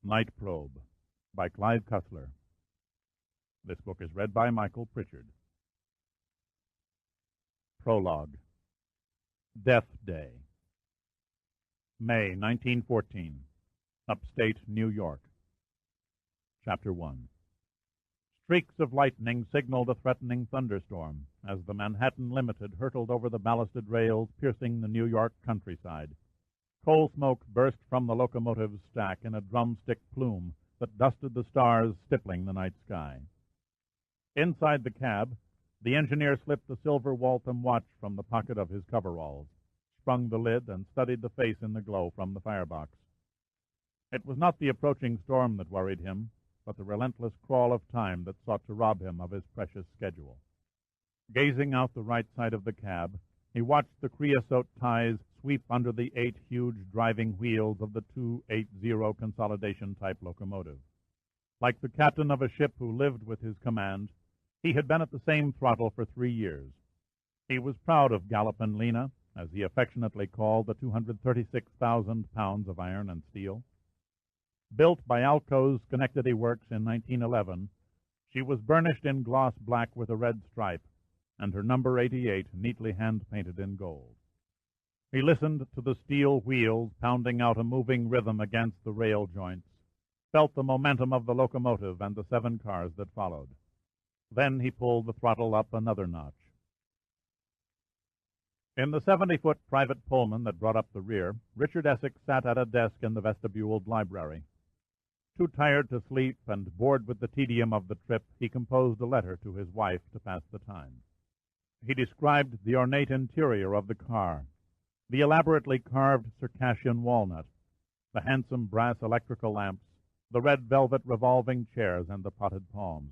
Night Probe by Clive Cussler. This book is read by Michael Pritchard. Prologue. Death Day. May 1914. Upstate New York. Chapter 1. Streaks of lightning signaled a threatening thunderstorm as the Manhattan Limited hurtled over the ballasted rails, piercing the New York countryside. Coal smoke burst from the locomotive's stack in a drumstick plume that dusted the stars, stippling the night sky. Inside the cab, the engineer slipped the silver Waltham watch from the pocket of his coveralls, sprung the lid, and studied the face in the glow from the firebox. It was not the approaching storm that worried him, but the relentless crawl of time that sought to rob him of his precious schedule. Gazing out the right side of the cab, he watched the creosote ties sweep under the 8 huge driving wheels of the 280 consolidation-type locomotive. Like the captain of a ship who lived with his command, he had been at the same throttle for 3 years. He was proud of Gallopin Lena, as he affectionately called the 236,000 pounds of iron and steel. Built by Alco's Schenectady Works in 1911, she was burnished in gloss black with a red stripe, and her number 88 neatly hand-painted in gold. He listened to the steel wheels pounding out a moving rhythm against the rail joints, felt the momentum of the locomotive and the 7 cars that followed. Then he pulled the throttle up another notch. In the 70-foot private Pullman that brought up the rear, Richard Essex sat at a desk in the vestibuled library. Too tired to sleep and bored with the tedium of the trip, he composed a letter to his wife to pass the time. He described the ornate interior of the car, the elaborately carved Circassian walnut, the handsome brass electrical lamps, the red velvet revolving chairs, and the potted palms.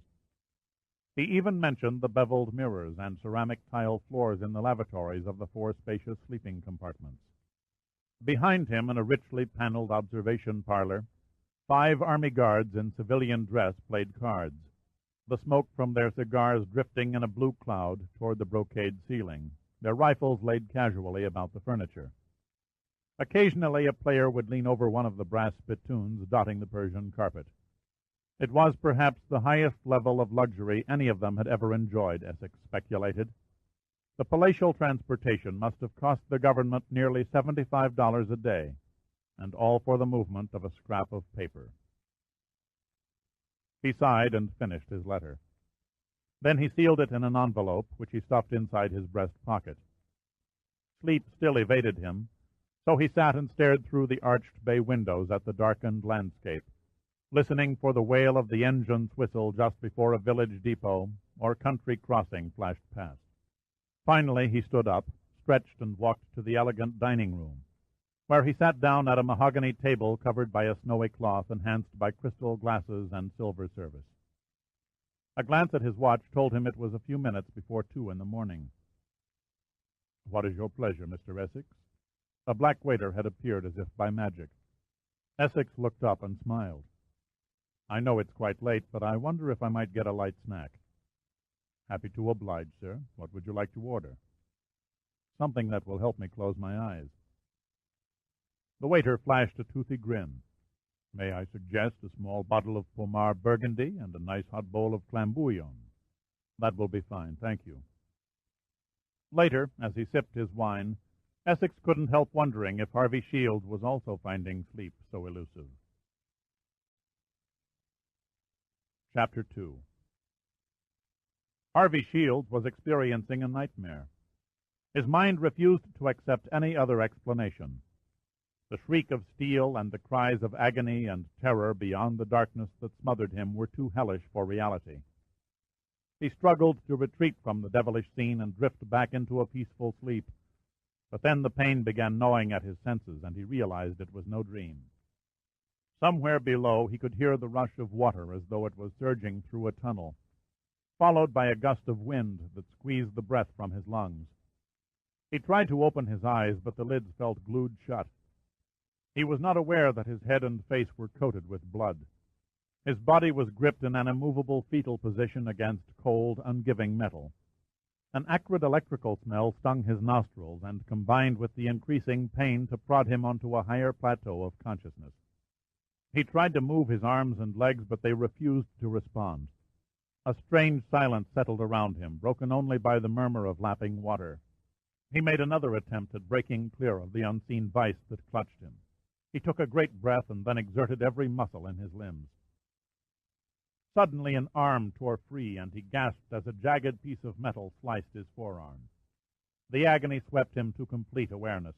He even mentioned the beveled mirrors and ceramic tile floors in the lavatories of the 4 spacious sleeping compartments. Behind him, in a richly paneled observation parlor, 5 army guards in civilian dress played cards, the smoke from their cigars drifting in a blue cloud toward the brocade ceiling, their rifles laid casually about the furniture. Occasionally a player would lean over one of the brass spittoons dotting the Persian carpet. It was perhaps the highest level of luxury any of them had ever enjoyed, Essex speculated. The palatial transportation must have cost the government nearly $75 a day, and all for the movement of a scrap of paper. He sighed and finished his letter. Then he sealed it in an envelope, which he stuffed inside his breast pocket. Sleep still evaded him, so he sat and stared through the arched bay windows at the darkened landscape, listening for the wail of the engine's whistle just before a village depot or country crossing flashed past. Finally he stood up, stretched, and walked to the elegant dining room, where he sat down at a mahogany table covered by a snowy cloth enhanced by crystal glasses and silver service. A glance at his watch told him it was a few minutes before 2 in the morning. "What is your pleasure, Mr. Essex?" A black waiter had appeared as if by magic. Essex looked up and smiled. "I know it's quite late, but I wonder if I might get a light snack." "Happy to oblige, sir. What would you like to order?" "Something that will help me close my eyes." The waiter flashed a toothy grin. "May I suggest a small bottle of Pomard Burgundy and a nice hot bowl of clam bouillon?" "That will be fine, thank you." Later, as he sipped his wine, Essex couldn't help wondering if Harvey Shields was also finding sleep so elusive. Chapter 2. Harvey Shields was experiencing a nightmare. His mind refused to accept any other explanation. The shriek of steel and the cries of agony and terror beyond the darkness that smothered him were too hellish for reality. He struggled to retreat from the devilish scene and drift back into a peaceful sleep, but then the pain began gnawing at his senses, and he realized it was no dream. Somewhere below he could hear the rush of water as though it was surging through a tunnel, followed by a gust of wind that squeezed the breath from his lungs. He tried to open his eyes, but the lids felt glued shut. He was not aware that his head and face were coated with blood. His body was gripped in an immovable fetal position against cold, ungiving metal. An acrid electrical smell stung his nostrils and combined with the increasing pain to prod him onto a higher plateau of consciousness. He tried to move his arms and legs, but they refused to respond. A strange silence settled around him, broken only by the murmur of lapping water. He made another attempt at breaking clear of the unseen vice that clutched him. He took a great breath and then exerted every muscle in his limbs. Suddenly an arm tore free, and he gasped as a jagged piece of metal sliced his forearm. The agony swept him to complete awareness.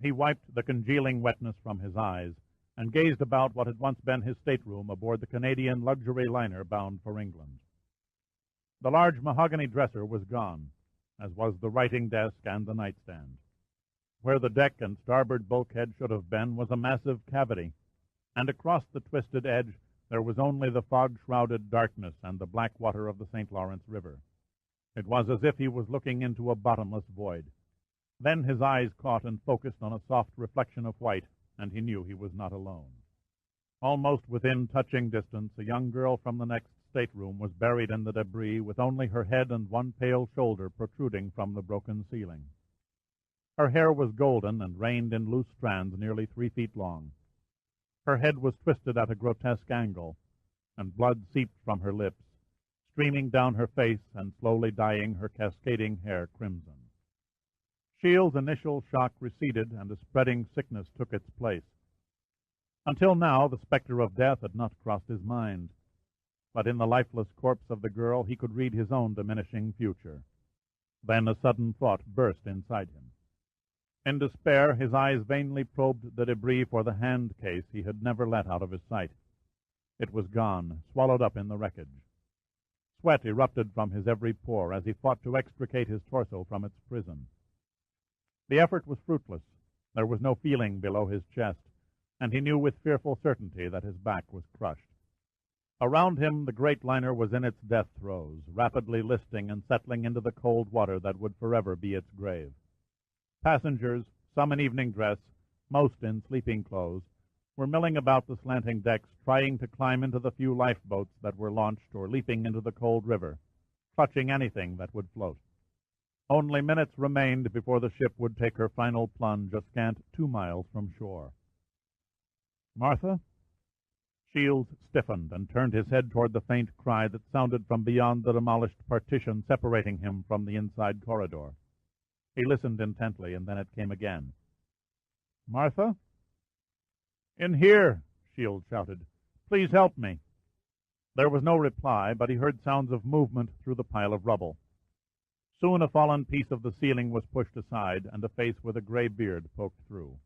He wiped the congealing wetness from his eyes and gazed about what had once been his stateroom aboard the Canadian luxury liner bound for England. The large mahogany dresser was gone, as was the writing desk and the nightstand. Where the deck and starboard bulkhead should have been was a massive cavity, and across the twisted edge there was only the fog-shrouded darkness and the black water of the St. Lawrence River. It was as if he was looking into a bottomless void. Then his eyes caught and focused on a soft reflection of white, and he knew he was not alone. Almost within touching distance, a young girl from the next stateroom was buried in the debris with only her head and one pale shoulder protruding from the broken ceiling. Her hair was golden and rained in loose strands nearly 3 feet long. Her head was twisted at a grotesque angle, and blood seeped from her lips, streaming down her face and slowly dyeing her cascading hair crimson. Shields' initial shock receded, and a spreading sickness took its place. Until now, the specter of death had not crossed his mind, but in the lifeless corpse of the girl he could read his own diminishing future. Then a sudden thought burst inside him. In despair, his eyes vainly probed the debris for the hand case he had never let out of his sight. It was gone, swallowed up in the wreckage. Sweat erupted from his every pore as he fought to extricate his torso from its prison. The effort was fruitless. There was no feeling below his chest, and he knew with fearful certainty that his back was crushed. Around him, the great liner was in its death throes, rapidly listing and settling into the cold water that would forever be its grave. Passengers, some in evening dress, most in sleeping clothes, were milling about the slanting decks, trying to climb into the few lifeboats that were launched or leaping into the cold river, clutching anything that would float. Only minutes remained before the ship would take her final plunge a scant 2 miles from shore. "Martha?" Shields stiffened and turned his head toward the faint cry that sounded from beyond the demolished partition separating him from the inside corridor. He listened intently, and then it came again. "Martha?" "In here," Shields shouted. "Please help me." There was no reply, but he heard sounds of movement through the pile of rubble. Soon a fallen piece of the ceiling was pushed aside, and a face with a gray beard poked through.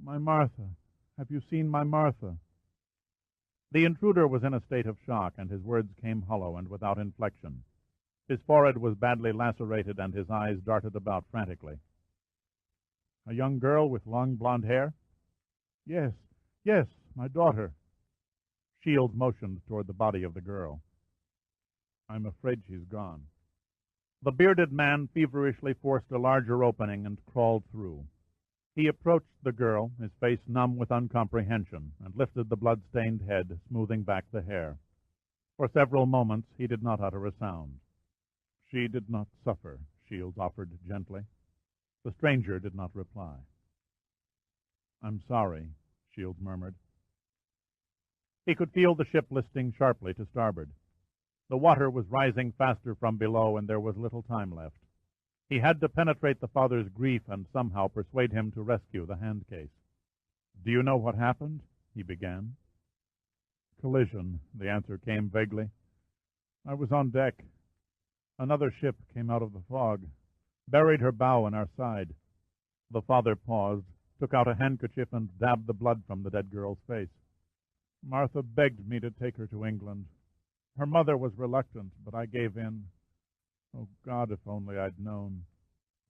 "My Martha. Have you seen my Martha?" The intruder was in a state of shock, and his words came hollow and without inflection. His forehead was badly lacerated, and his eyes darted about frantically. "A young girl with long blonde hair?" Yes, my daughter." Shields motioned toward the body of the girl. "I'm afraid she's gone." The bearded man feverishly forced a larger opening and crawled through. He approached the girl, his face numb with uncomprehension, and lifted the blood-stained head, smoothing back the hair. For several moments he did not utter a sound. "She did not suffer," Shields offered gently. The stranger did not reply. "I'm sorry," Shields murmured. He could feel the ship listing sharply to starboard. The water was rising faster from below, and there was little time left. He had to penetrate the father's grief and somehow persuade him to rescue the hand case. "Do you know what happened?" he began. "Collision," the answer came vaguely. "I was on deck. Another ship came out of the fog, buried her bow in our side." The father paused, took out a handkerchief, and dabbed the blood from the dead girl's face. "Martha begged me to take her to England. Her mother was reluctant, but I gave in. Oh, God, if only I'd known."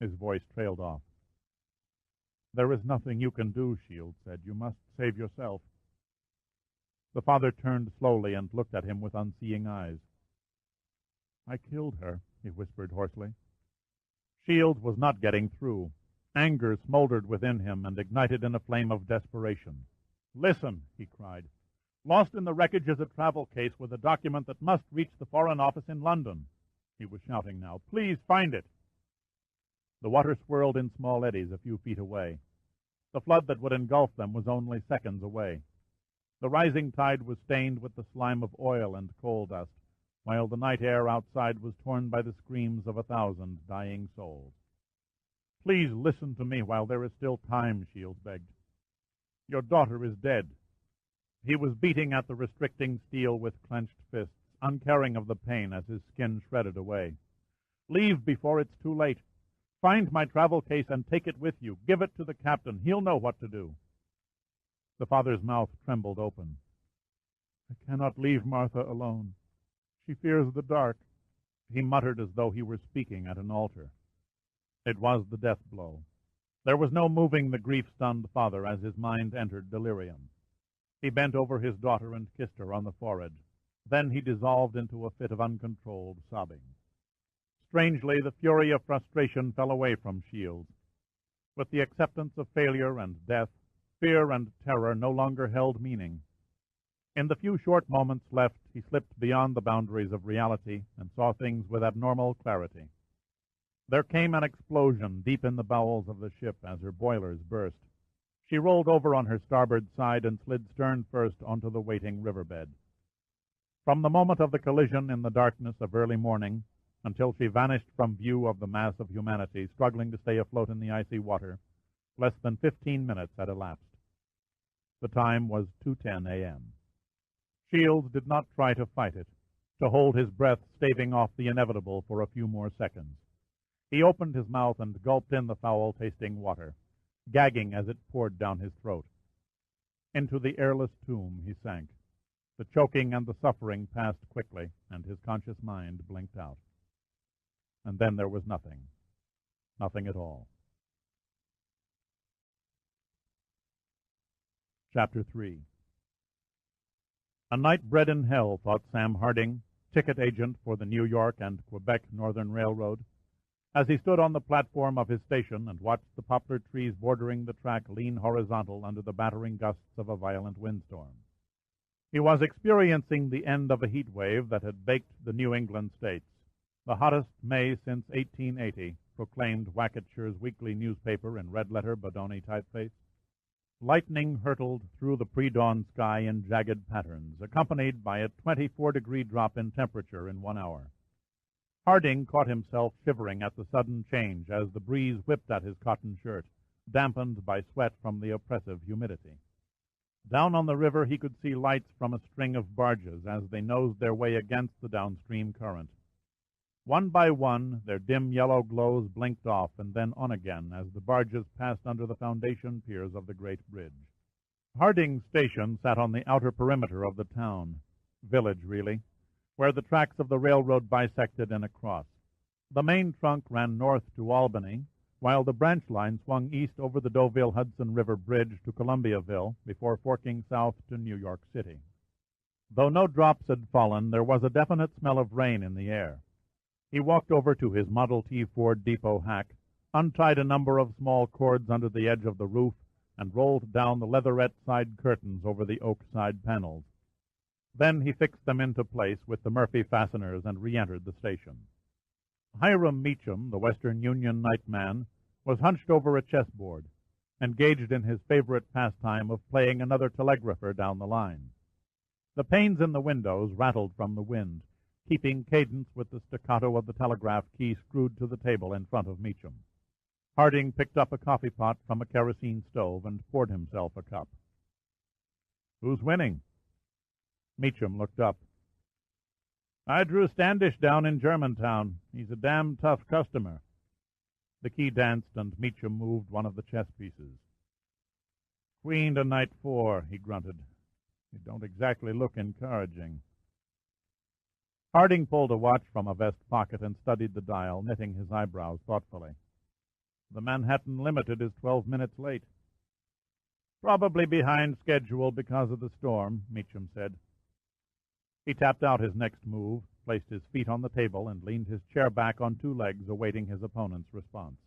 His voice trailed off. "There is nothing you can do," Shields said. "You must save yourself." The father turned slowly and looked at him with unseeing eyes. "I killed her," he whispered hoarsely. Shields was not getting through. Anger smoldered within him and ignited in a flame of desperation. "Listen," he cried. "Lost in the wreckage is a travel case with a document that must reach the Foreign Office in London." He was shouting now. "Please find it." The water swirled in small eddies a few feet away. The flood that would engulf them was only seconds away. The rising tide was stained with the slime of oil and coal dust, while the night air outside was torn by the screams of 1,000 dying souls. "Please listen to me while there is still time," Shields begged. "Your daughter is dead." He was beating at the restricting steel with clenched fists, uncaring of the pain as his skin shredded away. "Leave before it's too late. Find my travel case and take it with you. Give it to the captain. He'll know what to do." The father's mouth trembled open. "I cannot leave Martha alone. She fears the dark." He muttered as though he were speaking at an altar. It was the death blow. There was no moving the grief-stunned father as his mind entered delirium. He bent over his daughter and kissed her on the forehead. Then he dissolved into a fit of uncontrolled sobbing. Strangely, the fury of frustration fell away from Shields. With the acceptance of failure and death, fear and terror no longer held meaning. In the few short moments left, he slipped beyond the boundaries of reality and saw things with abnormal clarity. There came an explosion deep in the bowels of the ship as her boilers burst. She rolled over on her starboard side and slid stern first onto the waiting riverbed. From the moment of the collision in the darkness of early morning until she vanished from view of the mass of humanity struggling to stay afloat in the icy water, less than 15 minutes had elapsed. The time was 2:10 a.m. Shields did not try to fight it, to hold his breath staving off the inevitable for a few more seconds. He opened his mouth and gulped in the foul-tasting water, gagging as it poured down his throat. Into the airless tomb he sank. The choking and the suffering passed quickly, and his conscious mind blinked out. And then there was nothing. Nothing at all. Chapter 3. A night bred in hell, thought Sam Harding, ticket agent for the New York and Quebec Northern Railroad, as he stood on the platform of his station and watched the poplar trees bordering the track lean horizontal under the battering gusts of a violent windstorm. He was experiencing the end of a heat wave that had baked the New England states. The hottest May since 1880, proclaimed Wacketshire's weekly newspaper in red-letter Bodoni typeface. Lightning hurtled through the pre-dawn sky in jagged patterns, accompanied by a 24-degree drop in temperature in 1 hour. Harding caught himself shivering at the sudden change as the breeze whipped at his cotton shirt, dampened by sweat from the oppressive humidity. Down on the river he could see lights from a string of barges as they nosed their way against the downstream current. One by one, their dim yellow glows blinked off and then on again as the barges passed under the foundation piers of the great bridge. Harding's station sat on the outer perimeter of the town, village really, where the tracks of the railroad bisected in a cross. The main trunk ran north to Albany, while the branch line swung east over the Deauville-Hudson River Bridge to Columbiaville before forking south to New York City. Though no drops had fallen, there was a definite smell of rain in the air. He walked over to his Model T Ford depot hack, untied a number of small cords under the edge of the roof, and rolled down the leatherette side curtains over the oak side panels. Then he fixed them into place with the Murphy fasteners and re-entered the station. Hiram Meacham, the Western Union nightman, was hunched over a chessboard, engaged in his favorite pastime of playing another telegrapher down the line. The panes in the windows rattled from the wind, keeping cadence with the staccato of the telegraph key screwed to the table in front of Meacham. Harding picked up a coffee pot from a kerosene stove and poured himself a cup. "Who's winning?" Meacham looked up. "I drew Standish down in Germantown. He's a damn tough customer." The key danced, and Meacham moved one of the chess pieces. "Queen to knight 4, he grunted. "You don't exactly look encouraging." Harding pulled a watch from a vest pocket and studied the dial, knitting his eyebrows thoughtfully. "The Manhattan Limited is 12 minutes late." "Probably behind schedule because of the storm," Meacham said. He tapped out his next move, placed his feet on the table, and leaned his chair back on 2 legs, awaiting his opponent's response.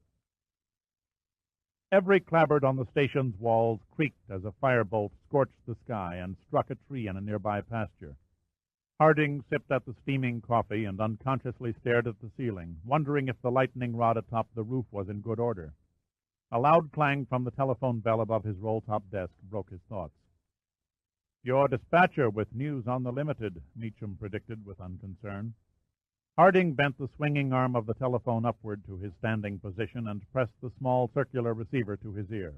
Every clapboard on the station's walls creaked as a firebolt scorched the sky and struck a tree in a nearby pasture. Harding sipped at the steaming coffee and unconsciously stared at the ceiling, wondering if the lightning rod atop the roof was in good order. A loud clang from the telephone bell above his roll-top desk broke his thoughts. "Your dispatcher with news on the Limited," Meacham predicted with unconcern. Harding bent the swinging arm of the telephone upward to his standing position and pressed the small circular receiver to his ear.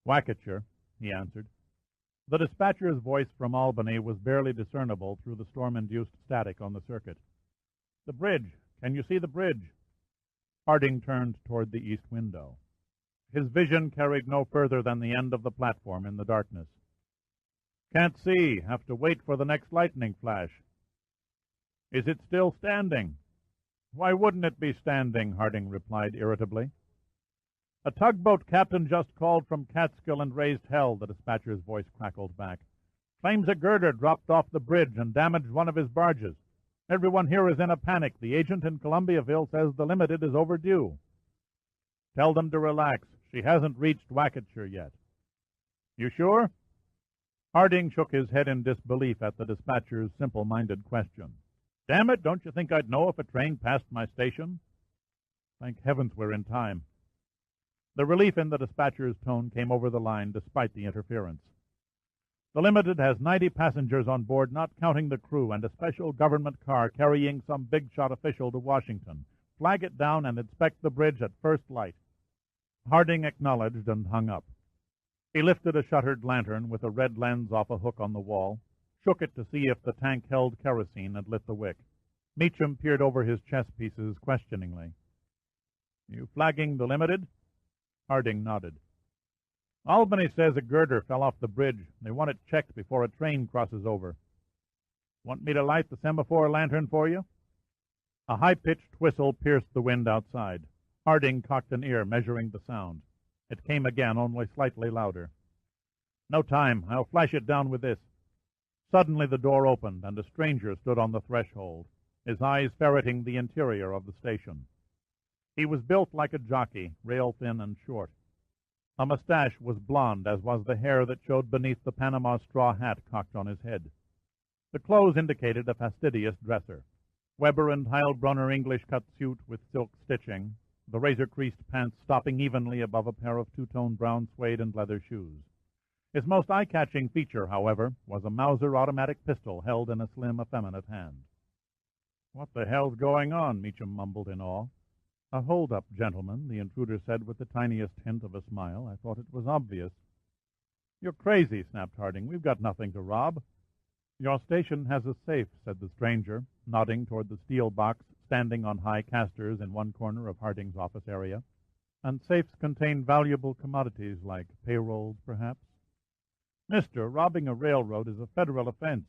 "Wacketshire," he answered. The dispatcher's voice from Albany was barely discernible through the storm-induced static on the circuit. "The bridge. Can you see the bridge?" Harding turned toward the east window. His vision carried no further than the end of the platform in the darkness. "Can't see. Have to wait for the next lightning flash." "Is it still standing?" "Why wouldn't it be standing?" Harding replied irritably. "A tugboat captain just called from Catskill and raised hell," the dispatcher's voice crackled back. "Claims a girder dropped off the bridge and damaged one of his barges. Everyone here is in a panic. The agent in Columbiaville says the Limited is overdue." "Tell them to relax. She hasn't reached Wacketshire yet." "You sure?" Harding shook his head in disbelief at the dispatcher's simple-minded question. "Damn it, don't you think I'd know if a train passed my station?" "Thank heavens we're in time." The relief in the dispatcher's tone came over the line despite the interference. "The Limited has 90 passengers on board, not counting the crew, and a special government car carrying some big-shot official to Washington. Flag it down and inspect the bridge at first light." Harding acknowledged and hung up. He lifted a shuttered lantern with a red lens off a hook on the wall, shook it to see if the tank held kerosene, and lit the wick. Meacham peered over his chess pieces questioningly. "You flagging the Limited?" Harding nodded. "Albany says a girder fell off the bridge. They want it checked before a train crosses over." "Want me to light the semaphore lantern for you?" A high-pitched whistle pierced the wind outside. Harding cocked an ear, measuring the sound. It came again, only slightly louder. "No time. I'll flash it down with this." Suddenly the door opened, and a stranger stood on the threshold, his eyes ferreting the interior of the station. He was built like a jockey, rail-thin and short. A mustache was blond, as was the hair that showed beneath the Panama straw hat cocked on his head. The clothes indicated a fastidious dresser. Weber and Heilbronner English-cut suit with silk stitching, the razor-creased pants stopping evenly above a pair of two-tone brown suede and leather shoes. His most eye-catching feature, however, was a Mauser automatic pistol held in a slim, effeminate hand. "What the hell's going on?" Meacham mumbled in awe. "A hold-up, gentlemen," the intruder said with the tiniest hint of a smile. "I thought it was obvious." "You're crazy," snapped Harding. "We've got nothing to rob." "Your station has a safe," said the stranger, nodding toward the steel box standing on high casters in one corner of Harding's office area. "And safes contain valuable commodities like payrolls, perhaps." "Mister, robbing a railroad is a federal offense.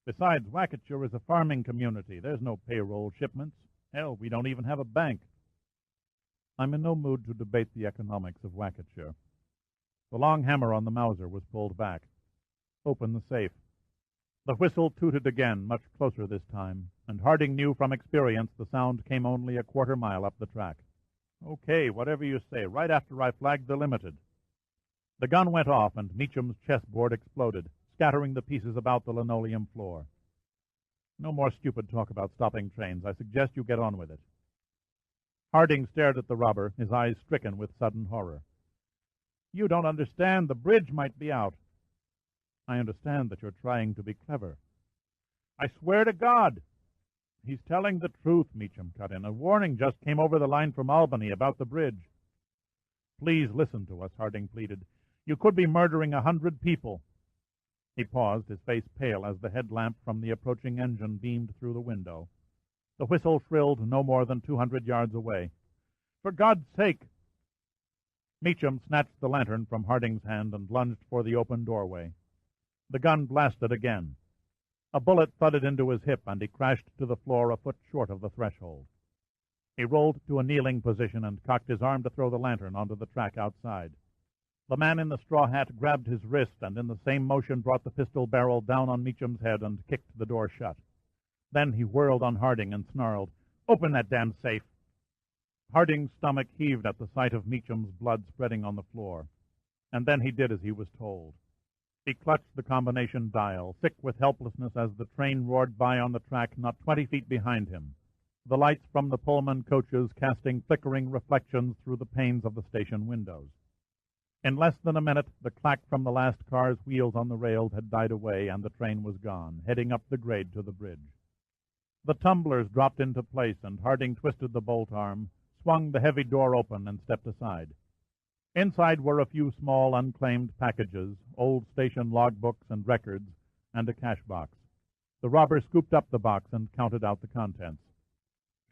Besides, Wacketshire is a farming community. There's no payroll shipments. Hell, we don't even have a bank." "I'm in no mood to debate the economics of Wacketshire." The long hammer on the Mauser was pulled back. "Open the safe." The whistle tooted again, much closer this time, and Harding knew from experience the sound came only a quarter-mile up the track. "Okay, whatever you say, right after I flag the Limited." The gun went off, and Meacham's chessboard exploded, scattering the pieces about the linoleum floor. "No more stupid talk about stopping trains. I suggest you get on with it." Harding stared at the robber, his eyes stricken with sudden horror. "You don't understand. The bridge might be out." "I understand that you're trying to be clever." "I swear to God." "He's telling the truth," Meacham cut in. "A warning just came over the line from Albany about the bridge." "Please listen to us," Harding pleaded. "You could be murdering 100 people." He paused, his face pale as the headlamp from the approaching engine beamed through the window. The whistle shrilled no more than 200 yards away. "For God's sake!" Meacham snatched the lantern from Harding's hand and lunged for the open doorway. The gun blasted again. A bullet thudded into his hip, and he crashed to the floor a foot short of the threshold. He rolled to a kneeling position and cocked his arm to throw the lantern onto the track outside. The man in the straw hat grabbed his wrist and in the same motion brought the pistol barrel down on Meacham's head and kicked the door shut. Then he whirled on Harding and snarled, "Open that damn safe!" Harding's stomach heaved at the sight of Meacham's blood spreading on the floor, and then he did as he was told. He clutched the combination dial, sick with helplessness as the train roared by on the track not 20 feet behind him, the lights from the Pullman coaches casting flickering reflections through the panes of the station windows. In less than a minute, the clack from the last car's wheels on the rails had died away, and the train was gone, heading up the grade to the bridge. The tumblers dropped into place, and Harding twisted the bolt arm, swung the heavy door open, and stepped aside. Inside were a few small unclaimed packages, old station logbooks and records, and a cash box. The robber scooped up the box and counted out the contents.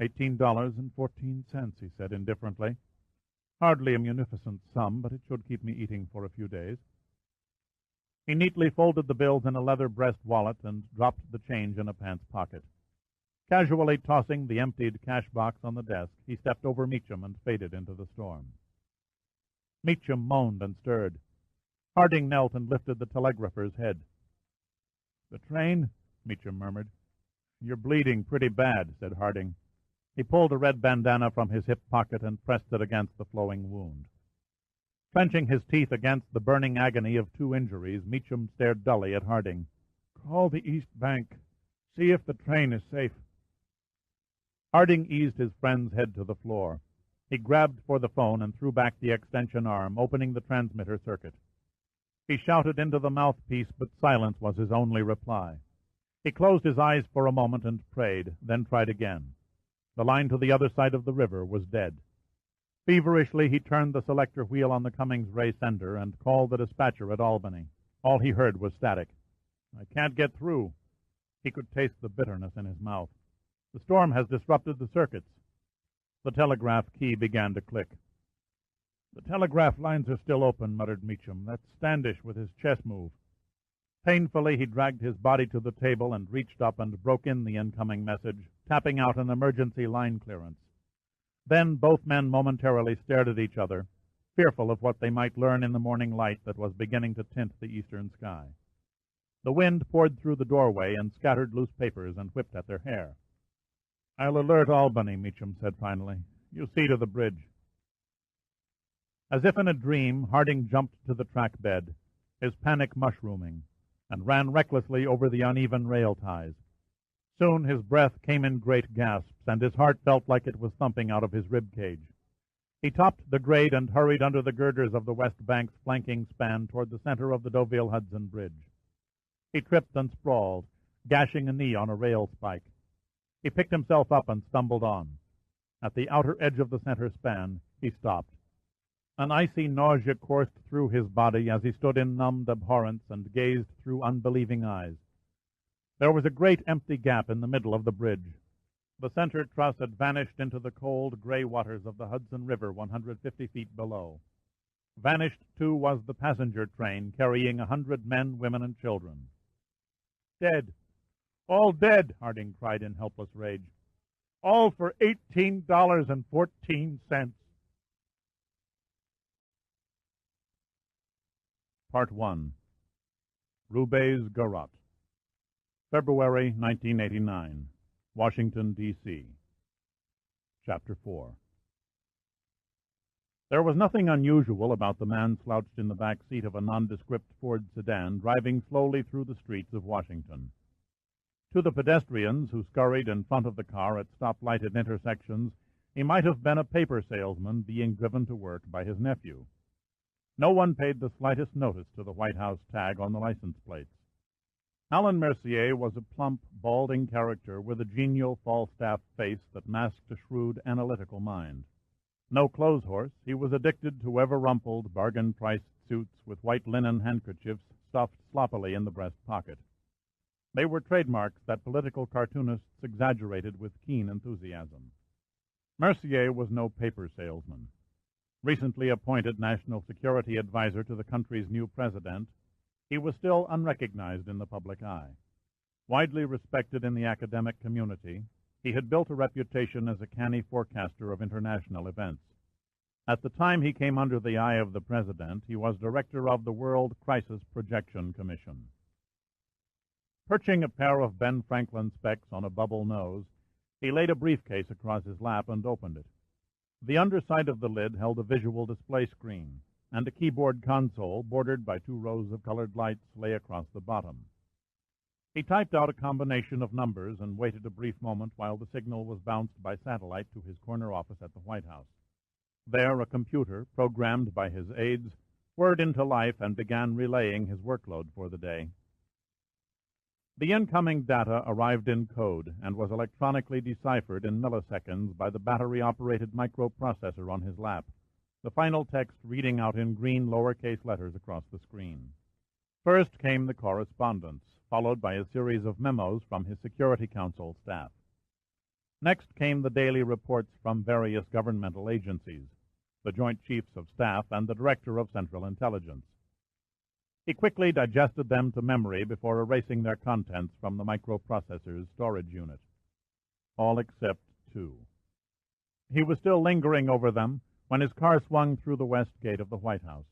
$18.14, he said indifferently. Hardly a munificent sum, but it should keep me eating for a few days. He neatly folded the bills in a leather breast wallet and dropped the change in a pants pocket. Casually tossing the emptied cash box on the desk, he stepped over Meacham and faded into the storm. Meacham moaned and stirred. Harding knelt and lifted the telegrapher's head. "The train?" Meacham murmured. "You're bleeding pretty bad," said Harding. He pulled a red bandana from his hip pocket and pressed it against the flowing wound. Clenching his teeth against the burning agony of two injuries, Meacham stared dully at Harding. "Call the East Bank. See if the train is safe." Harding eased his friend's head to the floor. He grabbed for the phone and threw back the extension arm, opening the transmitter circuit. He shouted into the mouthpiece, but silence was his only reply. He closed his eyes for a moment and prayed, then tried again. The line to the other side of the river was dead. Feverishly he turned the selector wheel on the Cummings Ray sender and called the dispatcher at Albany. All he heard was static. "I can't get through." He could taste the bitterness in his mouth. "The storm has disrupted the circuits." The telegraph key began to click. "The telegraph lines are still open," muttered Meacham. "That's Standish with his chess move." Painfully he dragged his body to the table and reached up and broke in the incoming message, tapping out an emergency line clearance. Then both men momentarily stared at each other, fearful of what they might learn in the morning light that was beginning to tint the eastern sky. The wind poured through the doorway and scattered loose papers and whipped at their hair. "I'll alert Albany," Meacham said finally. "You see to the bridge." As if in a dream, Harding jumped to the track bed, his panic mushrooming, and ran recklessly over the uneven rail ties. Soon his breath came in great gasps, and his heart felt like it was thumping out of his rib cage. He topped the grade and hurried under the girders of the West Bank's flanking span toward the center of the Deauville-Hudson Bridge. He tripped and sprawled, gashing a knee on a rail spike. He picked himself up and stumbled on. At the outer edge of the center span, he stopped. An icy nausea coursed through his body as he stood in numbed abhorrence and gazed through unbelieving eyes. There was a great empty gap in the middle of the bridge. The center truss had vanished into the cold, gray waters of the Hudson River 150 feet below. Vanished, too, was the passenger train carrying 100 men, women, and children. "Dead! All dead!" Harding cried in helpless rage. "All for $18.14. Part 1. Roubaix Garrotte, February 1989, Washington, D.C. Chapter 4. There was nothing unusual about the man slouched in the back seat of a nondescript Ford sedan driving slowly through the streets of Washington. To the pedestrians who scurried in front of the car at stop-lighted intersections, he might have been a paper salesman being driven to work by his nephew. No one paid the slightest notice to the White House tag on the license plates. Alan Mercier was a plump, balding character with a genial Falstaff face that masked a shrewd, analytical mind. No clothes horse, he was addicted to ever-rumpled, bargain-priced suits with white linen handkerchiefs stuffed sloppily in the breast pocket. They were trademarks that political cartoonists exaggerated with keen enthusiasm. Mercier was no paper salesman. Recently appointed National Security Advisor to the country's new president, he was still unrecognized in the public eye. Widely respected in the academic community, he had built a reputation as a canny forecaster of international events. At the time he came under the eye of the president, he was director of the World Crisis Projection Commission. Perching a pair of Ben Franklin specs on a bubble nose, he laid a briefcase across his lap and opened it. The underside of the lid held a visual display screen, and a keyboard console bordered by 2 rows of colored lights lay across the bottom. He typed out a combination of numbers and waited a brief moment while the signal was bounced by satellite to his corner office at the White House. There, a computer, programmed by his aides, whirred into life and began relaying his workload for the day. The incoming data arrived in code and was electronically deciphered in milliseconds by the battery-operated microprocessor on his lap, the final text reading out in green lowercase letters across the screen. First came the correspondence, followed by a series of memos from his Security Council staff. Next came the daily reports from various governmental agencies, the Joint Chiefs of Staff and the Director of Central Intelligence. He quickly digested them to memory before erasing their contents from the microprocessor's storage unit. All except two. He was still lingering over them when his car swung through the west gate of the White House.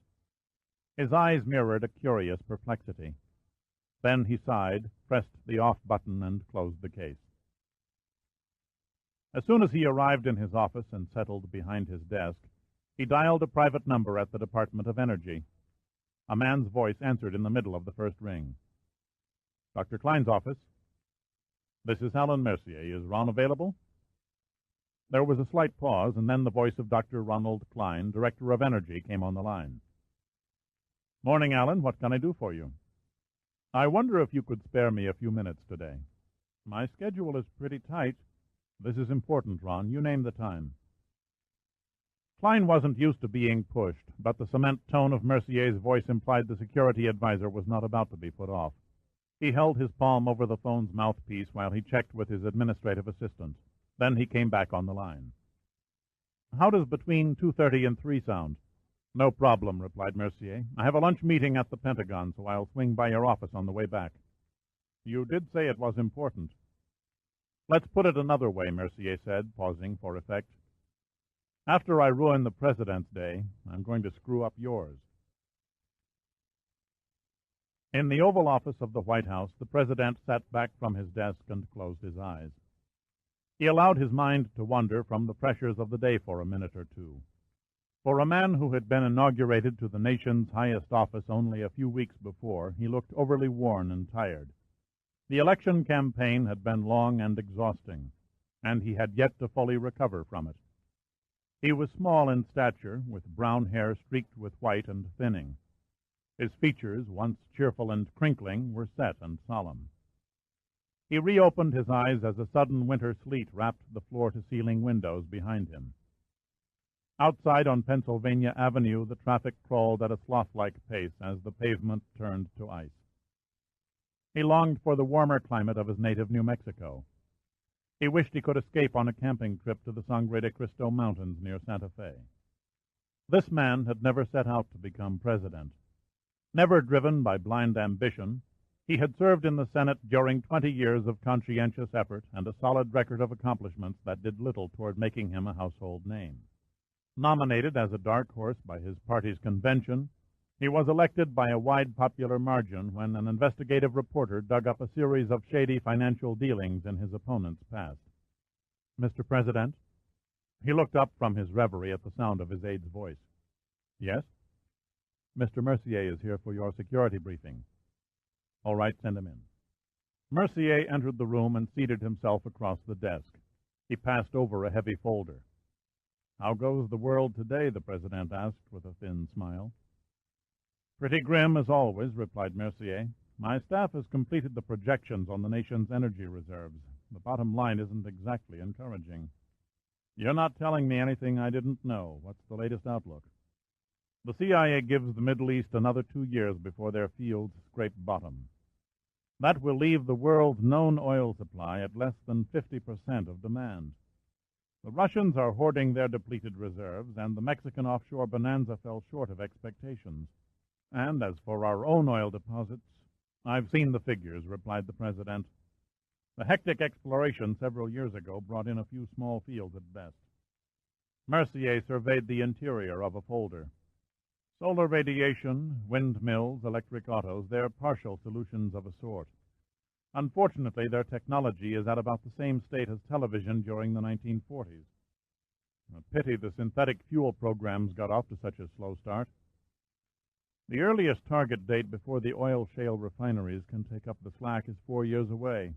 His eyes mirrored a curious perplexity. Then he sighed, pressed the off button, and closed the case. As soon as he arrived in his office and settled behind his desk, he dialed a private number at the Department of Energy. A man's voice answered in the middle of the first ring. Dr. Klein's office. This is Alan Mercier. Is Ron available? There was a slight pause, and then the voice of Dr. Ronald Klein, Director of Energy, came on the line. Morning, Alan. What can I do for you? I wonder if you could spare me a few minutes today. My schedule is pretty tight. This is important, Ron. You name the time. Klein wasn't used to being pushed, but the cement tone of Mercier's voice implied the security advisor was not about to be put off. He held his palm over the phone's mouthpiece while he checked with his administrative assistant. Then he came back on the line. How does between 2:30 and 3 sound? No problem, replied Mercier. I have a lunch meeting at the Pentagon, so I'll swing by your office on the way back. You did say it was important. Let's put it another way, Mercier said, pausing for effect. After I ruin the President's Day, I'm going to screw up yours. In the Oval Office of the White House, the President sat back from his desk and closed his eyes. He allowed his mind to wander from the pressures of the day for a minute or two. For a man who had been inaugurated to the nation's highest office only a few weeks before, he looked overly worn and tired. The election campaign had been long and exhausting, and he had yet to fully recover from it. He was small in stature, with brown hair streaked with white and thinning. His features, once cheerful and crinkling, were set and solemn. He reopened his eyes as a sudden winter sleet wrapped the floor-to-ceiling windows behind him. Outside on Pennsylvania Avenue, the traffic crawled at a sloth-like pace as the pavement turned to ice. He longed for the warmer climate of his native New Mexico. He wished he could escape on a camping trip to the Sangre de Cristo Mountains near Santa Fe. This man had never set out to become president. Never driven by blind ambition, he had served in the Senate during 20 years of conscientious effort and a solid record of accomplishments that did little toward making him a household name. Nominated as a dark horse by his party's convention, he was elected by a wide popular margin when an investigative reporter dug up a series of shady financial dealings in his opponent's past. Mr. President? He looked up from his reverie at the sound of his aide's voice. Yes? Mr. Mercier is here for your security briefing. All right, send him in. Mercier entered the room and seated himself across the desk. He passed over a heavy folder. How goes the world today? The President asked with a thin smile. Pretty grim as always, replied Mercier. My staff has completed the projections on the nation's energy reserves. The bottom line isn't exactly encouraging. You're not telling me anything I didn't know. What's the latest outlook? The CIA gives the Middle East another 2 years before their fields scrape bottom. That will leave the world's known oil supply at less than 50% of demand. The Russians are hoarding their depleted reserves, and the Mexican offshore bonanza fell short of expectations. And as for our own oil deposits, I've seen the figures, replied the President. The hectic exploration several years ago brought in a few small fields at best. Mercier surveyed the interior of a folder. Solar radiation, windmills, electric autos, they're partial solutions of a sort. Unfortunately, their technology is at about the same state as television during the 1940s. A pity the synthetic fuel programs got off to such a slow start. The earliest target date before the oil shale refineries can take up the slack is 4 years away.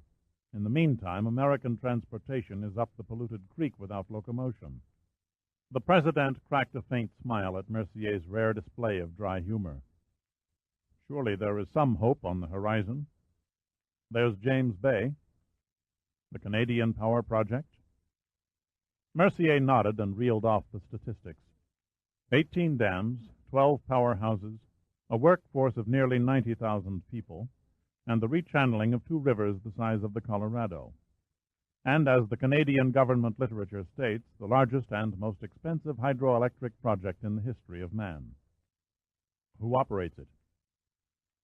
In the meantime, American transportation is up the polluted creek without locomotion. The President cracked a faint smile at Mercier's rare display of dry humor. Surely there is some hope on the horizon. There's James Bay, the Canadian Power Project. Mercier nodded and reeled off the statistics. 18 dams, 12 powerhouses, a workforce of nearly 90,000 people, and the rechanneling of two rivers the size of the Colorado. And as the Canadian government literature states, the largest and most expensive hydroelectric project in the history of man. Who operates it?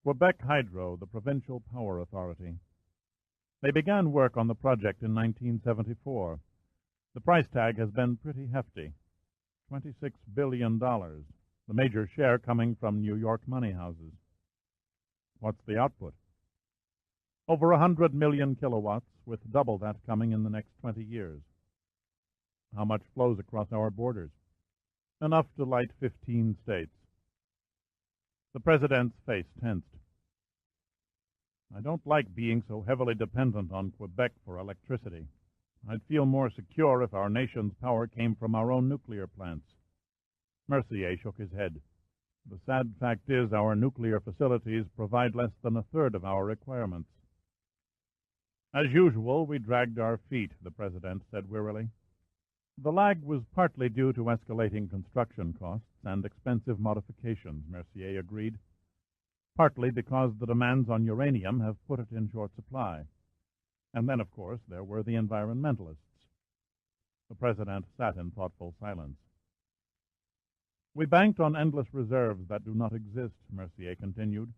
Quebec Hydro, the provincial power authority. They began work on the project in 1974. The price tag has been pretty hefty, $26 billion, the major share coming from New York money houses. What's the output? Over 100 million kilowatts, with double that coming in the next 20 years. How much flows across our borders? Enough to light 15 states. The President's face tensed. I don't like being so heavily dependent on Quebec for electricity. I'd feel more secure if our nation's power came from our own nuclear plants. Mercier shook his head. The sad fact is our nuclear facilities provide less than a third of our requirements. As usual, we dragged our feet, the President said wearily. The lag was partly due to escalating construction costs and expensive modifications, Mercier agreed. Partly because the demands on uranium have put it in short supply. And then, of course, there were the environmentalists. The President sat in thoughtful silence. We banked on endless reserves that do not exist, Mercier continued.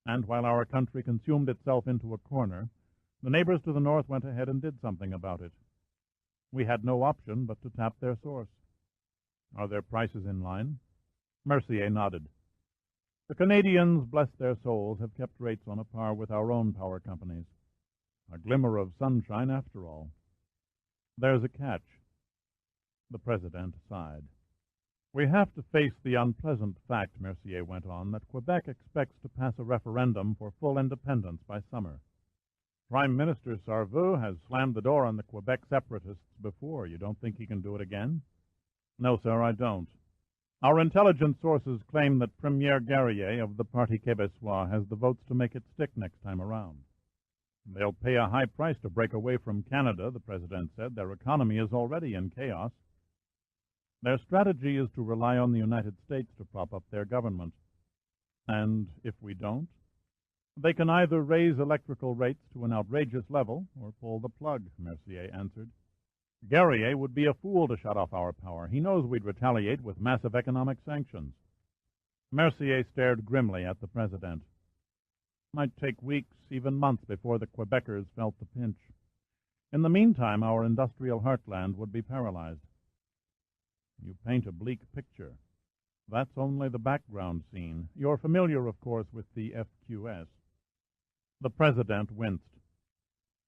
And while our country consumed itself into a corner, the neighbors to the north went ahead and did something about it. We had no option but to tap their source. Are their prices in line? Mercier nodded. The Canadians, bless their souls, have kept rates on a par with our own power companies. A glimmer of sunshine after all. There's a catch. The President sighed. We have to face the unpleasant fact, Mercier went on, that Quebec expects to pass a referendum for full independence by summer. Prime Minister Sarveux has slammed the door on the Quebec separatists before. You don't think he can do it again? No, sir, I don't. Our intelligence sources claim that Premier Guerrier of the Parti Québécois has the votes to make it stick next time around. They'll pay a high price to break away from Canada, the President said. Their economy is already in chaos. Their strategy is to rely on the United States to prop up their government. And if we don't, they can either raise electrical rates to an outrageous level or pull the plug, Mercier answered. Guerrier would be a fool to shut off our power. He knows we'd retaliate with massive economic sanctions. Mercier stared grimly at the President. It might take weeks, even months, before the Quebecers felt the pinch. In the meantime, our industrial heartland would be paralyzed. You paint a bleak picture. That's only the background scene. You're familiar, of course, with the FQS. The President winced.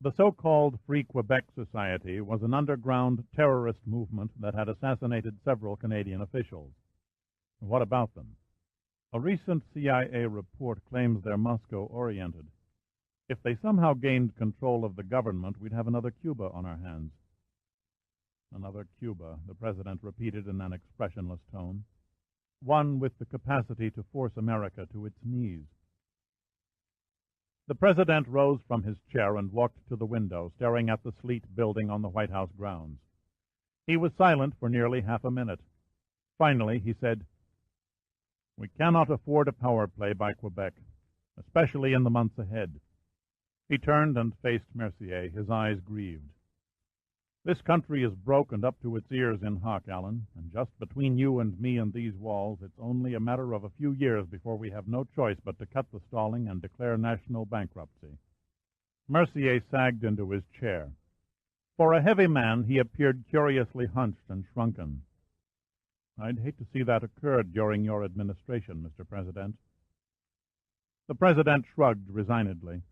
The so-called Free Quebec Society was an underground terrorist movement that had assassinated several Canadian officials. What about them? A recent CIA report claims they're Moscow-oriented. If they somehow gained control of the government, we'd have another Cuba on our hands. Another Cuba, the President repeated in an expressionless tone. One with the capacity to force America to its knees. The President rose from his chair and walked to the window, staring at the sleek building on the White House grounds. He was silent for nearly half a minute. Finally, he said, "We cannot afford a power play by Quebec, especially in the months ahead." He turned and faced Mercier, his eyes grieved. "This country is broke and up to its ears in hock, Allen, and just between you and me and these walls, it's only a matter of a few years before we have no choice but to cut the stalling and declare national bankruptcy." Mercier sagged into his chair. For a heavy man, he appeared curiously hunched and shrunken. "I'd hate to see that occur during your administration, Mr. President." The President shrugged resignedly.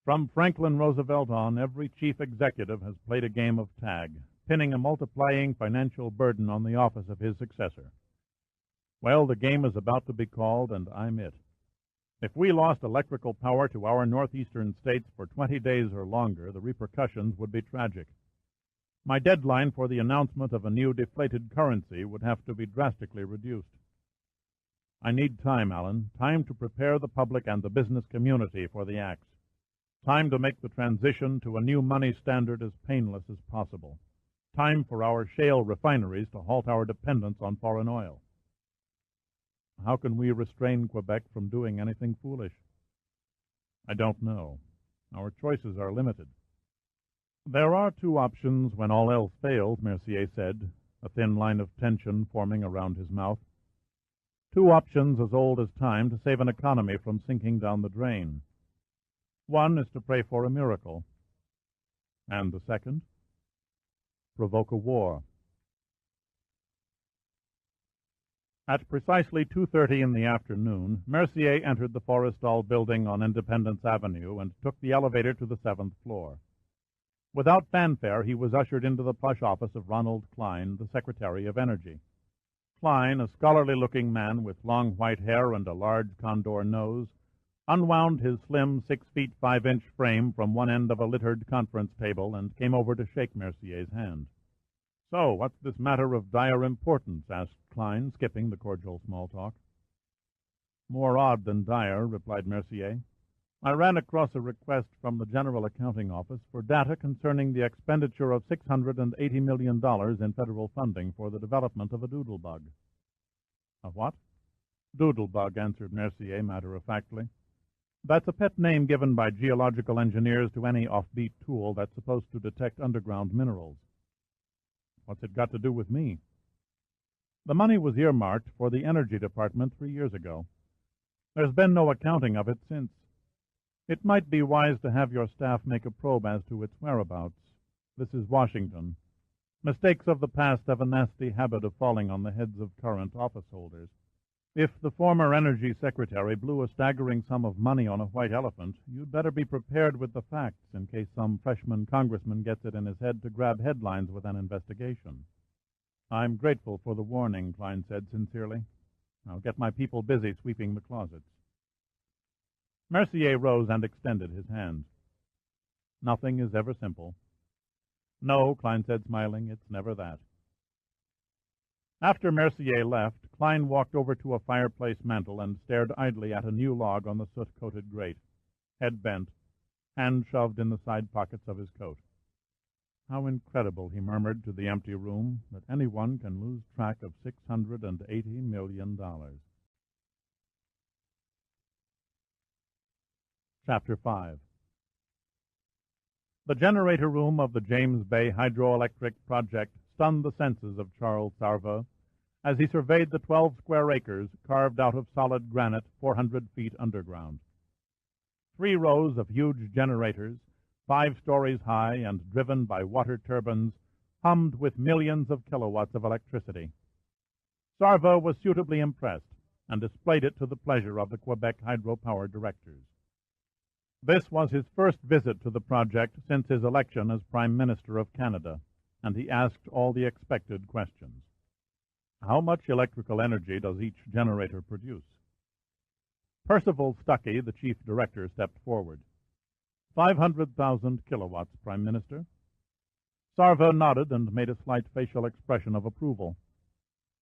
From Franklin Roosevelt on, every chief executive has played a game of tag, pinning a multiplying financial burden on the office of his successor. Well, the game is about to be called, and I'm it. If we lost electrical power to our northeastern states for 20 days or longer, the repercussions would be tragic. My deadline for the announcement of a new deflated currency would have to be drastically reduced. I need time, Alan, time to prepare the public and the business community for the acts. Time to make the transition to a new money standard as painless as possible. Time for our shale refineries to halt our dependence on foreign oil. How can we restrain Quebec from doing anything foolish? I don't know. Our choices are limited. There are two options when all else fails, Mercier said, a thin line of tension forming around his mouth. Two options as old as time to save an economy from sinking down the drain. One is to pray for a miracle. And the second? Provoke a war. At precisely 2:30 in the afternoon, Mercier entered the Forrestal building on Independence Avenue and took the elevator to the 7th floor. Without fanfare, he was ushered into the plush office of Ronald Klein, the Secretary of Energy. Klein, a scholarly-looking man with long white hair and a large condor nose, unwound his slim 6 feet 5 inch frame from one end of a littered conference table and came over to shake Mercier's hand. "So, what's this matter of dire importance?" asked Klein, skipping the cordial small talk. "More odd than dire," replied Mercier. "I ran across a request from the General Accounting Office for data concerning the expenditure of $680 million in federal funding for the development of a doodlebug." "A what?" "Doodlebug," answered Mercier matter-of-factly. "That's a pet name given by geological engineers to any offbeat tool that's supposed to detect underground minerals." "What's it got to do with me?" "The money was earmarked for the Energy Department 3 years ago. There's been no accounting of it since. It might be wise to have your staff make a probe as to its whereabouts. This is Washington. Mistakes of the past have a nasty habit of falling on the heads of current office holders. If the former Energy Secretary blew a staggering sum of money on a white elephant, you'd better be prepared with the facts in case some freshman congressman gets it in his head to grab headlines with an investigation." "I'm grateful for the warning," Klein said sincerely. "I'll get my people busy sweeping the closets." Mercier rose and extended his hand. "Nothing is ever simple." "No," Klein said, smiling, "it's never that." After Mercier left, Klein walked over to a fireplace mantel and stared idly at a new log on the soot-coated grate, head bent, hand shoved in the side pockets of his coat. "How incredible," he murmured to the empty room, "that anyone can lose track of $680 million. Chapter 5. The generator room of the James Bay Hydroelectric Project stunned the senses of Charles Sarva as he surveyed the 12 square acres carved out of solid granite 400 feet underground. 3 rows of huge generators, 5 stories high and driven by water turbines, hummed with millions of kilowatts of electricity. Sarva was suitably impressed and displayed it to the pleasure of the Quebec hydropower directors. This was his first visit to the project since his election as Prime Minister of Canada, and he asked all the expected questions. How much electrical energy does each generator produce? Percival Stuckey, the chief director, stepped forward. 500,000 kilowatts, Prime Minister. Sarva nodded and made a slight facial expression of approval.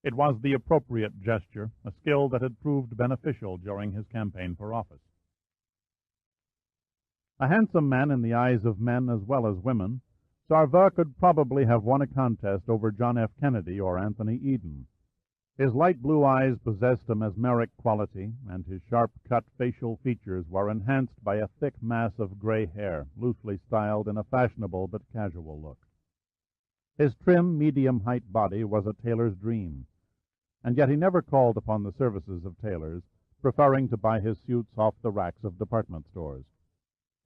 It was the appropriate gesture, a skill that had proved beneficial during his campaign for office. A handsome man in the eyes of men as well as women, Sarva could probably have won a contest over John F. Kennedy or Anthony Eden. His light blue eyes possessed a mesmeric quality, and his sharp-cut facial features were enhanced by a thick mass of gray hair, loosely styled in a fashionable but casual look. His trim, medium-height body was a tailor's dream, and yet he never called upon the services of tailors, preferring to buy his suits off the racks of department stores.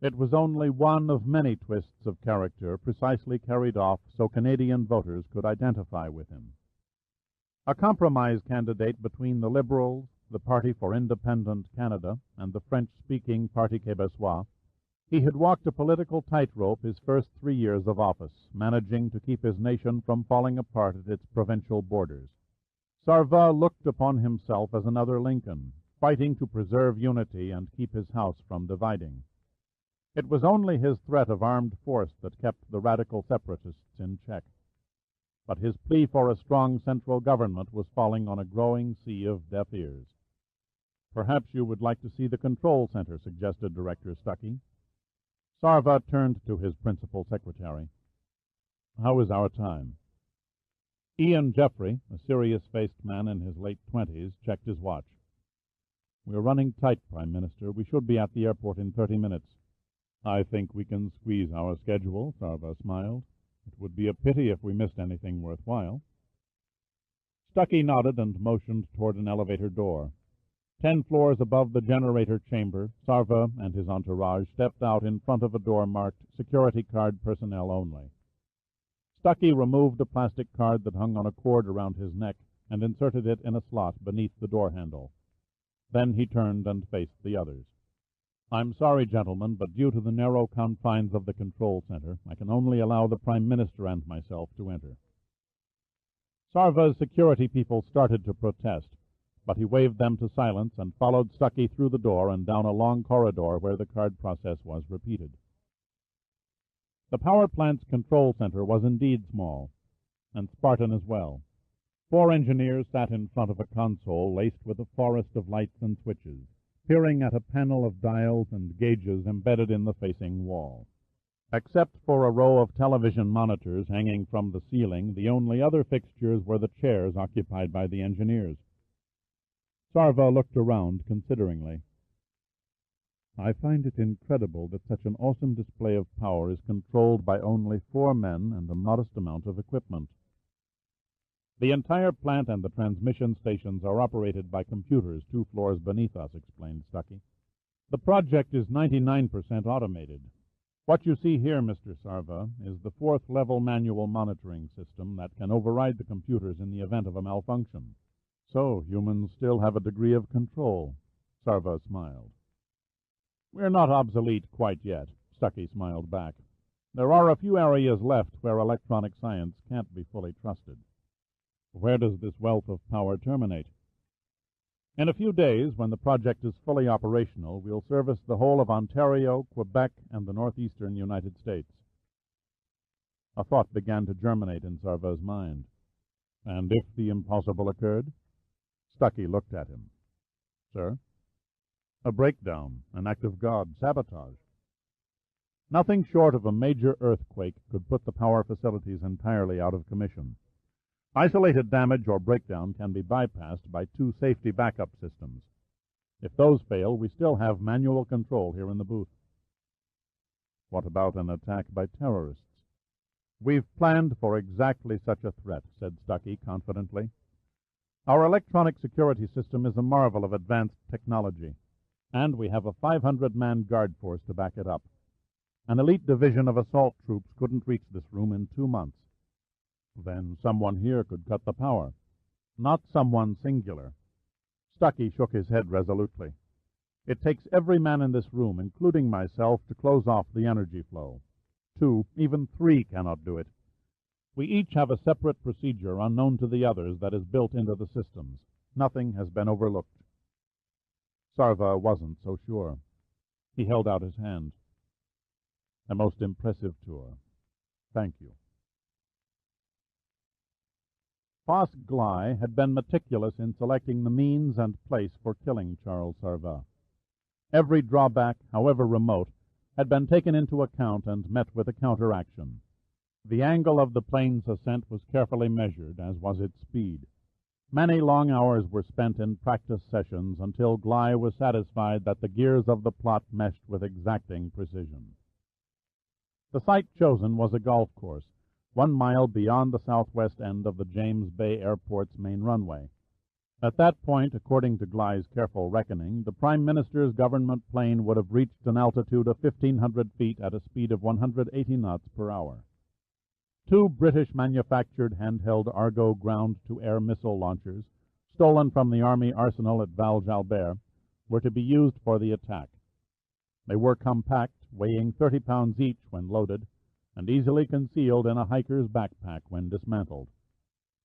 It was only one of many twists of character precisely carried off so Canadian voters could identify with him. A compromise candidate between the Liberals, the Party for Independent Canada, and the French-speaking Parti Québécois, he had walked a political tightrope his first 3 years of office, managing to keep his nation from falling apart at its provincial borders. Sarva looked upon himself as another Lincoln, fighting to preserve unity and keep his house from dividing. It was only his threat of armed force that kept the radical separatists in check. But his plea for a strong central government was falling on a growing sea of deaf ears. "Perhaps you would like to see the control center," suggested Director Stuckey. Sarva turned to his principal secretary. "How is our time?" Ian Jeffrey, a serious-faced man in his late 20s, checked his watch. "We're running tight, Prime Minister. We should be at the airport in 30 minutes. "I think we can squeeze our schedule," Sarva smiled. "It would be a pity if we missed anything worthwhile." Stuckey nodded and motioned toward an elevator door. 10 floors above the generator chamber, Sarva and his entourage stepped out in front of a door marked "Security Card Personnel Only." Stuckey removed a plastic card that hung on a cord around his neck and inserted it in a slot beneath the door handle. Then he turned and faced the others. "I'm sorry, gentlemen, but due to the narrow confines of the control center, I can only allow the Prime Minister and myself to enter." Sarva's security people started to protest, but he waved them to silence and followed Stuckey through the door and down a long corridor where the card process was repeated. The power plant's control center was indeed small, and Spartan as well. 4 engineers sat in front of a console laced with a forest of lights and switches, peering at a panel of dials and gauges embedded in the facing wall. Except for a row of television monitors hanging from the ceiling, the only other fixtures were the chairs occupied by the engineers. Sarva looked around consideringly. "I find it incredible that such an awesome display of power is controlled by only 4 men and a modest amount of equipment." "The entire plant and the transmission stations are operated by computers 2 floors beneath us," explained Stuckey. "The project is 99% automated. What you see here, Mr. Sarva, is the 4th-level manual monitoring system that can override the computers in the event of a malfunction." "So humans still have a degree of control." Sarva smiled. "We're not obsolete quite yet," Stuckey smiled back. "There are a few areas left where electronic science can't be fully trusted." "Where does this wealth of power terminate?" "In a few days, when the project is fully operational, we'll service the whole of Ontario, Quebec, and the northeastern United States." A thought began to germinate in Sarva's mind. "And if the impossible occurred?" Stuckey looked at him. "Sir?" "A breakdown, an act of God, sabotage." "Nothing short of a major earthquake could put the power facilities entirely out of commission. Isolated damage or breakdown can be bypassed by 2 safety backup systems. If those fail, we still have manual control here in the booth." "What about an attack by terrorists?" "We've planned for exactly such a threat," said Stuckey confidently. "Our electronic security system is a marvel of advanced technology, and we have a 500-man guard force to back it up. An elite division of assault troops couldn't reach this room in 2 months. "Then someone here could cut the power." "Not someone singular." Stuckey shook his head resolutely. "It takes every man in this room, including myself, to close off the energy flow. 2, even 3 cannot do it. We each have a separate procedure unknown to the others that is built into the systems. Nothing has been overlooked." Sarva wasn't so sure. He held out his hand. "A most impressive tour. Thank you." Boss Glei had been meticulous in selecting the means and place for killing Charles Sarva. Every drawback, however remote, had been taken into account and met with a counteraction. The angle of the plane's ascent was carefully measured, as was its speed. Many long hours were spent in practice sessions until Glei was satisfied that the gears of the plot meshed with exacting precision. The site chosen was a golf course, 1 mile beyond the southwest end of the James Bay Airport's main runway. At that point, according to Glei's careful reckoning, the Prime Minister's government plane would have reached an altitude of 1,500 feet at a speed of 180 knots per hour. 2 British-manufactured handheld Argo ground-to-air missile launchers, stolen from the Army arsenal at Val-Jalbert, were to be used for the attack. They were compact, weighing 30 pounds each when loaded, and easily concealed in a hiker's backpack when dismantled.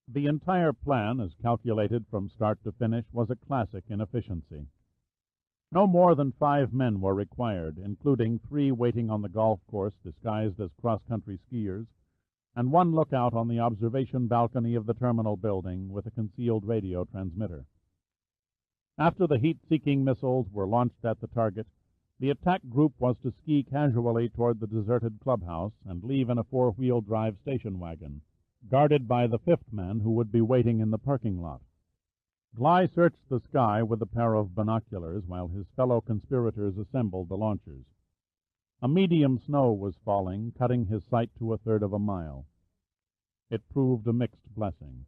The entire plan, as calculated from start to finish, was a classic in efficiency. No more than 5 men were required, including 3 waiting on the golf course disguised as cross-country skiers, and 1 lookout on the observation balcony of the terminal building with a concealed radio transmitter. After the heat-seeking missiles were launched at the target, the attack group was to ski casually toward the deserted clubhouse and leave in a 4-wheel drive station wagon, guarded by the 5th man who would be waiting in the parking lot. Gly searched the sky with a pair of binoculars while his fellow conspirators assembled the launchers. A medium snow was falling, cutting his sight to 1/3 of a mile. It proved a mixed blessing.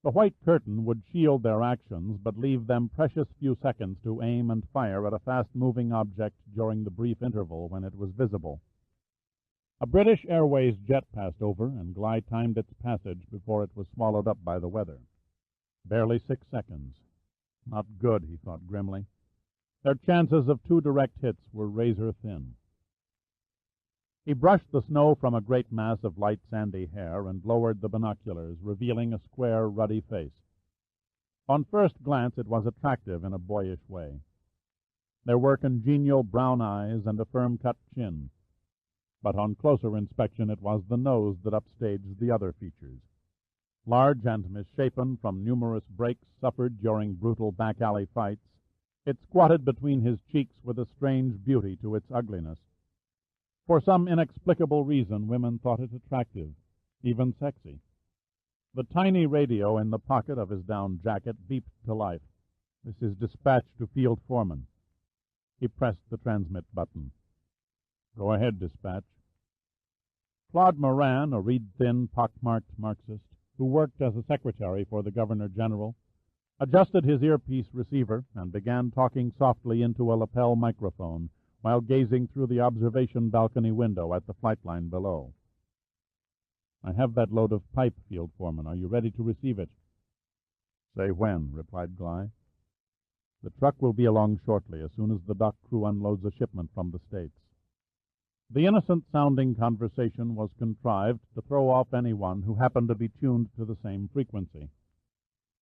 The white curtain would shield their actions, but leave them precious few seconds to aim and fire at a fast-moving object during the brief interval when it was visible. A British Airways jet passed over, and Gly timed its passage before it was swallowed up by the weather. Barely 6 seconds. Not good, he thought grimly. Their chances of 2 direct hits were razor-thin. He brushed the snow from a great mass of light sandy hair and lowered the binoculars, revealing a square, ruddy face. On first glance it was attractive in a boyish way. There were congenial brown eyes and a firm-cut chin, but on closer inspection it was the nose that upstaged the other features. Large and misshapen from numerous breaks suffered during brutal back-alley fights, it squatted between his cheeks with a strange beauty to its ugliness. For some inexplicable reason, women thought it attractive, even sexy. The tiny radio in the pocket of his down jacket beeped to life. "This is dispatch to Field Foreman." He pressed the transmit button. "Go ahead, dispatch." Claude Moran, a reed-thin, pock-marked Marxist, who worked as a secretary for the Governor-General, adjusted his earpiece receiver and began talking softly into a lapel microphone while gazing through the observation balcony window at the flight line below. "I have that load of pipe, Field Foreman. Are you ready to receive it?" "Say when," replied Gly. "The truck will be along shortly, as soon as the dock crew unloads a shipment from the States." The innocent-sounding conversation was contrived to throw off anyone who happened to be tuned to the same frequency.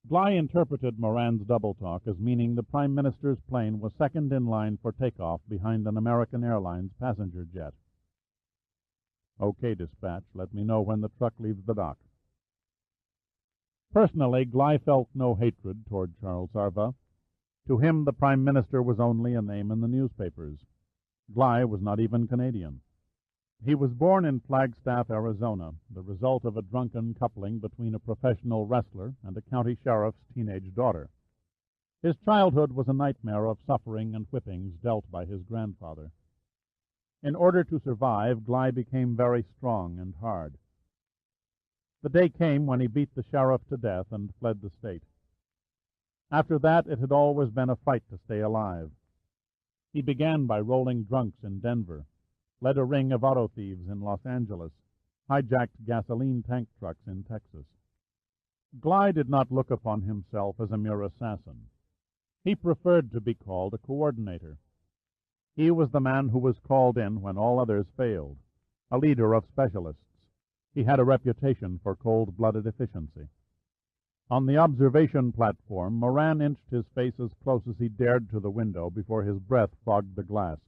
Gly interpreted Moran's double-talk as meaning the Prime Minister's plane was second in line for takeoff behind an American Airlines passenger jet. "Okay, dispatch. Let me know when the truck leaves the dock." Personally, Gly felt no hatred toward Charles Sarva. To him, the Prime Minister was only a name in the newspapers. Gly was not even Canadian. He was born in Flagstaff, Arizona, the result of a drunken coupling between a professional wrestler and a county sheriff's teenage daughter. His childhood was a nightmare of suffering and whippings dealt by his grandfather. In order to survive, Gly became very strong and hard. The day came when he beat the sheriff to death and fled the state. After that, it had always been a fight to stay alive. He began by rolling drunks in Denver, led a ring of auto thieves in Los Angeles, hijacked gasoline tank trucks in Texas. Gly did not look upon himself as a mere assassin. He preferred to be called a coordinator. He was the man who was called in when all others failed, a leader of specialists. He had a reputation for cold-blooded efficiency. On the observation platform, Moran inched his face as close as he dared to the window before his breath fogged the glass.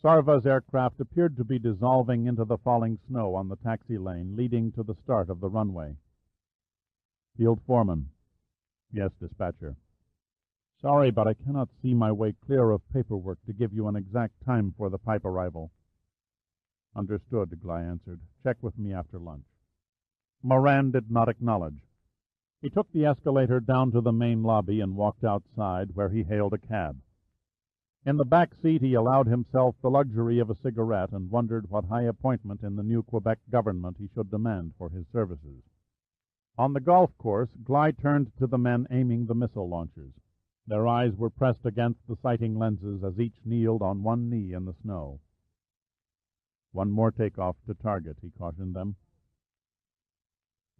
Sarva's aircraft appeared to be dissolving into the falling snow on the taxi lane leading to the start of the runway. "Field Foreman." "Yes, dispatcher." "Sorry, but I cannot see my way clear of paperwork to give you an exact time for the pipe arrival." "Understood," Gly answered. "Check with me after lunch." Moran did not acknowledge. He took the escalator down to the main lobby and walked outside, where he hailed a cab. In the back seat he allowed himself the luxury of a cigarette and wondered what high appointment in the new Quebec government he should demand for his services. On the golf course, Gly turned to the men aiming the missile launchers. Their eyes were pressed against the sighting lenses as each kneeled on one knee in the snow. "One more takeoff to target," he cautioned them.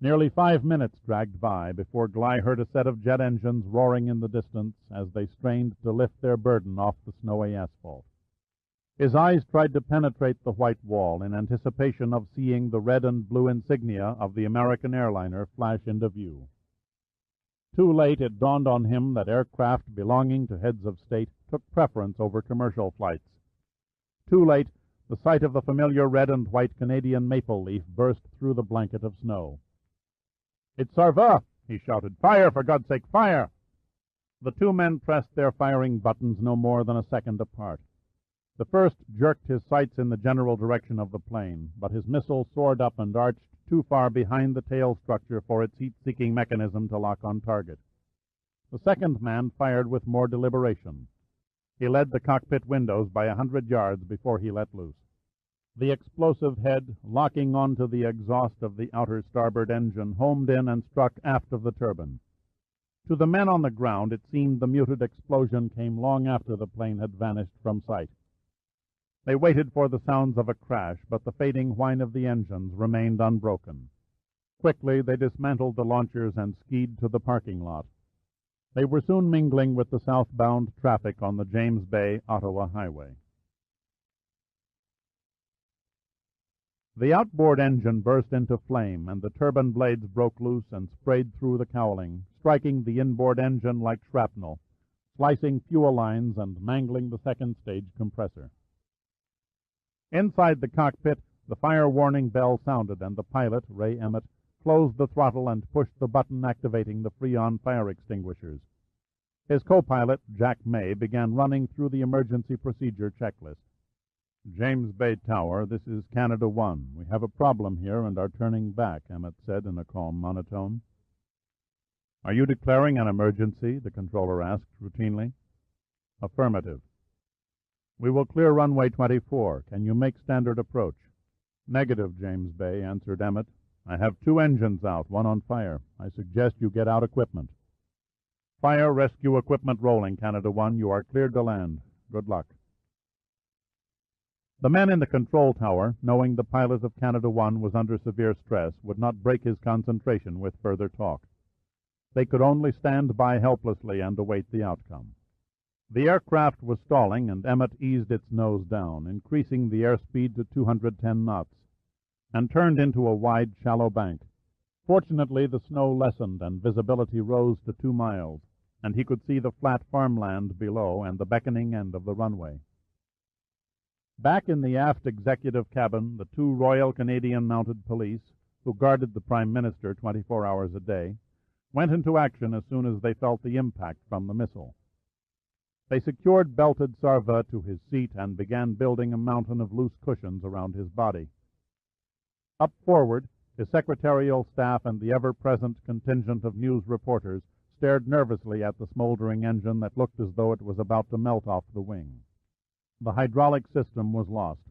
Nearly 5 minutes dragged by before Gly heard a set of jet engines roaring in the distance as they strained to lift their burden off the snowy asphalt. His eyes tried to penetrate the white wall in anticipation of seeing the red and blue insignia of the American airliner flash into view. Too late it dawned on him that aircraft belonging to heads of state took preference over commercial flights. Too late, the sight of the familiar red and white Canadian maple leaf burst through the blanket of snow. "It's Sarva!" he shouted. "Fire, for God's sake, fire!" The two men pressed their firing buttons no more than a second apart. The first jerked his sights in the general direction of the plane, but his missile soared up and arched too far behind the tail structure for its heat-seeking mechanism to lock on target. The second man fired with more deliberation. He led the cockpit windows by 100 yards before he let loose. The explosive head, locking onto the exhaust of the outer starboard engine, homed in and struck aft of the turbine. To the men on the ground, it seemed the muted explosion came long after the plane had vanished from sight. They waited for the sounds of a crash, but the fading whine of the engines remained unbroken. Quickly they dismantled the launchers and skied to the parking lot. They were soon mingling with the southbound traffic on the James Bay-Ottawa highway. The outboard engine burst into flame, and the turbine blades broke loose and sprayed through the cowling, striking the inboard engine like shrapnel, slicing fuel lines and mangling the second-stage compressor. Inside the cockpit, the fire warning bell sounded, and the pilot, Ray Emmett, closed the throttle and pushed the button activating the Freon fire extinguishers. His co-pilot, Jack May, began running through the emergency procedure checklist. "James Bay Tower, this is Canada 1. We have a problem here and are turning back," Emmett said in a calm monotone. "Are you declaring an emergency?" the controller asked routinely. "Affirmative." "We will clear runway 24. Can you make standard approach?" "Negative, James Bay," answered Emmett. "I have 2 engines out, one on fire. I suggest you get out equipment." "Fire rescue equipment rolling, Canada 1. You are cleared to land. Good luck." The men in the control tower, knowing the pilot of Canada 1 was under severe stress, would not break his concentration with further talk. They could only stand by helplessly and await the outcome. The aircraft was stalling, and Emmett eased its nose down, increasing the airspeed to 210 knots, and turned into a wide, shallow bank. Fortunately, the snow lessened, and visibility rose to 2 miles, and he could see the flat farmland below and the beckoning end of the runway. Back in the aft executive cabin, the 2 Royal Canadian Mounted Police, who guarded the Prime Minister 24 hours a day, went into action as soon as they felt the impact from the missile. They secured belted Sarva to his seat and began building a mountain of loose cushions around his body. Up forward, his secretarial staff and the ever-present contingent of news reporters stared nervously at the smoldering engine that looked as though it was about to melt off the wing. The hydraulic system was lost.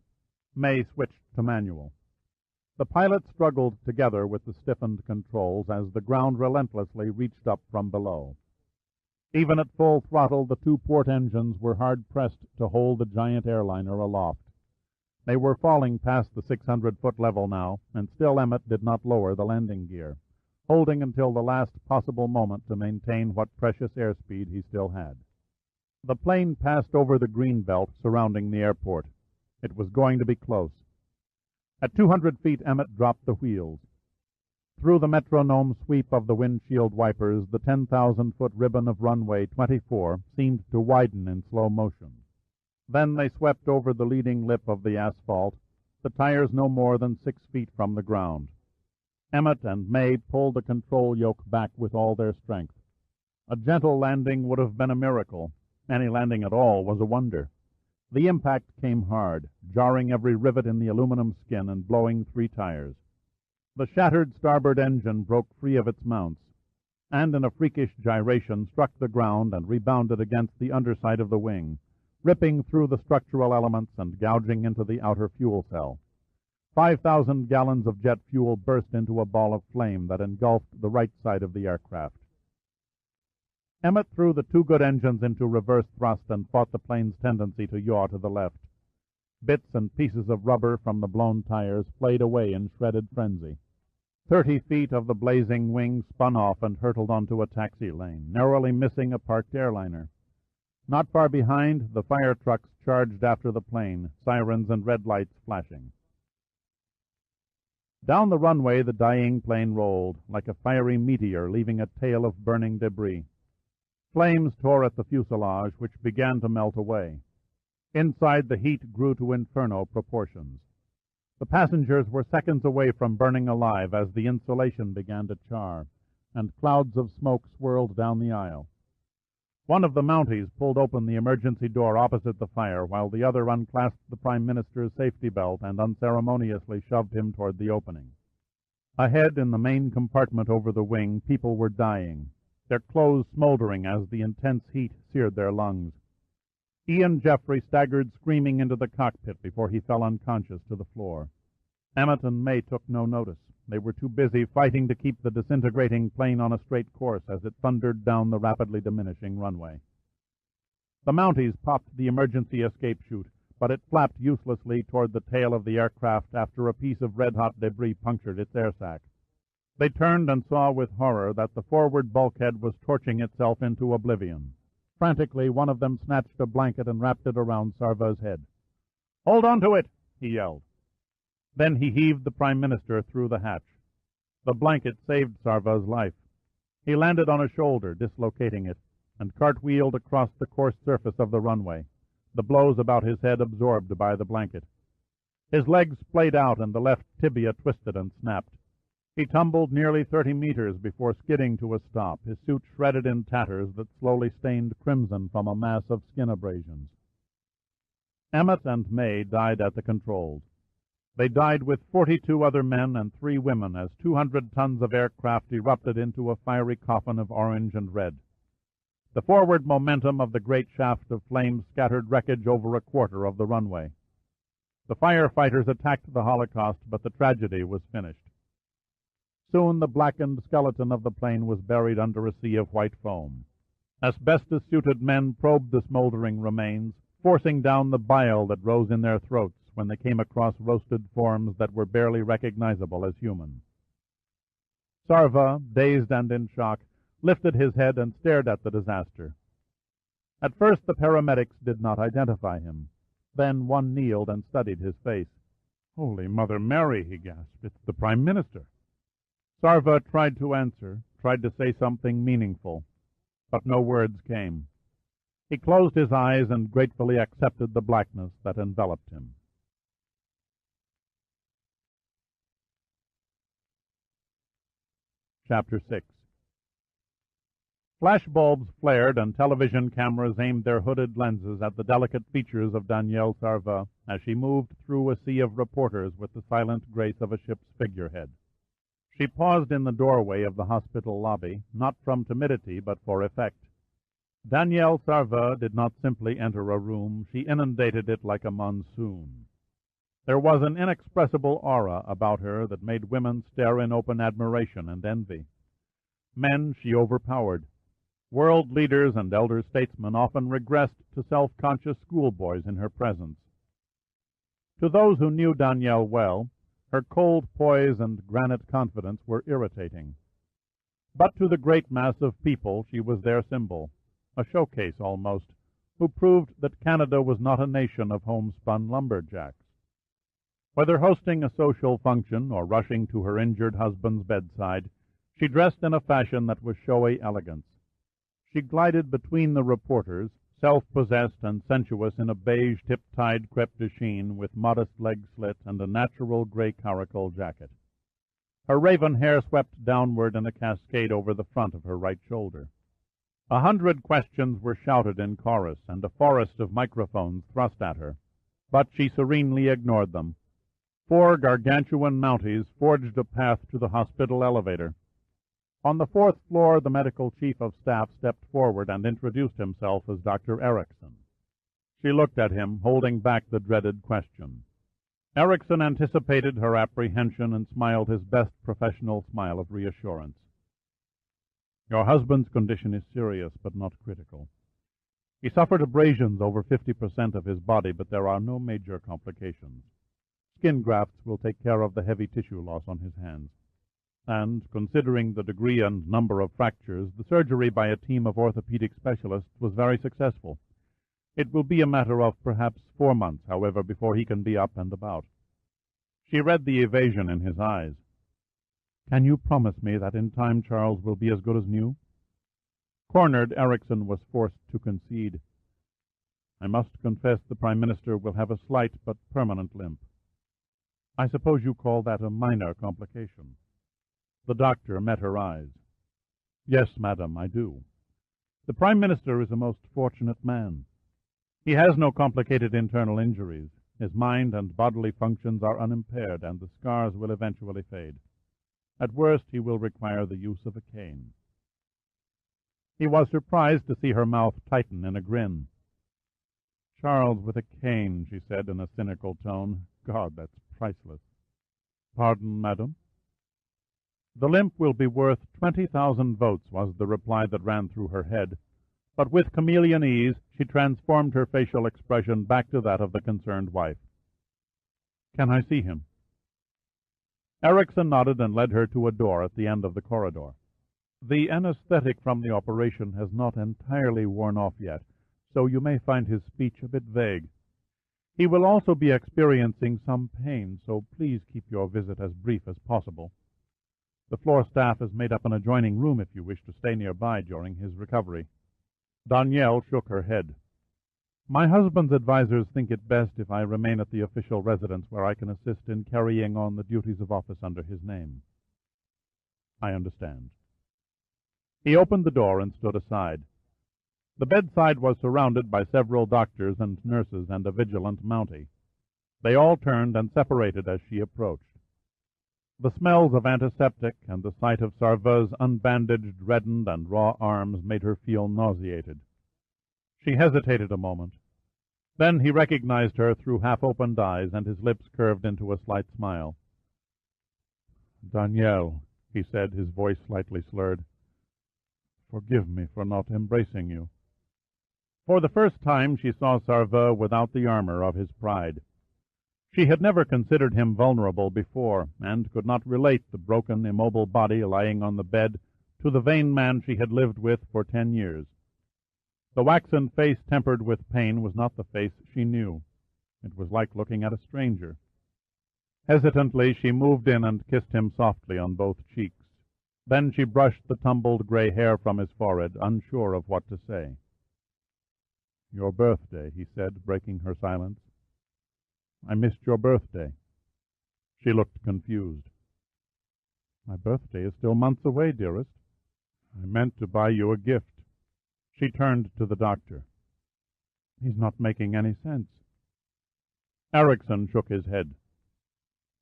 May switched to manual. The pilots struggled together with the stiffened controls as the ground relentlessly reached up from below. Even at full throttle, the 2 port engines were hard-pressed to hold the giant airliner aloft. They were falling past the 600-foot level now, and still Emmett did not lower the landing gear, holding until the last possible moment to maintain what precious airspeed he still had. The plane passed over the green belt surrounding the airport. It was going to be close. At 200 feet, Emmett dropped the wheels. Through the metronome sweep of the windshield wipers, the 10,000-foot ribbon of runway 24 seemed to widen in slow motion. Then they swept over the leading lip of the asphalt, the tires no more than 6 feet from the ground. Emmett and May pulled the control yoke back with all their strength. A gentle landing would have been a miracle. Any landing at all was a wonder. The impact came hard, jarring every rivet in the aluminum skin and blowing 3 tires. The shattered starboard engine broke free of its mounts, and in a freakish gyration struck the ground and rebounded against the underside of the wing, ripping through the structural elements and gouging into the outer fuel cell. 5,000 gallons of jet fuel burst into a ball of flame that engulfed the right side of the aircraft. Emmett threw the 2 good engines into reverse thrust and fought the plane's tendency to yaw to the left. Bits and pieces of rubber from the blown tires played away in shredded frenzy. 30 feet of the blazing wing spun off and hurtled onto a taxi lane, narrowly missing a parked airliner. Not far behind, the fire trucks charged after the plane, sirens and red lights flashing. Down the runway the dying plane rolled, like a fiery meteor, leaving a tail of burning debris. Flames tore at the fuselage, which began to melt away. Inside, the heat grew to inferno proportions. The passengers were seconds away from burning alive as the insulation began to char, and clouds of smoke swirled down the aisle. One of the Mounties pulled open the emergency door opposite the fire, while the other unclasped the Prime Minister's safety belt and unceremoniously shoved him toward the opening. Ahead, in the main compartment over the wing, people were dying, their clothes smoldering as the intense heat seared their lungs. Ian Jeffrey staggered screaming into the cockpit before he fell unconscious to the floor. Emmett and May took no notice. They were too busy fighting to keep the disintegrating plane on a straight course as it thundered down the rapidly diminishing runway. The Mounties popped the emergency escape chute, but it flapped uselessly toward the tail of the aircraft after a piece of red-hot debris punctured its air sac. They turned and saw with horror that the forward bulkhead was torching itself into oblivion. Frantically, one of them snatched a blanket and wrapped it around Sarva's head. "Hold on to it!" he yelled. Then he heaved the Prime Minister through the hatch. The blanket saved Sarva's life. He landed on a shoulder, dislocating it, and cartwheeled across the coarse surface of the runway, the blows about his head absorbed by the blanket. His legs splayed out and the left tibia twisted and snapped. He tumbled nearly 30 meters before skidding to a stop, his suit shredded in tatters that slowly stained crimson from a mass of skin abrasions. Emmett and May died at the controls. They died with 42 other men and 3 women as 200 tons of aircraft erupted into a fiery coffin of orange and red. The forward momentum of the great shaft of flame scattered wreckage over a quarter of the runway. The firefighters attacked the Holocaust, but the tragedy was finished. Soon the blackened skeleton of the plane was buried under a sea of white foam. Asbestos-suited men probed the smoldering remains, forcing down the bile that rose in their throats when they came across roasted forms that were barely recognizable as human. Sarva, dazed and in shock, lifted his head and stared at the disaster. At first the paramedics did not identify him. Then one kneeled and studied his face. "Holy Mother Mary," he gasped, "it's the Prime Minister." Sarva tried to answer, tried to say something meaningful, but no words came. He closed his eyes and gratefully accepted the blackness that enveloped him. Chapter 6. Flashbulbs flared and television cameras aimed their hooded lenses at the delicate features of Danielle Sarva as she moved through a sea of reporters with the silent grace of a ship's figurehead. She paused in the doorway of the hospital lobby, not from timidity but for effect. Danielle Sarva did not simply enter a room, she inundated it like a monsoon. There was an inexpressible aura about her that made women stare in open admiration and envy. Men she overpowered. World leaders and elder statesmen often regressed to self-conscious schoolboys in her presence. To those who knew Danielle well, her cold poise and granite confidence were irritating. But to the great mass of people she was their symbol, a showcase almost, who proved that Canada was not a nation of homespun lumberjacks. Whether hosting a social function or rushing to her injured husband's bedside, she dressed in a fashion that was showy elegance. She glided between the reporters, self-possessed and sensuous in a beige tip-tied crepe de chine with modest leg slit and a natural gray caracal jacket. Her raven hair swept downward in a cascade over the front of her right shoulder. 100 questions were shouted in chorus and a forest of microphones thrust at her, but she serenely ignored them. 4 gargantuan Mounties forged a path to the hospital elevator. On the 4th floor, the medical chief of staff stepped forward and introduced himself as Dr. Erickson. She looked at him, holding back the dreaded question. Erickson anticipated her apprehension and smiled his best professional smile of reassurance. "Your husband's condition is serious, but not critical. He suffered abrasions over 50% of his body, but there are no major complications. Skin grafts will take care of the heavy tissue loss on his hands. And, considering the degree and number of fractures, the surgery by a team of orthopedic specialists was very successful. It will be a matter of perhaps 4 months, however, before he can be up and about." She read the evasion in his eyes. "Can you promise me that in time Charles will be as good as new?" Cornered, Erickson was forced to concede. "I must confess the Prime Minister will have a slight but permanent limp. I suppose you call that a minor complication." The doctor met her eyes. "Yes, madam, I do. The Prime Minister is a most fortunate man. He has no complicated internal injuries. His mind and bodily functions are unimpaired, and the scars will eventually fade. At worst, he will require the use of a cane." He was surprised to see her mouth tighten in a grin. "Charles with a cane," she said in a cynical tone. "God, that's priceless." "Pardon, madam?" "The limp will be worth 20,000 votes," was the reply that ran through her head, but with chameleon ease she transformed her facial expression back to that of the concerned wife. "Can I see him?" Erickson nodded and led her to a door at the end of the corridor. "The anesthetic from the operation has not entirely worn off yet, so you may find his speech a bit vague. He will also be experiencing some pain, so please keep your visit as brief as possible. The floor staff has made up an adjoining room if you wish to stay nearby during his recovery." Danielle shook her head. "My husband's advisers think it best if I remain at the official residence where I can assist in carrying on the duties of office under his name." "I understand." He opened the door and stood aside. The bedside was surrounded by several doctors and nurses and a vigilant Mountie. They all turned and separated as she approached. The smells of antiseptic and the sight of Sarveau's unbandaged, reddened, and raw arms made her feel nauseated. She hesitated a moment. Then he recognized her through half-opened eyes, and his lips curved into a slight smile. "Danielle," he said, his voice slightly slurred, "forgive me for not embracing you." For the first time she saw Sarveau without the armor of his pride. She had never considered him vulnerable before, and could not relate the broken, immobile body lying on the bed to the vain man she had lived with for 10 years. The waxen face tempered with pain was not the face she knew. It was like looking at a stranger. Hesitantly she moved in and kissed him softly on both cheeks. Then she brushed the tumbled gray hair from his forehead, unsure of what to say. "Your birthday," he said, breaking her silence. "I missed your birthday." She looked confused. "My birthday is still months away, dearest. I meant to buy you a gift." She turned to the doctor. "He's not making any sense." Erickson shook his head.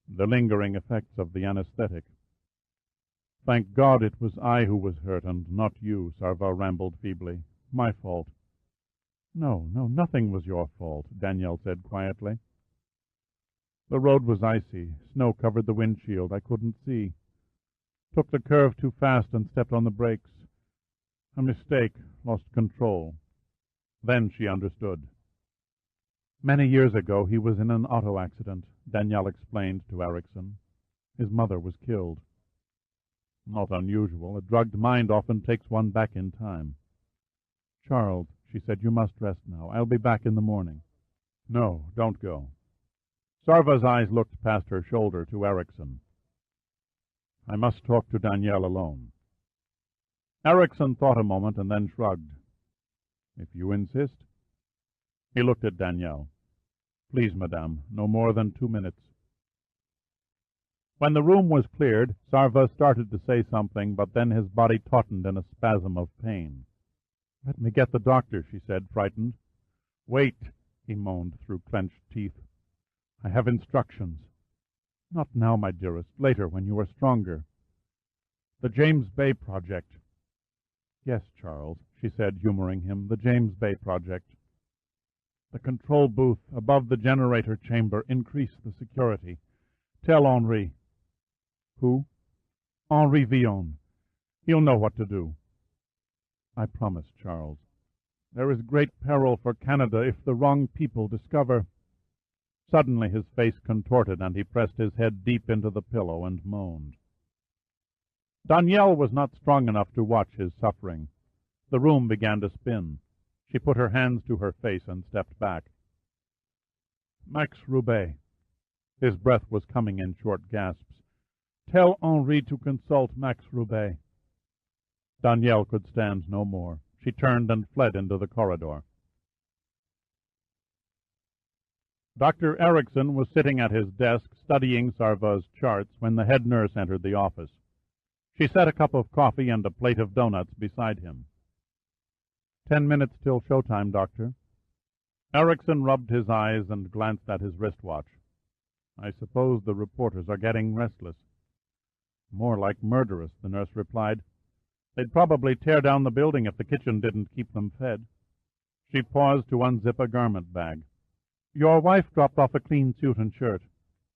"The lingering effects of the anesthetic." "Thank God it was I who was hurt and not you," Sarveau rambled feebly. "My fault." No, nothing was your fault," Danielle said quietly. "The road was icy. Snow covered the windshield. I couldn't see. Took the curve too fast and stepped on the brakes. A mistake. Lost control." Then she understood. "Many years ago he was in an auto accident," Danielle explained to Erickson. "His mother was killed." "Not unusual. A drugged mind often takes one back in time." "Charles," she said, "you must rest now. I'll be back in the morning." "No, don't go." Sarva's eyes looked past her shoulder to Erickson. "I must talk to Danielle alone." Erickson thought a moment and then shrugged. "If you insist." He looked at Danielle. "Please, madame, no more than 2 minutes." When the room was cleared, Sarva started to say something, but then his body tautened in a spasm of pain. "Let me get the doctor," she said, frightened. "Wait," he moaned through clenched teeth. "I have instructions." "Not now, my dearest. Later, when you are stronger." "The James Bay project." "Yes, Charles," she said, humoring him, "the James Bay project. The control booth above the generator chamber. Increase the security. Tell Henri." "Who?" "Henri Villon. He'll know what to do." "I promise, Charles." "There is great peril for Canada if the wrong people discover—" Suddenly his face contorted, and he pressed his head deep into the pillow and moaned. Danielle was not strong enough to watch his suffering. The room began to spin. She put her hands to her face and stepped back. "Max Roubaix." His breath was coming in short gasps. "Tell Henri to consult Max Roubaix." Danielle could stand no more. She turned and fled into the corridor. Dr. Erickson was sitting at his desk studying Sarva's charts when the head nurse entered the office. She set a cup of coffee and a plate of donuts beside him. 10 minutes till showtime, Doctor." Erickson rubbed his eyes and glanced at his wristwatch. "I suppose the reporters are getting restless." "More like murderous," the nurse replied. "They'd probably tear down the building if the kitchen didn't keep them fed." She paused to unzip a garment bag. "Your wife dropped off a clean suit and shirt.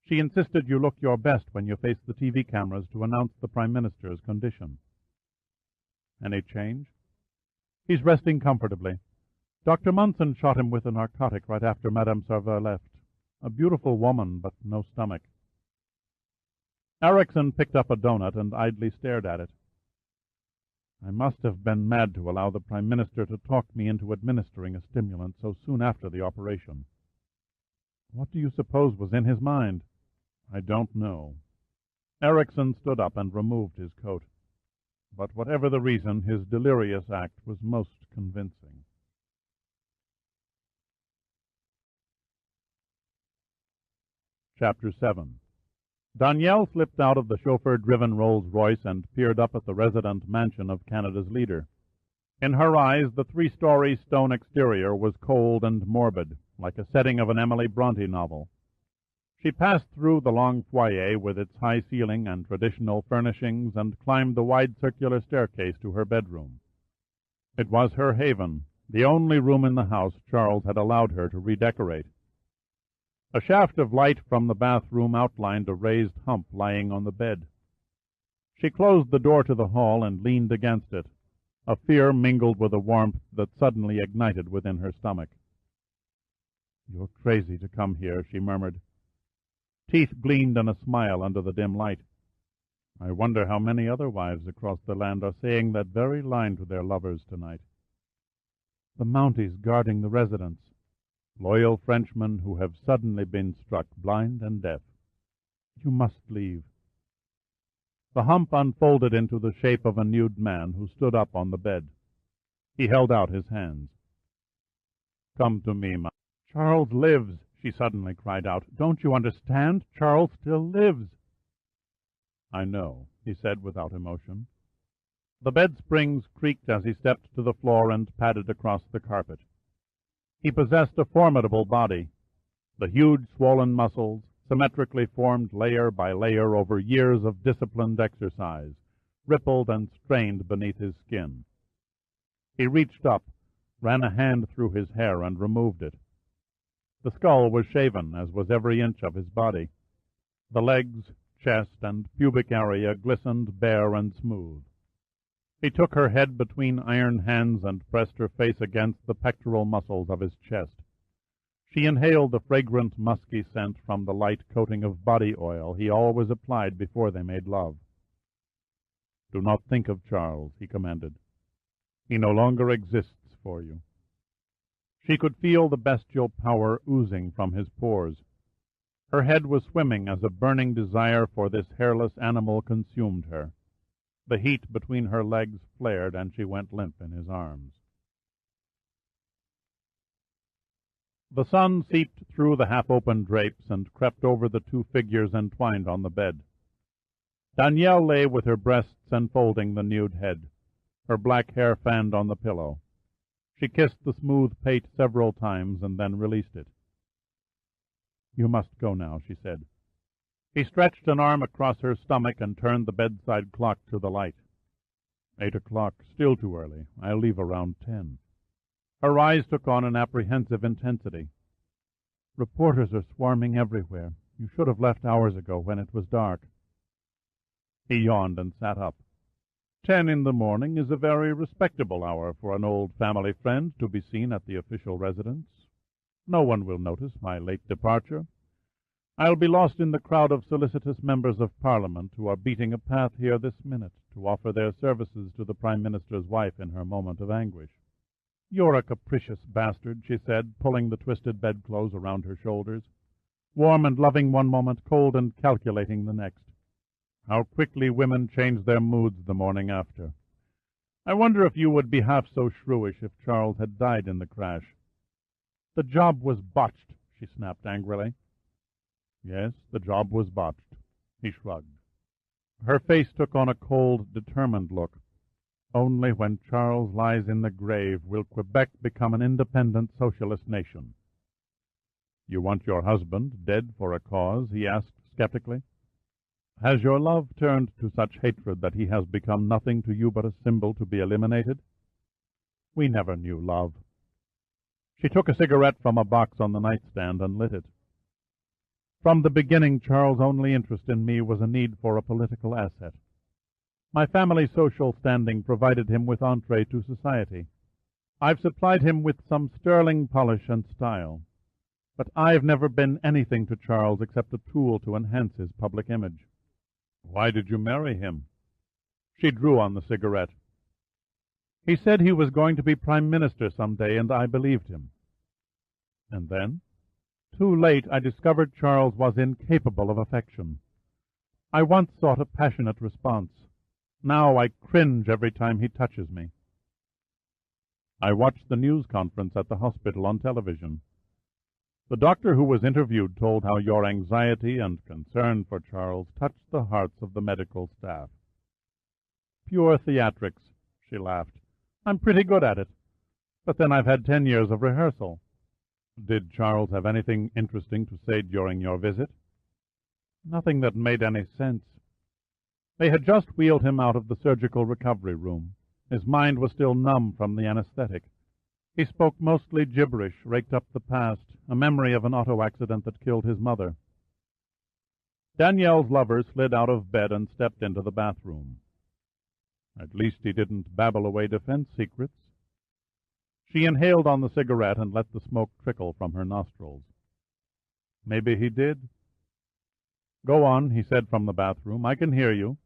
She insisted you look your best when you face the TV cameras to announce the Prime Minister's condition." "Any change?" "He's resting comfortably. Dr. Munson shot him with a narcotic right after Madame Sarva left. A beautiful woman, but no stomach." Erickson picked up a doughnut and idly stared at it. "I must have been mad to allow the Prime Minister to talk me into administering a stimulant so soon after the operation." "What do you suppose was in his mind?" "I don't know." Erickson stood up and removed his coat. But whatever the reason, his delirious act was most convincing. Chapter 7. Danielle slipped out of the chauffeur-driven Rolls-Royce and peered up at the resident mansion of Canada's leader. In her eyes, the 3-story stone exterior was cold and morbid, like a setting of an Emily Bronte novel. She passed through the long foyer with its high ceiling and traditional furnishings and climbed the wide circular staircase to her bedroom. It was her haven, the only room in the house Charles had allowed her to redecorate. A shaft of light from the bathroom outlined a raised hump lying on the bed. She closed the door to the hall and leaned against it, a fear mingled with a warmth that suddenly ignited within her stomach. "You're crazy to come here," she murmured. Teeth gleamed in a smile under the dim light. "I wonder how many other wives across the land are saying that very line to their lovers tonight." "The Mounties guarding the residence. Loyal Frenchmen who have suddenly been struck blind and deaf. You must leave." The hump unfolded into the shape of a nude man who stood up on the bed. He held out his hands. "Come to me, my—" "Charles lives!" she suddenly cried out. "Don't you understand? Charles still lives!" "I know," he said without emotion. The bed springs creaked as he stepped to the floor and padded across the carpet. He possessed a formidable body. The huge swollen muscles, symmetrically formed layer by layer over years of disciplined exercise, rippled and strained beneath his skin. He reached up, ran a hand through his hair, and removed it. The skull was shaven, as was every inch of his body. The legs, chest, and pubic area glistened bare and smooth. He took her head between iron hands and pressed her face against the pectoral muscles of his chest. She inhaled the fragrant, musky scent from the light coating of body oil he always applied before they made love. "Do not think of Charles," he commanded. "He no longer exists for you." She could feel the bestial power oozing from his pores. Her head was swimming as a burning desire for this hairless animal consumed her. The heat between her legs flared, and she went limp in his arms. The sun seeped through the half-open drapes and crept over the two figures entwined on the bed. Danielle lay with her breasts enfolding the nude head, her black hair fanned on the pillow. She kissed the smooth pate several times and then released it. "You must go now," she said. He stretched an arm across her stomach and turned the bedside clock to the light. 8 o'clock, still too early. I'll leave around 10. Her eyes took on an apprehensive intensity. "Reporters are swarming everywhere. You should have left hours ago when it was dark." He yawned and sat up. 10 in the morning is a very respectable hour for an old family friend to be seen at the official residence. No one will notice my late departure. I'll be lost in the crowd of solicitous members of Parliament who are beating a path here this minute to offer their services to the Prime Minister's wife in her moment of anguish." "You're a capricious bastard," she said, pulling the twisted bedclothes around her shoulders. warm and loving one moment, cold and calculating the next. How quickly women change their moods the morning after. I wonder if you would be half so shrewish if Charles had died in the crash. The job was botched, she snapped angrily. Yes, the job was botched, he shrugged. Her face took on a cold, determined look. Only when Charles lies in the grave will Quebec become an independent socialist nation. You want your husband dead for a cause? He asked skeptically. Has your love turned to such hatred that he has become nothing to you but a symbol to be eliminated? We never knew love. She took a cigarette from a box on the nightstand and lit it. From the beginning, Charles' only interest in me was a need for a political asset. My family's social standing provided him with entree to society. I've supplied him with some sterling polish and style, but I've never been anything to Charles except a tool to enhance his public image. Why did you marry him? She drew on the cigarette. He said he was going to be prime minister some day, and I believed him. And then? Too late, I discovered Charles was incapable of affection. I once sought a passionate response. Now I cringe every time he touches me. I watched the news conference at the hospital on television. The doctor who was interviewed told how your anxiety and concern for Charles touched the hearts of the medical staff. Pure theatrics, she laughed. I'm pretty good at it. But then I've had 10 years of rehearsal. Did Charles have anything interesting to say during your visit? Nothing that made any sense. They had just wheeled him out of the surgical recovery room. His mind was still numb from the anesthetic. He spoke mostly gibberish, raked up the past, a memory of an auto accident that killed his mother. Danielle's lover slid out of bed and stepped into the bathroom. At least he didn't babble away defense secrets. She inhaled on the cigarette and let the smoke trickle from her nostrils. Maybe he did. Go on, he said from the bathroom. I can hear you.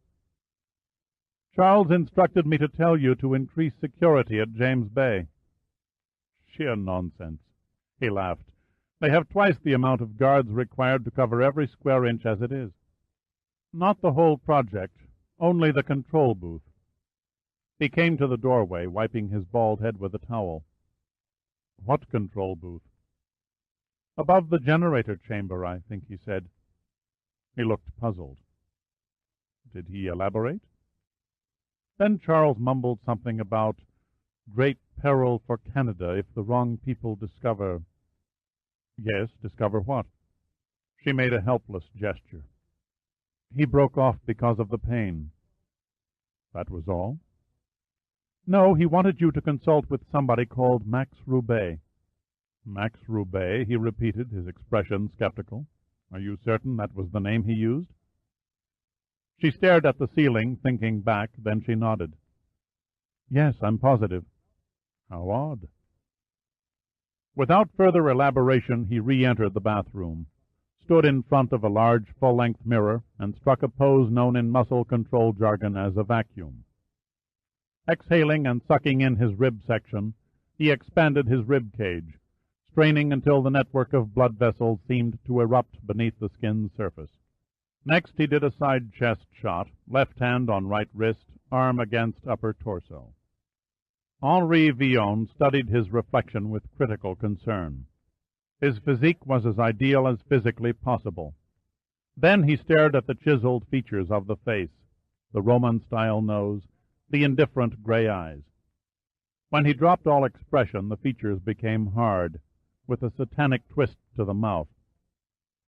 Charles instructed me to tell you to increase security at James Bay. Sheer nonsense. He laughed. They have twice the amount of guards required to cover every square inch as it is. Not the whole project, only the control booth. He came to the doorway, wiping his bald head with a towel. What control booth? Above the generator chamber, I think, he said. He looked puzzled. Did he elaborate? Then Charles mumbled something about great peril for Canada if the wrong people discover... Yes, discover what? She made a helpless gesture. He broke off because of the pain. That was all? No, he wanted you to consult with somebody called Max Roubaix. Max Roubaix, he repeated, his expression skeptical. Are you certain that was the name he used? She stared at the ceiling, thinking back, then she nodded. Yes, I'm positive. How odd. Without further elaboration, he re-entered the bathroom, stood in front of a large full-length mirror, and struck a pose known in muscle control jargon as a vacuum. Exhaling and sucking in his rib section, he expanded his rib cage, straining until the network of blood vessels seemed to erupt beneath the skin's surface. Next he did a side chest shot, left hand on right wrist, arm against upper torso. Henri Villon studied his reflection with critical concern. His physique was as ideal as physically possible. Then he stared at the chiseled features of the face, the Roman-style nose, the indifferent gray eyes. When he dropped all expression, the features became hard, with a satanic twist to the mouth.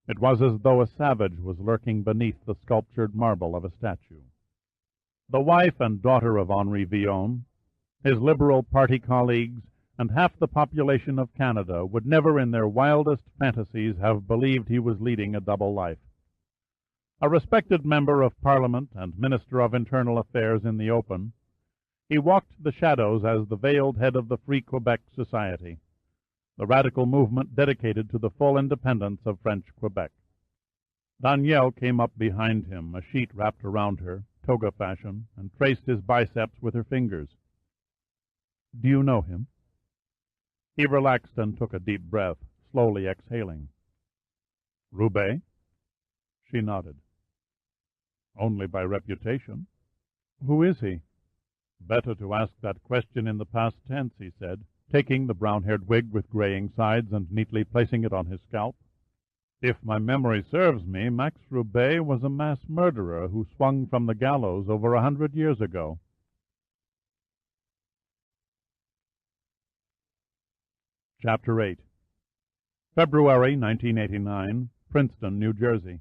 It was as though a savage was lurking beneath the sculptured marble of a statue. The wife and daughter of Henri Villon, his Liberal Party colleagues, and half the population of Canada would never in their wildest fantasies have believed he was leading a double life. A respected member of Parliament and Minister of Internal Affairs in the open, he walked the shadows as the veiled head of the Free Quebec Society, the radical movement dedicated to the full independence of French Quebec. Danielle came up behind him, a sheet wrapped around her, toga fashion, and traced his biceps with her fingers. Do you know him? He relaxed and took a deep breath, slowly exhaling. Roubaix? She nodded. Only by reputation. Who is he? Better to ask that question in the past tense, he said, taking the brown-haired wig with graying sides and neatly placing it on his scalp. If my memory serves me, Max Roubaix was a mass murderer who swung from the gallows over 100 years ago. Chapter 8. February 1989, Princeton, New Jersey.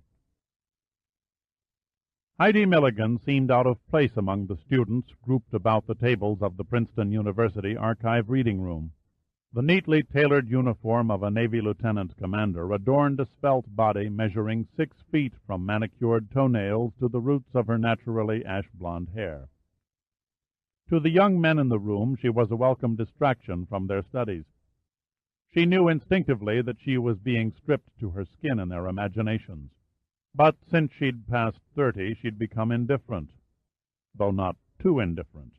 Heidi Milligan seemed out of place among the students grouped about the tables of the Princeton University Archive Reading Room. The neatly tailored uniform of a Navy lieutenant commander adorned a svelte body measuring 6 feet from manicured toenails to the roots of her naturally ash-blonde hair. To the young men in the room she was a welcome distraction from their studies. She knew instinctively that she was being stripped to her skin in their imaginations. But since she'd passed 30, she'd become indifferent, though not too indifferent.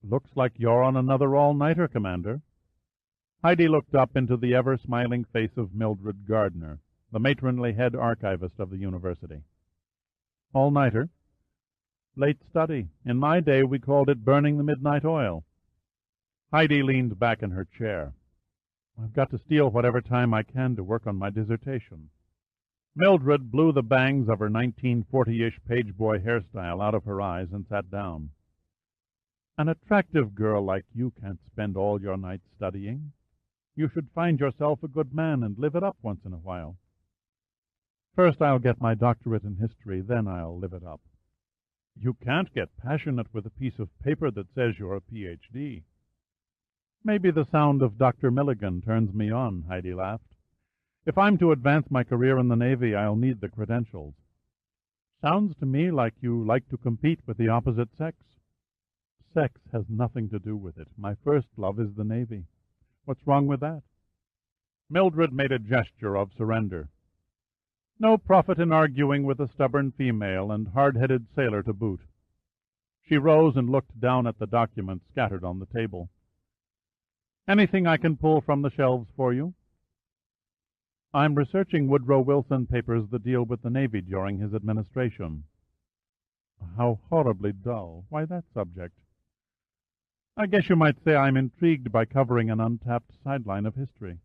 Looks like you're on another all-nighter, Commander. Heidi looked up into the ever-smiling face of Mildred Gardner, the matronly head archivist of the university. All-nighter? Late study. In my day, we called it burning the midnight oil. Heidi leaned back in her chair. I've got to steal whatever time I can to work on my dissertation. Mildred blew the bangs of her 1940-ish page-boy hairstyle out of her eyes and sat down. An attractive girl like you can't spend all your nights studying. You should find yourself a good man and live it up once in a while. First I'll get my doctorate in history, then I'll live it up. You can't get passionate with a piece of paper that says you're a Ph.D. Maybe the sound of Dr. Milligan turns me on, Heidi laughed. If I'm to advance my career in the Navy, I'll need the credentials. Sounds to me like you like to compete with the opposite sex. Sex has nothing to do with it. My first love is the Navy. What's wrong with that? Mildred made a gesture of surrender. No profit in arguing with a stubborn female and hard-headed sailor to boot. She rose and looked down at the documents scattered on the table. Anything I can pull from the shelves for you? I'm researching Woodrow Wilson papers that deal with the Navy during his administration. How horribly dull. Why that subject? I guess you might say I'm intrigued by covering an untapped sideline of history.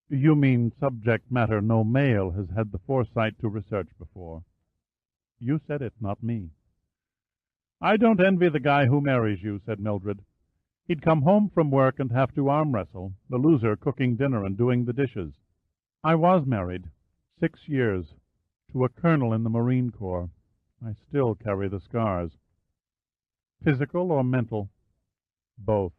You mean subject matter no male has had the foresight to research before. You said it, not me. I don't envy the guy who marries you, said Mildred. He'd come home from work and have to arm wrestle, the loser cooking dinner and doing the dishes. I was married, 6 years, to a colonel in the Marine Corps. I still carry the scars. Physical or mental? Both.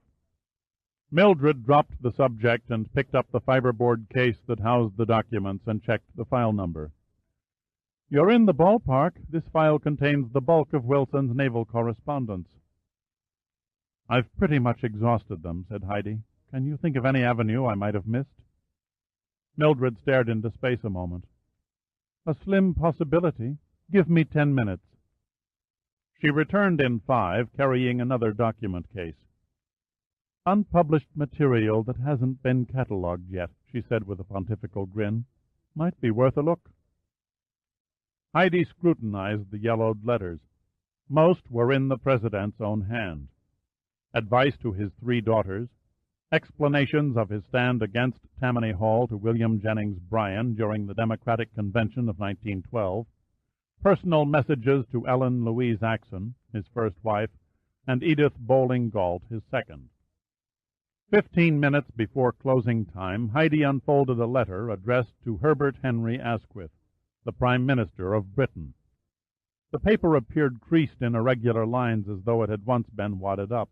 Mildred dropped the subject and picked up the fiberboard case that housed the documents and checked the file number. You're in the ballpark. This file contains the bulk of Wilson's naval correspondence. I've pretty much exhausted them, said Heidi. Can you think of any avenue I might have missed? Mildred stared into space a moment. A slim possibility. Give me 10 minutes. She returned in 5, carrying another document case. Unpublished material that hasn't been catalogued yet, she said with a pontifical grin. Might be worth a look. Heidi scrutinized the yellowed letters. Most were in the President's own hand. Advice to his 3 daughters, explanations of his stand against Tammany Hall to William Jennings Bryan during the Democratic Convention of 1912, personal messages to Ellen Louise Axon, his first wife, and Edith Bowling Galt, his second. 15 minutes before closing time, Heidi unfolded a letter addressed to Herbert Henry Asquith, the Prime Minister of Britain. The paper appeared creased in irregular lines as though it had once been wadded up.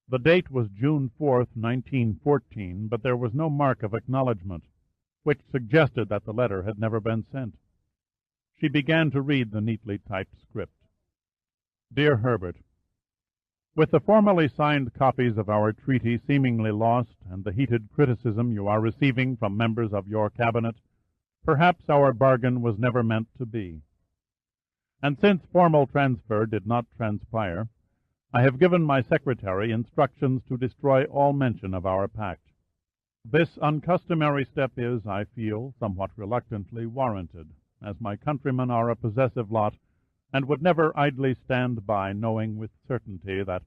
The date was June 4th, 1914, but there was no mark of acknowledgment, which suggested that the letter had never been sent. She began to read the neatly typed script. Dear Herbert, with the formally signed copies of our treaty seemingly lost and the heated criticism you are receiving from members of your cabinet, perhaps our bargain was never meant to be. And since formal transfer did not transpire, I have given my secretary instructions to destroy all mention of our pact. This uncustomary step is, I feel, somewhat reluctantly warranted, as my countrymen are a possessive lot, and would never idly stand by, knowing with certainty that—"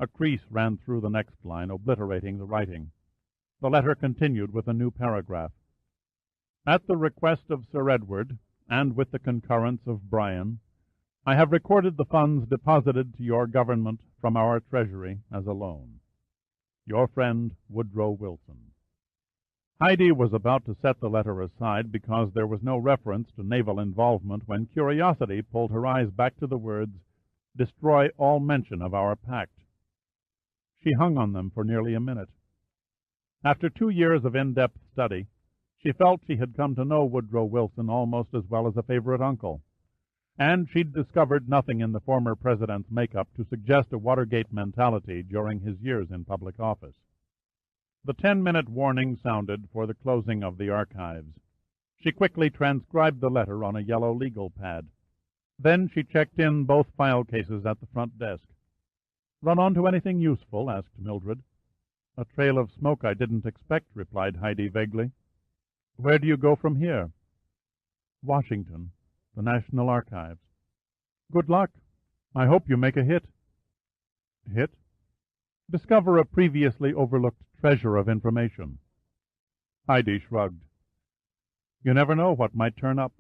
A crease ran through the next line, obliterating the writing. The letter continued with a new paragraph. "At the request of Sir Edward, and with the concurrence of Brian, I have recorded the funds deposited to your government from our treasury as a loan. Your friend, Woodrow Wilson." Heidi was about to set the letter aside because there was no reference to naval involvement when curiosity pulled her eyes back to the words, "Destroy all mention of our pact." She hung on them for nearly a minute. After 2 years of in-depth study, she felt she had come to know Woodrow Wilson almost as well as a favorite uncle, and she'd discovered nothing in the former president's makeup to suggest a Watergate mentality during his years in public office. The 10-minute warning sounded for the closing of the archives. She quickly transcribed the letter on a yellow legal pad. Then she checked in both file cases at the front desk. "Run onto anything useful?" asked Mildred. "A trail of smoke I didn't expect," replied Heidi vaguely. "Where do you go from here?" "Washington, the National Archives." "Good luck. I hope you make a hit." "Hit?" "Discover a previously overlooked treasure of information." Heidi shrugged. "You never know what might turn up."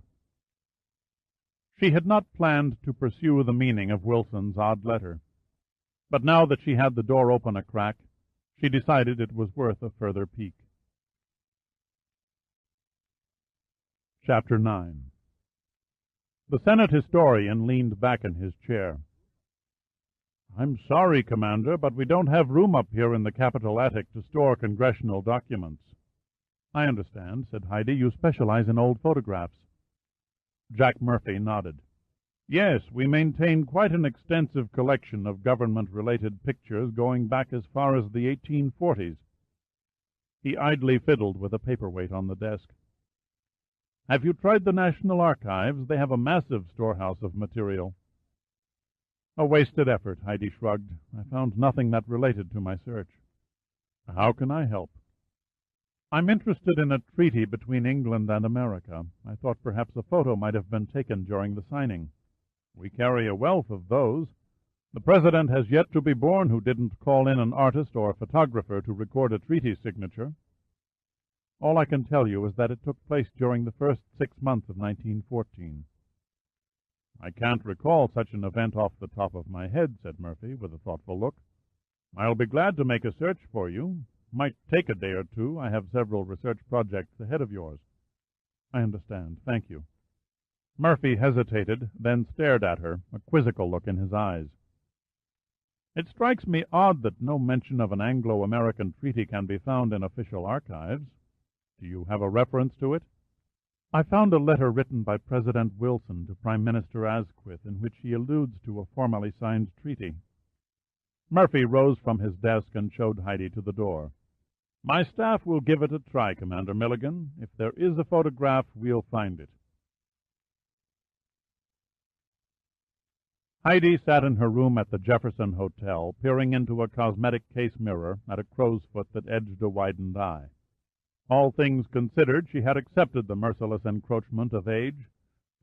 She had not planned to pursue the meaning of Wilson's odd letter, but now that she had the door open a crack, she decided it was worth a further peek. Chapter 9. The Senate historian leaned back in his chair. "I'm sorry, Commander, but we don't have room up here in the Capitol attic to store congressional documents." "I understand," said Heidi. "You specialize in old photographs." Jack Murphy nodded. "Yes, we maintain quite an extensive collection of government-related pictures going back as far as the 1840s. He idly fiddled with a paperweight on the desk. "Have you tried the National Archives? They have a massive storehouse of material." "A wasted effort," Heidi shrugged. "I found nothing that related to my search." "How can I help?" "I'm interested in a treaty between England and America. I thought perhaps a photo might have been taken during the signing." "We carry a wealth of those. The President has yet to be born who didn't call in an artist or a photographer to record a treaty signature. All I can tell you is that it took place during the first 6 months of 1914. "I can't recall such an event off the top of my head," said Murphy, with a thoughtful look. "I'll be glad to make a search for you. Might take a day or two. I have several research projects ahead of yours." "I understand. Thank you." Murphy hesitated, then stared at her, a quizzical look in his eyes. "It strikes me odd that no mention of an Anglo-American treaty can be found in official archives. Do you have a reference to it?" "I found a letter written by President Wilson to Prime Minister Asquith in which he alludes to a formally signed treaty." Murphy rose from his desk and showed Heidi to the door. "My staff will give it a try, Commander Milligan. If there is a photograph, we'll find it." Heidi sat in her room at the Jefferson Hotel, peering into a cosmetic case mirror at a crow's foot that edged a widened eye. All things considered, she had accepted the merciless encroachment of age,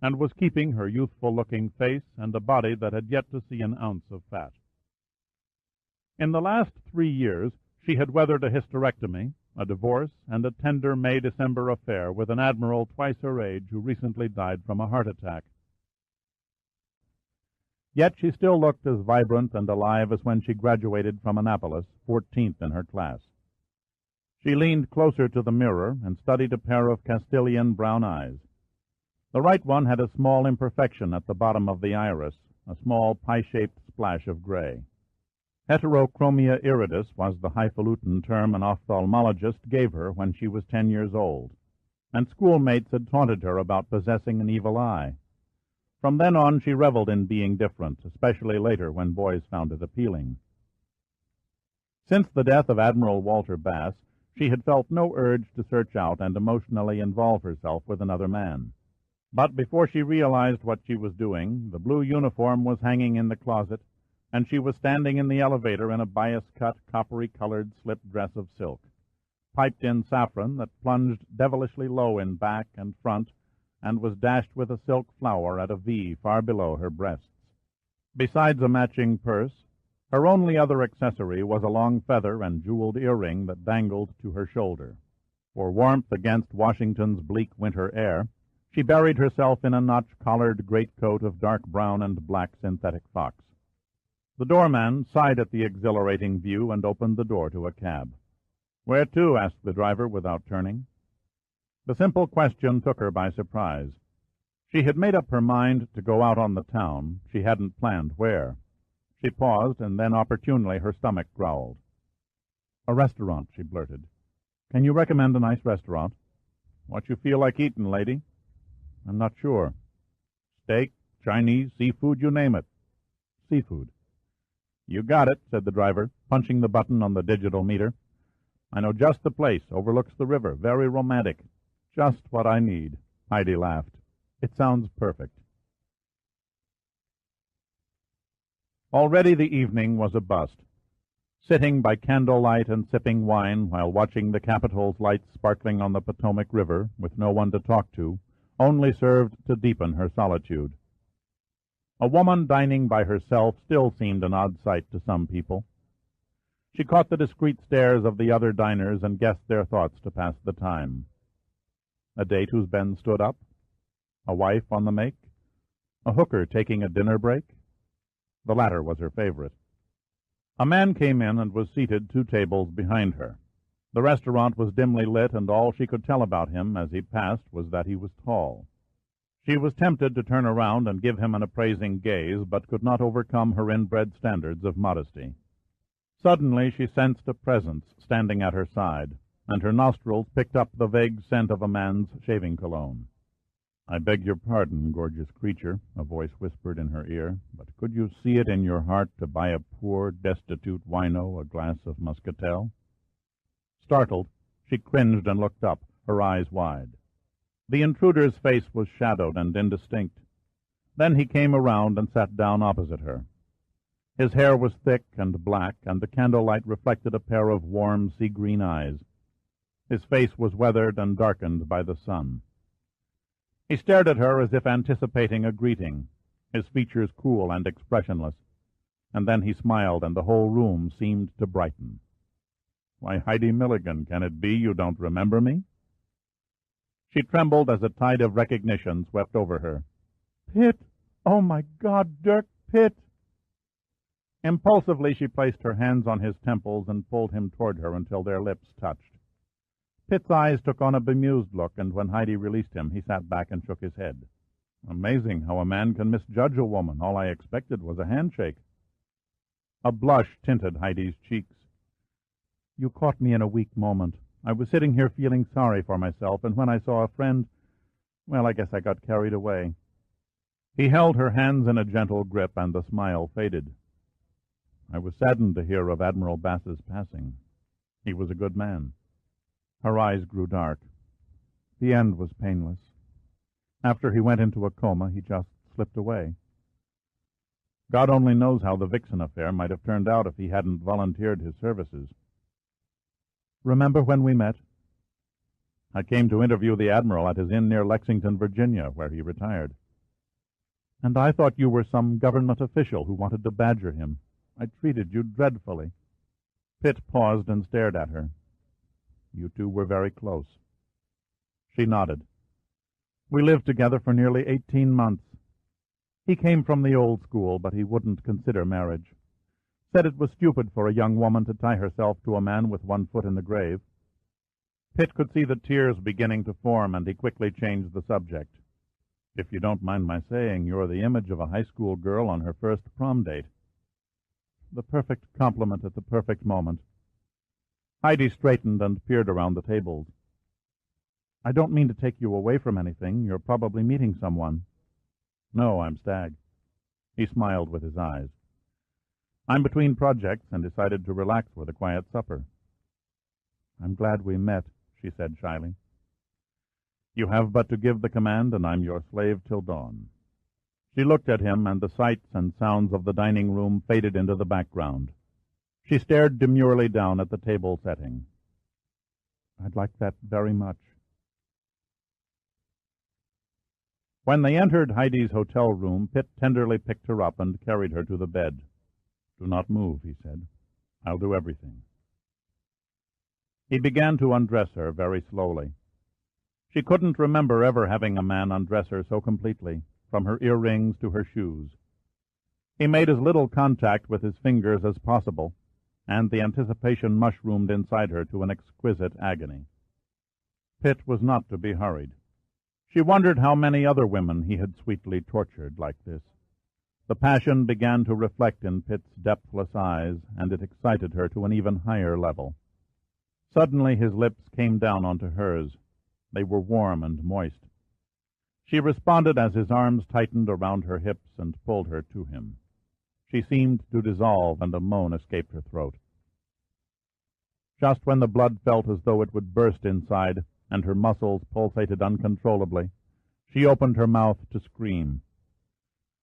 and was keeping her youthful-looking face and a body that had yet to see an ounce of fat. In the last 3 years, she had weathered a hysterectomy, a divorce, and a tender May-December affair with an admiral twice her age who recently died from a heart attack. Yet she still looked as vibrant and alive as when she graduated from Annapolis, 14th in her class. She leaned closer to the mirror and studied a pair of Castilian brown eyes. The right one had a small imperfection at the bottom of the iris, a small pie-shaped splash of gray. Heterochromia iridis was the highfalutin term an ophthalmologist gave her when she was 10 years old, and schoolmates had taunted her about possessing an evil eye. From then on, she reveled in being different, especially later when boys found it appealing. Since the death of Admiral Walter Bass, she had felt no urge to search out and emotionally involve herself with another man. But before she realized what she was doing, the blue uniform was hanging in the closet, and she was standing in the elevator in a bias-cut, coppery-colored slip dress of silk. piped-in saffron that plunged devilishly low in back and front and was dashed with a silk flower at a V far below her breasts. Besides a matching purse, her only other accessory was a long feather and jeweled earring that dangled to her shoulder. For warmth against Washington's bleak winter air, she buried herself in a notch-collared greatcoat of dark brown and black synthetic fox. The doorman sighed at the exhilarating view and opened the door to a cab. "Where to?" asked the driver without turning. The simple question took her by surprise. She had made up her mind to go out on the town. She hadn't planned where. She paused, and then opportunely her stomach growled. "A restaurant," she blurted. "Can you recommend a nice restaurant?" "What you feel like eatin', lady?" "I'm not sure." "Steak, Chinese, seafood, you name it." "Seafood." "You got it," said the driver, punching the button on the digital meter. "I know just the place. Overlooks the river. Very romantic. Just what I need." Heidi laughed. "It sounds perfect." Already the evening was a bust. Sitting by candlelight and sipping wine while watching the Capitol's lights sparkling on the Potomac River with no one to talk to only served to deepen her solitude. A woman dining by herself still seemed an odd sight to some people. She caught the discreet stares of the other diners and guessed their thoughts to pass the time. A date who's been stood up? A wife on the make? A hooker taking a dinner break? The latter was her favorite. A man came in and was seated 2 tables behind her. The restaurant was dimly lit, and all she could tell about him as he passed was that he was tall. She was tempted to turn around and give him an appraising gaze, but could not overcome her inbred standards of modesty. Suddenly she sensed a presence standing at her side, and her nostrils picked up the vague scent of a man's shaving cologne. "I beg your pardon, gorgeous creature," a voice whispered in her ear, "but could you see it in your heart to buy a poor, destitute wino a glass of muscatel?" Startled, she cringed and looked up, her eyes wide. The intruder's face was shadowed and indistinct. Then he came around and sat down opposite her. His hair was thick and black, and the candlelight reflected a pair of warm sea-green eyes. His face was weathered and darkened by the sun. He stared at her as if anticipating a greeting, his features cool and expressionless, and then he smiled, and the whole room seemed to brighten. "Why, Heidi Milligan, can it be you don't remember me?" She trembled as a tide of recognition swept over her. "Pitt! Oh, my God, Dirk Pitt!" Impulsively she placed her hands on his temples and pulled him toward her until their lips touched. Pitt's eyes took on a bemused look, and when Heidi released him, he sat back and shook his head. "Amazing how a man can misjudge a woman. All I expected was a handshake." A blush tinted Heidi's cheeks. "You caught me in a weak moment. I was sitting here feeling sorry for myself, and when I saw a friend, well, I guess I got carried away." He held her hands in a gentle grip, and the smile faded. "I was saddened to hear of Admiral Bass's passing. He was a good man." Her eyes grew dark. "The end was painless. After he went into a coma, he just slipped away. God only knows how the Vixen affair might have turned out if he hadn't volunteered his services." "Remember when we met?" "I came to interview the Admiral at his inn near Lexington, Virginia, where he retired." "And I thought you were some government official who wanted to badger him. I treated you dreadfully." Pitt paused and stared at her. "You two were very close." She nodded. "We lived together for nearly 18 months. He came from the old school, but he wouldn't consider marriage. Said it was stupid for a young woman to tie herself to a man with one foot in the grave." Pitt could see the tears beginning to form, and he quickly changed the subject. "If you don't mind my saying, you're the image of a high school girl on her first prom date." The perfect compliment at the perfect moment. Heidi straightened and peered around the tables. "I don't mean to take you away from anything. You're probably meeting someone." "No, I'm Stagg." He smiled with his eyes. "I'm between projects and decided to relax with a quiet supper." "I'm glad we met," she said shyly. "You have but to give the command, and I'm your slave till dawn." She looked at him, and the sights and sounds of the dining room faded into the background. She stared demurely down at the table setting. I'd like that very much. When they entered Heidi's hotel room, Pitt tenderly picked her up and carried her to the bed. "Do not move," he said. "I'll do everything." He began to undress her very slowly. She couldn't remember ever having a man undress her so completely, from her earrings to her shoes. He made as little contact with his fingers as possible, and the anticipation mushroomed inside her to an exquisite agony. Pitt was not to be hurried. She wondered how many other women he had sweetly tortured like this. The passion began to reflect in Pitt's depthless eyes, and it excited her to an even higher level. Suddenly his lips came down onto hers. They were warm and moist. She responded as his arms tightened around her hips and pulled her to him. She seemed to dissolve, and a moan escaped her throat. Just when the blood felt as though it would burst inside, and her muscles pulsated uncontrollably, she opened her mouth to scream.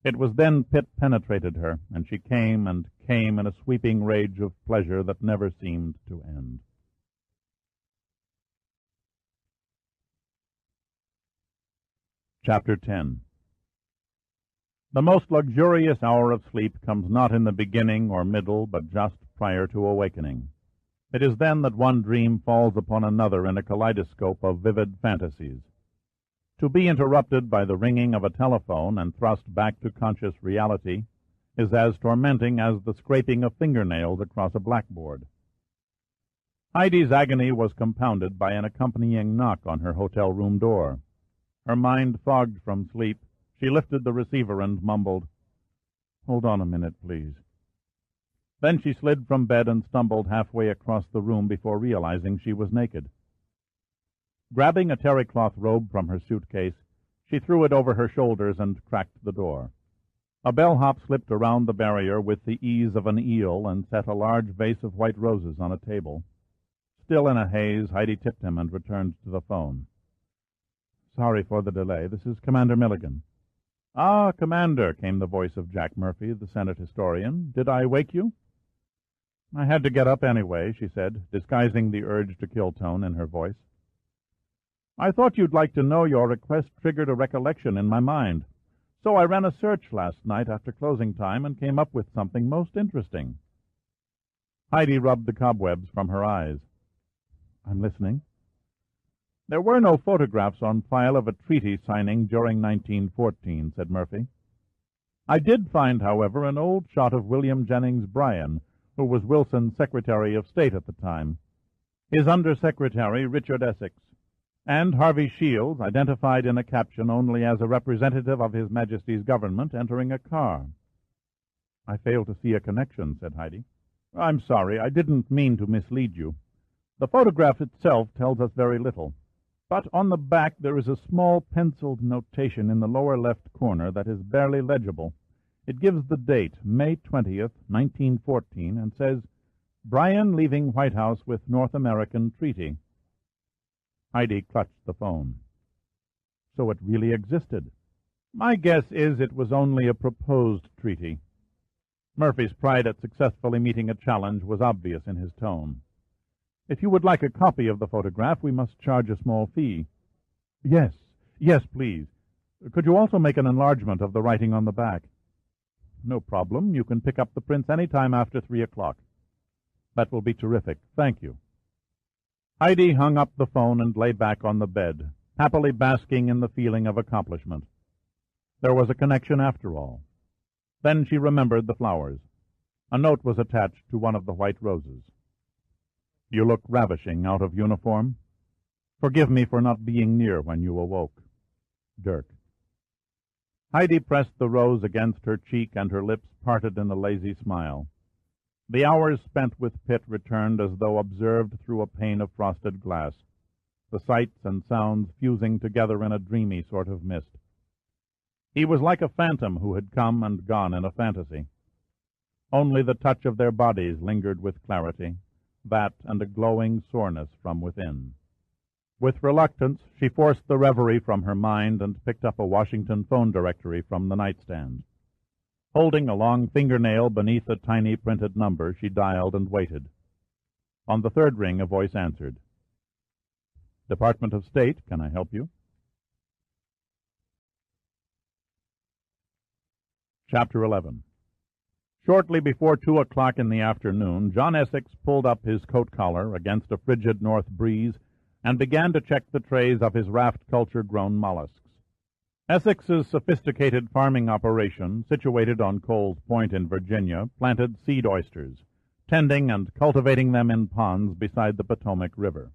It was then Pitt penetrated her, and she came and came in a sweeping rage of pleasure that never seemed to end. Chapter 10. The most luxurious hour of sleep comes not in the beginning or middle, but just prior to awakening. It is then that one dream falls upon another in a kaleidoscope of vivid fantasies. To be interrupted by the ringing of a telephone and thrust back to conscious reality is as tormenting as the scraping of fingernails across a blackboard. Heidi's agony was compounded by an accompanying knock on her hotel room door. Her mind fogged from sleep, she lifted the receiver and mumbled, "Hold on a minute, please." Then she slid from bed and stumbled halfway across the room before realizing she was naked. Grabbing a terry-cloth robe from her suitcase, she threw it over her shoulders and cracked the door. A bellhop slipped around the barrier with the ease of an eel and set a large vase of white roses on a table. Still in a haze, Heidi tipped him and returned to the phone. "Sorry for the delay. This is Commander Milligan." "Ah, Commander," came the voice of Jack Murphy, the Senate historian. "Did I wake you?" "I had to get up anyway," she said, disguising the urge-to-kill tone in her voice. "I thought you'd like to know your request triggered a recollection in my mind. So I ran a search last night after closing time and came up with something most interesting." Heidi rubbed the cobwebs from her eyes. "I'm listening." "There were no photographs on file of a treaty signing during 1914, said Murphy. "I did find, however, an old shot of William Jennings Bryan, who was Wilson's Secretary of State at the time, his Undersecretary, Richard Essex, and Harvey Shields, identified in a caption only as a representative of His Majesty's government entering a car." "I fail to see a connection," said Heidi. "I'm sorry, I didn't mean to mislead you. The photograph itself tells us very little. But on the back there is a small penciled notation in the lower left corner that is barely legible. It gives the date, May 20th, 1914, and says, 'Bryan leaving White House with North American treaty.'" Heidi clutched the phone. "So it really existed." "My guess is it was only a proposed treaty." Murphy's pride at successfully meeting a challenge was obvious in his tone. "If you would like a copy of the photograph, we must charge a small fee." Yes, please. Could you also make an enlargement of the writing on the back?" "No problem. You can pick up the prints any time after 3 o'clock. "That will be terrific. Thank you." Heidi hung up the phone and lay back on the bed, happily basking in the feeling of accomplishment. There was a connection after all. Then she remembered the flowers. A note was attached to one of the white roses. "You look ravishing out of uniform. Forgive me for not being near when you awoke. Dirk." Heidi pressed the rose against her cheek, and her lips parted in a lazy smile. The hours spent with Pitt returned as though observed through a pane of frosted glass, the sights and sounds fusing together in a dreamy sort of mist. He was like a phantom who had come and gone in a fantasy. Only the touch of their bodies lingered with clarity, that and a glowing soreness from within. With reluctance, she forced the reverie from her mind and picked up a Washington phone directory from the nightstand. Holding a long fingernail beneath a tiny printed number, she dialed and waited. On the third ring, a voice answered. Department of State, can I help you? Chapter 11. Shortly before 2 o'clock in the afternoon, John Essex pulled up his coat collar against a frigid north breeze and began to check the trays of his raft culture-grown mollusks. Essex's sophisticated farming operation, situated on Coles Point in Virginia, planted seed oysters, tending and cultivating them in ponds beside the Potomac River.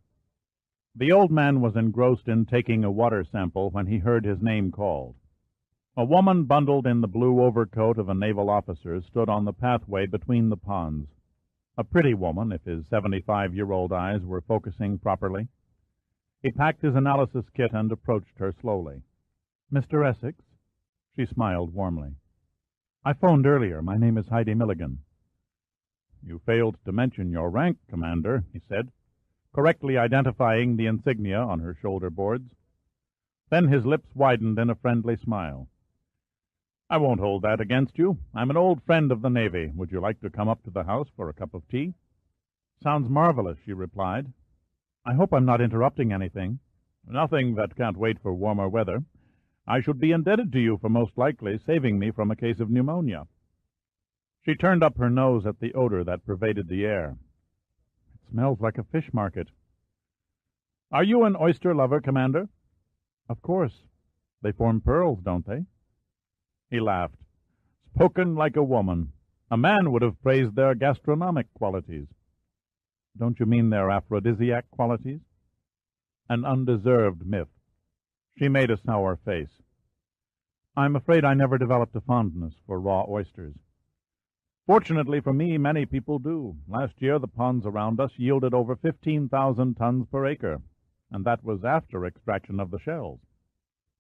The old man was engrossed in taking a water sample when he heard his name called. A woman bundled in the blue overcoat of a naval officer stood on the pathway between the ponds. A pretty woman, if his 75-year-old eyes were focusing properly. He packed his analysis kit and approached her slowly. "Mr. Essex?" She smiled warmly. "I phoned earlier. My name is Heidi Milligan." "You failed to mention your rank, Commander," he said, correctly identifying the insignia on her shoulder boards. Then his lips widened in a friendly smile. "I won't hold that against you. I'm an old friend of the Navy. Would you like to come up to the house for a cup of tea?" "Sounds marvelous," she replied. "I hope I'm not interrupting anything." "Nothing that can't wait for warmer weather. I should be indebted to you for most likely saving me from a case of pneumonia." She turned up her nose at the odor that pervaded the air. "It smells like a fish market." "Are you an oyster lover, Commander?" "Of course. They form pearls, don't they?" He laughed. "Spoken like a woman. A man would have praised their gastronomic qualities." "Don't you mean their aphrodisiac qualities?" "An undeserved myth." She made a sour face. "I'm afraid I never developed a fondness for raw oysters." "Fortunately for me, many people do. Last year the ponds around us yielded over 15,000 tons per acre, and that was after extraction of the shells."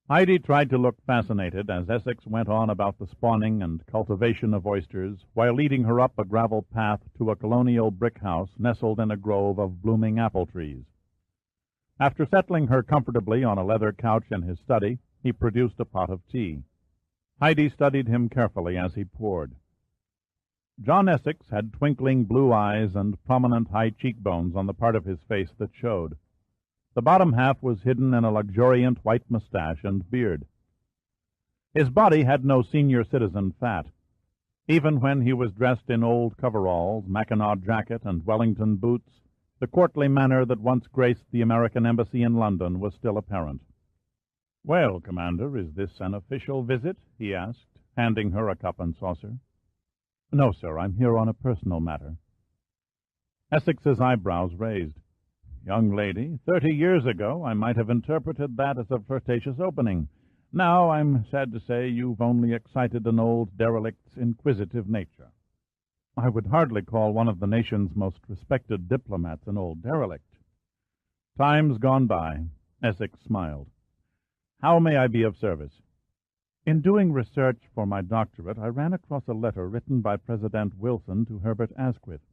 Heidi tried to look fascinated as Essex went on about the spawning and cultivation of oysters, while leading her up a gravel path to a colonial brick house nestled in a grove of blooming apple trees. After settling her comfortably on a leather couch in his study, he produced a pot of tea. Heidi studied him carefully as he poured. John Essex had twinkling blue eyes and prominent high cheekbones on the part of his face that showed. The bottom half was hidden in a luxuriant white mustache and beard. His body had no senior citizen fat. Even when he was dressed in old coveralls, Mackinaw jacket, and Wellington boots, the courtly manner that once graced the American embassy in London was still apparent. "Well, Commander, is this an official visit?" he asked, handing her a cup and saucer. "No, sir, I'm here on a personal matter." Essex's eyebrows raised. "Young lady, 30 years ago I might have interpreted that as a flirtatious opening. Now, I'm sad to say, you've only excited an old derelict's inquisitive nature." "I would hardly call one of the nation's most respected diplomats an old derelict." "Time's gone by." Essex smiled. "How may I be of service?" "In doing research for my doctorate, I ran across a letter written by President Wilson to Herbert Asquith."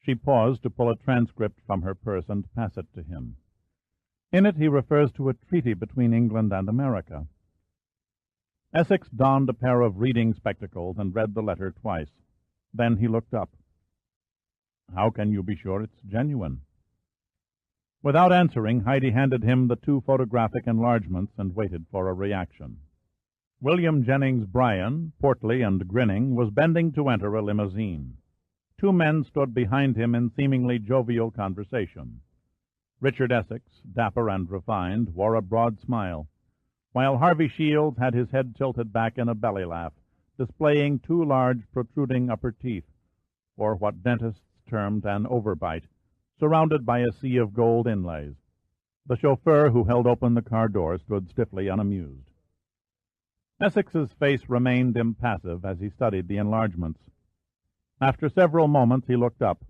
She paused to pull a transcript from her purse and pass it to him. In it he refers to a treaty between England and America. Essex donned a pair of reading spectacles and read the letter twice. Then he looked up. "How can you be sure it's genuine?" Without answering, Heidi handed him the 2 photographic enlargements and waited for a reaction. William Jennings Bryan, portly and grinning, was bending to enter a limousine. 2 men stood behind him in seemingly jovial conversation. Richard Essex, dapper and refined, wore a broad smile, while Harvey Shields had his head tilted back in a belly laugh, displaying 2 large protruding upper teeth, or what dentists termed an overbite, surrounded by a sea of gold inlays. The chauffeur who held open the car door stood stiffly unamused. Essex's face remained impassive as he studied the enlargements. After several moments he looked up.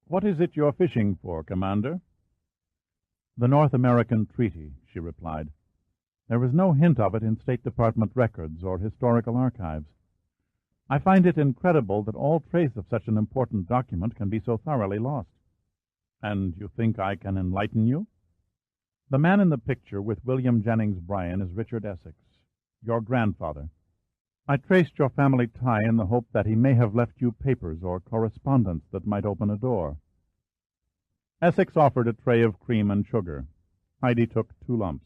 "What is it you're fishing for, Commander?" "The North American Treaty," she replied. "There is no hint of it in State Department records or historical archives. I find it incredible that all trace of such an important document can be so thoroughly lost." "And you think I can enlighten you?" "The man in the picture with William Jennings Bryan is Richard Essex, your grandfather. I traced your family tie in the hope that he may have left you papers or correspondence that might open a door." Essex offered a tray of cream and sugar. Heidi took 2 lumps.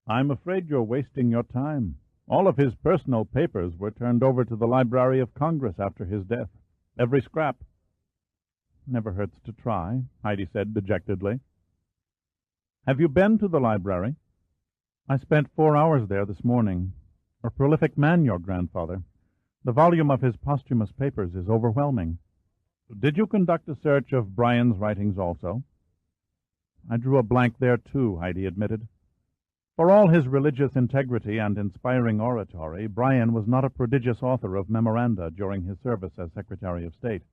"I'm afraid you're wasting your time. All of his personal papers were turned over to the Library of Congress after his death. Every scrap." "Never hurts to try," Heidi said dejectedly. "Have you been to the library?" "I spent 4 hours there this morning. A prolific man, your grandfather. The volume of his posthumous papers is overwhelming." "Did you conduct a search of Brian's writings also?" "I drew a blank there, too," Heidi admitted. For all his religious integrity and inspiring oratory, Brian was not a prodigious author of memoranda during his service as Secretary of State.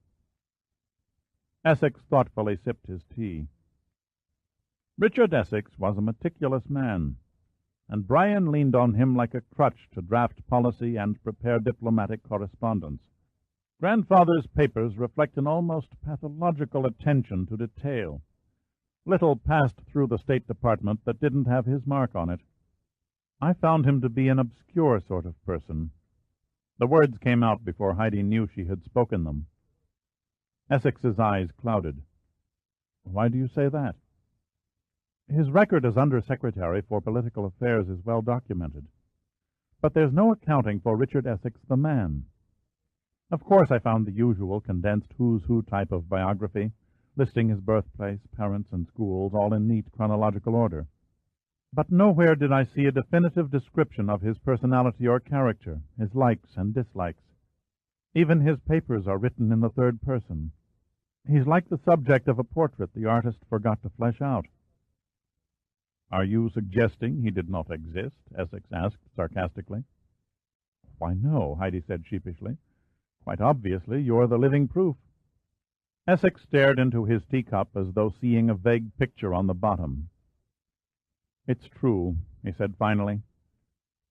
Essex thoughtfully sipped his tea. Richard Essex was a meticulous man, and Brian leaned on him like a crutch to draft policy and prepare diplomatic correspondence. Grandfather's papers reflect an almost pathological attention to detail. Little passed through the State Department that didn't have his mark on it. I found him to be an obscure sort of person. The words came out before Heidi knew she had spoken them. Essex's eyes clouded. "Why do you say that?" "His record as Under-Secretary for Political Affairs is well documented. But there's no accounting for Richard Essex the man. Of course I found the usual condensed who's who type of biography, listing his birthplace, parents, and schools, all in neat chronological order. But nowhere did I see a definitive description of his personality or character, his likes and dislikes. Even his papers are written in the third person. He's like the subject of a portrait the artist forgot to flesh out." "Are you suggesting he did not exist?" Essex asked sarcastically. "Why, no," Heidi said sheepishly. "Quite obviously you're the living proof." Essex stared into his teacup as though seeing a vague picture on the bottom. "It's true," he said finally.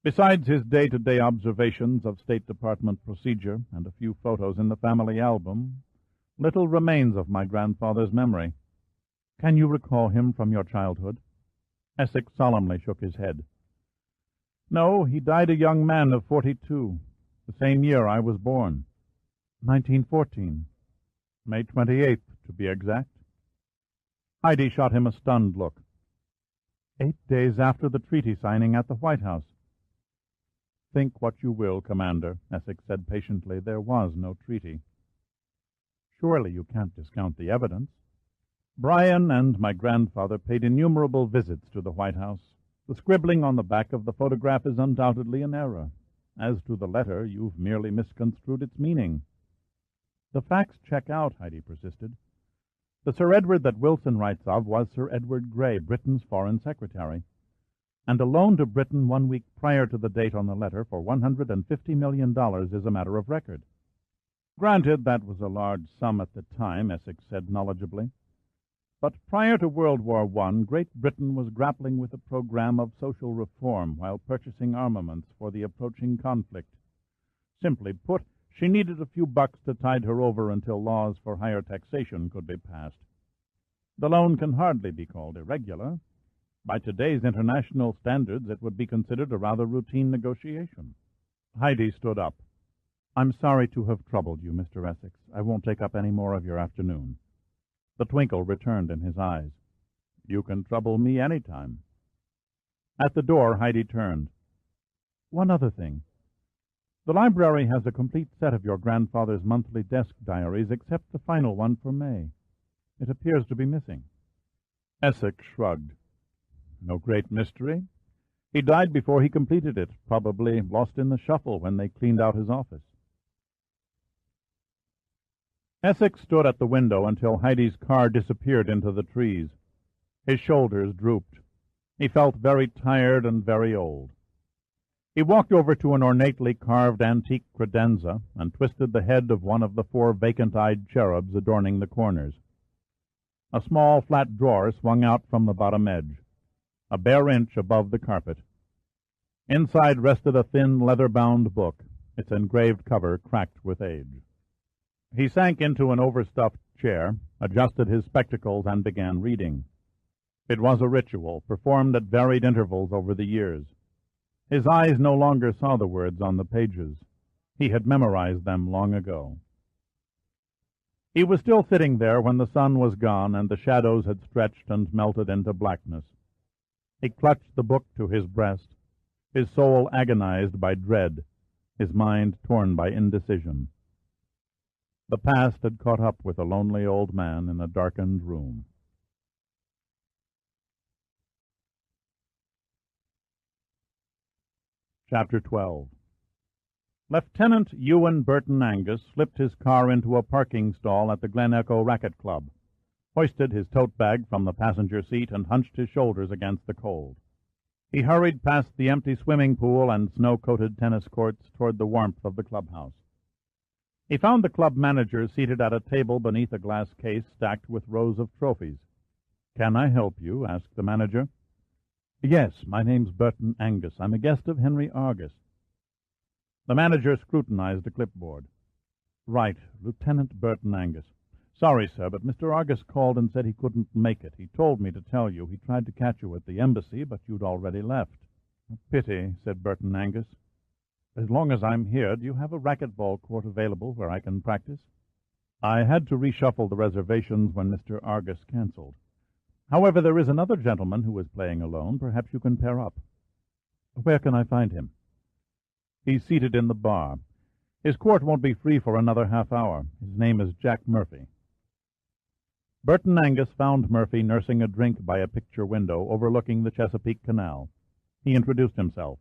"Besides his day-to-day observations of State Department procedure and a few photos in the family album, little remains of my grandfather's memory." "Can you recall him from your childhood?" Essex solemnly shook his head. "No, he died a young man of 42, the same year I was born." 1914. May 28th, to be exact." Heidi shot him a stunned look. 8 days after the treaty signing at the White House." "Think what you will, Commander," Essex said patiently. "There was no treaty." "Surely you can't discount the evidence." "Brian and my grandfather paid innumerable visits to the White House. The scribbling on the back of the photograph is undoubtedly an error. As to the letter, you've merely misconstrued its meaning." "The facts check out," Heidi persisted. "The Sir Edward that Wilson writes of was Sir Edward Grey, Britain's Foreign Secretary, and a loan to Britain 1 week prior to the date on the letter for $150 million is a matter of record." "Granted, that was a large sum at the time," Essex said knowledgeably. "But prior to World War I, Great Britain was grappling with a program of social reform while purchasing armaments for the approaching conflict. Simply put, she needed a few bucks to tide her over until laws for higher taxation could be passed. The loan can hardly be called irregular. By today's international standards, it would be considered a rather routine negotiation." Heidi stood up. "I'm sorry to have troubled you, Mr. Essex. I won't take up any more of your afternoon." The twinkle returned in his eyes. "You can trouble me any time." At the door, Heidi turned. "One other thing. The library has a complete set of your grandfather's monthly desk diaries, except the final one for May. It appears to be missing." Essex shrugged. "No great mystery. He died before he completed it, probably lost in the shuffle when they cleaned out his office." Essex stood at the window until Heidi's car disappeared into the trees. His shoulders drooped. He felt very tired and very old. He walked over to an ornately carved antique credenza and twisted the head of one of the 4 vacant-eyed cherubs adorning the corners. A small flat drawer swung out from the bottom edge, a bare inch above the carpet. Inside rested a thin leather-bound book, its engraved cover cracked with age. He sank into an overstuffed chair, adjusted his spectacles, and began reading. It was a ritual, performed at varied intervals over the years. His eyes no longer saw the words on the pages. He had memorized them long ago. He was still sitting there when the sun was gone and the shadows had stretched and melted into blackness. He clutched the book to his breast, his soul agonized by dread, his mind torn by indecision. The past had caught up with a lonely old man in a darkened room. Chapter 12. Lieutenant Ewan Burton Angus slipped his car into a parking stall at the Glen Echo Racquet Club, hoisted his tote bag from the passenger seat, and hunched his shoulders against the cold. He hurried past the empty swimming pool and snow-coated tennis courts toward the warmth of the clubhouse. He found the club manager seated at a table beneath a glass case stacked with rows of trophies. "Can I help you?" asked the manager. "Yes, my name's Burton Angus. I'm a guest of Henry Argus." The manager scrutinized a clipboard. "Right, Lieutenant Burton Angus. Sorry, sir, but Mr. Argus called and said he couldn't make it. He told me to tell you. He tried to catch you at the embassy, but you'd already left." "A pity," said Burton Angus. "As long as I'm here, do you have a racquetball court available where I can practice?" "I had to reshuffle the reservations when Mr. Argus canceled. However, there is another gentleman who is playing alone. Perhaps you can pair up." "Where can I find him?" "He's seated in the bar. His court won't be free for another half hour. His name is Jack Murphy." Burton Angus found Murphy nursing a drink by a picture window overlooking the Chesapeake Canal. He introduced himself.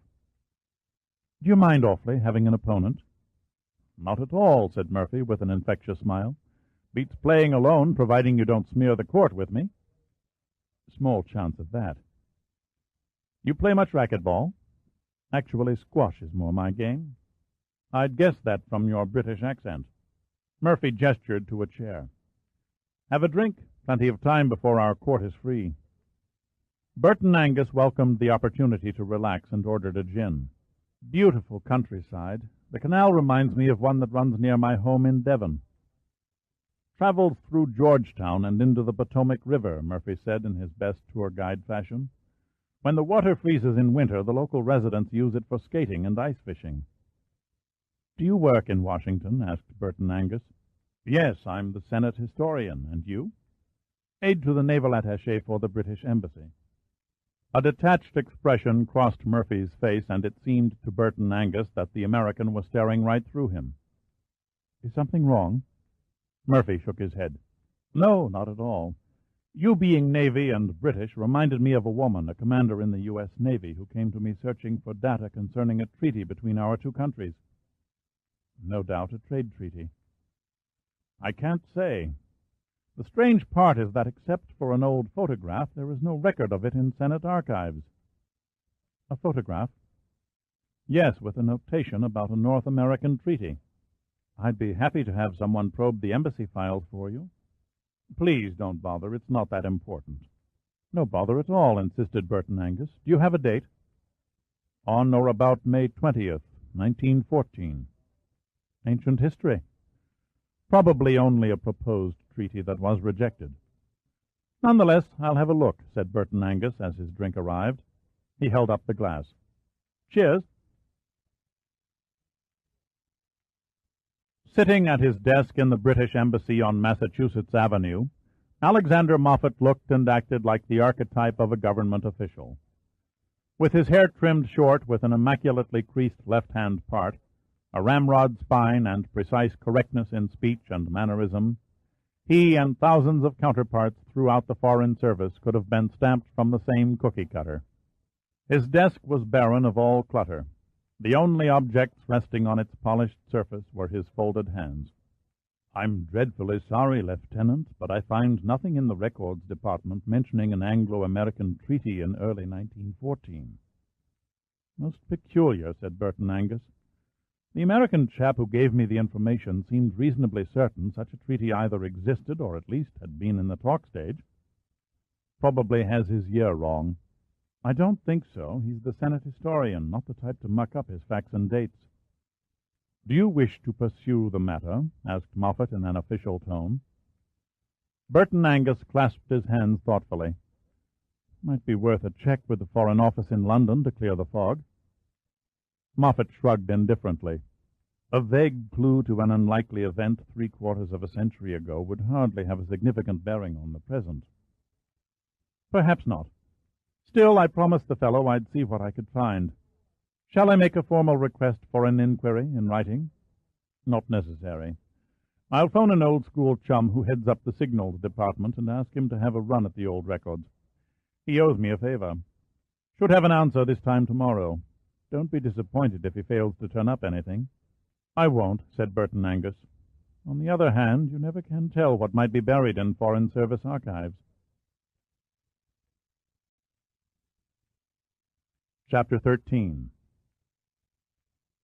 "Do you mind awfully having an opponent?" "Not at all," said Murphy with an infectious smile. "Beats playing alone, providing you don't smear the court with me." "Small chance of that." "You play much racquetball?" "Actually, squash is more my game." "I'd guessed that from your British accent." Murphy gestured to a chair. "Have a drink. Plenty of time before our court is free." Burton Angus welcomed the opportunity to relax and ordered a gin. "Beautiful countryside. The canal reminds me of one that runs near my home in Devon." "Traveled through Georgetown and into the Potomac River," Murphy said in his best tour guide fashion. "When the water freezes in winter, the local residents use it for skating and ice fishing." "Do you work in Washington?" asked Burton Angus. "Yes, I'm the Senate historian. And you?" "Aide to the naval attaché for the British Embassy." A detached expression crossed Murphy's face, and it seemed to Burton Angus that the American was staring right through him. "Is something wrong?" Murphy shook his head. "No, not at all. You being Navy and British reminded me of a woman, a commander in the U.S. Navy, who came to me searching for data concerning a treaty between our two countries." "No doubt a trade treaty." "I can't say. The strange part is that except for an old photograph, there is no record of it in Senate archives." "A photograph?" "Yes, with a notation about a North American treaty." "I'd be happy to have someone probe the embassy files for you." "Please don't bother. It's not that important." "No bother at all," insisted Burton Angus. "Do you have a date?" "On or about May 20th, 1914. "Ancient history." "Probably only a proposed treaty that was rejected." "Nonetheless, I'll have a look," said Burton Angus as his drink arrived. He held up the glass. "Cheers." Sitting at his desk in the British Embassy on Massachusetts Avenue, Alexander Moffat looked and acted like the archetype of a government official. With his hair trimmed short with an immaculately creased left-hand part, a ramrod spine, and precise correctness in speech and mannerism, he and thousands of counterparts throughout the Foreign Service could have been stamped from the same cookie-cutter. His desk was barren of all clutter. The only objects resting on its polished surface were his folded hands. "I'm dreadfully sorry, Lieutenant, but I find nothing in the records department mentioning an Anglo-American treaty in early 1914. "Most peculiar," said Burton Angus. "The American chap who gave me the information seemed reasonably certain such a treaty either existed or at least had been in the talk stage. Probably has his year wrong." "I don't think so. He's the Senate historian, not the type to muck up his facts and dates." "Do you wish to pursue the matter?" asked Moffat in an official tone. Burton Angus clasped his hands thoughtfully. "Might be worth a check with the Foreign Office in London to clear the fog." Moffat shrugged indifferently. A vague clue to an unlikely event 3/4 of a century ago would hardly have a significant bearing on the present. Perhaps not. Still, I promised the fellow I'd see what I could find. Shall I make a formal request for an inquiry in writing? Not necessary. I'll phone an old-school chum who heads up the signals department and ask him to have a run at the old records. He owes me a favor. Should have an answer this time tomorrow. Don't be disappointed if he fails to turn up anything. I won't, said Burton Angus. On the other hand, you never can tell what might be buried in Foreign Service archives. Chapter 13.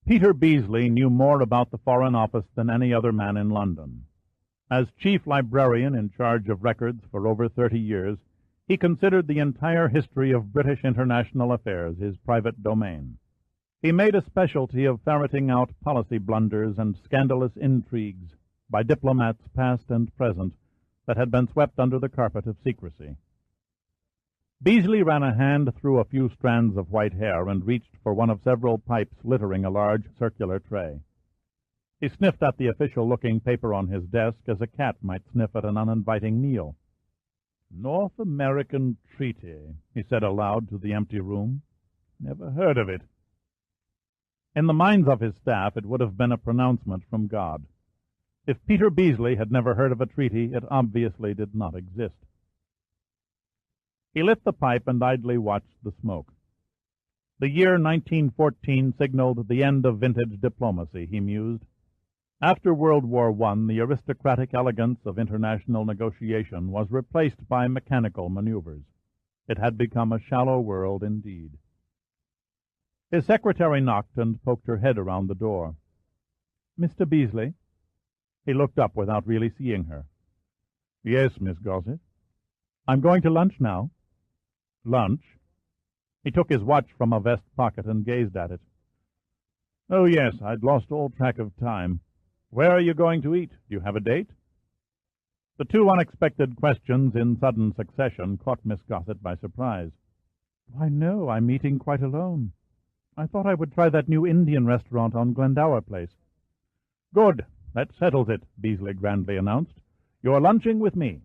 Peter Beasley knew more about the Foreign Office than any other man in London. As chief librarian in charge of records for over 30 years, he considered the entire history of British international affairs his private domain. He made a specialty of ferreting out policy blunders and scandalous intrigues by diplomats past and present that had been swept under the carpet of secrecy. Beasley ran a hand through a few strands of white hair and reached for one of several pipes littering a large circular tray. He sniffed at the official-looking paper on his desk as a cat might sniff at an uninviting meal. "North American Treaty," he said aloud to the empty room. "Never heard of it." In the minds of his staff, it would have been a pronouncement from God. If Peter Beasley had never heard of a treaty, it obviously did not exist. He lit the pipe and idly watched the smoke. The year 1914 signaled the end of vintage diplomacy, he mused. After World War I, the aristocratic elegance of international negotiation was replaced by mechanical maneuvers. It had become a shallow world indeed. His secretary knocked and poked her head around the door. "Mr. Beasley?" He looked up without really seeing her. "Yes, Miss Gossett." "I'm going to lunch now." "Lunch?" He took his watch from a vest pocket and gazed at it. "Oh, yes, I'd lost all track of time. Where are you going to eat? Do you have a date?" The two unexpected questions in sudden succession caught Miss Gossett by surprise. "Why, no, I'm eating quite alone. I thought I would try that new Indian restaurant on Glendower Place." "Good. That settles it," Beasley grandly announced. "You're lunching with me."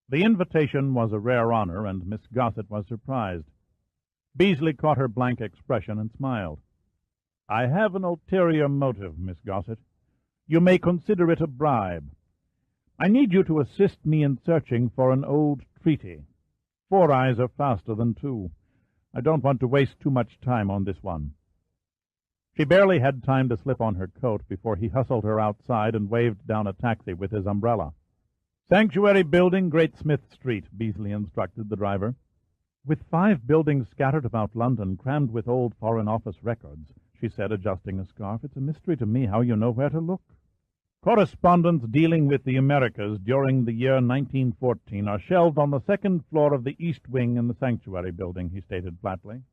The invitation was a rare honor, and Miss Gossett was surprised. Beasley caught her blank expression and smiled. "I have an ulterior motive, Miss Gossett. You may consider it a bribe. I need you to assist me in searching for an old treaty. 4 eyes are faster than 2. I don't want to waste too much time on this one." She barely had time to slip on her coat before he hustled her outside and waved down a taxi with his umbrella. "Sanctuary Building, Great Smith Street," Beasley instructed the driver. "With 5 buildings scattered about London, crammed with old Foreign Office records," she said, adjusting a scarf, "it's a mystery to me how you know where to look." "Correspondence dealing with the Americas during the year 1914 are shelved on the 2nd floor of the East Wing in the Sanctuary Building," he stated flatly.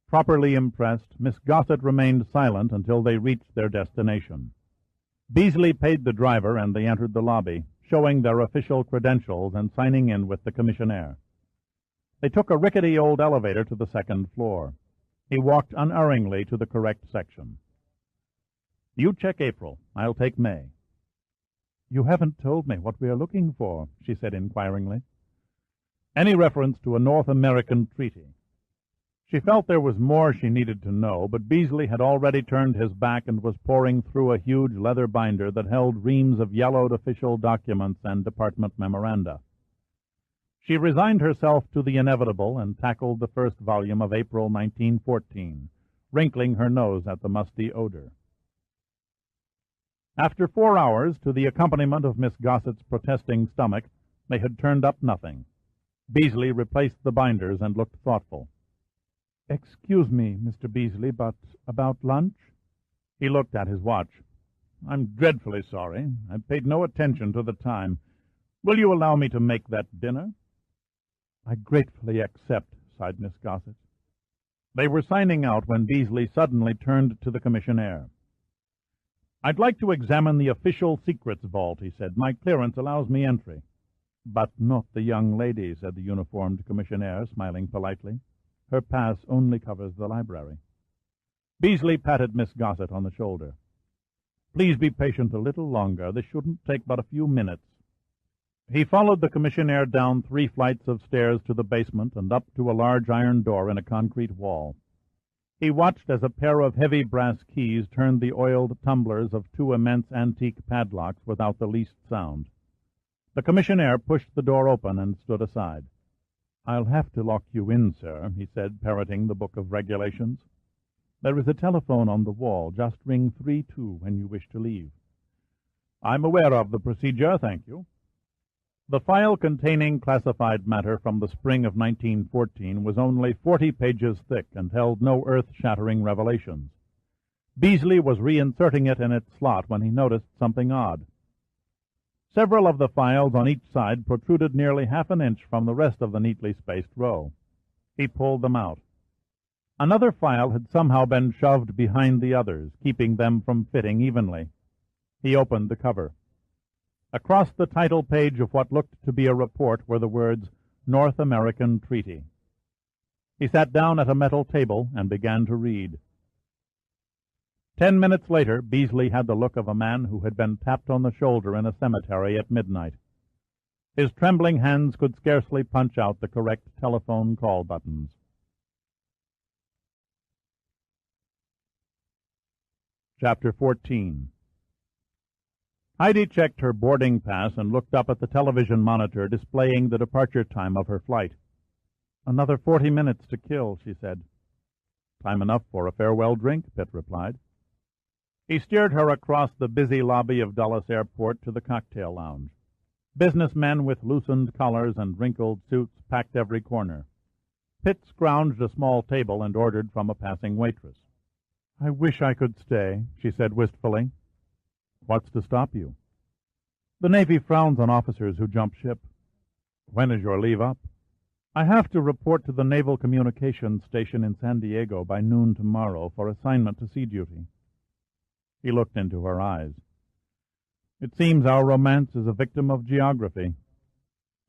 Properly impressed, Miss Gossett remained silent until they reached their destination. Beasley paid the driver, and they entered the lobby, showing their official credentials and signing in with the commissionaire. They took a rickety old elevator to the 2nd floor. He walked unerringly to the correct section. "You check April. I'll take May." "You haven't told me what we are looking for," she said inquiringly. "Any reference to a North American treaty." She felt there was more she needed to know, but Beasley had already turned his back and was poring through a huge leather binder that held reams of yellowed official documents and department memoranda. She resigned herself to the inevitable and tackled the first volume of April 1914, wrinkling her nose at the musty odor. After 4 hours, to the accompaniment of Miss Gossett's protesting stomach, they had turned up nothing. Beasley replaced the binders and looked thoughtful. "Excuse me, Mr. Beasley, but about lunch?" He looked at his watch. "I'm dreadfully sorry. I paid no attention to the time. Will you allow me to make that dinner?" "I gratefully accept," sighed Miss Gossett. They were signing out when Beasley suddenly turned to the commissionaire. "I'd like to examine the official secrets vault," he said. "My clearance allows me entry." "But not the young lady," said the uniformed commissionaire, smiling politely. "Her pass only covers the library." Beasley patted Miss Gossett on the shoulder. Please be patient a little longer. This shouldn't take but a few minutes." He followed the commissionaire down 3 flights of stairs to the basement and up to a large iron door in a concrete wall. He watched as a pair of heavy brass keys turned the oiled tumblers of 2 immense antique padlocks without the least sound. The commissionaire pushed the door open and stood aside. "I'll have to lock you in, sir," he said, parroting the book of regulations. "There is a telephone on the wall. Just ring 32 when you wish to leave." "I'm aware of the procedure, thank you." The file containing classified matter from the spring of 1914 was only 40 pages thick and held no earth-shattering revelations. Beasley was reinserting it in its slot when he noticed something odd. Several of the files on each side protruded nearly half an inch from the rest of the neatly spaced row. He pulled them out. Another file had somehow been shoved behind the others, keeping them from fitting evenly. He opened the cover. Across the title page of what looked to be a report were the words, "North American Treaty." He sat down at a metal table and began to read. 10 minutes later, Beasley had the look of a man who had been tapped on the shoulder in a cemetery at midnight. His trembling hands could scarcely punch out the correct telephone call buttons. Chapter 14. Heidi checked her boarding pass and looked up at the television monitor displaying the departure time of her flight. "Another 40 minutes to kill," she said. "Time enough for a farewell drink," Pitt replied. He steered her across the busy lobby of Dulles Airport to the cocktail lounge. Businessmen with loosened collars and wrinkled suits packed every corner. Pitt scrounged a small table and ordered from a passing waitress. "I wish I could stay," she said wistfully. "What's to stop you?" "The Navy frowns on officers who jump ship." "When is your leave up?" "I have to report to the Naval Communications Station in San Diego by noon tomorrow for assignment to sea duty." He looked into her eyes. "It seems our romance is a victim of geography.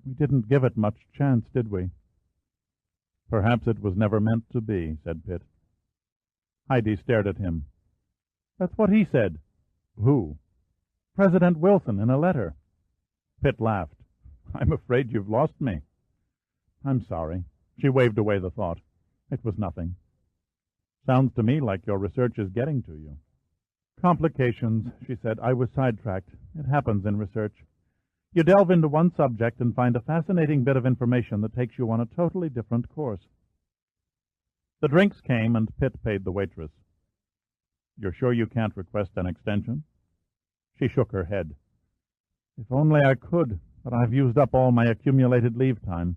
We didn't give it much chance, did we?" "Perhaps it was never meant to be," said Pitt. Heidi stared at him. "That's what he said." "Who?" "President Wilson, in a letter." Pitt laughed. "I'm afraid you've lost me." "I'm sorry." She waved away the thought. "It was nothing." "Sounds to me like your research is getting to you." "Complications," she said. "I was sidetracked. It happens in research. You delve into one subject and find a fascinating bit of information that takes you on a totally different course." The drinks came, and Pitt paid the waitress. "You're sure you can't request an extension?" She shook her head. "If only I could, but I've used up all my accumulated leave time.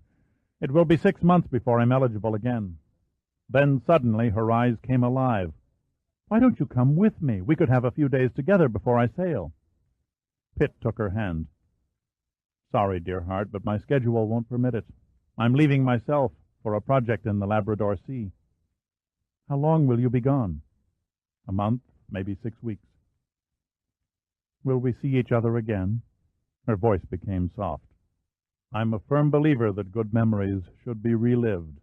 It will be 6 months before I'm eligible again." Then suddenly her eyes came alive. "Why don't you come with me? We could have a few days together before I sail." Pitt took her hand. "Sorry, dear heart, but my schedule won't permit it. I'm leaving myself for a project in the Labrador Sea." "How long will you be gone?" "A month, maybe 6 weeks." "Will we see each other again?" Her voice became soft. "I'm a firm believer that good memories should be relived."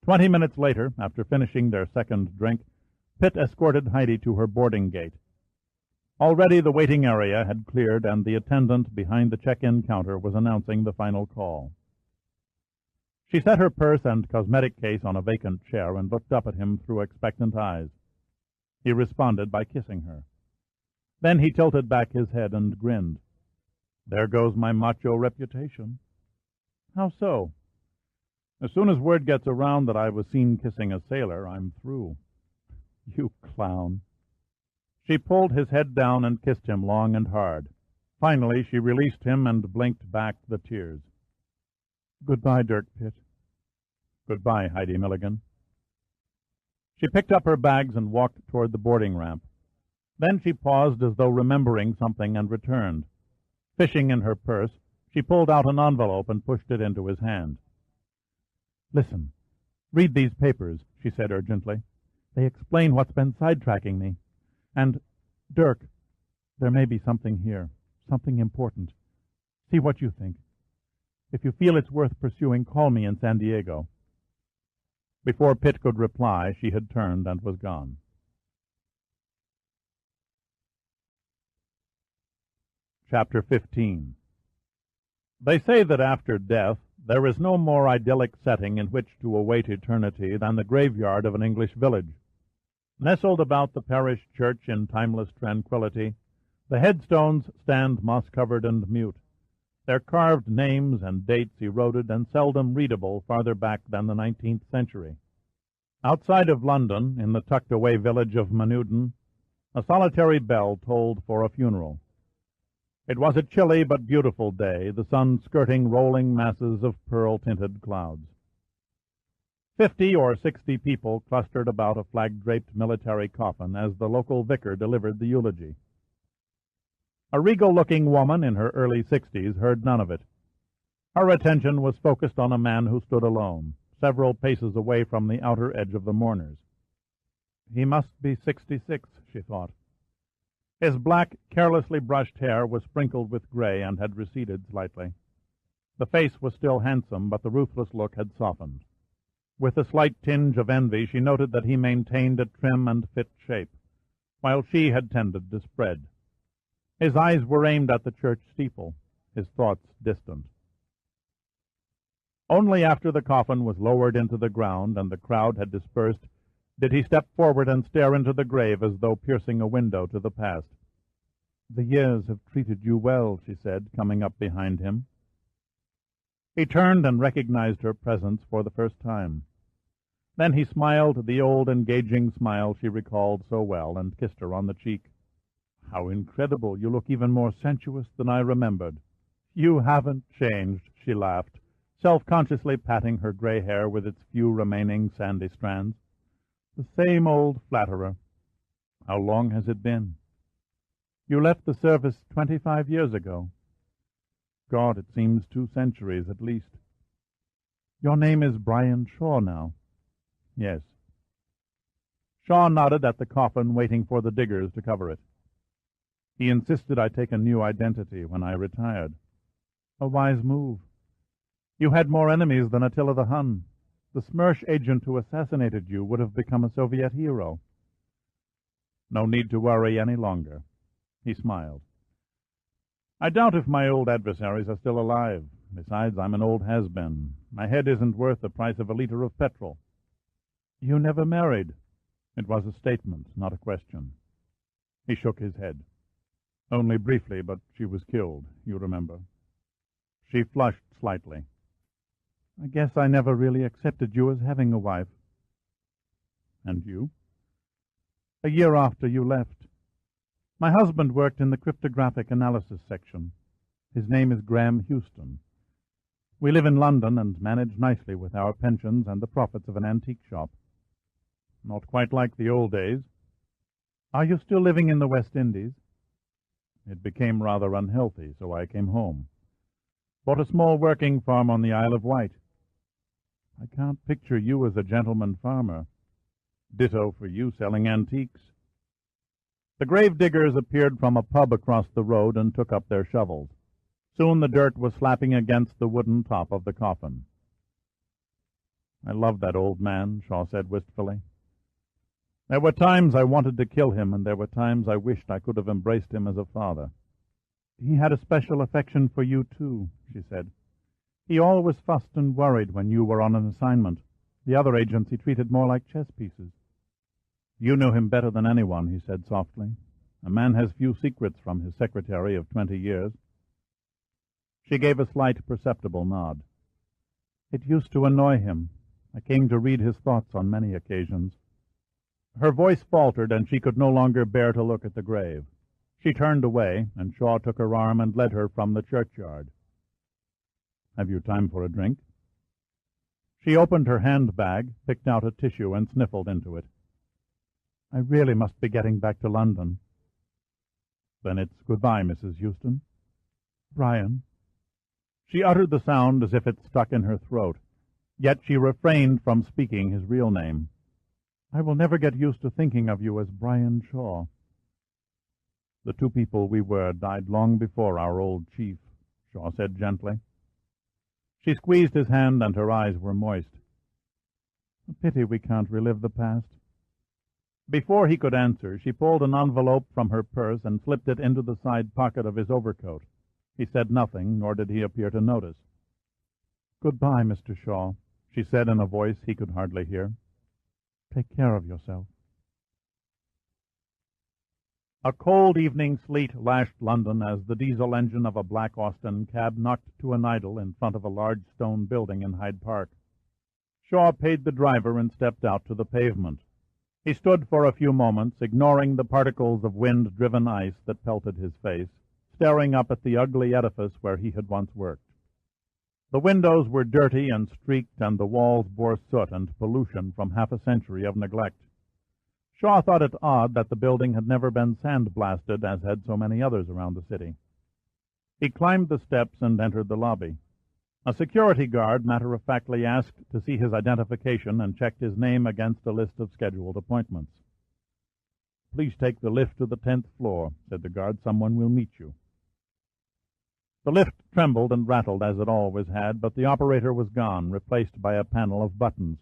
20 minutes later, after finishing their second drink, Pitt escorted Heidi to her boarding gate. Already the waiting area had cleared, and the attendant behind the check-in counter was announcing the final call. She set her purse and cosmetic case on a vacant chair and looked up at him through expectant eyes. He responded by kissing her. Then he tilted back his head and grinned. "There goes my macho reputation." "How so?" "As soon as word gets around that I was seen kissing a sailor, I'm through." "You clown." She pulled his head down and kissed him long and hard. Finally she released him and blinked back the tears. "Goodbye, Dirk Pitt." "Goodbye, Heidi Milligan." She picked up her bags and walked toward the boarding ramp. Then she paused as though remembering something and returned. Fishing in her purse, she pulled out an envelope and pushed it into his hand. "Listen, read these papers," she said urgently. "They explain what's been sidetracking me. And, Dirk, there may be something here, something important. See what you think. If you feel it's worth pursuing, call me in San Diego." Before Pitt could reply, she had turned and was gone. Chapter 15. They say that after death there is no more idyllic setting in which to await eternity than the graveyard of an English village. Nestled about the parish church in timeless tranquillity, the headstones stand moss-covered and mute, their carved names and dates eroded and seldom readable farther back than the 19th century. Outside of London, in the tucked-away village of Manuden, a solitary bell tolled for a funeral. It was a chilly but beautiful day, the sun skirting rolling masses of pearl-tinted clouds. 50 or 60 people clustered about a flag-draped military coffin as the local vicar delivered the eulogy. A regal-looking woman in her early 60s heard none of it. Her attention was focused on a man who stood alone, several paces away from the outer edge of the mourners. He must be 66, she thought. His black, carelessly brushed hair was sprinkled with gray and had receded slightly. The face was still handsome, but the ruthless look had softened. With a slight tinge of envy, she noted that he maintained a trim and fit shape, while she had tended to spread. His eyes were aimed at the church steeple, his thoughts distant. Only after the coffin was lowered into the ground and the crowd had dispersed did he step forward and stare into the grave as though piercing a window to the past. "The years have treated you well," she said, coming up behind him. He turned and recognized her presence for the first time. Then he smiled the old engaging smile she recalled so well and kissed her on the cheek. "How incredible! You look even more sensuous than I remembered." "You haven't changed," she laughed, self-consciously patting her gray hair with its few remaining sandy strands. "The same old flatterer." "How long has it been?" "You left the service 25 years ago." "God, it seems 2 centuries at least." "Your name is Brian Shaw now." "Yes." Shaw nodded at the coffin, waiting for the diggers to cover it. "He insisted I take a new identity when I retired." "A wise move. You had more enemies than Attila the Hun. The Smersh agent who assassinated you would have become a Soviet hero." "No need to worry any longer." He smiled. "I doubt if my old adversaries are still alive. Besides, I'm an old has-been. My head isn't worth the price of a liter of petrol." "You never married." It was a statement, not a question. He shook his head. "Only briefly, but she was killed, you remember." She flushed slightly. "I guess I never really accepted you as having a wife." "And you?" "A year after you left. My husband worked in the cryptographic analysis section. His name is Graham Houston. We live in London and manage nicely with our pensions and the profits of an antique shop." "Not quite like the old days." "Are you still living in the West Indies?" "It became rather unhealthy, so I came home. Bought a small working farm on the Isle of Wight." "I can't picture you as a gentleman farmer." "Ditto for you selling antiques." The grave diggers appeared from a pub across the road and took up their shovels. Soon the dirt was slapping against the wooden top of the coffin. "I love that old man," Shaw said wistfully. "There were times I wanted to kill him, and there were times I wished I could have embraced him as a father." "He had a special affection for you, too," she said. "He always fussed and worried when you were on an assignment. The other agents he treated more like chess pieces." "You knew him better than anyone," he said softly. "A man has few secrets from his secretary of 20 years. She gave a slight, perceptible nod. "It used to annoy him. I came to read his thoughts on many occasions." Her voice faltered, and she could no longer bear to look at the grave. She turned away, and Shaw took her arm and led her from the churchyard. "Have you time for a drink?" She opened her handbag, picked out a tissue, and sniffled into it. "I really must be getting back to London." "Then it's goodbye, Mrs. Houston." "Brian." She uttered the sound as if it stuck in her throat, yet she refrained from speaking his real name. "I will never get used to thinking of you as Brian Shaw." "The 2 people we were died long before our old chief," Shaw said gently. She squeezed his hand, and her eyes were moist. "A pity we can't relive the past." Before he could answer, she pulled an envelope from her purse and slipped it into the side pocket of his overcoat. He said nothing, nor did he appear to notice. "Goodbye, Mr. Shaw," she said in a voice he could hardly hear. "Take care of yourself." A cold evening sleet lashed London as the diesel engine of a black Austin cab knocked to an idle in front of a large stone building in Hyde Park. Shaw paid the driver and stepped out to the pavement. He stood for a few moments, ignoring the particles of wind-driven ice that pelted his face, staring up at the ugly edifice where he had once worked. The windows were dirty and streaked, and the walls bore soot and pollution from half a century of neglect. Shaw thought it odd that the building had never been sandblasted, as had so many others around the city. He climbed the steps and entered the lobby. A security guard matter-of-factly asked to see his identification and checked his name against a list of scheduled appointments. "Please take the lift to the 10th floor," said the guard. "Someone will meet you." The lift trembled and rattled as it always had, but the operator was gone, replaced by a panel of buttons.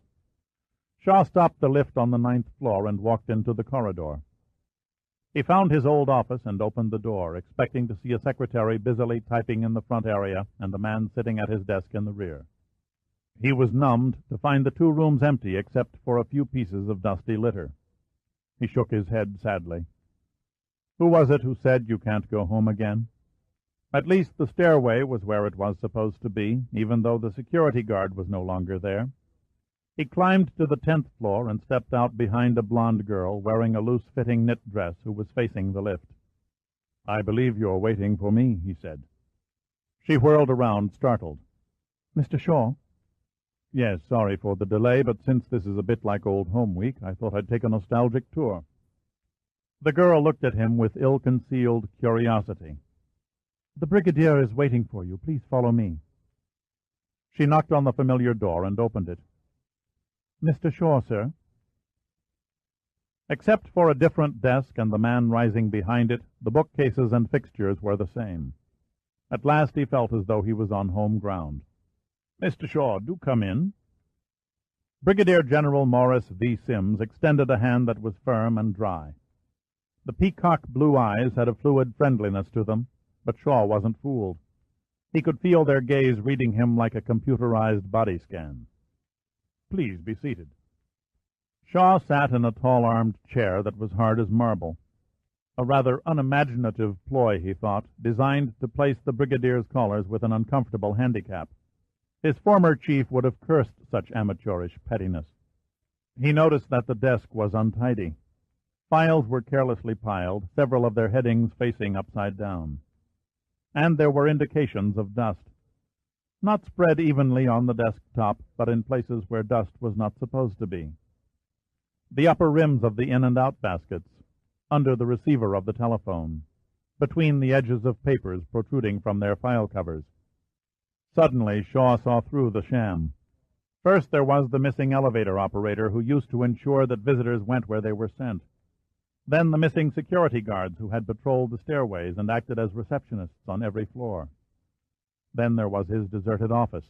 Shaw stopped the lift on the 9th floor and walked into the corridor. He found his old office and opened the door, expecting to see a secretary busily typing in the front area and a man sitting at his desk in the rear. He was numbed to find the two rooms empty except for a few pieces of dusty litter. He shook his head sadly. Who was it who said you can't go home again? At least the stairway was where it was supposed to be, even though the security guard was no longer there. He climbed to the 10th floor and stepped out behind a blonde girl wearing a loose-fitting knit dress who was facing the lift. "I believe you're waiting for me," he said. She whirled around, startled. "Mr. Shaw?" "Yes, sorry for the delay, but since this is a bit like Old Home Week, I thought I'd take a nostalgic tour." The girl looked at him with ill-concealed curiosity. "The Brigadier is waiting for you. Please follow me." She knocked on the familiar door and opened it. "Mr. Shaw, sir?" Except for a different desk and the man rising behind it, the bookcases and fixtures were the same. At last he felt as though he was on home ground. "Mr. Shaw, do come in." Brigadier General Morris V. Sims extended a hand that was firm and dry. The peacock blue eyes had a fluid friendliness to them, but Shaw wasn't fooled. He could feel their gaze reading him like a computerized body scan. "Please be seated." Shaw sat in a tall-armed chair that was hard as marble. A rather unimaginative ploy, he thought, designed to place the Brigadier's callers with an uncomfortable handicap. His former chief would have cursed such amateurish pettiness. He noticed that the desk was untidy. Files were carelessly piled, several of their headings facing upside down. And there were indications of dust. Not spread evenly on the desktop, but in places where dust was not supposed to be. The upper rims of the in-and-out baskets, under the receiver of the telephone, between the edges of papers protruding from their file covers. Suddenly, Shaw saw through the sham. First there was the missing elevator operator who used to ensure that visitors went where they were sent. Then the missing security guards who had patrolled the stairways and acted as receptionists on every floor. Then there was his deserted office.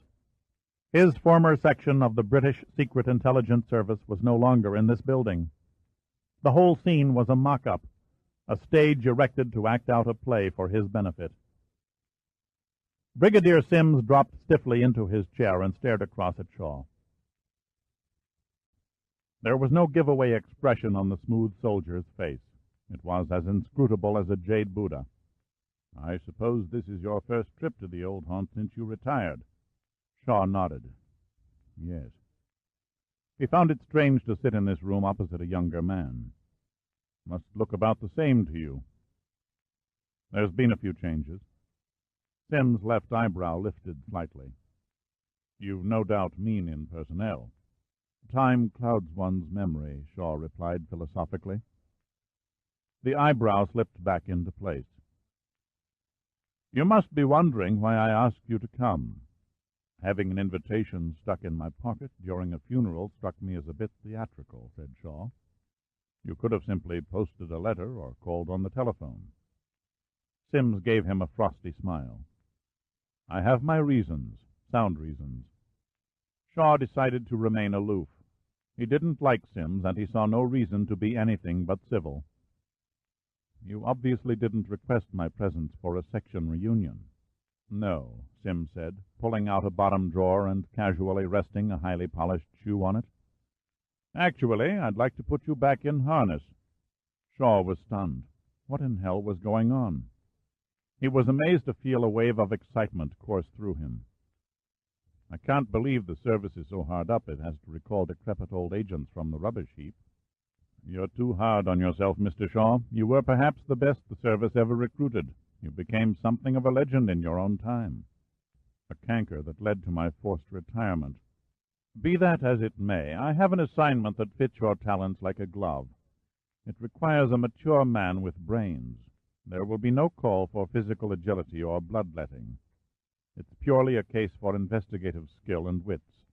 His former section of the British Secret Intelligence Service was no longer in this building. The whole scene was a mock-up, a stage erected to act out a play for his benefit. Brigadier Sims dropped stiffly into his chair and stared across at Shaw. There was no giveaway expression on the smooth soldier's face. It was as inscrutable as a jade Buddha. "I suppose this is your first trip to the old haunt since you retired?" Shaw nodded. "Yes." He found it strange to sit in this room opposite a younger man. "Must look about the same to you." "There's been a few changes." Sim's left eyebrow lifted slightly. "You no doubt mean in personnel." "Time clouds one's memory," Shaw replied philosophically. The eyebrow slipped back into place. "You must be wondering why I asked you to come. Having an invitation stuck in my pocket during a funeral struck me as a bit theatrical," said Shaw. "You could have simply posted a letter or called on the telephone." Sims gave him a frosty smile. "I have my reasons, sound reasons." Shaw decided to remain aloof. He didn't like Sims, and he saw no reason to be anything but civil. "You obviously didn't request my presence for a section reunion." "No," Sims said, pulling out a bottom drawer and casually resting a highly polished shoe on it. "Actually, I'd like to put you back in harness." Shaw was stunned. What in hell was going on? He was amazed to feel a wave of excitement course through him. "I can't believe the service is so hard up it has to recall decrepit old agents from the rubbish heap." "You're too hard on yourself, Mr. Shaw. You were perhaps the best the service ever recruited. You became something of a legend in your own time." "A canker that led to my forced retirement." "Be that as it may, I have an assignment that fits your talents like a glove. It requires a mature man with brains. There will be no call for physical agility or bloodletting. It's purely a case for investigative skill and wits.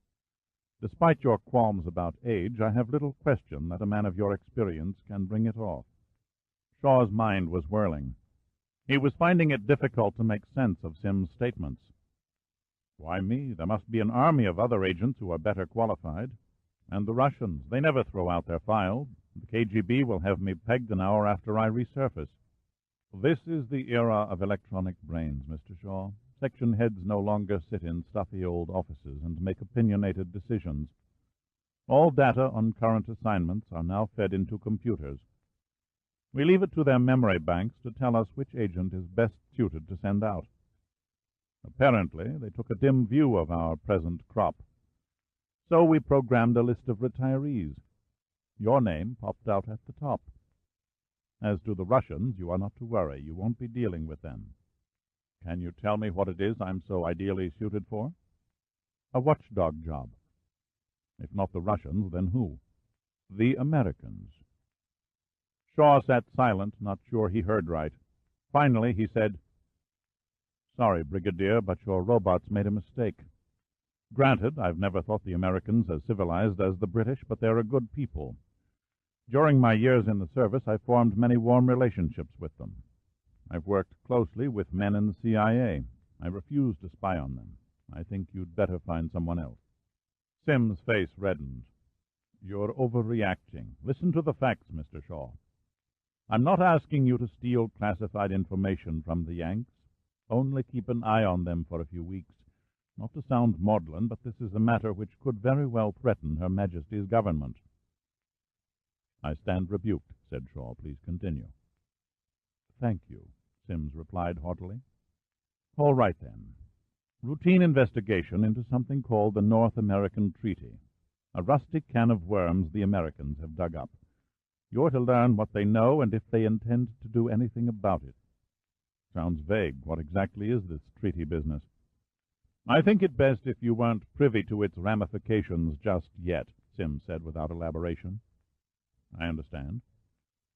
Despite your qualms about age, I have little question that a man of your experience can bring it off." Shaw's mind was whirling. He was finding it difficult to make sense of Sim's statements. "Why me? There must be an army of other agents who are better qualified. And the Russians, they never throw out their files. The KGB will have me pegged an hour after I resurface." "This is the era of electronic brains, Mr. Shaw. Section heads no longer sit in stuffy old offices and make opinionated decisions. All data on current assignments are now fed into computers. We leave it to their memory banks to tell us which agent is best suited to send out. Apparently, they took a dim view of our present crop. So we programmed a list of retirees. Your name popped out at the top. As to the Russians, you are not to worry. You won't be dealing with them. Can you tell me what it is I'm so ideally suited for?" "A watchdog job." "If not the Russians, then who?" "The Americans." Shaw sat silent, not sure he heard right. Finally he said, "Sorry, Brigadier, but your robots made a mistake. Granted, I've never thought the Americans as civilized as the British, but they're a good people. During my years in the service, I formed many warm relationships with them. I've worked closely with men in the CIA. I refuse to spy on them. I think you'd better find someone else." Sim's face reddened. "You're overreacting. Listen to the facts, Mr. Shaw. I'm not asking you to steal classified information from the Yanks. Only keep an eye on them for a few weeks. Not to sound maudlin, but this is a matter which could very well threaten Her Majesty's government." "I stand rebuked," said Shaw. "Please continue." "Thank you," Sims replied haughtily. "All right, then. Routine investigation into something called the North American Treaty, a rusty can of worms the Americans have dug up. You're to learn what they know and if they intend to do anything about it." "Sounds vague. What exactly is this treaty business?" "I think it best if you weren't privy to its ramifications just yet," Sims said without elaboration. "I understand."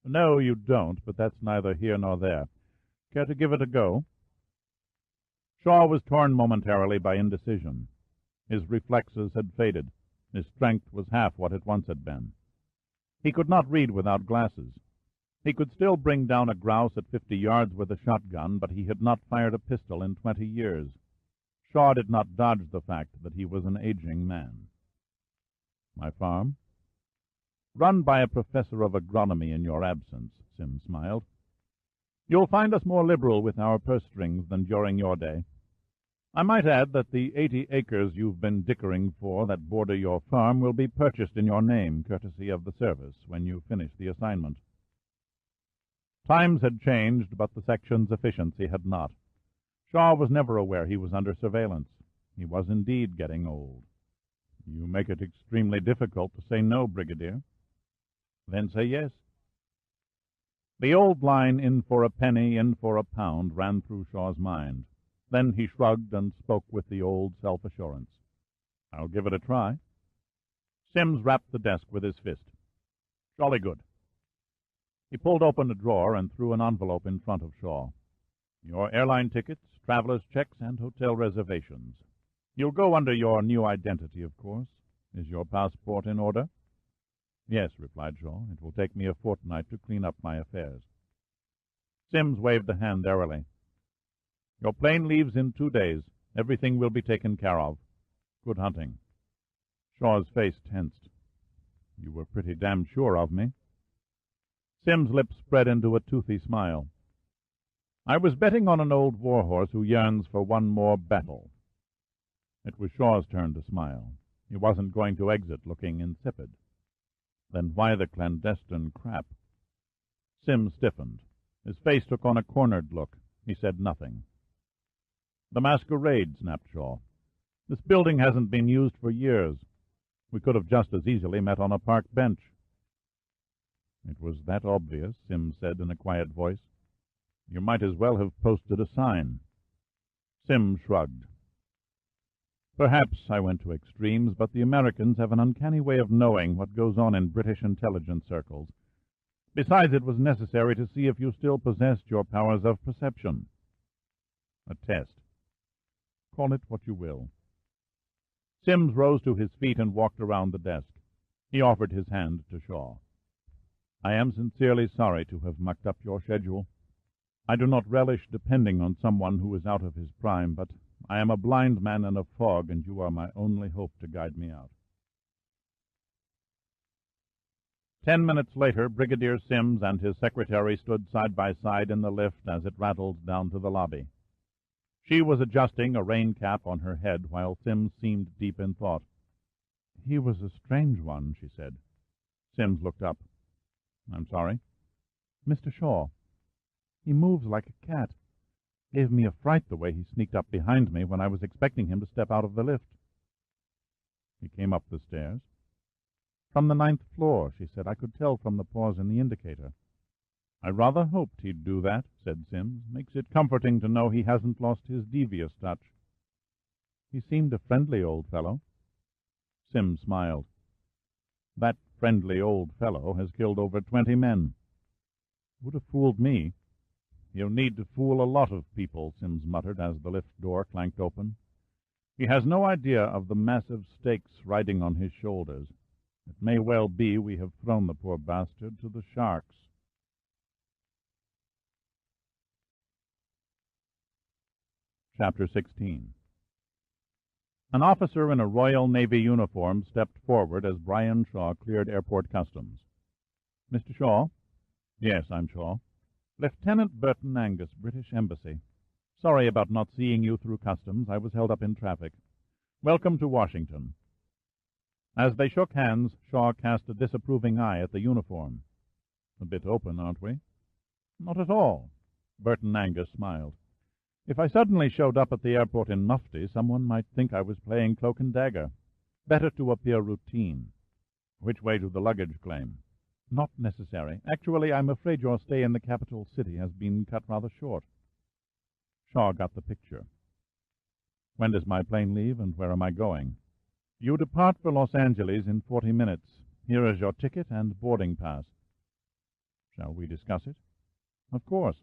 "No, you don't, but that's neither here nor there. Care to give it a go?" Shaw was torn momentarily by indecision. His reflexes had faded. His strength was half what it once had been. He could not read without glasses. He could still bring down a grouse at 50 yards with a shotgun, but he had not fired a pistol in 20 years. Shaw did not dodge the fact that he was an aging man. "My farm?" "Run by a professor of agronomy in your absence," Sims smiled. "You'll find us more liberal with our purse strings than during your day. I might add that the 80 acres you've been dickering for that border your farm will be purchased in your name, courtesy of the service, when you finish the assignment." Times had changed, but the section's efficiency had not. Shaw was never aware he was under surveillance. He was indeed getting old. "You make it extremely difficult to say no, Brigadier." "Then say yes." The old line, "in for a penny, in for a pound," ran through Shaw's mind. Then he shrugged and spoke with the old self-assurance. "I'll give it a try." Sims rapped the desk with his fist. "Jolly good." He pulled open a drawer and threw an envelope in front of Shaw. "Your airline tickets, traveler's checks, and hotel reservations. You'll go under your new identity, of course. Is your passport in order?" "Yes," replied Shaw. "It will take me a fortnight to clean up my affairs." Sims waved a hand airily. "Your plane leaves in 2 days. Everything will be taken care of. Good hunting." Shaw's face tensed. You were pretty damn sure of me. Sim's lips spread into a toothy smile. I was betting on an old warhorse who yearns for one more battle. It was Shaw's turn to smile. He wasn't going to exit looking insipid. Then why the clandestine crap? Sim stiffened. His face took on a cornered look. He said nothing. The masquerade, snapped Shaw. This building hasn't been used for years. We could have just as easily met on a park bench. It was that obvious, Sim said in a quiet voice. You might as well have posted a sign. Sim shrugged. Perhaps I went to extremes, but the Americans have an uncanny way of knowing what goes on in British intelligence circles. Besides, it was necessary to see if you still possessed your powers of perception. A test. Call it what you will. Sims rose to his feet and walked around the desk. He offered his hand to Shaw. I am sincerely sorry to have mucked up your schedule. I do not relish depending on someone who is out of his prime, but I am a blind man in a fog, and you are my only hope to guide me out. 10 minutes later, Brigadier Sims and his secretary stood side by side in the lift as it rattled down to the lobby. She was adjusting a rain cap on her head while Sims seemed deep in thought. He was a strange one, she said. Sims looked up. I'm sorry? Mr. Shaw. He moves like a cat. Gave me a fright the way he sneaked up behind me when I was expecting him to step out of the lift. He came up the stairs. From the 9th floor, she said. I could tell from the pause in the indicator. I rather hoped he'd do that, said Sims. Makes it comforting to know he hasn't lost his devious touch. He seemed a friendly old fellow. Sims smiled. That friendly old fellow has killed over 20 men. Would have fooled me. He'll need to fool a lot of people, Sims muttered as the lift door clanked open. He has no idea of the massive stakes riding on his shoulders. It may well be we have thrown the poor bastard to the sharks. Chapter 16. An officer in a Royal Navy uniform stepped forward as Brian Shaw cleared airport customs. Mr. Shaw? Yes, I'm Shaw. Lieutenant Burton Angus, British Embassy. Sorry about not seeing you through customs. I was held up in traffic. Welcome to Washington. As they shook hands, Shaw cast a disapproving eye at the uniform. A bit open, aren't we? Not at all. Burton Angus smiled. If I suddenly showed up at the airport in mufti, someone might think I was playing cloak and dagger. Better to appear routine. Which way to the luggage claim? Not necessary. Actually, I'm afraid your stay in the capital city has been cut rather short. Shaw got the picture. When does my plane leave, and where am I going? You depart for Los Angeles in 40 minutes. Here is your ticket and boarding pass. Shall we discuss it? Of course.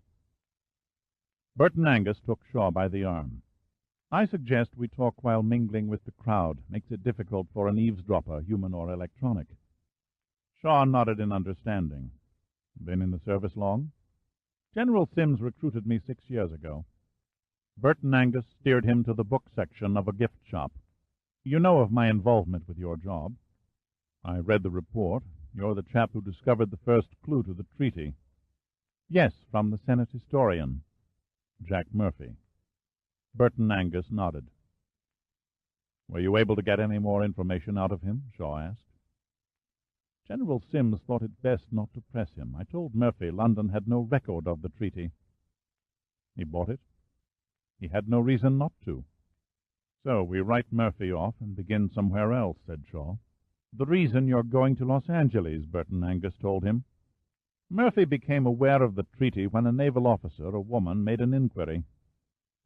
Burton Angus took Shaw by the arm. I suggest we talk while mingling with the crowd. Makes it difficult for an eavesdropper, human or electronic. Shaw nodded in understanding. Been in the service long? General Sims recruited me 6 years ago. Burton Angus steered him to the book section of a gift shop. You know of my involvement with your job. I read the report. You're the chap who discovered the first clue to the treaty. Yes, from the Senate historian. Jack Murphy. Burton Angus nodded. Were you able to get any more information out of him? Shaw asked. General Sims thought it best not to press him. I told Murphy London had no record of the treaty. He bought it. He had no reason not to. So we write Murphy off and begin somewhere else, said Shaw. The reason you're going to Los Angeles, Burton Angus told him. Murphy became aware of the treaty when a naval officer, a woman, made an inquiry.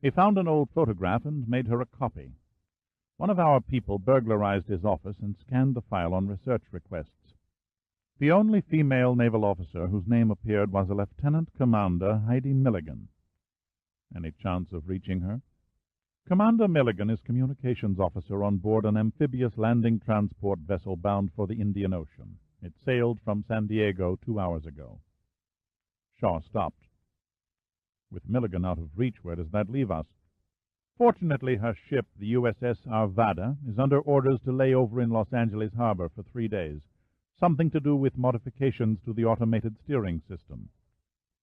He found an old photograph and made her a copy. One of our people burglarized his office and scanned the file on research requests. The only female naval officer whose name appeared was a Lieutenant Commander Heidi Milligan. Any chance of reaching her? Commander Milligan is communications officer on board an amphibious landing transport vessel bound for the Indian Ocean. It sailed from San Diego 2 hours ago. Shaw stopped. With Milligan out of reach, where does that leave us? Fortunately, her ship, the USS Arvada, is under orders to lay over in Los Angeles harbor for 3 days. Something to do with modifications to the automated steering system.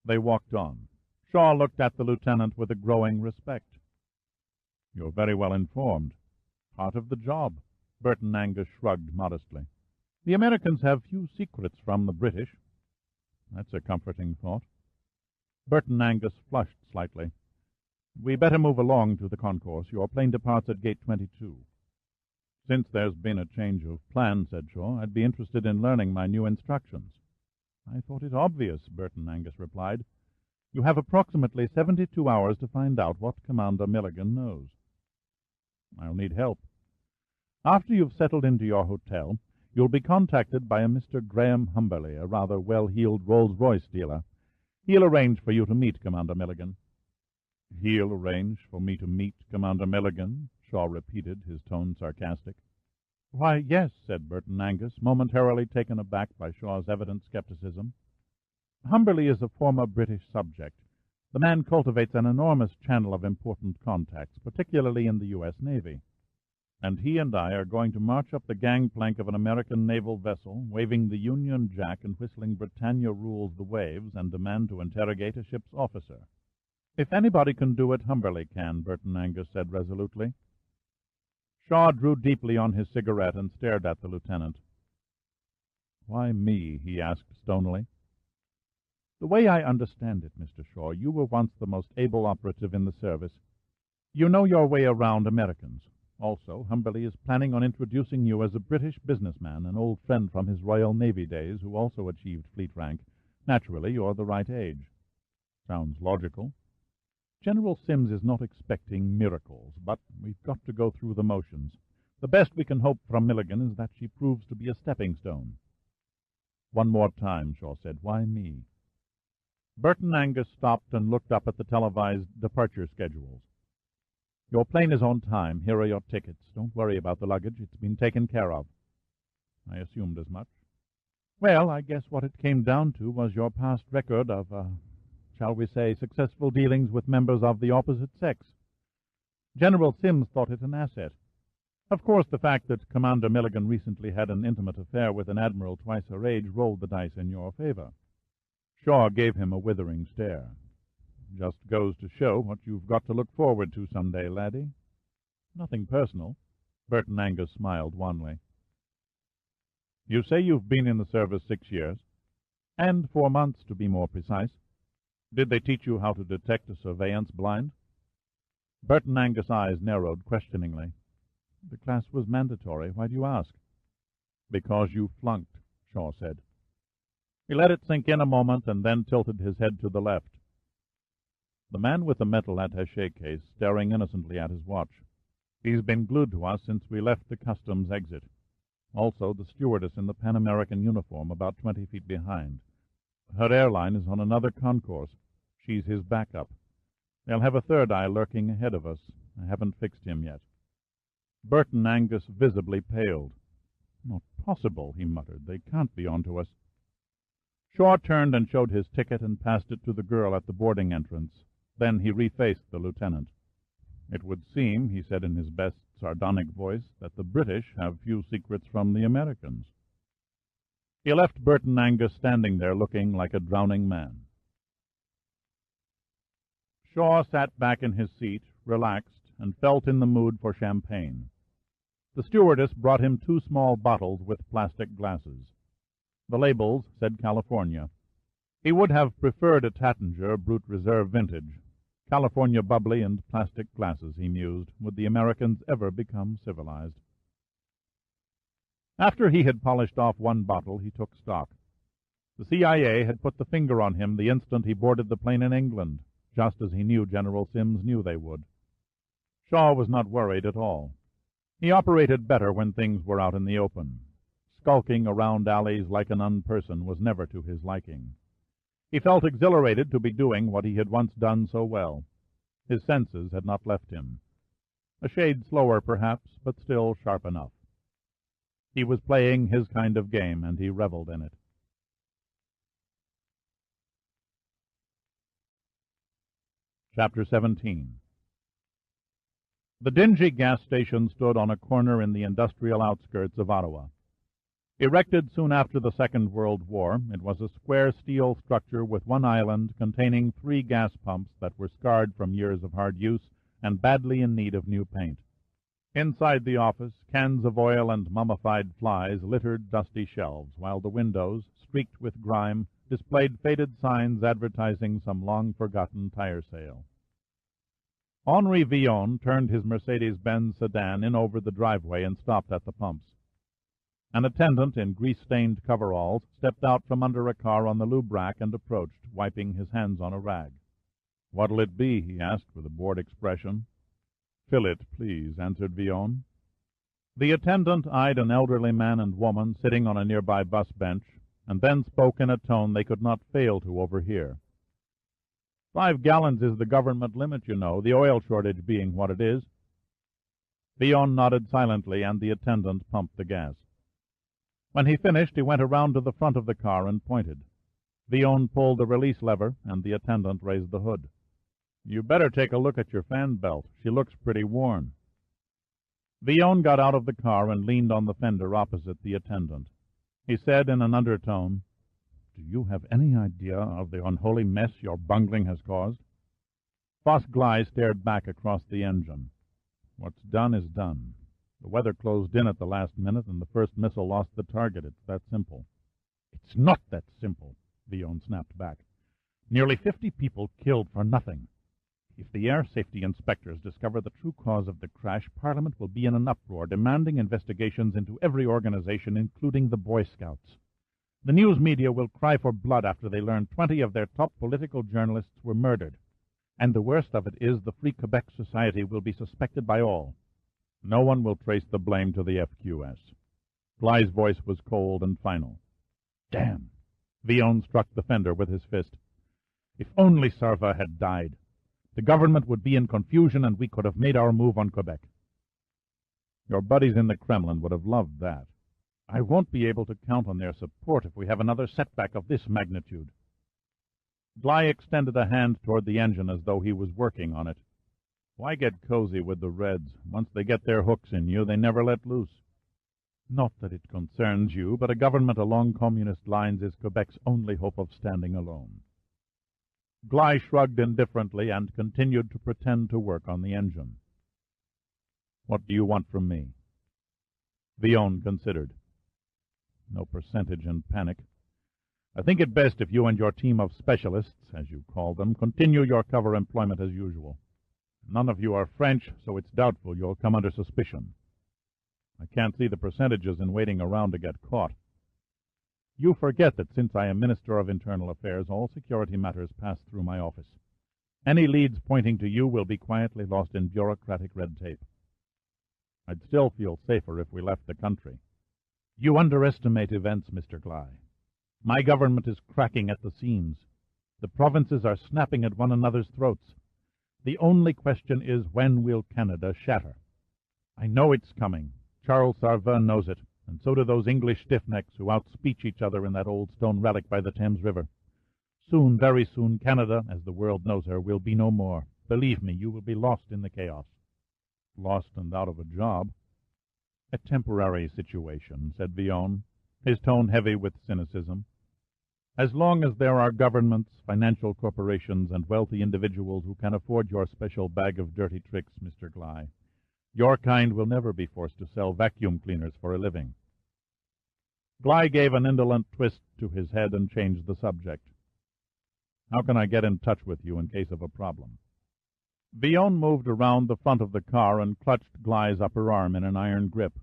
They walked on. Shaw looked at the lieutenant with a growing respect. "You're very well informed. Part of the job." Burton Angus shrugged modestly. "The Americans have few secrets from the British." "That's a comforting thought." Burton Angus flushed slightly. "We better move along to the concourse. Your plane departs at gate 22. "Since there's been a change of plan," said Shaw, "I'd be interested in learning my new instructions." "I thought it obvious," Burton Angus replied. "You have approximately 72 hours to find out what Commander Milligan knows." "I'll need help." "After you've settled into your hotel, you'll be contacted by a Mr. Graham Humberly, a rather well-heeled Rolls-Royce dealer. He'll arrange for you to meet Commander Milligan." "He'll arrange for me to meet Commander Milligan?" Shaw repeated, his tone sarcastic. "Why, yes," said Burton Angus, momentarily taken aback by Shaw's evident skepticism. "Humberly is a former British subject. The man cultivates an enormous channel of important contacts, particularly in the U.S. Navy. And he and I are going to march up the gangplank of an American naval vessel, waving the Union Jack and whistling Britannia Rules the Waves, and demand to interrogate a ship's officer." "If anybody can do it, Humberly can," Burton Angus said resolutely. Shaw drew deeply on his cigarette and stared at the lieutenant. "Why me?" he asked stonily. "The way I understand it, Mr. Shaw, you were once the most able operative in the service. You know your way around Americans. Also, Humberly is planning on introducing you as a British businessman, an old friend from his Royal Navy days who also achieved fleet rank. Naturally, you're the right age." "Sounds logical." "General Sims is not expecting miracles, but we've got to go through the motions. The best we can hope from Milligan is that she proves to be a stepping stone." "One more time," Shaw said. "Why me?" Burton Angus stopped and looked up at the televised departure schedules. "Your plane is on time. Here are your tickets. Don't worry about the luggage. It's been taken care of." "I assumed as much." "Well, I guess what it came down to was your past record of, shall we say, successful dealings with members of the opposite sex. General Sims thought it an asset. Of course, the fact that Commander Milligan recently had an intimate affair with an admiral twice her age rolled the dice in your favor." Shaw gave him a withering stare. "Just goes to show what you've got to look forward to someday, laddie." "Nothing personal." Burton Angus smiled wanly. "You say you've been in the service 6 years?" "And 4 months, to be more precise." "Did they teach you how to detect a surveillance blind?" Burton Angus' eyes narrowed questioningly. "The class was mandatory. Why do you ask?" "Because you flunked," Shaw said. He let it sink in a moment and then tilted his head to the left. The man with the metal attaché case staring innocently at his watch. "He's been glued to us since we left the customs exit. Also the stewardess in the Pan American uniform about 20 feet behind. Her airline is on another concourse. She's his backup. They'll have a third eye lurking ahead of us. I haven't fixed him yet." Burton Angus visibly paled. "Not possible," he muttered. "They can't be on to us." Shaw turned and showed his ticket and passed it to the girl at the boarding entrance. Then he refaced the lieutenant. "It would seem," he said in his best sardonic voice, "that the British have few secrets from the Americans." He left Burton Angus standing there looking like a drowning man. Shaw sat back in his seat, relaxed, and felt in the mood for champagne. The stewardess brought him 2 small bottles with plastic glasses. The labels said California. He would have preferred a Tattinger Brut Reserve vintage. California bubbly and plastic glasses, he mused. Would the Americans ever become civilized? After he had polished off 1 bottle, he took stock. The CIA had put the finger on him the instant he boarded the plane in England, just as he knew General Sims knew they would. Shaw was not worried at all. He operated better when things were out in the open. Skulking around alleys like an unperson was never to his liking. He felt exhilarated to be doing what he had once done so well. His senses had not left him. A shade slower, perhaps, but still sharp enough. He was playing his kind of game, and he reveled in it. Chapter 17. The dingy gas station stood on a corner in the industrial outskirts of Ottawa. Erected soon after the Second World War, it was a square steel structure with one island containing 3 gas pumps that were scarred from years of hard use and badly in need of new paint. Inside the office, cans of oil and mummified flies littered dusty shelves, while the windows, streaked with grime, displayed faded signs advertising some long-forgotten tire sale. Henri Villon turned his Mercedes-Benz sedan in over the driveway and stopped at the pumps. An attendant in grease-stained coveralls stepped out from under a car on the lube rack and approached, wiping his hands on a rag. "What'll it be?" he asked with a bored expression. "Fill it, please," answered Villon. The attendant eyed an elderly man and woman sitting on a nearby bus bench, and then spoke in a tone they could not fail to overhear. 5 gallons is the government limit, you know, the oil shortage being what it is." Villon nodded silently, and the attendant pumped the gas. When he finished, he went around to the front of the car and pointed. Villon pulled the release lever, and the attendant raised the hood. "You better take a look at your fan belt. She looks pretty worn." Villon got out of the car and leaned on the fender opposite the attendant. He said in an undertone, "Do you have any idea of the unholy mess your bungling has caused?" Boss Glide stared back across the engine. "What's done is done. The weather closed in at the last minute, and the first missile lost the target. It's that simple." "It's not that simple," Villon snapped back. "Nearly 50 people killed for nothing. If the air safety inspectors discover the true cause of the crash, Parliament will be in an uproar, demanding investigations into every organization, including the Boy Scouts. The news media will cry for blood after they learn 20 of their top political journalists were murdered. And the worst of it is the Free Quebec Society will be suspected by all. No one will trace the blame to the FQS." Glide's voice was cold and final. "Damn!" Villon struck the fender with his fist. "If only Sarva had died. The government would be in confusion, and we could have made our move on Quebec." "Your buddies in the Kremlin would have loved that. I won't be able to count on their support if we have another setback of this magnitude." Glide extended a hand toward the engine as though he was working on it. "Why get cozy with the Reds? Once they get their hooks in you, they never let loose. Not that it concerns you, but a government along communist lines is Quebec's only hope of standing alone." Glide shrugged indifferently and continued to pretend to work on the engine. "What do you want from me?" Villon considered. "No percentage in panic. I think it best if you and your team of specialists, as you call them, continue your cover employment as usual. None of you are French, so it's doubtful you'll come under suspicion. I can't see the percentages in waiting around to get caught. You forget that since I am Minister of Internal Affairs, all security matters pass through my office. Any leads pointing to you will be quietly lost in bureaucratic red tape. I'd still feel safer if we left the country. You underestimate events, Mr. Glide. My government is cracking at the seams. The provinces are snapping at one another's throats. The only question is, when will Canada shatter? I know it's coming. Charles Sarvin knows it, and so do those English stiffnecks who outspeech each other in that old stone relic by the Thames River. Soon, very soon, Canada, as the world knows her, will be no more. Believe me, you will be lost in the chaos." "Lost and out of a job?" "A temporary situation," said Villon, his tone heavy with cynicism. "As long as there are governments, financial corporations, and wealthy individuals who can afford your special bag of dirty tricks, Mr. Glide, your kind will never be forced to sell vacuum cleaners for a living." Glide gave an indolent twist to his head and changed the subject. "How can I get in touch with you in case of a problem?" Villon moved around the front of the car and clutched Glide's upper arm in an iron grip.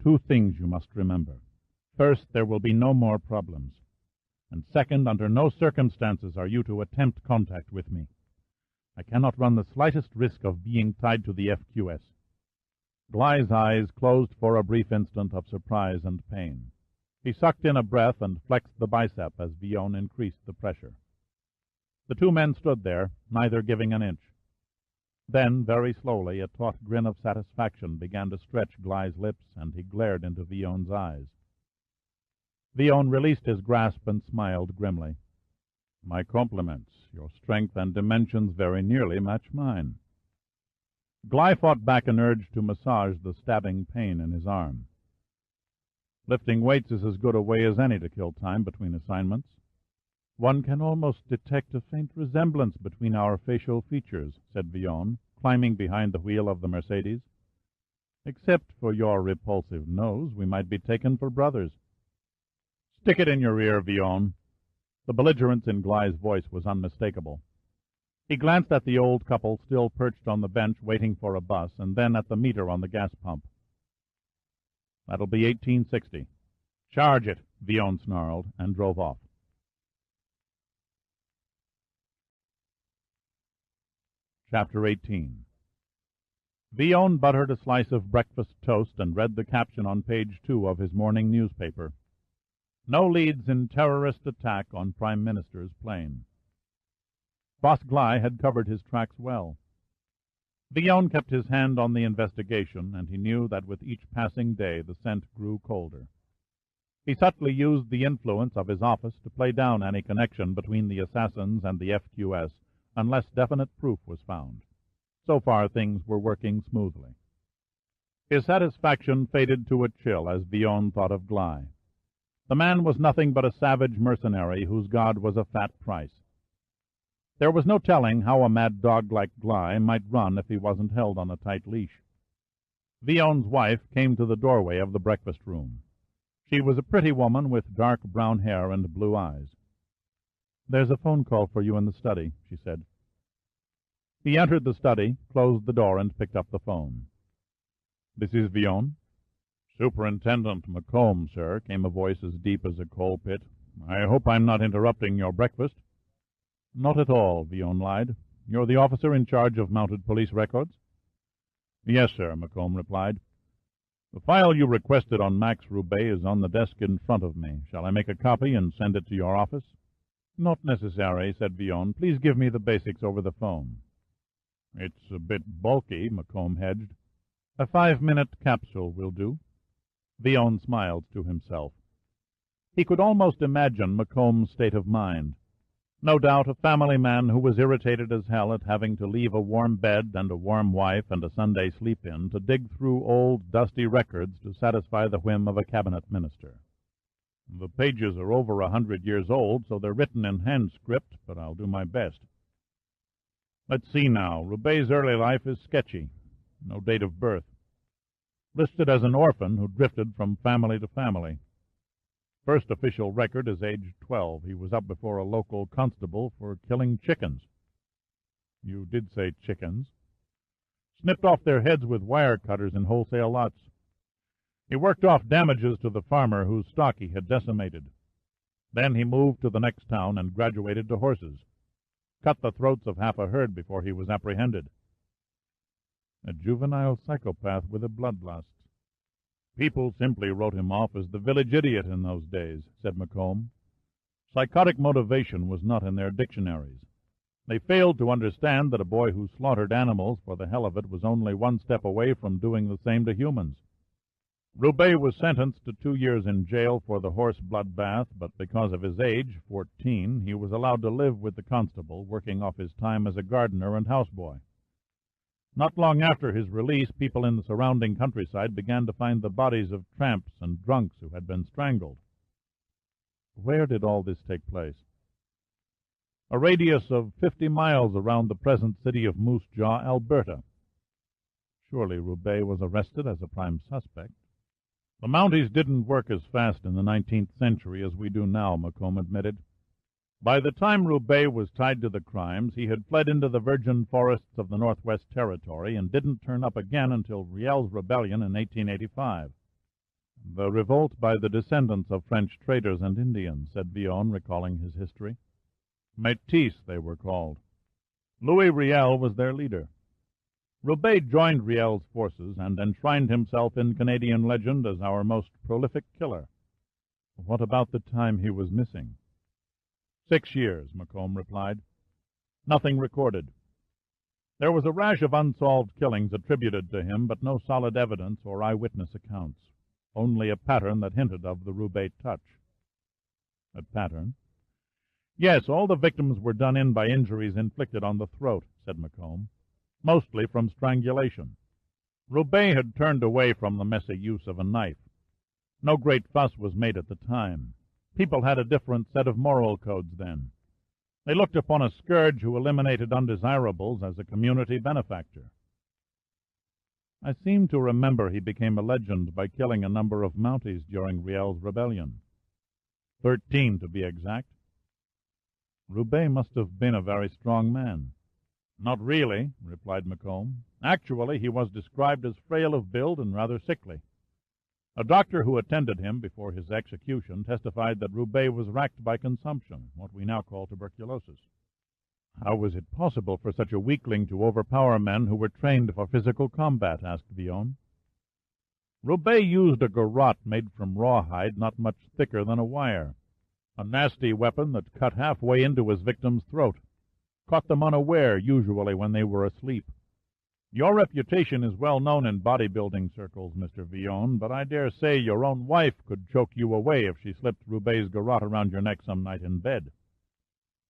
"2 things you must remember. First, there will be no more problems. And second, under no circumstances are you to attempt contact with me. I cannot run the slightest risk of being tied to the FQS. Glide's eyes closed for a brief instant of surprise and pain. He sucked in a breath and flexed the bicep as Villon increased the pressure. The 2 men stood there, neither giving an inch. Then, very slowly, a taut grin of satisfaction began to stretch Glide's lips, and he glared into Villon's eyes. Villon released his grasp and smiled grimly. "My compliments. Your strength and dimensions very nearly match mine." Glide fought back an urge to massage the stabbing pain in his arm. Lifting weights is as good a way as any to kill time between assignments. One can almost detect a faint resemblance between our facial features, said Villon, climbing behind the wheel of the Mercedes. Except for your repulsive nose, we might be taken for brothers. Stick it in your ear, Villon. The belligerence in Gly's voice was unmistakable. He glanced at the old couple still perched on the bench waiting for a bus, and then at the meter on the gas pump. That'll be 1860. Charge it, Villon snarled, and drove off. Chapter 18. Villon buttered a slice of breakfast toast and read the caption on page 2 of his morning newspaper. No leads in terrorist attack on Prime Minister's plane. Boss Gly had covered his tracks well. Villon kept his hand on the investigation, and he knew that with each passing day the scent grew colder. He subtly used the influence of his office to play down any connection between the assassins and the FQS, unless definite proof was found. So far things were working smoothly. His satisfaction faded to a chill as Villon thought of Gly. The man was nothing but a savage mercenary whose god was a fat price. There was no telling how a mad dog like Gly might run if he wasn't held on a tight leash. Villon's wife came to the doorway of the breakfast room. She was a pretty woman with dark brown hair and blue eyes. "There's a phone call for you in the study," she said. He entered the study, closed the door, and picked up the phone. "This is Villon." "Superintendent McComb, sir," came a voice as deep as a coal pit. "I hope I'm not interrupting your breakfast." "Not at all," Villon lied. "You're the officer in charge of mounted police records?" "Yes, sir," McComb replied. "The file you requested on Max Roubaix is on the desk in front of me. Shall I make a copy and send it to your office?" "Not necessary," said Villon. "Please give me the basics over the phone." "It's a bit bulky," McComb hedged. "A 5-minute capsule will do." Villon smiled to himself. He could almost imagine McComb's state of mind. No doubt a family man who was irritated as hell at having to leave a warm bed and a warm wife and a Sunday sleep-in to dig through old, dusty records to satisfy the whim of a cabinet minister. "The pages are over 100 years old, so they're written in hand script, but I'll do my best. Let's see now. Roubaix's early life is sketchy. No date of birth. Listed as an orphan who drifted from family to family. First official record is age 12. He was up before a local constable for killing chickens." "You did say chickens." "Snipped off their heads with wire cutters in wholesale lots. He worked off damages to the farmer whose stock he had decimated. Then he moved to the next town and graduated to horses. Cut the throats of half a herd before he was apprehended." "A juvenile psychopath with a bloodlust." "People simply wrote him off as the village idiot in those days," said McComb. "Psychotic motivation was not in their dictionaries. They failed to understand that a boy who slaughtered animals for the hell of it was only one step away from doing the same to humans. Roubaix was sentenced to 2 years in jail for the horse bloodbath, but because of his age, 14, he was allowed to live with the constable, working off his time as a gardener and houseboy. Not long after his release, people in the surrounding countryside began to find the bodies of tramps and drunks who had been strangled." "Where did all this take place?" "A radius of 50 miles around the present city of Moose Jaw, Alberta." "Surely Roubaix was arrested as a prime suspect." "The Mounties didn't work as fast in the 19th century as we do now," McComb admitted. "By the time Roubaix was tied to the crimes, he had fled into the virgin forests of the Northwest Territory and didn't turn up again until Riel's rebellion in 1885. "The revolt by the descendants of French traders and Indians," said Villon, recalling his history. "Métis, they were called. Louis Riel was their leader. Roubaix joined Riel's forces and enshrined himself in Canadian legend as our most prolific killer." "What about the time he was missing?" 6 years, McComb replied. "Nothing recorded. There was a rash of unsolved killings attributed to him, but no solid evidence or eyewitness accounts. Only a pattern that hinted of the Roubaix touch." "A pattern?" "Yes, all the victims were done in by injuries inflicted on the throat," said McComb. "Mostly from strangulation. Roubaix had turned away from the messy use of a knife. No great fuss was made at the time. People had a different set of moral codes then. They looked upon a scourge who eliminated undesirables as a community benefactor. I seem to remember he became a legend by killing a number of Mounties during Riel's rebellion. 13, to be exact. Roubaix must have been a very strong man. Not really, replied Macomb. Actually, he was described as frail of build and rather sickly. A doctor who attended him before his execution testified that Roubaix was racked by consumption, what we now call tuberculosis. How was it possible for such a weakling to overpower men who were trained for physical combat? Asked Villon. Roubaix used a garrote made from rawhide not much thicker than a wire, a nasty weapon that cut halfway into his victim's throat, caught them unaware, usually when they were asleep. Your reputation is well known in bodybuilding circles, Mr. Villon, but I dare say your own wife could choke you away if she slipped Roubaix's garrote around your neck some night in bed.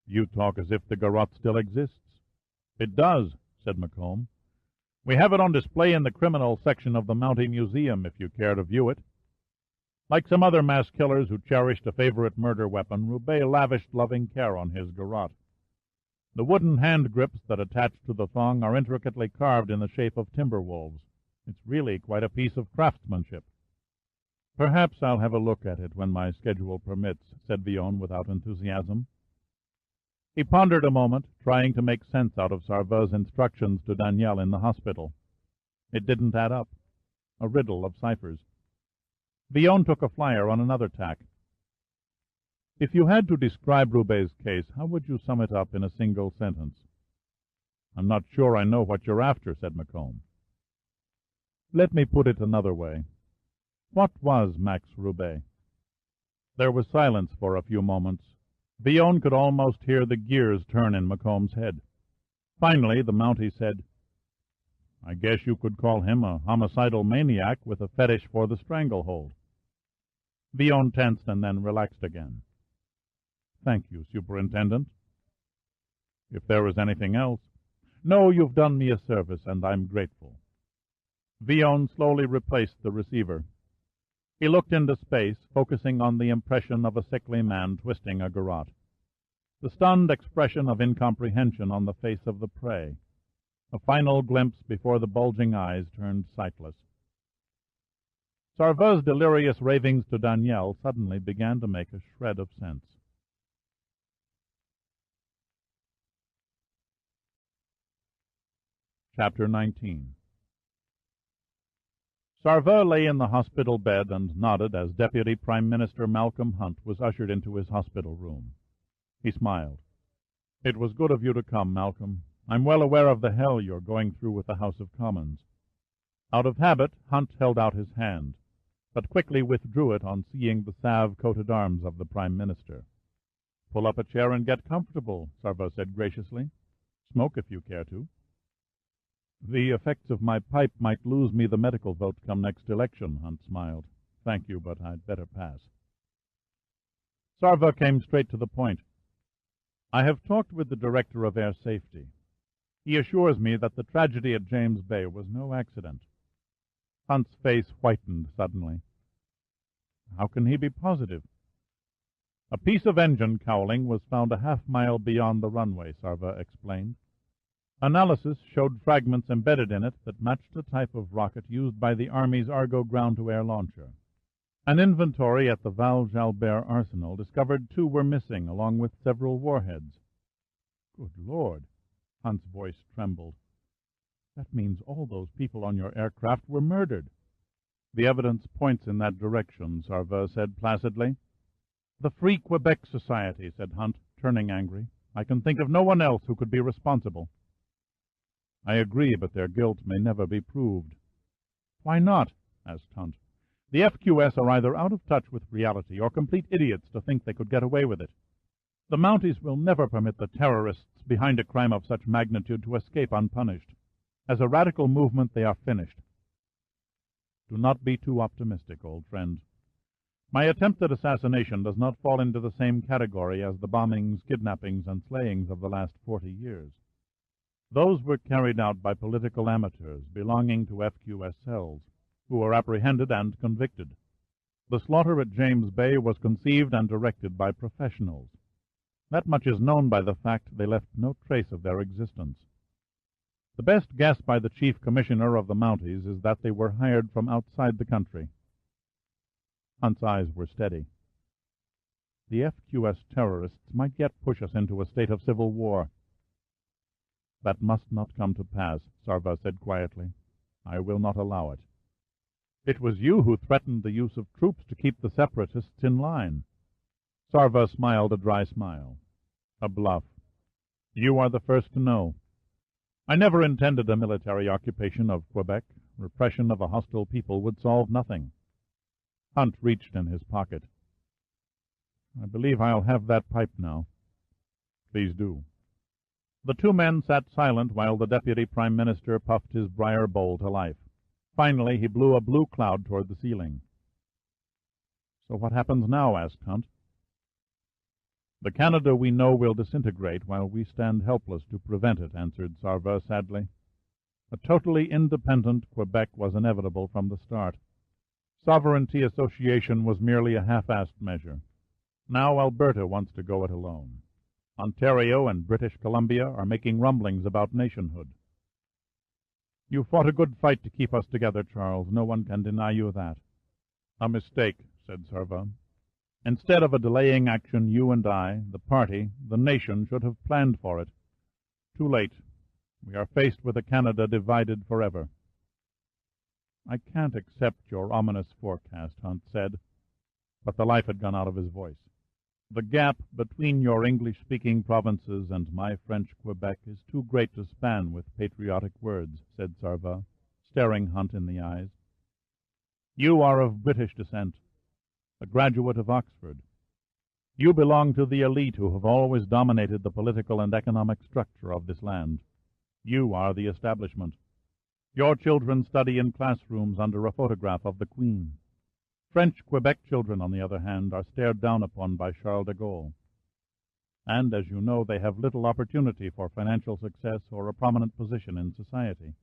You talk as if the garrote still exists. It does, said Macomb. We have it on display in the criminal section of the Mountie Museum, if you care to view it. Like some other mass killers who cherished a favorite murder weapon, Roubaix lavished loving care on his garrote. The wooden hand grips that attach to the thong are intricately carved in the shape of timber wolves. It's really quite a piece of craftsmanship. Perhaps I'll have a look at it when my schedule permits, said Villon without enthusiasm. He pondered a moment, trying to make sense out of Sarveau's instructions to Danielle in the hospital. It didn't add up. A riddle of ciphers. Villon took a flyer on another tack. If you had to describe Roubaix's case, how would you sum it up in a single sentence? I'm not sure I know what you're after, said Macomb. Let me put it another way. What was Max Roubaix? There was silence for a few moments. Villon could almost hear the gears turn in Macomb's head. Finally, the Mountie said, I guess you could call him a homicidal maniac with a fetish for the stranglehold. Villon tensed and then relaxed again. Thank you, Superintendent. If there was anything else. No, you've done me a service, and I'm grateful. Villon slowly replaced the receiver. He looked into space, focusing on the impression of a sickly man twisting a garrote. The stunned expression of incomprehension on the face of the prey. A final glimpse before the bulging eyes turned sightless. Sarveau's delirious ravings to Danielle suddenly began to make a shred of sense. Chapter 19. Sarveau lay in the hospital bed and nodded as Deputy Prime Minister Malcolm Hunt was ushered into his hospital room. He smiled. It was good of you to come, Malcolm. I'm well aware of the hell you're going through with the House of Commons. Out of habit, Hunt held out his hand, but quickly withdrew it on seeing the salve-coated arms of the Prime Minister. Pull up a chair and get comfortable, Sarveau said graciously. Smoke if you care to. The effects of my pipe might lose me the medical vote come next election, Hunt smiled. Thank you, but I'd better pass. Sarveau came straight to the point. I have talked with the Director of Air Safety. He assures me that the tragedy at James Bay was no accident. Hunt's face whitened suddenly. How can he be positive? A piece of engine cowling was found a half-mile beyond the runway, Sarveau explained. Analysis showed fragments embedded in it that matched the type of rocket used by the Army's Argo ground-to-air launcher. An inventory at the Val-Jalbert arsenal discovered 2 were missing, along with several warheads. Good Lord! Hunt's voice trembled. That means all those people on your aircraft were murdered. The evidence points in that direction, Sarveau said placidly. The Free Quebec Society, said Hunt, turning angry. I can think of no one else who could be responsible. I agree, but their guilt may never be proved. Why not? Asked Hunt. The FQS are either out of touch with reality or complete idiots to think they could get away with it. The Mounties will never permit the terrorists behind a crime of such magnitude to escape unpunished. As a radical movement, they are finished. Do not be too optimistic, old friend. My attempt at assassination does not fall into the same category as the bombings, kidnappings, and slayings of the last 40 years. Those were carried out by political amateurs belonging to FQS cells, who were apprehended and convicted. The slaughter at James Bay was conceived and directed by professionals. That much is known by the fact they left no trace of their existence. The best guess by the chief commissioner of the Mounties is that they were hired from outside the country. Hunt's eyes were steady. The FQS terrorists might yet push us into a state of civil war. That must not come to pass, Sarva said quietly. I will not allow it. It was you who threatened the use of troops to keep the separatists in line. Sarva smiled a dry smile. A bluff. You are the first to know. I never intended a military occupation of Quebec. Repression of a hostile people would solve nothing. Hunt reached in his pocket. I believe I'll have that pipe now. Please do. The two men sat silent while the Deputy Prime Minister puffed his briar bowl to life. Finally, he blew a blue cloud toward the ceiling. So what happens now? Asked Hunt. The Canada we know will disintegrate while we stand helpless to prevent it, answered Sarva sadly. A totally independent Quebec was inevitable from the start. Sovereignty association was merely a half-assed measure. Now Alberta wants to go it alone. Ontario and British Columbia are making rumblings about nationhood. You fought a good fight to keep us together, Charles. No one can deny you that. A mistake, said Sarva. Instead of a delaying action, you and I, the party, the nation, should have planned for it. Too late. We are faced with a Canada divided forever. I can't accept your ominous forecast, Hunt said, but the life had gone out of his voice. The gap between your English-speaking provinces and my French Quebec is too great to span with patriotic words, said Sarva, staring Hunt in the eyes. You are of British descent, a graduate of Oxford. You belong to the elite who have always dominated the political and economic structure of this land. You are the establishment. Your children study in classrooms under a photograph of the Queen. French Quebec children, on the other hand, are stared down upon by Charles de Gaulle. And, as you know, they have little opportunity for financial success or a prominent position in society.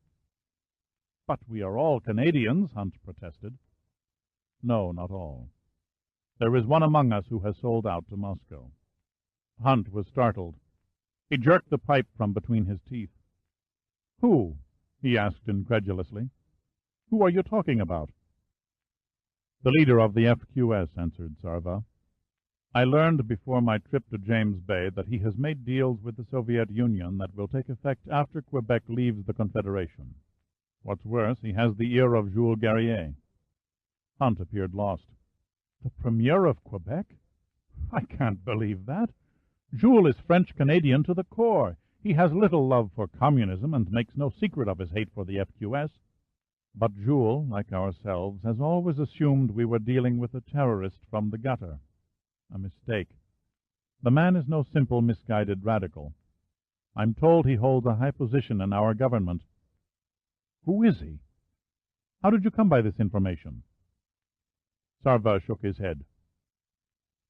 But we are all Canadians, Hunt protested. No, not all. There is one among us who has sold out to Moscow. Hunt was startled. He jerked the pipe from between his teeth. Who? He asked incredulously. Who are you talking about? The leader of the FQS, answered Sarva. I learned before my trip to James Bay that he has made deals with the Soviet Union that will take effect after Quebec leaves the Confederation. What's worse, he has the ear of Jules Guerrier. Hunt appeared lost. The Premier of Quebec? I can't believe that. Jules is French-Canadian to the core. He has little love for communism and makes no secret of his hate for the FQS. But Jules, like ourselves, has always assumed we were dealing with a terrorist from the gutter. A mistake. The man is no simple, misguided radical. I'm told he holds a high position in our government. Who is he? How did you come by this information? Sarva shook his head.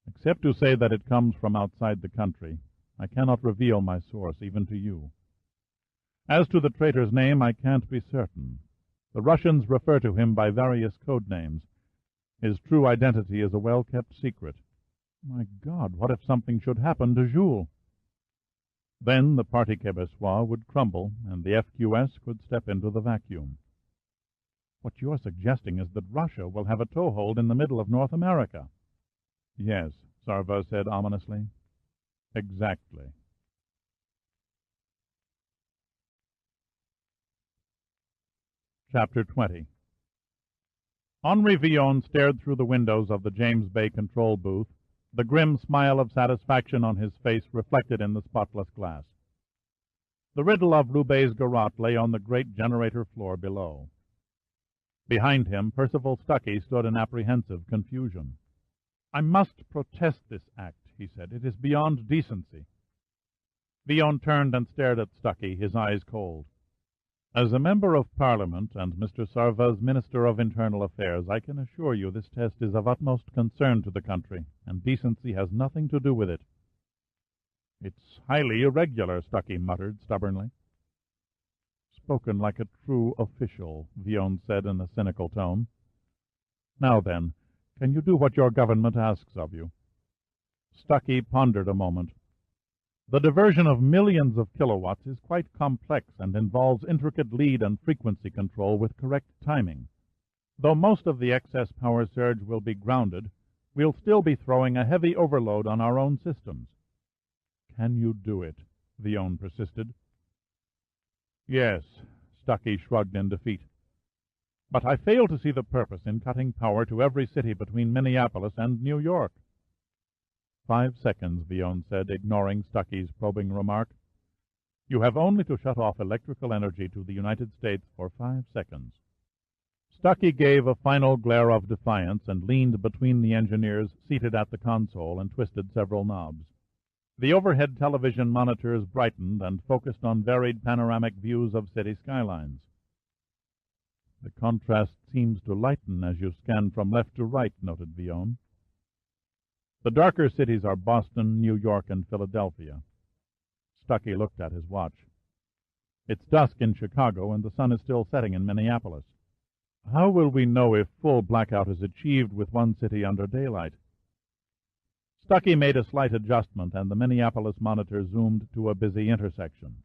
Except to say that it comes from outside the country, I cannot reveal my source, even to you. As to the traitor's name, I can't be certain. The Russians refer to him by various code names. His true identity is a well-kept secret. My God, what if something should happen to Jules? Then the Parti Québécois would crumble, and the FQS could step into the vacuum. What you're suggesting is that Russia will have a toehold in the middle of North America. Yes, Sarva said ominously. Exactly. Chapter 20. Henri Villon stared through the windows of the James Bay control booth, the grim smile of satisfaction on his face reflected in the spotless glass. The riddle of Roubaix's garrote lay on the great generator floor below. Behind him, Percival Stuckey stood in apprehensive confusion. I must protest this act, he said. It is beyond decency. Villon turned and stared at Stuckey, his eyes cold. As a member of Parliament and Mr. Sarva's Minister of Internal Affairs, I can assure you this test is of utmost concern to the country, and decency has nothing to do with it. It's highly irregular, Stuckey muttered stubbornly. Spoken like a true official, Villon said in a cynical tone. Now then, Can you do what your government asks of you? Stuckey pondered a moment. The diversion of millions of kilowatts is quite complex and involves intricate lead and frequency control with correct timing. Though most of the excess power surge will be grounded, we'll still be throwing a heavy overload on our own systems. Can you do it? Vion persisted. Yes, Stuckey shrugged in defeat. But I fail to see the purpose in cutting power to every city between Minneapolis and New York. 5 seconds, Vion said, ignoring Stuckey's probing remark. You have only to shut off electrical energy to the United States for 5 seconds. Stuckey gave a final glare of defiance and leaned between the engineers seated at the console and twisted several knobs. The overhead television monitors brightened and focused on varied panoramic views of city skylines. The contrast seems to lighten as you scan from left to right, noted Vion. The darker cities are Boston, New York, and Philadelphia. Stuckey looked at his watch. It's dusk in Chicago, and the sun is still setting in Minneapolis. How will we know if full blackout is achieved with one city under daylight? Stuckey made a slight adjustment, and the Minneapolis monitor zoomed to a busy intersection.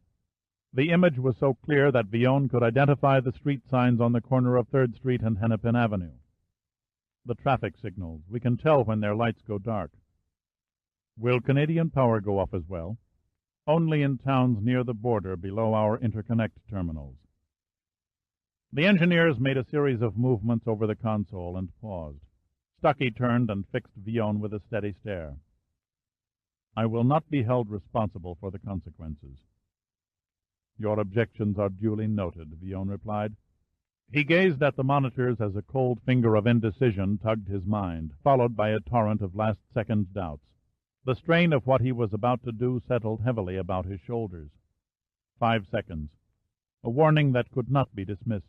The image was so clear that Vion could identify the street signs on the corner of 3rd Street and Hennepin Avenue. The traffic signals. We can tell when their lights go dark. Will Canadian Power go off as well? Only in towns near the border below our interconnect terminals. The engineers made a series of movements over the console and paused. Stuckey turned and fixed Vion with a steady stare. I will not be held responsible for the consequences. Your objections are duly noted, Vion replied. He gazed at the monitors as a cold finger of indecision tugged his mind, followed by a torrent of last-second doubts. The strain of what he was about to do settled heavily about his shoulders. 5 seconds. A warning that could not be dismissed.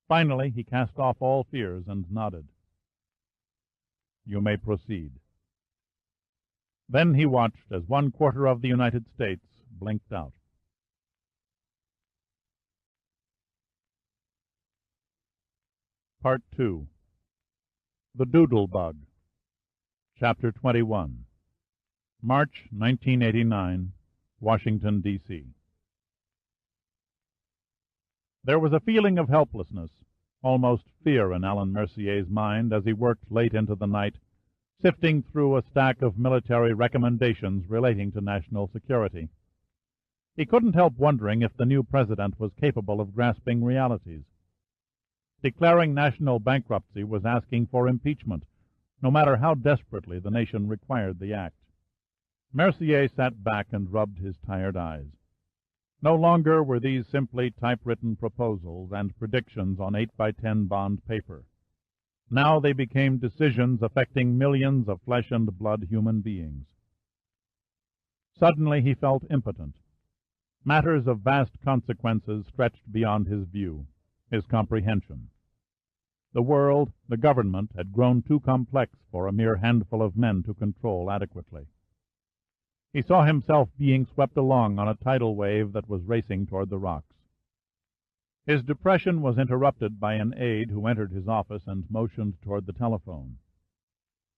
Finally, he cast off all fears and nodded. You may proceed. Then he watched as 1/4 of the United States blinked out. Part 2. The Doodle Bug. Chapter 21. March 1989, Washington, D.C. There was a feeling of helplessness, almost fear in Alan Mercier's mind as he worked late into the night, sifting through a stack of military recommendations relating to national security. He couldn't help wondering if the new president was capable of grasping realities. Declaring national bankruptcy was asking for impeachment, no matter how desperately the nation required the act. Mercier sat back and rubbed his tired eyes. No longer were these simply typewritten proposals and predictions on 8x10 bond paper. Now they became decisions affecting millions of flesh and blood human beings. Suddenly he felt impotent. Matters of vast consequences stretched beyond his view, his comprehension. The world, the government, had grown too complex for a mere handful of men to control adequately. He saw himself being swept along on a tidal wave that was racing toward the rocks. His depression was interrupted by an aide who entered his office and motioned toward the telephone.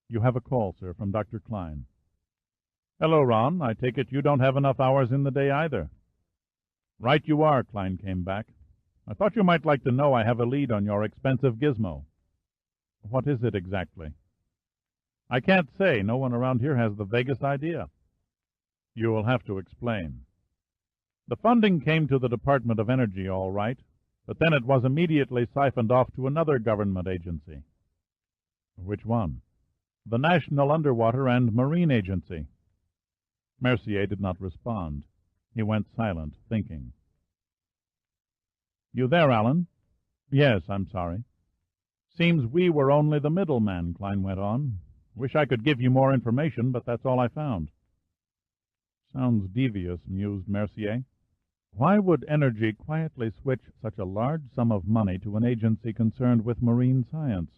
You have a call, sir, from Dr. Klein. Hello, Ron. I take it you don't have enough hours in the day either. Right you are, Klein came back. I thought you might like to know I have a lead on your expensive gizmo. What is it exactly? I can't say. No one around here has the vaguest idea. You will have to explain. The funding came to the Department of Energy all right, but then it was immediately siphoned off to another government agency. Which one? The National Underwater and Marine Agency. Mercier did not respond. He went silent, thinking. You there, Alan? Yes, I'm sorry. Seems we were only the middleman, Klein went on. Wish I could give you more information, but that's all I found. Sounds devious, mused Mercier. Why would Energy quietly switch such a large sum of money to an agency concerned with marine science?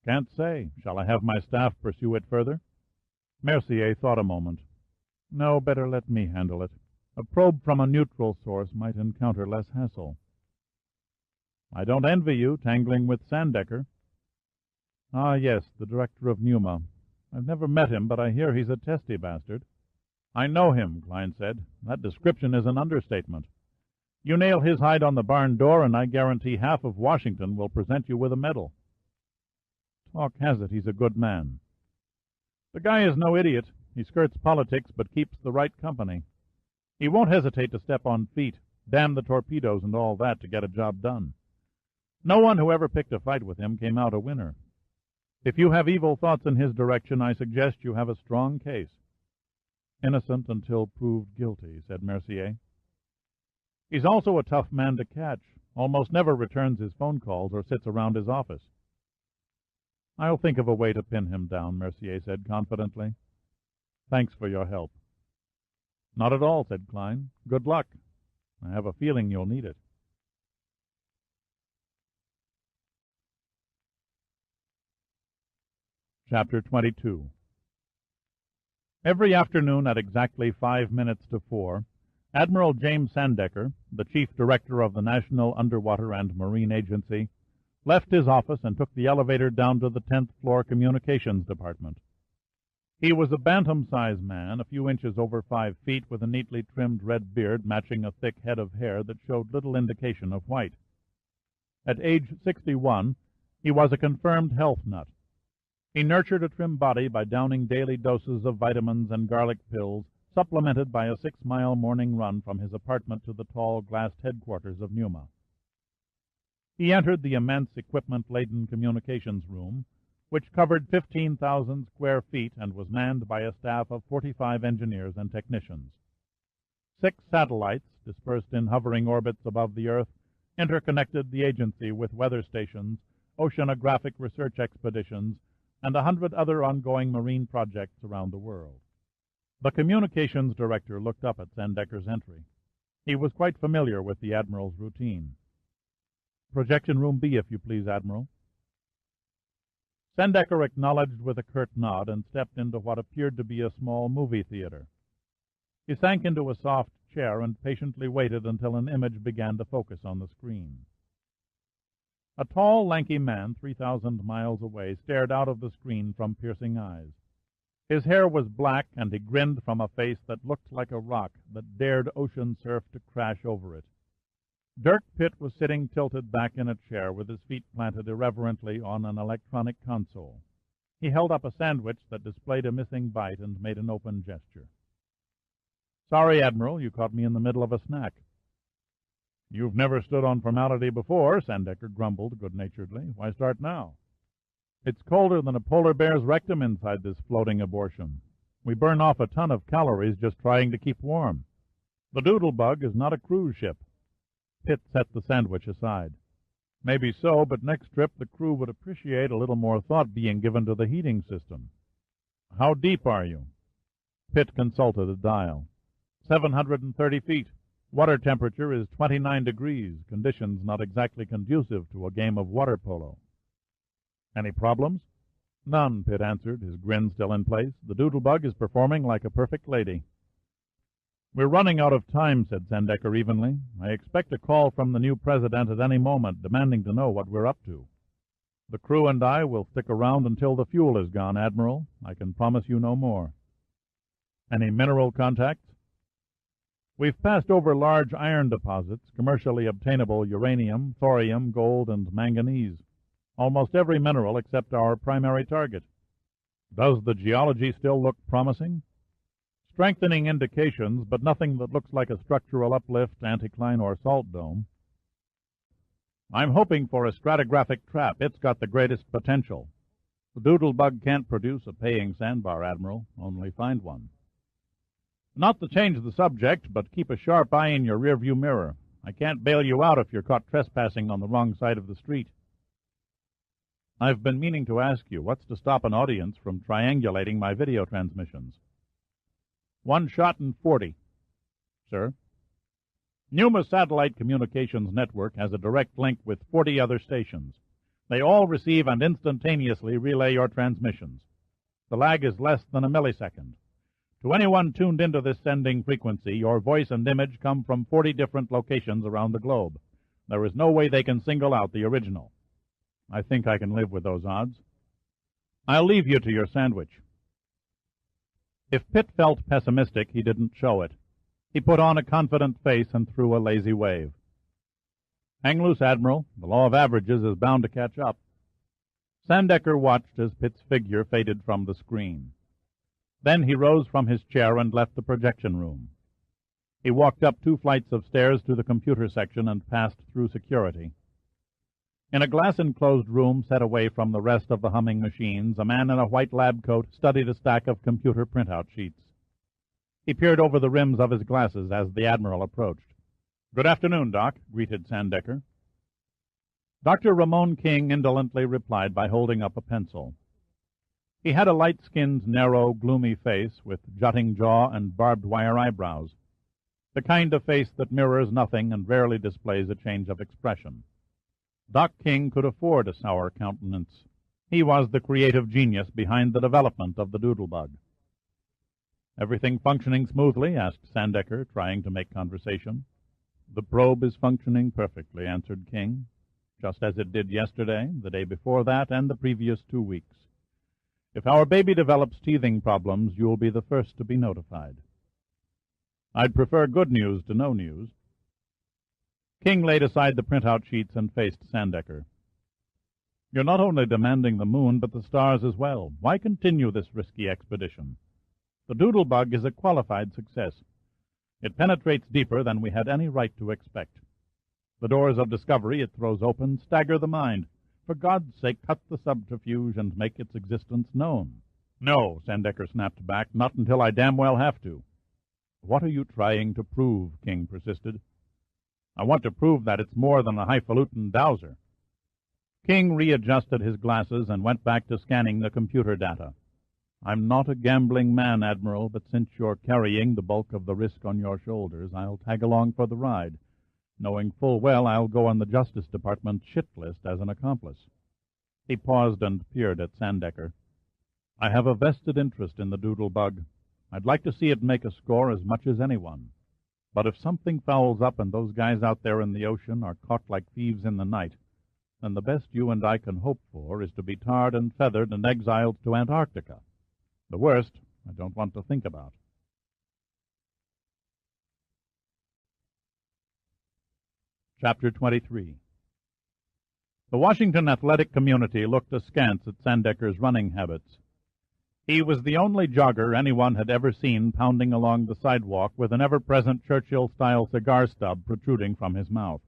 Can't say. Shall I have my staff pursue it further? Mercier thought a moment. No, better let me handle it. A probe from a neutral source might encounter less hassle. I don't envy you tangling with Sandecker. Ah, yes, the director of Numa. I've never met him, but I hear he's a testy bastard. I know him, Klein said. That description is an understatement. You nail his hide on the barn door, and I guarantee half of Washington will present you with a medal. Talk has it he's a good man. The guy is no idiot. He skirts politics, but keeps the right company. He won't hesitate to step on feet, damn the torpedoes and all that to get a job done. No one who ever picked a fight with him came out a winner. If you have evil thoughts in his direction, I suggest you have a strong case. Innocent until proved guilty, said Mercier. He's also a tough man to catch, almost never returns his phone calls or sits around his office. I'll think of a way to pin him down, Mercier said confidently. Thanks for your help. Not at all, said Klein. Good luck. I have a feeling you'll need it. Chapter 22. Every afternoon at exactly 5 minutes to 4, Admiral James Sandecker, the chief director of the National Underwater and Marine Agency, left his office and took the elevator down to the 10th floor communications department. He was a bantam-sized man, a few inches over 5 feet, with a neatly trimmed red beard matching a thick head of hair that showed little indication of white. At age 61, he was a confirmed health nut. He nurtured a trim body by downing daily doses of vitamins and garlic pills, supplemented by a 6-mile morning run from his apartment to the tall glassed headquarters of Numa. He entered the immense equipment-laden communications room, which covered 15,000 square feet and was manned by a staff of 45 engineers and technicians. 6 satellites, dispersed in hovering orbits above the Earth, interconnected the agency with weather stations, oceanographic research expeditions, and 100 other ongoing marine projects around the world. The communications director looked up at Sandecker's entry. He was quite familiar with the Admiral's routine. Projection Room B, if you please, Admiral. Sandecker acknowledged with a curt nod and stepped into what appeared to be a small movie theater. He sank into a soft chair and patiently waited until an image began to focus on the screen. A tall, lanky man 3,000 miles away stared out of the screen from piercing eyes. His hair was black, and he grinned from a face that looked like a rock that dared ocean surf to crash over it. Dirk Pitt was sitting tilted back in a chair with his feet planted irreverently on an electronic console. He held up a sandwich that displayed a missing bite and made an open gesture. Sorry, Admiral, you caught me in the middle of a snack. You've never stood on formality before, Sandecker grumbled good-naturedly. Why start now? It's colder than a polar bear's rectum inside this floating abortion. We burn off a ton of calories just trying to keep warm. The Doodlebug is not a cruise ship. Pitt set the sandwich aside. Maybe so, but next trip the crew would appreciate a little more thought being given to the heating system. How deep are you? Pitt consulted a dial. 730 feet. Water temperature is 29 degrees, conditions not exactly conducive to a game of water polo. Any problems? None, Pitt answered, his grin still in place. The Doodlebug is performing like a perfect lady. We're running out of time, said Sandecker evenly. I expect a call from the new president at any moment, demanding to know what we're up to. The crew and I will stick around until the fuel is gone, Admiral. I can promise you no more. Any mineral contacts? We've passed over large iron deposits, commercially obtainable uranium, thorium, gold, and manganese. Almost every mineral except our primary target. Does the geology still look promising? Strengthening indications, but nothing that looks like a structural uplift, anticline, or salt dome. I'm hoping for a stratigraphic trap. It's got the greatest potential. The Doodlebug can't produce a paying sandbar, Admiral. Only find one. Not to change the subject, but keep a sharp eye in your rearview mirror. I can't bail you out if you're caught trespassing on the wrong side of the street. I've been meaning to ask you, what's to stop an audience from triangulating my video transmissions? 1 shot in 40. Sir? Numa Satellite Communications Network has a direct link with 40 other stations. They all receive and instantaneously relay your transmissions. The lag is less than a millisecond. To anyone tuned into this sending frequency, your voice and image come from 40 different locations around the globe. There is no way they can single out the original. I think I can live with those odds. I'll leave you to your sandwich." If Pitt felt pessimistic, he didn't show it. He put on a confident face and threw a lazy wave. "Hang loose, Admiral. The law of averages is bound to catch up." Sandecker watched as Pitt's figure faded from the screen. Then he rose from his chair and left the projection room. He walked up 2 flights of stairs to the computer section and passed through security. In a glass-enclosed room set away from the rest of the humming machines, a man in a white lab coat studied a stack of computer printout sheets. He peered over the rims of his glasses as the Admiral approached. "Good afternoon, Doc," greeted Sandecker. Dr. Ramon King indolently replied by holding up a pencil. He had a light-skinned, narrow, gloomy face with jutting jaw and barbed-wire eyebrows, the kind of face that mirrors nothing and rarely displays a change of expression. Doc King could afford a sour countenance. He was the creative genius behind the development of the doodlebug. "Everything functioning smoothly?" asked Sandecker, trying to make conversation. "The probe is functioning perfectly," answered King, "just as it did yesterday, the day before that, and the previous 2 weeks. If our baby develops teething problems, you'll be the first to be notified." "I'd prefer good news to no news." King laid aside the printout sheets and faced Sandecker. "You're not only demanding the moon, but the stars as well. Why continue this risky expedition? The doodlebug is a qualified success. It penetrates deeper than we had any right to expect. The doors of discovery it throws open stagger the mind. For God's sake, cut the subterfuge and make its existence known." "No," Sandecker snapped back, "not until I damn well have to." "What are you trying to prove?" King persisted. "I want to prove that it's more than a highfalutin dowser." King readjusted his glasses and went back to scanning the computer data. "I'm not a gambling man, Admiral, but since you're carrying the bulk of the risk on your shoulders, I'll tag along for the ride, knowing full well I'll go on the Justice Department shit list as an accomplice." He paused and peered at Sandecker. "I have a vested interest in the doodlebug. I'd like to see it make a score as much as anyone. But if something fouls up and those guys out there in the ocean are caught like thieves in the night, then the best you and I can hope for is to be tarred and feathered and exiled to Antarctica. The worst I don't want to think about." Chapter 23. The Washington athletic community looked askance at Sandecker's running habits. He was the only jogger anyone had ever seen pounding along the sidewalk with an ever-present Churchill-style cigar stub protruding from his mouth.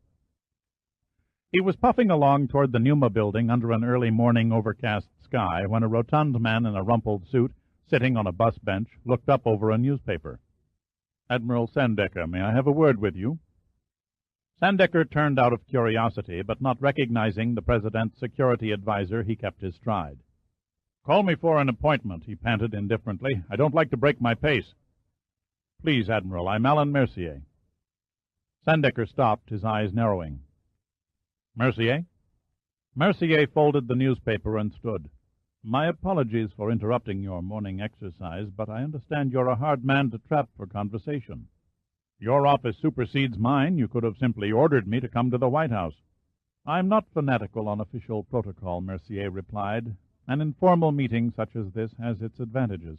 He was puffing along toward the Numa building under an early morning overcast sky when a rotund man in a rumpled suit, sitting on a bus bench, looked up over a newspaper. "Admiral Sandecker, may I have a word with you?" Sandecker turned out of curiosity, but not recognizing the President's security advisor, he kept his stride. "Call me for an appointment," he panted indifferently. "I don't like to break my pace." "Please, Admiral, I'm Alan Mercier." Sandecker stopped, his eyes narrowing. "Mercier?" Mercier folded the newspaper and stood. "My apologies for interrupting your morning exercise, but I understand you're a hard man to trap for conversation. Your office supersedes mine. You could have simply ordered me to come to the White House." "I'm not fanatical on official protocol," Mercier replied. "An informal meeting such as this has its advantages."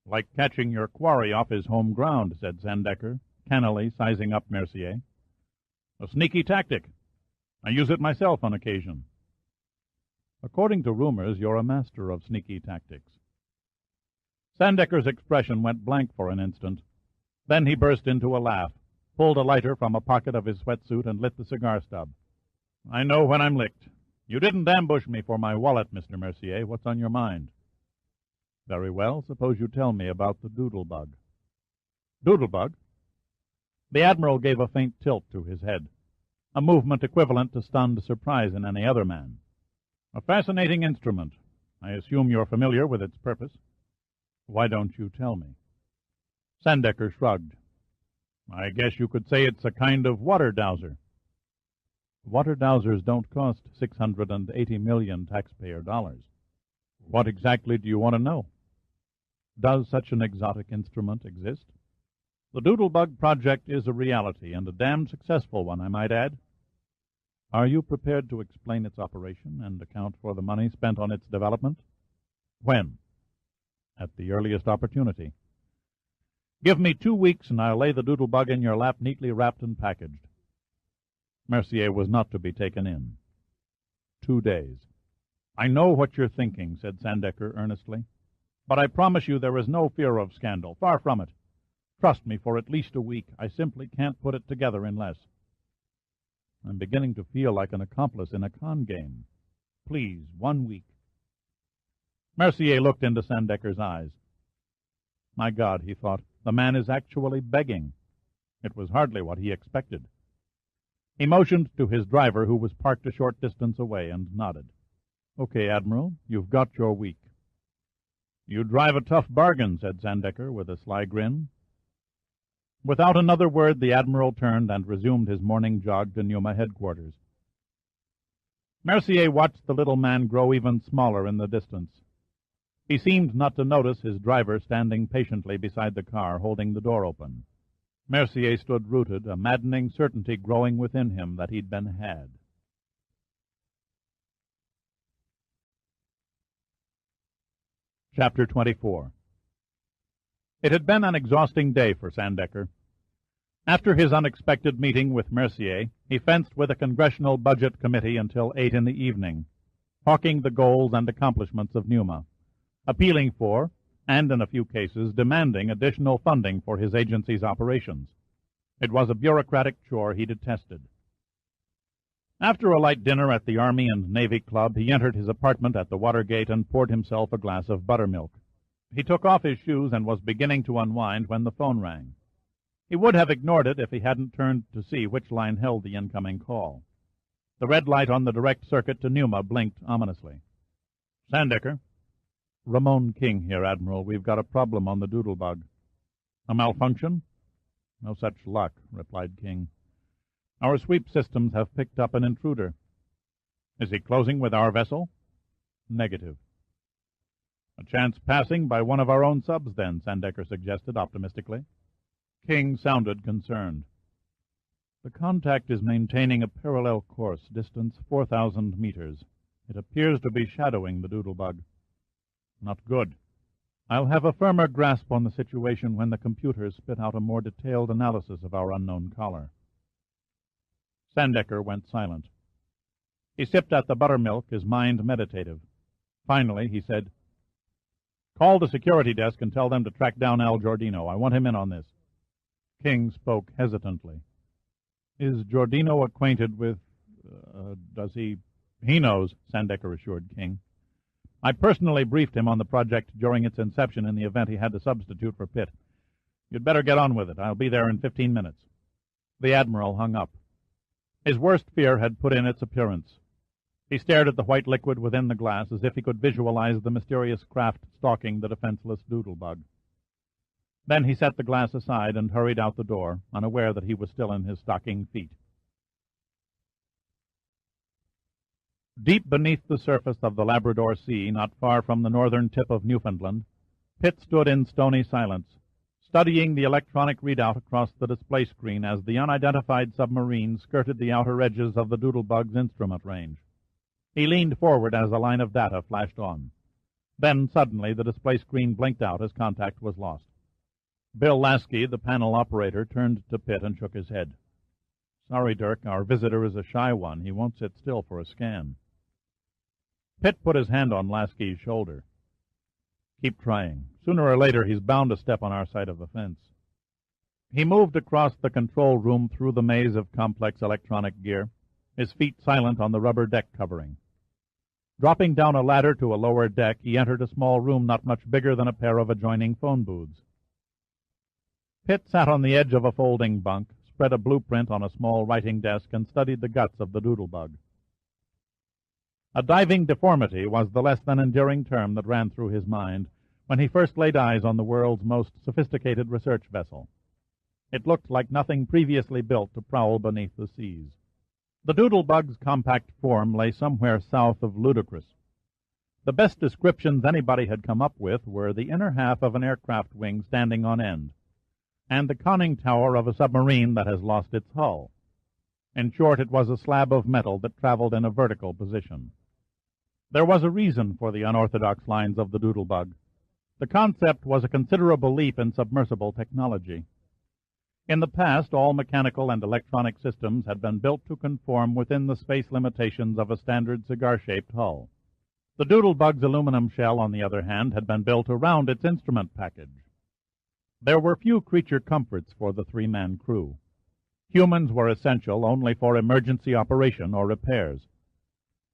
"Like catching your quarry off his home ground," said Sandecker, cannily sizing up Mercier. "A sneaky tactic. I use it myself on occasion." "According to rumors, you're a master of sneaky tactics." Sandecker's expression went blank for an instant. Then he burst into a laugh, pulled a lighter from a pocket of his sweatsuit, and lit the cigar stub. "I know when I'm licked. You didn't ambush me for my wallet, Mr. Mercier. What's on your mind?" "Very well. Suppose you tell me about the doodlebug." "Doodlebug?" The Admiral gave a faint tilt to his head, a movement equivalent to stunned surprise in any other man. "A fascinating instrument. I assume you're familiar with its purpose." "Why don't you tell me?" Sandecker shrugged. "I guess you could say it's a kind of water dowser." "Water dowsers don't cost 680 million taxpayer dollars. What exactly do you want to know? Does such an exotic instrument exist?" "The Doodlebug project is a reality, and a damned successful one, I might add." "Are you prepared to explain its operation and account for the money spent on its development?" When? At the earliest opportunity. Give me 2 weeks, and I'll lay the doodle-bug in your lap neatly wrapped and packaged. Mercier was not to be taken in. 2 days. I know what you're thinking, said Sandecker earnestly, but I promise you there is no fear of scandal. Far from it. Trust me, for at least a week. I simply can't put it together in less. I'm beginning to feel like an accomplice in a con game. Please, 1 week. Mercier looked into Sandecker's eyes. My God, he thought, the man is actually begging. It was hardly what he expected. He motioned to his driver, who was parked a short distance away, and nodded. Okay, Admiral, you've got your week. You drive a tough bargain, said Sandecker with a sly grin. Without another word, the Admiral turned and resumed his morning jog to Numa headquarters. Mercier watched the little man grow even smaller in the distance. He seemed not to notice his driver standing patiently beside the car, holding the door open. Mercier stood rooted, a maddening certainty growing within him that he'd been had. Chapter 24. It had been an exhausting day for Sandecker. After his unexpected meeting with Mercier, he fenced with a Congressional Budget Committee until 8 in the evening, hawking the goals and accomplishments of Numa, appealing for, and in a few cases demanding, additional funding for his agency's operations. It was a bureaucratic chore he detested. After a light dinner at the Army and Navy Club, he entered his apartment at the Watergate and poured himself a glass of buttermilk. He took off his shoes and was beginning to unwind when the phone rang. He would have ignored it if he hadn't turned to see which line held the incoming call. The red light on the direct circuit to Numa blinked ominously. Sandecker. Ramon King here, Admiral. We've got a problem on the doodle-bug. A malfunction? No such luck, replied King. Our sweep systems have picked up an intruder. Is he closing with our vessel? Negative. A chance passing by one of our own subs, then, Sandecker suggested optimistically. King sounded concerned. The contact is maintaining a parallel course, distance 4,000 meters. It appears to be shadowing the doodle-bug. Not good. I'll have a firmer grasp on the situation when the computers spit out a more detailed analysis of our unknown caller. Sandecker went silent. He sipped at the buttermilk, his mind meditative. Finally, he said, Call the security desk and tell them to track down Al Giordino. I want him in on this. King spoke hesitantly. Is Giordino acquainted with... does he... He knows, Sandecker assured King. I personally briefed him on the project during its inception in the event he had to substitute for Pitt. You'd better get on with it. I'll be there in 15 minutes. The Admiral hung up. His worst fear had put in its appearance. He stared at the white liquid within the glass as if he could visualize the mysterious craft stalking the defenseless doodle-bug. Then he set the glass aside and hurried out the door, unaware that he was still in his stocking feet. Deep beneath the surface of the Labrador Sea, not far from the northern tip of Newfoundland, Pitt stood in stony silence, studying the electronic readout across the display screen as the unidentified submarine skirted the outer edges of the doodle-bug's instrument range. He leaned forward as a line of data flashed on. Then, suddenly, the display screen blinked out as contact was lost. Bill Lasky, the panel operator, turned to Pitt and shook his head. Sorry, Dirk, our visitor is a shy one. He won't sit still for a scan. Pitt put his hand on Lasky's shoulder. Keep trying. Sooner or later, he's bound to step on our side of the fence. He moved across the control room through the maze of complex electronic gear, his feet silent on the rubber deck covering. Dropping down a ladder to a lower deck, he entered a small room not much bigger than a pair of adjoining phone booths. Pitt sat on the edge of a folding bunk, spread a blueprint on a small writing desk, and studied the guts of the doodle-bug. A diving deformity was the less than endearing term that ran through his mind when he first laid eyes on the world's most sophisticated research vessel. It looked like nothing previously built to prowl beneath the seas. The doodle-bug's compact form lay somewhere south of ludicrous. The best descriptions anybody had come up with were the inner half of an aircraft wing standing on end, and the conning tower of a submarine that has lost its hull. In short, it was a slab of metal that traveled in a vertical position. There was a reason for the unorthodox lines of the Doodlebug. The concept was a considerable leap in submersible technology. In the past, all mechanical and electronic systems had been built to conform within the space limitations of a standard cigar-shaped hull. The Doodlebug's aluminum shell, on the other hand, had been built around its instrument package. There were few creature comforts for the three-man crew. Humans were essential only for emergency operation or repairs.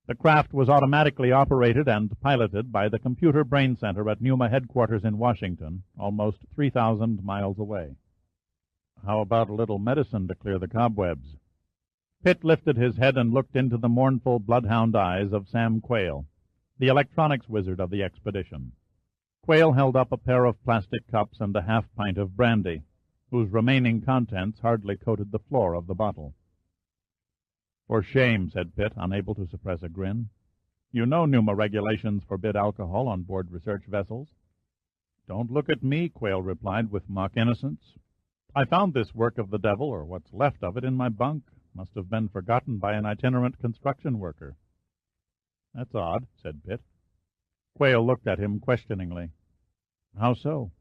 The craft was automatically operated and piloted by the Computer Brain Center at NUMA headquarters in Washington, almost 3,000 miles away. How about a little medicine to clear the cobwebs? Pitt lifted his head and looked into the mournful bloodhound eyes of Sam Quayle, the electronics wizard of the expedition. Quayle held up a pair of plastic cups and a half-pint of brandy, whose remaining contents hardly coated the floor of the bottle. "For shame," said Pitt, unable to suppress a grin. "You know NUMA regulations forbid alcohol on board research vessels." "Don't look at me," Quayle replied with mock innocence. "I found this work of the devil, or what's left of it, in my bunk. Must have been forgotten by an itinerant construction worker." "That's odd," said Pitt. Quayle looked at him questioningly. "How so?"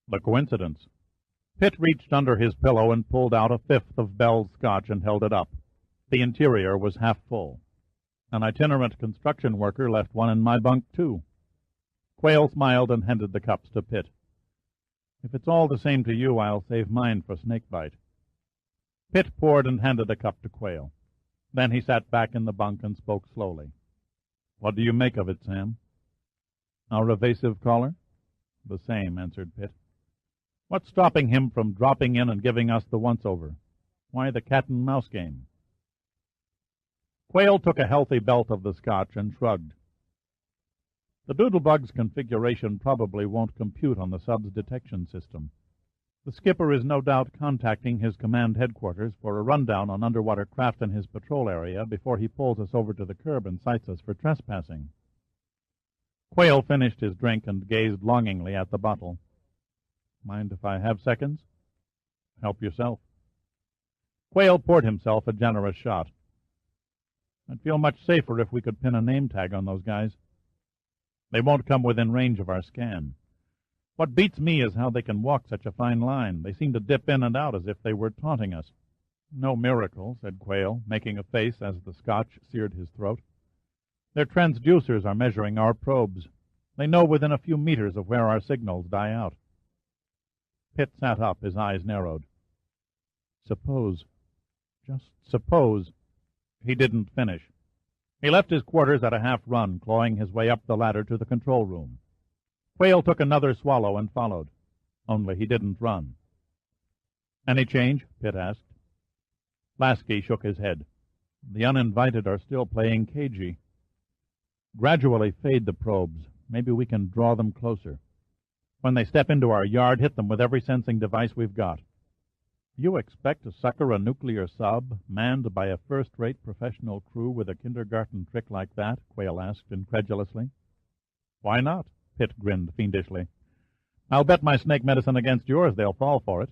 "The coincidence." Pitt reached under his pillow and pulled out a fifth of Bell's Scotch and held it up. The interior was half full. "An itinerant construction worker left one in my bunk, too." Quayle smiled and handed the cups to Pitt. "If it's all the same to you, I'll save mine for snakebite." Pitt poured and handed a cup to Quayle. Then he sat back in the bunk and spoke slowly. "What do you make of it, Sam?" "Our evasive caller?" "The same," answered Pitt. "What's stopping him from dropping in and giving us the once-over? Why the cat-and-mouse game?" Quayle took a healthy belt of the Scotch and shrugged. "The Doodlebug's configuration probably won't compute on the sub's detection system. The skipper is no doubt contacting his command headquarters for a rundown on underwater craft in his patrol area before he pulls us over to the curb and cites us for trespassing." Quayle finished his drink and gazed longingly at the bottle. "Mind if I have seconds?" "Help yourself." Quayle poured himself a generous shot. "I'd feel much safer if we could pin a name tag on those guys. They won't come within range of our scan. What beats me is how they can walk such a fine line. They seem to dip in and out as if they were taunting us." "No miracle," said Quayle, making a face as the Scotch seared his throat. "Their transducers are measuring our probes. They know within a few meters of where our signals die out." Pitt sat up, his eyes narrowed. "Suppose, just suppose—" He didn't finish. He left his quarters at a half-run, clawing his way up the ladder to the control room. Quayle took another swallow and followed. Only he didn't run. "Any change?" Pitt asked. Lasky shook his head. "The uninvited are still playing cagey. Gradually fade the probes. Maybe we can draw them closer. When they step into our yard, hit them with every sensing device we've got." "You expect to sucker a nuclear sub, manned by a first-rate professional crew with a kindergarten trick like that?" Quayle asked incredulously. "Why not?" Pitt grinned fiendishly. "I'll bet my snake medicine against yours they'll fall for it."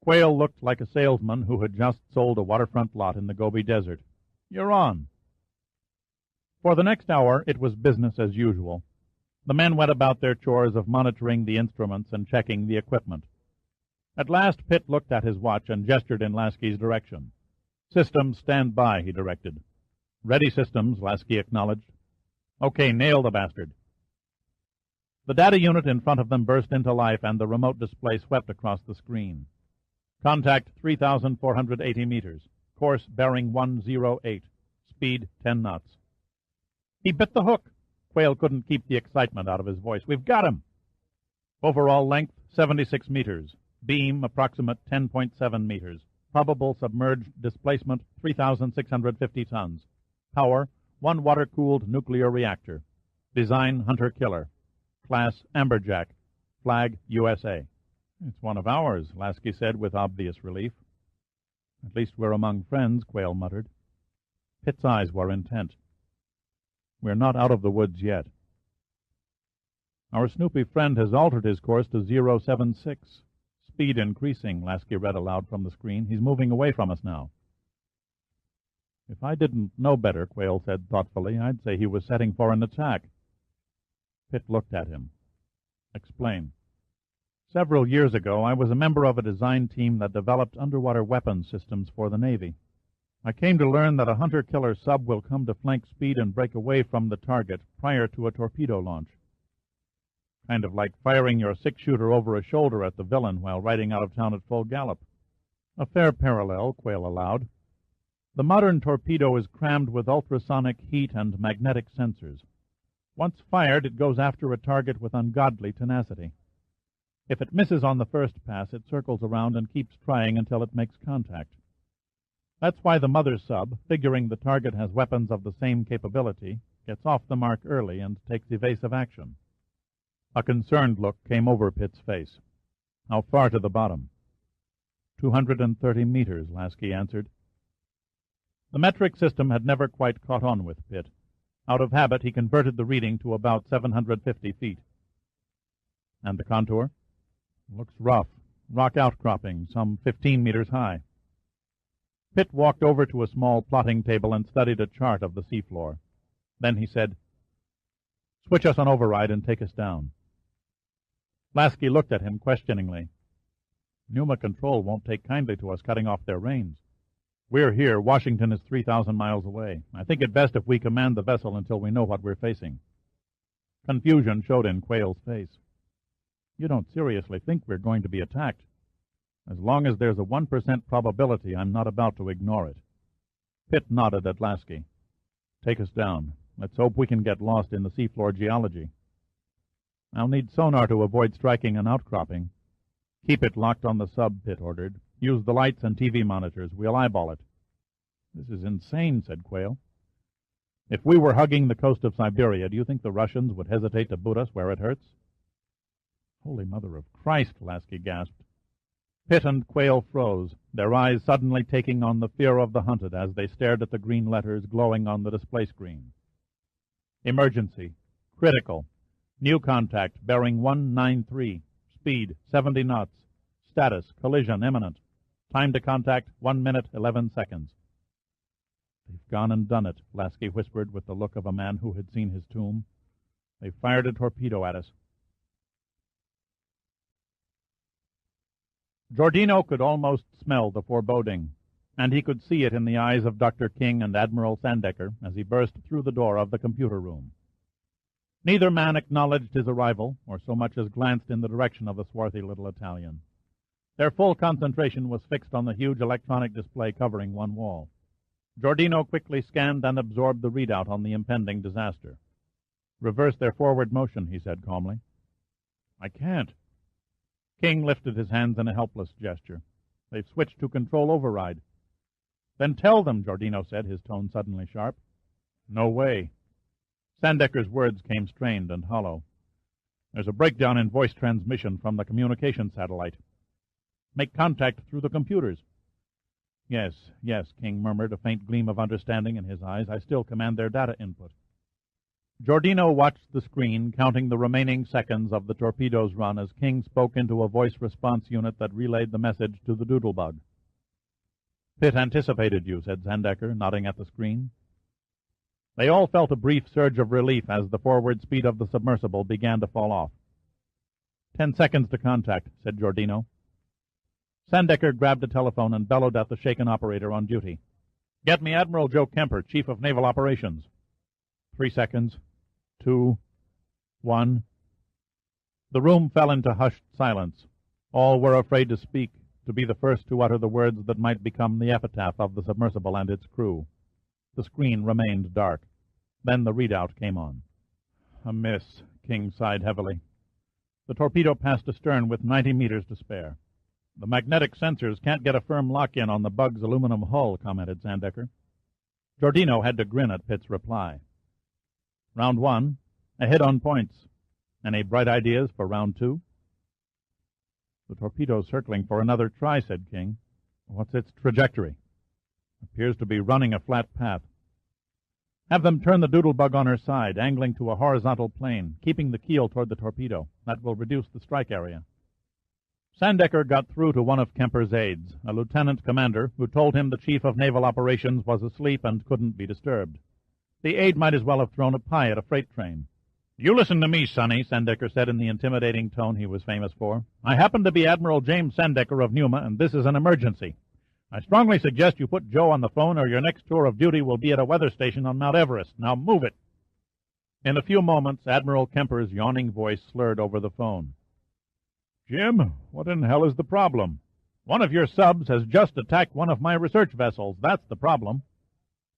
Quayle looked like a salesman who had just sold a waterfront lot in the Gobi Desert. "You're on." For the next hour it was business as usual. The men went about their chores of monitoring the instruments and checking the equipment. At last Pitt looked at his watch and gestured in Lasky's direction. "Systems, stand by," he directed. "Ready systems," Lasky acknowledged. "Okay, nail the bastard." The data unit in front of them burst into life, and the remote display swept across the screen. "Contact 3,480 meters. Course bearing 108. Speed 10 knots. "He bit the hook." Quayle couldn't keep the excitement out of his voice. "We've got him." "Overall length 76 meters. Beam approximate 10.7 meters. Probable submerged displacement 3,650 tons. Power 1 water-cooled nuclear reactor. Design hunter-killer. Class Amberjack. Flag USA. "It's one of ours," Lasky said with obvious relief. "At least we're among friends," Quayle muttered. Pitt's eyes were intent. "We're not out of the woods yet." "Our Snoopy friend has altered his course to 076. Speed increasing," Lasky read aloud from the screen. "He's moving away from us now." If I didn't know better, Quayle said thoughtfully, I'd say he was setting for an attack. Pitt looked at him. Explain. Several years ago, I was a member of a design team that developed underwater weapons systems for the Navy. I came to learn that a hunter-killer sub will come to flank speed and break away from the target prior to a torpedo launch. Kind of like firing your six-shooter over a shoulder at the villain while riding out of town at full gallop. A fair parallel, Quayle allowed. The modern torpedo is crammed with ultrasonic heat and magnetic sensors. Once fired, it goes after a target with ungodly tenacity. If it misses on the first pass, it circles around and keeps trying until it makes contact. That's why the mother sub, figuring the target has weapons of the same capability, gets off the mark early and takes evasive action. A concerned look came over Pitt's face. How far to the bottom? 230 meters, Lasky answered. The metric system had never quite caught on with Pitt. Out of habit, he converted the reading to about 750 feet. And the contour? Looks rough. Rock outcropping, some 15 meters high. Pitt walked over to a small plotting table and studied a chart of the seafloor. Then he said, "Switch us on override and take us down." Lasky looked at him questioningly. "Pneuma Control won't take kindly to us cutting off their reins. We're here. Washington is 3,000 miles away. I think it best if we command the vessel until we know what we're facing." Confusion showed in Quayle's face. "You don't seriously think we're going to be attacked? As long as there's a 1% probability, I'm not about to ignore it." Pitt nodded at Lasky. "Take us down. Let's hope we can get lost in the seafloor geology. I'll need sonar to avoid striking an outcropping." "Keep it locked on the sub," Pitt ordered. "Use the lights and TV monitors. We'll eyeball it." "This is insane," said Quayle. "If we were hugging the coast of Siberia, do you think the Russians would hesitate to boot us where it hurts?" "Holy Mother of Christ," Lasky gasped. Pitt and Quayle froze, their eyes suddenly taking on the fear of the hunted as they stared at the green letters glowing on the display screen. "Emergency. Critical. New contact, bearing 193. Speed, 70 knots. Status, collision imminent. Time to contact, 1 minute, 11 seconds. "They've gone and done it," Lasky whispered with the look of a man who had seen his tomb. "They've fired a torpedo at us." Giordino could almost smell the foreboding, and he could see it in the eyes of Dr. King and Admiral Sandecker as he burst through the door of the computer room. Neither man acknowledged his arrival, or so much as glanced in the direction of the swarthy little Italian. Their full concentration was fixed on the huge electronic display covering one wall. Giordino quickly scanned and absorbed the readout on the impending disaster. "Reverse their forward motion," he said calmly. "I can't." King lifted his hands in a helpless gesture. "They've switched to control override." "Then tell them," Giordino said, his tone suddenly sharp. "No way." Sandecker's words came strained and hollow. "There's a breakdown in voice transmission from the communication satellite. Make contact through the computers." Yes, King murmured, a faint gleam of understanding in his eyes. "I still command their data input." Giordino watched the screen, counting the remaining seconds of the torpedo's run as King spoke into a voice response unit that relayed the message to the Doodlebug. "Pitt anticipated you," said Sandecker, nodding at the screen. They all felt a brief surge of relief as the forward speed of the submersible began to fall off. 10 seconds to contact," said Giordino. Sandecker grabbed a telephone and bellowed at the shaken operator on duty. "Get me Admiral Joe Kemper, Chief of Naval Operations." 3 seconds. 2. 1. The room fell into hushed silence. All were afraid to speak, to be the first to utter the words that might become the epitaph of the submersible and its crew. The screen remained dark. Then the readout came on. "A miss," King sighed heavily. "The torpedo passed astern with 90 meters to spare." "The magnetic sensors can't get a firm lock-in on the bug's aluminum hull," commented Sandecker. Giordino had to grin at Pitt's reply. "Round 1, a hit on points. Any bright ideas for round 2? "The torpedo's circling for another try," said King. "What's its trajectory?" "Appears to be running a flat path." "Have them turn the Doodlebug on her side, angling to a horizontal plane, keeping the keel toward the torpedo. That will reduce the strike area." Sandecker got through to one of Kemper's aides, a lieutenant commander, who told him the chief of naval operations was asleep and couldn't be disturbed. The aide might as well have thrown a pie at a freight train. "You listen to me, Sonny," Sandecker said in the intimidating tone he was famous for. "I happen to be Admiral James Sandecker of Numa, and this is an emergency. I strongly suggest you put Joe on the phone, or your next tour of duty will be at a weather station on Mount Everest. Now move it." In a few moments, Admiral Kemper's yawning voice slurred over the phone. "Jim, what in hell is the problem? One of your subs has just attacked one of my research vessels. That's the problem."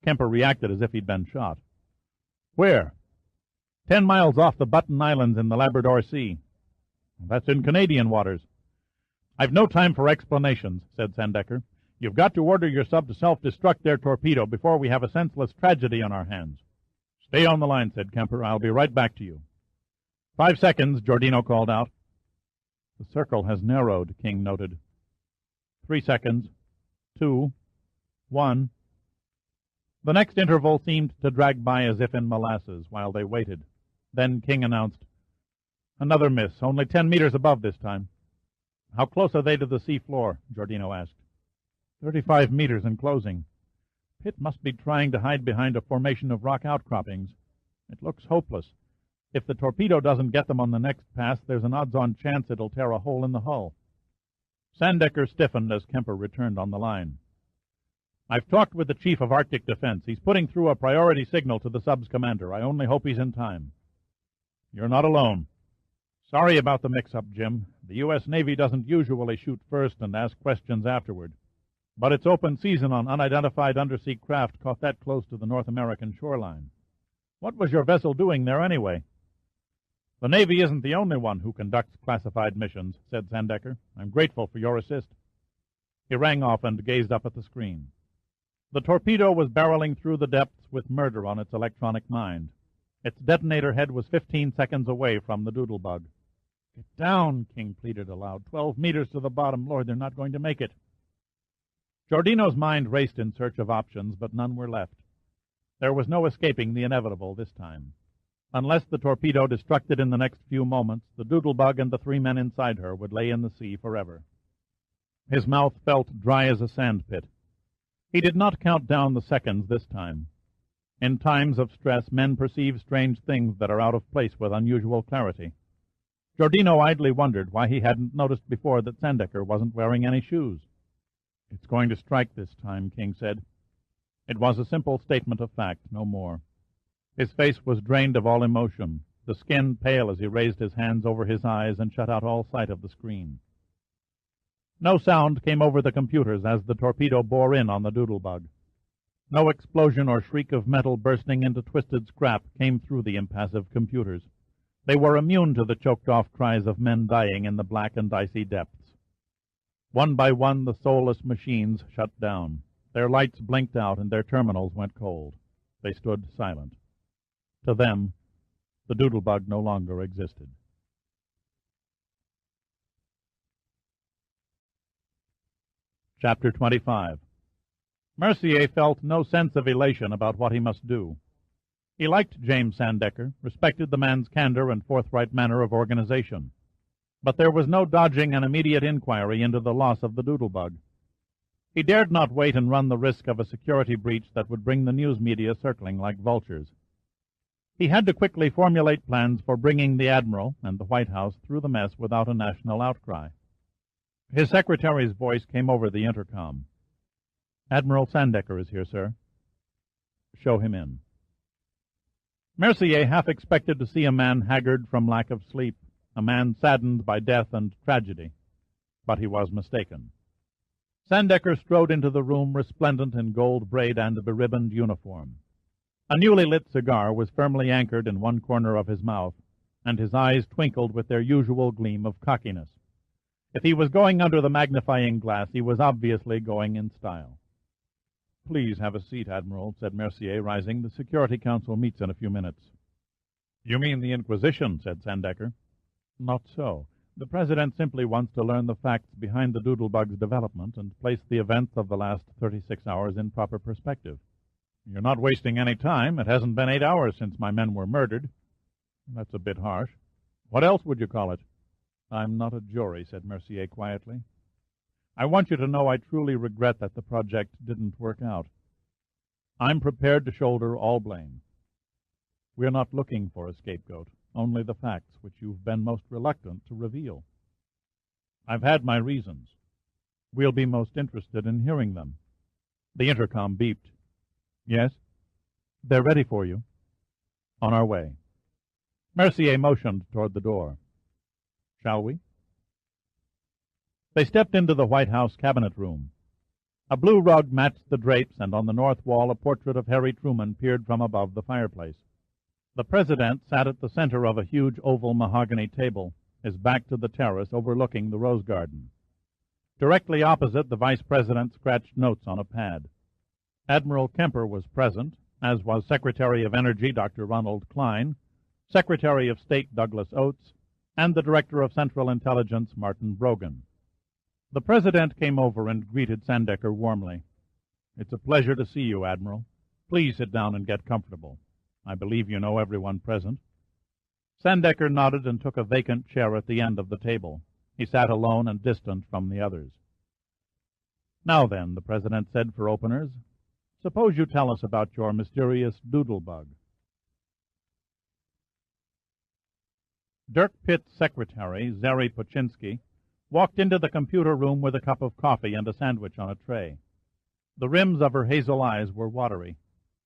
Kemper reacted as if he'd been shot. "Where?" 10 miles off the Button Islands in the Labrador Sea." "That's in Canadian waters." "I've no time for explanations," said Sandecker. "You've got to order your sub to self-destruct their torpedo before we have a senseless tragedy on our hands." "Stay on the line," said Kemper. "I'll be right back to you." 5 seconds, Giordino called out. "The circle has narrowed," King noted. 3 seconds. 2. 1. The next interval seemed to drag by as if in molasses while they waited. Then King announced, "Another miss, only 10 meters above this time." "How close are they to the sea floor?" Giordino asked. 35 meters and closing. Pitt must be trying to hide behind a formation of rock outcroppings. It looks hopeless. If the torpedo doesn't get them on the next pass, there's an odds-on chance it'll tear a hole in the hull. Sandecker stiffened as Kemper returned on the line. "I've talked with the Chief of Arctic Defense. He's putting through a priority signal to the sub's commander. I only hope he's in time." "You're not alone." "Sorry about the mix-up, Jim. The U.S. Navy doesn't usually shoot first and ask questions afterward. But its open season on unidentified undersea craft caught that close to the North American shoreline. What was your vessel doing there anyway?" "The Navy isn't the only one who conducts classified missions," said Sandecker. "I'm grateful for your assist." He rang off and gazed up at the screen. The torpedo was barreling through the depths with murder on its electronic mind. Its detonator head was 15 seconds away from the Doodlebug. "Get down," King pleaded aloud. 12 meters to the bottom. Lord, they're not going to make it." Giordino's mind raced in search of options, but none were left. There was no escaping the inevitable this time. Unless the torpedo destructed in the next few moments, the Doodlebug and the 3 men inside her would lay in the sea forever. His mouth felt dry as a sandpit. He did not count down the seconds this time. In times of stress, men perceive strange things that are out of place with unusual clarity. Giordino idly wondered why he hadn't noticed before that Sandecker wasn't wearing any shoes. "It's going to strike this time," King said. It was a simple statement of fact, no more. His face was drained of all emotion, the skin pale as he raised his hands over his eyes and shut out all sight of the screen. No sound came over the computers as the torpedo bore in on the Doodlebug. No explosion or shriek of metal bursting into twisted scrap came through the impassive computers. They were immune to the choked-off cries of men dying in the black and icy depths. One by one, the soulless machines shut down. Their lights blinked out and their terminals went cold. They stood silent. To them, the Doodlebug no longer existed. Chapter 25. Mercier felt no sense of elation about what he must do. He liked James Sandecker, respected the man's candor and forthright manner of organization. But there was no dodging an immediate inquiry into the loss of the Doodlebug. He dared not wait and run the risk of a security breach that would bring the news media circling like vultures. He had to quickly formulate plans for bringing the Admiral and the White House through the mess without a national outcry. His secretary's voice came over the intercom. "Admiral Sandecker is here, sir." "Show him in." Mercier half expected to see a man haggard from lack of sleep, a man saddened by death and tragedy. But he was mistaken. Sandecker strode into the room resplendent in gold braid and a beribboned uniform. A newly lit cigar was firmly anchored in one corner of his mouth, and his eyes twinkled with their usual gleam of cockiness. If he was going under the magnifying glass, he was obviously going in style. "Please have a seat, Admiral," said Mercier, rising. "The Security Council meets in a few minutes." "You mean the Inquisition," said Sandecker. "Not so. The President simply wants to learn the facts behind the Doodlebug's development and place the events of the last 36 hours in proper perspective." "You're not wasting any time. It hasn't been 8 hours since my men were murdered." "That's a bit harsh. What else would you call it?" I'm not a jury, said Mercier quietly. I want you to know I truly regret that the project didn't work out. I'm prepared to shoulder all blame. We're not looking for a scapegoat, only the facts which you've been most reluctant to reveal. I've had my reasons. We'll be most interested in hearing them. The intercom beeped. Yes? They're ready for you. On our way. Mercier motioned toward the door. Shall we? They stepped into the White House cabinet room. A blue rug matched the drapes, and on the north wall a portrait of Harry Truman peered from above the fireplace. The President sat at the center of a huge oval mahogany table, his back to the terrace overlooking the rose garden. Directly opposite, the Vice President scratched notes on a pad. Admiral Kemper was present, as was Secretary of Energy Dr. Ronald Klein, Secretary of State Douglas Oates, and the Director of Central Intelligence Martin Brogan. The President came over and greeted Sandecker warmly. It's a pleasure to see you, Admiral. Please sit down and get comfortable. I believe you know everyone present. Sandecker nodded and took a vacant chair at the end of the table. He sat alone and distant from the others. Now then, the President said for openers, suppose you tell us about your mysterious doodlebug. Dirk Pitt's secretary, Zeri Pochinski, walked into the computer room with a cup of coffee and a sandwich on a tray. The rims of her hazel eyes were watery.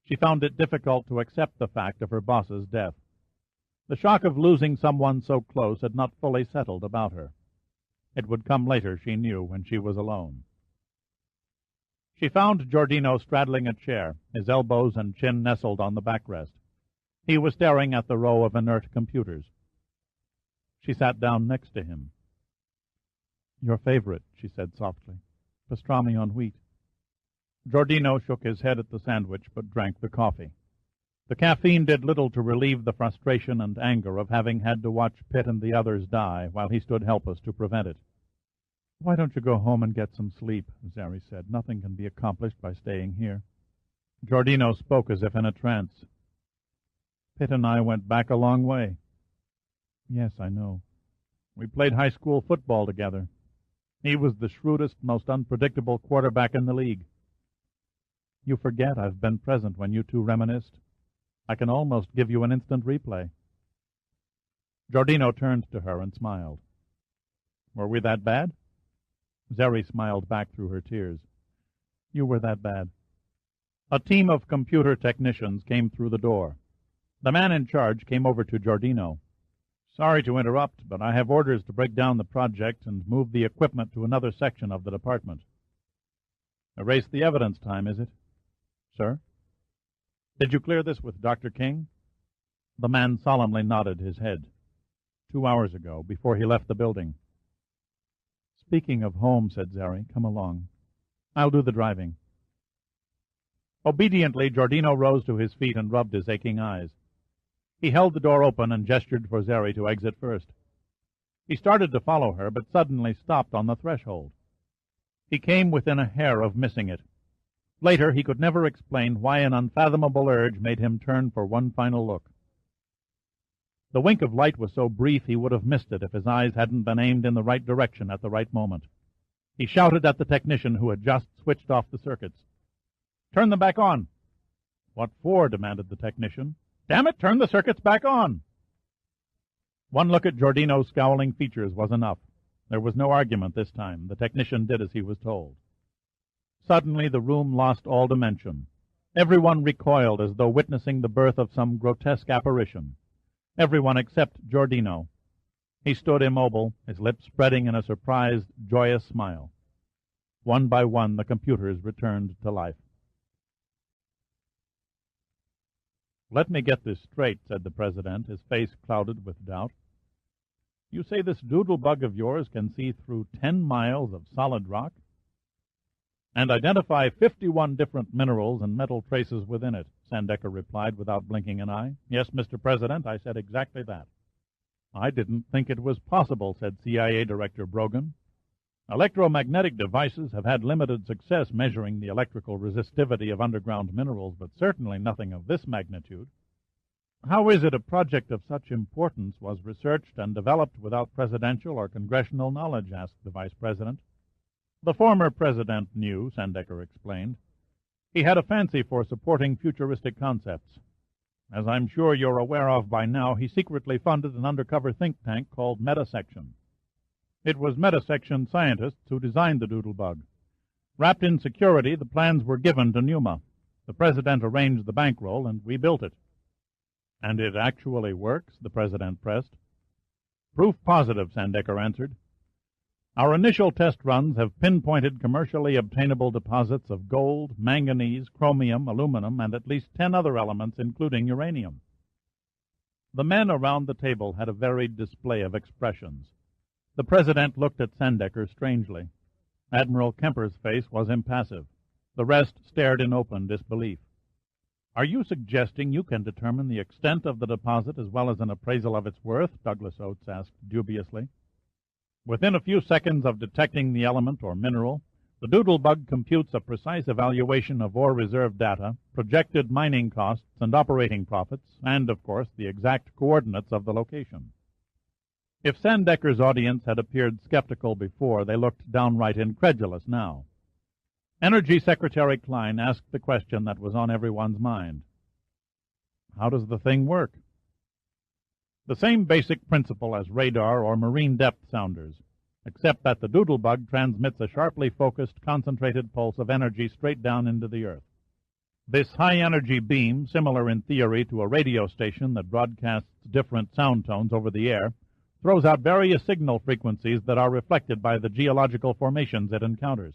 She found it difficult to accept the fact of her boss's death. The shock of losing someone so close had not fully settled about her. It would come later, she knew, when she was alone. She found Giordino straddling a chair, his elbows and chin nestled on the backrest. He was staring at the row of inert computers. She sat down next to him. Your favorite, she said softly. Pastrami on wheat. Giordino shook his head at the sandwich, but drank the coffee. The caffeine did little to relieve the frustration and anger of having had to watch Pitt and the others die while he stood helpless to prevent it. Why don't you go home and get some sleep, Zeri said. Nothing can be accomplished by staying here. Giordino spoke as if in a trance. Pitt and I went back a long way. Yes, I know. We played high school football together. He was the shrewdest, most unpredictable quarterback in the league. You forget I've been present when you two reminisced. I can almost give you an instant replay. Giordino turned to her and smiled. Were we that bad? Zeri smiled back through her tears. You were that bad. A team of computer technicians came through the door. The man in charge came over to Giordino. Sorry to interrupt, but I have orders to break down the project and move the equipment to another section of the department. Erase the evidence time, is it? Sir? Did you clear this with Dr. King? The man solemnly nodded his head. 2 hours ago, before he left the building. Speaking of home, said Zeri, come along. I'll do the driving. Obediently, Giordino rose to his feet and rubbed his aching eyes. He held the door open and gestured for Zeri to exit first. He started to follow her, but suddenly stopped on the threshold. He came within a hair of missing it. Later, he could never explain why an unfathomable urge made him turn for one final look. The wink of light was so brief he would have missed it if his eyes hadn't been aimed in the right direction at the right moment. He shouted at the technician who had just switched off the circuits. Turn them back on. What for? Demanded the technician. Damn it, turn the circuits back on. One look at Giordino's scowling features was enough. There was no argument this time. The technician did as he was told. Suddenly the room lost all dimension. Everyone recoiled as though witnessing the birth of some grotesque apparition. Everyone except Giordino. He stood immobile, his lips spreading in a surprised, joyous smile. One by one the computers returned to life. Let me get this straight, said the President, his face clouded with doubt. You say this doodlebug of yours can see through 10 miles of solid rock? And identify 51 different minerals and metal traces within it, Sandecker replied without blinking an eye. Yes, Mr. President, I said exactly that. I didn't think it was possible, said CIA Director Brogan. Electromagnetic devices have had limited success measuring the electrical resistivity of underground minerals, but certainly nothing of this magnitude. How is it a project of such importance was researched and developed without presidential or congressional knowledge? Asked the vice president. The former president knew, Sandecker explained. He had a fancy for supporting futuristic concepts. As I'm sure you're aware of by now, he secretly funded an undercover think tank called Metasection. It was Metasection scientists who designed the doodlebug. Wrapped in security, the plans were given to Numa. The president arranged the bankroll, and we built it. And it actually works? The president pressed. Proof positive, Sandecker answered. Our initial test runs have pinpointed commercially obtainable deposits of gold, manganese, chromium, aluminum, and at least 10 other elements, including uranium. The men around the table had a varied display of expressions. The president looked at Sandecker strangely. Admiral Kemper's face was impassive. The rest stared in open disbelief. Are you suggesting you can determine the extent of the deposit as well as an appraisal of its worth? Douglas Oates asked dubiously. Within a few seconds of detecting the element or mineral, the doodlebug computes a precise evaluation of ore reserve data, projected mining costs and operating profits, and, of course, the exact coordinates of the location. If Sandecker's audience had appeared skeptical before, they looked downright incredulous now. Energy Secretary Klein asked the question that was on everyone's mind. How does the thing work? The same basic principle as radar or marine depth sounders, except that the doodlebug transmits a sharply focused, concentrated pulse of energy straight down into the earth. This high-energy beam, similar in theory to a radio station that broadcasts different sound tones over the air, throws out various signal frequencies that are reflected by the geological formations it encounters.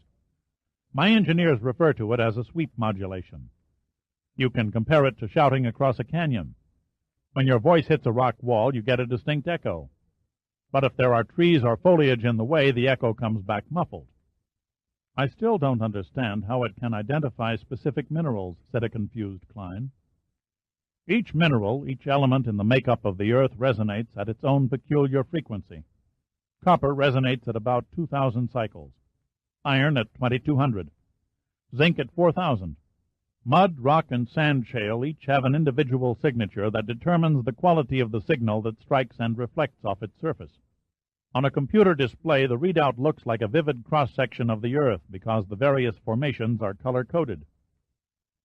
My engineers refer to it as a sweep modulation. You can compare it to shouting across a canyon. When your voice hits a rock wall, you get a distinct echo. But if there are trees or foliage in the way, the echo comes back muffled. I still don't understand how it can identify specific minerals, said a confused Klein. Each mineral, each element in the makeup of the earth resonates at its own peculiar frequency. Copper resonates at about 2,000 cycles. Iron at 2,200. Zinc at 4,000. Mud, rock, and sand shale each have an individual signature that determines the quality of the signal that strikes and reflects off its surface. On a computer display, the readout looks like a vivid cross-section of the Earth because the various formations are color-coded.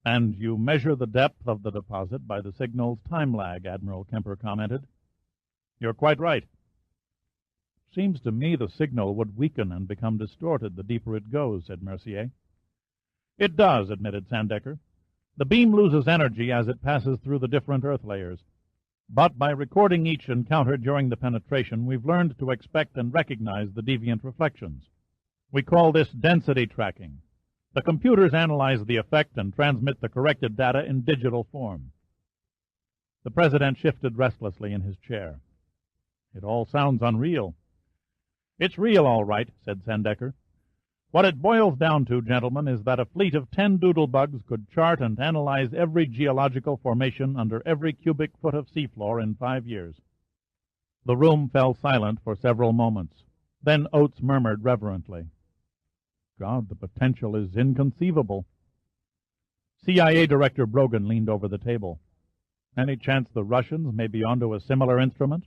And you measure the depth of the deposit by the signal's time lag, Admiral Kemper commented. You're quite right. Seems to me the signal would weaken and become distorted the deeper it goes, said Mercier. It does, admitted Sandecker. The beam loses energy as it passes through the different earth layers. But by recording each encounter during the penetration, we've learned to expect and recognize the deviant reflections. We call this density tracking. The computers analyze the effect and transmit the corrected data in digital form. The president shifted restlessly in his chair. It all sounds unreal. It's real, all right, said Sandecker. What it boils down to, gentlemen, is that a fleet of 10 doodlebugs could chart and analyze every geological formation under every cubic foot of seafloor in 5 years. The room fell silent for several moments. Then Oates murmured reverently, God, the potential is inconceivable. CIA Director Brogan leaned over the table. Any chance the Russians may be onto a similar instrument?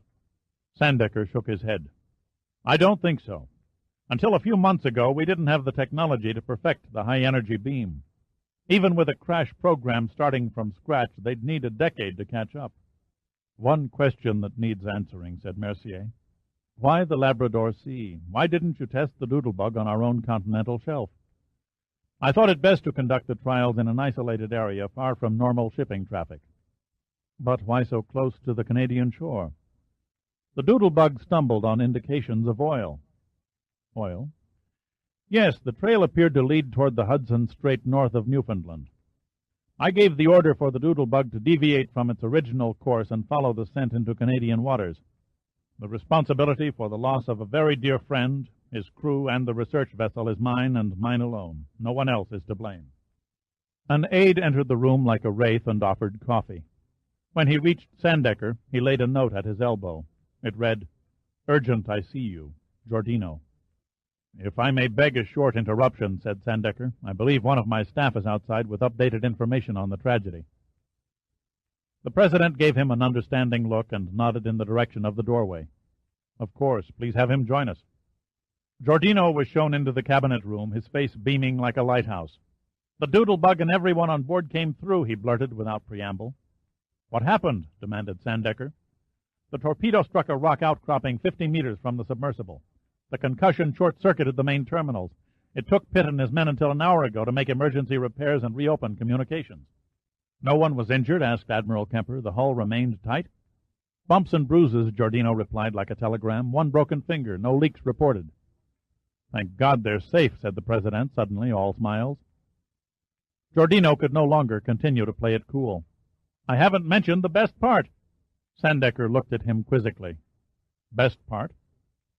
Sandecker shook his head. I don't think so. Until a few months ago, we didn't have the technology to perfect the high-energy beam. Even with a crash program starting from scratch, they'd need a decade to catch up. One question that needs answering, said Mercier. Why the Labrador Sea? Why didn't you test the doodlebug on our own continental shelf? I thought it best to conduct the trials in an isolated area far from normal shipping traffic. But why so close to the Canadian shore? The doodlebug stumbled on indications of oil. Oil? Yes, the trail appeared to lead toward the Hudson Strait north of Newfoundland. I gave the order for the doodlebug to deviate from its original course and follow the scent into Canadian waters. The responsibility for the loss of a very dear friend, his crew, and the research vessel is mine and mine alone. No one else is to blame. An aide entered the room like a wraith and offered coffee. When he reached Sandecker, he laid a note at his elbow. It read, Urgent, I see you. Giordino. If I may beg a short interruption, said Sandecker, I believe one of my staff is outside with updated information on the tragedy. The President gave him an understanding look and nodded in the direction of the doorway. Of course, please have him join us. Giordino was shown into the cabinet room, his face beaming like a lighthouse. The Doodlebug and everyone on board came through, he blurted without preamble. What happened? Demanded Sandecker. The torpedo struck a rock outcropping 50 meters from the submersible. The concussion short-circuited the main terminals. It took Pitt and his men until an hour ago to make emergency repairs and reopen communications. No one was injured? Asked Admiral Kemper. The hull remained tight? Bumps and bruises, Giordino replied like a telegram. One broken finger. No leaks reported. Thank God they're safe, said the President, suddenly all smiles. Giordino could no longer continue to play it cool. I haven't mentioned the best part. Sandecker looked at him quizzically. Best part?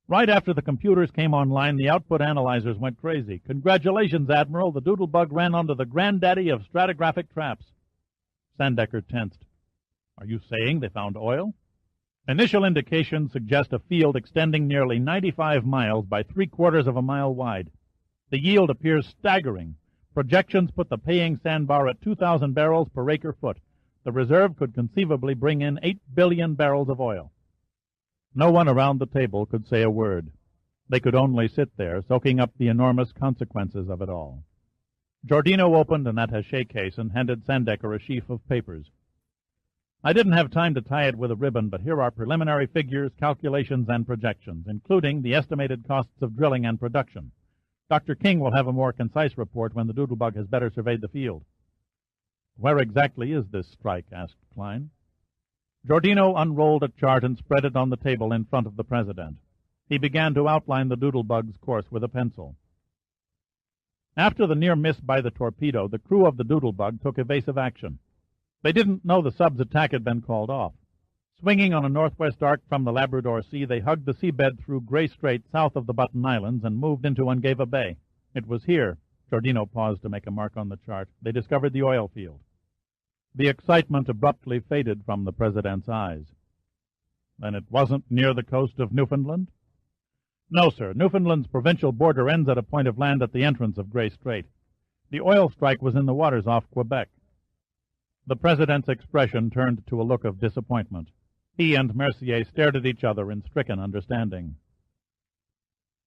Right after the computers came online, the output analyzers went crazy. Congratulations, Admiral. The Doodlebug ran onto the granddaddy of stratigraphic traps. Sandecker tensed. Are you saying they found oil? Initial indications suggest a field extending nearly 95 miles by 3/4 of a mile wide. The yield appears staggering. Projections put the paying sandbar at 2,000 barrels per acre foot. The reserve could conceivably bring in 8 billion barrels of oil. No one around the table could say a word. They could only sit there, soaking up the enormous consequences of it all. Giordino opened an attaché case and handed Sandecker a sheaf of papers. I didn't have time to tie it with a ribbon, but here are preliminary figures, calculations, and projections, including the estimated costs of drilling and production. Dr. King will have a more concise report when the Doodlebug has better surveyed the field. Where exactly is this strike? Asked Klein. Giordino unrolled a chart and spread it on the table in front of the President. He began to outline the Doodlebug's course with a pencil. After the near miss by the torpedo, the crew of the Doodlebug took evasive action. They didn't know the sub's attack had been called off. Swinging on a northwest arc from the Labrador Sea, they hugged the seabed through Gray Strait south of the Button Islands and moved into Ungava Bay. It was here, Giordino paused to make a mark on the chart, they discovered the oil field. The excitement abruptly faded from the President's eyes. Then it wasn't near the coast of Newfoundland? No, sir. Newfoundland's provincial border ends at a point of land at the entrance of Gray Strait. The oil strike was in the waters off Quebec. The President's expression turned to a look of disappointment. He and Mercier stared at each other in stricken understanding.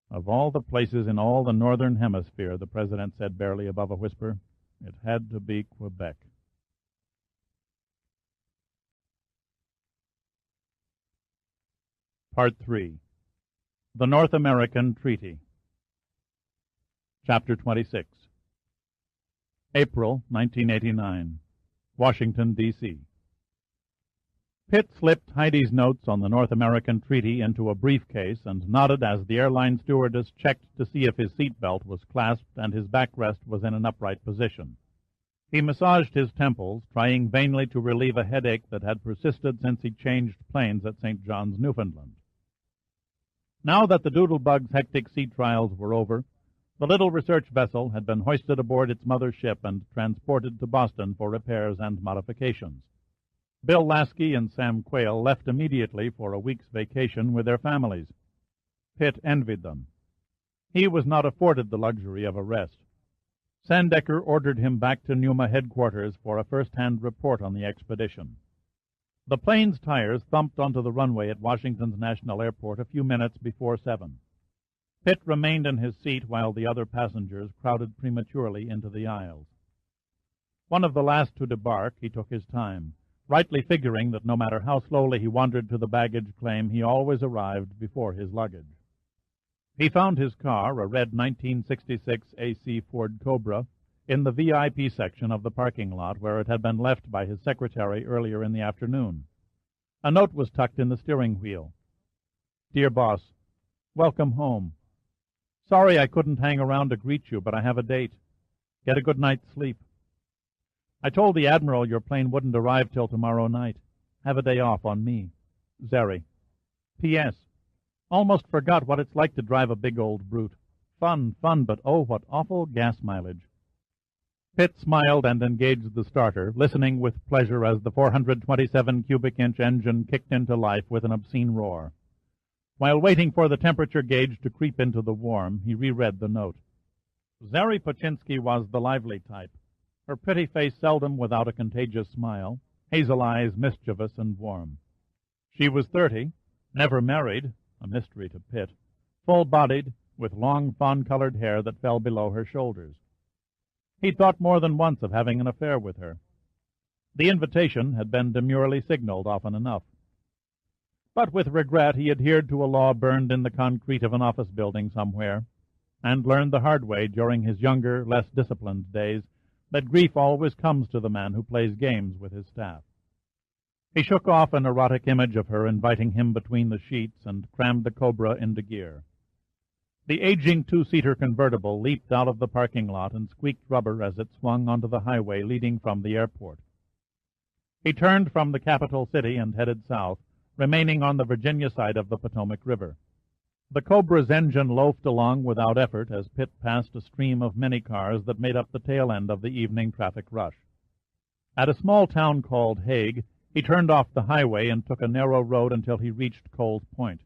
Of all the places in all the northern hemisphere, the President said barely above a whisper, it had to be Quebec. Part 3. The North American Treaty. Chapter 26. April 1989. Washington, D.C. Pitt slipped Heidi's notes on the North American Treaty into a briefcase and nodded as the airline stewardess checked to see if his seatbelt was clasped and his backrest was in an upright position. He massaged his temples, trying vainly to relieve a headache that had persisted since he changed planes at St. John's, Newfoundland. Now that the Doodlebug's hectic sea trials were over, the little research vessel had been hoisted aboard its mother ship and transported to Boston for repairs and modifications. Bill Lasky and Sam Quayle left immediately for a week's vacation with their families. Pitt envied them. He was not afforded the luxury of a rest. Sandecker ordered him back to Numa headquarters for a first-hand report on the expedition. The plane's tires thumped onto the runway at Washington's National Airport a few minutes before 7. Pitt remained in his seat while the other passengers crowded prematurely into the aisles. One of the last to debark, he took his time, rightly figuring that no matter how slowly he wandered to the baggage claim, he always arrived before his luggage. He found his car, a red 1966 AC Ford Cobra, in the VIP section of the parking lot where it had been left by his secretary earlier in the afternoon. A note was tucked in the steering wheel. Dear Boss, welcome home. Sorry I couldn't hang around to greet you, but I have a date. Get a good night's sleep. I told the Admiral your plane wouldn't arrive till tomorrow night. Have a day off on me. Zeri. P.S. Almost forgot what it's like to drive a big old brute. Fun, but oh, what awful gas mileage. Pitt smiled and engaged the starter, listening with pleasure as the 427 cubic inch engine kicked into life with an obscene roar. While waiting for the temperature gauge to creep into the warm, he reread the note. Zeri Paczynski was the lively type, her pretty face seldom without a contagious smile, hazel eyes mischievous and warm. She was 30, never married, a mystery to Pitt, full-bodied, with long fawn-colored hair that fell below her shoulders. He'd thought more than once of having an affair with her. The invitation had been demurely signaled often enough. But with regret he adhered to a law burned in the concrete of an office building somewhere, and learned the hard way during his younger, less disciplined days that grief always comes to the man who plays games with his staff. He shook off an erotic image of her inviting him between the sheets and crammed the Cobra into gear. The aging two-seater convertible leaped out of the parking lot and squeaked rubber as it swung onto the highway leading from the airport. He turned from the capital city and headed south, remaining on the Virginia side of the Potomac River. The Cobra's engine loafed along without effort as Pitt passed a stream of many cars that made up the tail end of the evening traffic rush. At a small town called Hague, he turned off the highway and took a narrow road until he reached Coles Point.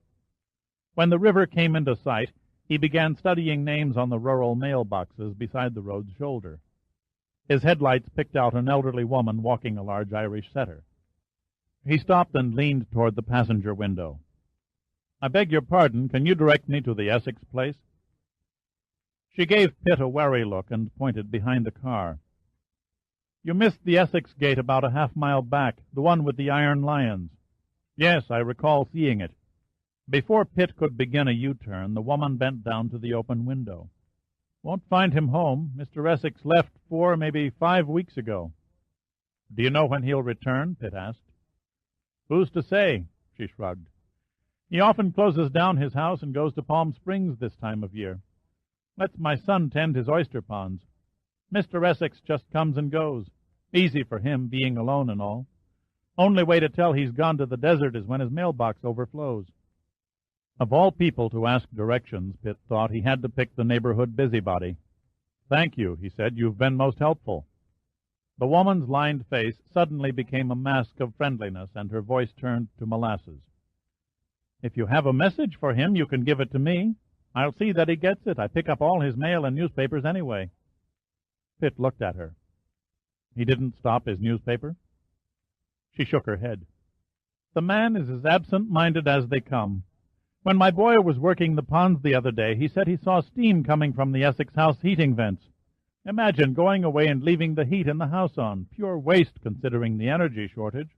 When the river came into sight, he began studying names on the rural mailboxes beside the road's shoulder. His headlights picked out an elderly woman walking a large Irish setter. He stopped and leaned toward the passenger window. "I beg your pardon, can you direct me to the Essex place?" She gave Pitt a wary look and pointed behind the car. "You missed the Essex gate about a half-mile back, the one with the iron lions." "Yes, I recall seeing it." Before Pitt could begin a U-turn, the woman bent down to the open window. "Won't find him home. Mr. Essex left 4, maybe 5 weeks ago." "Do you know when he'll return?" Pitt asked. "Who's to say?" she shrugged. "He often closes down his house and goes to Palm Springs this time of year. Lets my son tend his oyster ponds. Mr. Essex just comes and goes. Easy for him, being alone and all. Only way to tell he's gone to the desert is when his mailbox overflows." Of all people to ask directions, Pitt thought, he had to pick the neighborhood busybody. "Thank you," he said. "You've been most helpful." The woman's lined face suddenly became a mask of friendliness, and her voice turned to molasses. "If you have a message for him, you can give it to me. I'll see that he gets it. I pick up all his mail and newspapers anyway." Pitt looked at her. "He didn't stop his newspaper?" She shook her head. "The man is as absent-minded as they come. When my boy was working the ponds the other day, he said he saw steam coming from the Essex house heating vents. Imagine going away and leaving the heat in the house on. Pure waste, considering the energy shortage."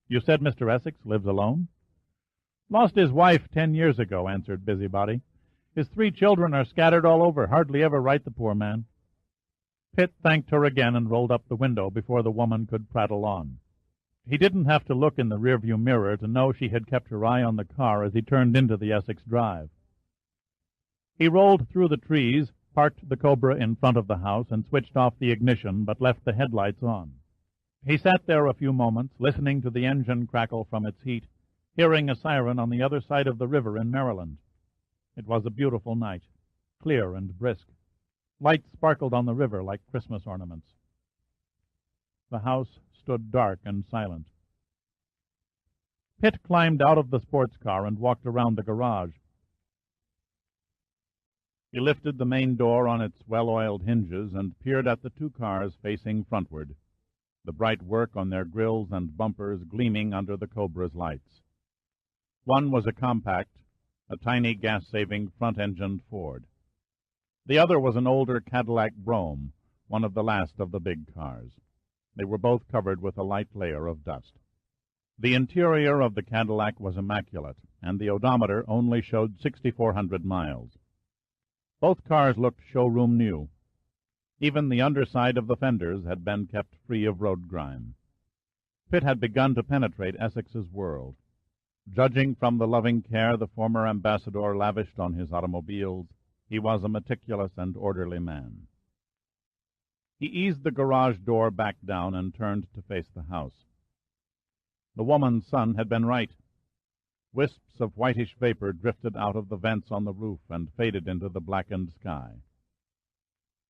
"You said Mr. Essex lives alone?" "Lost his wife 10 years ago," answered Busybody. "His 3 children are scattered all over, hardly ever write the poor man." Pitt thanked her again and rolled up the window before the woman could prattle on. He didn't have to look in the rearview mirror to know she had kept her eye on the car as he turned into the Essex Drive. He rolled through the trees, parked the Cobra in front of the house, and switched off the ignition, but left the headlights on. He sat there a few moments, listening to the engine crackle from its heat, hearing a siren on the other side of the river in Maryland. It was a beautiful night, clear and brisk. Lights sparkled on the river like Christmas ornaments. The house stood dark and silent. Pitt climbed out of the sports car and walked around the garage. He lifted the main door on its well-oiled hinges and peered at the 2 cars facing frontward, the bright work on their grills and bumpers gleaming under the Cobra's lights. One was a compact, a tiny gas-saving front-engined Ford. The other was an older Cadillac Brougham, one of the last of the big cars. They were both covered with a light layer of dust. The interior of the Cadillac was immaculate, and the odometer only showed 6,400 miles. Both cars looked showroom new. Even the underside of the fenders had been kept free of road grime. Pitt had begun to penetrate Essex's world. Judging from the loving care the former ambassador lavished on his automobiles, he was a meticulous and orderly man. He eased the garage door back down and turned to face the house. The woman's son had been right. Wisps of whitish vapor drifted out of the vents on the roof and faded into the blackened sky.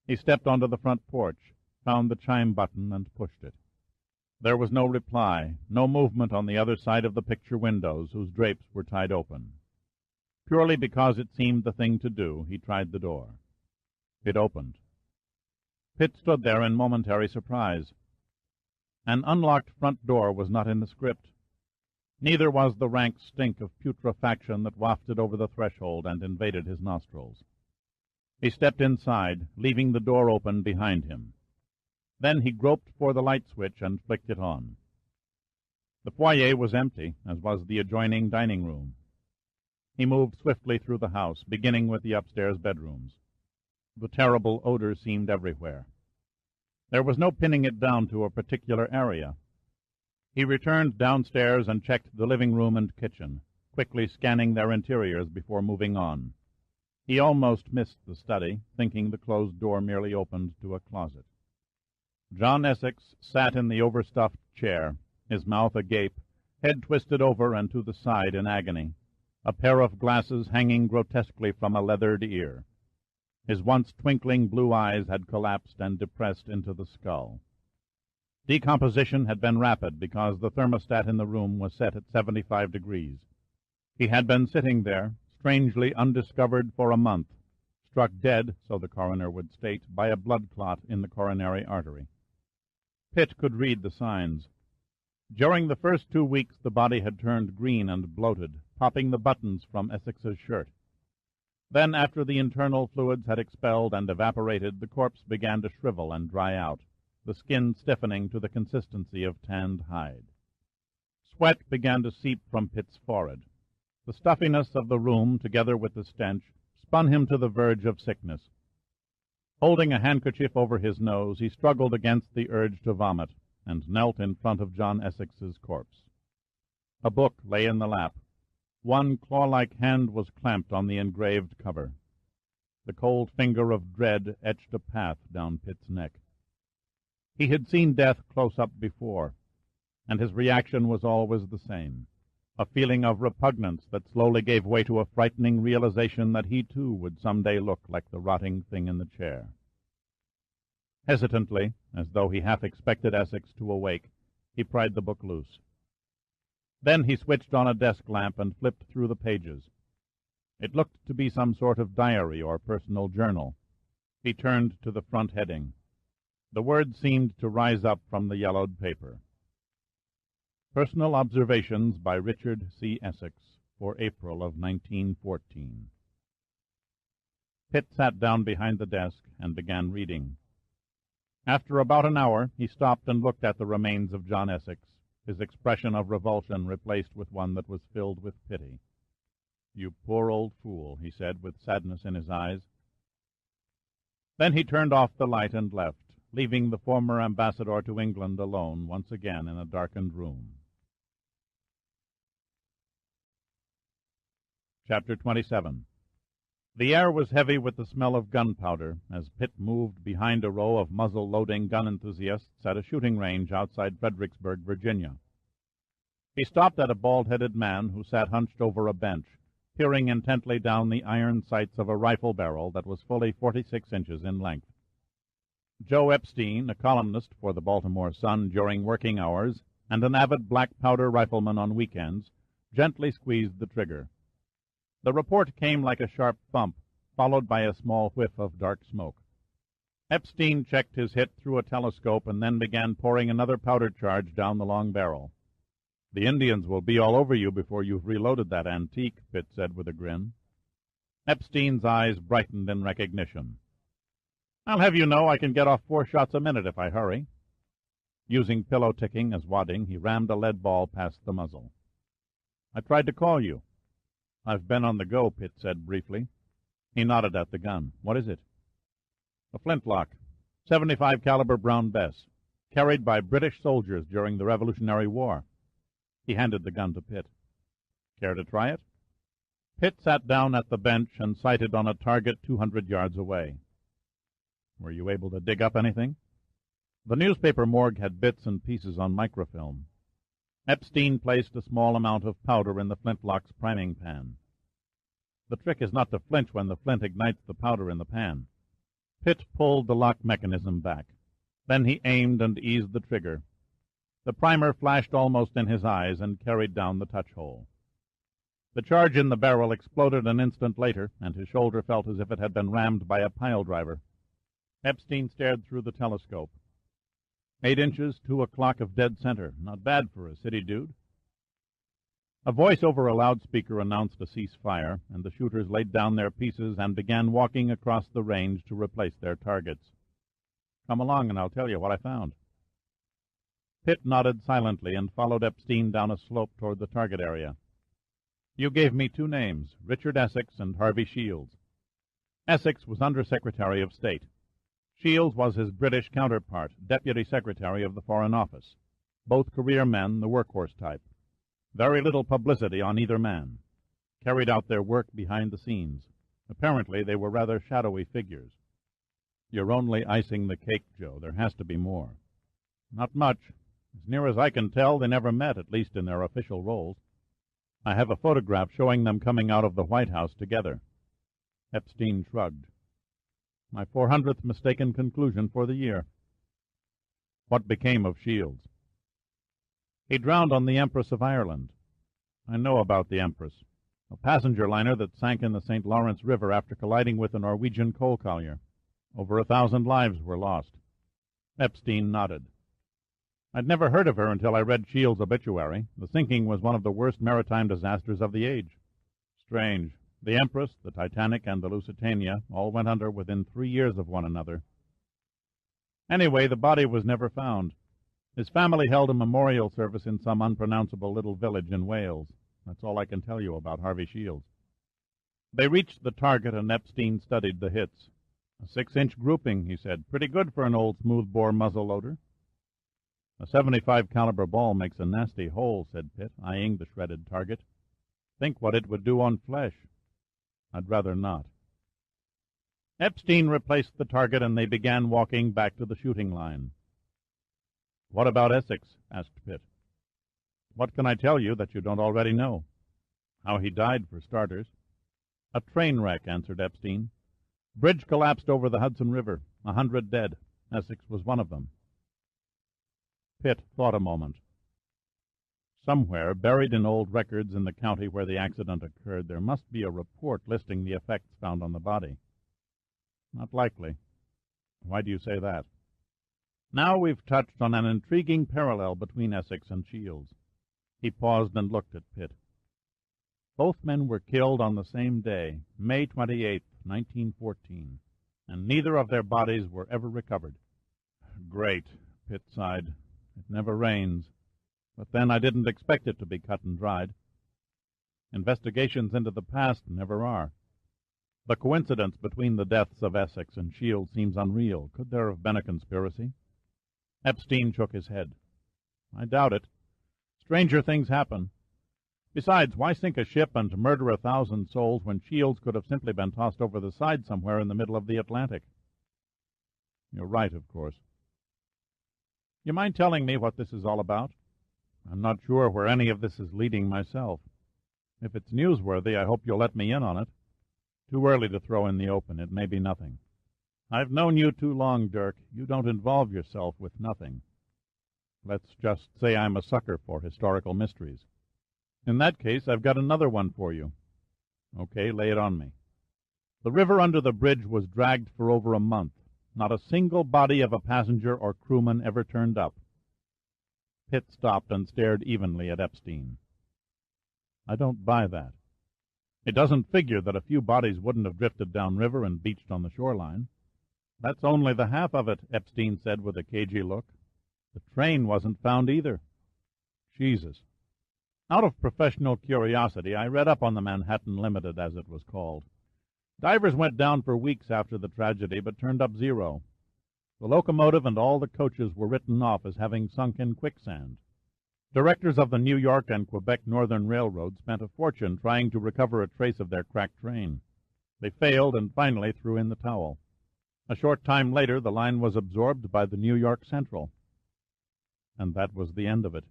He stepped onto the front porch, found the chime button, and pushed it. There was no reply, no movement on the other side of the picture windows, whose drapes were tied open. Purely because it seemed the thing to do, he tried the door. It opened. Pitt stood there in momentary surprise. An unlocked front door was not in the script. Neither was the rank stink of putrefaction that wafted over the threshold and invaded his nostrils. He stepped inside, leaving the door open behind him. Then he groped for the light switch and flicked it on. The foyer was empty, as was the adjoining dining room. He moved swiftly through the house, beginning with the upstairs bedrooms. The terrible odor seemed everywhere. There was no pinning it down to a particular area. He returned downstairs and checked the living room and kitchen, quickly scanning their interiors before moving on. He almost missed the study, thinking the closed door merely opened to a closet. John Essex sat in the overstuffed chair, his mouth agape, head twisted over and to the side in agony, a pair of glasses hanging grotesquely from a leathered ear. His once twinkling blue eyes had collapsed and depressed into the skull. Decomposition had been rapid because the thermostat in the room was set at 75 degrees. He had been sitting there, strangely undiscovered for a month, struck dead, so the coroner would state, by a blood clot in the coronary artery. Pitt could read the signs. During the first 2 weeks the body had turned green and bloated, popping the buttons from Essex's shirt. Then, after the internal fluids had expelled and evaporated, the corpse began to shrivel and dry out, the skin stiffening to the consistency of tanned hide. Sweat began to seep from Pitt's forehead. The stuffiness of the room, together with the stench, spun him to the verge of sickness. Holding a handkerchief over his nose, he struggled against the urge to vomit, and knelt in front of John Essex's corpse. A book lay in the lap. One claw-like hand was clamped on the engraved cover. The cold finger of dread etched a path down Pitt's neck. He had seen death close up before, and his reaction was always the same, a feeling of repugnance that slowly gave way to a frightening realization that he too would someday look like the rotting thing in the chair. Hesitantly, as though he half expected Essex to awake, he pried the book loose. Then he switched on a desk lamp and flipped through the pages. It looked to be some sort of diary or personal journal. He turned to the front heading. The words seemed to rise up from the yellowed paper. Personal Observations by Richard C. Essex for April of 1914. Pitt sat down behind the desk and began reading. After about an hour, he stopped and looked at the remains of John Essex, his expression of revulsion replaced with one that was filled with pity. "You poor old fool," he said, with sadness in his eyes. Then he turned off the light and left, leaving the former ambassador to England alone once again in a darkened room. Chapter 27. The air was heavy with the smell of gunpowder as Pitt moved behind a row of muzzle-loading gun enthusiasts at a shooting range outside Fredericksburg, Virginia. He stopped at a bald-headed man who sat hunched over a bench, peering intently down the iron sights of a rifle barrel that was fully 46 inches in length. Joe Epstein, a columnist for the Baltimore Sun during working hours and an avid black-powder rifleman on weekends, gently squeezed the trigger. The report came like a sharp thump, followed by a small whiff of dark smoke. Epstein checked his hit through a telescope and then began pouring another powder charge down the long barrel. "The Indians will be all over you before you've reloaded that antique," Pitt said with a grin. Epstein's eyes brightened in recognition. "I'll have you know I can get off 4 shots a minute if I hurry." Using pillow ticking as wadding, he rammed a lead ball past the muzzle. "I tried to call you." "I've been on the go," Pitt said briefly. He nodded at the gun. "What is it?" "A flintlock, 75 caliber Brown Bess, carried by British soldiers during the Revolutionary War." He handed the gun to Pitt. "Care to try it?" Pitt sat down at the bench and sighted on a target 200 yards away. "Were you able to dig up anything?" The newspaper morgue had bits and pieces on microfilm. Epstein placed a small amount of powder in the flintlock's priming pan. "The trick is not to flinch when the flint ignites the powder in the pan." Pitt pulled the lock mechanism back. Then he aimed and eased the trigger. The primer flashed almost in his eyes and carried down the touch hole. The charge in the barrel exploded an instant later, and his shoulder felt as if it had been rammed by a pile driver. Epstein stared through the telescope. 8 inches, 2 o'clock of dead center. Not bad for a city dude. A voice over a loudspeaker announced a ceasefire, and the shooters laid down their pieces and began walking across the range to replace their targets. Come along and I'll tell you what I found. Pitt nodded silently and followed Epstein down a slope toward the target area. You gave me 2 names, Richard Essex and Harvey Shields. Essex was Under-Secretary of State. Shields was his British counterpart, Deputy Secretary of the Foreign Office. Both career men, the workhorse type. Very little publicity on either man. Carried out their work behind the scenes. Apparently they were rather shadowy figures. You're only icing the cake, Joe. There has to be more. Not much. As near as I can tell, they never met, at least in their official roles. I have a photograph showing them coming out of the White House together. Epstein shrugged. My 400th mistaken conclusion for the year. What became of Shields? He drowned on the Empress of Ireland. I know about the Empress, a passenger liner that sank in the St. Lawrence River after colliding with a Norwegian coal collier. Over 1,000 lives were lost. Epstein nodded. I'd never heard of her until I read Shields' obituary. The sinking was one of the worst maritime disasters of the age. Strange. The Empress, the Titanic, and the Lusitania all went under within 3 years of one another. Anyway, the body was never found. His family held a memorial service in some unpronounceable little village in Wales. That's all I can tell you about Harvey Shields. They reached the target, and Epstein studied the hits. A 6-inch grouping, he said. Pretty good for an old smoothbore muzzleloader. A 75 caliber ball makes a nasty hole, said Pitt, eyeing the shredded target. Think what it would do on flesh. I'd rather not. Epstein replaced the target, and they began walking back to the shooting line. What about Essex? Asked Pitt. What can I tell you that you don't already know? How he died, for starters. A train wreck, answered Epstein. Bridge collapsed over the Hudson River. 100 dead. Essex was one of them. Pitt thought a moment. Somewhere, buried in old records in the county where the accident occurred, there must be a report listing the effects found on the body. Not likely. Why do you say that? Now we've touched on an intriguing parallel between Essex and Shields. He paused and looked at Pitt. Both men were killed on the same day, May 28th, 1914, and neither of their bodies were ever recovered. Great, Pitt sighed. It never rains. But then I didn't expect it to be cut and dried. Investigations into the past never are. The coincidence between the deaths of Essex and Shields seems unreal. Could there have been a conspiracy? Epstein shook his head. I doubt it. Stranger things happen. Besides, why sink a ship and murder 1,000 souls when Shields could have simply been tossed over the side somewhere in the middle of the Atlantic? You're right, of course. You mind telling me what this is all about? I'm not sure where any of this is leading myself. If it's newsworthy, I hope you'll let me in on it. Too early to throw in the open. It may be nothing. I've known you too long, Dirk. You don't involve yourself with nothing. Let's just say I'm a sucker for historical mysteries. In that case, I've got another one for you. Okay, lay it on me. The river under the bridge was dragged for over a month. Not a single body of a passenger or crewman ever turned up. Pitt stopped and stared evenly at Epstein. I don't buy that. It doesn't figure that a few bodies wouldn't have drifted downriver and beached on the shoreline. That's only the half of it, Epstein said with a cagey look. The train wasn't found either. Jesus. Out of professional curiosity, I read up on the Manhattan Limited, as it was called. Divers went down for weeks after the tragedy, but turned up zero. The locomotive and all the coaches were written off as having sunk in quicksand. Directors of the New York and Quebec Northern Railroad spent a fortune trying to recover a trace of their cracked train. They failed and finally threw in the towel. A short time later, the line was absorbed by the New York Central. And that was the end of it.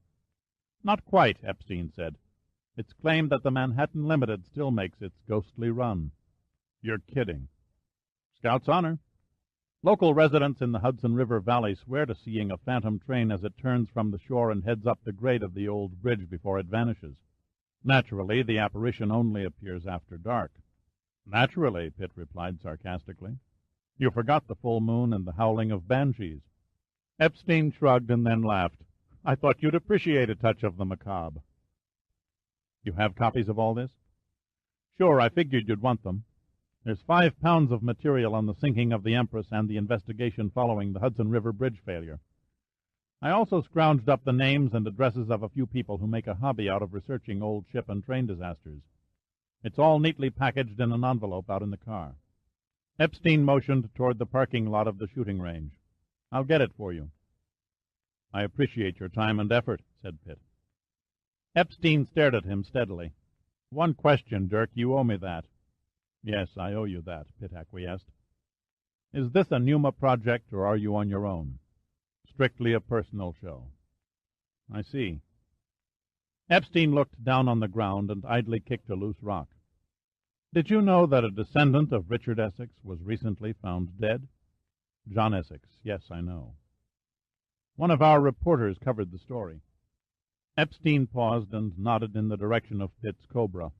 Not quite, Epstein said. It's claimed that the Manhattan Limited still makes its ghostly run. You're kidding. Scout's honor. Local residents in the Hudson River Valley swear to seeing a phantom train as it turns from the shore and heads up the grade of the old bridge before it vanishes. Naturally, the apparition only appears after dark. Naturally, Pitt replied sarcastically. You forgot the full moon and the howling of banshees. Epstein shrugged and then laughed. I thought you'd appreciate a touch of the macabre. You have copies of all this? Sure, I figured you'd want them. There's 5 pounds of material on the sinking of the Empress and the investigation following the Hudson River bridge failure. I also scrounged up the names and addresses of a few people who make a hobby out of researching old ship and train disasters. It's all neatly packaged in an envelope out in the car. Epstein motioned toward the parking lot of the shooting range. I'll get it for you. I appreciate your time and effort, said Pitt. Epstein stared at him steadily. One question, Dirk, you owe me that. Yes, I owe you that, Pitt acquiesced. Is this a Numa project, or are you on your own? Strictly a personal show. I see. Epstein looked down on the ground and idly kicked a loose rock. Did you know that a descendant of Richard Essex was recently found dead? John Essex, yes, I know. One of our reporters covered the story. Epstein paused and nodded in the direction of Pitt's Cobra.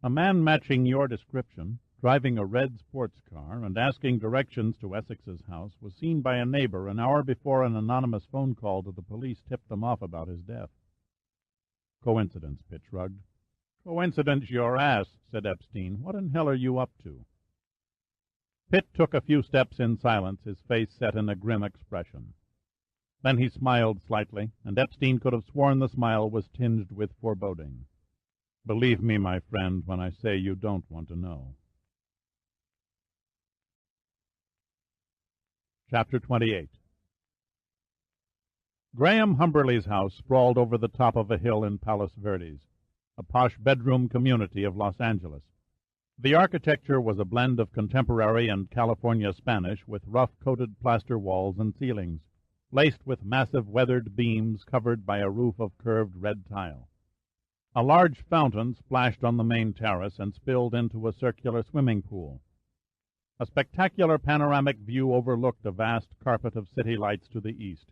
A man matching your description, driving a red sports car and asking directions to Essex's house, was seen by a neighbor an hour before an anonymous phone call to the police tipped them off about his death. Coincidence, Pitt shrugged. Coincidence your ass, said Epstein. What in hell are you up to? Pitt took a few steps in silence, his face set in a grim expression. Then he smiled slightly, and Epstein could have sworn the smile was tinged with foreboding. Believe me, my friend, when I say you don't want to know. Chapter 28. Graham Humberley's house sprawled over the top of a hill in Palos Verdes, a posh bedroom community of Los Angeles. The architecture was a blend of contemporary and California Spanish with rough-coated plaster walls and ceilings, laced with massive weathered beams covered by a roof of curved red tile. A large fountain splashed on the main terrace and spilled into a circular swimming pool. A spectacular panoramic view overlooked a vast carpet of city lights to the east,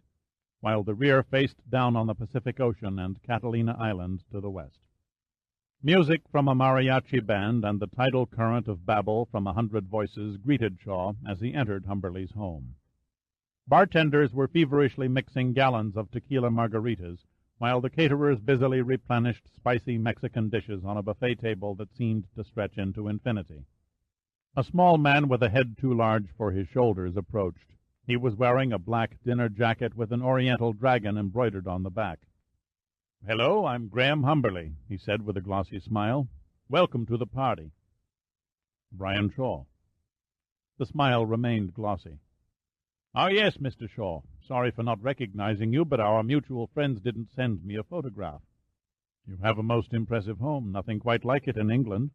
while the rear faced down on the Pacific Ocean and Catalina Island to the west. Music from a mariachi band and the tidal current of babble from 100 voices greeted Shaw as he entered Humberley's home. Bartenders were feverishly mixing gallons of tequila margaritas, while the caterers busily replenished spicy Mexican dishes on a buffet table that seemed to stretch into infinity. A small man with a head too large for his shoulders approached. He was wearing a black dinner jacket with an oriental dragon embroidered on the back. "Hello, I'm Graham Humberley," he said with a glossy smile. "Welcome to the party." Brian Shaw. The smile remained glossy. "Oh, yes, Mr. Shaw. Sorry for not recognizing you, but our mutual friends didn't send me a photograph." "You have a most impressive home. Nothing quite like it in England."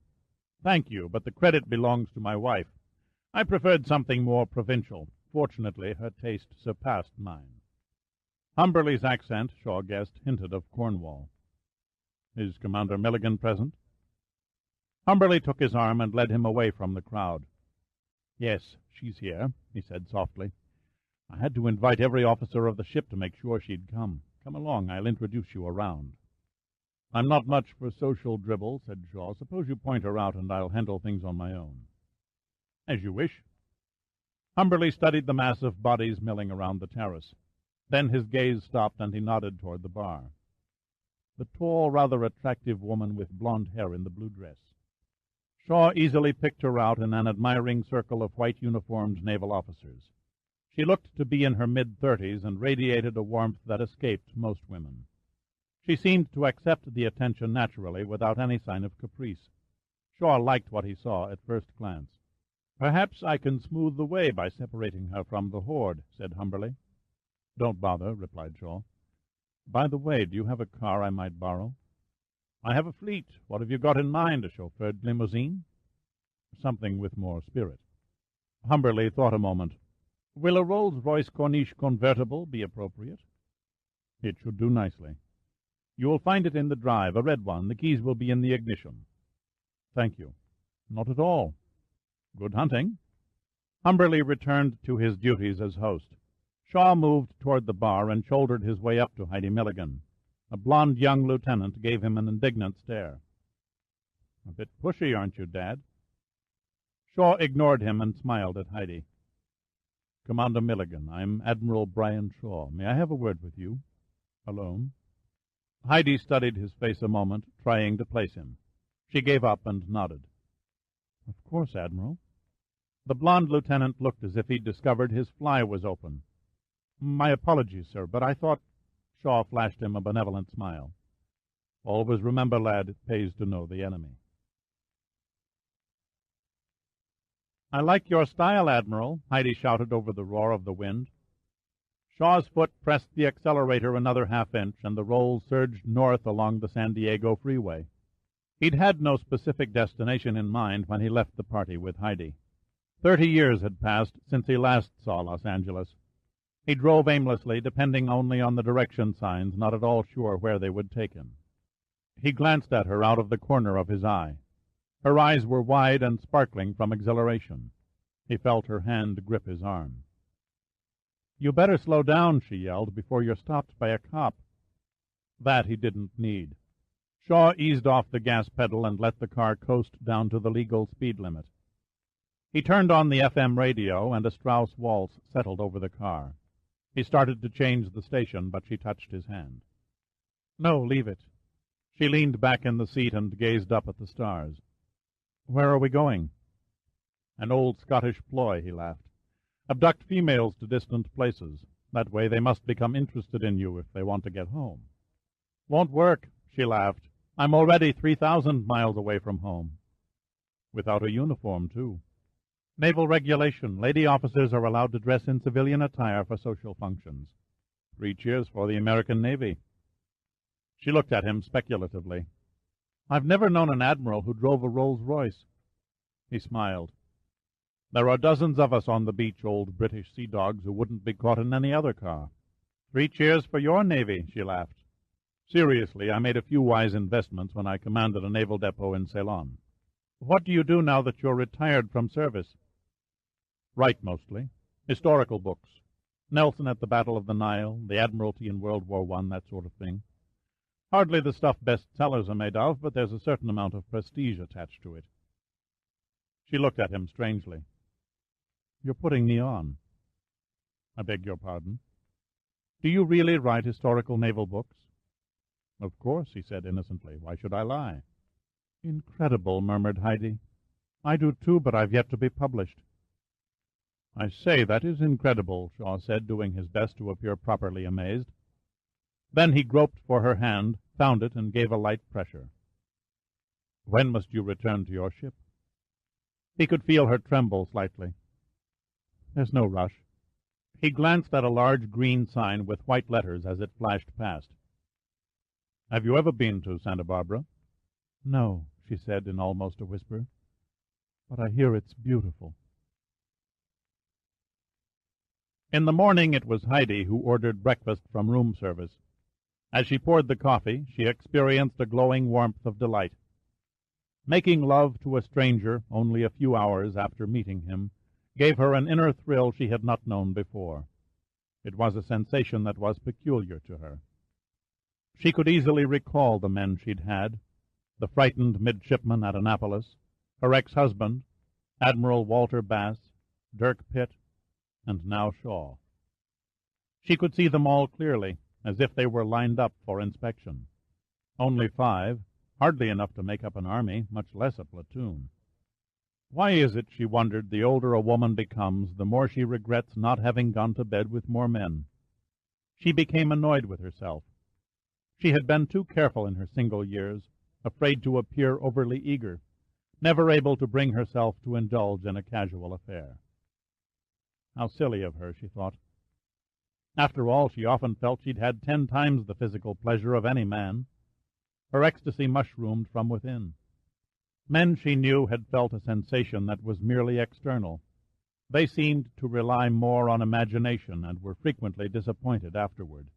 "Thank you, but the credit belongs to my wife. I preferred something more provincial. Fortunately, her taste surpassed mine." Humberley's accent, Shaw guessed, hinted of Cornwall. "Is Commander Milligan present?" Humberley took his arm and led him away from the crowd. "Yes, she's here," he said softly. "I had to invite every officer of the ship to make sure she'd come. Come along, I'll introduce you around." "I'm not much for social dribble," said Shaw. "Suppose you point her out, and I'll handle things on my own." "As you wish." Humberley studied the mass of bodies milling around the terrace. Then his gaze stopped, and he nodded toward the bar. The tall, rather attractive woman with blonde hair in the blue dress. Shaw easily picked her out in an admiring circle of white-uniformed naval officers. She looked to be in her mid-30s and radiated a warmth that escaped most women. She seemed to accept the attention naturally, without any sign of caprice. Shaw liked what he saw at first glance. "Perhaps I can smooth the way by separating her from the horde," said Humberley. "Don't bother," replied Shaw. "By the way, do you have a car I might borrow?" "I have a fleet. What have you got in mind, a chauffeured limousine?" "Something with more spirit." Humberley thought a moment. "Will a Rolls-Royce Corniche convertible be appropriate?" "It should do nicely." "You will find it in the drive, a red one. The keys will be in the ignition." "Thank you." "Not at all." "Good hunting." Humberley returned to his duties as host. Shaw moved toward the bar and shouldered his way up to Heidi Milligan. A blond young lieutenant gave him an indignant stare. "A bit pushy, aren't you, Dad?" Shaw ignored him and smiled at Heidi. Commander Milligan, I'm Admiral Brian Shaw. May I have a word with you? Alone? Heidi studied his face a moment, trying to place him. She gave up and nodded. Of course, Admiral. The blond lieutenant looked as if he'd discovered his fly was open. My apologies, sir, but I thought— Shaw flashed him a benevolent smile. Always remember, lad, it pays to know the enemy. I like your style, Admiral, Heidi shouted over the roar of the wind. Shaw's foot pressed the accelerator another half-inch, and the roll surged north along the San Diego freeway. He'd had no specific destination in mind when he left the party with Heidi. 30 years had passed since he last saw Los Angeles. He drove aimlessly, depending only on the direction signs, not at all sure where they would take him. He glanced at her out of the corner of his eye. Her eyes were wide and sparkling from exhilaration. He felt her hand grip his arm. "You better slow down," she yelled, "before you're stopped by a cop." That he didn't need. Shaw eased off the gas pedal and let the car coast down to the legal speed limit. He turned on the FM radio, and a Strauss waltz settled over the car. He started to change the station, but she touched his hand. "No, leave it." She leaned back in the seat and gazed up at the stars. "Where are we going?" "An old Scottish ploy," he laughed. "Abduct females to distant places. That way they must become interested in you if they want to get home." "Won't work," she laughed. "I'm already 3,000 miles away from home." "Without a uniform, too." "Naval regulation. Lady officers are allowed to dress in civilian attire for social functions." 3 cheers for the American Navy. She looked at him speculatively. "I've never known an admiral who drove a Rolls-Royce." He smiled. "There are dozens of us on the beach, old British sea dogs, who wouldn't be caught in any other car." 3 cheers for your Navy," she laughed. "Seriously, I made a few wise investments when I commanded a naval depot in Ceylon." "What do you do now that you're retired from service?" "Write, mostly. Historical books. Nelson at the Battle of the Nile, the Admiralty in World War I, that sort of thing. Hardly the stuff bestsellers are made of, but there's a certain amount of prestige attached to it." She looked at him strangely. "You're putting me on." "I beg your pardon?" "Do you really write historical naval books?" "Of course," he said innocently. "Why should I lie?" "Incredible," murmured Heidi. "I do too, but I've yet to be published." "I say, that is incredible," Shaw said, doing his best to appear properly amazed. Then he groped for her hand, found it, and gave a light pressure. "When must you return to your ship?" He could feel her tremble slightly. "There's no rush." He glanced at a large green sign with white letters as it flashed past. "Have you ever been to Santa Barbara?" "No," she said in almost a whisper, "but I hear it's beautiful." In the morning it was Heidi who ordered breakfast from room service. As she poured the coffee, she experienced a glowing warmth of delight. Making love to a stranger only a few hours after meeting him gave her an inner thrill she had not known before. It was a sensation that was peculiar to her. She could easily recall the men she'd had, the frightened midshipman at Annapolis, her ex-husband, Admiral Walter Bass, Dirk Pitt, and now Shaw. She could see them all clearly, as if they were lined up for inspection. Only 5, hardly enough to make up an army, much less a platoon. Why is it, she wondered, the older a woman becomes, the more she regrets not having gone to bed with more men? She became annoyed with herself. She had been too careful in her single years, afraid to appear overly eager, never able to bring herself to indulge in a casual affair. How silly of her, she thought. After all, she often felt she'd had 10 times the physical pleasure of any man. Her ecstasy mushroomed from within. Men she knew had felt a sensation that was merely external. They seemed to rely more on imagination and were frequently disappointed afterward.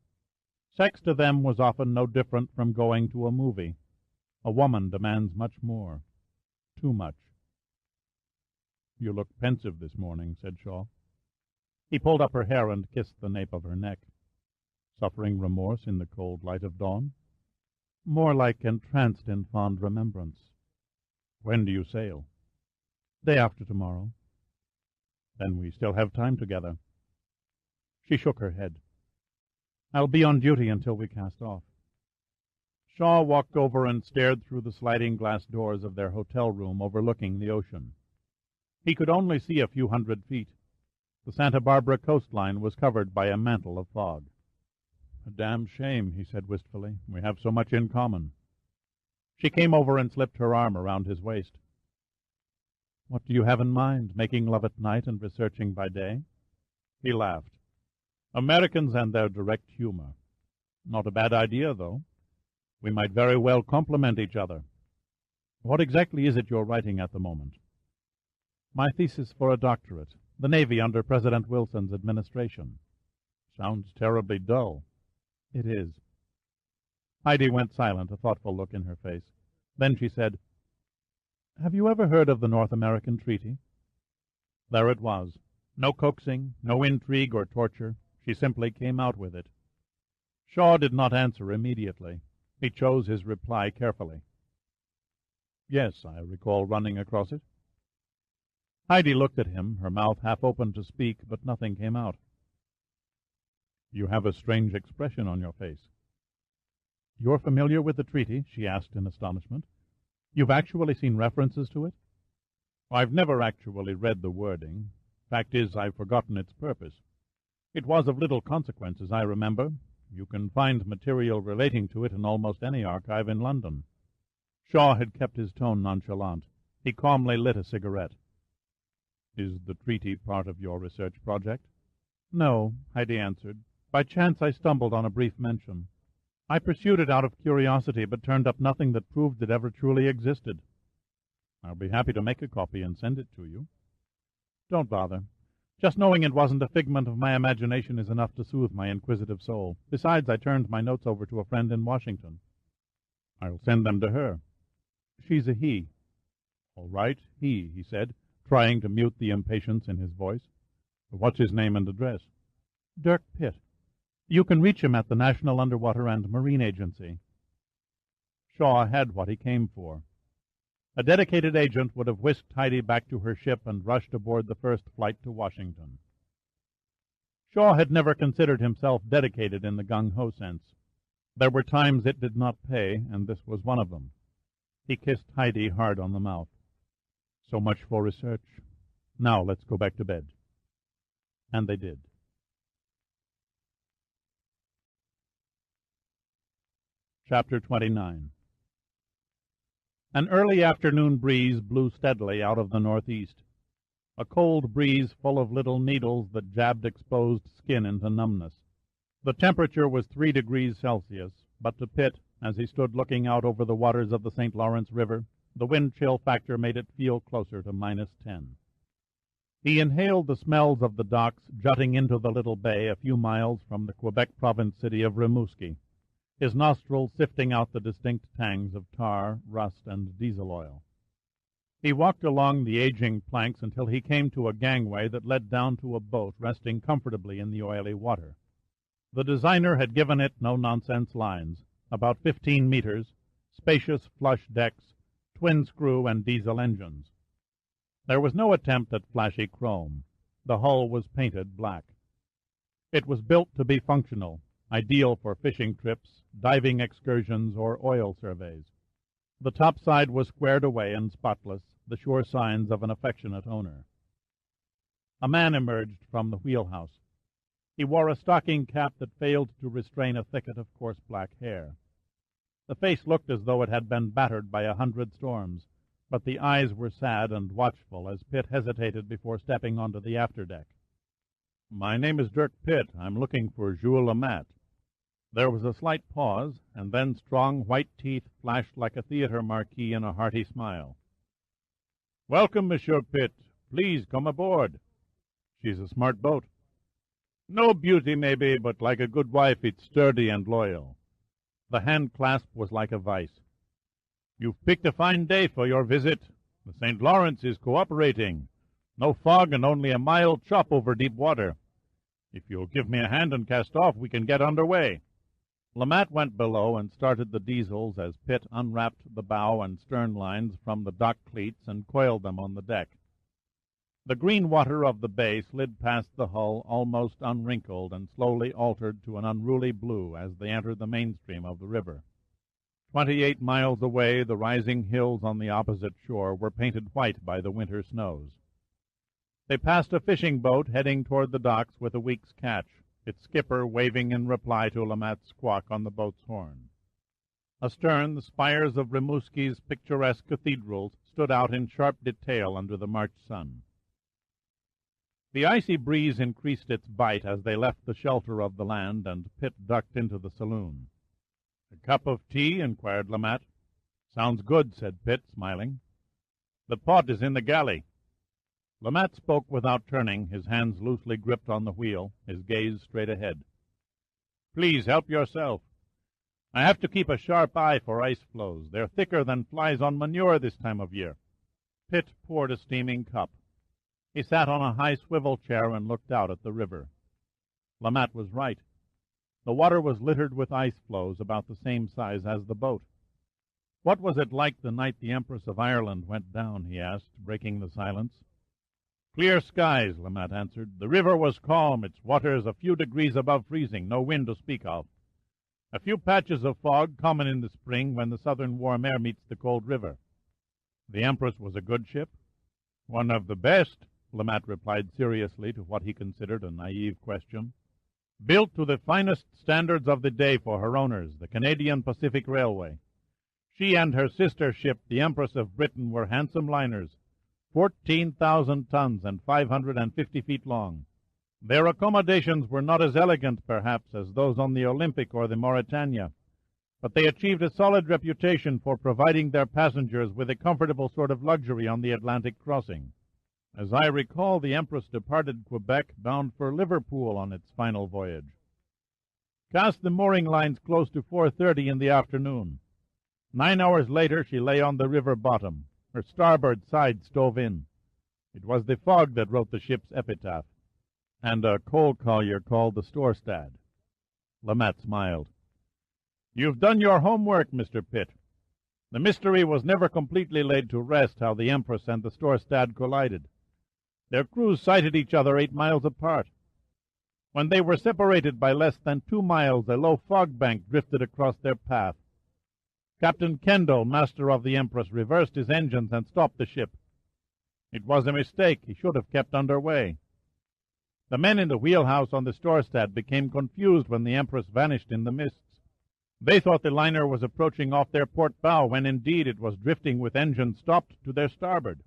Sex to them was often no different from going to a movie. A woman demands much more. Too much. "You look pensive this morning," said Shaw. He pulled up her hair and kissed the nape of her neck. "Suffering remorse in the cold light of dawn?" "More like entranced in fond remembrance." "When do you sail?" "Day after tomorrow." "Then we still have time together." She shook her head. "I'll be on duty until we cast off." Shaw walked over and stared through the sliding glass doors of their hotel room overlooking the ocean. He could only see a few hundred feet. The Santa Barbara coastline was covered by a mantle of fog. "A damn shame," he said wistfully. "We have so much in common." She came over and slipped her arm around his waist. "What do you have in mind, making love at night and researching by day?" He laughed. "Americans and their direct humor. Not a bad idea, though. We might very well complement each other. What exactly is it you're writing at the moment?" "My thesis for a doctorate. The Navy under President Wilson's administration." "Sounds terribly dull." "It is." Heidi went silent, a thoughtful look in her face. Then she said, "Have you ever heard of the North American Treaty?" There it was. No coaxing, no intrigue or torture. She simply came out with it. Shaw did not answer immediately. He chose his reply carefully. "Yes, I recall running across it." Heidi looked at him, her mouth half open to speak, but nothing came out. "You have a strange expression on your face." "You're familiar with the treaty?" she asked in astonishment. "You've actually seen references to it?" "I've never actually read the wording. Fact is, I've forgotten its purpose. It was of little consequence, as I remember. You can find material relating to it in almost any archive in London." Shaw had kept his tone nonchalant. He calmly lit a cigarette. "Is the treaty part of your research project?" "No," Heidi answered. "By chance I stumbled on a brief mention. I pursued it out of curiosity, but turned up nothing that proved it ever truly existed." "I'll be happy to make a copy and send it to you." "Don't bother. Just knowing it wasn't a figment of my imagination is enough to soothe my inquisitive soul. Besides, I turned my notes over to a friend in Washington." "I'll send them to her." "She's a he." "All right, he said, trying to mute the impatience in his voice. "What's his name and address?" "Dirk Pitt. You can reach him at the National Underwater and Marine Agency." Shaw had what he came for. A dedicated agent would have whisked Heidi back to her ship and rushed aboard the first flight to Washington. Shaw had never considered himself dedicated in the gung-ho sense. There were times it did not pay, and this was one of them. He kissed Heidi hard on the mouth. "So much for research. Now let's go back to bed." And they did. Chapter 29. An early afternoon breeze blew steadily out of the northeast, a cold breeze full of little needles that jabbed exposed skin into numbness. The temperature was 3 degrees Celsius, but to Pitt, as he stood looking out over the waters of the St. Lawrence River, the wind chill factor made it feel closer to -10. He inhaled the smells of the docks jutting into the little bay a few miles from the Quebec province city of Rimouski, his nostrils sifting out the distinct tangs of tar, rust, and diesel oil. He walked along the aging planks until he came to a gangway that led down to a boat resting comfortably in the oily water. The designer had given it no-nonsense lines, about 15 meters, spacious flush decks, twin-screw and diesel engines. There was no attempt at flashy chrome. The hull was painted black. It was built to be functional, ideal for fishing trips, diving excursions, or oil surveys. The topside was squared away and spotless, the sure signs of an affectionate owner. A man emerged from the wheelhouse. He wore a stocking cap that failed to restrain a thicket of coarse black hair. The face looked as though it had been battered by 100 storms, but the eyes were sad and watchful as Pitt hesitated before stepping onto the afterdeck. "My name is Dirk Pitt. I'm looking for Jules Lamat." There was a slight pause, and then strong white teeth flashed like a theater marquee in a hearty smile. "Welcome, Monsieur Pitt. Please come aboard." "She's a smart boat." "No beauty, maybe, but like a good wife, it's sturdy and loyal." The hand-clasp was like a vice. "You've picked a fine day for your visit. The St. Lawrence is cooperating. No fog and only a mild chop over deep water. If you'll give me a hand and cast off, we can get under way." Lamat went below and started the diesels as Pitt unwrapped the bow and stern lines from the dock cleats and coiled them on the deck. The green water of the bay slid past the hull almost unwrinkled and slowly altered to an unruly blue as they entered the mainstream of the river. 28 miles away, the rising hills on the opposite shore were painted white by the winter snows. They passed a fishing boat heading toward the docks with a week's catch, its skipper waving in reply to Lamat's squawk on the boat's horn. Astern, the spires of Rimouski's picturesque cathedrals stood out in sharp detail under the March sun. The icy breeze increased its bite as they left the shelter of the land, and Pitt ducked into the saloon. "A cup of tea?" inquired Lamat. "Sounds good," said Pitt, smiling. "The pot is in the galley." Lamat spoke without turning, his hands loosely gripped on the wheel, his gaze straight ahead. "Please help yourself. I have to keep a sharp eye for ice floes. They're thicker than flies on manure this time of year." Pitt poured a steaming cup. He sat on a high swivel chair and looked out at the river. Lamat was right. The water was littered with ice floes about the same size as the boat. "What was it like the night the Empress of Ireland went down?" he asked, breaking the silence. "Clear skies," Lamat answered. "The river was calm, its waters a few degrees above freezing, no wind to speak of. A few patches of fog, common in the spring when the southern warm air meets the cold river." "The Empress was a good ship?" "One of the best," Lamat replied seriously to what he considered a naive question. "Built to the finest standards of the day for her owners, the Canadian Pacific Railway. She and her sister ship, the Empress of Britain, were handsome liners, 14,000 tons and 550 feet long. Their accommodations were not as elegant, perhaps, as those on the Olympic or the Mauretania, but they achieved a solid reputation for providing their passengers with a comfortable sort of luxury on the Atlantic crossing. As I recall, the Empress departed Quebec bound for Liverpool on its final voyage. Cast the mooring lines close to 4:30 in the afternoon. 9 hours later she lay on the river bottom, her starboard side stove in. It was the fog that wrote the ship's epitaph, and a coal collier called the Storstad." Lamat smiled. "You've done your homework, Mr. Pitt. The mystery was never completely laid to rest how the Empress and the Storstad collided. Their crews sighted each other 8 miles apart. When they were separated by less than 2 miles, a low fog bank drifted across their path. Captain Kendall, master of the Empress, reversed his engines and stopped the ship. It was a mistake. He should have kept under way. The men in the wheelhouse on the Storstad became confused when the Empress vanished in the mists. They thought the liner was approaching off their port bow, when indeed it was drifting with engines stopped to their starboard.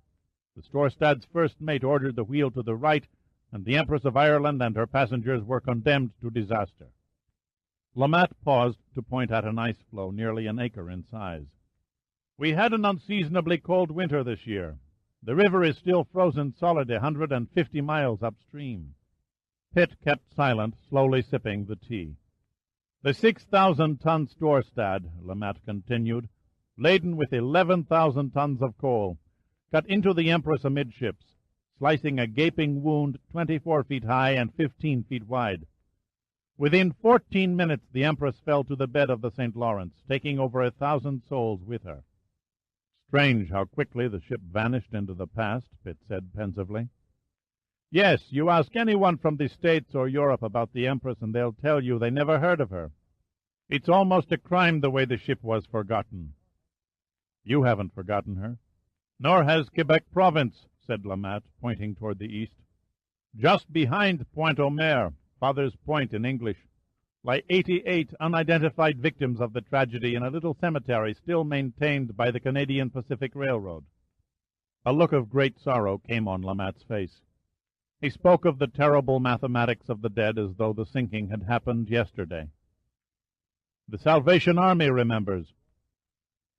The Storstad's first mate ordered the wheel to the right, and the Empress of Ireland and her passengers were condemned to disaster." Lamat paused to point at an ice floe nearly an acre in size. "We had an unseasonably cold winter this year. The river is still frozen solid 150 miles upstream." Pitt kept silent, slowly sipping the tea. "The 6,000-ton Storstad," Lamat continued, "laden with 11,000 tons of coal, cut into the Empress amidships, slicing a gaping wound 24 feet high and 15 feet wide. Within 14 minutes the Empress fell to the bed of the St. Lawrence, taking over 1,000 souls with her." "Strange how quickly the ship vanished into the past," Pitt said pensively. "Yes, you ask anyone from the States or Europe about the Empress and they'll tell you they never heard of her. It's almost a crime the way the ship was forgotten." "You haven't forgotten her." "Nor has Quebec province," said Lamat, pointing toward the east. "Just behind Pointe-aux-Mers, Father's Point in English, lie 88 unidentified victims of the tragedy in a little cemetery still maintained by the Canadian Pacific Railroad." A look of great sorrow came on Lamat's face. He spoke of the terrible mathematics of the dead as though the sinking had happened yesterday. "The Salvation Army remembers.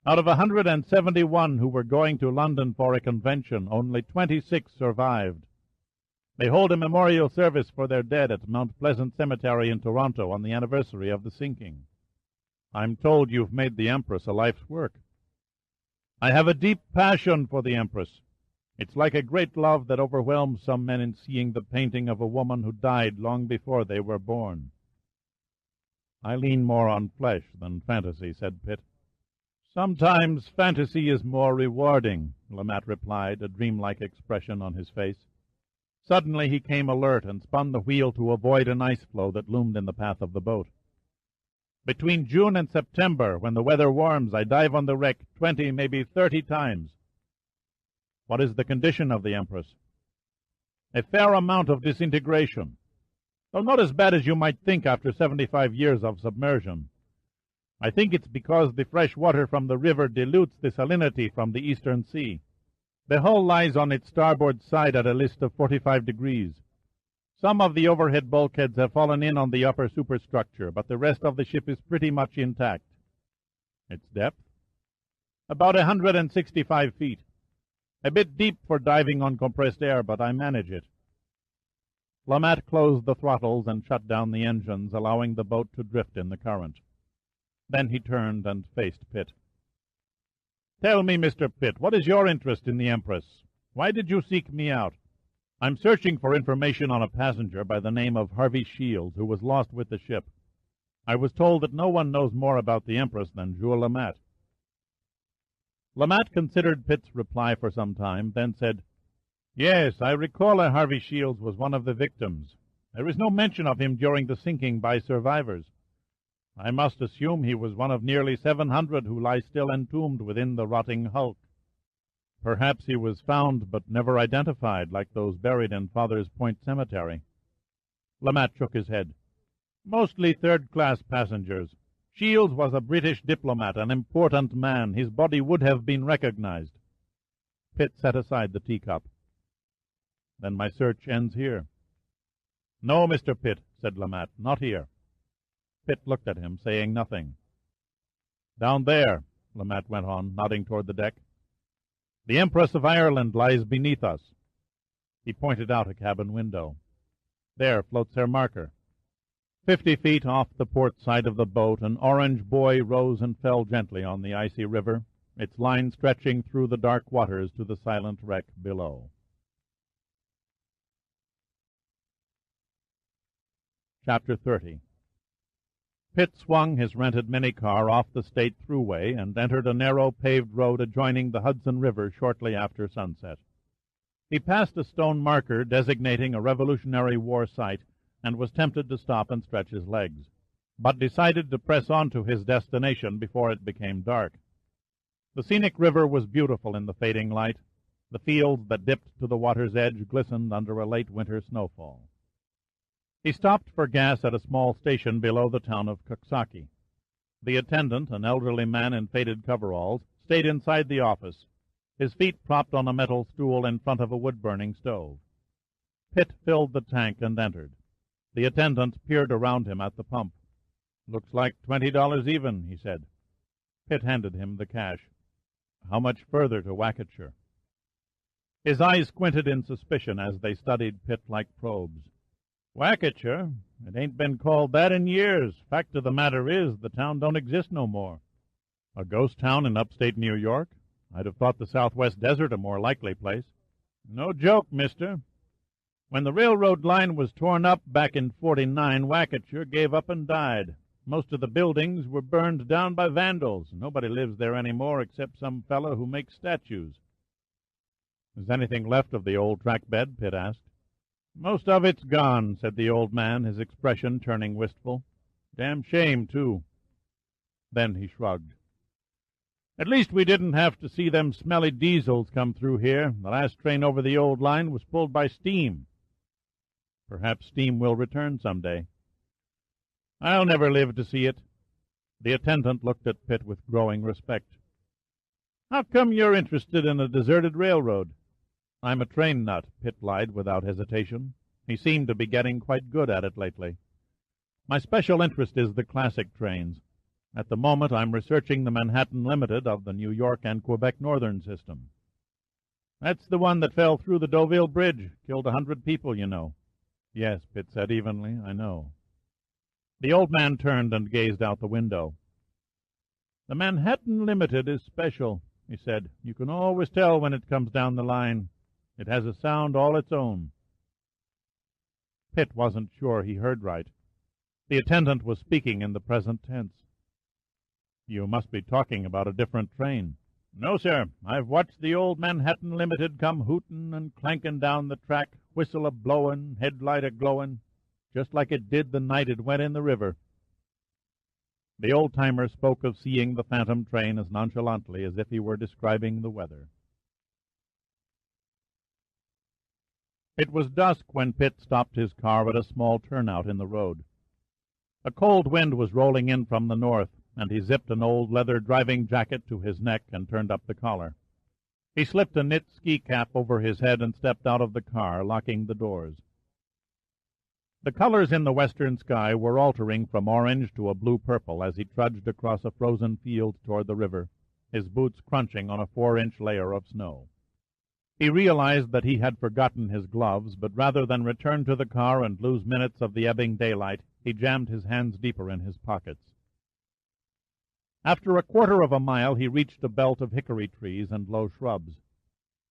Out of 171 who were going to London for a convention, only 26 survived. They hold a memorial service for their dead at Mount Pleasant Cemetery in Toronto on the anniversary of the sinking. I'm told you've made the Empress a life's work." "I have a deep passion for the Empress. It's like a great love that overwhelms some men in seeing the painting of a woman who died long before they were born." "I lean more on flesh than fantasy," said Pitt. "Sometimes fantasy is more rewarding," Lamat replied, a dreamlike expression on his face. Suddenly he came alert and spun the wheel to avoid an ice floe that loomed in the path of the boat. "Between June and September, when the weather warms, I dive on the wreck 20, maybe 30 times. "What is the condition of the Empress?" "A fair amount of disintegration, though not as bad as you might think after 75 years of submersion. I think it's because the fresh water from the river dilutes the salinity from the eastern sea. The hull lies on its starboard side at a list of 45 degrees. Some of the overhead bulkheads have fallen in on the upper superstructure, but the rest of the ship is pretty much intact." "Its depth?" "About 165 feet. A bit deep for diving on compressed air, but I manage it." Lamat closed the throttles and shut down the engines, allowing the boat to drift in the current. Then he turned and faced Pitt. "Tell me, Mr. Pitt, what is your interest in the Empress? Why did you seek me out?" "I'm searching for information on a passenger by the name of Harvey Shields, who was lost with the ship. I was told that no one knows more about the Empress than Jules Lamat." Lamat considered Pitt's reply for some time, then said, "Yes, I recall that Harvey Shields was one of the victims. There is no mention of him during the sinking by survivors. I must assume he was one of nearly 700 who lie still entombed within the rotting hulk. Perhaps he was found but never identified, like those buried in Father's Point Cemetery." Lamat shook his head. "Mostly third-class passengers. Shields was a British diplomat, an important man. His body would have been recognized." Pitt set aside the teacup. "Then my search ends here." "No, Mr. Pitt," said Lamat, "not here." Pitt looked at him, saying nothing. "Down there," Lamat went on, nodding toward the deck. "The Empress of Ireland lies beneath us." He pointed out a cabin window. "There floats her marker." 50 feet off the port side of the boat, an orange buoy rose and fell gently on the icy river, its line stretching through the dark waters to the silent wreck below. Chapter 30. Pitt swung his rented minicar off the state thruway and entered a narrow paved road adjoining the Hudson River shortly after sunset. He passed a stone marker designating a Revolutionary War site and was tempted to stop and stretch his legs, but decided to press on to his destination before it became dark. The scenic river was beautiful in the fading light. The fields that dipped to the water's edge glistened under a late winter snowfall. He stopped for gas at a small station below the town of Coxsackie. The attendant, an elderly man in faded coveralls, stayed inside the office, his feet propped on a metal stool in front of a wood-burning stove. Pitt filled the tank and entered. The attendant peered around him at the pump. "Looks like $20 even," he said. Pitt handed him the cash. "How much further to Wacketshire?" His eyes squinted in suspicion as they studied Pitt like probes. "Wacketshire? It ain't been called that in years. Fact of the matter is, the town don't exist no more." "A ghost town in upstate New York? I'd have thought the Southwest Desert a more likely place." "No joke, mister. When the railroad line was torn up back in '49, Wacketshire gave up and died. Most of the buildings were burned down by vandals. Nobody lives there anymore except some fellow who makes statues." "Is anything left of the old track bed?" Pitt asked. "Most of it's gone," said the old man, his expression turning wistful. "Damn shame, too." Then he shrugged. "At least we didn't have to see them smelly diesels come through here. The last train over the old line was pulled by steam." "Perhaps steam will return some day." "I'll never live to see it." The attendant looked at Pitt with growing respect. "How come you're interested in a deserted railroad?" "I'm a train nut," Pitt lied without hesitation. He seemed to be getting quite good at it lately. "My special interest is the classic trains. At the moment I'm researching the Manhattan Limited of the New York and Quebec Northern system." "That's the one that fell through the Deauville Bridge, killed 100 people, you know." "Yes," Pitt said evenly, "I know." The old man turned and gazed out the window. "The Manhattan Limited is special," he said. "You can always tell when it comes down the line. It has a sound all its own." Pitt wasn't sure he heard right. The attendant was speaking in the present tense. "You must be talking about a different train." "No, sir. I've watched the old Manhattan Limited come hootin' and clankin' down the track whistle a-blowin', headlight a-glowin', just like it did the night it went in the river." The old-timer spoke of seeing the phantom train as nonchalantly as if he were describing the weather. It was dusk when Pitt stopped his car at a small turnout in the road. A cold wind was rolling in from the north, and he zipped an old leather driving jacket to his neck and turned up the collar. He slipped a knit ski cap over his head and stepped out of the car, locking the doors. The colors in the western sky were altering from orange to a blue-purple as he trudged across a frozen field toward the river, his boots crunching on a 4-inch layer of snow. He realized that he had forgotten his gloves, but rather than return to the car and lose minutes of the ebbing daylight, he jammed his hands deeper in his pockets. After a quarter of a mile, he reached a belt of hickory trees and low shrubs.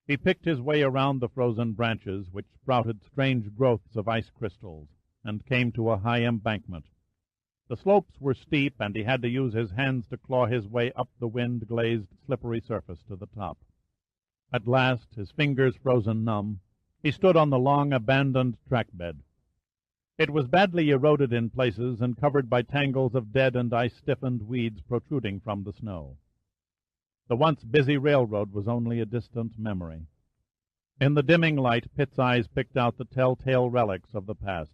He picked his way around the frozen branches, which sprouted strange growths of ice crystals, and came to a high embankment. The slopes were steep, and he had to use his hands to claw his way up the wind-glazed, slippery surface to the top. At last, his fingers frozen numb, he stood on the long, abandoned trackbed. It was badly eroded in places and covered by tangles of dead and ice-stiffened weeds protruding from the snow. The once busy railroad was only a distant memory. In the dimming light, Pitt's eyes picked out the telltale relics of the past.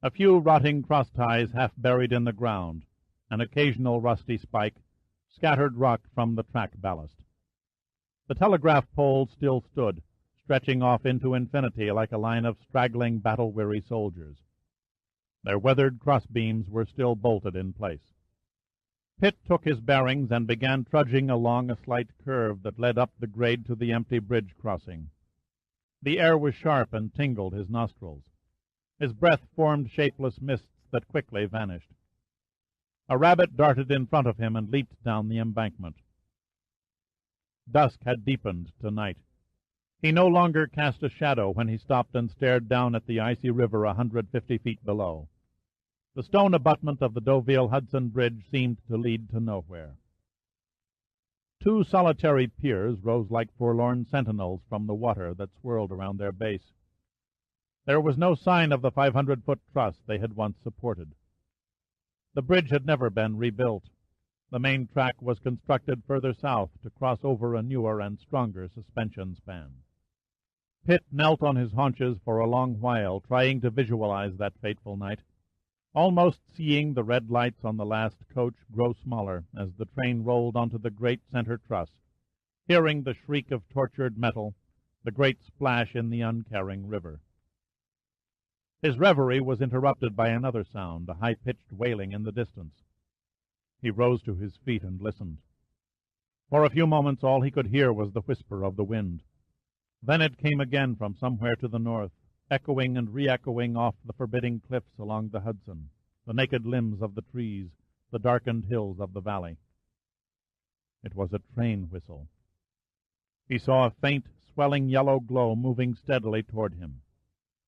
A few rotting cross-ties half buried in the ground, an occasional rusty spike, scattered rock from the track ballast. The telegraph pole still stood, stretching off into infinity like a line of straggling, battle-weary soldiers. Their weathered crossbeams were still bolted in place. Pitt took his bearings and began trudging along a slight curve that led up the grade to the empty bridge crossing. The air was sharp and tingled his nostrils. His breath formed shapeless mists that quickly vanished. A rabbit darted in front of him and leaped down the embankment. Dusk had deepened to night. He no longer cast a shadow when he stopped and stared down at the icy river 150 feet below. The stone abutment of the Deauville-Hudson Bridge seemed to lead to nowhere. Two solitary piers rose like forlorn sentinels from the water that swirled around their base. There was no sign of the 500-foot truss they had once supported. The bridge had never been rebuilt. The main track was constructed further south to cross over a newer and stronger suspension span. Pitt knelt on his haunches for a long while, trying to visualize that fateful night, almost seeing the red lights on the last coach grow smaller as the train rolled onto the great center truss, hearing the shriek of tortured metal, the great splash in the uncaring river. His reverie was interrupted by another sound, a high-pitched wailing in the distance. He rose to his feet and listened. For a few moments all he could hear was the whisper of the wind. Then it came again from somewhere to the north, echoing and re-echoing off the forbidding cliffs along the Hudson, the naked limbs of the trees, the darkened hills of the valley. It was a train whistle. He saw a faint, swelling yellow glow moving steadily toward him.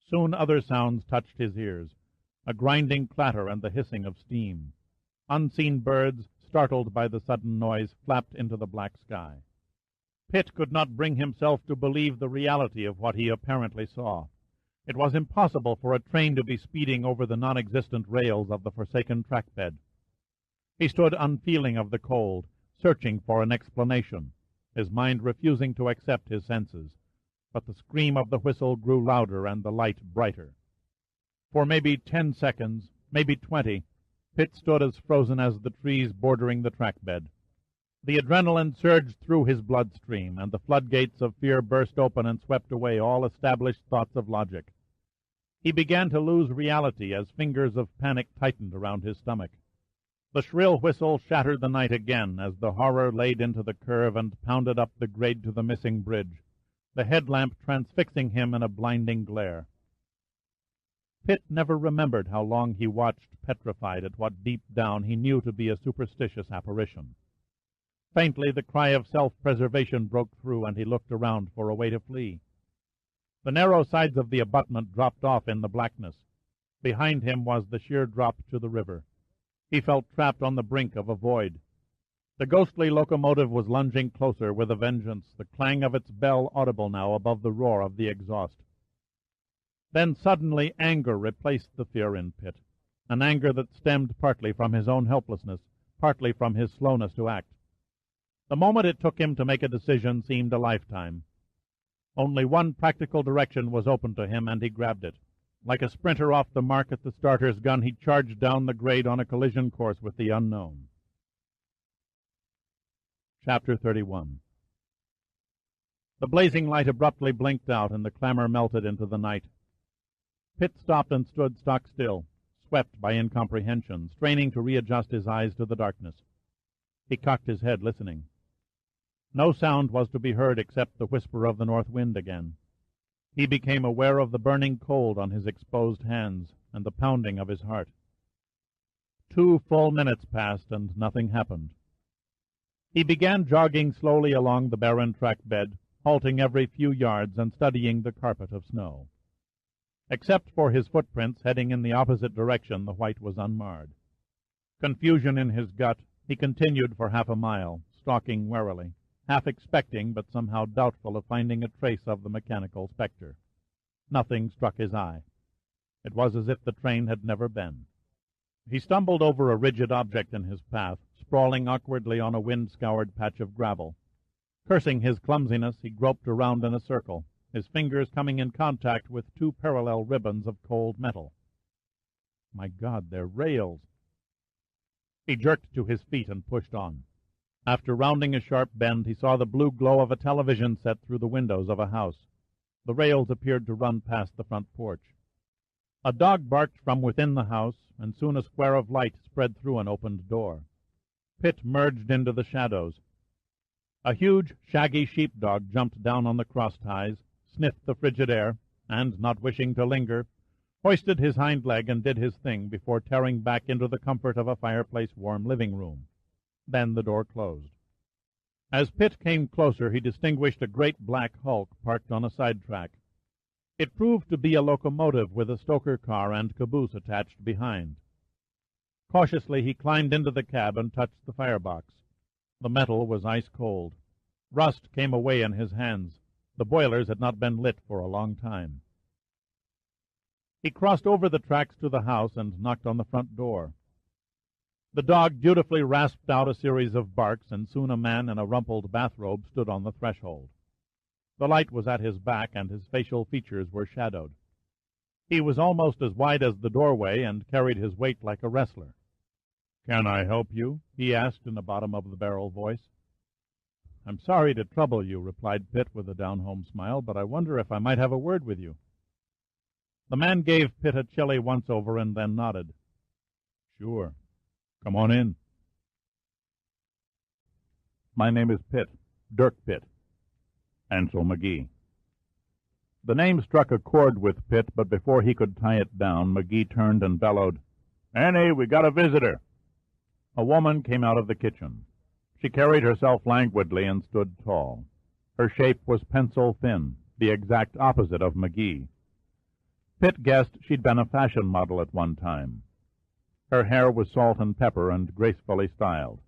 Soon other sounds touched his ears, a grinding clatter and the hissing of steam. Unseen birds, startled by the sudden noise, flapped into the black sky. Pitt could not bring himself to believe the reality of what he apparently saw. It was impossible for a train to be speeding over the non-existent rails of the forsaken trackbed. He stood unfeeling of the cold, searching for an explanation, his mind refusing to accept his senses. But the scream of the whistle grew louder and the light brighter. For maybe 10 seconds, maybe 20, Pitt stood as frozen as the trees bordering the trackbed. The adrenaline surged through his bloodstream, and the floodgates of fear burst open and swept away all established thoughts of logic. He began to lose reality as fingers of panic tightened around his stomach. The shrill whistle shattered the night again as the horror laid into the curve and pounded up the grade to the missing bridge, the headlamp transfixing him in a blinding glare. Pitt never remembered how long he watched, petrified at what deep down he knew to be a superstitious apparition. Faintly the cry of self-preservation broke through, and he looked around for a way to flee. The narrow sides of the abutment dropped off in the blackness. Behind him was the sheer drop to the river. He felt trapped on the brink of a void. The ghostly locomotive was lunging closer with a vengeance, the clang of its bell audible now above the roar of the exhaust. Then suddenly anger replaced the fear in Pitt, an anger that stemmed partly from his own helplessness, partly from his slowness to act. The moment it took him to make a decision seemed a lifetime. Only one practical direction was open to him, and he grabbed it. Like a sprinter off the mark at the starter's gun, he charged down the grade on a collision course with the unknown. Chapter 31. The blazing light abruptly blinked out, and the clamor melted into the night. Pitt stopped and stood stock still, swept by incomprehension, straining to readjust his eyes to the darkness. He cocked his head, listening. No sound was to be heard except the whisper of the north wind again. He became aware of the burning cold on his exposed hands and the pounding of his heart. 2 full minutes passed, and nothing happened. He began jogging slowly along the barren track bed, halting every few yards and studying the carpet of snow. Except for his footprints heading in the opposite direction, the white was unmarred. Confusion in his gut, he continued for half a mile, stalking warily, half expecting but somehow doubtful of finding a trace of the mechanical spectre. Nothing struck his eye. It was as if the train had never been. He stumbled over a rigid object in his path, sprawling awkwardly on a wind-scoured patch of gravel. Cursing his clumsiness, he groped around in a circle, his fingers coming in contact with 2 parallel ribbons of cold metal. My God, they're rails! He jerked to his feet and pushed on. After rounding a sharp bend, he saw the blue glow of a television set through the windows of a house. The rails appeared to run past the front porch. A dog barked from within the house, and soon a square of light spread through an opened door. Pitt merged into the shadows. A huge, shaggy sheepdog jumped down on the cross ties, sniffed the frigid air, and, not wishing to linger, hoisted his hind leg and did his thing before tearing back into the comfort of a fireplace-warm living room. Then the door closed. As Pitt came closer, he distinguished a great black hulk parked on a sidetrack. It proved to be a locomotive with a stoker car and caboose attached behind. Cautiously he climbed into the cab and touched the firebox. The metal was ice-cold. Rust came away in his hands. The boilers had not been lit for a long time. He crossed over the tracks to the house and knocked on the front door. The dog dutifully rasped out a series of barks, and soon a man in a rumpled bathrobe stood on the threshold. The light was at his back, and his facial features were shadowed. He was almost as wide as the doorway and carried his weight like a wrestler. "Can I help you?" he asked in a bottom-of-the-barrel voice. "I'm sorry to trouble you," replied Pitt with a down-home smile, "but I wonder if I might have a word with you." The man gave Pitt a chilly once-over and then nodded. "Sure. Come on in." "My name is Pitt, Dirk Pitt. Ansel McGee." The name struck a chord with Pitt, but before he could tie it down, McGee turned and bellowed, "Annie, we got a visitor." A woman came out of the kitchen. She carried herself languidly and stood tall. Her shape was pencil-thin, the exact opposite of McGee. Pitt guessed she'd been a fashion model at one time. Her hair was salt and pepper and gracefully styled.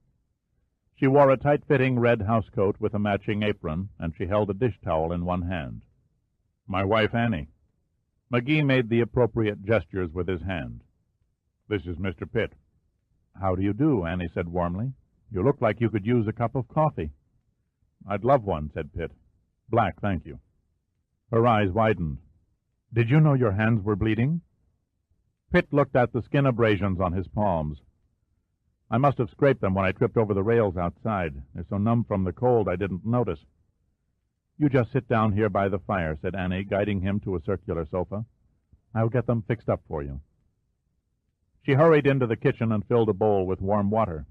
She wore a tight-fitting red housecoat with a matching apron, and she held a dish towel in one hand. "My wife, Annie." McGee made the appropriate gestures with his hand. "This is Mr. Pitt." "How do you do?" Annie said warmly. "You look like you could use a cup of coffee." "I'd love one," said Pitt. "Black, thank you." Her eyes widened. "Did you know your hands were bleeding?" Pitt looked at the skin abrasions on his palms. "I must have scraped them when I tripped over the rails outside. They're so numb from the cold I didn't notice." "You just sit down here by the fire," said Annie, guiding him to a circular sofa. "I'll get them fixed up for you." She hurried into the kitchen and filled a bowl with warm water.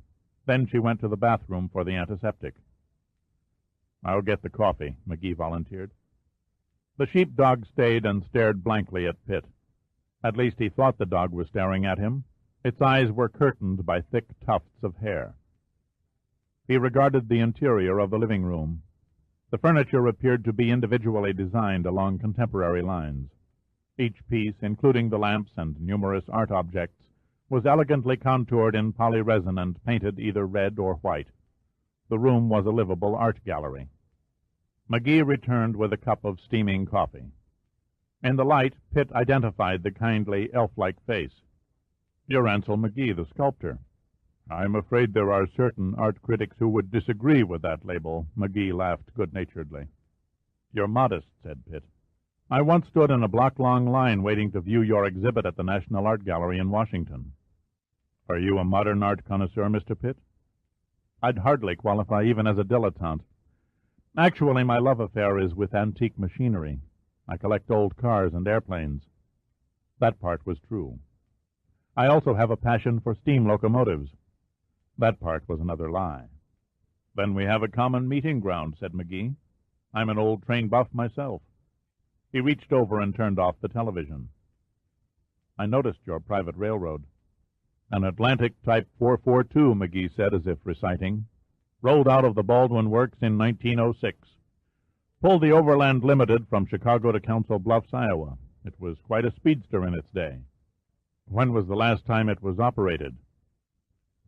Then she went to the bathroom for the antiseptic. "I'll get the coffee," McGee volunteered. The sheepdog stayed and stared blankly at Pitt. At least he thought the dog was staring at him. Its eyes were curtained by thick tufts of hair. He regarded the interior of the living room. The furniture appeared to be individually designed along contemporary lines. Each piece, including the lamps and numerous art objects, was elegantly contoured in polyresin and painted either red or white. The room was a livable art gallery. McGee returned with a cup of steaming coffee. In the light, Pitt identified the kindly, elf-like face. "You're Ansel McGee, the sculptor." "I'm afraid there are certain art critics who would disagree with that label," McGee laughed good-naturedly. "You're modest," said Pitt. "I once stood in a block-long line waiting to view your exhibit at the National Art Gallery in Washington." "Are you a modern art connoisseur, Mr. Pitt?" "I'd hardly qualify even as a dilettante. Actually, my love affair is with antique machinery. I collect old cars and airplanes." That part was true. "I also have a passion for steam locomotives." That part was another lie. "Then we have a common meeting ground," said McGee. "I'm an old train buff myself." He reached over and turned off the television. "I noticed your private railroad." "An Atlantic Type 442, McGee said as if reciting. "Rolled out of the Baldwin Works in 1906. Pulled the Overland Limited from Chicago to Council Bluffs, Iowa. It was quite a speedster in its day." "When was the last time it was operated?"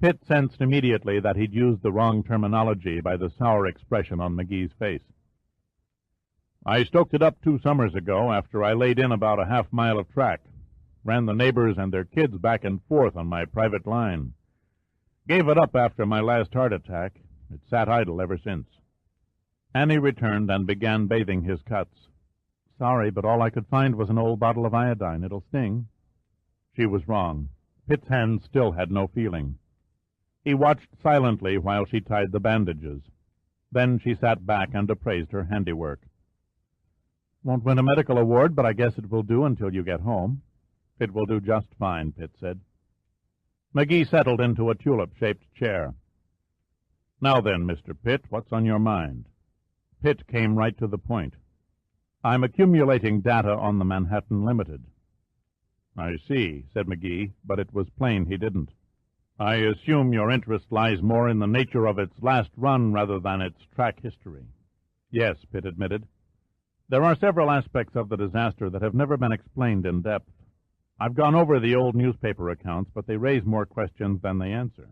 Pitt sensed immediately that he'd used the wrong terminology by the sour expression on McGee's face. "I stoked it up 2 summers ago after I laid in about a half-mile of track. Ran the neighbors and their kids back and forth on my private line. Gave it up after my last heart attack. It sat idle ever since." Annie returned and began bathing his cuts. "Sorry, but all I could find was an old bottle of iodine. It'll sting." She was wrong. Pitt's hands still had no feeling. He watched silently while she tied the bandages. Then she sat back and appraised her handiwork. "Won't win a medical award, but I guess it will do until you get home." "It will do just fine," Pitt said. McGee settled into a tulip-shaped chair. "Now then, Mr. Pitt, what's on your mind?" Pitt came right to the point. "I'm accumulating data on the Manhattan Limited." "I see," said McGee, but it was plain he didn't. "I assume your interest lies more in the nature of its last run rather than its track history." "Yes," Pitt admitted. "There are several aspects of the disaster that have never been explained in depth. I've gone over the old newspaper accounts, but they raise more questions than they answer."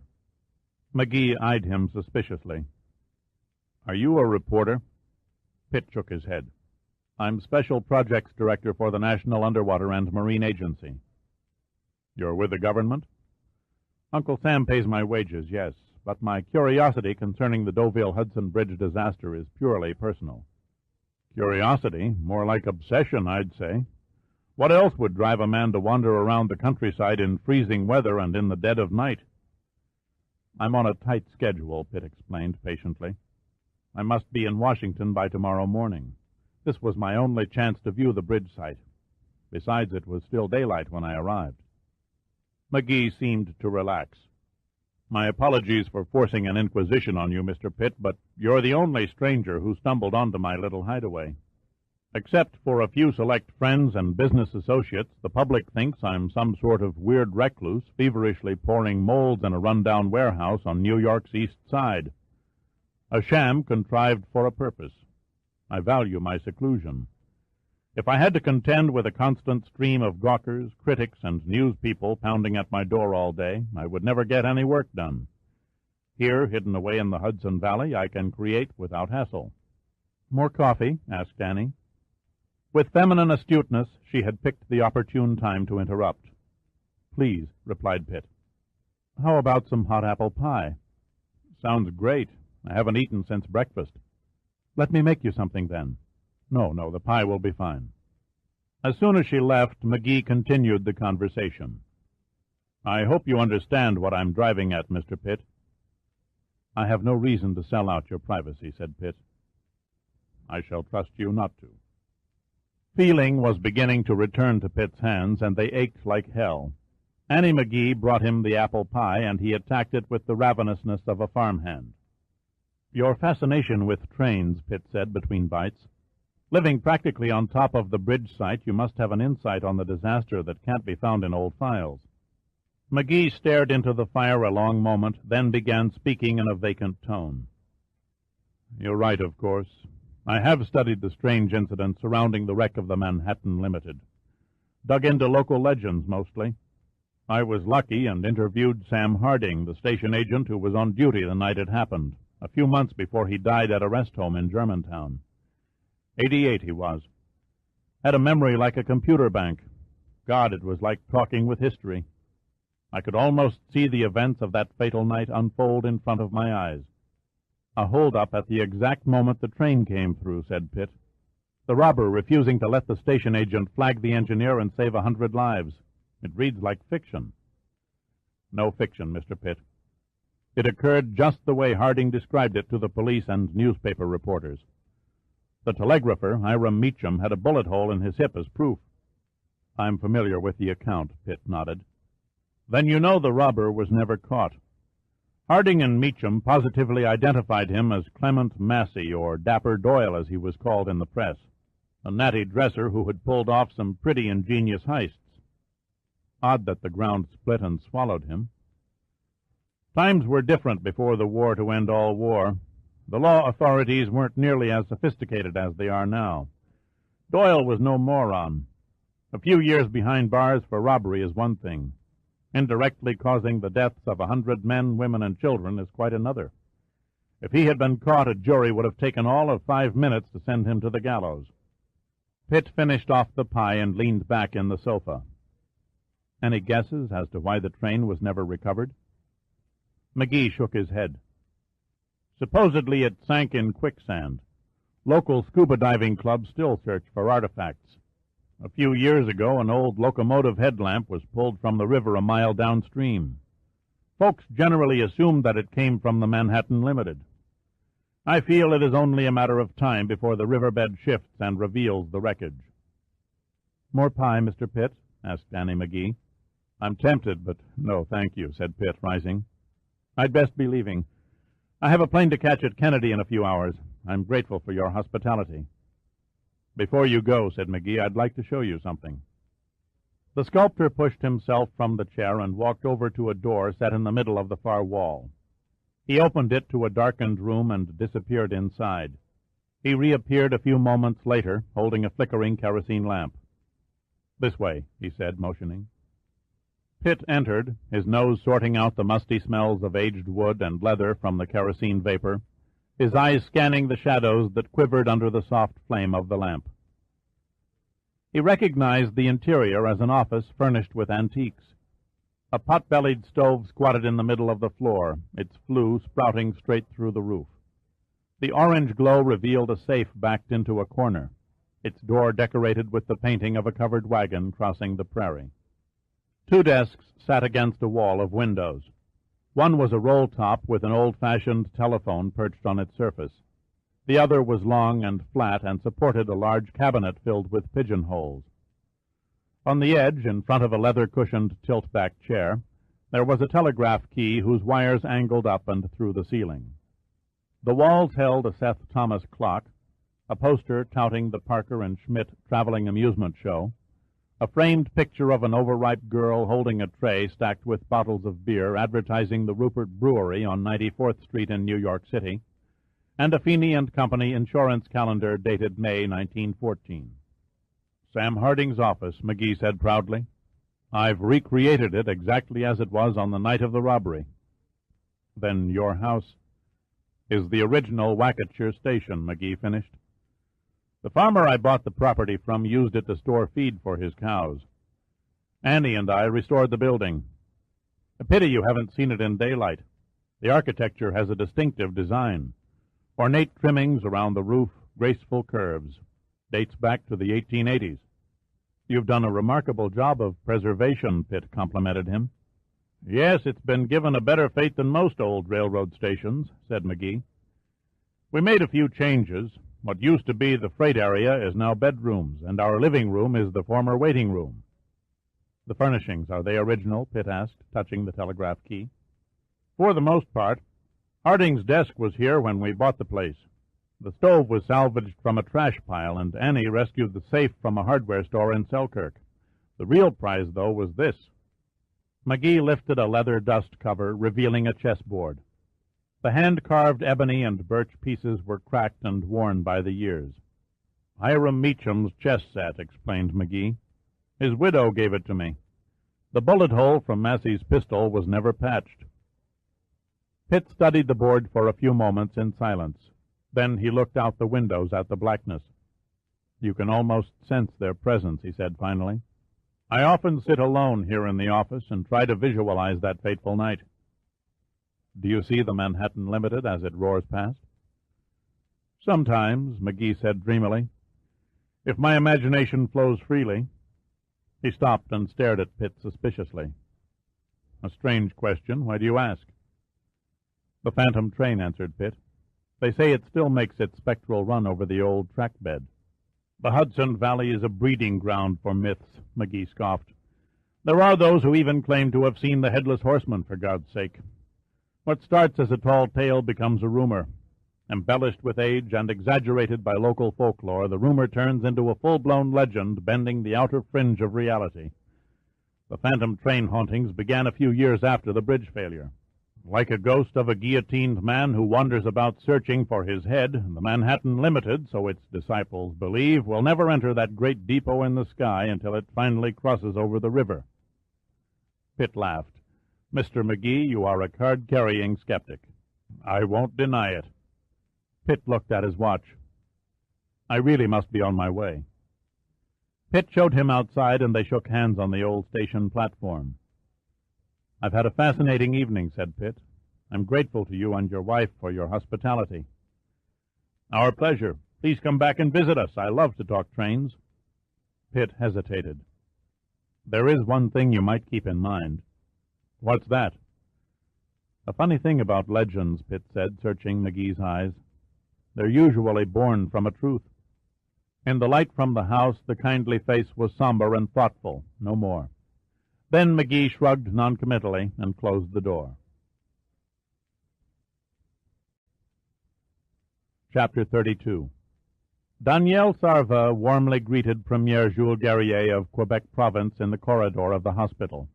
McGee eyed him suspiciously. "Are you a reporter?" Pitt shook his head. "I'm Special Projects Director for the National Underwater and Marine Agency." "You're with the government?" "Uncle Sam pays my wages, yes, but my curiosity concerning the Deauville-Hudson Bridge disaster is purely personal." "Curiosity? More like obsession, I'd say. What else would drive a man to wander around the countryside in freezing weather and in the dead of night?" "I'm on a tight schedule," Pitt explained patiently. "I must be in Washington by tomorrow morning. This was my only chance to view the bridge site. Besides, it was still daylight when I arrived." McGee seemed to relax. "My apologies for forcing an inquisition on you, Mr. Pitt, but you're the only stranger who stumbled onto my little hideaway. Except for a few select friends and business associates, the public thinks I'm some sort of weird recluse feverishly pouring molds in a run-down warehouse on New York's East Side. A sham contrived for a purpose. I value my seclusion. If I had to contend with a constant stream of gawkers, critics, and news people pounding at my door all day, I would never get any work done. Here, hidden away in the Hudson Valley, I can create without hassle." "More coffee?" asked Annie. With feminine astuteness, she had picked the opportune time to interrupt. "Please," replied Pitt. "How about some hot apple pie?" "Sounds great. I haven't eaten since breakfast." "Let me make you something, then." No, the pie will be fine." As soon as she left, McGee continued the conversation. "I hope you understand what I'm driving at, Mr. Pitt." "I have no reason to sell out your privacy," said Pitt. "I shall trust you not to." Feeling was beginning to return to Pitt's hands, and they ached like hell. Annie McGee brought him the apple pie, and he attacked it with the ravenousness of a farmhand. "Your fascination with trains," Pitt said between bites. "Living practically on top of the bridge site, you must have an insight on the disaster that can't be found in old files." McGee stared into the fire a long moment, then began speaking in a vacant tone. "You're right, of course. I have studied the strange incidents surrounding the wreck of the Manhattan Limited. Dug into local legends, mostly. I was lucky and interviewed Sam Harding, the station agent who was on duty the night it happened, a few months before he died at a rest home in Germantown. 88 he was. Had a memory like a computer bank. God, it was like talking with history. I could almost see the events of that fatal night unfold in front of my eyes. A hold-up at the exact moment the train came through, said Pitt. The robber refusing to let the station agent flag the engineer and save 100 lives. It reads like fiction. No fiction, Mr. Pitt. It occurred just the way Harding described it to the police and newspaper reporters. The telegrapher, Hiram Meacham, had a bullet hole in his hip as proof. I'm familiar with the account, Pitt nodded. Then you know the robber was never caught. Harding and Meacham positively identified him as Clement Massey, or Dapper Doyle, as he was called in the press, a natty dresser who had pulled off some pretty ingenious heists. Odd that the ground split and swallowed him. Times were different before the war to end all war. The law authorities weren't nearly as sophisticated as they are now. Doyle was no moron. A few years behind bars for robbery is one thing. Indirectly causing the deaths of 100 men, women, and children is quite another. If he had been caught, a jury would have taken all of 5 minutes to send him to the gallows. Pitt finished off the pie and leaned back in the sofa. Any guesses as to why the train was never recovered? McGee shook his head. Supposedly it sank in quicksand. Local scuba diving clubs still search for artifacts. A few years ago, an old locomotive headlamp was pulled from the river a mile downstream. Folks generally assumed that it came from the Manhattan Limited. I feel it is only a matter of time before the riverbed shifts and reveals the wreckage. More pie, Mr. Pitt? Asked Annie McGee. I'm tempted, but no, thank you, said Pitt, rising. I'd best be leaving. I have a plane to catch at Kennedy in a few hours. I'm grateful for your hospitality. Before you go, said McGee, I'd like to show you something. The sculptor pushed himself from the chair and walked over to a door set in the middle of the far wall. He opened it to a darkened room and disappeared inside. He reappeared a few moments later, holding a flickering kerosene lamp. This way, he said, motioning. Pitt entered, his nose sorting out the musty smells of aged wood and leather from the kerosene vapor, his eyes scanning the shadows that quivered under the soft flame of the lamp. He recognized the interior as an office furnished with antiques. A pot-bellied stove squatted in the middle of the floor, its flue sprouting straight through the roof. The orange glow revealed a safe backed into a corner, its door decorated with the painting of a covered wagon crossing the prairie. 2 desks sat against a wall of windows. One was a roll-top with an old-fashioned telephone perched on its surface. The other was long and flat and supported a large cabinet filled with pigeonholes. On the edge, in front of a leather-cushioned tilt-back chair, there was a telegraph key whose wires angled up and through the ceiling. The walls held a Seth Thomas clock, a poster touting the Parker and Schmidt traveling amusement show, a framed picture of an overripe girl holding a tray stacked with bottles of beer advertising the Rupert Brewery on 94th Street in New York City, and a Feeney and Company insurance calendar dated May 1914. Sam Harding's office, McGee said proudly. I've recreated it exactly as it was on the night of the robbery. Then your house is the original Wacketshire station, McGee finished. The farmer I bought the property from used it to store feed for his cows. Annie and I restored the building. A pity you haven't seen it in daylight. The architecture has a distinctive design. Ornate trimmings around the roof, graceful curves. Dates back to the 1880s. You've done a remarkable job of preservation, Pitt complimented him. Yes, it's been given a better fate than most old railroad stations, said McGee. We made a few changes. What used to be the freight area is now bedrooms, and our living room is the former waiting room. The furnishings, are they original? Pitt asked, touching the telegraph key. For the most part. Harding's desk was here when we bought the place. The stove was salvaged from a trash pile, and Annie rescued the safe from a hardware store in Selkirk. The real prize, though, was this. McGee lifted a leather dust cover, revealing a chessboard. The hand-carved ebony and birch pieces were cracked and worn by the years. Hiram Meacham's chess set, explained McGee. His widow gave it to me. The bullet hole from Massey's pistol was never patched. Pitt studied the board for a few moments in silence. Then he looked out the windows at the blackness. You can almost sense their presence, he said finally. I often sit alone here in the office and try to visualize that fateful night. Do you see the Manhattan Limited as it roars past? Sometimes, McGee said dreamily. If my imagination flows freely. He stopped and stared at Pitt suspiciously. A strange question. Why do you ask? The phantom train, answered Pitt. They say it still makes its spectral run over the old track bed. The Hudson Valley is a breeding ground for myths, McGee scoffed. There are those who even claim to have seen the Headless Horseman, for God's sake. What starts as a tall tale becomes a rumor. Embellished with age and exaggerated by local folklore, the rumor turns into a full-blown legend bending the outer fringe of reality. The phantom train hauntings began a few years after the bridge failure. Like a ghost of a guillotined man who wanders about searching for his head, the Manhattan Limited, so its disciples believe, will never enter that great depot in the sky until it finally crosses over the river. Pitt laughed. Mr. McGee, you are a card-carrying skeptic. I won't deny it. Pitt looked at his watch. I really must be on my way. Pitt showed him outside, and they shook hands on the old station platform. I've had a fascinating evening, said Pitt. I'm grateful to you and your wife for your hospitality. Our pleasure. Please come back and visit us. I love to talk trains. Pitt hesitated. There is one thing you might keep in mind. What's that? A funny thing about legends, Pitt said, searching McGee's eyes. They're usually born from a truth. In the light from the house, the kindly face was somber and thoughtful, no more. Then McGee shrugged noncommittally and closed the door. Chapter 32. Daniel Sarva warmly greeted Premier Jules Guerrier of Quebec Province in the corridor of the hospital.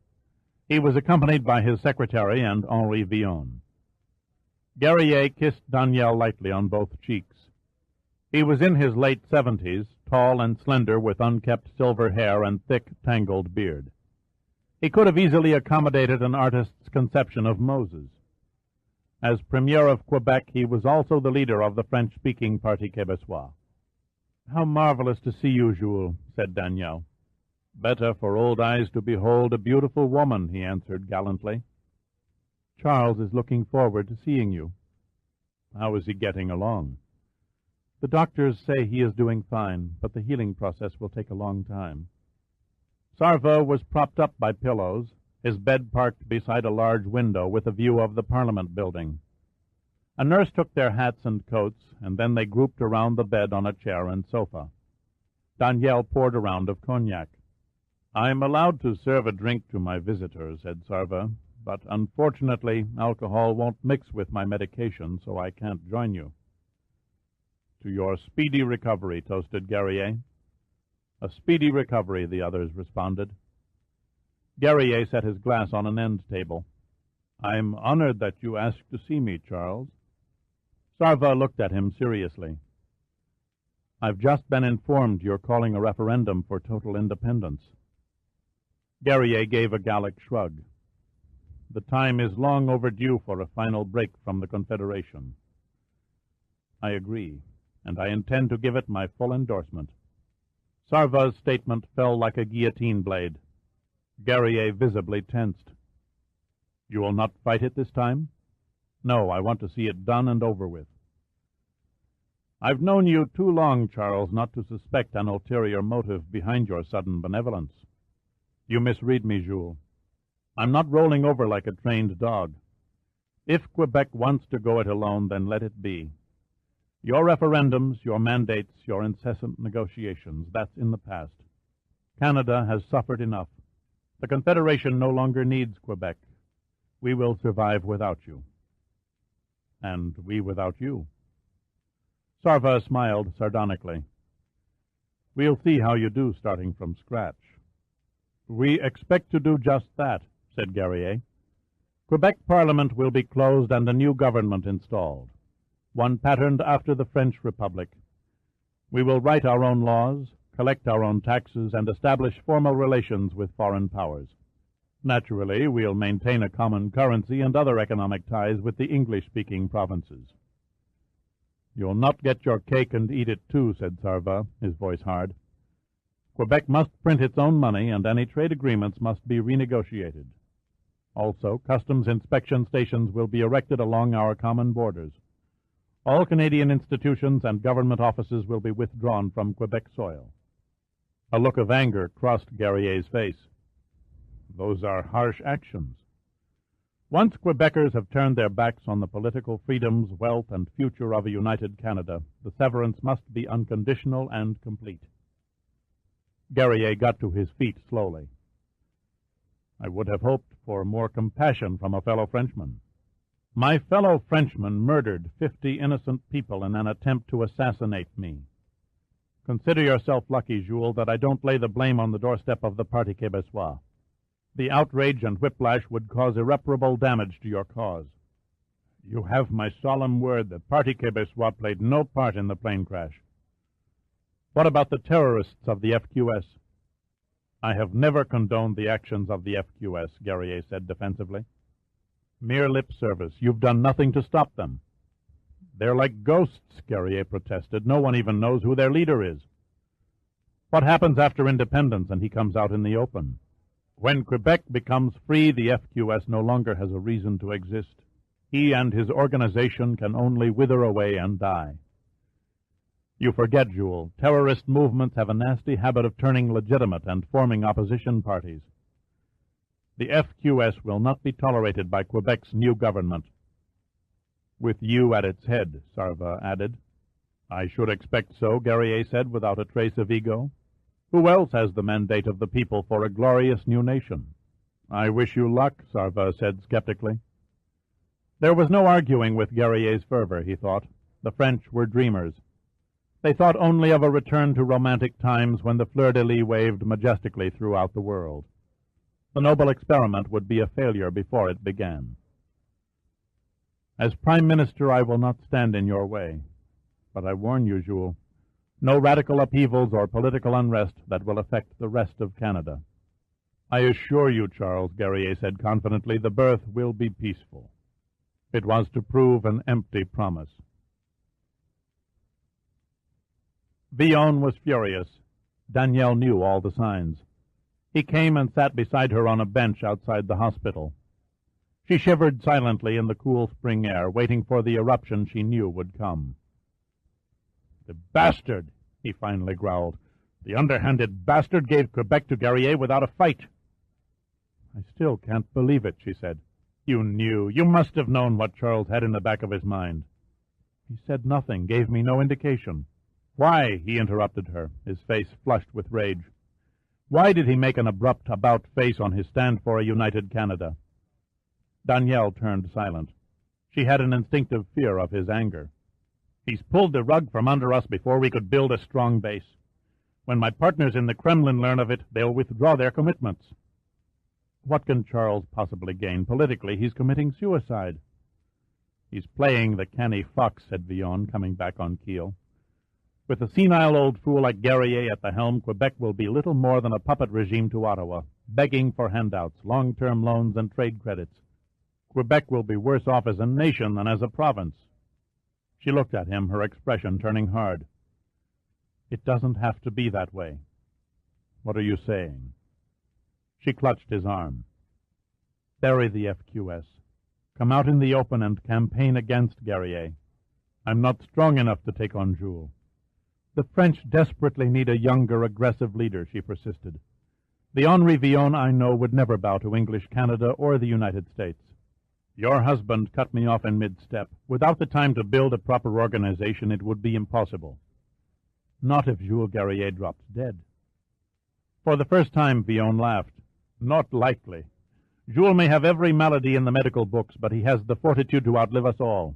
He was accompanied by his secretary and Henri Villon. Guerrier kissed Daniel lightly on both cheeks. He was in his late 70s, tall and slender with unkempt silver hair and thick, tangled beard. He could have easily accommodated an artist's conception of Moses. As Premier of Quebec, he was also the leader of the French-speaking Parti Québécois. How marvelous to see you, Jules, said Daniel. Better for old eyes to behold a beautiful woman, he answered gallantly. Charles is looking forward to seeing you. How is he getting along? The doctors say he is doing fine, but the healing process will take a long time. Sarva was propped up by pillows, his bed parked beside a large window with a view of the Parliament building. A nurse took their hats and coats, and then they grouped around the bed on a chair and sofa. Daniel poured a round of cognac. I'm allowed to serve a drink to my visitors, said Sarva, but unfortunately alcohol won't mix with my medication, so I can't join you. To your speedy recovery, toasted Guerrier. A speedy recovery, the others responded. Guerrier set his glass on an end table. I'm honored that you asked to see me, Charles. Sarva looked at him seriously. I've just been informed you're calling a referendum for total independence. Guerrier gave a Gallic shrug. The time is long overdue for a final break from the Confederation. I agree, and I intend to give it my full endorsement. Sarva's statement fell like a guillotine blade. Guerrier visibly tensed. You will not fight it this time? No, I want to see it done and over with. I've known you too long, Charles, not to suspect an ulterior motive behind your sudden benevolence. You misread me, Jules. I'm not rolling over like a trained dog. If Quebec wants to go it alone, then let it be. Your referendums, your mandates, your incessant negotiations, that's in the past. Canada has suffered enough. The Confederation no longer needs Quebec. We will survive without you. And we without you. Sarva smiled sardonically. We'll see how you do starting from scratch. We expect to do just that, said Guerrier. Quebec Parliament will be closed and a new government installed, one patterned after the French Republic. We will write our own laws, collect our own taxes, and establish formal relations with foreign powers. Naturally, we'll maintain a common currency and other economic ties with the English-speaking provinces. You'll not get your cake and eat it too, said Sarva, his voice hard. Quebec must print its own money, and any trade agreements must be renegotiated. Also, customs inspection stations will be erected along our common borders. All Canadian institutions and government offices will be withdrawn from Quebec soil. A look of anger crossed Guerrier's face. Those are harsh actions. Once Quebecers have turned their backs on the political freedoms, wealth, and future of a united Canada, the severance must be unconditional and complete. Guerrier got to his feet slowly. I would have hoped for more compassion from a fellow Frenchman. My fellow Frenchman murdered 50 innocent people in an attempt to assassinate me. Consider yourself lucky, Jules, that I don't lay the blame on the doorstep of the Parti Québécois. The outrage and whiplash would cause irreparable damage to your cause. You have my solemn word that Parti Québécois played no part in the plane crash. What about the terrorists of the FQS? I have never condoned the actions of the FQS, Guerrier said defensively. Mere lip service. You've done nothing to stop them. They're like ghosts, Guerrier protested. No one even knows who their leader is. What happens after independence and he comes out in the open? When Quebec becomes free, the FQS no longer has a reason to exist. He and his organization can only wither away and die. You forget, Jules, terrorist movements have a nasty habit of turning legitimate and forming opposition parties. The FQS will not be tolerated by Quebec's new government. With you at its head, Sarva added. I should expect so, Guerrier said without a trace of ego. Who else has the mandate of the people for a glorious new nation? I wish you luck, Sarva said skeptically. There was no arguing with Guerrier's fervor, he thought. The French were dreamers. They thought only of a return to romantic times when the fleur-de-lis waved majestically throughout the world. The noble experiment would be a failure before it began. As Prime Minister, I will not stand in your way. But I warn you, Jules, no radical upheavals or political unrest that will affect the rest of Canada. I assure you, Charles, Guerrier said confidently, the birth will be peaceful. It was to prove an empty promise. Villon was furious. Danielle knew all the signs. He came and sat beside her on a bench outside the hospital. She shivered silently in the cool spring air, waiting for the eruption she knew would come. The bastard, he finally growled. The underhanded bastard gave Quebec to Guerrier without a fight. I still can't believe it, she said. You knew. You must have known what Charles had in the back of his mind. He said nothing, gave me no indication. Why, he interrupted her, his face flushed with rage. Why did he make an abrupt about-face on his stand for a united Canada? Danielle turned silent. She had an instinctive fear of his anger. He's pulled the rug from under us before we could build a strong base. When my partners in the Kremlin learn of it, they'll withdraw their commitments. What can Charles possibly gain? Politically, he's committing suicide. He's playing the canny fox, said Villon, coming back on keel. With a senile old fool like Guerrier at the helm, Quebec will be little more than a puppet regime to Ottawa, begging for handouts, long-term loans, and trade credits. Quebec will be worse off as a nation than as a province. She looked at him, her expression turning hard. It doesn't have to be that way. What are you saying? She clutched his arm. Bury the FQS. Come out in the open and campaign against Guerrier. I'm not strong enough to take on Jules. The French desperately need a younger, aggressive leader, she persisted. The Henri Villon I know would never bow to English Canada or the United States. Your husband cut me off in mid-step. Without the time to build a proper organization, it would be impossible. Not if Jules Guerrier dropped dead. For the first time, Villon laughed. Not likely. Jules may have every malady in the medical books, but he has the fortitude to outlive us all.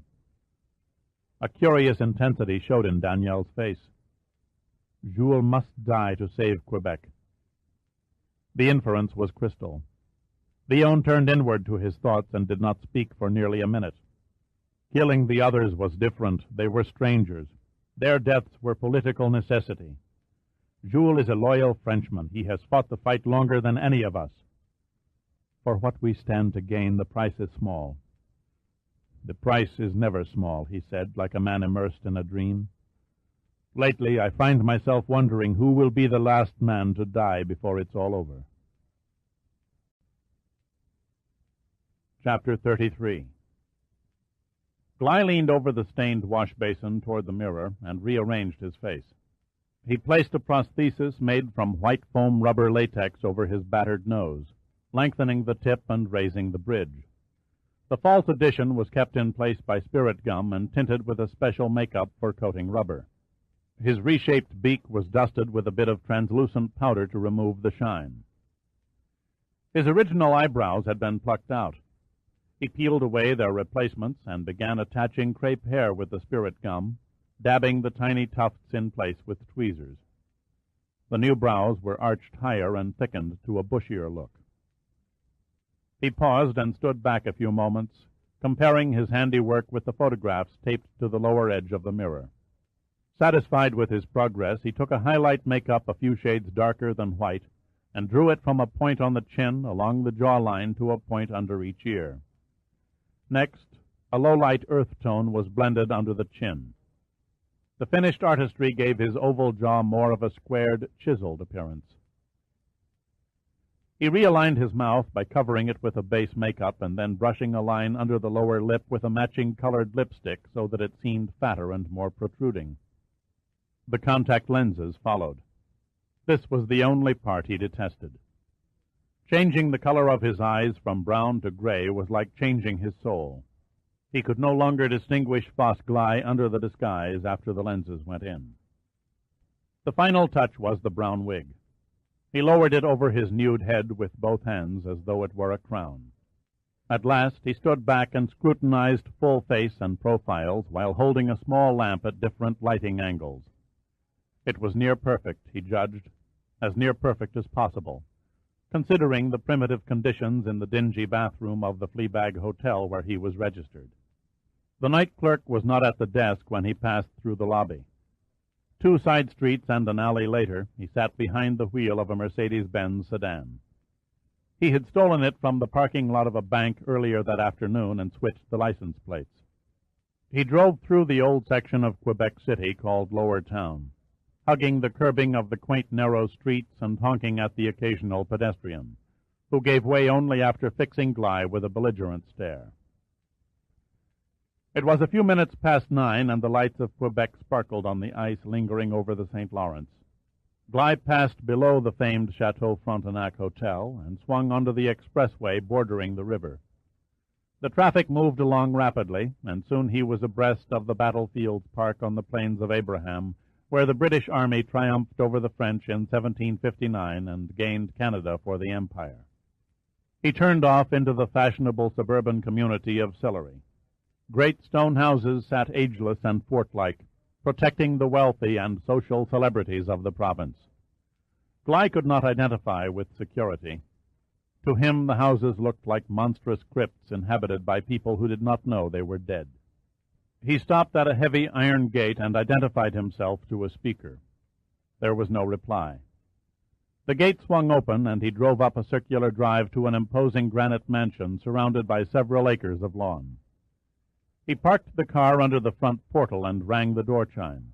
A curious intensity showed in Danielle's face. Jules must die to save Quebec. The inference was crystal. Villon turned inward to his thoughts and did not speak for nearly a minute. Killing the others was different. They were strangers. Their deaths were political necessity. Jules is a loyal Frenchman. He has fought the fight longer than any of us. For what we stand to gain, the price is small. "The price is never small," he said, like a man immersed in a dream. "Lately I find myself wondering who will be the last man to die before it's all over." Chapter 33. Gly leaned over the stained wash-basin toward the mirror and rearranged his face. He placed a prosthesis made from white foam rubber latex over his battered nose, lengthening the tip and raising the bridge. The false addition was kept in place by spirit gum and tinted with a special makeup for coating rubber. His reshaped beak was dusted with a bit of translucent powder to remove the shine. His original eyebrows had been plucked out. He peeled away their replacements and began attaching crepe hair with the spirit gum, dabbing the tiny tufts in place with tweezers. The new brows were arched higher and thickened to a bushier look. He paused and stood back a few moments, comparing his handiwork with the photographs taped to the lower edge of the mirror. Satisfied with his progress, he took a highlight makeup a few shades darker than white and drew it from a point on the chin along the jawline to a point under each ear. Next, a low-light earth tone was blended under the chin. The finished artistry gave his oval jaw more of a squared, chiseled appearance. He realigned his mouth by covering it with a base makeup and then brushing a line under the lower lip with a matching colored lipstick so that it seemed fatter and more protruding. The contact lenses followed. This was the only part he detested. Changing the color of his eyes from brown to gray was like changing his soul. He could no longer distinguish Foss Gly under the disguise after the lenses went in. The final touch was the brown wig. He lowered it over his nude head with both hands as though it were a crown. At last he stood back and scrutinized full face and profiles while holding a small lamp at different lighting angles. It was near perfect, he judged, as near perfect as possible, considering the primitive conditions in the dingy bathroom of the Fleabag Hotel where he was registered. The night clerk was not at the desk when he passed through the lobby. 2 side streets and an alley later, he sat behind the wheel of a Mercedes-Benz sedan. He had stolen it from the parking lot of a bank earlier that afternoon and switched the license plates. He drove through the old section of Quebec City called Lower Town, hugging the curbing of the quaint narrow streets and honking at the occasional pedestrian, who gave way only after fixing Gly with a belligerent stare. It was a few minutes past 9, and the lights of Quebec sparkled on the ice lingering over the St. Lawrence. Gly passed below the famed Chateau Frontenac Hotel and swung onto the expressway bordering the river. The traffic moved along rapidly, and soon he was abreast of the Battlefields Park on the Plains of Abraham, where the British Army triumphed over the French in 1759 and gained Canada for the Empire. He turned off into the fashionable suburban community of Sillery. Great stone houses sat ageless and fort-like, protecting the wealthy and social celebrities of the province. Gly could not identify with security. To him the houses looked like monstrous crypts inhabited by people who did not know they were dead. He stopped at a heavy iron gate and identified himself to a speaker. There was no reply. The gate swung open, and he drove up a circular drive to an imposing granite mansion surrounded by several acres of lawn. He parked the car under the front portal and rang the door chime.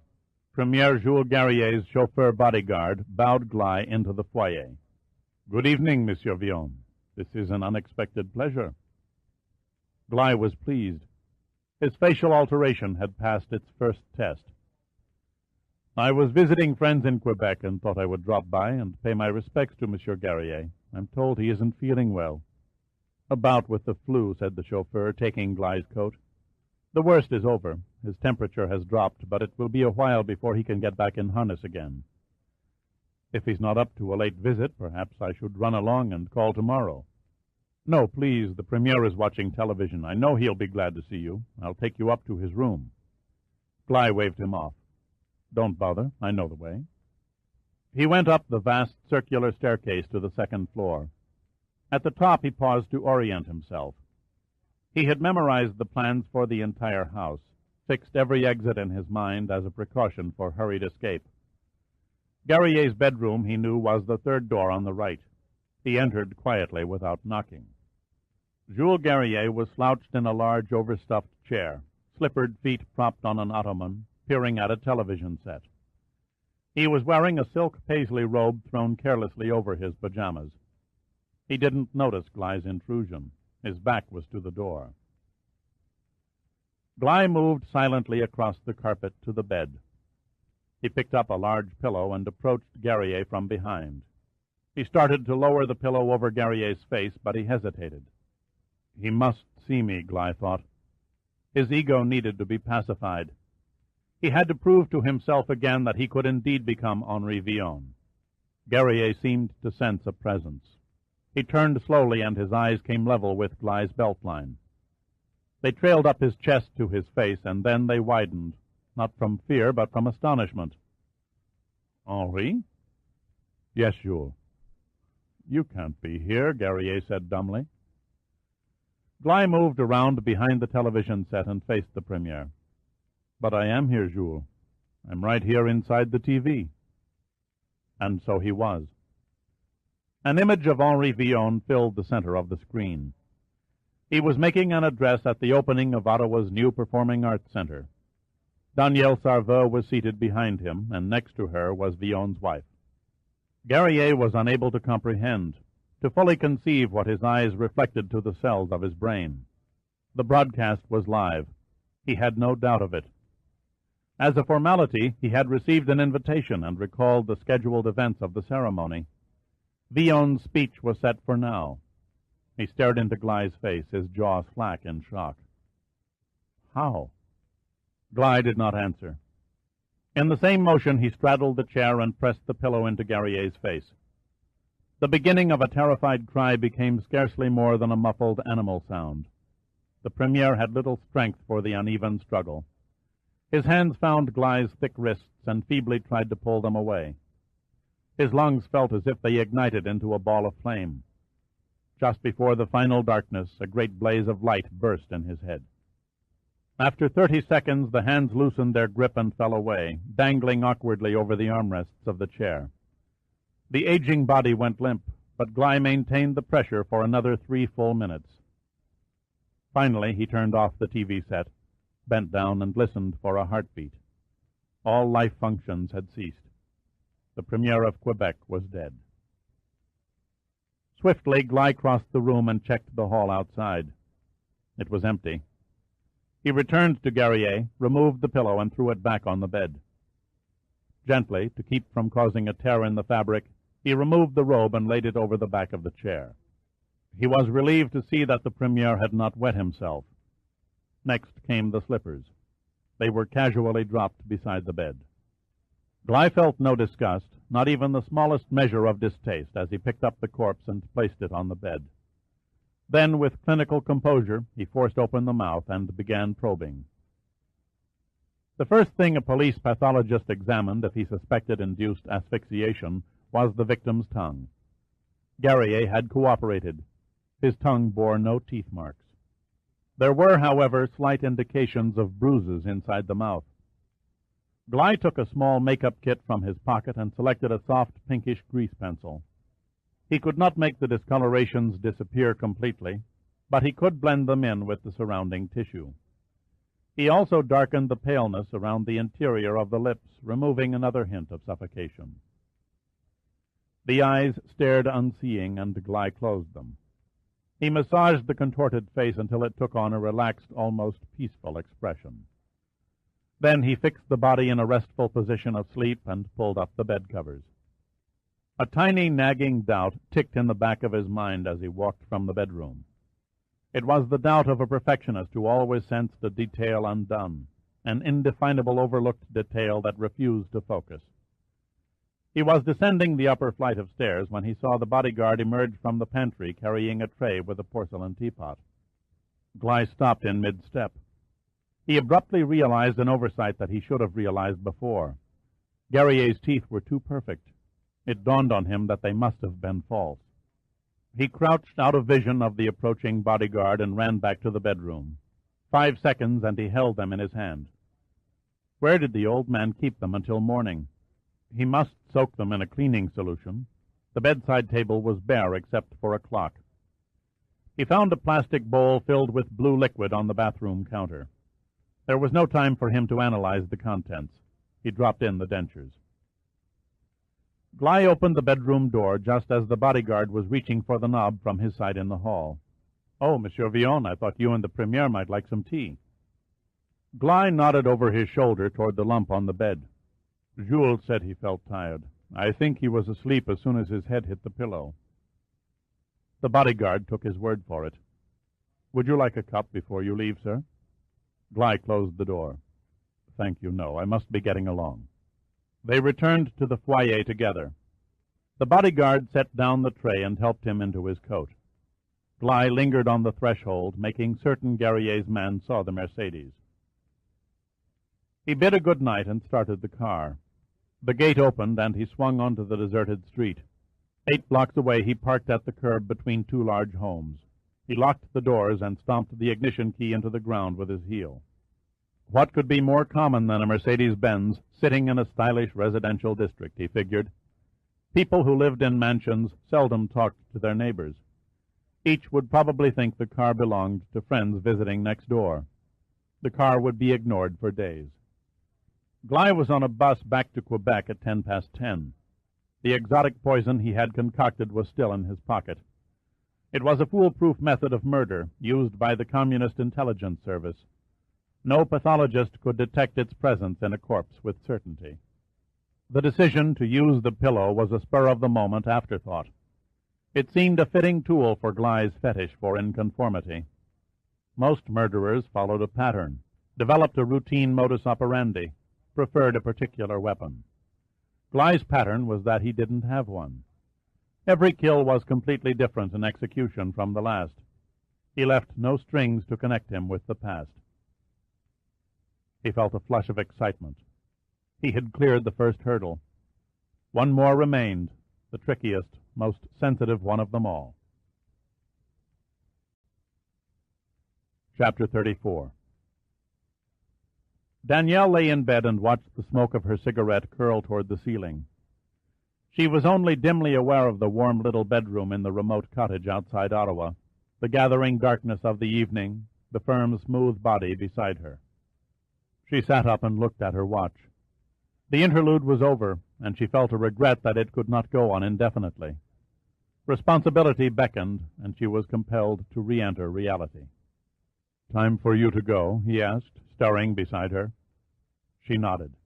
Premier Jules Garrier's chauffeur bodyguard bowed Gly into the foyer. "Good evening, Monsieur Villon. This is an unexpected pleasure." Gly was pleased. His facial alteration had passed its first test. "I was visiting friends in Quebec and thought I would drop by and pay my respects to Monsieur Garrier. I'm told he isn't feeling well." "A bout with the flu," said the chauffeur, taking Gly's coat. "The worst is over. His temperature has dropped, but it will be a while before he can get back in harness again." "If he's not up to a late visit, perhaps I should run along and call tomorrow." "No, please. The Premier is watching television. I know he'll be glad to see you. I'll take you up to his room." Gly waved him off. "Don't bother. I know the way." He went up the vast circular staircase to the second floor. At the top he paused to orient himself. He had memorized the plans for the entire house, fixed every exit in his mind as a precaution for hurried escape. Garrier's bedroom, he knew, was the third door on the right. He entered quietly without knocking. Jules Guerrier was slouched in a large overstuffed chair, slippered feet propped on an ottoman, peering at a television set. He was wearing a silk paisley robe thrown carelessly over his pajamas. He didn't notice Gly's intrusion. His back was to the door. Gly moved silently across the carpet to the bed. He picked up a large pillow and approached Guerrier from behind. He started to lower the pillow over Guerrier's face, but he hesitated. He must see me, Gly thought. His ego needed to be pacified. He had to prove to himself again that he could indeed become Henri Villon. Guerrier seemed to sense a presence. He turned slowly, and his eyes came level with Gly's belt line. They trailed up his chest to his face, and then they widened, not from fear, but from astonishment. Henri? Yes, Jules. You can't be here, Guerrier said dumbly. Gly moved around behind the television set and faced the premier. But I am here, Jules. I'm right here inside the TV. And so he was. An image of Henri Villon filled the center of the screen. He was making an address at the opening of Ottawa's new Performing Arts Center. Danielle Sarveux was seated behind him, and next to her was Villon's wife. Guerrier was unable to comprehend, to fully conceive what his eyes reflected to the cells of his brain. The broadcast was live. He had no doubt of it. As a formality, he had received an invitation and recalled the scheduled events of the ceremony. Villon's speech was set for now. He stared into Gly's face, his jaw slack in shock. How? Gly did not answer. In the same motion, he straddled the chair and pressed the pillow into Guerrier's face. The beginning of a terrified cry became scarcely more than a muffled animal sound. The premier had little strength for the uneven struggle. His hands found Gly's thick wrists and feebly tried to pull them away. His lungs felt as if they ignited into a ball of flame. Just before the final darkness, a great blaze of light burst in his head. After 30 seconds, the hands loosened their grip and fell away, dangling awkwardly over the armrests of the chair. The aging body went limp, but Gly maintained the pressure for another 3 full minutes. Finally, he turned off the TV set, bent down and listened for a heartbeat. All life functions had ceased. The Premier of Quebec was dead. Swiftly, Gly crossed the room and checked the hall outside. It was empty. He returned to Guerrier, removed the pillow, and threw it back on the bed. Gently, to keep from causing a tear in the fabric, he removed the robe and laid it over the back of the chair. He was relieved to see that the Premier had not wet himself. Next came the slippers. They were casually dropped beside the bed. Gly felt no disgust, not even the smallest measure of distaste, as he picked up the corpse and placed it on the bed. Then, with clinical composure, he forced open the mouth and began probing. The first thing a police pathologist examined if he suspected induced asphyxiation was the victim's tongue. Guerrier had cooperated. His tongue bore no teeth marks. There were, however, slight indications of bruises inside the mouth. Gly took a small makeup kit from his pocket and selected a soft pinkish grease pencil. He could not make the discolorations disappear completely, but he could blend them in with the surrounding tissue. He also darkened the paleness around the interior of the lips, removing another hint of suffocation. The eyes stared unseeing, and Gly closed them. He massaged the contorted face until it took on a relaxed, almost peaceful expression. Then he fixed the body in a restful position of sleep and pulled up the bed covers. A tiny nagging doubt ticked in the back of his mind as he walked from the bedroom. It was the doubt of a perfectionist who always sensed a detail undone, an indefinable overlooked detail that refused to focus. He was descending the upper flight of stairs when he saw the bodyguard emerge from the pantry carrying a tray with a porcelain teapot. Gly stopped in mid-step. He abruptly realized an oversight that he should have realized before. Guerrier's teeth were too perfect. It dawned on him that they must have been false. He crouched out of vision of the approaching bodyguard and ran back to the bedroom. 5 seconds, and he held them in his hand. Where did the old man keep them until morning? He must soak them in a cleaning solution. The bedside table was bare except for a clock. He found a plastic bowl filled with blue liquid on the bathroom counter. There was no time for him to analyze the contents. He dropped in the dentures. Gly opened the bedroom door just as the bodyguard was reaching for the knob from his side in the hall. "Oh, Monsieur Villon, I thought you and the Premier might like some tea." Gly nodded over his shoulder toward the lump on the bed. Jules said he felt tired. I think he was asleep as soon as his head hit the pillow. The bodyguard took his word for it. "Would you like a cup before you leave, sir?" Gly closed the door. "Thank you, no. I must be getting along." They returned to the foyer together. The bodyguard set down the tray and helped him into his coat. Gly lingered on the threshold, making certain Guerrier's man saw the Mercedes. He bid a good night and started the car. The gate opened, and he swung onto the deserted street. 8 blocks away, he parked at the curb between 2 large homes. He locked the doors and stomped the ignition key into the ground with his heel. What could be more common than a Mercedes-Benz sitting in a stylish residential district, he figured. People who lived in mansions seldom talked to their neighbors. Each would probably think the car belonged to friends visiting next door. The car would be ignored for days. Gly was on a bus back to Quebec at 10:10. The exotic poison he had concocted was still in his pocket. It was a foolproof method of murder used by the Communist Intelligence Service. No pathologist could detect its presence in a corpse with certainty. The decision to use the pillow was a spur-of-the-moment afterthought. It seemed a fitting tool for Gly's fetish for inconformity. Most murderers followed a pattern, developed a routine modus operandi, preferred a particular weapon. Gly's pattern was that he didn't have one. Every kill was completely different in execution from the last. He left no strings to connect him with the past. He felt a flush of excitement. He had cleared the first hurdle. One more remained, the trickiest, most sensitive one of them all. Chapter 34. Danielle lay in bed and watched the smoke of her cigarette curl toward the ceiling. She was only dimly aware of the warm little bedroom in the remote cottage outside Ottawa, the gathering darkness of the evening, the firm, smooth body beside her. She sat up and looked at her watch. The interlude was over, and she felt a regret that it could not go on indefinitely. Responsibility beckoned, and she was compelled to re-enter reality. "Time for you to go?" he asked, stirring beside her. She nodded.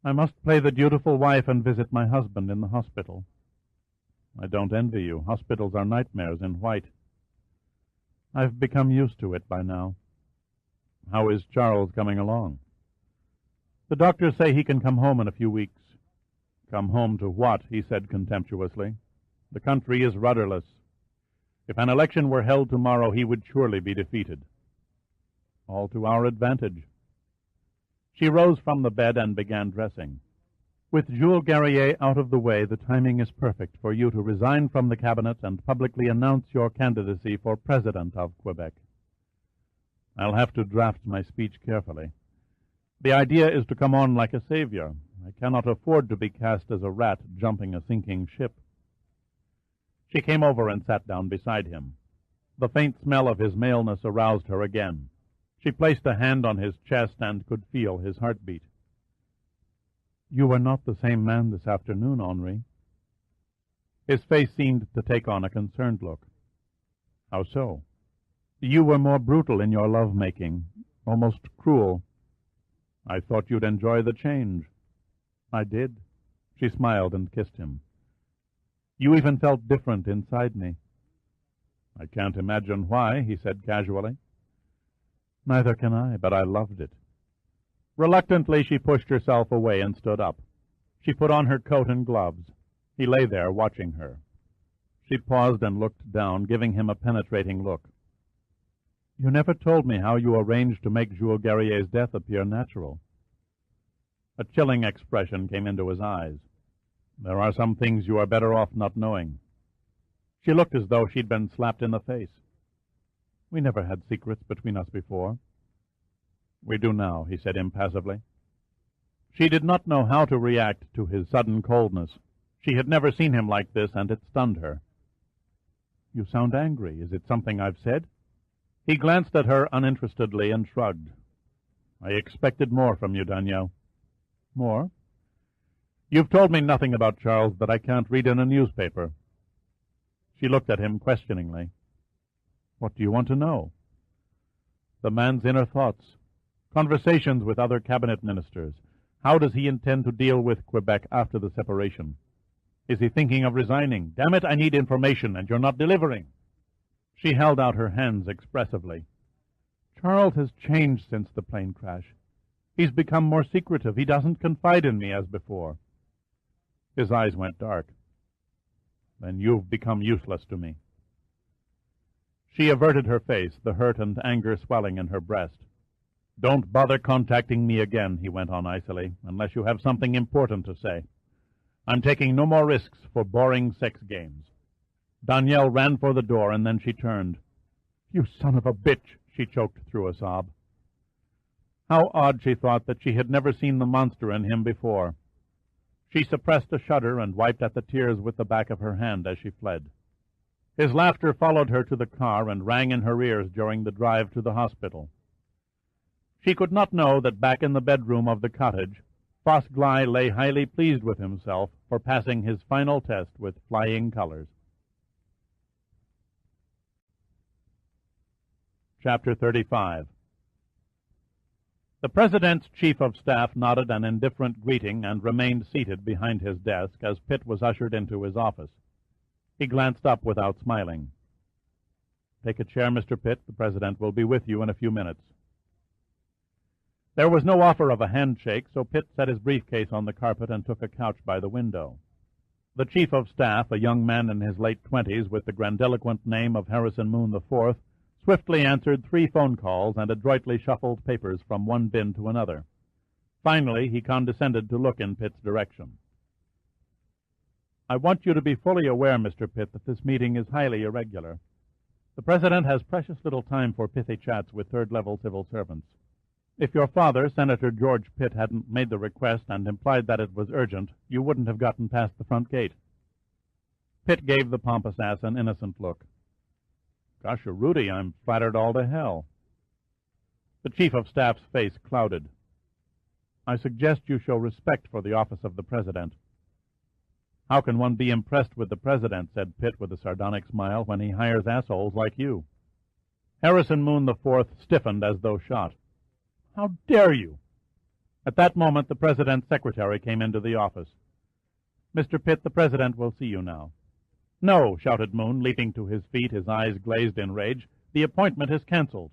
"I must play the dutiful wife and visit my husband in the hospital." "I don't envy you. Hospitals are nightmares in white." "I've become used to it by now." "How is Charles coming along?" "The doctors say he can come home in a few weeks." "Come home to what?" he said contemptuously. "The country is rudderless. If an election were held tomorrow, he would surely be defeated." "All to our advantage." She rose from the bed and began dressing. "With Jules Guerrier out of the way, the timing is perfect for you to resign from the cabinet and publicly announce your candidacy for president of Quebec." "I'll have to draft my speech carefully. The idea is to come on like a savior. I cannot afford to be cast as a rat jumping a sinking ship." She came over and sat down beside him. The faint smell of his maleness aroused her again. She placed a hand on his chest and could feel his heartbeat. "You were not the same man this afternoon, Henri." His face seemed to take on a concerned look. "How so?" "You were more brutal in your love-making, almost cruel." "I thought you'd enjoy the change." "I did." She smiled and kissed him. "You even felt different inside me." "I can't imagine why," he said casually. "Neither can I, but I loved it." Reluctantly, she pushed herself away and stood up. She put on her coat and gloves. He lay there watching her. She paused and looked down, giving him a penetrating look. "You never told me how you arranged to make Jules Guerrier's death appear natural." A chilling expression came into his eyes. "There are some things you are better off not knowing." She looked as though she'd been slapped in the face. "We never had secrets between us before." "We do now," he said impassively. She did not know how to react to his sudden coldness. She had never seen him like this, and it stunned her. You sound angry. Is it something I've said? He glanced at her uninterestedly and shrugged. I expected more from you, Danielle. More? You've told me nothing about Charles that I can't read in a newspaper. She looked at him questioningly. What do you want to know? The man's inner thoughts, conversations with other cabinet ministers. How does he intend to deal with Quebec after the separation? Is he thinking of resigning? Damn it, I need information, and you're not delivering. She held out her hands expressively. Charles has changed since the plane crash. He's become more secretive. He doesn't confide in me as before. His eyes went dark. Then you've become useless to me. She averted her face, the hurt and anger swelling in her breast. Don't bother contacting me again, he went on icily, unless you have something important to say. I'm taking no more risks for boring sex games. Danielle ran for the door, and then she turned. You son of a bitch, she choked through a sob. How odd, she thought, that she had never seen the monster in him before. She suppressed a shudder and wiped at the tears with the back of her hand as she fled. His laughter followed her to the car and rang in her ears during the drive to the hospital. She could not know that back in the bedroom of the cottage, Fosgly lay highly pleased with himself for passing his final test with flying colors. Chapter 35. The President's Chief of Staff nodded an indifferent greeting and remained seated behind his desk as Pitt was ushered into his office. He glanced up without smiling. Take a chair, Mr. Pitt. The President will be with you in a few minutes. There was no offer of a handshake, so Pitt set his briefcase on the carpet and took a couch by the window. The Chief of Staff, a young man in his late 20s with the grandiloquent name of Harrison Moon IV, swiftly answered 3 phone calls and adroitly shuffled papers from one bin to another. Finally, he condescended to look in Pitt's direction. I want you to be fully aware, Mr. Pitt, that this meeting is highly irregular. The President has precious little time for pithy chats with third-level civil servants. If your father, Senator George Pitt, hadn't made the request and implied that it was urgent, you wouldn't have gotten past the front gate. Pitt gave the pompous ass an innocent look. Gosh, Rudy, I'm flattered all to hell. The Chief of Staff's face clouded. I suggest you show respect for the office of the President. How can one be impressed with the President, said Pitt with a sardonic smile, when he hires assholes like you? Harrison Moon IV stiffened as though shot. How dare you? At that moment, the President's secretary came into the office. Mr. Pitt, the President will see you now. No, shouted Moon, leaping to his feet, his eyes glazed in rage. The appointment is cancelled.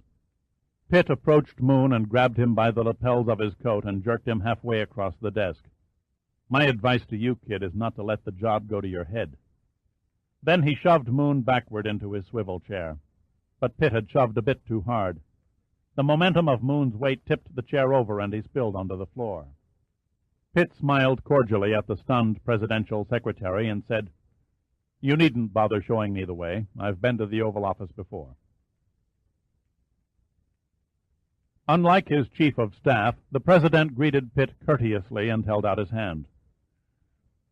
Pitt approached Moon and grabbed him by the lapels of his coat and jerked him halfway across the desk. My advice to you, kid, is not to let the job go to your head. Then he shoved Moon backward into his swivel chair. But Pitt had shoved a bit too hard. The momentum of Moon's weight tipped the chair over, and he spilled onto the floor. Pitt smiled cordially at the stunned presidential secretary and said, You needn't bother showing me the way. I've been to the Oval Office before. Unlike his chief of staff, the President greeted Pitt courteously and held out his hand.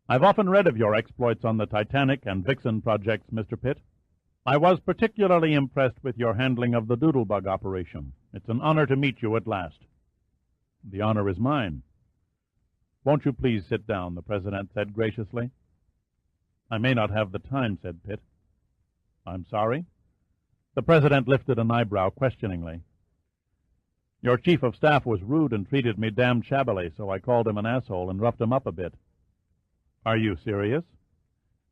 I've often read of your exploits on the Titanic and Vixen projects, Mr. Pitt. I was particularly impressed with your handling of the Doodlebug operation. It's an honor to meet you at last. The honor is mine. Won't you please sit down, the President said graciously. I may not have the time, said Pitt. I'm sorry? The President lifted an eyebrow questioningly. Your chief of staff was rude and treated me damned shabbily, so I called him an asshole and roughed him up a bit. Are you serious?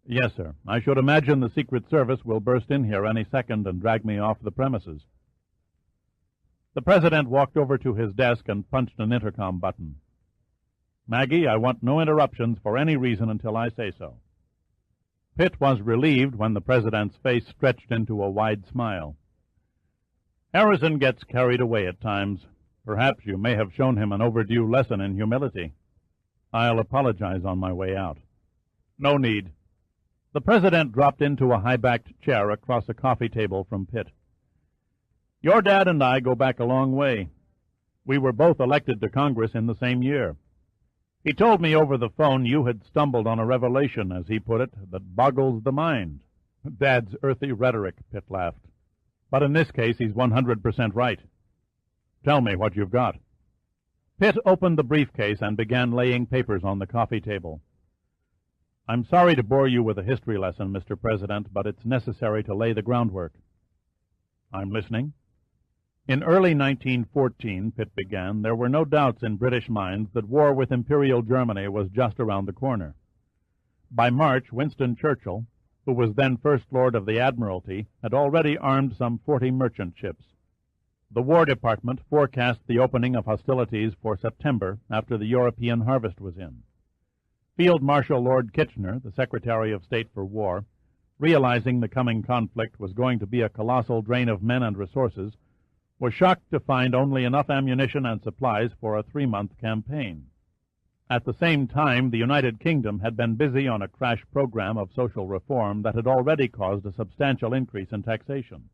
Yes, sir. I should imagine the Secret Service will burst in here any second and drag me off the premises. The President walked over to his desk and punched an intercom button. Maggie, I want no interruptions for any reason until I say so. Pitt was relieved when the President's face stretched into a wide smile. Harrison gets carried away at times. Perhaps you may have shown him an overdue lesson in humility. I'll apologize on my way out. No need. The President dropped into a high-backed chair across a coffee table from Pitt. Your dad and I go back a long way. We were both elected to Congress in the same year. He told me over the phone you had stumbled on a revelation, as he put it, that boggles the mind. Dad's earthy rhetoric, Pitt laughed. But in this case, he's 100% right. Tell me what you've got. Pitt opened the briefcase and began laying papers on the coffee table. I'm sorry to bore you with a history lesson, Mr. President, but it's necessary to lay the groundwork. I'm listening. In early 1914, Pitt began, there were no doubts in British minds that war with Imperial Germany was just around the corner. By March, Winston Churchill, who was then First Lord of the Admiralty, had already armed some 40 merchant ships. The War Department forecast the opening of hostilities for September after the European harvest was in. Field Marshal Lord Kitchener, the Secretary of State for War, realizing the coming conflict was going to be a colossal drain of men and resources, was shocked to find only enough ammunition and supplies for a 3-month campaign. At the same time, the United Kingdom had been busy on a crash program of social reform that had already caused a substantial increase in taxation.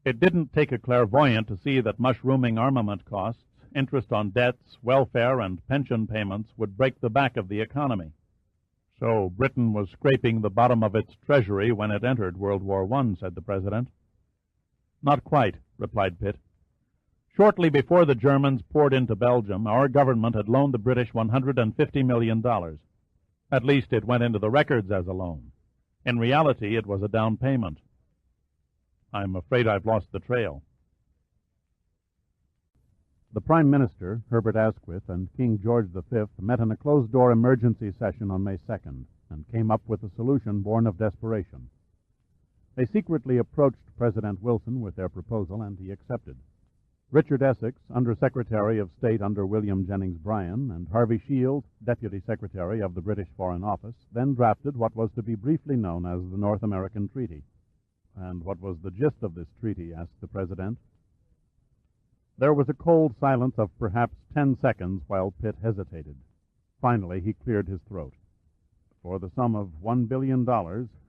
It didn't take a clairvoyant to see that mushrooming armament costs, interest on debts, welfare, and pension payments would break the back of the economy. So Britain was scraping the bottom of its treasury when it entered World War I, said the President. Not quite, replied Pitt. Shortly before the Germans poured into Belgium, our government had loaned the British $150 million. At least it went into the records as a loan. In reality, it was a down payment. I'm afraid I've lost the trail. The Prime Minister, Herbert Asquith, and King George V met in a closed-door emergency session on May 2nd and came up with a solution born of desperation. They secretly approached President Wilson with their proposal, and he accepted. Richard Essex, Under-Secretary of State under William Jennings Bryan, and Harvey Shields, Deputy Secretary of the British Foreign Office, then drafted what was to be briefly known as the North American Treaty. And what was the gist of this treaty, asked the President. There was a cold silence of perhaps 10 seconds while Pitt hesitated. Finally, he cleared his throat. For the sum of $1 billion,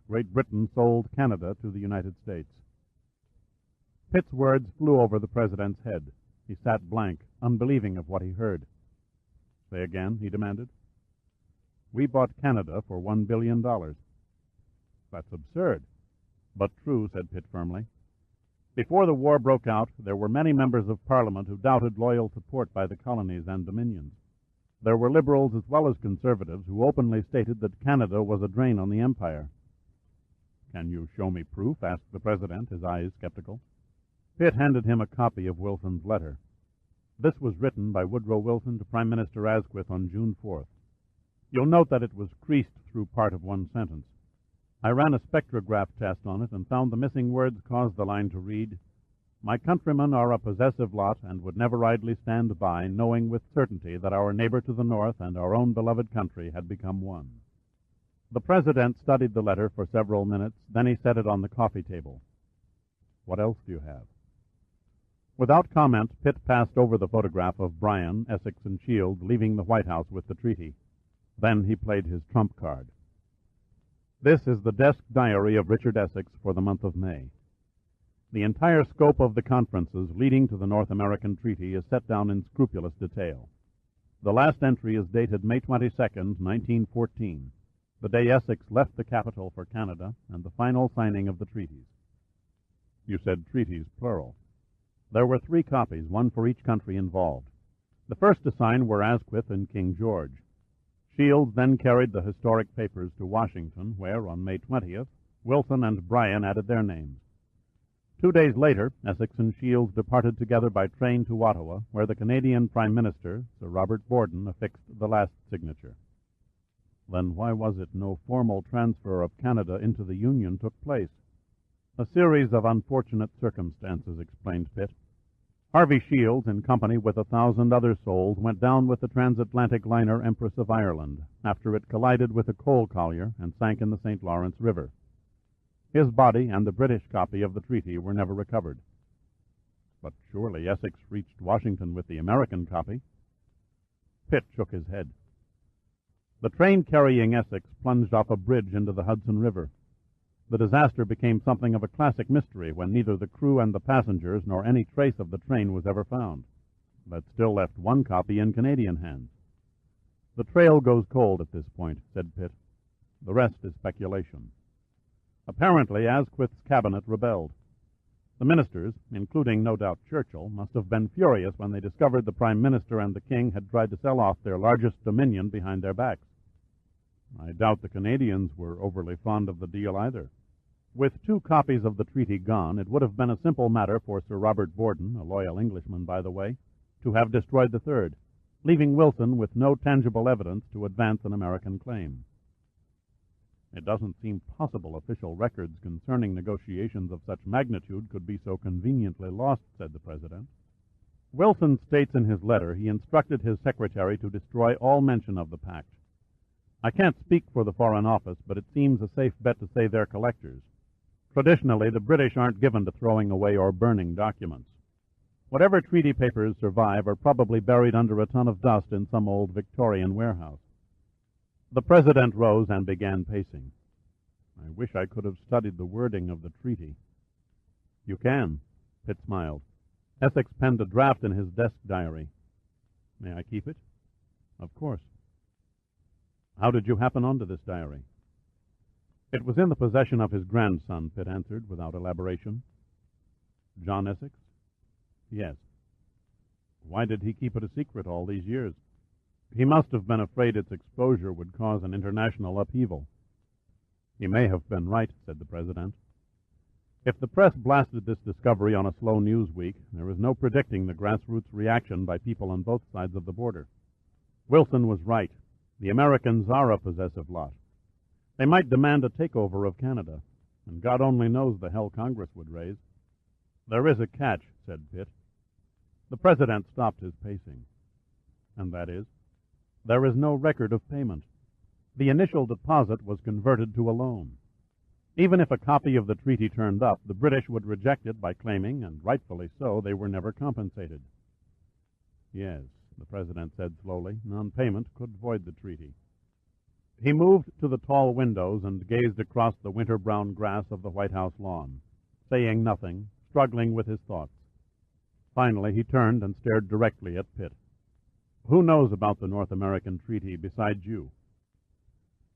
Great Britain sold Canada to the United States. Pitt's words flew over the President's head. He sat blank, unbelieving of what he heard. Say again, he demanded. We bought Canada for $1 billion. That's absurd. But true, said Pitt firmly. Before the war broke out, there were many members of Parliament who doubted loyal support by the colonies and dominions. There were liberals as well as conservatives who openly stated that Canada was a drain on the empire. Can you show me proof? Asked the President, his eyes skeptical. Pitt handed him a copy of Wilson's letter. This was written by Woodrow Wilson to Prime Minister Asquith on June 4th. You'll note that it was creased through part of one sentence. I ran a spectrograph test on it and found the missing words caused the line to read, My countrymen are a possessive lot and would never idly stand by, knowing with certainty that our neighbor to the north and our own beloved country had become one. The President studied the letter for several minutes, then he set it on the coffee table. What else do you have? Without comment, Pitt passed over the photograph of Bryan, Essex, and Shields leaving the White House with the treaty. Then he played his trump card. This is the desk diary of Richard Essex for the month of May. The entire scope of the conferences leading to the North American Treaty is set down in scrupulous detail. The last entry is dated May 22nd, 1914, the day Essex left the capital for Canada and the final signing of the treaties. You said treaties, plural. There were 3 copies, one for each country involved. The first to sign were Asquith and King George. Shields then carried the historic papers to Washington, where, on May 20th, Wilson and Bryan added their names. 2 days later, Essex and Shields departed together by train to Ottawa, where the Canadian Prime Minister, Sir Robert Borden, affixed the last signature. Then why was it no formal transfer of Canada into the Union took place? A series of unfortunate circumstances, explained Pitt. Harvey Shields, in company with 1,000 other souls, went down with the transatlantic liner Empress of Ireland after it collided with a coal collier and sank in the St. Lawrence River. His body and the British copy of the treaty were never recovered. But surely Essex reached Washington with the American copy. Pitt shook his head. The train carrying Essex plunged off a bridge into the Hudson River. The disaster became something of a classic mystery when neither the crew and the passengers nor any trace of the train was ever found. That still left one copy in Canadian hands. The trail goes cold at this point, said Pitt. The rest is speculation. Apparently, Asquith's cabinet rebelled. The ministers, including no doubt Churchill, must have been furious when they discovered the Prime Minister and the King had tried to sell off their largest dominion behind their backs. I doubt the Canadians were overly fond of the deal either. With 2 copies of the treaty gone, it would have been a simple matter for Sir Robert Borden, a loyal Englishman by the way, to have destroyed the third, leaving Wilson with no tangible evidence to advance an American claim. It doesn't seem possible official records concerning negotiations of such magnitude could be so conveniently lost, said the President. Wilson states in his letter he instructed his secretary to destroy all mention of the pact. I can't speak for the Foreign Office, but it seems a safe bet to say they're collectors. Traditionally, the British aren't given to throwing away or burning documents. Whatever treaty papers survive are probably buried under a ton of dust in some old Victorian warehouse. The President rose and began pacing. I wish I could have studied the wording of the treaty. You can, Pitt smiled. Essex penned a draft in his desk diary. May I keep it? Of course. How did you happen onto this diary? It was in the possession of his grandson, Pitt answered without elaboration. John Essex? Yes. Why did he keep it a secret all these years? He must have been afraid its exposure would cause an international upheaval. He may have been right, said the President. If the press blasted this discovery on a slow news week, there was no predicting the grassroots reaction by people on both sides of the border. Wilson was right. The Americans are a possessive lot. They might demand a takeover of Canada, and God only knows the hell Congress would raise. There is a catch, said Pitt. The President stopped his pacing. And that is? There is no record of payment. The initial deposit was converted to a loan. Even if a copy of the treaty turned up, the British would reject it by claiming, and rightfully so, they were never compensated. Yes, the President said slowly, non-payment could void the treaty. He moved to the tall windows and gazed across the winter-brown grass of the White House lawn, saying nothing, struggling with his thoughts. Finally, he turned and stared directly at Pitt. Who knows about the North American treaty besides you?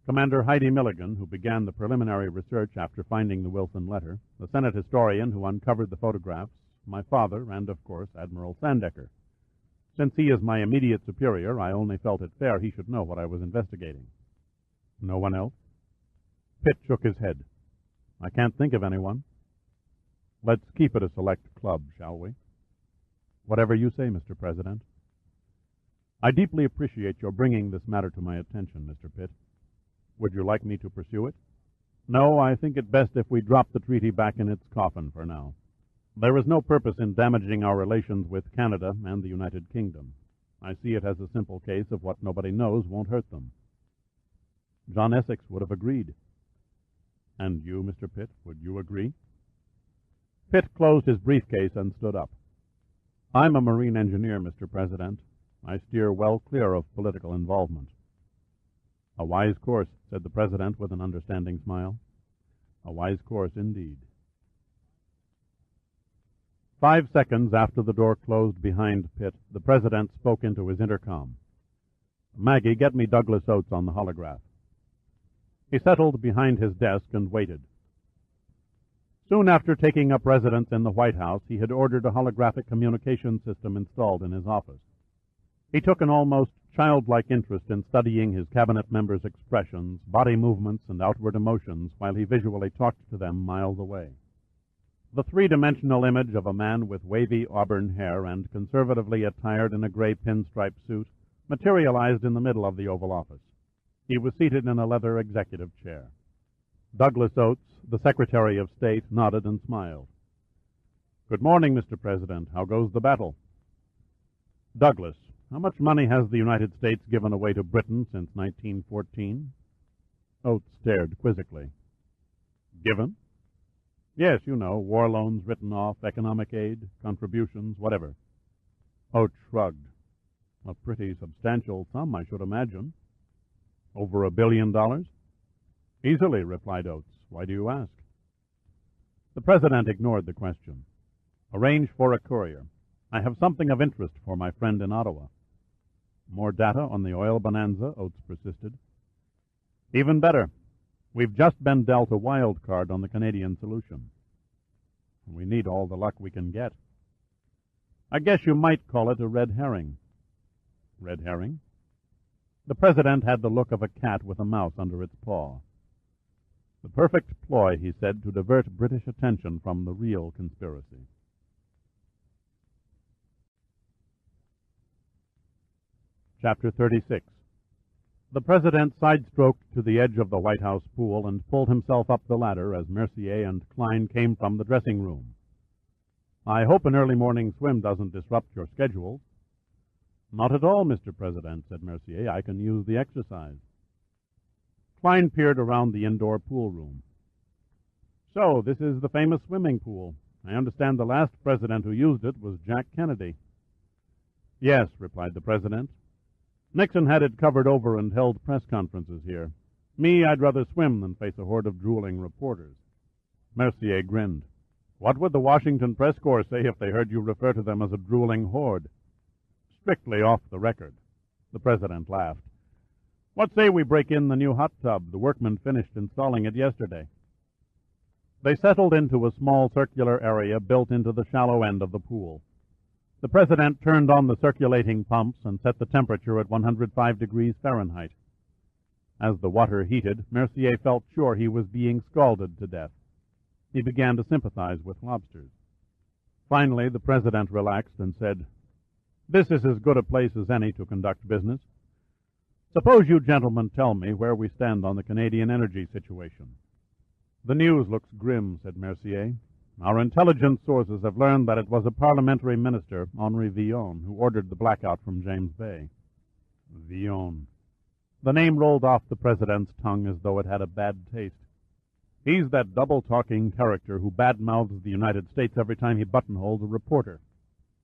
Commander Heidi Milligan, who began the preliminary research after finding the Wilson letter, the Senate historian who uncovered the photographs, my father, and, of course, Admiral Sandecker. Since he is my immediate superior, I only felt it fair he should know what I was investigating. No one else? Pitt shook his head. I can't think of anyone. Let's keep it a select club, shall we? Whatever you say, Mr. President. I deeply appreciate your bringing this matter to my attention, Mr. Pitt. Would you like me to pursue it? No, I think it best if we drop the treaty back in its coffin for now. There is no purpose in damaging our relations with Canada and the United Kingdom. I see it as a simple case of what nobody knows won't hurt them. John Essex would have agreed. And you, Mr. Pitt, would you agree? Pitt closed his briefcase and stood up. I'm a marine engineer, Mr. President. I steer well clear of political involvement. A wise course, said the President with an understanding smile. A wise course indeed. 5 seconds after the door closed behind Pitt, the President spoke into his intercom. Maggie, get me Douglas Oates on the holograph. He settled behind his desk and waited. Soon after taking up residence in the White House, he had ordered a holographic communication system installed in his office. He took an almost childlike interest in studying his cabinet members' expressions, body movements, and outward emotions while he visually talked to them miles away. The three-dimensional image of a man with wavy auburn hair and conservatively attired in a gray pinstripe suit materialized in the middle of the Oval Office. He was seated in a leather executive chair. Douglas Oates, the Secretary of State, nodded and smiled. Good morning, Mr. President. How goes the battle? Douglas, how much money has the United States given away to Britain since 1914? Oates stared quizzically. Given? Yes, you know, war loans written off, economic aid, contributions, whatever. Oates shrugged. A pretty substantial sum, I should imagine. Over $1 billion? Easily, replied Oates. Why do you ask? The President ignored the question. Arrange for a courier. I have something of interest for my friend in Ottawa. More data on the oil bonanza, Oates persisted. Even better. We've just been dealt a wild card on the Canadian solution. We need all the luck we can get. I guess you might call it a red herring. Red herring? The President had the look of a cat with a mouse under its paw. The perfect ploy, he said, to divert British attention from the real conspiracy. Chapter 36. The President side-stroked to the edge of the White House pool and pulled himself up the ladder as Mercier and Klein came from the dressing room. "I hope an early morning swim doesn't disrupt your schedule." "Not at all, Mr. President," said Mercier. "I can use the exercise." Klein peered around the indoor pool room. "So, this is the famous swimming pool. I understand the last president who used it was Jack Kennedy." "Yes," replied the President. "Nixon had it covered over and held press conferences here. Me, I'd rather swim than face a horde of drooling reporters." Mercier grinned. "What would the Washington press corps say if they heard you refer to them as a drooling horde?" "Strictly off the record." The President laughed. "What say we break in the new hot tub? The workmen finished installing it yesterday." They settled into a small circular area built into the shallow end of the pool. The President turned on the circulating pumps and set the temperature at 105 degrees Fahrenheit. As the water heated, Mercier felt sure he was being scalded to death. He began to sympathize with lobsters. Finally, the President relaxed and said, "This is as good a place as any to conduct business. Suppose you gentlemen tell me where we stand on the Canadian energy situation." "The news looks grim," said Mercier. "Our intelligence sources have learned that it was a parliamentary minister, Henri Villon, who ordered the blackout from James Bay." Villon. The name rolled off the President's tongue as though it had a bad taste. "He's that double-talking character who bad-mouths the United States every time he buttonholes a reporter."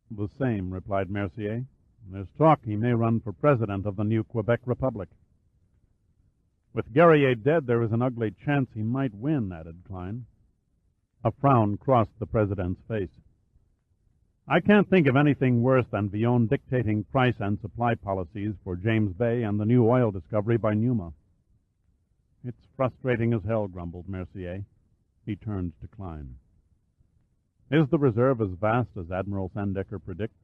"The same," replied Mercier. "There's talk he may run for president of the new Quebec Republic." "With Guerrier dead, there is an ugly chance he might win," added Klein. A frown crossed the President's face. "I can't think of anything worse than Villon dictating price and supply policies for James Bay and the new oil discovery by Numa." "It's frustrating as hell," grumbled Mercier. He turned to Klein. "Is the reserve as vast as Admiral Sandecker predicts?"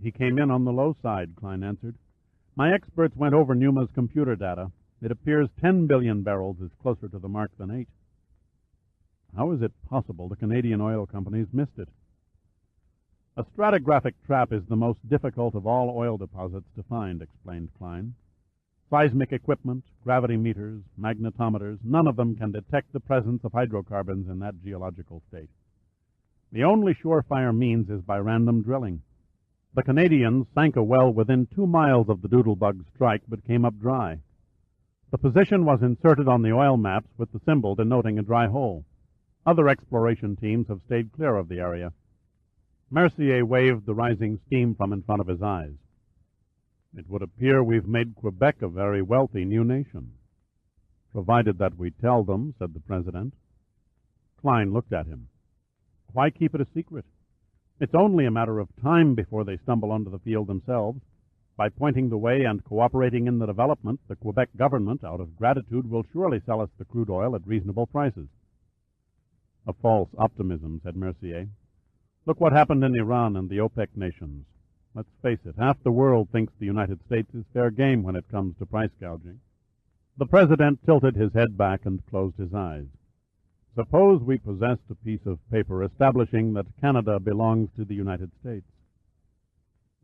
"He came in on the low side," Klein answered. "My experts went over Numa's computer data. It appears 10 billion barrels is closer to the mark than 8. "How is it possible the Canadian oil companies missed it?" "A stratigraphic trap is the most difficult of all oil deposits to find," explained Klein. "Seismic equipment, gravity meters, magnetometers, none of them can detect the presence of hydrocarbons in that geological state. The only surefire means is by random drilling. The Canadians sank a well within 2 miles of the Doodlebug strike, but came up dry. The position was inserted on the oil maps with the symbol denoting a dry hole. Other exploration teams have stayed clear of the area." Mercier waved the rising steam from in front of his eyes. "It would appear we've made Quebec a very wealthy new nation." "Provided that we tell them," said the President. Klein looked at him. "Why keep it a secret? It's only a matter of time before they stumble onto the field themselves. By pointing the way and cooperating in the development, the Quebec government, out of gratitude, will surely sell us the crude oil at reasonable prices." "A false optimism," said Mercier. "Look what happened in Iran and the OPEC nations. Let's face it, half the world thinks the United States is fair game when it comes to price gouging." The President tilted his head back and closed his eyes. "Suppose we possessed a piece of paper establishing that Canada belongs to the United States."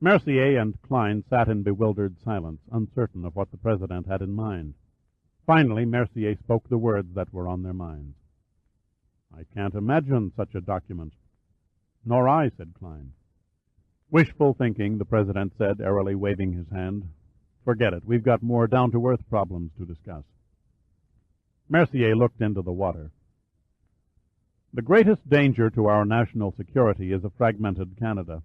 Mercier and Klein sat in bewildered silence, uncertain of what the President had in mind. Finally, Mercier spoke the words that were on their minds. "I can't imagine such a document." "Nor I," said Klein. "Wishful thinking," the President said, airily waving his hand. "Forget it. We've got more down-to-earth problems to discuss." Mercier looked into the water. "The greatest danger to our national security is a fragmented Canada.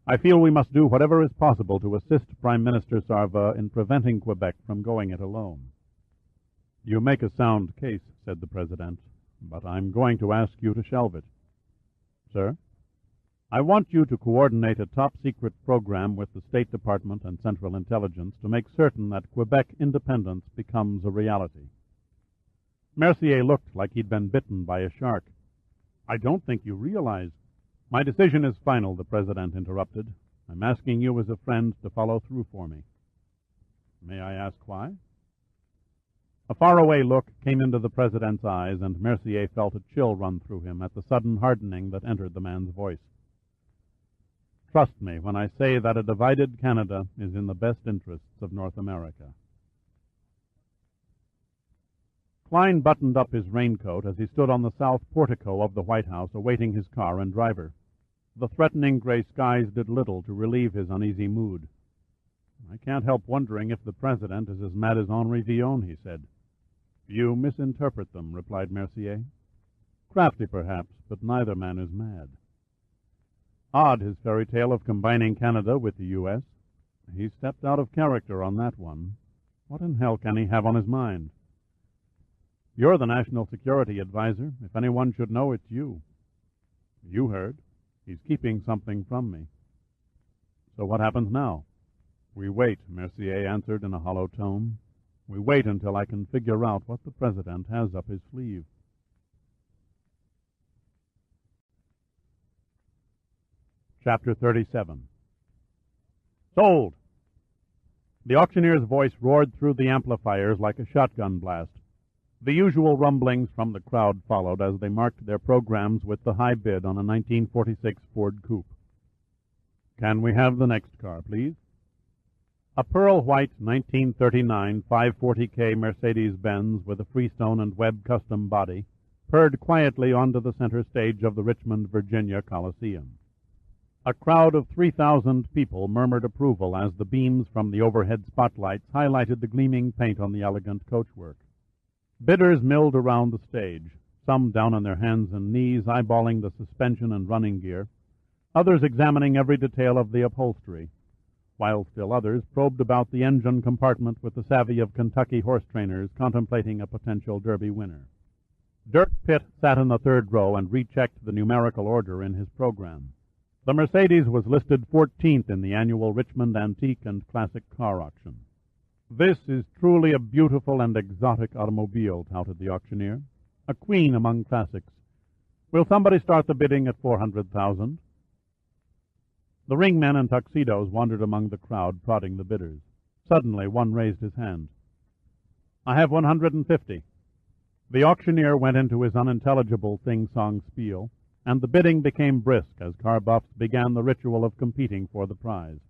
I feel we must do whatever is possible to assist Prime Minister Sarva in preventing Quebec from going it alone." "You make a sound case," said the President, "but I'm going to ask you to shelve it." "Sir?" "I want you to coordinate a top-secret program with the State Department and Central Intelligence to make certain that Quebec independence becomes a reality." Mercier looked like he'd been bitten by a shark. "I don't think you realize—" "My decision is final," the President interrupted. "I'm asking you as a friend to follow through for me." "May I ask why?" A faraway look came into the President's eyes, and Mercier felt a chill run through him at the sudden hardening that entered the man's voice. "Trust me when I say that a divided Canada is in the best interests of North America." Klein buttoned up his raincoat as he stood on the south portico of the White House awaiting his car and driver. The threatening gray skies did little to relieve his uneasy mood. "I can't help wondering if the President is as mad as Henri Villon," he said. "You misinterpret them," replied Mercier. "Crafty, perhaps, but neither man is mad." Odd, his fairy tale of combining Canada with the U.S. He stepped out of character on that one. What in hell can he have on his mind? "You're the National Security Advisor. If anyone should know, it's you." "You heard. He's keeping something from me." "So what happens now?" "We wait," Mercier answered in a hollow tone. "We wait until I can figure out what the President has up his sleeve." Chapter 37. "Sold!" The auctioneer's voice roared through the amplifiers like a shotgun blast. The usual rumblings from the crowd followed as they marked their programs with the high bid on a 1946 Ford coupe. "Can we have the next car, please?" A pearl-white 1939 540K Mercedes-Benz with a Freestone and Webb custom body purred quietly onto the center stage of the Richmond, Virginia Coliseum. A crowd of 3,000 people murmured approval as the beams from the overhead spotlights highlighted the gleaming paint on the elegant coachwork. Bidders milled around the stage, some down on their hands and knees eyeballing the suspension and running gear, others examining every detail of the upholstery, while still others probed about the engine compartment with the savvy of Kentucky horse trainers contemplating a potential Derby winner. Dirk Pitt sat in the third row and rechecked the numerical order in his program. The Mercedes was listed 14th in the annual Richmond Antique and Classic Car Auction. "This is truly a beautiful and exotic automobile," touted the auctioneer. "A queen among classics. Will somebody start the bidding at $400,000? The ringmen in tuxedos wandered among the crowd, prodding the bidders. Suddenly one raised his hand. "I have 150. The auctioneer went into his unintelligible sing-song spiel, and the bidding became brisk as car buffs began the ritual of competing for the prize.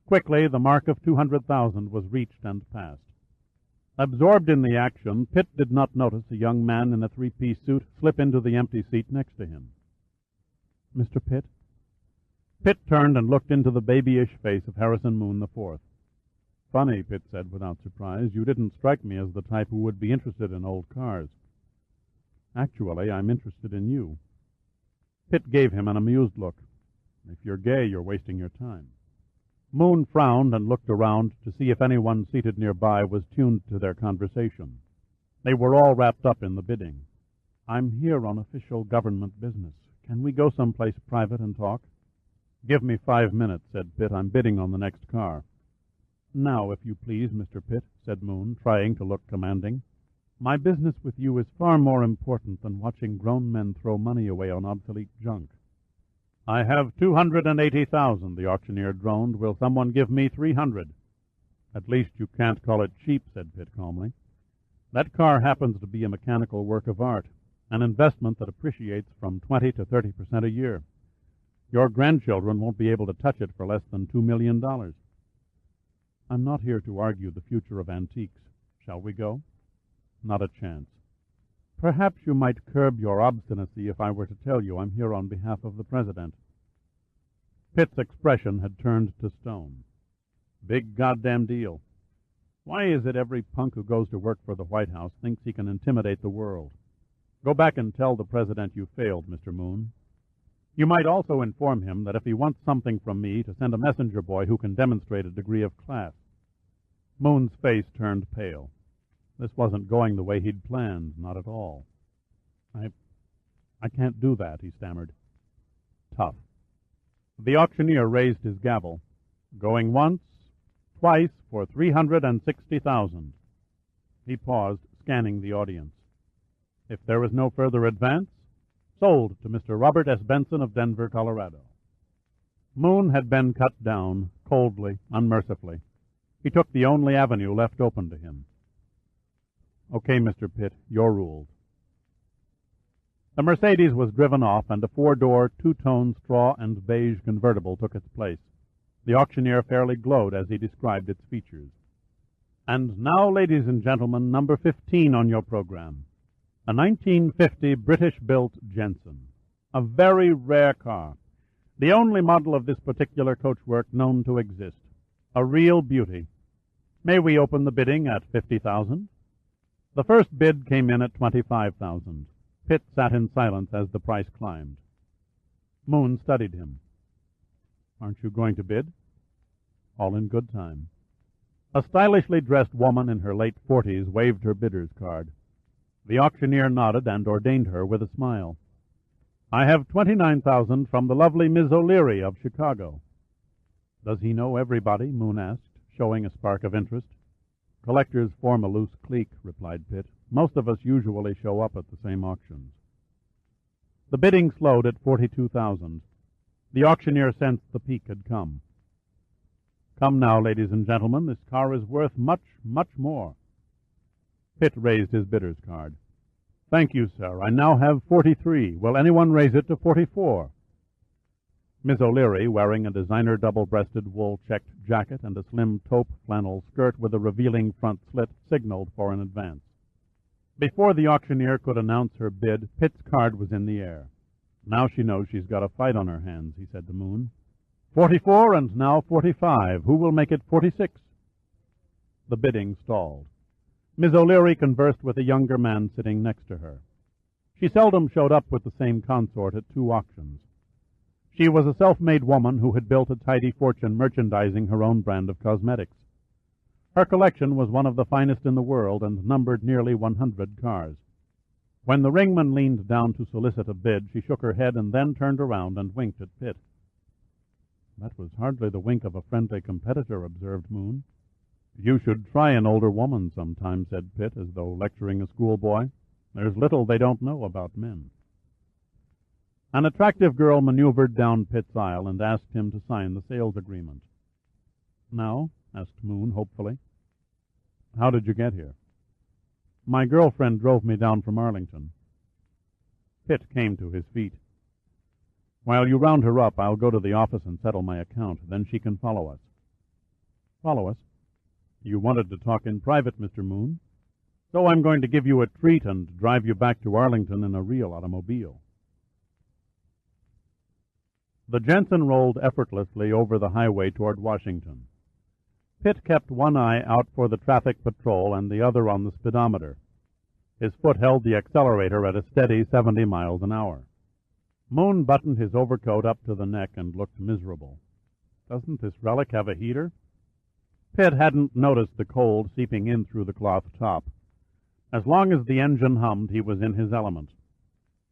Quickly, the mark of 200,000 was reached and passed. Absorbed in the action, Pitt did not notice a young man in a three-piece suit slip into the empty seat next to him. "Mr. Pitt?" Pitt turned and looked into the babyish face of Harrison Moon IV. "Funny," Pitt said without surprise. "You didn't strike me as the type who would be interested in old cars." "Actually, I'm interested in you." Pitt gave him an amused look. "If you're gay, you're wasting your time." Moon frowned and looked around to see if anyone seated nearby was tuned to their conversation. They were all wrapped up in the bidding. "I'm here on official government business. Can we go someplace private and talk?" "Give me 5 minutes," said Pitt. "I'm bidding on the next car." "Now, if you please, Mr. Pitt," said Moon, trying to look commanding. "My business with you is far more important than watching grown men throw money away on obsolete junk." "I have 280,000, the auctioneer droned. "Will someone give me 300? "At least you can't call it cheap," said Pitt calmly. "That car happens to be a mechanical work of art, an investment that appreciates from 20 to 30% a year. Your grandchildren won't be able to touch it for less than $2 million. "I'm not here to argue the future of antiques. Shall we go?" "Not a chance." "Perhaps you might curb your obstinacy if I were to tell you I'm here on behalf of the President." Pitt's expression had turned to stone. "Big goddamn deal. Why is it every punk who goes to work for the White House thinks he can intimidate the world? Go back and tell the President you failed, Mr. Moon. You might also inform him that if he wants something from me, to send a messenger boy who can demonstrate a degree of class." Moon's face turned pale. This wasn't going the way he'd planned, not at all. I can't do that," he stammered. "Tough." The auctioneer raised his gavel. "Going once, twice for 360,000. He paused, scanning the audience. If there is no further advance, sold to Mr. Robert S. Benson of Denver, Colorado. Moon had been cut down, coldly, unmercifully. He took the only avenue left open to him. Okay, Mr. Pitt, your rules. The Mercedes was driven off, and a four-door, two-tone straw and beige convertible took its place. The auctioneer fairly glowed as he described its features. And now, ladies and gentlemen, number 15 on your program. A 1950 British-built Jensen. A very rare car. The only model of this particular coachwork known to exist. A real beauty. May we open the bidding at $50,000? The first bid came in at $25,000. Pitt sat in silence as the price climbed. Moon studied him. Aren't you going to bid? All in good time. A stylishly dressed woman in her late 40s waved her bidder's card. The auctioneer nodded and ordained her with a smile. I have $29,000 from the lovely Miss O'Leary of Chicago. Does he know everybody? Moon asked, showing a spark of interest. Collectors form a loose clique, replied Pitt. Most of us usually show up at the same auctions. The bidding slowed at $42,000. The auctioneer sensed the peak had come. Come now, ladies and gentlemen, this car is worth much, much more. Pitt raised his bidder's card. Thank you, sir. I now have 43. Will anyone raise it to 44? Miss O'Leary, wearing a designer double-breasted wool-checked jacket and a slim taupe flannel skirt with a revealing front slit, signaled for an advance. Before the auctioneer could announce her bid, Pitt's card was in the air. Now she knows she's got a fight on her hands, he said to Moon. 44 and now 45. Who will make it 46? The bidding stalled. Miss O'Leary conversed with a younger man sitting next to her. She seldom showed up with the same consort at two auctions. She was a self-made woman who had built a tidy fortune merchandising her own brand of cosmetics. Her collection was one of the finest in the world and numbered nearly 100 cars. When the ringman leaned down to solicit a bid, she shook her head and then turned around and winked at Pitt. That was hardly the wink of a friendly competitor, observed Moon. You should try an older woman sometime, said Pitt, as though lecturing a schoolboy. There's little they don't know about men. An attractive girl maneuvered down Pitt's aisle and asked him to sign the sales agreement. Now? Asked Moon, hopefully. How did you get here? My girlfriend drove me down from Arlington. Pitt came to his feet. While you round her up, I'll go to the office and settle my account. Then she can follow us. Follow us? You wanted to talk in private, Mr. Moon. So I'm going to give you a treat and drive you back to Arlington in a real automobile. The Jensen rolled effortlessly over the highway toward Washington. Pitt kept one eye out for the traffic patrol and the other on the speedometer. His foot held the accelerator at a steady 70 miles an hour. Moon buttoned his overcoat up to the neck and looked miserable. Doesn't this relic have a heater? Pitt hadn't noticed the cold seeping in through the cloth top. As long as the engine hummed, he was in his element.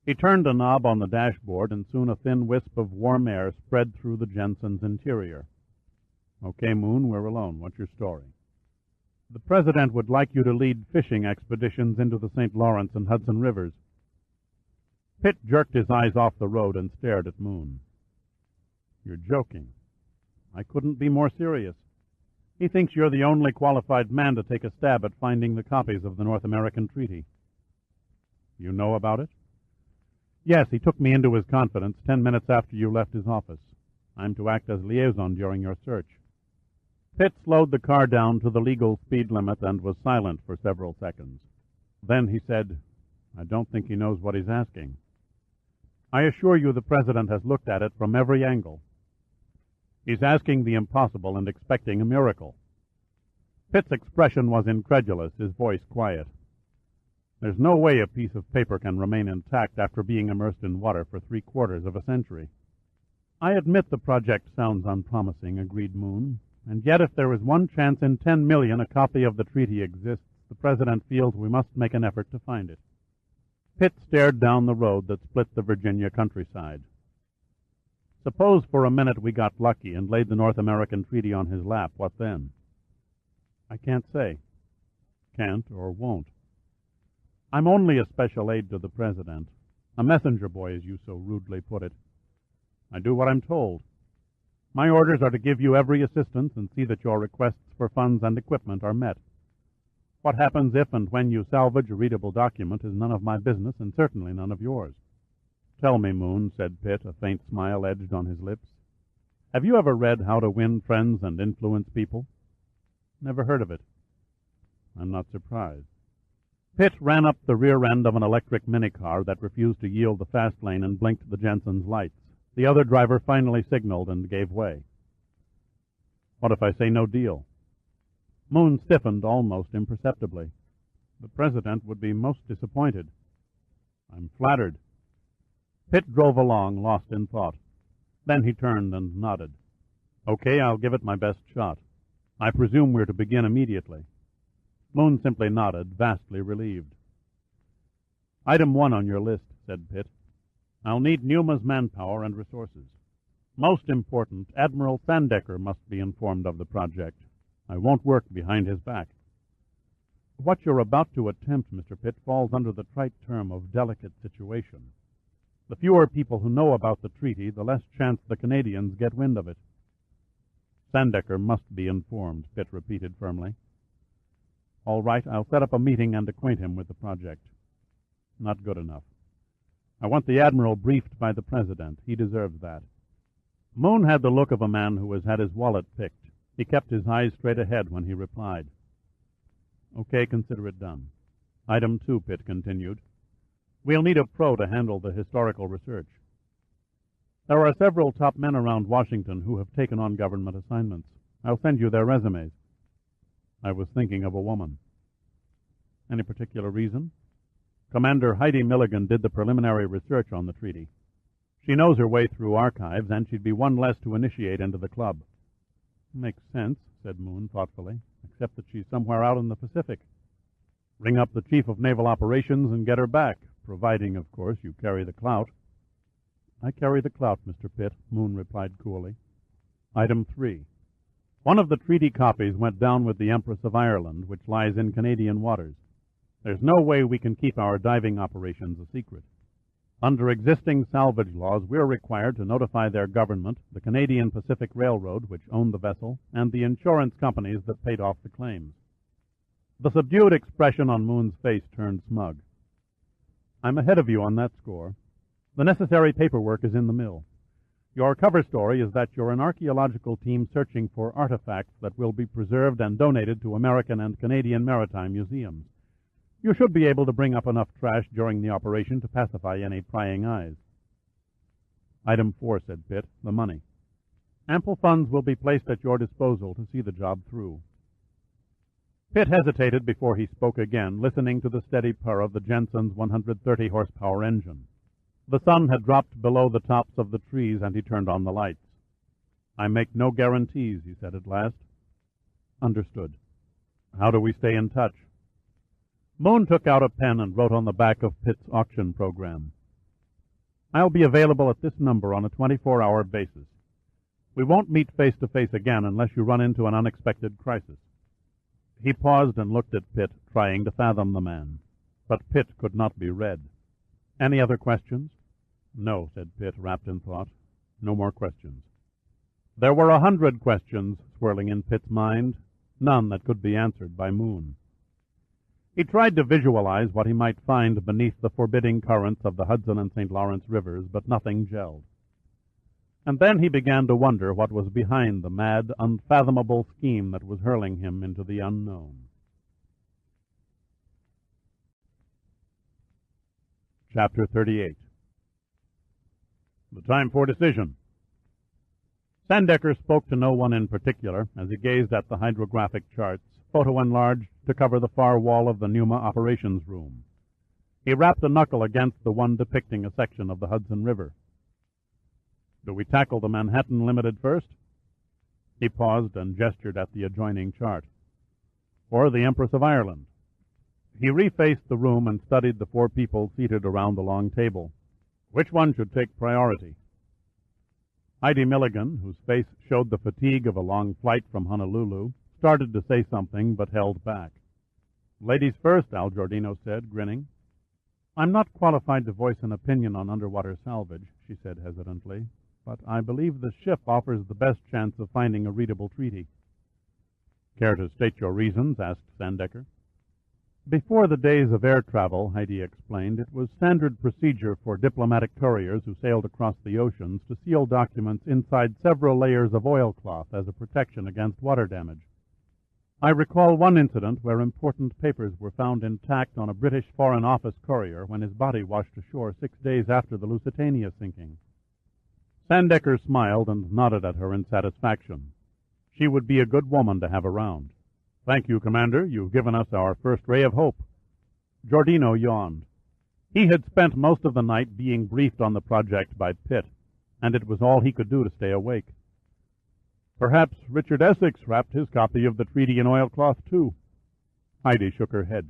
He turned a knob on the dashboard, and soon a thin wisp of warm air spread through the Jensen's interior. Okay, Moon, we're alone. What's your story? The President would like you to lead fishing expeditions into the St. Lawrence and Hudson Rivers. Pitt jerked his eyes off the road and stared at Moon. You're joking. I couldn't be more serious. He thinks you're the only qualified man to take a stab at finding the copies of the North American Treaty. You know about it? Yes, he took me into his confidence 10 minutes after you left his office. I'm to act as liaison during your search. Pitt slowed the car down to the legal speed limit and was silent for several seconds. Then he said, I don't think he knows what he's asking. I assure you the President has looked at it from every angle. He's asking the impossible and expecting a miracle. Pitt's expression was incredulous, his voice quiet. There's no way a piece of paper can remain intact after being immersed in water for 3/4 of a century. I admit the project sounds unpromising, agreed Moon, and yet if there is one chance in 10 million a copy of the treaty exists, the President feels we must make an effort to find it. Pitt stared down the road that split the Virginia countryside. Suppose for a minute we got lucky and laid the North American Treaty on his lap, what then? I can't say. Can't or won't. I'm only a special aide to the President, a messenger boy, as you so rudely put it. I do what I'm told. My orders are to give you every assistance and see that your requests for funds and equipment are met. What happens if and when you salvage a readable document is none of my business and certainly none of yours. Tell me, Moon, said Pitt, a faint smile edged on his lips. Have you ever read How to Win Friends and Influence People? Never heard of it. I'm not surprised. Pitt ran up the rear end of an electric minicar that refused to yield the fast lane and blinked the Jensen's lights. The other driver finally signaled and gave way. What if I say no deal? Moon stiffened almost imperceptibly. The President would be most disappointed. I'm flattered. Pitt drove along, lost in thought. Then he turned and nodded. Okay, I'll give it my best shot. I presume we're to begin immediately. Moon simply nodded, vastly relieved. Item 1 on your list, said Pitt. I'll need Numa's manpower and resources. Most important, Admiral Sandecker must be informed of the project. I won't work behind his back. What you're about to attempt, Mr. Pitt, falls under the trite term of delicate situation. The fewer people who know about the treaty, the less chance the Canadians get wind of it. Sandecker must be informed, Pitt repeated firmly. All right, I'll set up a meeting and acquaint him with the project. Not good enough. I want the Admiral briefed by the President. He deserves that. Moon had the look of a man who has had his wallet picked. He kept his eyes straight ahead when he replied. Okay, consider it done. Item 2, Pitt continued. We'll need a pro to handle the historical research. There are several top men around Washington who have taken on government assignments. I'll send you their resumes. I was thinking of a woman. Any particular reason? Commander Heidi Milligan did the preliminary research on the treaty. She knows her way through archives, and she'd be one less to initiate into the club. Makes sense, said Moon thoughtfully, except that she's somewhere out in the Pacific. Ring up the Chief of Naval Operations and get her back, providing, of course, you carry the clout. I carry the clout, Mr. Pitt, Moon replied coolly. Item 3. One of the treaty copies went down with the Empress of Ireland, which lies in Canadian waters. There's no way we can keep our diving operations a secret. Under existing salvage laws, we're required to notify their government, the Canadian Pacific Railroad, which owned the vessel, and the insurance companies that paid off the claims. The subdued expression on Moon's face turned smug. I'm ahead of you on that score. The necessary paperwork is in the mill. Your cover story is that you're an archaeological team searching for artifacts that will be preserved and donated to American and Canadian maritime museums. You should be able to bring up enough trash during the operation to pacify any prying eyes. Item 4, said Pitt, the money. Ample funds will be placed at your disposal to see the job through. Pitt hesitated before he spoke again, listening to the steady purr of the Jensen's 130-horsepower engine. The sun had dropped below the tops of the trees, and he turned on the lights. I make no guarantees, he said at last. Understood. How do we stay in touch? Moon took out a pen and wrote on the back of Pitt's auction program. I'll be available at this number on a 24-hour basis. We won't meet face-to-face again unless you run into an unexpected crisis. He paused and looked at Pitt, trying to fathom the man. But Pitt could not be read. Any other questions? No, said Pitt, wrapped in thought. No more questions. There were 100 questions swirling in Pitt's mind, none that could be answered by Moon. He tried to visualize what he might find beneath the forbidding currents of the Hudson and St. Lawrence rivers, but nothing gelled. And then he began to wonder what was behind the mad, unfathomable scheme that was hurling him into the unknown. Chapter 38. The time for decision. Sandecker spoke to no one in particular as he gazed at the hydrographic charts, photo-enlarged to cover the far wall of the Numa operations room. He rapped a knuckle against the one depicting a section of the Hudson River. Do we tackle the Manhattan Limited first? He paused and gestured at the adjoining chart. Or the Empress of Ireland? He refaced the room and studied the 4 people seated around the long table. Which one should take priority? Heidi Milligan, whose face showed the fatigue of a long flight from Honolulu, started to say something but held back. Ladies first, Al Giordino said, grinning. I'm not qualified to voice an opinion on underwater salvage, she said hesitantly, but I believe the ship offers the best chance of finding a readable treaty. Care to state your reasons? Asked Sandecker. Before the days of air travel, Heidi explained, it was standard procedure for diplomatic couriers who sailed across the oceans to seal documents inside several layers of oilcloth as a protection against water damage. I recall one incident where important papers were found intact on a British Foreign Office courier when his body washed ashore 6 days after the Lusitania sinking. Sandecker smiled and nodded at her in satisfaction. She would be a good woman to have around. Thank you, Commander. You've given us our first ray of hope. Giordino yawned. He had spent most of the night being briefed on the project by Pitt, and it was all he could do to stay awake. Perhaps Richard Essex wrapped his copy of the treaty in oilcloth, too. Heidi shook her head.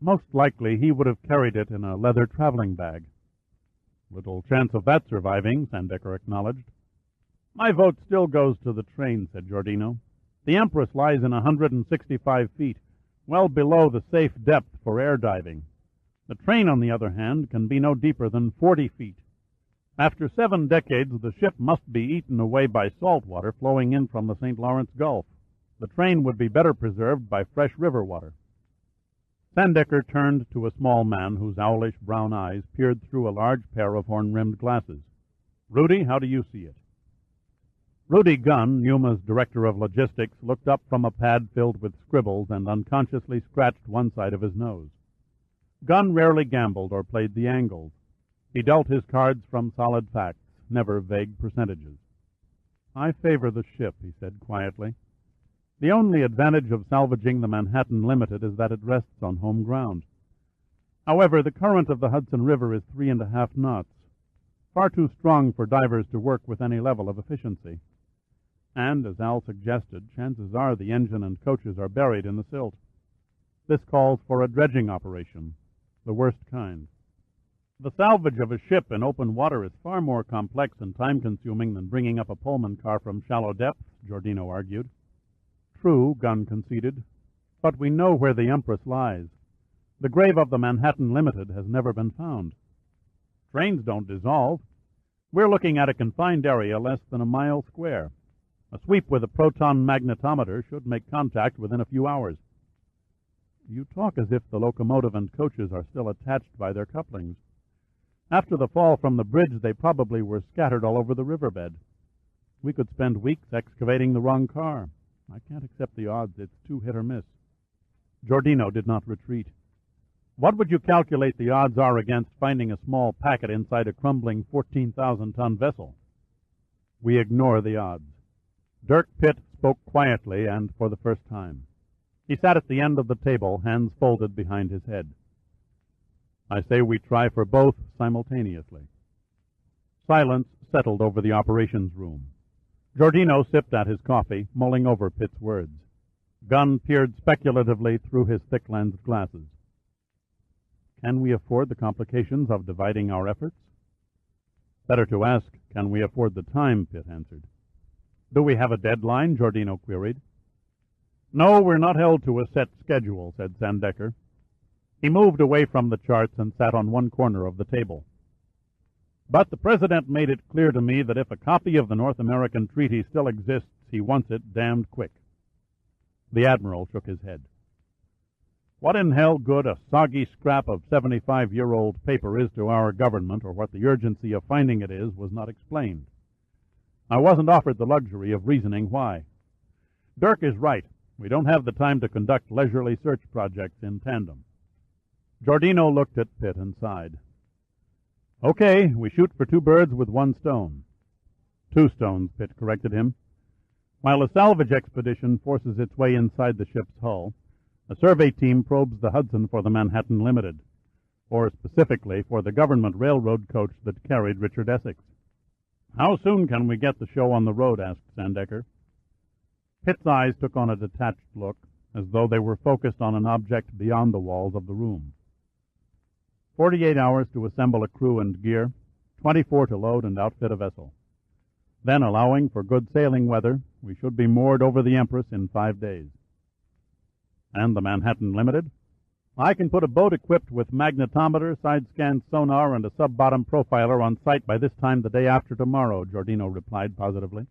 Most likely he would have carried it in a leather traveling bag. Little chance of that surviving, Sandecker acknowledged. My vote still goes to the train, said Giordino. The Empress lies in 165 feet, well below the safe depth for air diving. The train, on the other hand, can be no deeper than 40 feet. After 7 decades, the ship must be eaten away by salt water flowing in from the St. Lawrence Gulf. The train would be better preserved by fresh river water. Sandecker turned to a small man whose owlish brown eyes peered through a large pair of horn-rimmed glasses. Rudy, how do you see it? Rudy Gunn, Yuma's director of logistics, looked up from a pad filled with scribbles and unconsciously scratched one side of his nose. Gunn rarely gambled or played the angles. He dealt his cards from solid facts, never vague percentages. I favor the ship, he said quietly. The only advantage of salvaging the Manhattan Limited is that it rests on home ground. However, the current of the Hudson River is 3.5 knots, far too strong for divers to work with any level of efficiency. And, as Al suggested, chances are the engine and coaches are buried in the silt. This calls for a dredging operation, the worst kind. The salvage of a ship in open water is far more complex and time-consuming than bringing up a Pullman car from shallow depths, Giordino argued. True, Gunn conceded, but we know where the Empress lies. The grave of the Manhattan Limited has never been found. Trains don't dissolve. We're looking at a confined area less than a mile square. A sweep with a proton magnetometer should make contact within a few hours. You talk as if the locomotive and coaches are still attached by their couplings. After the fall from the bridge, they probably were scattered all over the riverbed. We could spend weeks excavating the wrong car. I can't accept the odds. It's too hit or miss. Giordino did not retreat. What would you calculate the odds are against finding a small packet inside a crumbling 14,000-ton vessel? We ignore the odds. Dirk Pitt spoke quietly and for the first time. He sat at the end of the table, hands folded behind his head. I say we try for both simultaneously. Silence settled over the operations room. Giordino sipped at his coffee, mulling over Pitt's words. Gunn peered speculatively through his thick-lensed glasses. Can we afford the complications of dividing our efforts? Better to ask, can we afford the time, Pitt answered. Do we have a deadline? Giordino queried. No, we're not held to a set schedule, said Sandecker. He moved away from the charts and sat on one corner of the table. But the President made it clear to me that if a copy of the North American Treaty still exists, he wants it damned quick. The Admiral shook his head. What in hell good a soggy scrap of 75-year-old paper is to our government, or what the urgency of finding it is, was not explained. I wasn't offered the luxury of reasoning why. Dirk is right. We don't have the time to conduct leisurely search projects in tandem. Giordino looked at Pitt and sighed. Okay, we shoot for 2 birds with 1 stone. 2 stones, Pitt corrected him. While a salvage expedition forces its way inside the ship's hull, a survey team probes the Hudson for the Manhattan Limited, or specifically for the government railroad coach that carried Richard Essex. How soon can we get the show on the road? Asked Sandecker. Pitt's eyes took on a detached look, as though they were focused on an object beyond the walls of the room. 48 hours to assemble a crew and gear, 24 to load and outfit a vessel. Then, allowing for good sailing weather, we should be moored over the Empress in 5 days. And the Manhattan Limited? I can put a boat equipped with magnetometer, side-scan sonar, and a sub-bottom profiler on site by this time the day after tomorrow, Giordino replied positively.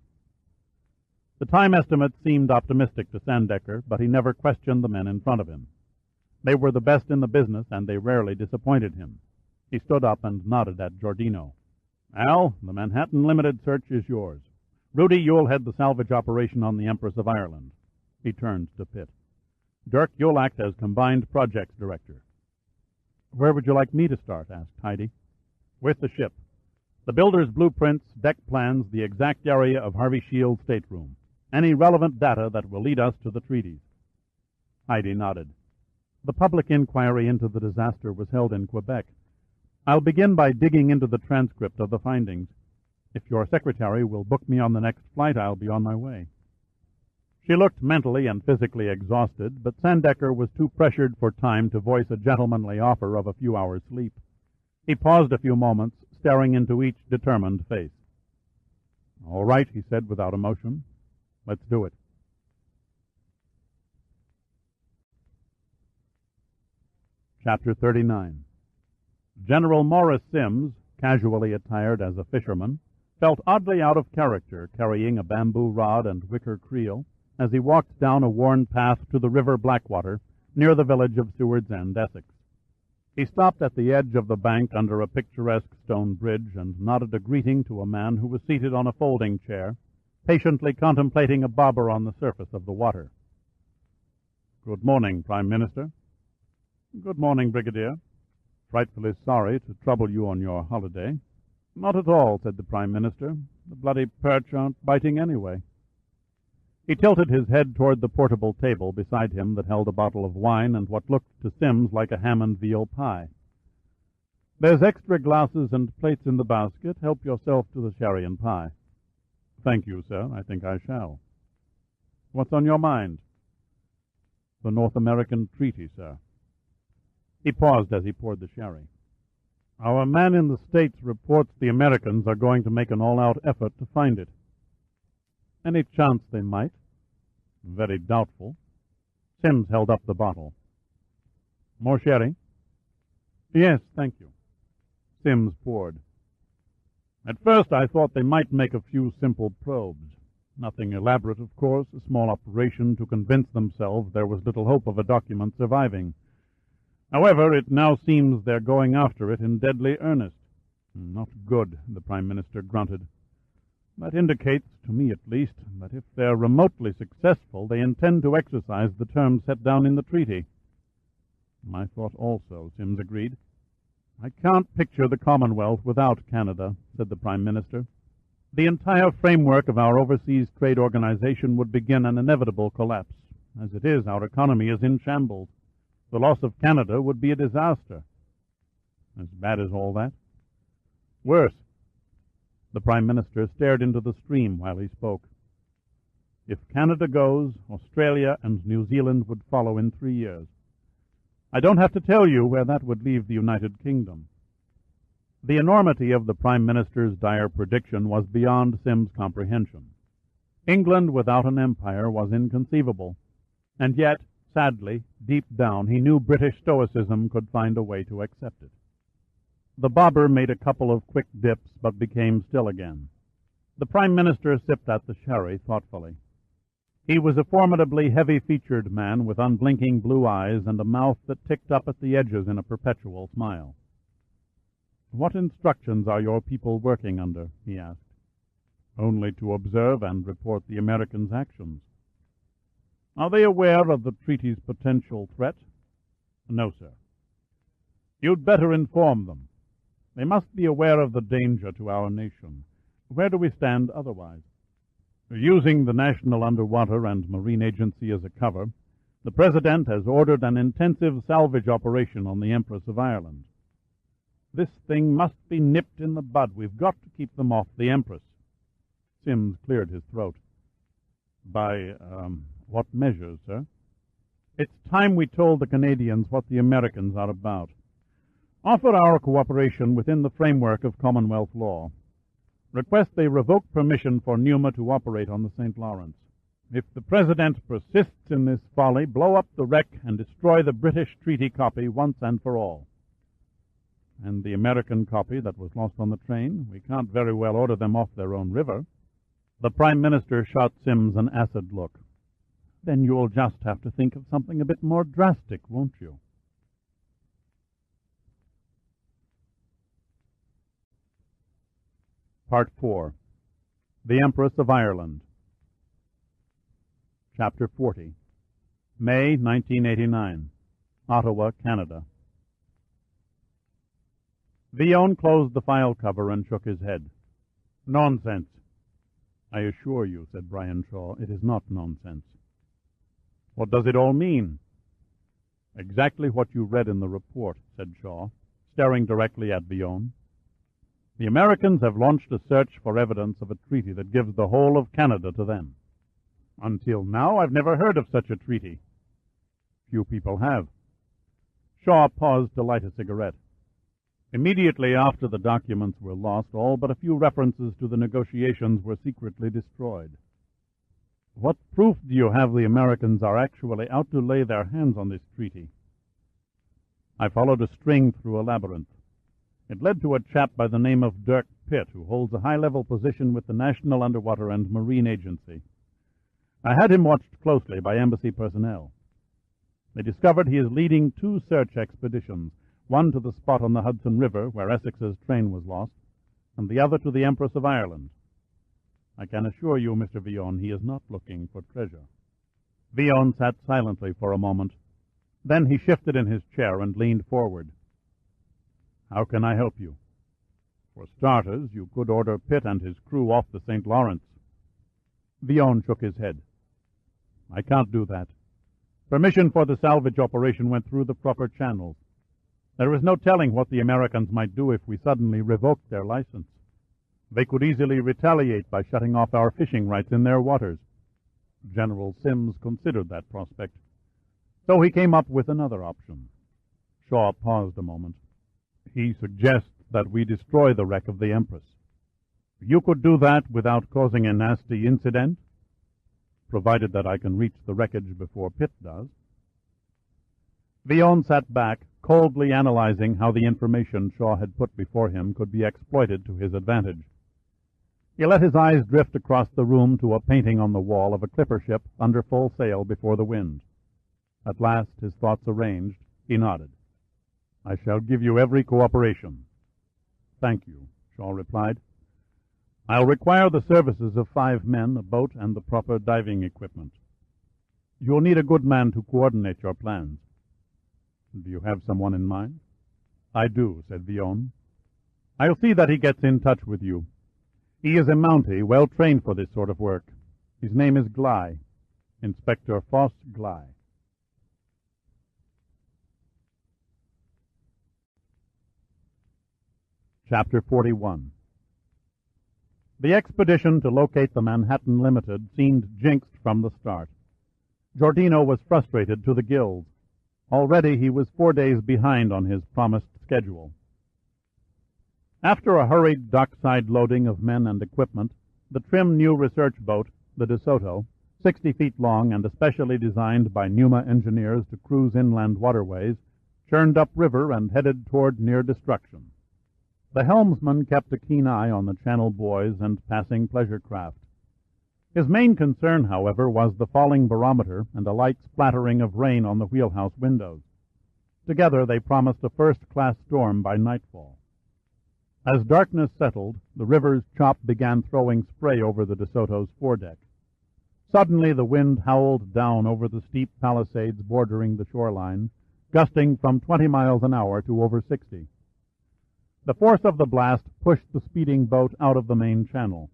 The time estimate seemed optimistic to Sandecker, but he never questioned the men in front of him. They were the best in the business, and they rarely disappointed him. He stood up and nodded at Giordino. Al, the Manhattan Limited search is yours. Rudy, you'll head the salvage operation on the Empress of Ireland. He turned to Pitt. Dirk, you'll act as combined projects director. Where would you like me to start? Asked Heidi. With the ship. The builder's blueprints, deck plans, the exact area of Harvey Shield's stateroom. Any relevant data that will lead us to the treaties. Heidi nodded. The public inquiry into the disaster was held in Quebec. I'll begin by digging into the transcript of the findings. If your secretary will book me on the next flight, I'll be on my way. She looked mentally and physically exhausted, but Sandecker was too pressured for time to voice a gentlemanly offer of a few hours' sleep. He paused a few moments, staring into each determined face. All right, he said without emotion. Let's do it. Chapter 39. General Morris Sims, casually attired as a fisherman, felt oddly out of character carrying a bamboo rod and wicker creel as he walked down a worn path to the river Blackwater near the village of Seward's End, Essex. He stopped at the edge of the bank under a picturesque stone bridge and nodded a greeting to a man who was seated on a folding chair, patiently contemplating a bobber on the surface of the water. Good morning, Prime Minister. Good morning, Brigadier. Frightfully sorry to trouble you on your holiday. Not at all, said the Prime Minister. The bloody perch aren't biting anyway. He tilted his head toward the portable table beside him that held a bottle of wine and what looked to Sims like a ham and veal pie. There's extra glasses and plates in the basket. Help yourself to the sherry and pie. Thank you, sir. I think I shall. What's on your mind? The North American Treaty, sir. He paused as he poured the sherry. Our man in the States reports the Americans are going to make an all-out effort to find it. Any chance they might? Very doubtful. Sims held up the bottle. More sherry? Yes, thank you. Sims poured. At first I thought they might make a few simple probes. Nothing elaborate, of course, a small operation to convince themselves there was little hope of a document surviving. However, it now seems they're going after it in deadly earnest. Not good, the Prime Minister grunted. That indicates, to me at least, that if they're remotely successful, they intend to exercise the terms set down in the treaty. My thought also, Sims agreed. I can't picture the Commonwealth without Canada, said the Prime Minister. The entire framework of our overseas trade organization would begin an inevitable collapse. As it is, our economy is in shambles. The loss of Canada would be a disaster. As bad as all that? Worse. The Prime Minister stared into the stream while he spoke. If Canada goes, Australia and New Zealand would follow in 3 years. I don't have to tell you where that would leave the United Kingdom. The enormity of the Prime Minister's dire prediction was beyond Sims' comprehension. England without an empire was inconceivable, and yet, sadly, deep down, he knew British stoicism could find a way to accept it. The bobber made a couple of quick dips, but became still again. The Prime Minister sipped at the sherry thoughtfully. He was a formidably heavy-featured man with unblinking blue eyes and a mouth that ticked up at the edges in a perpetual smile. What instructions are your people working under? He asked. Only to observe and report the Americans' actions. Are they aware of the treaty's potential threat? No, sir. You'd better inform them. They must be aware of the danger to our nation. Where do we stand otherwise? Using the National Underwater and Marine Agency as a cover, the President has ordered an intensive salvage operation on the Empress of Ireland. This thing must be nipped in the bud. We've got to keep them off the Empress. Sims cleared his throat. By, what measures, sir? It's time we told the Canadians what the Americans are about. Offer our cooperation within the framework of Commonwealth law. Request they revoke permission for Numa to operate on the St. Lawrence. If the President persists in this folly, blow up the wreck and destroy the British treaty copy once and for all. And the American copy that was lost on the train, we can't very well order them off their own river. The Prime Minister shot Sims an acid look. Then you'll just have to think of something a bit more drastic, won't you? Part 4. The Empress of Ireland. Chapter 40. May 1989. Ottawa, Canada. Villon closed the file cover and shook his head. Nonsense. I assure you, said Brian Shaw, it is not nonsense. What does it all mean? Exactly what you read in the report, said Shaw, staring directly at Villon. The Americans have launched a search for evidence of a treaty that gives the whole of Canada to them. Until now, I've never heard of such a treaty. Few people have. Shaw paused to light a cigarette. Immediately after the documents were lost, all but a few references to the negotiations were secretly destroyed. What proof do you have the Americans are actually out to lay their hands on this treaty? I followed a string through a labyrinth. It led to a chap by the name of Dirk Pitt, who holds a high-level position with the National Underwater and Marine Agency. I had him watched closely by embassy personnel. They discovered he is leading 2 search expeditions, one to the spot on the Hudson River where Essex's train was lost, and the other to the Empress of Ireland. I can assure you, Mr. Villon, he is not looking for treasure. Villon sat silently for a moment. Then he shifted in his chair and leaned forward. How can I help you? For starters, you could order Pitt and his crew off the St. Lawrence. Villon shook his head. I can't do that. Permission for the salvage operation went through the proper channels. There is no telling what the Americans might do if we suddenly revoked their license. They could easily retaliate by shutting off our fishing rights in their waters. General Sims considered that prospect. So he came up with another option. Shaw paused a moment. He suggests that we destroy the wreck of the Empress. You could do that without causing a nasty incident, provided that I can reach the wreckage before Pitt does. Villon sat back, coldly analyzing how the information Shaw had put before him could be exploited to his advantage. He let his eyes drift across the room to a painting on the wall of a clipper ship under full sail before the wind. At last, his thoughts arranged, he nodded. I shall give you every cooperation. Thank you, Shaw replied. I'll require the services of 5 men, a boat, and the proper diving equipment. You'll need a good man to coordinate your plans. Do you have someone in mind? I do, said Villon. I'll see that he gets in touch with you. He is a Mountie, well trained for this sort of work. His name is Gly, Inspector Foss Gly. Chapter 41. The expedition to locate the Manhattan Limited seemed jinxed from the start. Giordino was frustrated to the gills. Already he was 4 days behind on his promised schedule. After a hurried dockside loading of men and equipment, the trim new research boat, the De Soto, 60 feet long and especially designed by Numa engineers to cruise inland waterways, churned upriver and headed toward near destruction. The helmsman kept a keen eye on the channel buoys and passing pleasure craft. His main concern, however, was the falling barometer and a light splattering of rain on the wheelhouse windows. Together they promised a first-class storm by nightfall. As darkness settled, the river's chop began throwing spray over the De Soto's foredeck. Suddenly the wind howled down over the steep palisades bordering the shoreline, gusting from 20 miles an hour to over 60. The force of the blast pushed the speeding boat out of the main channel.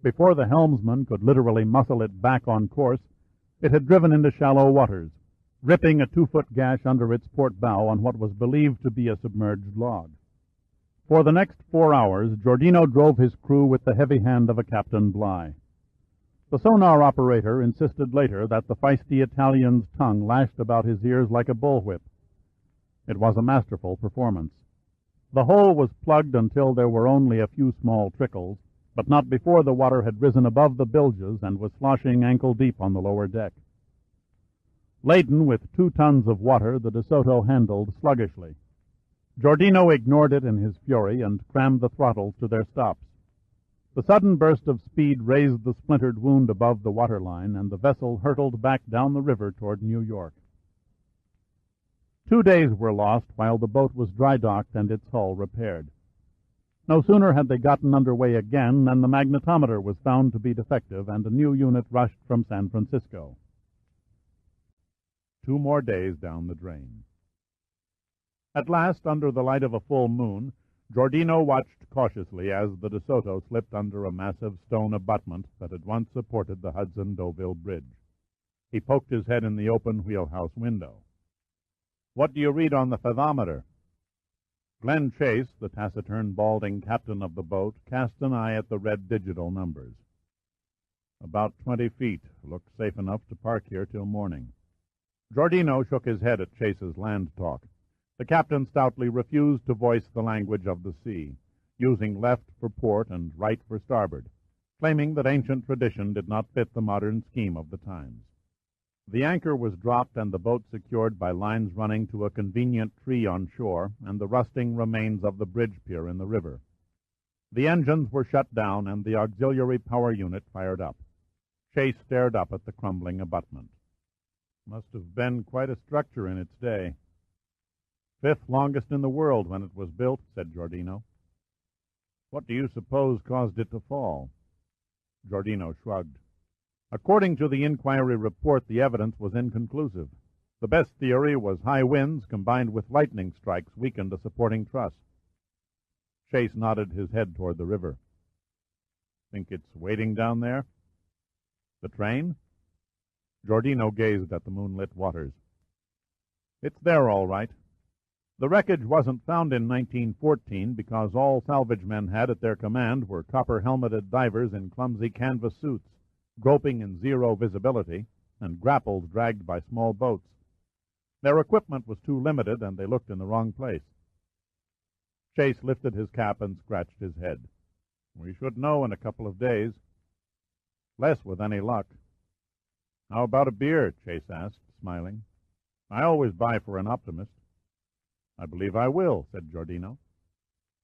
Before the helmsman could literally muscle it back on course, it had driven into shallow waters, ripping a 2-foot gash under its port bow on what was believed to be a submerged log. For the next 4 hours, Giordino drove his crew with the heavy hand of a Captain Bligh. The sonar operator insisted later that the feisty Italian's tongue lashed about his ears like a bullwhip. It was a masterful performance. The hole was plugged until there were only a few small trickles, but not before the water had risen above the bilges and was sloshing ankle-deep on the lower deck. Laden with 2 tons of water, the De Soto handled sluggishly. Giordino ignored it in his fury and crammed the throttles to their stops. The sudden burst of speed raised the splintered wound above the waterline, and the vessel hurtled back down the river toward New York. 2 days were lost while the boat was dry-docked and its hull repaired. No sooner had they gotten under way again than the magnetometer was found to be defective, and a new unit rushed from San Francisco. 2 more days down the drain. At last, under the light of a full moon, Giordino watched cautiously as the De Soto slipped under a massive stone abutment that had once supported the Hudson-Deauville Bridge. He poked his head in the open wheelhouse window. "What do you read on the fathometer?" Glenn Chase, the taciturn, balding captain of the boat, cast an eye at the red digital numbers. "About 20 feet. Looks safe enough to park here till morning." Giordino shook his head at Chase's land talk. The captain stoutly refused to voice the language of the sea, using left for port and right for starboard, claiming that ancient tradition did not fit the modern scheme of the times. The anchor was dropped and the boat secured by lines running to a convenient tree on shore and the rusting remains of the bridge pier in the river. The engines were shut down and the auxiliary power unit fired up. Chase stared up at the crumbling abutment. "Must have been quite a structure in its day." "5th longest in the world when it was built," said Giordino. "What do you suppose caused it to fall?" Giordino shrugged. According to the inquiry report, the evidence was inconclusive. The best theory was high winds combined with lightning strikes weakened a supporting truss. Chase nodded his head toward the river. "Think it's waiting down there?" "The train?" Giordino gazed at the moonlit waters. "It's there, all right. The wreckage wasn't found in 1914 because all salvage men had at their command were copper-helmeted divers in clumsy canvas suits, groping in zero visibility, and grapples dragged by small boats. Their equipment was too limited, and they looked in the wrong place." Chase lifted his cap and scratched his head. "We should know in a couple of days. Less with any luck." "How about a beer?" Chase asked, smiling. "I always buy for an optimist." "I believe I will," said Giordino.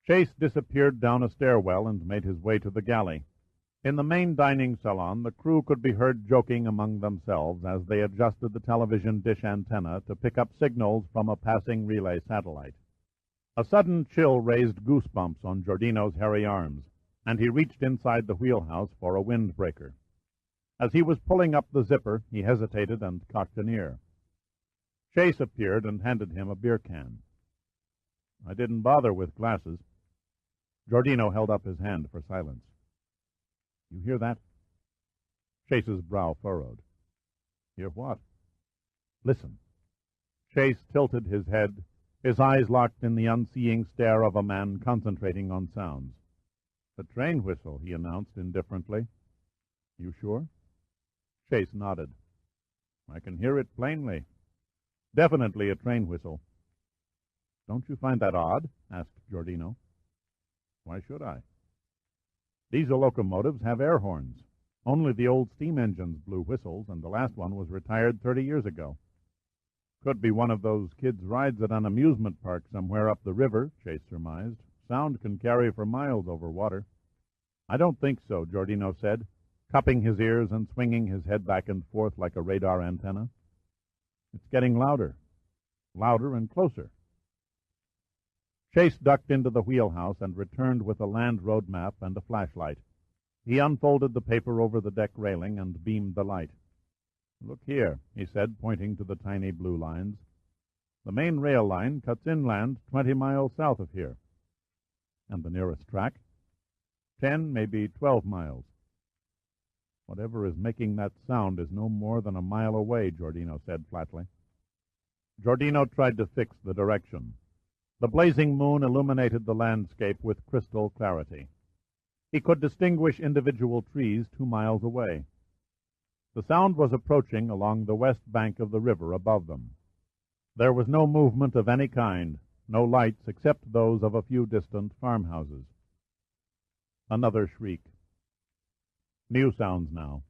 Chase disappeared down a stairwell and made his way to the galley. In the main dining salon, the crew could be heard joking among themselves as they adjusted the television dish antenna to pick up signals from a passing relay satellite. A sudden chill raised goosebumps on Giordino's hairy arms, and he reached inside the wheelhouse for a windbreaker. As he was pulling up the zipper, he hesitated and cocked an ear. Chase appeared and handed him a beer can. "I didn't bother with glasses." Giordino held up his hand for silence. "You hear that?" Chase's brow furrowed. "Hear what?" "Listen." Chase tilted his head, his eyes locked in the unseeing stare of a man concentrating on sounds. "A train whistle," he announced indifferently. "You sure?" Chase nodded. "I can hear it plainly. Definitely a train whistle." "Don't you find that odd?" asked Giordino. "Why should I?" "Diesel locomotives have air horns. Only the old steam engines blew whistles, and the last one was retired 30 years ago." "Could be one of those kids' rides at an amusement park somewhere up the river," Chase surmised. "Sound can carry for miles over water." "I don't think so," Giordino said, cupping his ears and swinging his head back and forth like a radar antenna. "It's getting louder. Louder and closer." Chase ducked into the wheelhouse and returned with a land road map and a flashlight. He unfolded the paper over the deck railing and beamed the light. "Look here," he said, pointing to the tiny blue lines. "The main rail line cuts inland 20 miles south of here." "And the nearest track?" 10, maybe 12 miles. "Whatever is making that sound is no more than a mile away," Giordino said flatly. Giordino tried to fix the direction. The blazing moon illuminated the landscape with crystal clarity. He could distinguish individual trees 2 miles away. The sound was approaching along the west bank of the river above them. There was no movement of any kind, no lights except those of a few distant farmhouses. Another shriek. New sounds now.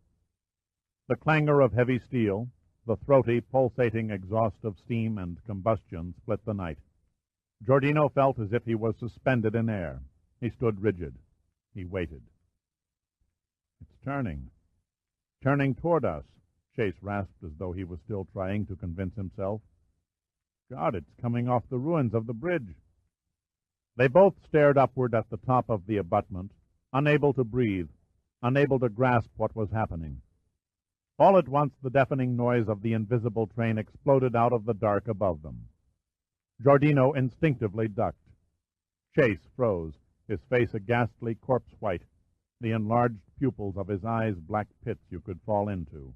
The clangor of heavy steel, the throaty, pulsating exhaust of steam and combustion split the night. Giordino felt as if he was suspended in air. He stood rigid. He waited. It's turning. Turning toward us, Chase rasped as though he was still trying to convince himself. God, it's coming off the ruins of the bridge. They both stared upward at the top of the abutment, unable to breathe, unable to grasp what was happening. All at once the deafening noise of the invisible train exploded out of the dark above them. Giordino instinctively ducked. Chase froze, his face a ghastly corpse-white, the enlarged pupils of his eyes black pits you could fall into.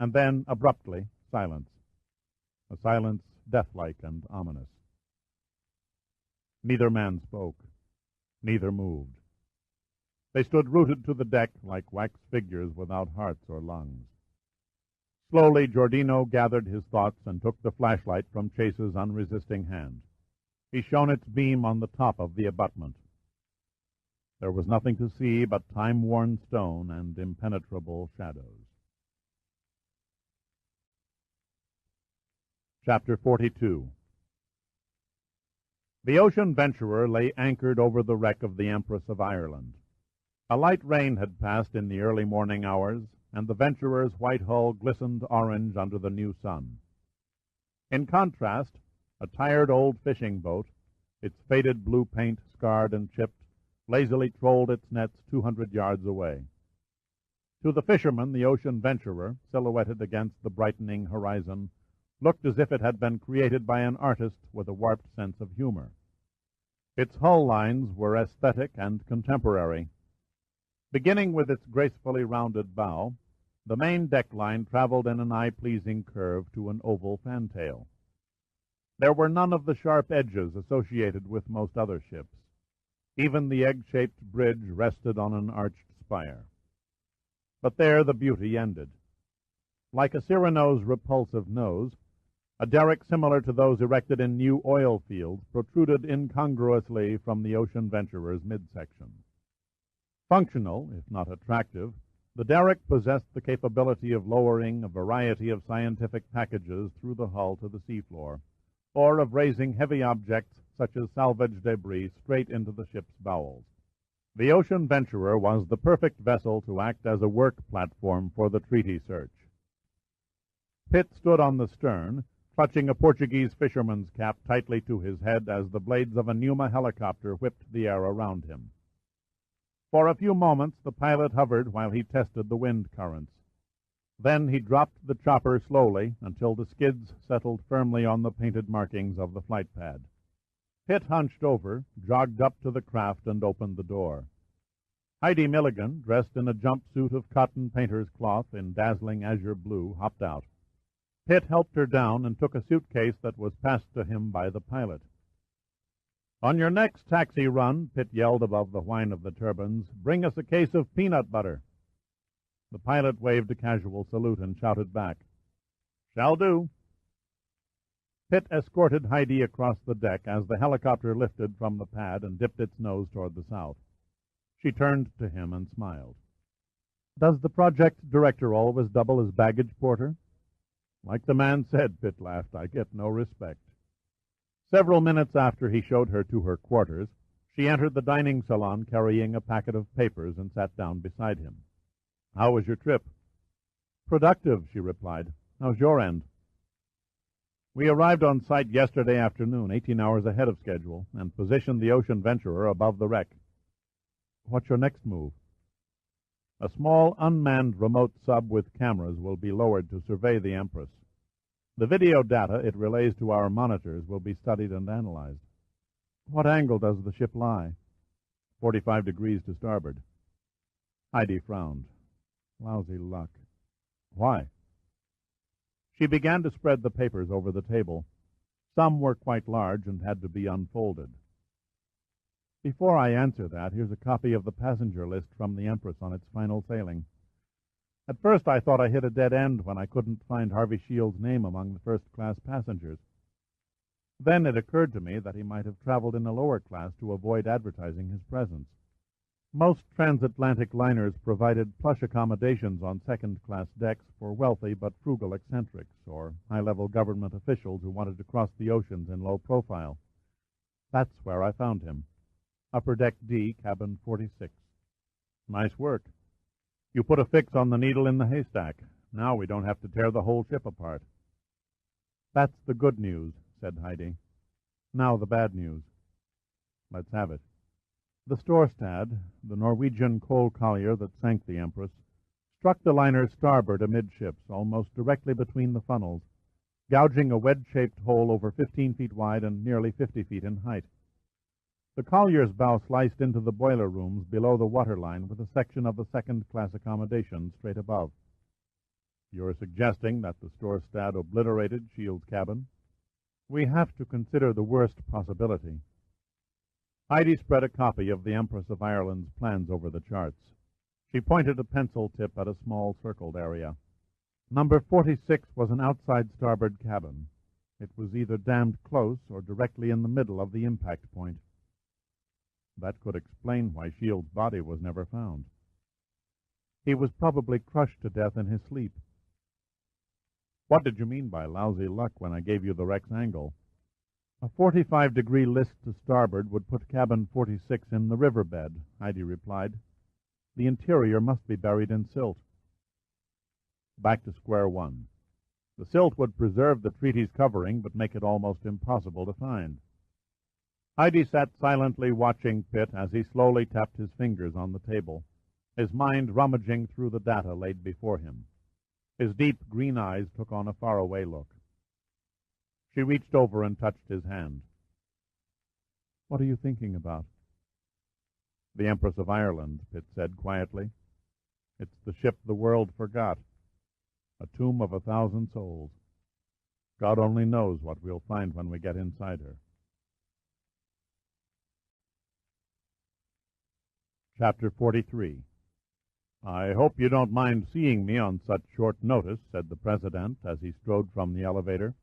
And then, abruptly, silence. A silence deathlike and ominous. Neither man spoke. Neither moved. They stood rooted to the deck like wax figures without hearts or lungs. Slowly, Giordino gathered his thoughts and took the flashlight from Chase's unresisting hand. He shone its beam on the top of the abutment. There was nothing to see but time-worn stone and impenetrable shadows. Chapter 42. The Ocean Venturer lay anchored over the wreck of the Empress of Ireland. A light rain had passed in the early morning hours, and the Venturer's white hull glistened orange under the new sun. In contrast, a tired old fishing boat, its faded blue paint scarred and chipped, lazily trolled its nets 200 yards away. To the fisherman, the Ocean Venturer, silhouetted against the brightening horizon, looked as if it had been created by an artist with a warped sense of humor. Its hull lines were aesthetic and contemporary. Beginning with its gracefully rounded bow, the main deck line traveled in an eye-pleasing curve to an oval fantail. There were none of the sharp edges associated with most other ships. Even the egg-shaped bridge rested on an arched spire. But there the beauty ended. Like a Cyrano's repulsive nose, a derrick similar to those erected in new oil fields protruded incongruously from the Ocean Venturer's midsection. Functional, if not attractive, the derrick possessed the capability of lowering a variety of scientific packages through the hull to the seafloor, or of raising heavy objects such as salvage debris straight into the ship's bowels. The Ocean Venturer was the perfect vessel to act as a work platform for the treaty search. Pitt stood on the stern, clutching a Portuguese fisherman's cap tightly to his head as the blades of a Pneuma helicopter whipped the air around him. For a few moments the pilot hovered while he tested the wind currents. Then he dropped the chopper slowly until the skids settled firmly on the painted markings of the flight pad. Pitt hunched over, jogged up to the craft, and opened the door. Heidi Milligan, dressed in a jumpsuit of cotton painter's cloth in dazzling azure blue, hopped out. Pitt helped her down and took a suitcase that was passed to him by the pilot. "On your next taxi run," Pitt yelled above the whine of the turbines, "bring us a case of peanut butter." The pilot waved a casual salute and shouted back, "Shall do." Pitt escorted Heidi across the deck as the helicopter lifted from the pad and dipped its nose toward the south. She turned to him and smiled. "Does the project director always double as baggage porter?" "Like the man said," Pitt laughed, "I get no respect." Several minutes after he showed her to her quarters, she entered the dining salon carrying a packet of papers and sat down beside him. "How was your trip?" "Productive," she replied. "How's your end?" "We arrived on site yesterday afternoon, 18 hours ahead of schedule, and positioned the Ocean Venturer above the wreck." "What's your next move?" "A small unmanned remote sub with cameras will be lowered to survey the Empress. The video data it relays to our monitors will be studied and analyzed." "What angle does the ship lie?" 45 degrees to starboard." Heidi frowned. Lousy luck. "Why?" She began to spread the papers over the table. Some were quite large and had to be unfolded. "Before I answer that, here's a copy of the passenger list from the Empress on its final sailing. At first I thought I hit a dead end when I couldn't find Harvey Shields' name among the first-class passengers. Then it occurred to me that he might have traveled in a lower class to avoid advertising his presence. Most transatlantic liners provided plush accommodations on second-class decks for wealthy but frugal eccentrics or high-level government officials who wanted to cross the oceans in low profile. That's where I found him. Upper Deck D, cabin 46. Nice work. You put a fix on the needle in the haystack. Now we don't have to tear the whole ship apart. That's the good news, said Heidi. Now the bad news. Let's have it. The Storstad, the Norwegian coal collier that sank the Empress, struck the liner's starboard amidships, almost directly between the funnels, gouging a wedge-shaped hole over 15 feet wide and nearly 50 feet in height. The collier's bow sliced into the boiler rooms below the waterline with a section of the second-class accommodation straight above. You're suggesting that the Storstad obliterated Shield's cabin? We have to consider the worst possibility. Heidi spread a copy of the Empress of Ireland's plans over the charts. She pointed a pencil tip at a small circled area. Number 46 was an outside starboard cabin. It was either damned close or directly in the middle of the impact point. That could explain why Shield's body was never found. He was probably crushed to death in his sleep. What did you mean by lousy luck when I gave you the Rex angle? A 45-degree list to starboard would put cabin 46 in the riverbed, Heidi replied. The interior must be buried in silt. Back to square one. The silt would preserve the treaty's covering, but make it almost impossible to find. Heidi sat silently watching Pitt as he slowly tapped his fingers on the table, his mind rummaging through the data laid before him. His deep green eyes took on a faraway look. She reached over and touched his hand. What are you thinking about? The Empress of Ireland, Pitt said quietly. It's the ship the world forgot. A tomb of 1,000 souls. God only knows what we'll find when we get inside her. Chapter 43. I hope you don't mind seeing me on such short notice, said the President as he strode from the elevator.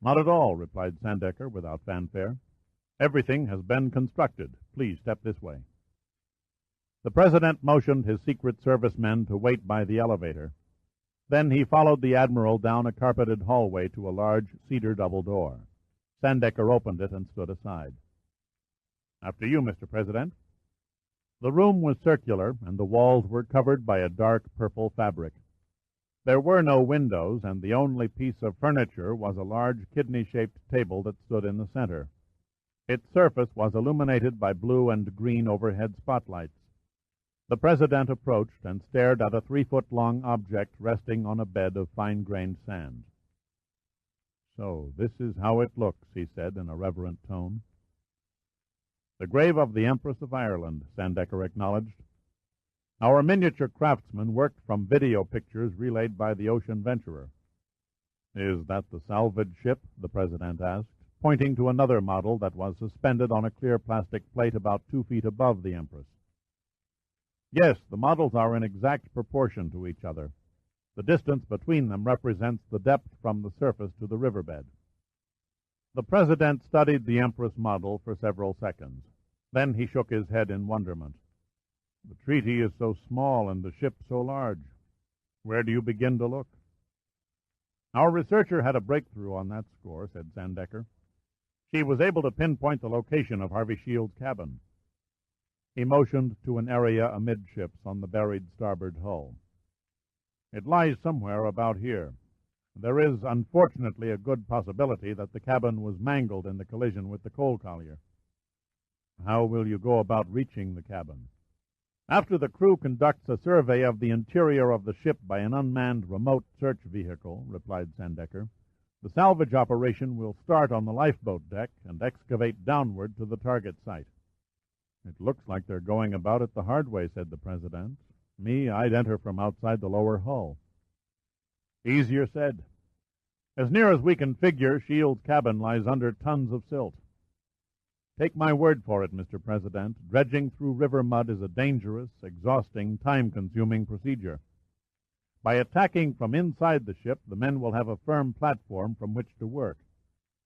Not at all, replied Sandecker without fanfare. Everything has been constructed. Please step this way. The President motioned his Secret Service men to wait by the elevator. Then he followed the Admiral down a carpeted hallway to a large cedar double door. Sandecker opened it and stood aside. After you, Mr. President. The room was circular, and the walls were covered by a dark purple fabric. There were no windows, and the only piece of furniture was a large kidney-shaped table that stood in the center. Its surface was illuminated by blue and green overhead spotlights. The President approached and stared at a 3-foot-long object resting on a bed of fine-grained sand. So this is how it looks, he said in a reverent tone. The grave of the Empress of Ireland, Sandecker acknowledged. Our miniature craftsman worked from video pictures relayed by the Ocean Venturer. Is that the salvage ship? The President asked, pointing to another model that was suspended on a clear plastic plate about 2 feet above the Empress. Yes, the models are in exact proportion to each other. The distance between them represents the depth from the surface to the riverbed. The President studied the Empress model for several seconds. Then he shook his head in wonderment. The treaty is so small and the ship so large. Where do you begin to look? Our researcher had a breakthrough on that score, said Sandecker. She was able to pinpoint the location of Harvey Shield's cabin. He motioned to an area amidships on the buried starboard hull. It lies somewhere about here. There is, unfortunately, a good possibility that the cabin was mangled in the collision with the coal collier. How will you go about reaching the cabin? After the crew conducts a survey of the interior of the ship by an unmanned remote search vehicle, replied Sandecker, the salvage operation will start on the lifeboat deck and excavate downward to the target site. It looks like they're going about it the hard way, said the President. Me, I'd enter from outside the lower hull. Easier said. As near as we can figure, Shield's cabin lies under tons of silt. Take my word for it, Mr. President, dredging through river mud is a dangerous, exhausting, time-consuming procedure. By attacking from inside the ship, the men will have a firm platform from which to work.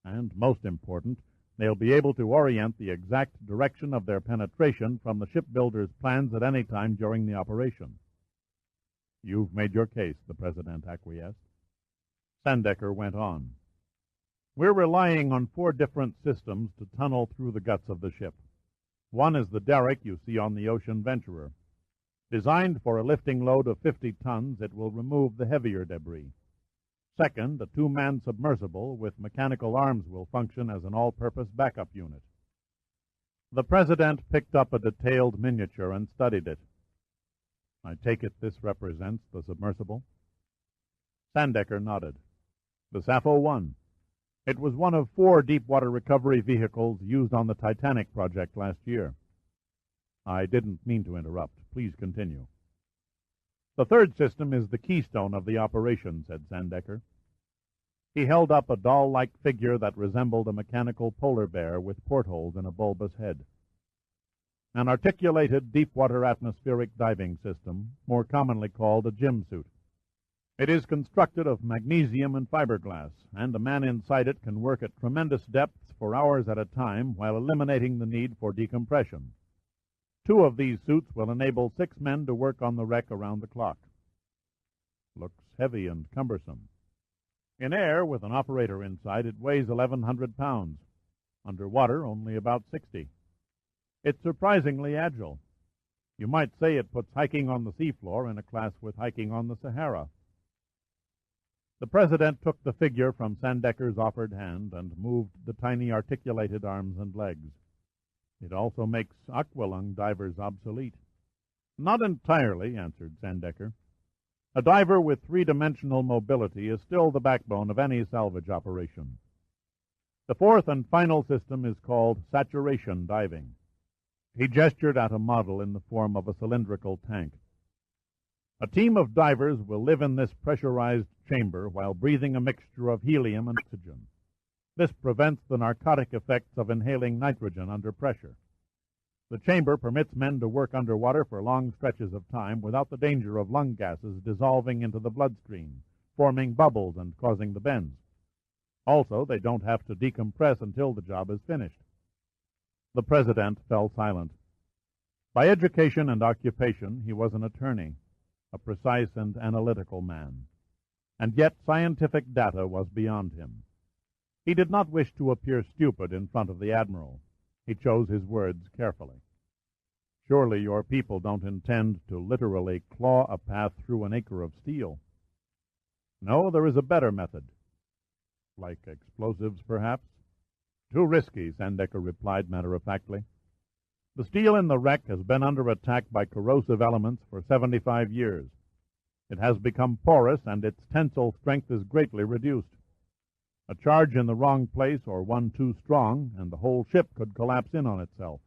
And, most important, They'll be able to orient the exact direction of their penetration from the shipbuilder's plans at any time during the operation. You've made your case, the President acquiesced. Sandecker went on. We're relying on 4 different systems to tunnel through the guts of the ship. One is the derrick you see on the Ocean Venturer. Designed for a lifting load of 50 tons, it will remove the heavier debris. Second, a 2-man submersible with mechanical arms will function as an all-purpose backup unit. The President picked up a detailed miniature and studied it. I take it this represents the submersible? Sandecker nodded. The Sappho-1. It was one of 4 deep-water recovery vehicles used on the Titanic project last year. I didn't mean to interrupt. Please continue. The third system is the keystone of the operation, said Sandecker. He held up a doll-like figure that resembled a mechanical polar bear with portholes in a bulbous head. An articulated deep-water atmospheric diving system, more commonly called a gym suit. It is constructed of magnesium and fiberglass, and a man inside it can work at tremendous depths for hours at a time while eliminating the need for decompression. 2 of these suits will enable 6 men to work on the wreck around the clock. Looks heavy and cumbersome. In air, with an operator inside, it weighs 1,100 pounds. Underwater, only about 60. It's surprisingly agile. You might say it puts hiking on the seafloor in a class with hiking on the Sahara. The President took the figure from Sandecker's offered hand and moved the tiny articulated arms and legs. It also makes aqualung divers obsolete. Not entirely, answered Sandecker. A diver with 3-dimensional mobility is still the backbone of any salvage operation. The 4th and final system is called saturation diving. He gestured at a model in the form of a cylindrical tank. A team of divers will live in this pressurized chamber while breathing a mixture of helium and oxygen. This prevents the narcotic effects of inhaling nitrogen under pressure. The chamber permits men to work underwater for long stretches of time without the danger of lung gases dissolving into the bloodstream, forming bubbles and causing the bends. Also, they don't have to decompress until the job is finished. The President fell silent. By education and occupation, he was an attorney, a precise and analytical man. And yet scientific data was beyond him. He did not wish to appear stupid in front of the Admiral. He chose his words carefully. Surely your people don't intend to literally claw a path through an acre of steel. No, there is a better method. Like explosives, perhaps? Too risky, Sandecker replied matter-of-factly. The steel in the wreck has been under attack by corrosive elements for 75 years. It has become porous, and its tensile strength is greatly reduced. A charge in the wrong place or one too strong, and the whole ship could collapse in on itself.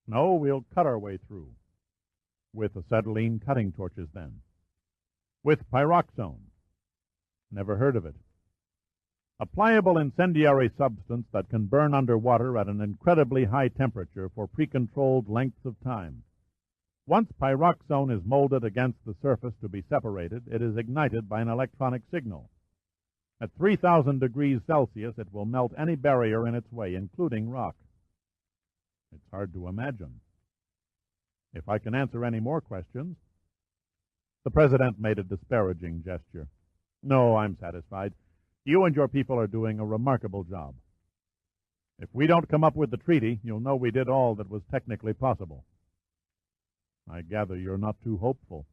No, we'll cut our way through. With acetylene cutting torches, then. With pyroxone. Never heard of it. A pliable incendiary substance that can burn underwater at an incredibly high temperature for pre-controlled lengths of time. Once pyroxone is molded against the surface to be separated, it is ignited by an electronic signal. At 3,000 degrees Celsius, it will melt any barrier in its way, including rock. It's hard to imagine. If I can answer any more questions. The President made a disparaging gesture. No, I'm satisfied. You and your people are doing a remarkable job. If we don't come up with the treaty, you'll know we did all that was technically possible. I gather you're not too hopeful.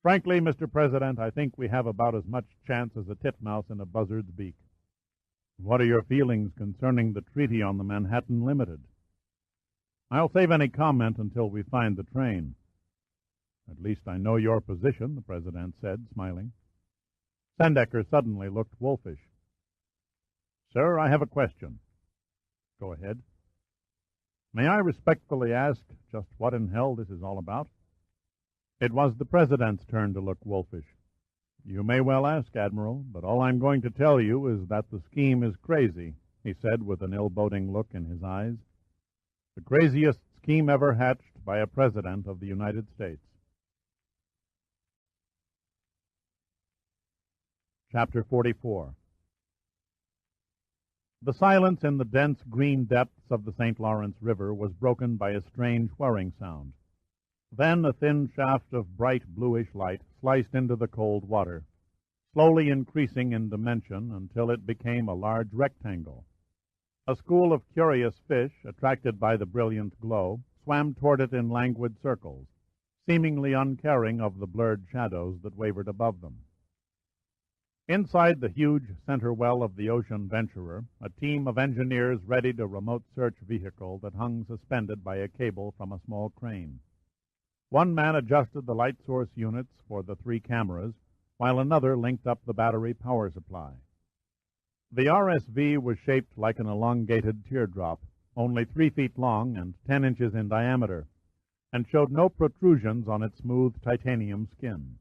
Frankly, Mr. President, I think we have about as much chance as a titmouse in a buzzard's beak. What are your feelings concerning the treaty on the Manhattan Limited? I'll save any comment until we find the train. At least I know your position, the President said, smiling. Sandecker suddenly looked wolfish. Sir, I have a question. Go ahead. May I respectfully ask just what in hell this is all about? It was the President's turn to look wolfish. You may well ask, Admiral, but all I'm going to tell you is that the scheme is crazy, he said with an ill-boding look in his eyes. The craziest scheme ever hatched by a President of the United States. Chapter 44. The silence in the dense green depths of the St. Lawrence River was broken by a strange whirring sound. Then a thin shaft of bright bluish light sliced into the cold water, slowly increasing in dimension until it became a large rectangle. A school of curious fish, attracted by the brilliant glow, swam toward it in languid circles, seemingly uncaring of the blurred shadows that wavered above them. Inside the huge center well of the Ocean Venturer, a team of engineers readied a remote search vehicle that hung suspended by a cable from a small crane. One man adjusted the light source units for the 3 cameras, while another linked up the battery power supply. The RSV was shaped like an elongated teardrop, only 3 feet long and 10 inches in diameter, and showed no protrusions on its smooth titanium skin.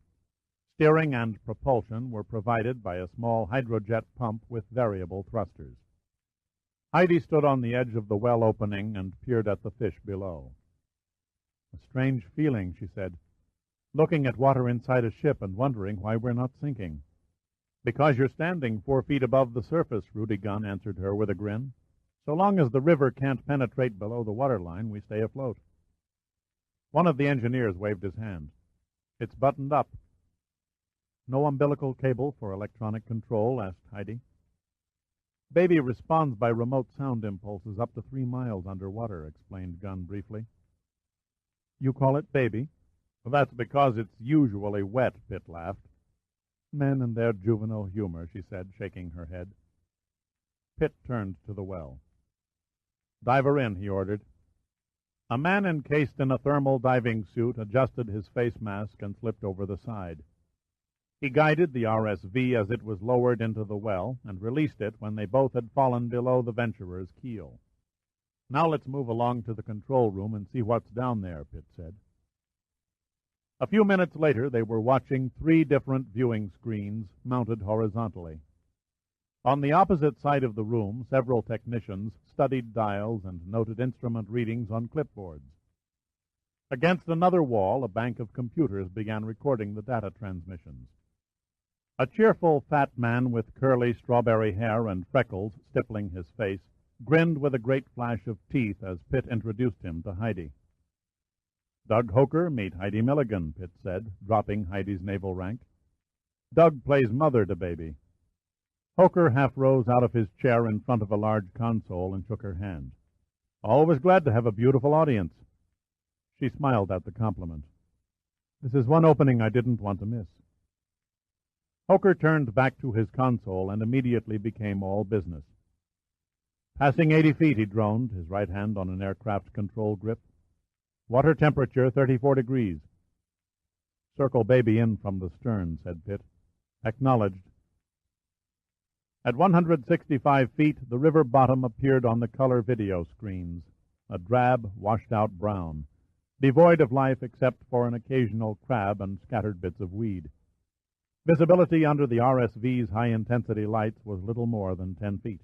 Steering and propulsion were provided by a small hydrojet pump with variable thrusters. Heidi stood on the edge of the well opening and peered at the fish below. "A strange feeling," she said, "looking at water inside a ship and wondering why we're not sinking." "Because you're standing 4 feet above the surface," Rudy Gunn answered her with a grin. "So long as the river can't penetrate below the waterline, we stay afloat." One of the engineers waved his hand. "It's buttoned up." "No umbilical cable for electronic control?" asked Heidi. "Baby responds by remote sound impulses up to 3 miles underwater," explained Gunn briefly. "You call it baby?" "That's because it's usually wet," Pitt laughed. "Men and their juvenile humor," she said, shaking her head. Pitt turned to the well. "Dive her in," he ordered. A man encased in a thermal diving suit adjusted his face mask and slipped over the side. He guided the RSV as it was lowered into the well and released it when they both had fallen below the Venturer's keel. "Now let's move along to the control room and see what's down there," Pitt said. A few minutes later they were watching 3 different viewing screens mounted horizontally. On the opposite side of the room, several technicians studied dials and noted instrument readings on clipboards. Against another wall, a bank of computers began recording the data transmissions. A cheerful fat man with curly strawberry hair and freckles stippling his face grinned with a great flash of teeth as Pitt introduced him to Heidi. "Doug Hoker, meet Heidi Milligan," Pitt said, dropping Heidi's naval rank. "Doug plays mother to baby." Hoker half rose out of his chair in front of a large console and shook her hand. "Always glad to have a beautiful audience." She smiled at the compliment. "This is one opening I didn't want to miss." Hoker turned back to his console and immediately became all business. "Passing 80 feet, he droned, his right hand on an aircraft control grip. "Water temperature 34 degrees. "Circle baby in from the stern," said Pitt. "Acknowledged." At 165 feet, the river bottom appeared on the color video screens, a drab, washed-out brown, devoid of life except for an occasional crab and scattered bits of weed. Visibility under the RSV's high-intensity lights was little more than 10 feet.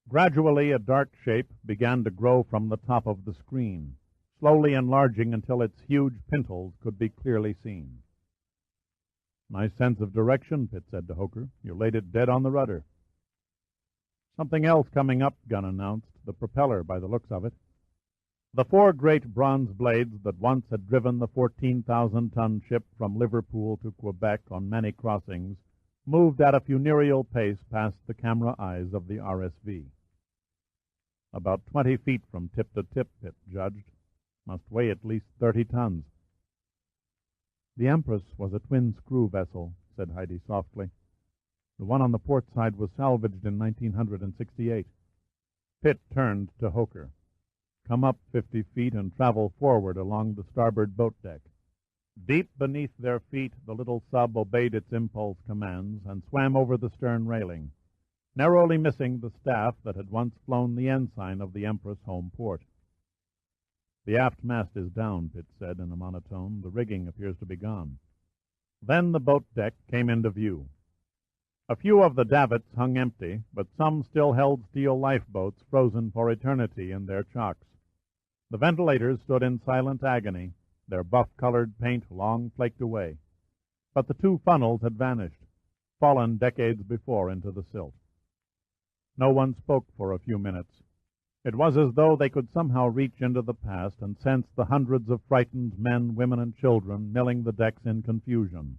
Gradually, a dark shape began to grow from the top of the screen, slowly enlarging until its huge pintles could be clearly seen. "Nice sense of direction," Pitt said to Hoker. "You laid it dead on the rudder." "Something else coming up," Gunn announced, "the propeller by the looks of it." The 4 great bronze blades that once had driven the 14,000-ton ship from Liverpool to Quebec on many crossings moved at a funereal pace past the camera eyes of the RSV. "About 20 feet from tip to tip," Pitt judged. "Must weigh at least 30 tons." "The Empress was a twin-screw vessel," said Heidi softly. "The one on the port side was salvaged in 1968. Pitt turned to Hoker. "Come up 50 feet and travel forward along the starboard boat deck." Deep beneath their feet, the little sub obeyed its impulse commands and swam over the stern railing, narrowly missing the staff that had once flown the ensign of the Empress home port. "The aft mast is down," Pitt said in a monotone. "The rigging appears to be gone." Then the boat deck came into view. A few of the davits hung empty, but some still held steel lifeboats frozen for eternity in their chocks. The ventilators stood in silent agony, their buff-colored paint long flaked away. But the 2 funnels had vanished, fallen decades before into the silt. No one spoke for a few minutes. It was as though they could somehow reach into the past and sense the hundreds of frightened men, women, and children milling the decks in confusion,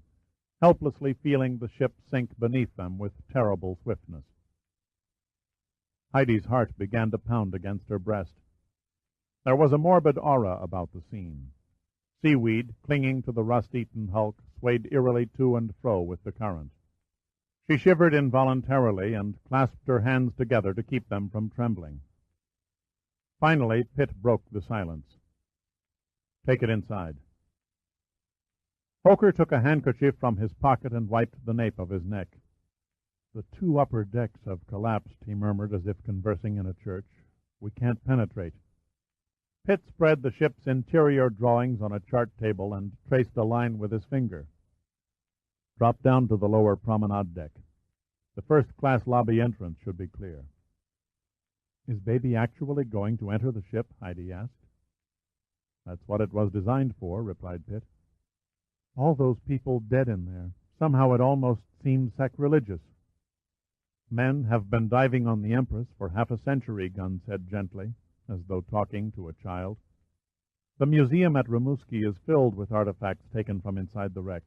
helplessly feeling the ship sink beneath them with terrible swiftness. Heidi's heart began to pound against her breast. There was a morbid aura about the scene. Seaweed, clinging to the rust-eaten hulk, swayed eerily to and fro with the current. She shivered involuntarily and clasped her hands together to keep them from trembling. Finally, Pitt broke the silence. "Take it inside." Hooker took a handkerchief from his pocket and wiped the nape of his neck. "The two upper decks have collapsed," he murmured as if conversing in a church. "We can't penetrate." Pitt spread the ship's interior drawings on a chart table and traced a line with his finger. "Drop down to the lower promenade deck. The first-class lobby entrance should be clear." "Is Baby actually going to enter the ship?" Heidi asked. "That's what it was designed for," replied Pitt. "All those people dead in there. Somehow it almost seems sacrilegious." "Men have been diving on the Empress for half a century," Gunn said gently, as though talking to a child. "The museum at Rimouski is filled with artifacts taken from inside the wreck.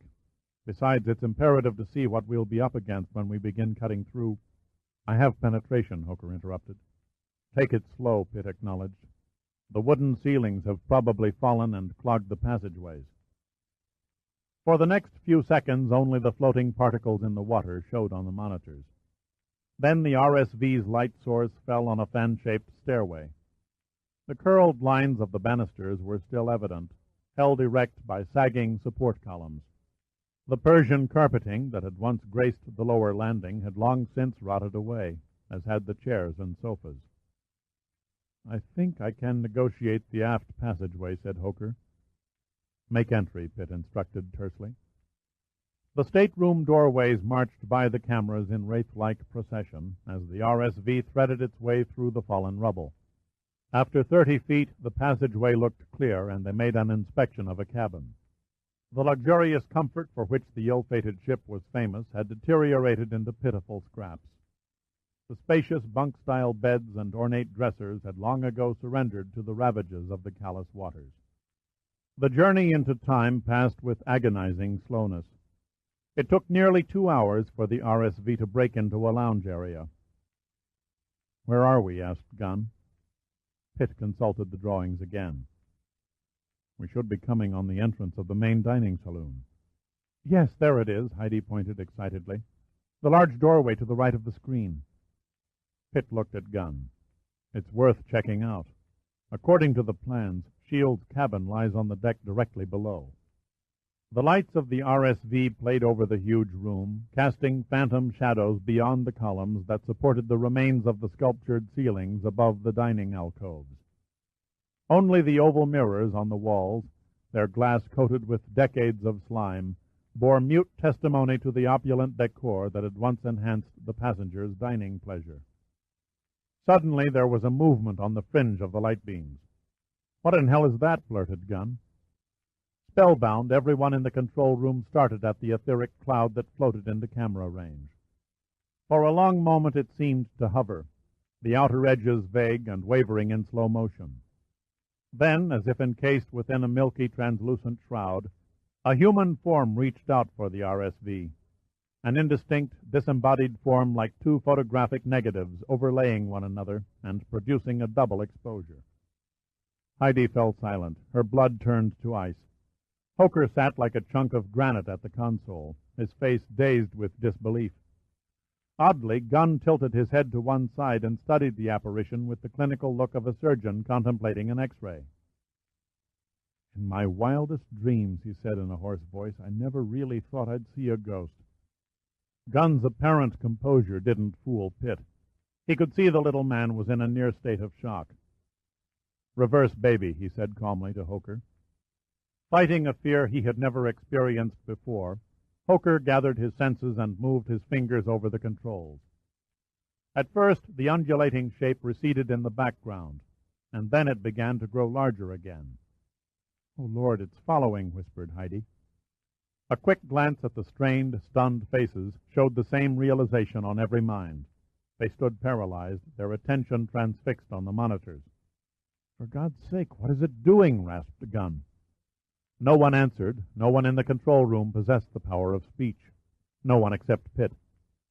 Besides, it's imperative to see what we'll be up against when we begin cutting through." "I have penetration," Hooker interrupted. "Take it slow," Pitt acknowledged. "The wooden ceilings have probably fallen and clogged the passageways." For the next few seconds, only the floating particles in the water showed on the monitors. Then the RSV's light source fell on a fan-shaped stairway. The curled lines of the banisters were still evident, held erect by sagging support columns. The Persian carpeting that had once graced the lower landing had long since rotted away, as had the chairs and sofas. "I think I can negotiate the aft passageway," said Hooker. "Make entry," Pitt instructed tersely. The stateroom doorways marched by the cameras in wraith-like procession as the RSV threaded its way through the fallen rubble. After 30 feet, the passageway looked clear, and they made an inspection of a cabin. The luxurious comfort for which the ill-fated ship was famous had deteriorated into pitiful scraps. The spacious bunk-style beds and ornate dressers had long ago surrendered to the ravages of the callous waters. The journey into time passed with agonizing slowness. It took nearly 2 hours for the RSV to break into a lounge area. "Where are we?" asked Gunn. Pitt consulted the drawings again. "We should be coming on the entrance of the main dining saloon." "Yes, there it is," Heidi pointed excitedly. "The large doorway to the right of the screen." Pitt looked at Gunn. "It's worth checking out. According to the plans, Shield's cabin lies on the deck directly below." The lights of the RSV played over the huge room, casting phantom shadows beyond the columns that supported the remains of the sculptured ceilings above the dining alcoves. Only the oval mirrors on the walls, their glass coated with decades of slime, bore mute testimony to the opulent decor that had once enhanced the passengers' dining pleasure. Suddenly there was a movement on the fringe of the light beams. "What in hell is that?" blurted Gunn. Spellbound, everyone in the control room started at the etheric cloud that floated into camera range. For a long moment it seemed to hover, the outer edges vague and wavering in slow motion. Then, as if encased within a milky, translucent shroud, a human form reached out for the RSV, an indistinct, disembodied form like two photographic negatives overlaying one another and producing a double exposure. Heidi fell silent. Her blood turned to ice. Hooker sat like a chunk of granite at the console, his face dazed with disbelief. Oddly, Gunn tilted his head to one side and studied the apparition with the clinical look of a surgeon contemplating an X-ray. "In my wildest dreams," he said in a hoarse voice, "I never really thought I'd see a ghost." Gunn's apparent composure didn't fool Pitt. He could see the little man was in a near state of shock. "Reverse baby," he said calmly to Hooker. Fighting a fear he had never experienced before, Hooker gathered his senses and moved his fingers over the controls. At first, the undulating shape receded in the background, and then it began to grow larger again. "Oh, Lord, it's following," whispered Heidi. A quick glance at the strained, stunned faces showed the same realization on every mind. They stood paralyzed, their attention transfixed on the monitors. "For God's sake, what is it doing?" rasped Gunn. No one answered. No one in the control room possessed the power of speech. No one except Pitt.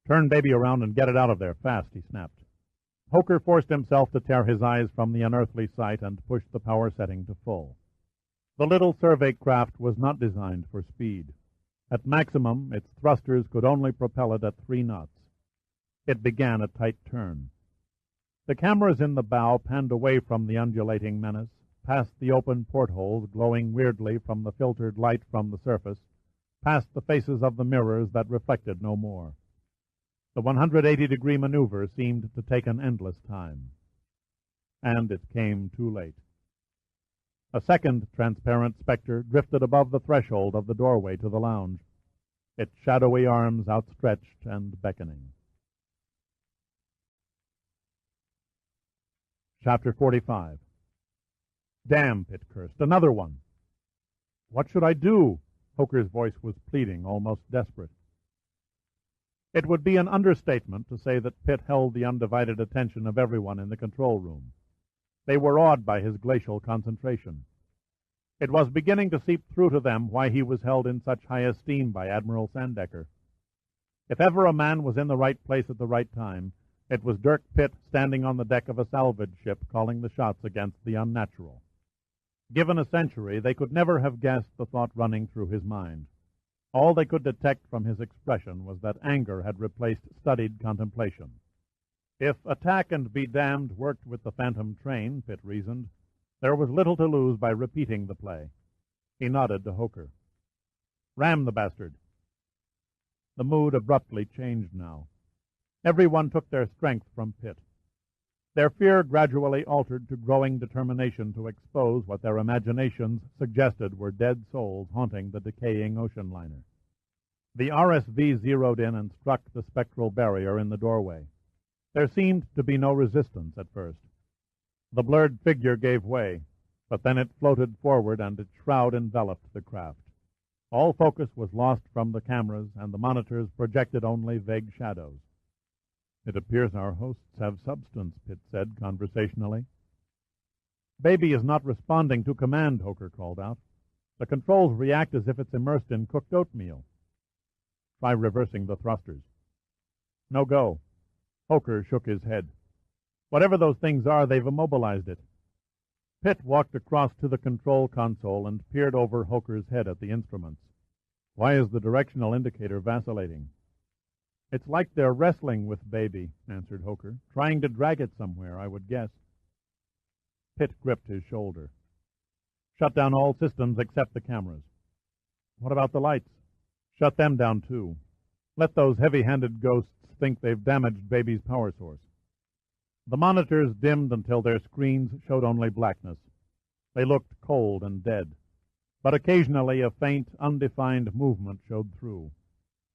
"Turn baby around and get it out of there, fast," he snapped. Hoker forced himself to tear his eyes from the unearthly sight and pushed the power setting to full. The little survey craft was not designed for speed. At maximum, its thrusters could only propel it at 3 knots. It began a tight turn. The cameras in the bow panned away from the undulating menace, past the open portholes glowing weirdly from the filtered light from the surface, past the faces of the mirrors that reflected no more. The 180-degree maneuver seemed to take an endless time. And it came too late. A second transparent specter drifted above the threshold of the doorway to the lounge, its shadowy arms outstretched and beckoning. Chapter 45. "Damn," Pitt cursed. "Another one." "What should I do?" Hoker's voice was pleading, almost desperate. It would be an understatement to say that Pitt held the undivided attention of everyone in the control room. They were awed by his glacial concentration. It was beginning to seep through to them why he was held in such high esteem by Admiral Sandecker. If ever a man was in the right place at the right time, it was Dirk Pitt standing on the deck of a salvage ship calling the shots against the unnatural. Given a century, they could never have guessed the thought running through his mind. All they could detect from his expression was that anger had replaced studied contemplation. If attack and be damned worked with the phantom train, Pitt reasoned, there was little to lose by repeating the play. He nodded to Hoker. "Ram the bastard." The mood abruptly changed now. Everyone took their strength from Pitt. Their fear gradually altered to growing determination to expose what their imaginations suggested were dead souls haunting the decaying ocean liner. The RSV zeroed in and struck the spectral barrier in the doorway. There seemed to be no resistance at first. The blurred figure gave way, but then it floated forward and its shroud enveloped the craft. All focus was lost from the cameras, and the monitors projected only vague shadows. "It appears our hosts have substance," Pitt said conversationally. "Baby is not responding to command," Hoker called out. "The controls react as if it's immersed in cooked oatmeal." "Try reversing the thrusters." "No go." Hoker shook his head. "Whatever those things are, they've immobilized it." Pitt walked across to the control console and peered over Hoker's head at the instruments. "Why is the directional indicator vacillating?" "It's like they're wrestling with baby," answered Hoker. "Trying to drag it somewhere, I would guess." Pitt gripped his shoulder. "Shut down all systems except the cameras." "What about the lights?" "Shut them down, too. Let those heavy-handed ghosts think they've damaged baby's power source." The monitors dimmed until their screens showed only blackness. They looked cold and dead, but occasionally a faint, undefined movement showed through.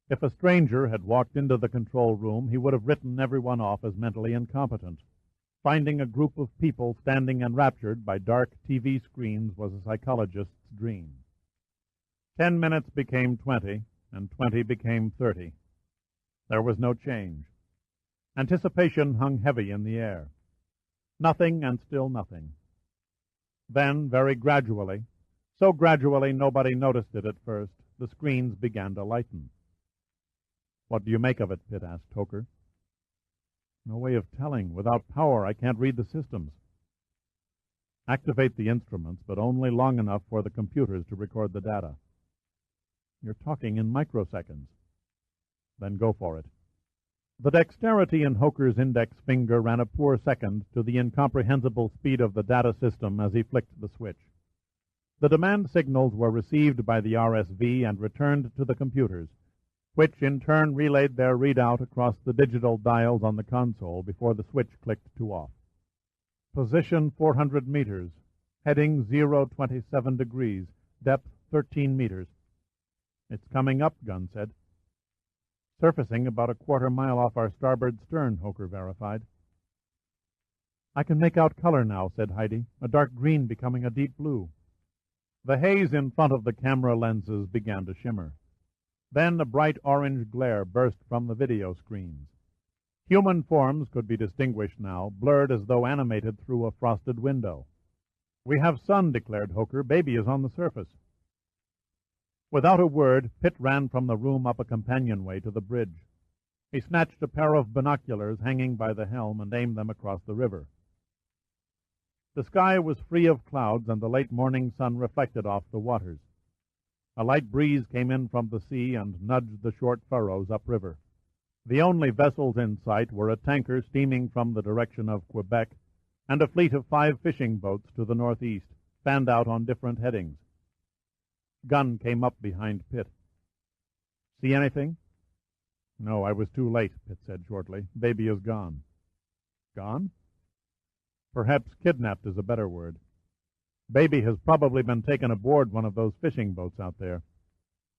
If a stranger had walked into the control room, he would have written everyone off as mentally incompetent. Finding a group of people standing enraptured by dark TV screens was a psychologist's dream. 10 minutes became 20, and 20 became 30. There was no change. Anticipation hung heavy in the air. Nothing and still nothing. Then, very gradually, so gradually nobody noticed it at first, the screens began to lighten. "What do you make of it?" Pitt asked Hoker. "No way of telling. Without power, I can't read the systems." "Activate the instruments, but only long enough for the computers to record the data." "You're talking in microseconds." "Then go for it." The dexterity in Hoker's index finger ran a poor second to the incomprehensible speed of the data system as he flicked the switch. The demand signals were received by the RSV and returned to the computers, which in turn relayed their readout across the digital dials on the console before the switch clicked to off. "Position 400 meters. Heading 027 degrees. Depth 13 meters. "It's coming up," Gunn said. "Surfacing about a quarter mile off our starboard stern," Hoker verified. "I can make out color now," said Heidi, "a dark green becoming a deep blue." The haze in front of the camera lenses began to shimmer. Then a bright orange glare burst from the video screens. Human forms could be distinguished now, blurred as though animated through a frosted window. "We have sun," declared Hooker. "Baby is on the surface." Without a word, Pitt ran from the room up a companionway to the bridge. He snatched a pair of binoculars hanging by the helm and aimed them across the river. The sky was free of clouds, and the late morning sun reflected off the waters. A light breeze came in from the sea and nudged the short furrows upriver. The only vessels in sight were a tanker steaming from the direction of Quebec and a fleet of 5 fishing boats to the northeast, fanned out on different headings. Gunn came up behind Pitt. "See anything?" "No, I was too late," Pitt said shortly. "Baby is gone." "Gone?" "Perhaps kidnapped is a better word. Baby has probably been taken aboard one of those fishing boats out there."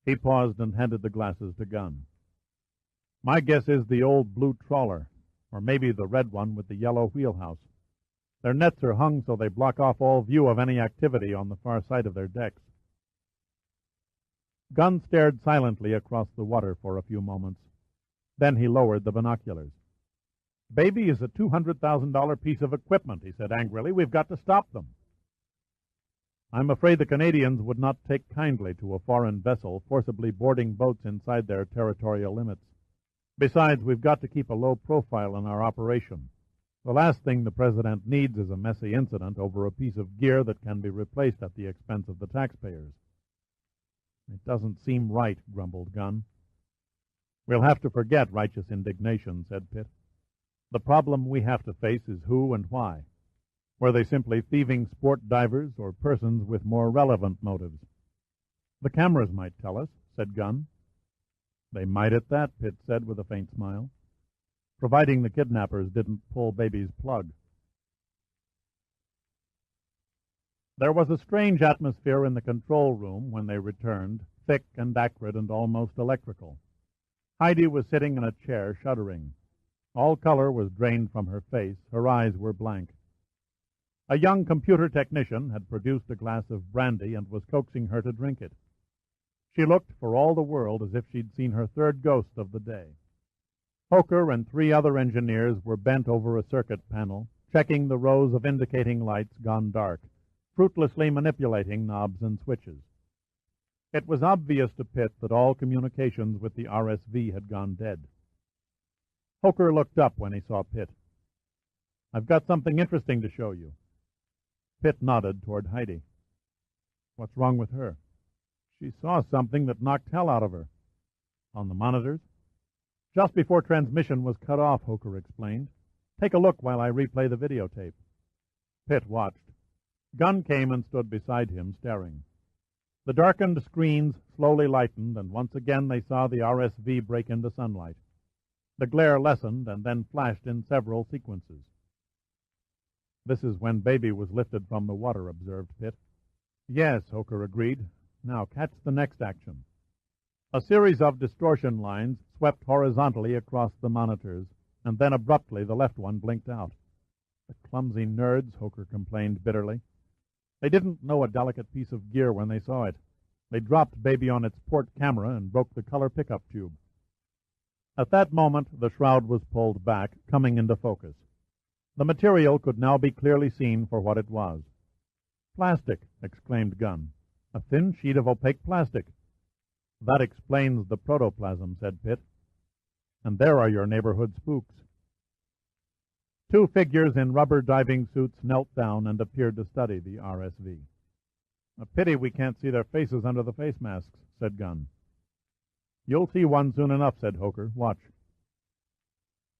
He paused and handed the glasses to Gunn. "My guess is the old blue trawler, or maybe the red one with the yellow wheelhouse. Their nets are hung so they block off all view of any activity on the far side of their decks." Gunn stared silently across the water for a few moments. Then he lowered the binoculars. "Baby is a $200,000 piece of equipment," he said angrily. "We've got to stop them." "I'm afraid the Canadians would not take kindly to a foreign vessel forcibly boarding boats inside their territorial limits. Besides, we've got to keep a low profile in our operation. The last thing the President needs is a messy incident over a piece of gear that can be replaced at the expense of the taxpayers." "It doesn't seem right," grumbled Gunn. "We'll have to forget righteous indignation," said Pitt. "The problem we have to face is who and why. Were they simply thieving sport divers or persons with more relevant motives?" "The cameras might tell us," said Gunn. "They might at that," Pitt said with a faint smile, "providing the kidnappers didn't pull Baby's plug." There was a strange atmosphere in the control room when they returned, thick and acrid and almost electrical. Heidi was sitting in a chair, shuddering. All color was drained from her face. Her eyes were blank. A young computer technician had produced a glass of brandy and was coaxing her to drink it. She looked for all the world as if she'd seen her third ghost of the day. Hooker and 3 other engineers were bent over a circuit panel, checking the rows of indicating lights gone dark, fruitlessly manipulating knobs and switches. It was obvious to Pitt that all communications with the RSV had gone dead. Hooker looked up when he saw Pitt. "I've got something interesting to show you." Pitt nodded toward Heidi. "What's wrong with her?" "She saw something that knocked hell out of her." "On the monitors?" "Just before transmission was cut off," Hooker explained. "Take a look while I replay the videotape." Pitt watched. Gunn came and stood beside him, staring. The darkened screens slowly lightened, and once again they saw the RSV break into sunlight. The glare lessened and then flashed in several sequences. "This is when Baby was lifted from the water," observed Pitt. "Yes," Hooker agreed. "Now catch the next action." A series of distortion lines swept horizontally across the monitors, and then abruptly the left one blinked out. "The clumsy nerds," Hooker complained bitterly. "They didn't know a delicate piece of gear when they saw it. They dropped Baby on its port camera and broke the color pickup tube." At that moment the shroud was pulled back, coming into focus. The material could now be clearly seen for what it was. "Plastic," exclaimed Gunn. "A thin sheet of opaque plastic." "That explains the protoplasm," said Pitt. "And there are your neighborhood spooks." 2 figures in rubber diving suits knelt down and appeared to study the RSV. "A pity we can't see their faces under the face masks," said Gunn. "You'll see one soon enough," said Hooker. "Watch."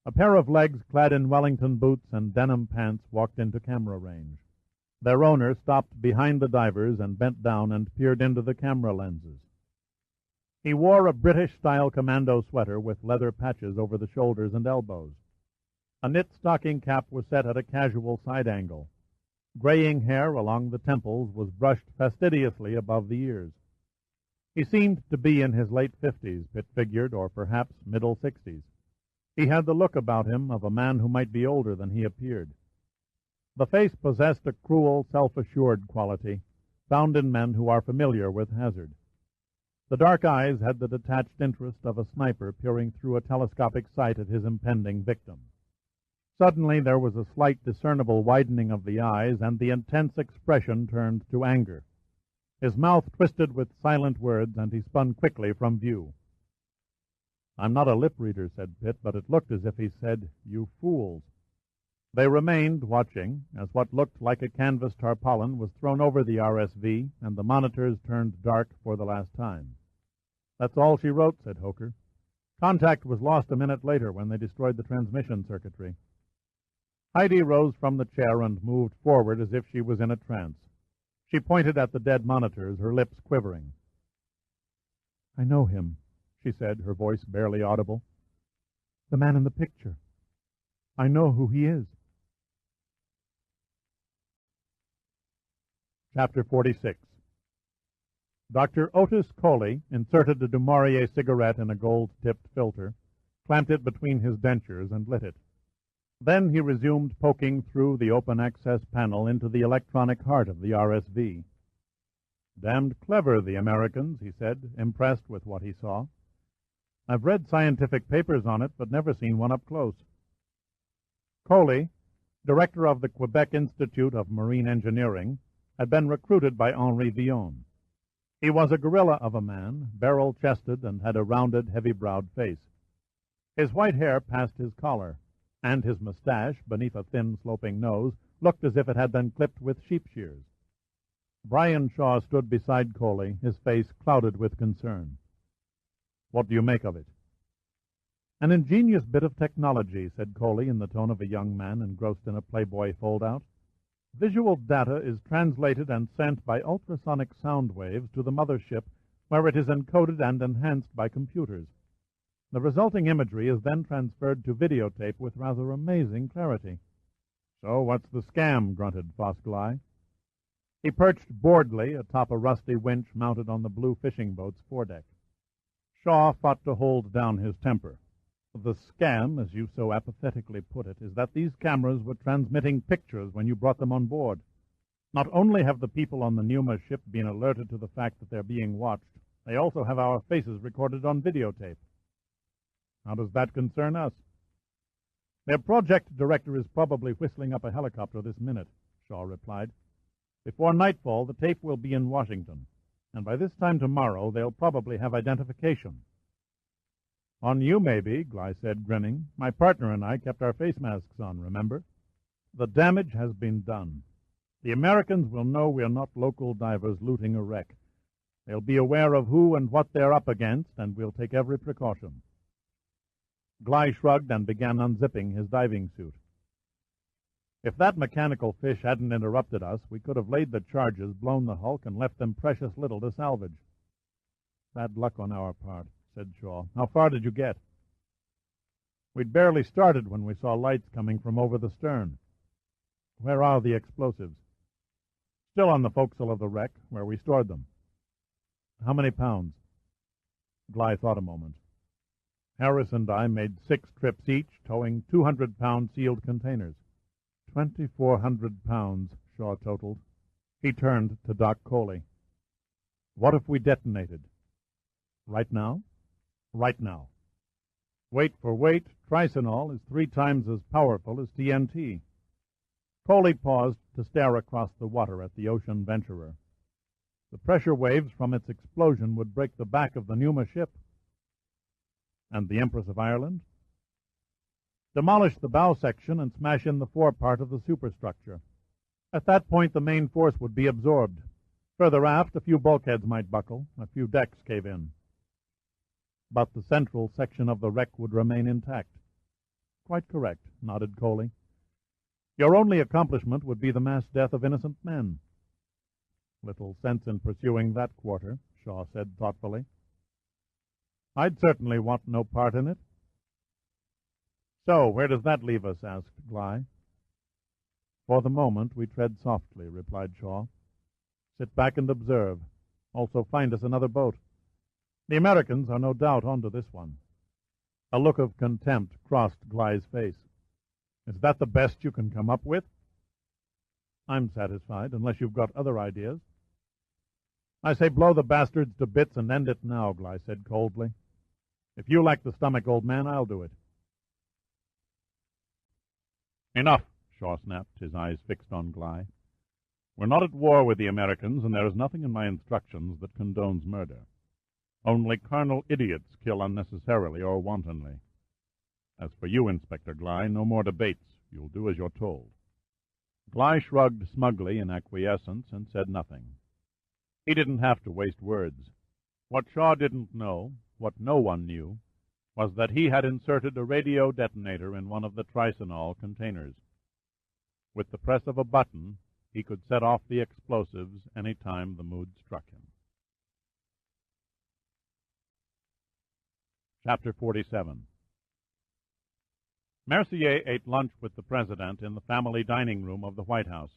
A pair of legs clad in Wellington boots and denim pants walked into camera range. Their owner stopped behind the divers and bent down and peered into the camera lenses. He wore a British-style commando sweater with leather patches over the shoulders and elbows. A knit stocking cap was set at a casual side angle. Graying hair along the temples was brushed fastidiously above the ears. He seemed to be in his late 50s, Pitt figured, or perhaps middle 60s. He had the look about him of a man who might be older than he appeared. The face possessed a cruel, self-assured quality, found in men who are familiar with hazard. The dark eyes had the detached interest of a sniper peering through a telescopic sight at his impending victim. Suddenly there was a slight discernible widening of the eyes, and the intense expression turned to anger. His mouth twisted with silent words, and he spun quickly from view. "I'm not a lip-reader," said Pitt, but it looked as if he said, "You fools." They remained watching as what looked like a canvas tarpaulin was thrown over the RSV, and the monitors turned dark for the last time. "That's all she wrote," said Hoker. "Contact was lost a minute later when they destroyed the transmission circuitry." Heidi rose from the chair and moved forward as if she was in a trance. She pointed at the dead monitors, her lips quivering. "I know him," she said, her voice barely audible. "The man in the picture. I know who he is." Chapter 46. Dr. Otis Coley inserted a Du Maurier cigarette in a gold-tipped filter, clamped it between his dentures, and lit it. Then he resumed poking through the open-access panel into the electronic heart of the RSV. "Damned clever, the Americans," he said, impressed with what he saw. "I've read scientific papers on it, but never seen one up close." Coley, director of the Quebec Institute of Marine Engineering, had been recruited by Henri Villon. He was a gorilla of a man, barrel-chested, and had a rounded, heavy-browed face. His white hair passed his collar, and his mustache, beneath a thin, sloping nose, looked as if it had been clipped with sheep shears. Brian Shaw stood beside Coley, his face clouded with concern. "What do you make of it?" "An ingenious bit of technology," said Coley in the tone of a young man engrossed in a Playboy fold-out. "Visual data is translated and sent by ultrasonic sound waves to the mothership, where it is encoded and enhanced by computers. The resulting imagery is then transferred to videotape with rather amazing clarity." "So what's the scam?" grunted Fosgly. He perched boredly atop a rusty winch mounted on the blue fishing boat's foredeck. Shaw fought to hold down his temper. "The scam, as you so apathetically put it, is that these cameras were transmitting pictures when you brought them on board. Not only have the people on the Numa ship been alerted to the fact that they're being watched, they also have our faces recorded on videotape." "How does that concern us?" "Their project director is probably whistling up a helicopter this minute," Shaw replied. "Before nightfall, the tape will be in Washington, and by this time tomorrow they'll probably have identification." "On you, maybe," Gly said, grinning. "My partner and I kept our face masks on, remember? The damage has been done. The Americans will know we're not local divers looting a wreck. They'll be aware of who and what they're up against, and we'll take every precaution." Gly shrugged and began unzipping his diving suit. "If that mechanical fish hadn't interrupted us, we could have laid the charges, blown the hulk, and left them precious little to salvage." "Bad luck on our part," said Shaw. "How far did you get?" "We'd barely started when we saw lights coming from over the stern." "Where are the explosives?" "Still on the forecastle of the wreck, where we stored them." "How many pounds?" Gly thought a moment. "Harris and I made 6 trips each, towing 200-pound sealed containers." 2,400 pounds, Shaw totaled. He turned to Doc Coley. "What if we detonated?" "Right now?" "Right now. Weight for weight, trisinol is 3 times as powerful as TNT." Coley paused to stare across the water at the ocean venturer. "The pressure waves from its explosion would break the back of the Numa ship." "And the Empress of Ireland?" "Demolish the bow section and smash in the forepart of the superstructure. At that point, the main force would be absorbed. Further aft, a few bulkheads might buckle, a few decks cave in." "But the central section of the wreck would remain intact." "Quite correct," nodded Coley. "Your only accomplishment would be the mass death of innocent men." "Little sense in pursuing that quarter," Shaw said thoughtfully. "I'd certainly want no part in it." "So, where does that leave us?" asked Gly. "For the moment, we tread softly," replied Shaw. "Sit back and observe. Also find us another boat. The Americans are no doubt onto this one." A look of contempt crossed Gly's face. "Is that the best you can come up with?" "I'm satisfied, unless you've got other ideas." I say blow the bastards to bits and end it now, Gly said coldly. If you lack the stomach, old man, I'll do it. Enough, Shaw snapped, his eyes fixed on Gly. We're not at war with the Americans, and there is nothing in my instructions that condones murder. Only carnal idiots kill unnecessarily or wantonly. As for you, Inspector Gly, no more debates. You'll do as you're told. Gly shrugged smugly in acquiescence and said nothing. He didn't have to waste words. What Shaw didn't know, what no one knew, was that he had inserted a radio detonator in one of the tricinol containers. With the press of a button, he could set off the explosives any time the mood struck him. Chapter 47. Mercier ate lunch with the President in the family dining room of the White House.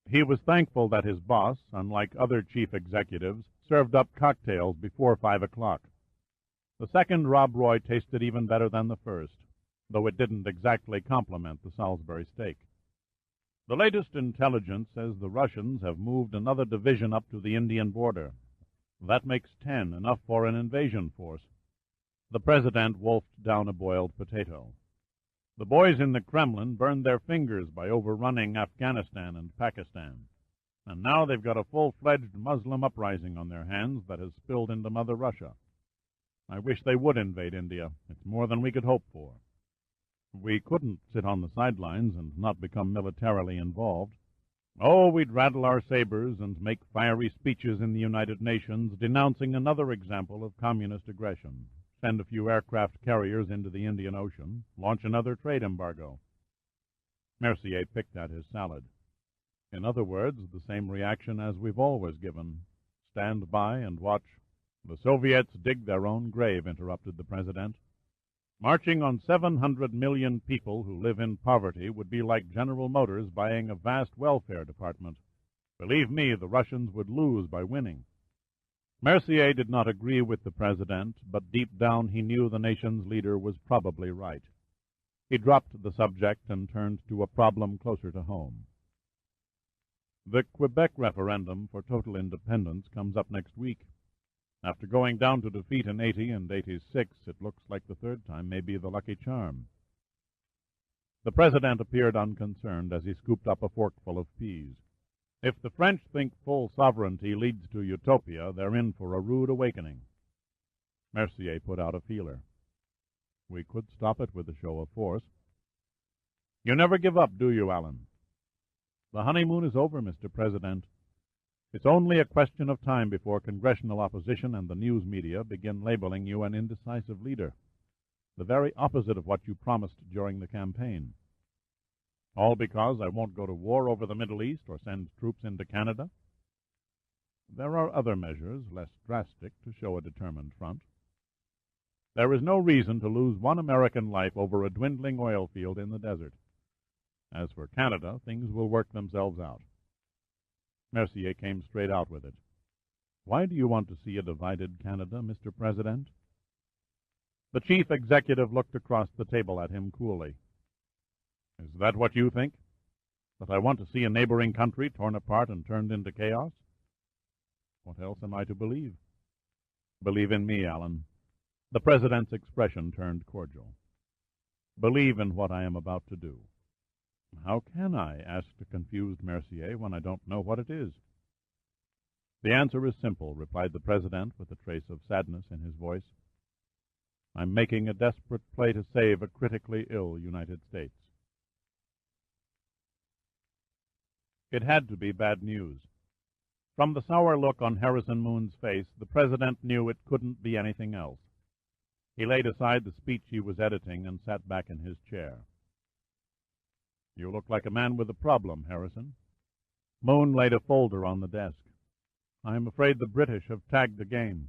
He was thankful that his boss, unlike other chief executives, served up cocktails before 5 o'clock. The second Rob Roy tasted even better than the first, though it didn't exactly complement the Salisbury steak. The latest intelligence says the Russians have moved another division up to the Indian border. That makes 10, enough for an invasion force. The President wolfed down a boiled potato. The boys in the Kremlin burned their fingers by overrunning Afghanistan and Pakistan, and now they've got a full-fledged Muslim uprising on their hands that has spilled into Mother Russia. I wish they would invade India. It's more than we could hope for. We couldn't sit on the sidelines and not become militarily involved. Oh, we'd rattle our sabers and make fiery speeches in the United Nations denouncing another example of communist aggression, send a few aircraft carriers into the Indian Ocean, launch another trade embargo. Mercier picked at his salad. In other words, the same reaction as we've always given. Stand by and watch. The Soviets dig their own grave, interrupted the President. Marching on 700 million people who live in poverty would be like General Motors buying a vast welfare department. Believe me, the Russians would lose by winning. Mercier did not agree with the President, but deep down he knew the nation's leader was probably right. He dropped the subject and turned to a problem closer to home. The Quebec referendum for total independence comes up next week. After going down to defeat in 80 and 86, it looks like the third time may be the lucky charm. The President appeared unconcerned as he scooped up a forkful of peas. If the French think full sovereignty leads to utopia, they're in for a rude awakening. Mercier put out a feeler. We could stop it with a show of force. You never give up, do you, Allen? The honeymoon is over, Mr. President. It's only a question of time before congressional opposition and the news media begin labeling you an indecisive leader, the very opposite of what you promised during the campaign. All because I won't go to war over the Middle East or send troops into Canada? There are other measures, less drastic, to show a determined front. There is no reason to lose one American life over a dwindling oil field in the desert. As for Canada, things will work themselves out. Mercier came straight out with it. Why do you want to see a divided Canada, Mr. President? The chief executive looked across the table at him coolly. Is that what you think? That I want to see a neighboring country torn apart and turned into chaos? What else am I to believe? Believe in me, Allen. The President's expression turned cordial. Believe in what I am about to do. How can I? Asked a confused Mercier, when I don't know what it is. The answer is simple, replied the President with a trace of sadness in his voice. I'm making a desperate play to save a critically ill United States. It had to be bad news. From the sour look on Harrison Moon's face, the President knew it couldn't be anything else. He laid aside the speech he was editing and sat back in his chair. You look like a man with a problem, Harrison. Moon laid a folder on the desk. I'm afraid the British have tagged the game.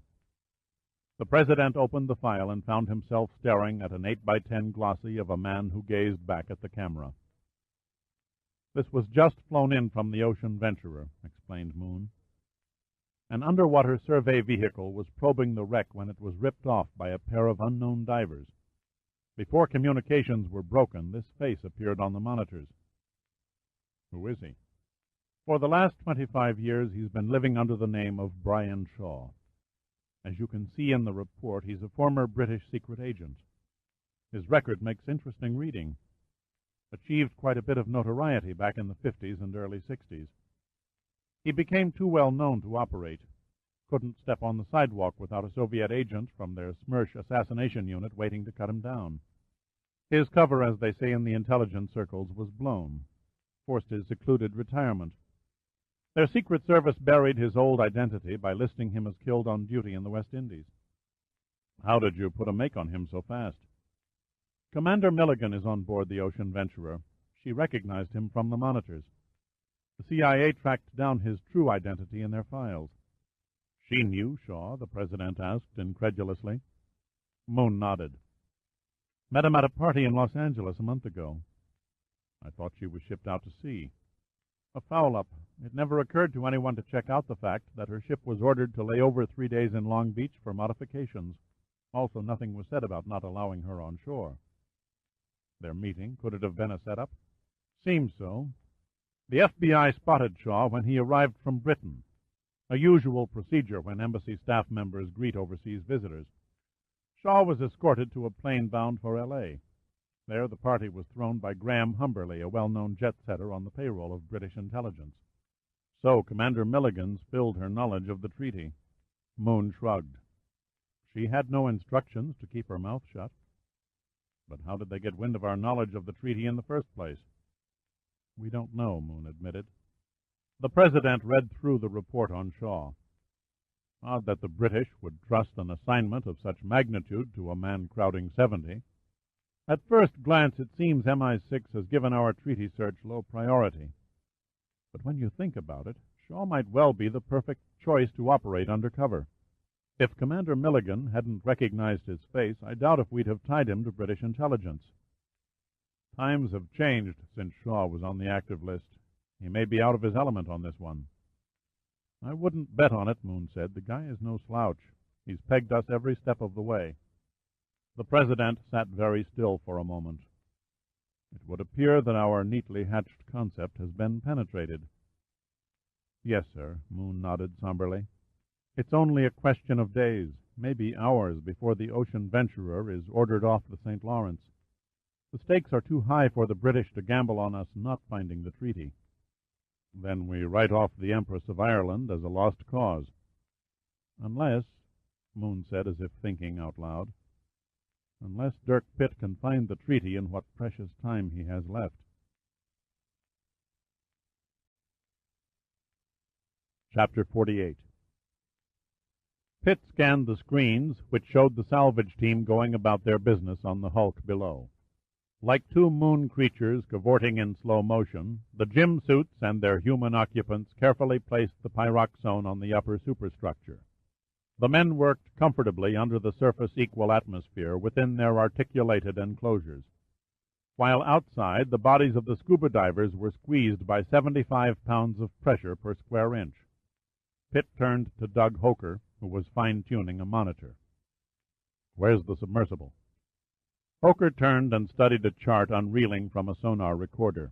The President opened the file and found himself staring at an 8x10 glossy of a man who gazed back at the camera. This was just flown in from the Ocean Venturer, explained Moon. An underwater survey vehicle was probing the wreck when it was ripped off by a pair of unknown divers. Before communications were broken, this face appeared on the monitors. Who is he? For the last 25 years, he's been living under the name of Brian Shaw. As you can see in the report, he's a former British secret agent. His record makes interesting reading. Achieved quite a bit of notoriety back in the 50s and early 60s. He became too well known to operate. Couldn't step on the sidewalk without a Soviet agent from their Smersh assassination unit waiting to cut him down. His cover, as they say in the intelligence circles, was blown. Forced his secluded retirement. Their Secret Service buried his old identity by listing him as killed on duty in the West Indies. How did you put a make on him so fast? Commander Milligan is on board the Ocean Venturer. She recognized him from the monitors. The CIA tracked down his true identity in their files. She knew Shaw, the President asked incredulously. Moon nodded. Met him at a party in Los Angeles a month ago. I thought she was shipped out to sea. A foul-up. It never occurred to anyone to check out the fact that her ship was ordered to lay over 3 days in Long Beach for modifications. Also, nothing was said about not allowing her on shore. Their meeting, could it have been a setup? Seems so. The FBI spotted Shaw when he arrived from Britain, a usual procedure when embassy staff members greet overseas visitors. Shaw was escorted to a plane bound for L.A. There the party was thrown by Graham Humberley, a well-known jet-setter on the payroll of British intelligence. So Commander Milligan spilled her knowledge of the treaty. Moon shrugged. She had no instructions to keep her mouth shut. But how did they get wind of our knowledge of the treaty in the first place? We don't know, Moon admitted. The President read through the report on Shaw. Odd that the British would trust an assignment of such magnitude to a man crowding 70. At first glance, it seems MI6 has given our treaty search low priority. But when you think about it, Shaw might well be the perfect choice to operate undercover. If Commander Milligan hadn't recognized his face, I doubt if we'd have tied him to British intelligence. Times have changed since Shaw was on the active list. He may be out of his element on this one. I wouldn't bet on it, Moon said. The guy is no slouch. He's pegged us every step of the way. The President sat very still for a moment. It would appear that our neatly hatched concept has been penetrated. Yes, sir, Moon nodded somberly. It's only a question of days, maybe hours, before the Ocean Venturer is ordered off the St. Lawrence. The stakes are too high for the British to gamble on us not finding the treaty. Then we write off the Empress of Ireland as a lost cause. Unless, Moon said as if thinking out loud, unless Dirk Pitt can find the treaty in what precious time he has left. Chapter 48. Pitt scanned the screens, which showed the salvage team going about their business on the hulk below. Like two moon creatures cavorting in slow motion, the gym suits and their human occupants carefully placed the pyroxone on the upper superstructure. The men worked comfortably under the surface-equal atmosphere within their articulated enclosures. While outside, the bodies of the scuba divers were squeezed by 75 pounds of pressure per square inch. Pitt turned to Doug Hoker, who was fine-tuning a monitor. "Where's the submersible?" Hoker turned and studied a chart unreeling from a sonar recorder.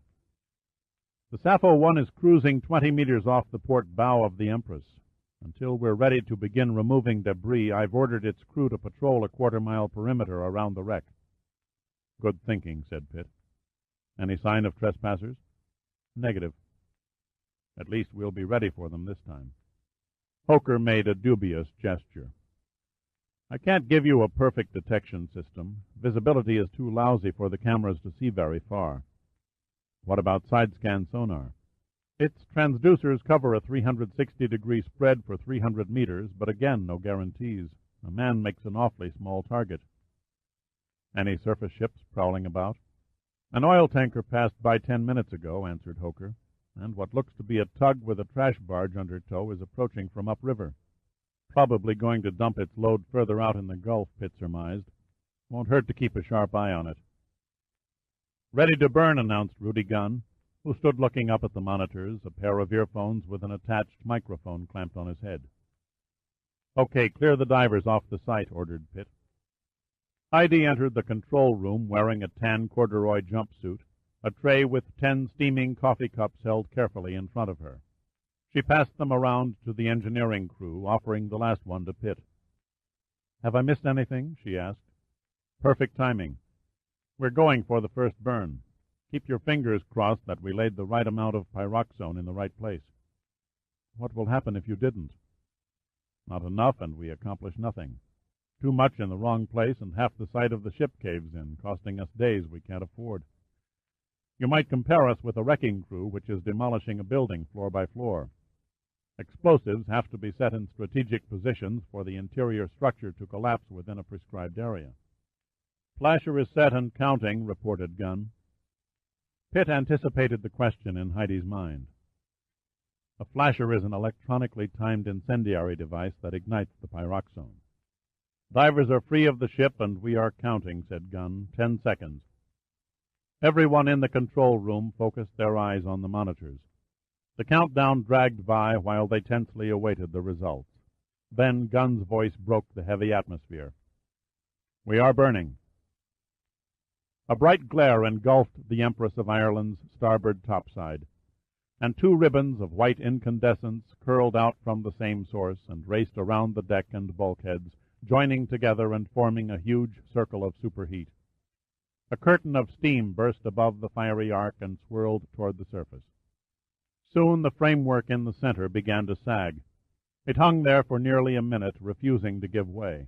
"The Sappho-1 is cruising 20 meters off the port bow of the Empress. Until we're ready to begin removing debris, I've ordered its crew to patrol a quarter-mile perimeter around the wreck." "Good thinking," said Pitt. "Any sign of trespassers?" "Negative." "At least we'll be ready for them this time." Hoker made a dubious gesture. "I can't give you a perfect detection system. Visibility is too lousy for the cameras to see very far." "What about side-scan sonar?" "Its transducers cover a 360-degree spread for 300 meters, but again, no guarantees. A man makes an awfully small target." "Any surface ships prowling about?" "An oil tanker passed by 10 minutes ago," answered Hoker, "and what looks to be a tug with a trash barge under tow is approaching from upriver. Probably going to dump its load further out in the Gulf," Pitt surmised. "Won't hurt to keep a sharp eye on it." "Ready to burn," announced Rudy Gunn, who stood looking up at the monitors, a pair of earphones with an attached microphone clamped on his head. "Okay, clear the divers off the site," ordered Pitt. Heidi entered the control room wearing a tan corduroy jumpsuit. a tray with 10 steaming coffee cups held carefully in front of her. She passed them around to the engineering crew, offering the last one to Pitt. "Have I missed anything?" she asked. "Perfect timing. We're going for the first burn. Keep your fingers crossed that we laid the right amount of pyroxone in the right place." "What will happen if you didn't?" "Not enough, and we accomplish nothing. Too much in the wrong place, and half the site of the ship caves in, costing us days we can't afford. You might compare us with a wrecking crew which is demolishing a building floor by floor. Explosives have to be set in strategic positions for the interior structure to collapse within a prescribed area." "Flasher is set and counting," reported Gunn. Pitt anticipated the question in Heidi's mind. A flasher is an electronically timed incendiary device that ignites the pyroxone. "Divers are free of the ship, and we are counting," said Gunn. 10 seconds. Everyone in the control room focused their eyes on the monitors. The countdown dragged by while they tensely awaited the results. Then Gunn's voice broke the heavy atmosphere. "We are burning." A bright glare engulfed the Empress of Ireland's starboard topside, and 2 ribbons of white incandescence curled out from the same source and raced around the deck and bulkheads, joining together and forming a huge circle of superheat. A curtain of steam burst above the fiery arc and swirled toward the surface. Soon the framework in the center began to sag. It hung there for nearly a minute, refusing to give way.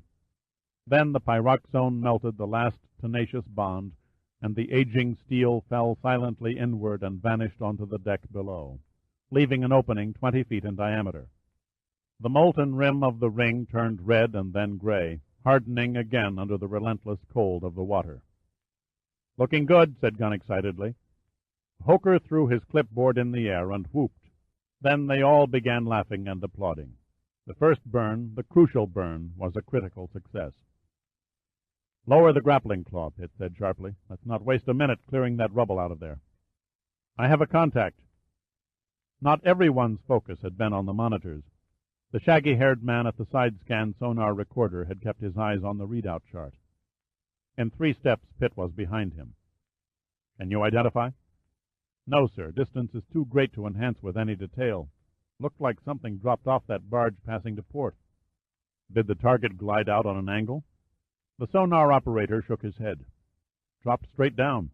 Then the pyroxone melted the last tenacious bond, and the aging steel fell silently inward and vanished onto the deck below, leaving an opening 20 feet in diameter. The molten rim of the ring turned red and then gray, hardening again under the relentless cold of the water. "Looking good," said Gunn excitedly. Hoker threw his clipboard in the air and whooped. Then they all began laughing and applauding. The first burn, the crucial burn, was a critical success. "Lower the grappling claw," Pitt said sharply. "Let's not waste a minute clearing that rubble out of there." "I have a contact." Not everyone's focus had been on the monitors. The shaggy-haired man at the side-scan sonar recorder had kept his eyes on the readout chart. In 3 steps, Pitt was behind him. "Can you identify?" "No, sir. Distance is too great to enhance with any detail. Looked like something dropped off that barge passing to port." "Did the target glide out on an angle?" The sonar operator shook his head. "Dropped straight down."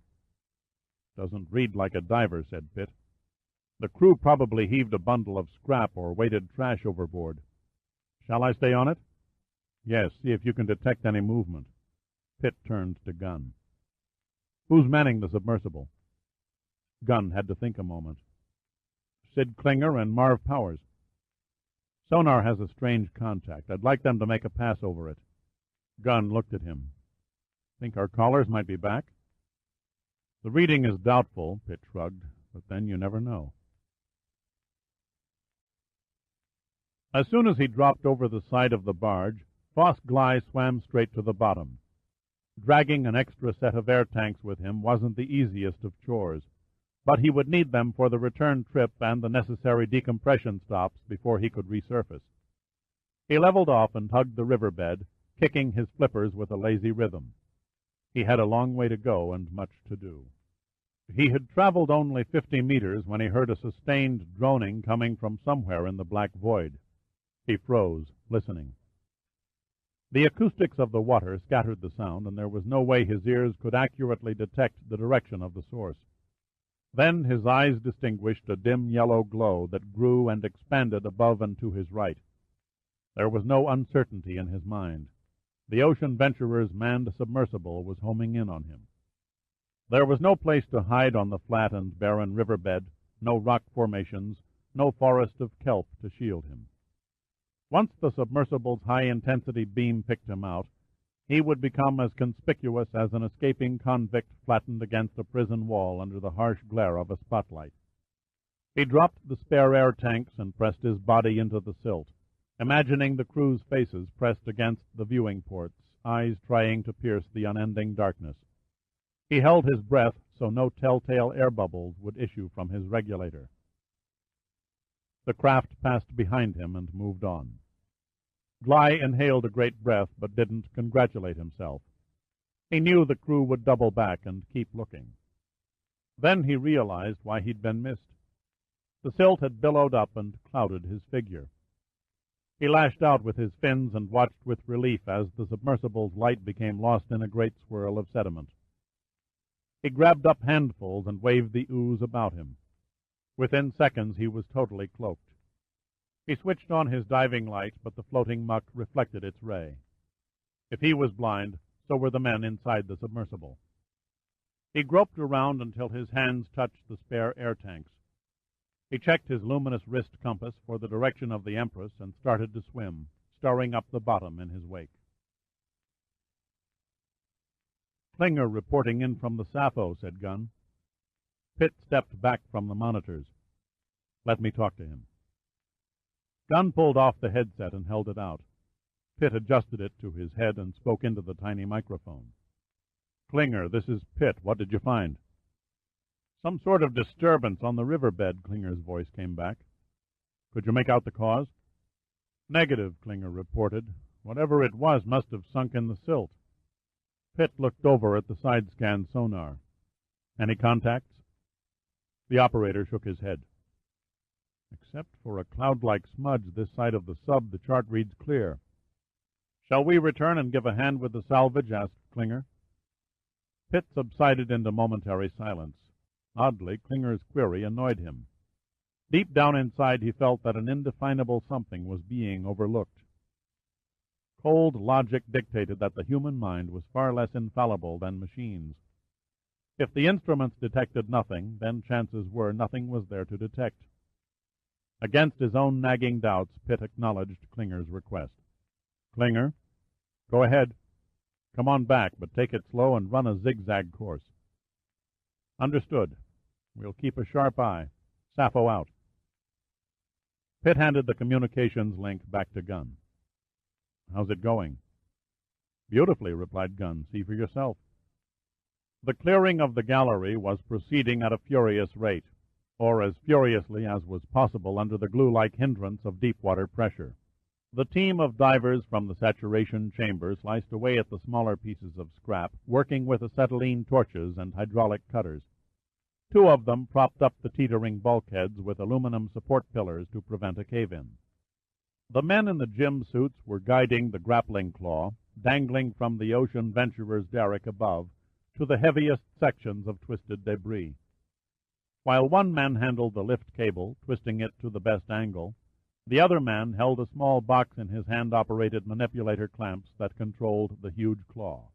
"Doesn't read like a diver," said Pitt. "The crew probably heaved a bundle of scrap or weighted trash overboard. Shall I stay on it?" "Yes, see if you can detect any movement." Pitt turned to Gunn. "Who's manning the submersible?" Gunn had to think a moment. "Sid Klinger and Marv Powers." "Sonar has a strange contact. I'd like them to make a pass over it." Gunn looked at him. "Think our callers might be back?" "The reading is doubtful," Pitt shrugged, "but then you never know." As soon as he dropped over the side of the barge, Foss Gley swam straight to the bottom. Dragging an extra set of air tanks with him wasn't the easiest of chores, but he would need them for the return trip and the necessary decompression stops before he could resurface. He leveled off and hugged the riverbed, kicking his flippers with a lazy rhythm. He had a long way to go and much to do. He had traveled only 50 meters when he heard a sustained droning coming from somewhere in the black void. He froze, listening. The acoustics of the water scattered the sound, and there was no way his ears could accurately detect the direction of the source. Then his eyes distinguished a dim yellow glow that grew and expanded above and to his right. There was no uncertainty in his mind. The ocean venturer's manned submersible was homing in on him. There was no place to hide on the flat and barren riverbed, no rock formations, no forest of kelp to shield him. Once the submersible's high-intensity beam picked him out, he would become as conspicuous as an escaping convict flattened against a prison wall under the harsh glare of a spotlight. He dropped the spare air tanks and pressed his body into the silt, imagining the crew's faces pressed against the viewing ports, eyes trying to pierce the unending darkness. He held his breath so no telltale air bubbles would issue from his regulator. The craft passed behind him and moved on. Gley inhaled a great breath, but didn't congratulate himself. He knew the crew would double back and keep looking. Then he realized why he'd been missed. The silt had billowed up and clouded his figure. He lashed out with his fins and watched with relief as the submersible's light became lost in a great swirl of sediment. He grabbed up handfuls and waved the ooze about him. Within seconds he was totally cloaked. He switched on his diving light, but the floating muck reflected its ray. If he was blind, so were the men inside the submersible. He groped around until his hands touched the spare air tanks. He checked his luminous wrist compass for the direction of the Empress and started to swim, stirring up the bottom in his wake. "Klinger reporting in from the Sappho," said Gunn. Pitt stepped back from the monitors. "Let me talk to him." Gunn pulled off the headset and held it out. Pitt adjusted it to his head and spoke into the tiny microphone. "Klinger, this is Pitt. What did you find?" "Some sort of disturbance on the riverbed," Klinger's voice came back. "Could you make out the cause?" "Negative," Klinger reported. "Whatever it was must have sunk in the silt." Pitt looked over at the side-scan sonar. "Any contacts?" The operator shook his head. "Except for a cloud-like smudge this side of the sub, the chart reads clear." "Shall we return and give a hand with the salvage?" asked Klinger. Pitt subsided into momentary silence. Oddly, Klinger's query annoyed him. Deep down inside he felt that an indefinable something was being overlooked. Cold logic dictated that the human mind was far less infallible than machines. If the instruments detected nothing, then chances were nothing was there to detect. Against his own nagging doubts, Pitt acknowledged Klinger's request. "Klinger, go ahead. Come on back, but take it slow and run a zigzag course." "Understood. We'll keep a sharp eye. Sappho out." Pitt handed the communications link back to Gunn. "How's it going?" "Beautifully," replied Gunn. "See for yourself." The clearing of the gallery was proceeding at a furious rate, or as furiously as was possible under the glue-like hindrance of deep-water pressure. The team of divers from the saturation chamber sliced away at the smaller pieces of scrap, working with acetylene torches and hydraulic cutters. Two of them propped up the teetering bulkheads with aluminum support pillars to prevent a cave-in. The men in the gym suits were guiding the grappling claw, dangling from the ocean venturer's derrick above, to the heaviest sections of twisted debris. While one man handled the lift cable, twisting it to the best angle, the other man held a small box in his hand-operated manipulator clamps that controlled the huge claw.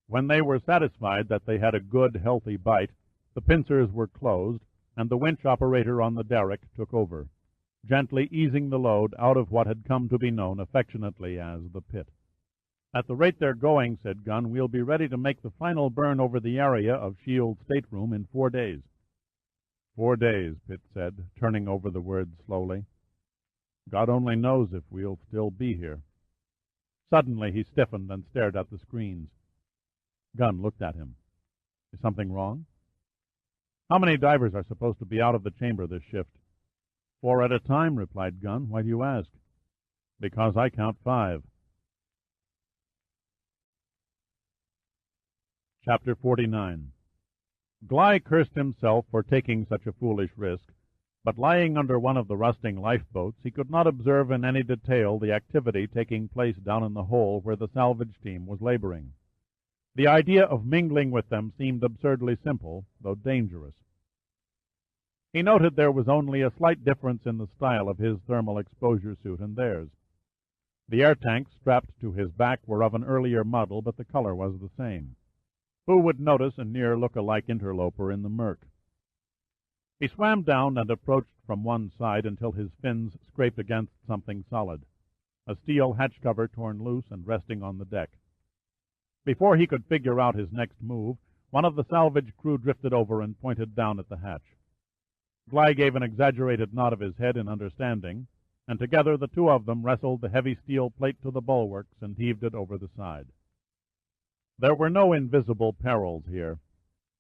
When they were satisfied that they had a good, healthy bite, the pincers were closed, and the winch operator on the derrick took over, gently easing the load out of what had come to be known affectionately as the pit. "At the rate they're going," said Gunn, "we'll be ready to make the final burn over the area of Shield's stateroom in 4 days. 4 days, Pitt said, turning over the words slowly. "God only knows if we'll still be here." Suddenly he stiffened and stared at the screens. Gunn looked at him. "Is something wrong?" "How many divers are supposed to be out of the chamber this shift?" "4 at a time," replied Gunn. "Why do you ask?" "Because I count 5. Chapter 49. Gly cursed himself for taking such a foolish risk, but lying under one of the rusting lifeboats, he could not observe in any detail the activity taking place down in the hole where the salvage team was laboring. The idea of mingling with them seemed absurdly simple, though dangerous. He noted there was only a slight difference in the style of his thermal exposure suit and theirs. The air tanks strapped to his back were of an earlier model, but the color was the same. Who would notice a near look-alike interloper in the murk? He swam down and approached from one side until his fins scraped against something solid, a steel hatch cover torn loose and resting on the deck. Before he could figure out his next move, one of the salvage crew drifted over and pointed down at the hatch. Gly gave an exaggerated nod of his head in understanding, and together the two of them wrestled the heavy steel plate to the bulwarks and heaved it over the side. There were no invisible perils here.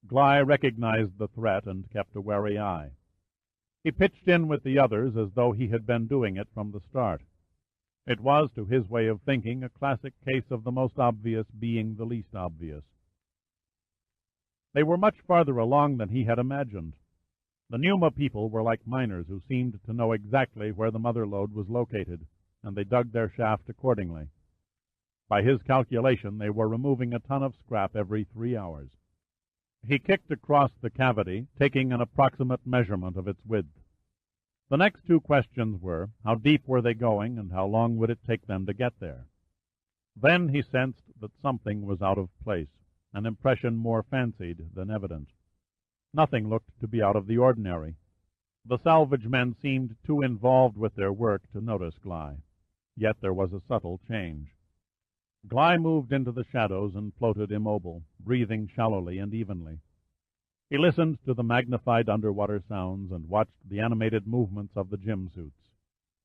Gly recognized the threat and kept a wary eye. He pitched in with the others as though he had been doing it from the start. It was, to his way of thinking, a classic case of the most obvious being the least obvious. They were much farther along than he had imagined. The Numa people were like miners who seemed to know exactly where the mother lode was located, and they dug their shaft accordingly. By his calculation, they were removing a ton of scrap every 3 hours. He kicked across the cavity, taking an approximate measurement of its width. The next two questions were, how deep were they going, and how long would it take them to get there? Then he sensed that something was out of place, an impression more fancied than evident. Nothing looked to be out of the ordinary. The salvage men seemed too involved with their work to notice Gly. Yet there was a subtle change. Gly moved into the shadows and floated immobile, breathing shallowly and evenly. He listened to the magnified underwater sounds and watched the animated movements of the gym suits.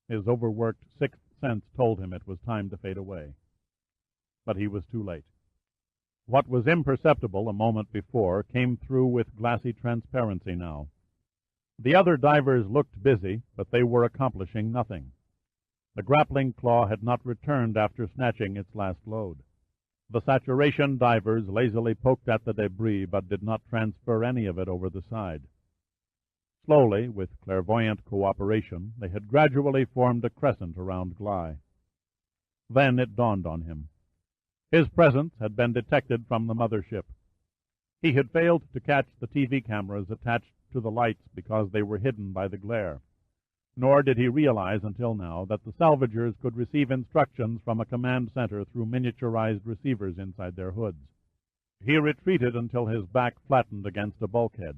His overworked sixth sense told him it was time to fade away. But he was too late. What was imperceptible a moment before came through with glassy transparency now. The other divers looked busy, but they were accomplishing nothing. The grappling claw had not returned after snatching its last load. The saturation divers lazily poked at the debris, but did not transfer any of it over the side. Slowly, with clairvoyant cooperation, they had gradually formed a crescent around Gly. Then it dawned on him. His presence had been detected from the mothership. He had failed to catch the TV cameras attached to the lights because they were hidden by the glare. Nor did he realize until now that the salvagers could receive instructions from a command center through miniaturized receivers inside their hoods. He retreated until his back flattened against a bulkhead.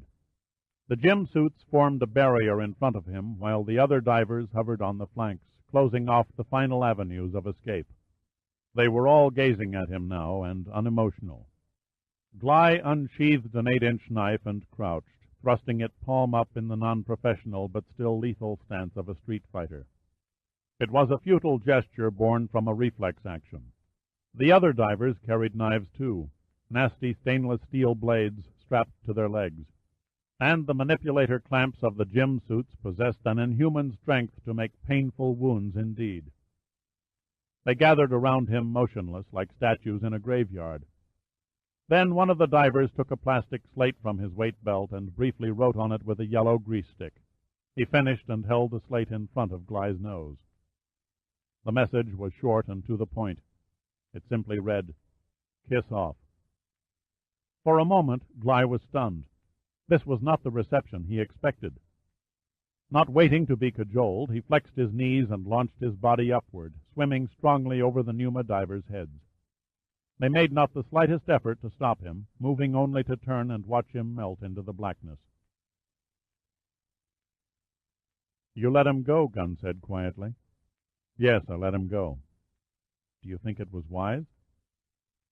The gym suits formed a barrier in front of him, while the other divers hovered on the flanks, closing off the final avenues of escape. They were all gazing at him now, and unemotional. Gly unsheathed an 8-inch knife and crouched, thrusting it palm up in the non-professional but still lethal stance of a street fighter. It was a futile gesture born from a reflex action. The other divers carried knives too, nasty stainless steel blades strapped to their legs. And the manipulator clamps of the gym suits possessed an inhuman strength to make painful wounds indeed. They gathered around him motionless, like statues in a graveyard. Then one of the divers took a plastic slate from his weight belt and briefly wrote on it with a yellow grease stick. He finished and held the slate in front of Gly's nose. The message was short and to the point. It simply read, "Kiss off." For a moment, Gly was stunned. This was not the reception he expected. Not waiting to be cajoled, he flexed his knees and launched his body upward, swimming strongly over the Numa divers' heads. They made not the slightest effort to stop him, moving only to turn and watch him melt into the blackness. "You let him go," Gunn said quietly. "Yes, I let him go." "Do you think it was wise?"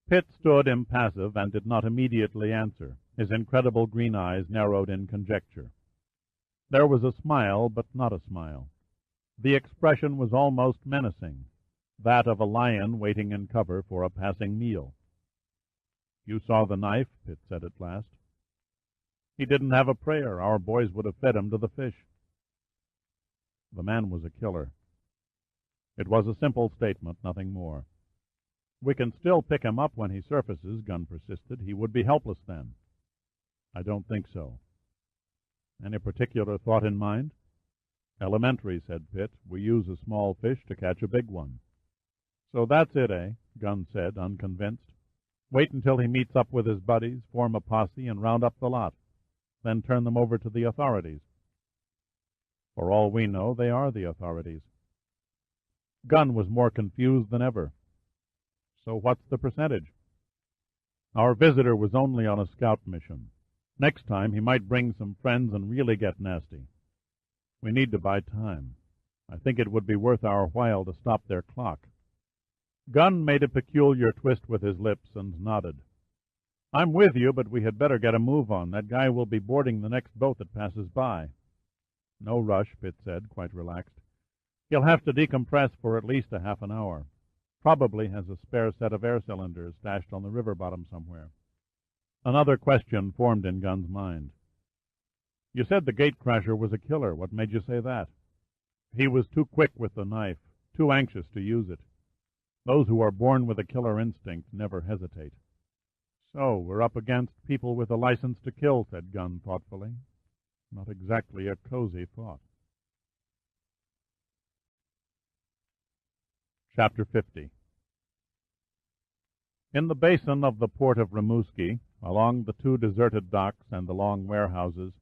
Pitt stood impassive and did not immediately answer. His incredible green eyes narrowed in conjecture. There was a smile, but not a smile. The expression was almost menacing, that of a lion waiting in cover for a passing meal. "You saw the knife," Pitt said at last. "He didn't have a prayer. Our boys would have fed him to the fish." The man was a killer. It was a simple statement, nothing more. "We can still pick him up when he surfaces," Gunn persisted. "He would be helpless then." "I don't think so." "Any particular thought in mind?" "Elementary," said Pitt. "We use a small fish to catch a big one." "So that's it, eh?" Gunn said, unconvinced. "Wait until he meets up with his buddies, form a posse, and round up the lot. Then turn them over to the authorities." "For all we know, they are the authorities." Gunn was more confused than ever. "So what's the percentage?" "Our visitor was only on a scout mission. Next time he might bring some friends and really get nasty. We need to buy time. I think it would be worth our while to stop their clock." Gunn made a peculiar twist with his lips and nodded. "I'm with you, but we had better get a move on. That guy will be boarding the next boat that passes by." "No rush," Pitt said, quite relaxed. "He'll have to decompress for at least a half an hour. Probably has a spare set of air cylinders stashed on the river bottom somewhere." Another question formed in Gunn's mind. "You said the gatecrasher was a killer. What made you say that?" "He was too quick with the knife, too anxious to use it. Those who are born with a killer instinct never hesitate." So we're up against people with a license to kill, said Gunn thoughtfully. Not exactly a cozy thought. Chapter 50. In the basin of the port of Rimouski, along the two deserted docks and the long warehouses,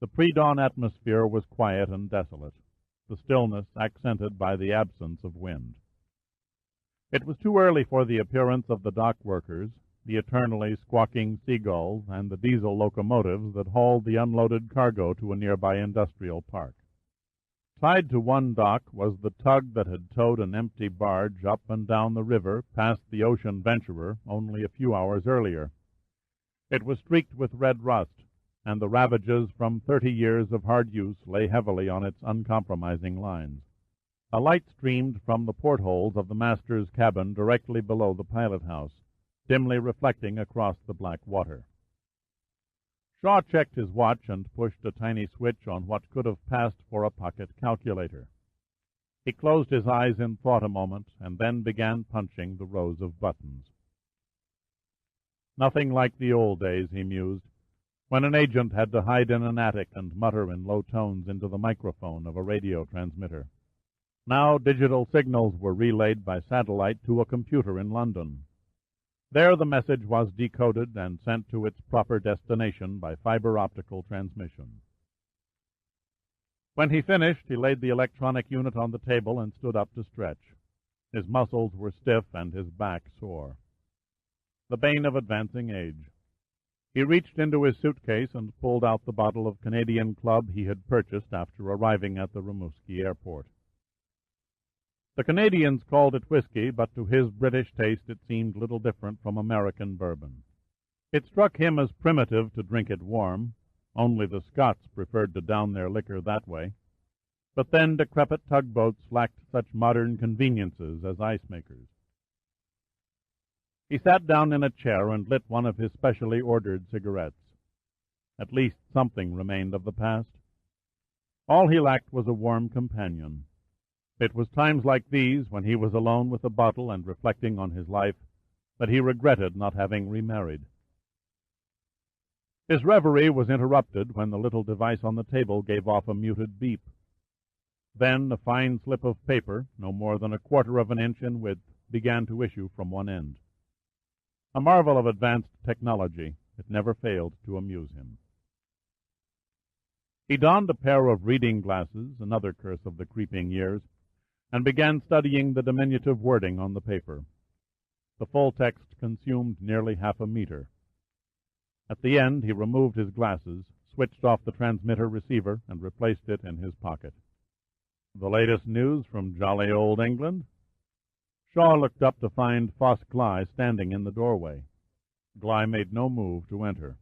the pre-dawn atmosphere was quiet and desolate, the stillness accented by the absence of wind. It was too early for the appearance of the dock workers, the eternally squawking seagulls, and the diesel locomotives that hauled the unloaded cargo to a nearby industrial park. Tied to one dock was the tug that had towed an empty barge up and down the river past the Ocean Venturer only a few hours earlier. It was streaked with red rust, and the ravages from 30 years of hard use lay heavily on its uncompromising lines. A light streamed from the portholes of the master's cabin directly below the pilot-house, dimly reflecting across the black water. Shaw checked his watch and pushed a tiny switch on what could have passed for a pocket calculator. He closed his eyes in thought a moment, and then began punching the rows of buttons. Nothing like the old days, he mused, when an agent had to hide in an attic and mutter in low tones into the microphone of a radio transmitter. Now digital signals were relayed by satellite to a computer in London. There the message was decoded and sent to its proper destination by fiber-optical transmission. When he finished, he laid the electronic unit on the table and stood up to stretch. His muscles were stiff and his back sore. The bane of advancing age. He reached into his suitcase and pulled out the bottle of Canadian Club he had purchased after arriving at the Rimouski airport. The Canadians called it whiskey, but to his British taste it seemed little different from American bourbon. It struck him as primitive to drink it warm. Only the Scots preferred to down their liquor that way. But then decrepit tugboats lacked such modern conveniences as ice makers. He sat down in a chair and lit one of his specially ordered cigarettes. At least something remained of the past. All he lacked was a warm companion. It was times like these, when he was alone with a bottle and reflecting on his life, that he regretted not having remarried. His reverie was interrupted when the little device on the table gave off a muted beep. Then a fine slip of paper, no more than a quarter of an inch in width, began to issue from one end. A marvel of advanced technology, it never failed to amuse him. He donned a pair of reading glasses, another curse of the creeping years, and began studying the diminutive wording on the paper. The full text consumed nearly half a meter. At the end, he removed his glasses, switched off the transmitter receiver, and replaced it in his pocket. The latest news from jolly old England? Shaw looked up to find Foss Gly standing in the doorway. Gly made no move to enter.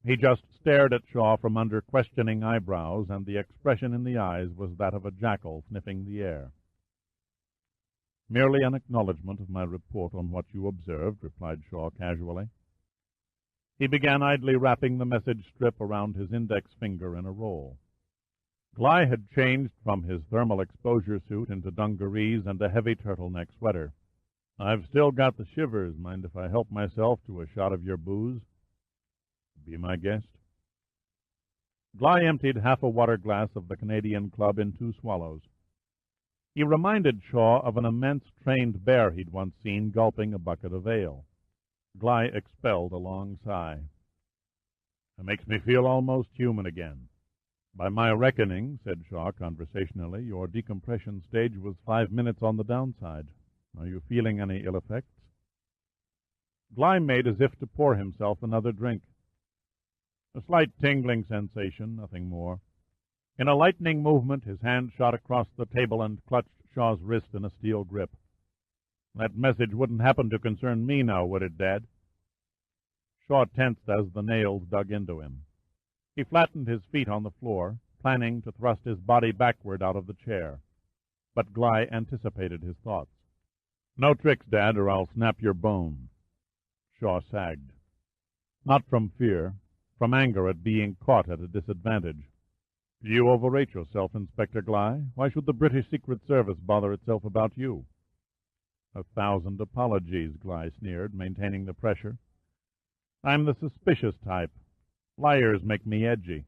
He just stared at Shaw from under questioning eyebrows, and the expression in the eyes was that of a jackal sniffing the air. "Merely an acknowledgment of my report on what you observed," replied Shaw casually. He began idly wrapping the message strip around his index finger in a roll. Gly had changed from his thermal exposure suit into dungarees and a heavy turtleneck sweater. "I've still got the shivers. Mind if I help myself to a shot of your booze?" "Be my guest." Gly emptied half a water glass of the Canadian Club in 2 swallows. He reminded Shaw of an immense trained bear he'd once seen gulping a bucket of ale. Gly expelled a long sigh. "It makes me feel almost human again." "By my reckoning," said Shaw conversationally, "your decompression stage was 5 minutes on the downside. Are you feeling any ill effects?" Gly made as if to pour himself another drink. "A slight tingling sensation, nothing more." In a lightning movement, his hand shot across the table and clutched Shaw's wrist in a steel grip. "That message wouldn't happen to concern me now, would it, Dad?" Shaw tensed as the nails dug into him. He flattened his feet on the floor, planning to thrust his body backward out of the chair. But Gly anticipated his thoughts. "No tricks, Dad, or I'll snap your bone." Shaw sagged. Not from fear, from anger at being caught at a disadvantage. "You overrate yourself, Inspector Gly. Why should the British Secret Service bother itself about you?" "1,000 apologies," Gly sneered, maintaining the pressure. I'm the suspicious type. Liars make me edgy.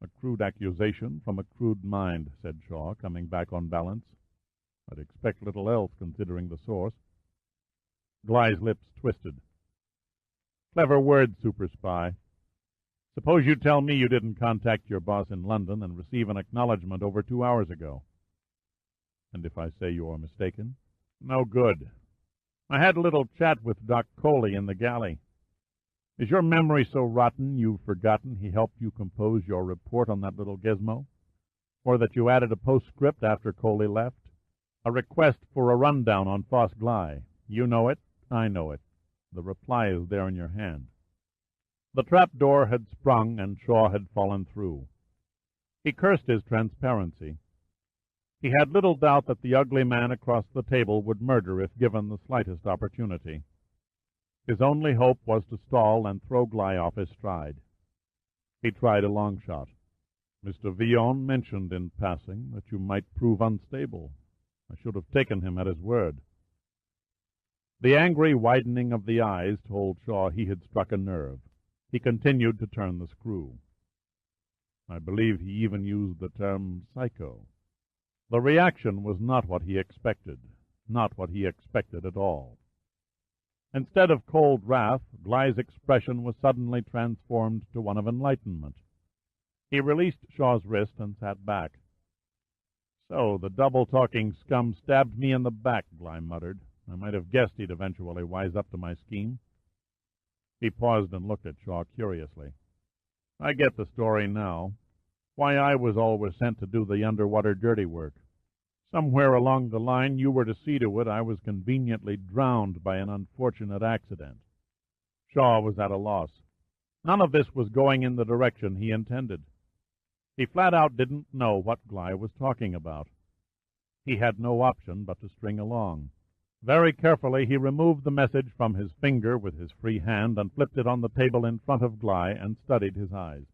A crude accusation from a crude mind, said Shaw, coming back on balance. I'd expect little else, considering the source. Gly's lips twisted. Clever word, super spy. Suppose you tell me you didn't contact your boss in London and receive an acknowledgment over 2 hours ago. And if I say you are mistaken? No good. I had a little chat with Doc Coley in the galley. Is your memory so rotten you've forgotten he helped you compose your report on that little gizmo? Or that you added a postscript after Coley left? A request for a rundown on Foss Gly. You know it, I know it. The reply is there in your hand. The trap door had sprung, and Shaw had fallen through. He cursed his transparency. He had little doubt that the ugly man across the table would murder if given the slightest opportunity. His only hope was to stall and throw Gly off his stride. He tried a long shot. Mr. Villon mentioned in passing that you might prove unstable. I should have taken him at his word. The angry widening of the eyes told Shaw he had struck a nerve. He continued to turn the screw. I believe he even used the term psycho. The reaction was not what he expected, not what he expected at all. Instead of cold wrath, Gly's expression was suddenly transformed to one of enlightenment. He released Shaw's wrist and sat back. So the double-talking scum stabbed me in the back, Gly muttered. I might have guessed he'd eventually wise up to my scheme. He paused and looked at Shaw curiously. I get the story now. Why I was always sent to do the underwater dirty work. Somewhere along the line you were to see to it I was conveniently drowned by an unfortunate accident. Shaw was at a loss. None of this was going in the direction he intended. He flat out didn't know what Gly was talking about. He had no option but to string along. Very carefully he removed the message from his finger with his free hand and flipped it on the table in front of Gly and studied his eyes.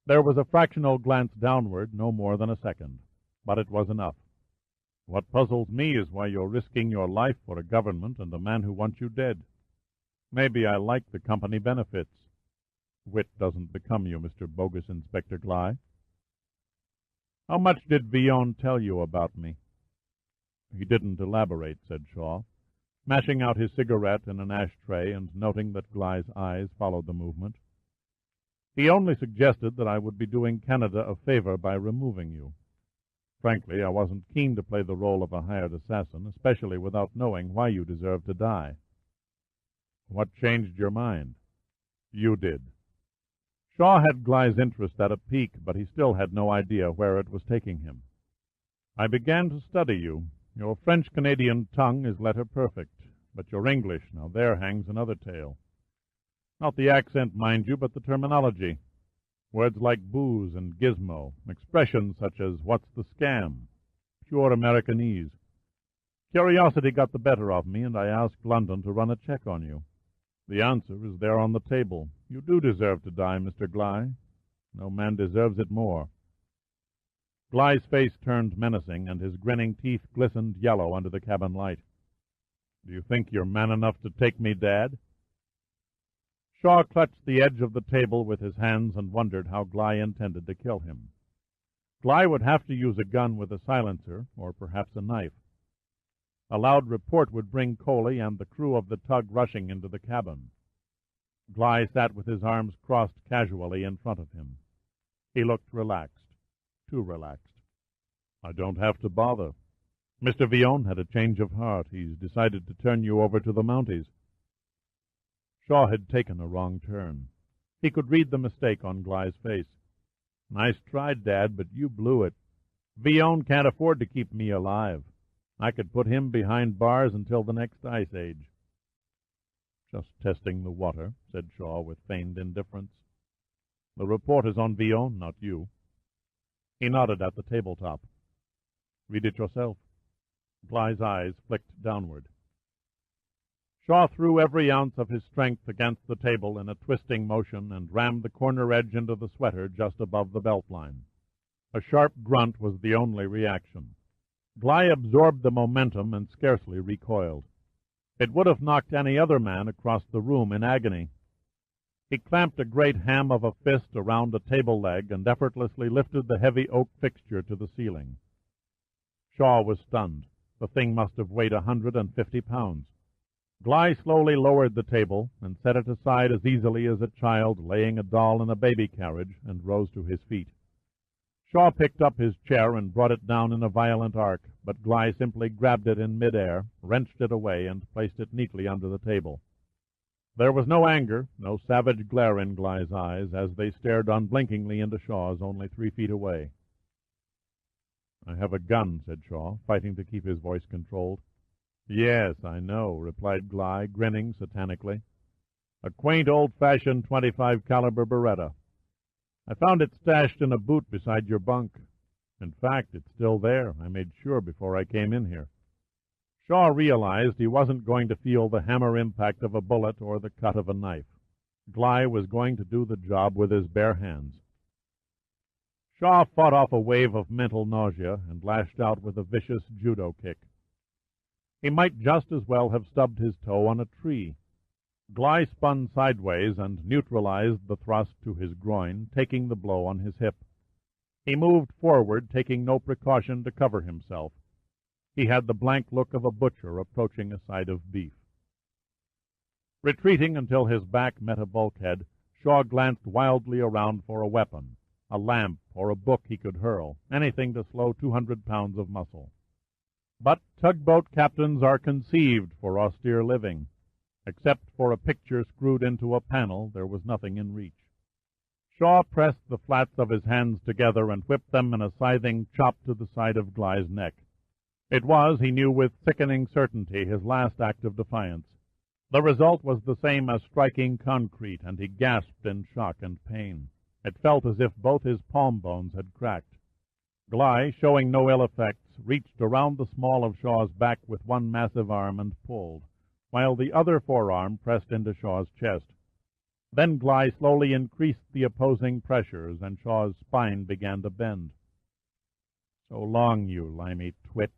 There was a fractional glance downward, no more than a second, but it was enough. What puzzles me is why you're risking your life for a government and a man who wants you dead. Maybe I like the company benefits. Wit doesn't become you, Mr. Bogus Inspector Gly. How much did Villon tell you about me? He didn't elaborate, said Shaw, mashing out his cigarette in an ashtray and noting that Gly's eyes followed the movement. He only suggested that I would be doing Canada a favor by removing you. Frankly, I wasn't keen to play the role of a hired assassin, especially without knowing why you deserved to die. What changed your mind? You did. Shaw had Gly's interest at a peak, but he still had no idea where it was taking him. I began to study you. Your French-Canadian tongue is letter perfect, but your English, now there hangs another tale. Not the accent, mind you, but the terminology. Words like booze and gizmo, expressions such as what's the scam, pure Americanese. Curiosity got the better of me, and I asked London to run a check on you. The answer is there on the table. You do deserve to die, Mr. Gly. No man deserves it more. Gly's face turned menacing, and his grinning teeth glistened yellow under the cabin light. Do you think you're man enough to take me, Dad? Shaw clutched the edge of the table with his hands and wondered how Gly intended to kill him. Gly would have to use a gun with a silencer, or perhaps a knife. A loud report would bring Coley and the crew of the tug rushing into the cabin. Gly sat with his arms crossed casually in front of him. He looked relaxed, too relaxed. I don't have to bother. Mr. Villon had a change of heart. He's decided to turn you over to the Mounties. Shaw had taken a wrong turn. He could read the mistake on Gly's face. Nice try, Dad, but you blew it. Villon can't afford to keep me alive. I could put him behind bars until the next ice age. Just testing the water, said Shaw with feigned indifference. The report is on Villon, not you. He nodded at the tabletop. Read it yourself. Gly's eyes flicked downward. Shaw threw every ounce of his strength against the table in a twisting motion and rammed the corner edge into the sweater just above the belt line. A sharp grunt was the only reaction. Gly absorbed the momentum and scarcely recoiled. It would have knocked any other man across the room in agony. He clamped a great ham of a fist around a table leg and effortlessly lifted the heavy oak fixture to the ceiling. Shaw was stunned. The thing must have weighed 150 pounds. Gly slowly lowered the table and set it aside as easily as a child laying a doll in a baby carriage, and rose to his feet. Shaw picked up his chair and brought it down in a violent arc, but Gly simply grabbed it in mid-air, wrenched it away, and placed it neatly under the table. There was no anger, no savage glare in Gly's eyes as they stared unblinkingly into Shaw's only 3 feet away. "I have a gun," said Shaw, fighting to keep his voice controlled. "Yes, I know," replied Gly, grinning satanically. "A quaint old-fashioned .25 caliber Beretta. I found it stashed in a boot beside your bunk. In fact, it's still there. I made sure before I came in here." Shaw realized he wasn't going to feel the hammer impact of a bullet or the cut of a knife. Gly was going to do the job with his bare hands. Shaw fought off a wave of mental nausea and lashed out with a vicious judo kick. He might just as well have stubbed his toe on a tree. Gly spun sideways and neutralized the thrust to his groin, taking the blow on his hip. He moved forward, taking no precaution to cover himself. He had the blank look of a butcher approaching a side of beef. Retreating until his back met a bulkhead, Shaw glanced wildly around for a weapon, a lamp or a book he could hurl, anything to slow 200 pounds of muscle. But tugboat captains are conceived for austere living. Except for a picture screwed into a panel, there was nothing in reach. Shaw pressed the flats of his hands together and whipped them in a scything chop to the side of Gly's neck. It was, he knew with sickening certainty, his last act of defiance. The result was the same as striking concrete, and he gasped in shock and pain. It felt as if both his palm bones had cracked. Gly, showing no ill effects, reached around the small of Shaw's back with one massive arm and pulled, while the other forearm pressed into Shaw's chest. Then Gly slowly increased the opposing pressures, and Shaw's spine began to bend. "So long, you limey twit."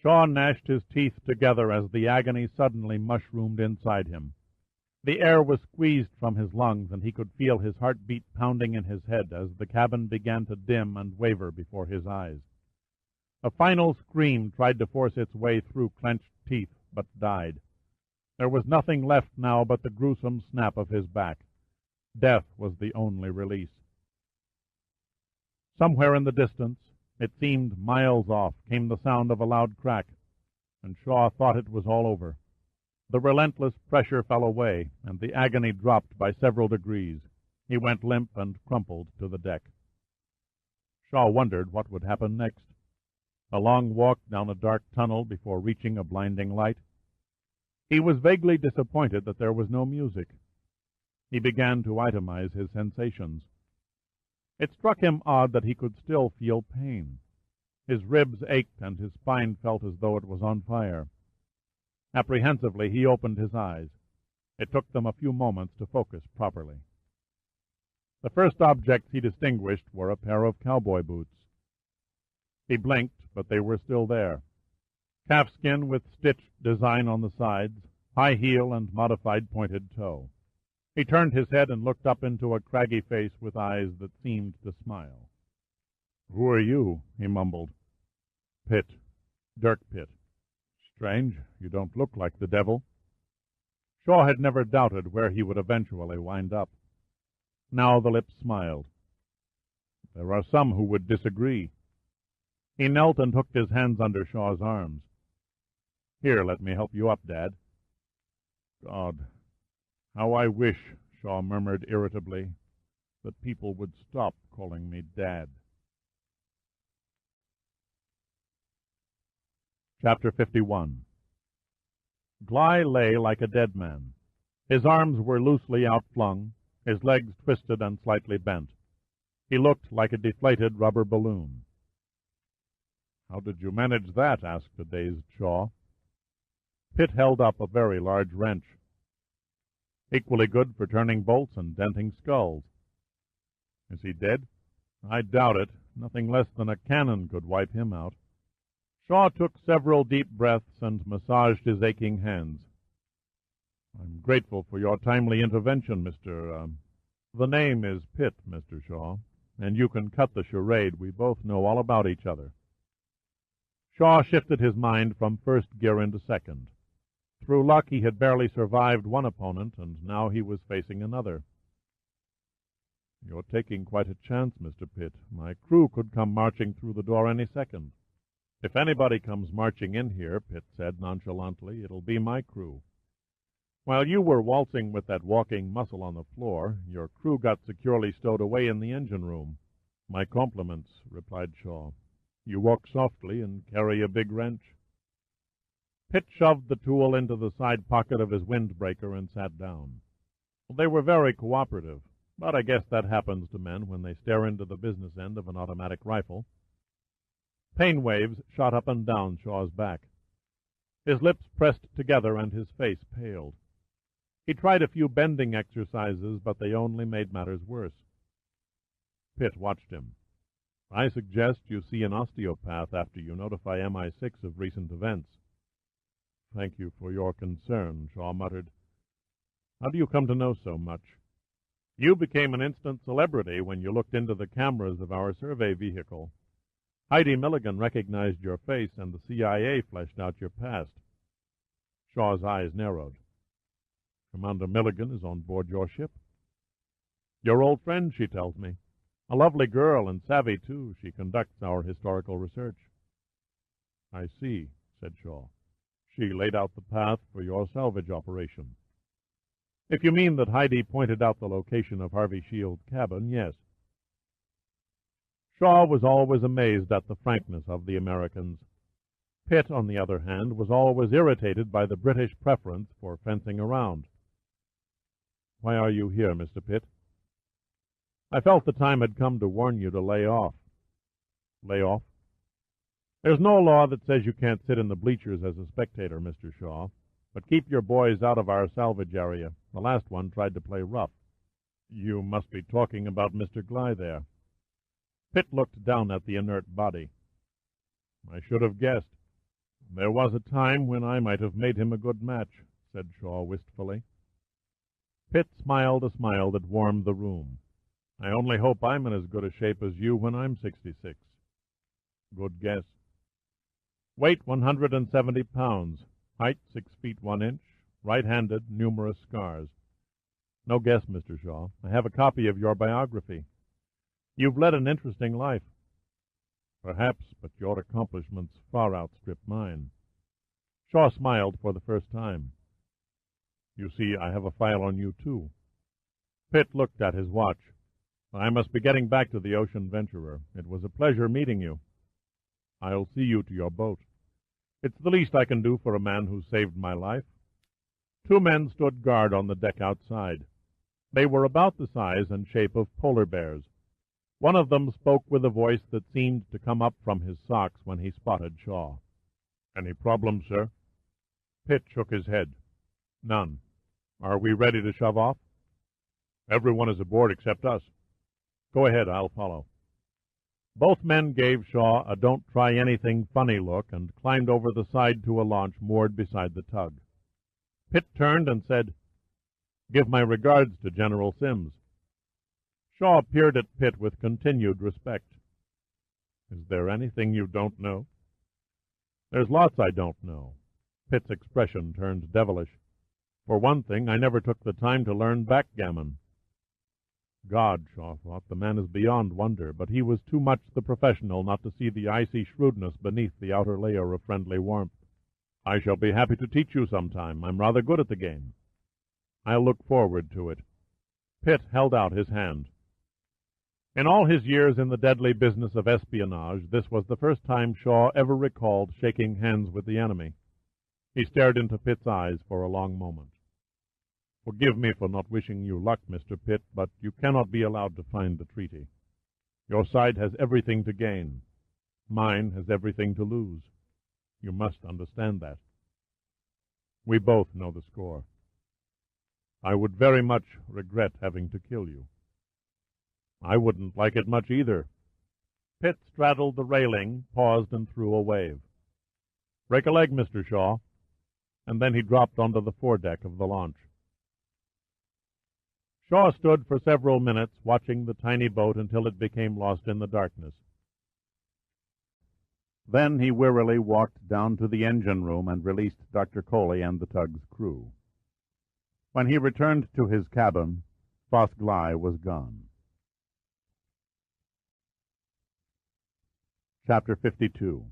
Shaw gnashed his teeth together as the agony suddenly mushroomed inside him. The air was squeezed from his lungs, and he could feel his heartbeat pounding in his head as the cabin began to dim and waver before his eyes. A final scream tried to force its way through clenched teeth, but died. There was nothing left now but the gruesome snap of his back. Death was the only release. Somewhere in the distance, it seemed miles off, came the sound of a loud crack, and Shaw thought it was all over. The relentless pressure fell away, and the agony dropped by several degrees. He went limp and crumpled to the deck. Shaw wondered what would happen next. A long walk down a dark tunnel before reaching a blinding light. He was vaguely disappointed that there was no music. He began to itemize his sensations. It struck him odd that he could still feel pain. His ribs ached, and his spine felt as though it was on fire. Apprehensively, he opened his eyes. It took them a few moments to focus properly. The first objects he distinguished were a pair of cowboy boots. He blinked, but they were still there. Calfskin with stitched design on the sides, high heel and modified pointed toe. He turned his head and looked up into a craggy face with eyes that seemed to smile. "Who are you?" he mumbled. "Pitt. Dirk Pitt. Strange, you don't look like the devil." Shaw had never doubted where he would eventually wind up. Now the lips smiled. "There are some who would disagree." He knelt and hooked his hands under Shaw's arms. "Here, let me help you up, Dad." "God, how I wish," Shaw murmured irritably, "that people would stop calling me Dad." Chapter 51. Gly lay like a dead man. His arms were loosely outflung, his legs twisted and slightly bent. He looked like a deflated rubber balloon. "How did you manage that?" asked a dazed Shaw. Pitt held up a very large wrench. "Equally good for turning bolts and denting skulls." "Is he dead?" "I doubt it. Nothing less than a cannon could wipe him out." Shaw took several deep breaths and massaged his aching hands. "I'm grateful for your timely intervention, Mr. The name is Pitt, Mr. Shaw, and you can cut the charade. We both know all about each other." Shaw shifted his mind from first gear into second. Through luck he had barely survived one opponent, and now he was facing another. "You're taking quite a chance, Mr. Pitt. My crew could come marching through the door any second." "If anybody comes marching in here," Pitt said nonchalantly, "it'll be my crew. While you were waltzing with that walking muscle on the floor, your crew got securely stowed away in the engine room." "My compliments," replied Shaw. "You walk softly and carry a big wrench." Pitt shoved the tool into the side pocket of his windbreaker and sat down. They were very cooperative, but I guess that happens to men when they stare into the business end of an automatic rifle. Pain waves shot up and down Shaw's back. His lips pressed together and his face paled. He tried a few bending exercises, but they only made matters worse. Pitt watched him. "I suggest you see an osteopath after you notify MI6 of recent events." "Thank you for your concern," Shaw muttered. "How do you come to know so much?" "You became an instant celebrity when you looked into the cameras of our survey vehicle. Heidi Milligan recognized your face, and the CIA fleshed out your past." Shaw's eyes narrowed. "Commander Milligan is on board your ship?" "Your old friend, she tells me. A lovely girl, and savvy, too. She conducts our historical research." "I see," said Shaw. "She laid out the path for your salvage operation." "If you mean that Heidi pointed out the location of Harvey Shield's cabin, yes." Shaw was always amazed at the frankness of the Americans. Pitt, on the other hand, was always irritated by the British preference for fencing around. "Why are you here, Mr. Pitt?" "I felt the time had come to warn you to lay off." "Lay off?" "There's no law that says you can't sit in the bleachers as a spectator, Mr. Shaw, but keep your boys out of our salvage area. The last one tried to play rough." "You must be talking about Mr. Gly there." Pitt looked down at the inert body. "I should have guessed. There was a time when I might have made him a good match," said Shaw wistfully. Pitt smiled a smile that warmed the room. "I only hope I'm in as good a shape as you when I'm 66. "Good guess." "Weight 170 pounds. Height 6 feet 1 inch. Right-handed, numerous scars." "No guess, Mr. Shaw. I have a copy of your biography. You've led an interesting life." "Perhaps, but your accomplishments far outstrip mine." Shaw smiled for the first time. "You see, I have a file on you, too." Pitt looked at his watch. "I must be getting back to the Ocean Venturer. It was a pleasure meeting you." "I'll see you to your boat." "It's the least I can do for a man who saved my life." Two men stood guard on the deck outside. They were about the size and shape of polar bears. One of them spoke with a voice that seemed to come up from his socks when he spotted Shaw. "Any problem, sir?" Pitt shook his head. "None. Are we ready to shove off?" "Everyone is aboard except us." "Go ahead, I'll follow." Both men gave Shaw a don't-try-anything-funny look and climbed over the side to a launch moored beside the tug. Pitt turned and said, "Give my regards to General Sims." Shaw peered at Pitt with continued respect. "Is there anything you don't know?" "There's lots I don't know." Pitt's expression turned devilish. "For one thing, I never took the time to learn backgammon." God, Shaw thought, the man is beyond wonder, but he was too much the professional not to see the icy shrewdness beneath the outer layer of friendly warmth. "I shall be happy to teach you sometime. I'm rather good at the game." "I'll look forward to it." Pitt held out his hand. In all his years in the deadly business of espionage, this was the first time Shaw ever recalled shaking hands with the enemy. He stared into Pitt's eyes for a long moment. "Forgive me for not wishing you luck, Mr. Pitt, but you cannot be allowed to find the treaty. Your side has everything to gain. Mine has everything to lose. You must understand that. We both know the score. I would very much regret having to kill you." "I wouldn't like it much either." Pitt straddled the railing, paused, and threw a wave. "Break a leg, Mr. Shaw." And then he dropped onto the foredeck of the launch. Shaw stood for several minutes watching the tiny boat until it became lost in the darkness. Then he wearily walked down to the engine room and released Dr. Coley and the tug's crew. When he returned to his cabin, Fosglai was gone. Chapter 52.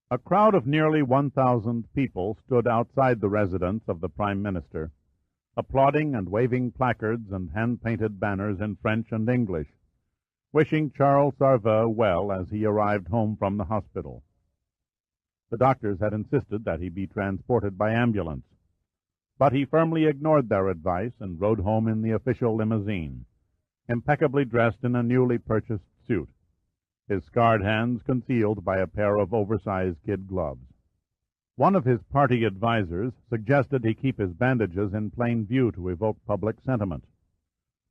A crowd of nearly 1,000 people stood outside the residence of the Prime Minister, applauding and waving placards and hand-painted banners in French and English, wishing Charles Sarveux well as he arrived home from the hospital. The doctors had insisted that he be transported by ambulance, but he firmly ignored their advice and rode home in the official limousine, impeccably dressed in a newly purchased suit, his scarred hands concealed by a pair of oversized kid gloves. One of his party advisers suggested he keep his bandages in plain view to evoke public sentiment.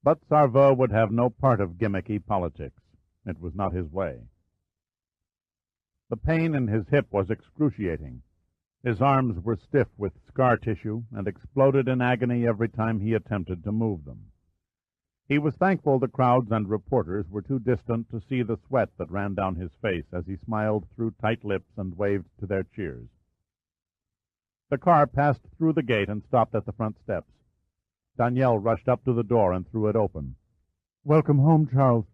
But Sarveux would have no part of gimmicky politics. It was not his way. The pain in his hip was excruciating. His arms were stiff with scar tissue and exploded in agony every time he attempted to move them. He was thankful the crowds and reporters were too distant to see the sweat that ran down his face as he smiled through tight lips and waved to their cheers. The car passed through the gate and stopped at the front steps. Danielle rushed up to the door and threw it open. "Welcome home, Charles."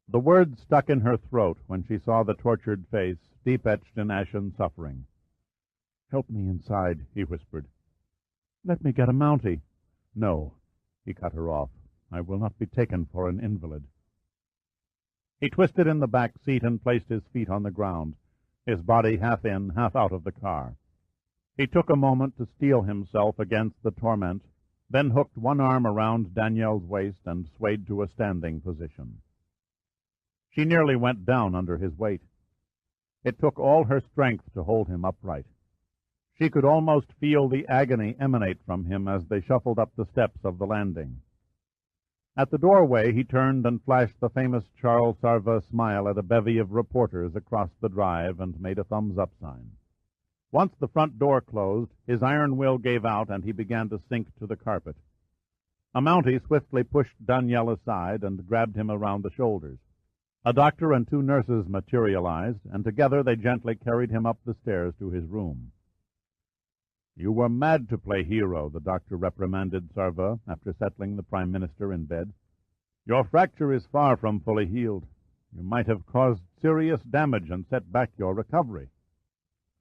The words stuck in her throat when she saw the tortured face, deep-etched in ashen suffering. "Help me inside," he whispered. "Let me get a Mountie." "No," he cut her off. "I will not be taken for an invalid." He twisted in the back seat and placed his feet on the ground, his body half in, half out of the car. He took a moment to steel himself against the torment, then hooked one arm around Danielle's waist and swayed to a standing position. She nearly went down under his weight. It took all her strength to hold him upright. She could almost feel the agony emanate from him as they shuffled up the steps of the landing. At the doorway he turned and flashed the famous Charles Sarveux smile at a bevy of reporters across the drive and made a thumbs-up sign. Once the front door closed, his iron will gave out and he began to sink to the carpet. A Mountie swiftly pushed Danielle aside and grabbed him around the shoulders. A doctor and two nurses materialized, and together they gently carried him up the stairs to his room. "You were mad to play hero," the doctor reprimanded Sarveux after settling the Prime Minister in bed. "Your fracture is far from fully healed. You might have caused serious damage and set back your recovery."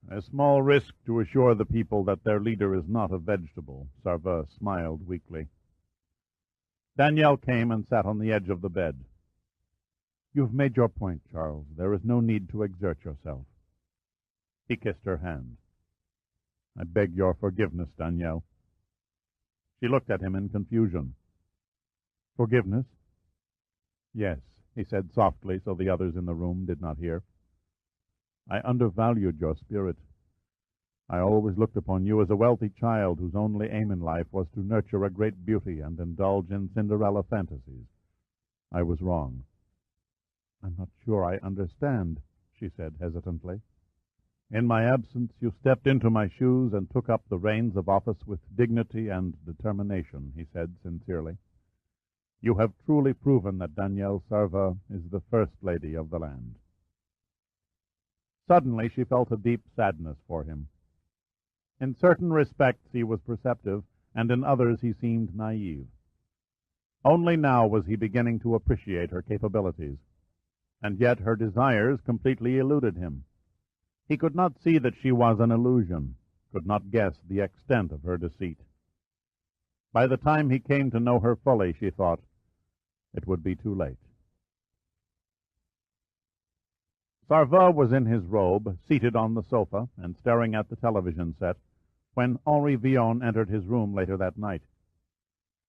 "A small risk to assure the people that their leader is not a vegetable," Sarveux smiled weakly. Danielle came and sat on the edge of the bed. "You've made your point, Charles. There is no need to exert yourself." He kissed her hand. "I beg your forgiveness, Danielle." She looked at him in confusion. "Forgiveness?" "Yes," he said softly so the others in the room did not hear. "I undervalued your spirit. I always looked upon you as a wealthy child whose only aim in life was to nurture a great beauty and indulge in Cinderella fantasies. I was wrong." "I'm not sure I understand," she said hesitantly. "In my absence you stepped into my shoes and took up the reins of office with dignity and determination," he said sincerely. "You have truly proven that Danielle Sarveux is the first lady of the land." Suddenly she felt a deep sadness for him. In certain respects he was perceptive, and in others he seemed naive. Only now was he beginning to appreciate her capabilities, and yet her desires completely eluded him. He could not see that she was an illusion, could not guess the extent of her deceit. By the time he came to know her fully, she thought, it would be too late. Sarveux was in his robe, seated on the sofa and staring at the television set, when Henri Villon entered his room later that night.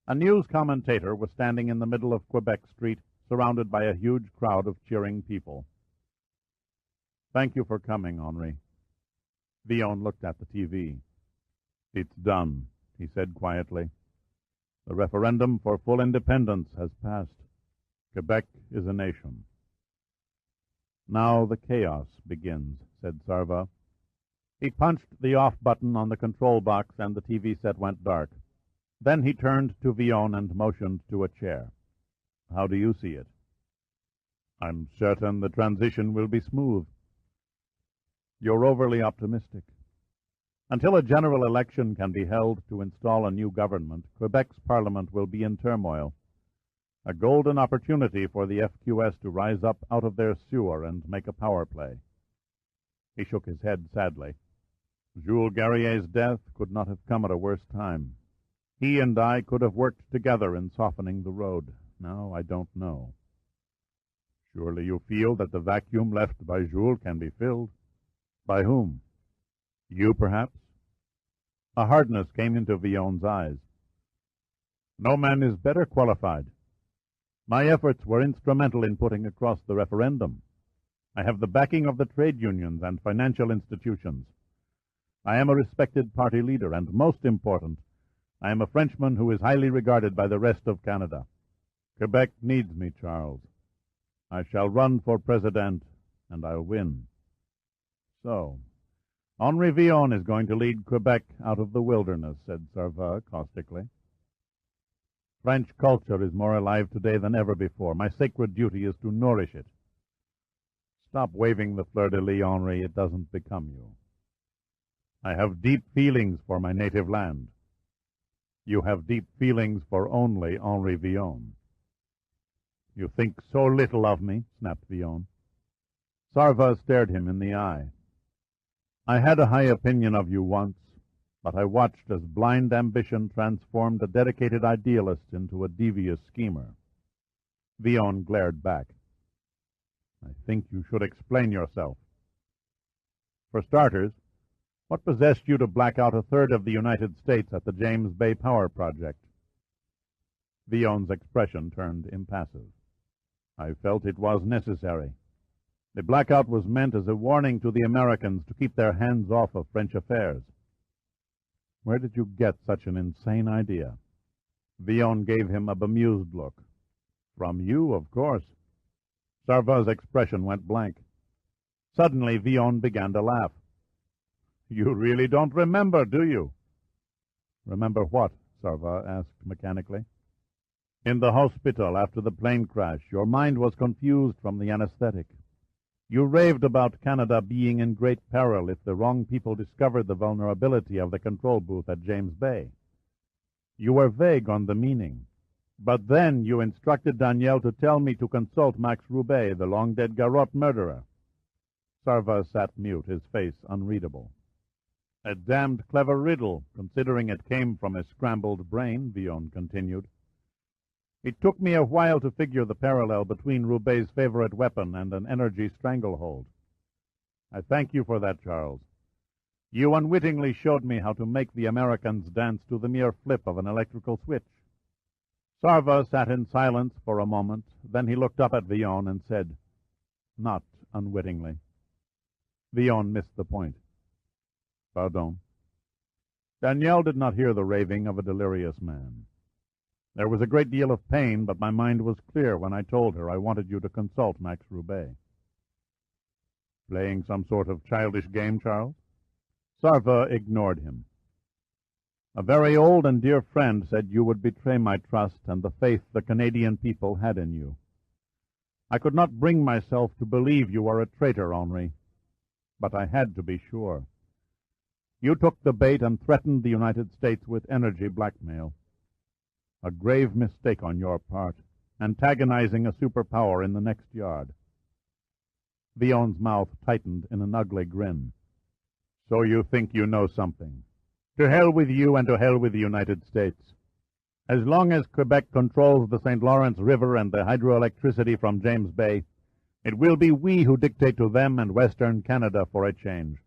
A news commentator was standing in the middle of Quebec Street, surrounded by a huge crowd of cheering people. "Thank you for coming, Henri." Villon looked at the TV. "It's done," he said quietly. "The referendum for full independence has passed. Quebec is a nation." Now the chaos begins, said Sarva. He punched the off button on the control box and the TV set went dark. Then he turned to Villon and motioned to a chair. How do you see it? I'm certain the transition will be smooth. You're overly optimistic. Until a general election can be held to install a new government, Quebec's parliament will be in turmoil. A golden opportunity for the FQS to rise up out of their sewer and make a power play. He shook his head sadly. Jules Garrier's death could not have come at a worse time. He and I could have worked together in softening the road. Now I don't know. Surely you feel that the vacuum left by Jules can be filled. By whom? You, perhaps? A hardness came into Villon's eyes. No man is better qualified. My efforts were instrumental in putting across the referendum. I have the backing of the trade unions and financial institutions. I am a respected party leader, and most important, I am a Frenchman who is highly regarded by the rest of Canada. Quebec needs me, Charles. I shall run for president, and I'll win. So, Henri Villon is going to lead Quebec out of the wilderness, said Sarva caustically. French culture is more alive today than ever before. My sacred duty is to nourish it. Stop waving the fleur-de-lis, Henri. It doesn't become you. I have deep feelings for my native land. You have deep feelings for only Henri Villon. You think so little of me, snapped Villon. Sarva stared him in the eye. I had a high opinion of you once, but I watched as blind ambition transformed a dedicated idealist into a devious schemer. Villon glared back. I think you should explain yourself. For starters, what possessed you to black out a third of the United States at the James Bay Power Project? Villon's expression turned impassive. I felt it was necessary. The blackout was meant as a warning to the Americans to keep their hands off of French affairs. Where did you get such an insane idea? Villon gave him a bemused look. From you, of course. Sarva's expression went blank. Suddenly, Villon began to laugh. You really don't remember, do you? Remember what? Sarva asked mechanically. In the hospital after the plane crash, your mind was confused from the anesthetic. You raved about Canada being in great peril if the wrong people discovered the vulnerability of the control booth at James Bay. You were vague on the meaning. But then you instructed Daniel to tell me to consult Max Roubaix, the long-dead Garrotte murderer. Sarva sat mute, his face unreadable. A damned clever riddle, considering it came from a scrambled brain, Villon continued. It took me a while to figure the parallel between Roubaix's favorite weapon and an energy stranglehold. I thank you for that, Charles. You unwittingly showed me how to make the Americans dance to the mere flip of an electrical switch. Sarva sat in silence for a moment, then he looked up at Villon and said, Not unwittingly. Villon missed the point. Pardon. Danielle did not hear the raving of a delirious man. There was a great deal of pain, but my mind was clear when I told her I wanted you to consult Max Roubaix. Playing some sort of childish game, Charles? Sarva ignored him. A very old and dear friend said you would betray my trust and the faith the Canadian people had in you. I could not bring myself to believe you were a traitor, Henri, but I had to be sure. You took the bait and threatened the United States with energy blackmail. A grave mistake on your part, antagonizing a superpower in the next yard. Villon's mouth tightened in an ugly grin. So you think you know something. To hell with you and to hell with the United States. As long as Quebec controls the St. Lawrence River and the hydroelectricity from James Bay, it will be we who dictate to them and Western Canada for a change.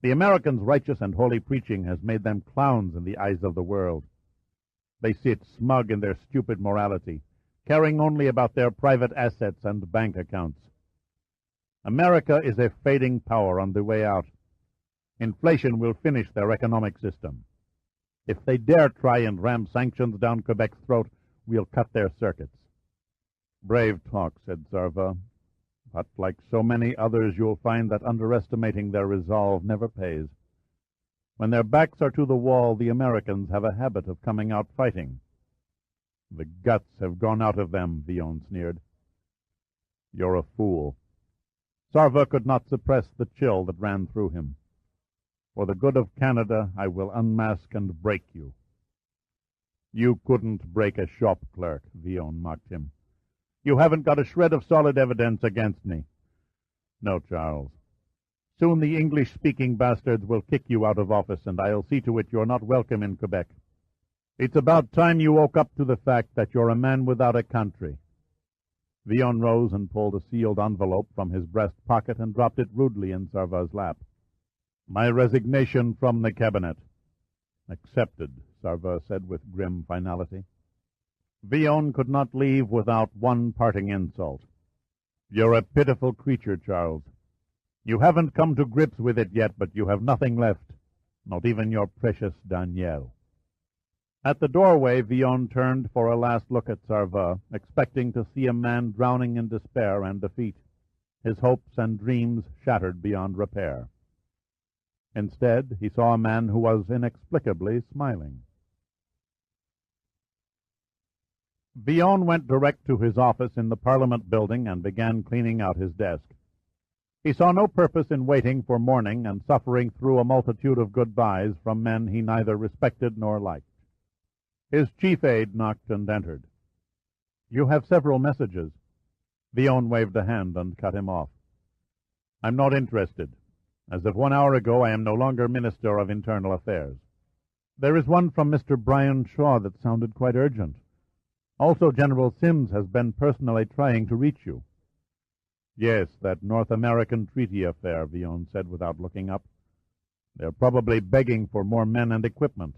The Americans' righteous and holy preaching has made them clowns in the eyes of the world. They sit smug in their stupid morality, caring only about their private assets and bank accounts. America is a fading power on the way out. Inflation will finish their economic system. If they dare try and ram sanctions down Quebec's throat, we'll cut their circuits. Brave talk, said Sarva. but like so many others you'll find that underestimating their resolve never pays. When their backs are to the wall, the Americans have a habit of coming out fighting. The guts have gone out of them, Villon sneered. You're a fool. Sarva could not suppress the chill that ran through him. For the good of Canada, I will unmask and break you. You couldn't break a shop clerk, Villon mocked him. You haven't got a shred of solid evidence against me. No, Charles. Soon the English-speaking bastards will kick you out of office, and I'll see to it you're not welcome in Quebec. It's about time you woke up to the fact that you're a man without a country. Villon rose and pulled a sealed envelope from his breast pocket and dropped it rudely in Sarva's lap. My resignation from the cabinet. Accepted, Sarva said with grim finality. Villon could not leave without one parting insult. You're a pitiful creature, Charles. You haven't come to grips with it yet, but you have nothing left, not even your precious Danielle. At the doorway, Villon turned for a last look at Sarva, expecting to see a man drowning in despair and defeat, his hopes and dreams shattered beyond repair. Instead, he saw a man who was inexplicably smiling. Villon went direct to his office in the Parliament building and began cleaning out his desk. He saw no purpose in waiting for morning and suffering through a multitude of goodbyes from men he neither respected nor liked. His chief aide knocked and entered. You have several messages. Villon waved a hand and cut him off. I'm not interested. As of 1 hour ago, I am no longer Minister of Internal Affairs. There is one from Mr. Brian Shaw that sounded quite urgent. Also, General Sims has been personally trying to reach you. Yes, that North American treaty affair, Villon said without looking up. They're probably begging for more men and equipment.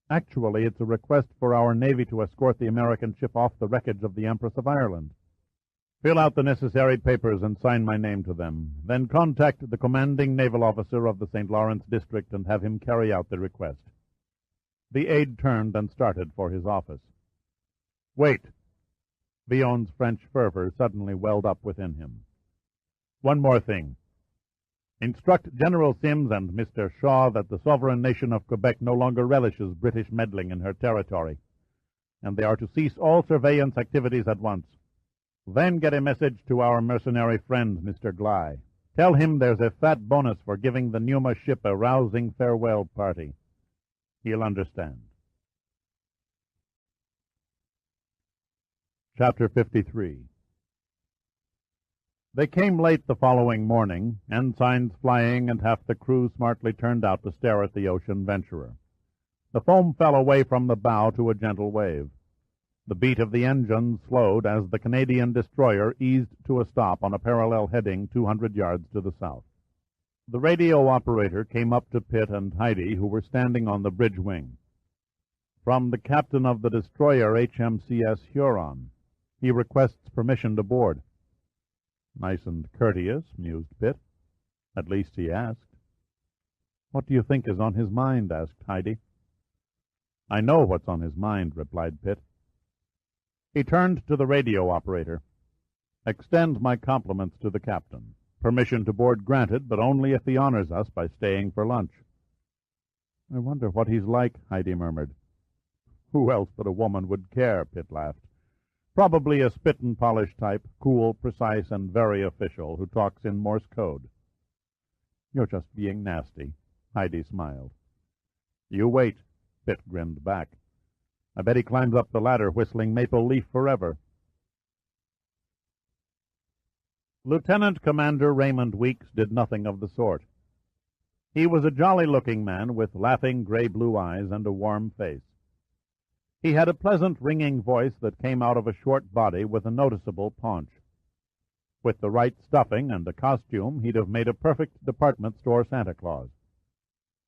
Actually, it's a request for our Navy to escort the American ship off the wreckage of the Empress of Ireland. Fill out the necessary papers and sign my name to them. Then contact the commanding naval officer of the St. Lawrence district and have him carry out the request. The aide turned and started for his office. Wait. Villon's French fervor suddenly welled up within him. One more thing. Instruct General Sims and Mr. Shaw that the sovereign nation of Quebec no longer relishes British meddling in her territory, and they are to cease all surveillance activities at once. Then get a message to our mercenary friend, Mr. Gly. Tell him there's a fat bonus for giving the Numa ship a rousing farewell party. He'll understand. Chapter 53. They came late the following morning, ensigns flying and half the crew smartly turned out to stare at the ocean venturer. The foam fell away from the bow to a gentle wave. The beat of the engines slowed as the Canadian destroyer eased to a stop on a parallel heading 200 yards to the south. The radio operator came up to Pitt and Heidi, who were standing on the bridge wing. From the captain of the destroyer HMCS Huron. He requests permission to board. Nice and courteous, mused Pitt. At least he asked. What do you think is on his mind? Asked Heidi. I know what's on his mind, replied Pitt. He turned to the radio operator. Extend my compliments to the captain. Permission to board granted, but only if he honors us by staying for lunch. I wonder what he's like, Heidi murmured. Who else but a woman would care, Pitt laughed. Probably a spit-and-polish type, cool, precise, and very official, who talks in Morse code. You're just being nasty, Heidi smiled. You wait, Pitt grinned back. I bet he climbs up the ladder whistling Maple Leaf Forever. Lieutenant Commander Raymond Weeks did nothing of the sort. He was a jolly-looking man with laughing gray-blue eyes and a warm face. He had a pleasant, ringing voice that came out of a short body with a noticeable paunch. With the right stuffing and a costume, he'd have made a perfect department store Santa Claus.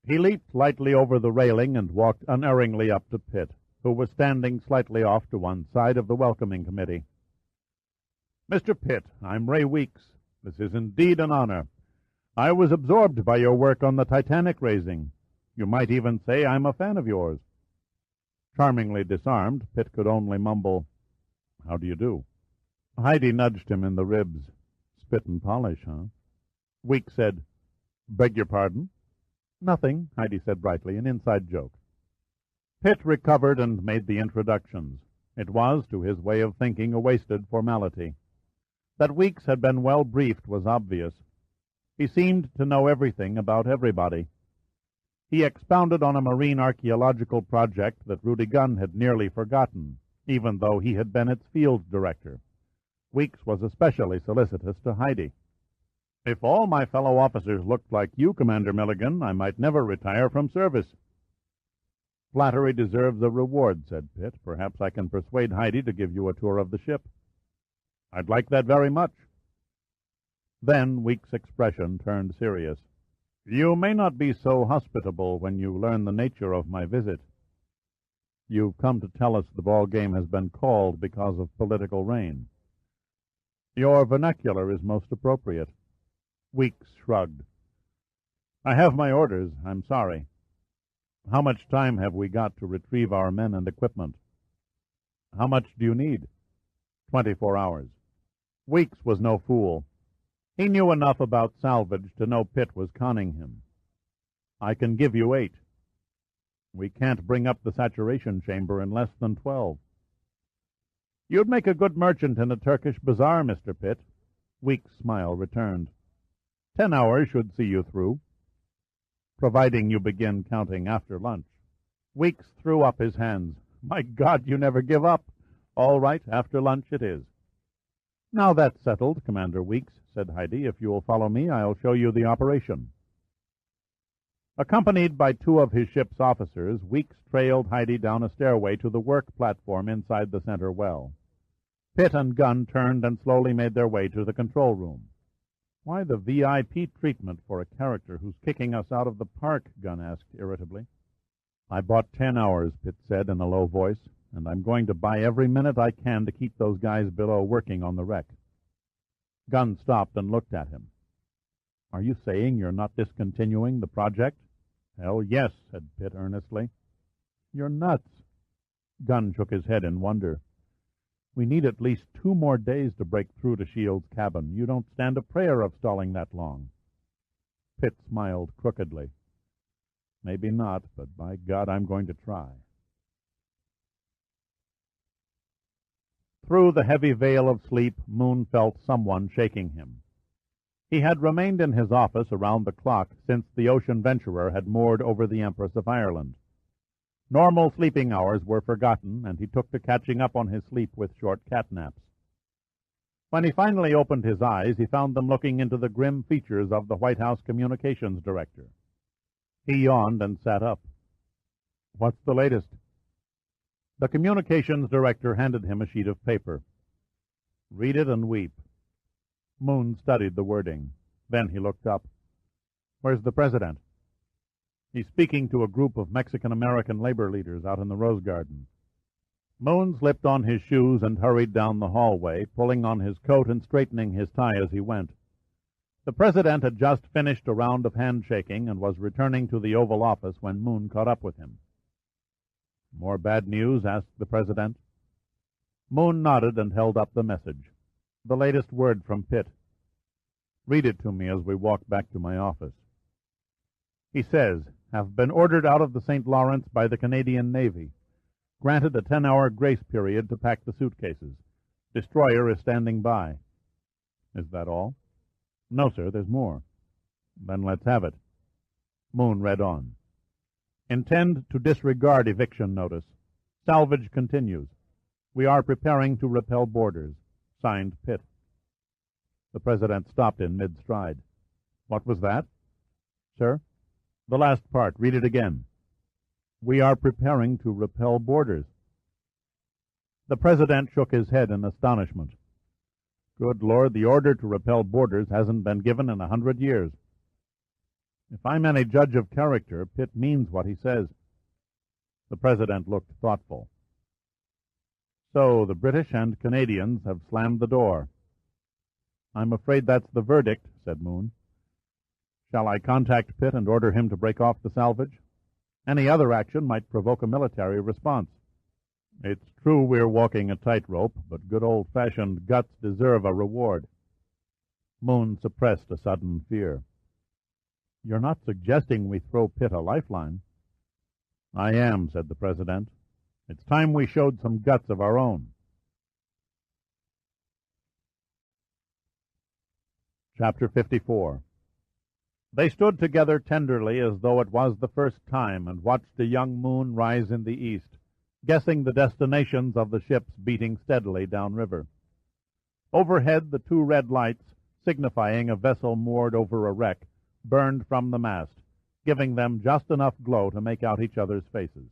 He leaped lightly over the railing and walked unerringly up to Pitt, who was standing slightly off to one side of the welcoming committee. Mr. Pitt, I'm Ray Weeks. This is indeed an honor. I was absorbed by your work on the Titanic raising. You might even say I'm a fan of yours. Charmingly disarmed, Pitt could only mumble, How do you do? Heidi nudged him in the ribs. spit and polish, huh? Weeks said, "Beg your pardon?" "Nothing," Heidi said brightly, "an inside joke." Pitt recovered and made the introductions. It was, to his way of thinking, a wasted formality. That Weeks had been well briefed was obvious. He seemed to know everything about everybody. He expounded on a marine archaeological project that Rudy Gunn had nearly forgotten, even though he had been its field director. Weeks was especially solicitous to Heidi. "If all my fellow officers looked like you, Commander Milligan, I might never retire from service." "Flattery deserves a reward," said Pitt. "Perhaps I can persuade Heidi to give you a tour of the ship." "I'd like that very much." Then Weeks' expression turned serious. "You may not be so hospitable when you learn the nature of my visit. You've come to tell us the ball game has been called because of political rain. Your vernacular is most appropriate." Weeks shrugged. "I have my orders. I'm sorry. How much time have we got to retrieve our men and equipment?" "How much do you need?" 24 hours. Weeks was no fool. He knew enough about salvage to know Pitt was conning him. "I can give you 8. We can't bring up the saturation chamber in less than 12. "You'd make a good merchant in a Turkish bazaar, Mr. Pitt." Weeks' smile returned. 10 hours should see you through, providing you begin counting after lunch. Weeks threw up his hands. "My God, you never give up. All right, after lunch it is." "Now that's settled, Commander Weeks," said Heidi. "If you will follow me, I'll show you the operation." Accompanied by 2 of his ship's officers, Weeks trailed Heidi down a stairway to the work platform inside the center well. Pitt and Gunn turned and slowly made their way to the control room. "Why the VIP treatment for a character who's kicking us out of the park?" Gunn asked irritably. "I bought 10 hours, Pitt said in a low voice, "and I'm going to buy every minute I can to keep those guys below working on the wreck." Gunn stopped and looked at him. "Are you saying you're not discontinuing the project?" "Hell, yes," said Pitt earnestly. "You're nuts." Gunn shook his head in wonder. "We need at least 2 more days to break through to Shield's cabin. You don't stand a prayer of stalling that long." Pitt smiled crookedly. "Maybe not, but by God, I'm going to try." Through the heavy veil of sleep, Moon felt someone shaking him. He had remained in his office around the clock since the Ocean Venturer had moored over the Empress of Ireland. Normal sleeping hours were forgotten, and he took to catching up on his sleep with short cat naps. When he finally opened his eyes, he found them looking into the grim features of the White House communications director. He yawned and sat up. "What's the latest?" The communications director handed him a sheet of paper. "Read it and weep." Moon studied the wording. Then he looked up. "Where's the president?" "He's speaking to a group of Mexican-American labor leaders out in the Rose Garden." Moon slipped on his shoes and hurried down the hallway, pulling on his coat and straightening his tie as he went. The president had just finished a round of handshaking and was returning to the Oval Office when Moon caught up with him. "More bad news?" asked the president. Moon nodded and held up the message. "The latest word from Pitt." "Read it to me as we walk back to my office." He says, "Have been ordered out of the St. Lawrence by the Canadian Navy. Granted a 10-hour grace period to pack the suitcases. Destroyer is standing by." "Is that all?" "No, sir, there's more." "Then let's have it." Moon read on. "Intend to disregard eviction notice. Salvage continues. We are preparing to repel boarders. Signed, Pitt." The president stopped in mid-stride. "What was that?" "Sir?" "The last part. Read it again." "We are preparing to repel boarders." The president shook his head in astonishment. "Good Lord, the order to repel boarders hasn't been given in 100 years. If I'm any judge of character, Pitt means what he says." The president looked thoughtful. "So the British and Canadians have slammed the door." "I'm afraid that's the verdict," said Moon. "Shall I contact Pitt and order him to break off the salvage? Any other action might provoke a military response." "It's true we're walking a tightrope, but good old-fashioned guts deserve a reward." Moon suppressed a sudden fear. "You're not suggesting we throw Pitt a lifeline?" "I am," said the President. "It's time we showed some guts of our own." Chapter 54. They stood together tenderly as though it was the first time, and watched a young moon rise in the east, guessing the destinations of the ships beating steadily downriver. Overhead the two red lights, signifying a vessel moored over a wreck, burned from the mast, giving them just enough glow to make out each other's faces.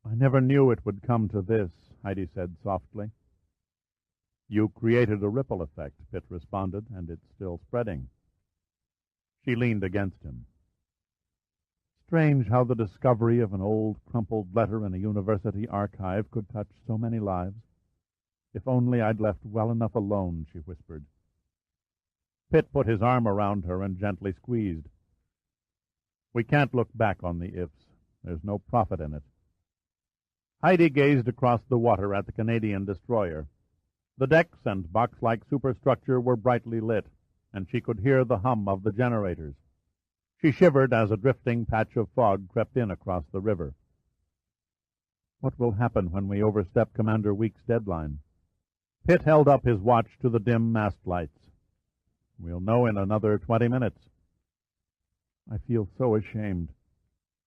"I never knew it would come to this," Heidi said softly. "You created a ripple effect," Pitt responded, "and it's still spreading." She leaned against him. "Strange how the discovery of an old crumpled letter in a university archive could touch so many lives. If only I'd left well enough alone," she whispered. Pitt put his arm around her and gently squeezed. "We can't look back on the ifs. There's no profit in it." Heidi gazed across the water at the Canadian destroyer. The decks and box-like superstructure were brightly lit, and she could hear the hum of the generators. She shivered as a drifting patch of fog crept in across the river. "What will happen when we overstep Commander Week's deadline?" Pitt held up his watch to the dim mast lights. "We'll know in another 20 minutes. "I feel so ashamed."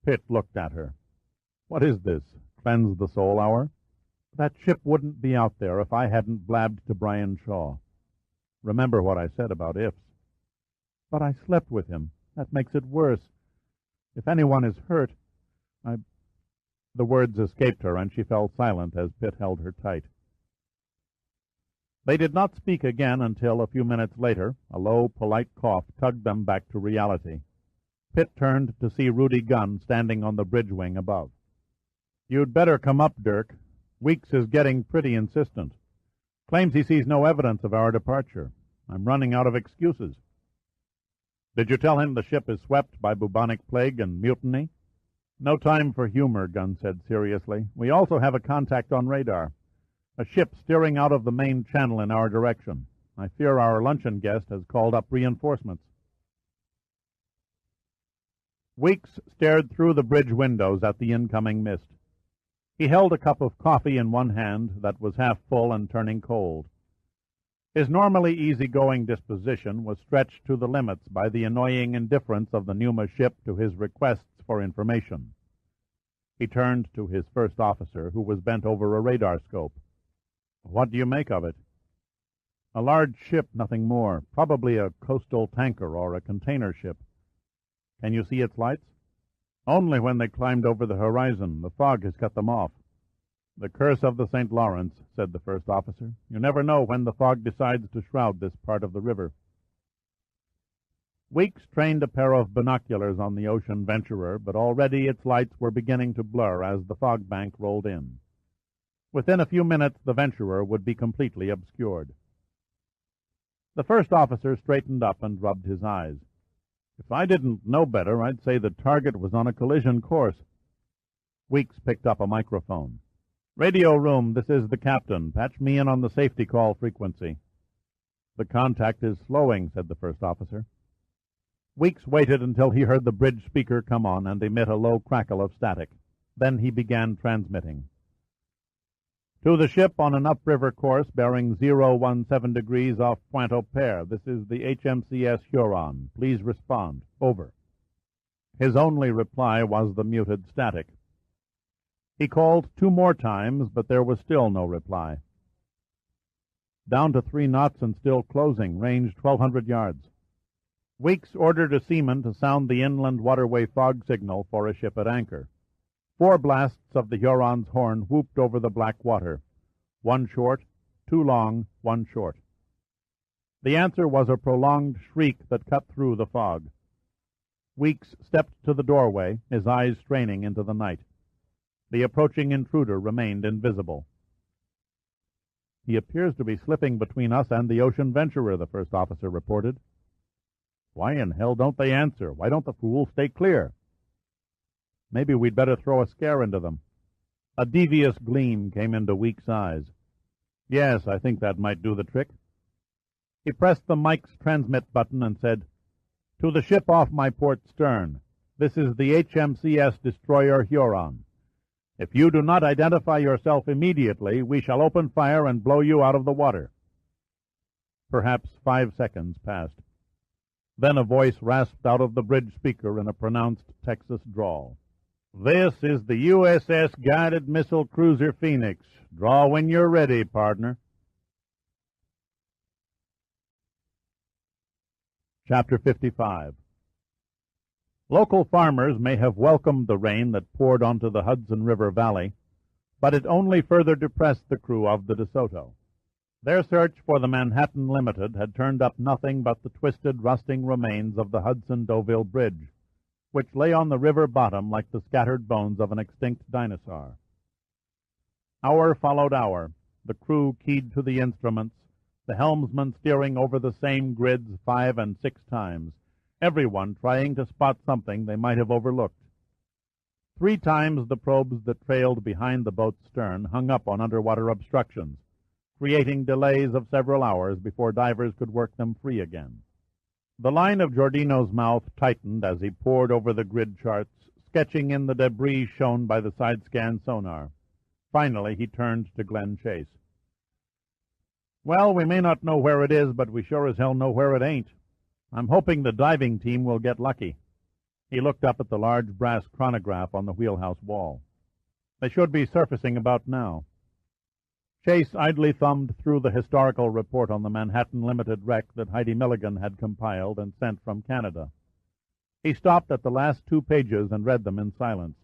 Pitt looked at her. "What is this? Cleanse the soul hour? That ship wouldn't be out there if I hadn't blabbed to Brian Shaw. Remember what I said about ifs." "But I slept with him. That makes it worse. If anyone is hurt, The words escaped her, and she fell silent as Pitt held her tight. They did not speak again until, a few minutes later, a low, polite cough tugged them back to reality. Pitt turned to see Rudy Gunn standing on the bridge wing above. "You'd better come up, Dirk. Weeks is getting pretty insistent. Claims he sees no evidence of our departure. I'm running out of excuses." "Did you tell him the ship is swept by bubonic plague and mutiny?" "No time for humor," Gunn said seriously. "We also have a contact on radar. A ship steering out of the main channel in our direction. I fear our luncheon guest has called up reinforcements." Weeks stared through the bridge windows at the incoming mist. He held a cup of coffee in one hand that was half full and turning cold. His normally easy-going disposition was stretched to the limits by the annoying indifference of the Numa ship to his requests for information. He turned to his first officer, who was bent over a radar scope. "What do you make of it?" "A large ship, nothing more. Probably a coastal tanker or a container ship." "Can you see its lights?" "Only when they climbed over the horizon. The fog has cut them off." "The curse of the St. Lawrence," said the first officer. "You never know when the fog decides to shroud this part of the river." Weeks trained a pair of binoculars on the Ocean Venturer, but already its lights were beginning to blur as the fog bank rolled in. Within a few minutes the Venturer would be completely obscured. The first officer straightened up and rubbed his eyes. "If I didn't know better, I'd say the target was on a collision course." Weeks picked up a microphone. "Radio room, this is the captain. Patch me in on the safety call frequency." "The contact is slowing," said the first officer. Weeks waited until he heard the bridge speaker come on and emit a low crackle of static. Then he began transmitting. "To the ship on an upriver course bearing 017 degrees off Pointe-au-Père. This is the HMCS Huron. Please respond. Over." His only reply was the muted static. He called 2 more times, but there was still no reply. "Down to 3 knots and still closing. Range 1,200 yards. Weeks ordered a seaman to sound the inland waterway fog signal for a ship at anchor. 4 blasts of the Huron's horn whooped over the black water. 1 short, 2 long, 1 short. The answer was a prolonged shriek that cut through the fog. Weeks stepped to the doorway, his eyes straining into the night. The approaching intruder remained invisible. "He appears to be slipping between us and the Ocean Venturer," the first officer reported. "Why in hell don't they answer? Why don't the fools stay clear?" "Maybe we'd better throw a scare into them." A devious gleam came into Weeks' eyes. "Yes, I think that might do the trick." He pressed the mic's transmit button and said, "To the ship off my port stern. This is the HMCS destroyer Huron. If you do not identify yourself immediately, we shall open fire and blow you out of the water." Perhaps 5 seconds passed. Then a voice rasped out of the bridge speaker in a pronounced Texas drawl. "This is the USS Guided Missile Cruiser Phoenix. Draw when you're ready, partner." Chapter 55. Local farmers may have welcomed the rain that poured onto the Hudson River Valley, but it only further depressed the crew of the DeSoto. Their search for the Manhattan Limited had turned up nothing but the twisted, rusting remains of the Hudson-Deauville Bridge, which lay on the river bottom like the scattered bones of an extinct dinosaur. Hour followed hour, the crew keyed to the instruments, the helmsman steering over the same grids 5 and 6 times, everyone trying to spot something they might have overlooked. 3 times the probes that trailed behind the boat's stern hung up on underwater obstructions, creating delays of several hours before divers could work them free again. The line of Giordino's mouth tightened as he pored over the grid charts, sketching in the debris shown by the side-scan sonar. Finally, he turned to Glenn Chase. "Well, we may not know where it is, but we sure as hell know where it ain't. I'm hoping the diving team will get lucky." He looked up at the large brass chronograph on the wheelhouse wall. "They should be surfacing about now." Chase idly thumbed through the historical report on the Manhattan Limited wreck that Heidi Milligan had compiled and sent from Canada. He stopped at the last 2 pages and read them in silence.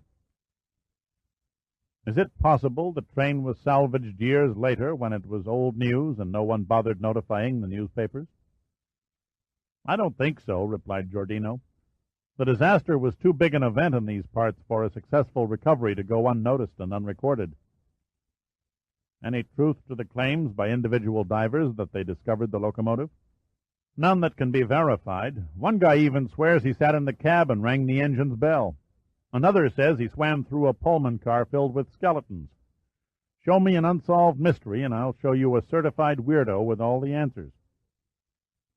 "Is it possible the train was salvaged years later when it was old news and no one bothered notifying the newspapers?" "I don't think so," replied Giordino. "The disaster was too big an event in these parts for a successful recovery to go unnoticed and unrecorded." "Any truth to the claims by individual divers that they discovered the locomotive?" "None that can be verified. One guy even swears he sat in the cab and rang the engine's bell. Another says he swam through a Pullman car filled with skeletons. Show me an unsolved mystery, and I'll show you a certified weirdo with all the answers."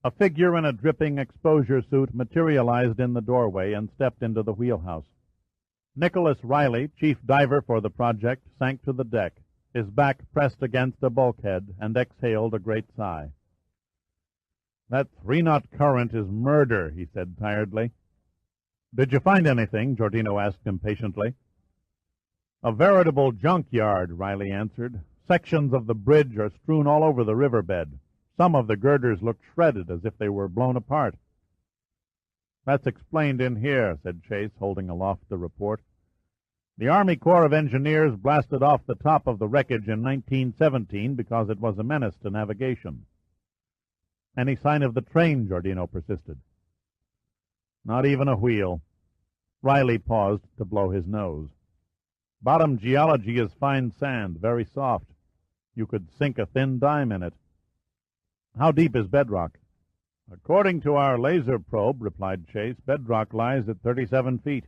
A figure in a dripping exposure suit materialized in the doorway and stepped into the wheelhouse. Nicholas Riley, chief diver for the project, sank to the deck, his back pressed against a bulkhead, and exhaled a great sigh. "That 3-knot current is murder," he said tiredly. "Did you find anything?" Giordino asked impatiently. "A veritable junkyard," Riley answered. "Sections of the bridge are strewn all over the riverbed. Some of the girders look shredded as if they were blown apart." "That's explained in here," said Chase, holding aloft the report. "The Army Corps of Engineers blasted off the top of the wreckage in 1917 because it was a menace to navigation." "Any sign of the train?" Giordino persisted. "Not even a wheel." Riley paused to blow his nose. "Bottom geology is fine sand, very soft. You could sink a thin dime in it." "How deep is bedrock?" "According to our laser probe," replied Chase, "bedrock lies at 37 feet.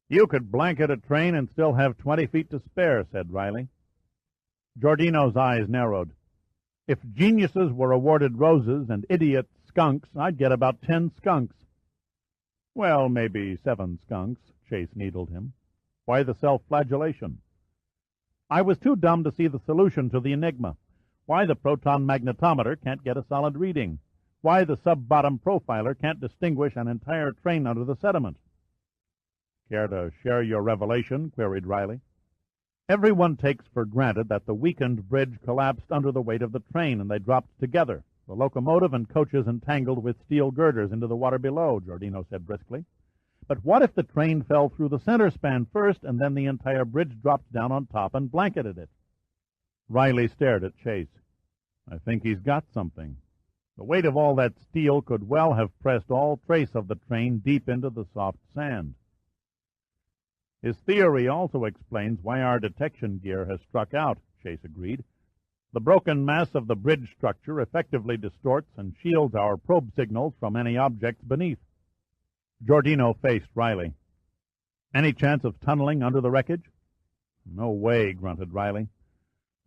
"You could blanket a train and still have 20 feet to spare," said Riley. Giordino's eyes narrowed. "If geniuses were awarded roses and idiots skunks, I'd get about 10 skunks." "Well, maybe 7 skunks," Chase needled him. "Why the self-flagellation?" "I was too dumb to see the solution to the enigma. Why the proton magnetometer can't get a solid reading. Why the sub-bottom profiler can't distinguish an entire train under the sediment." "Care to share your revelation?" queried Riley. "Everyone takes for granted that the weakened bridge collapsed under the weight of the train, and they dropped together, the locomotive and coaches entangled with steel girders into the water below," Giordino said briskly. "But what if the train fell through the center span first, and then the entire bridge dropped down on top and blanketed it?" Riley stared at Chase. "I think he's got something. The weight of all that steel could well have pressed all trace of the train deep into the soft sand." "His theory also explains why our detection gear has struck out," Chase agreed. "The broken mass of the bridge structure effectively distorts and shields our probe signals from any objects beneath." Giordino faced Riley. "Any chance of tunneling under the wreckage?" "No way," grunted Riley.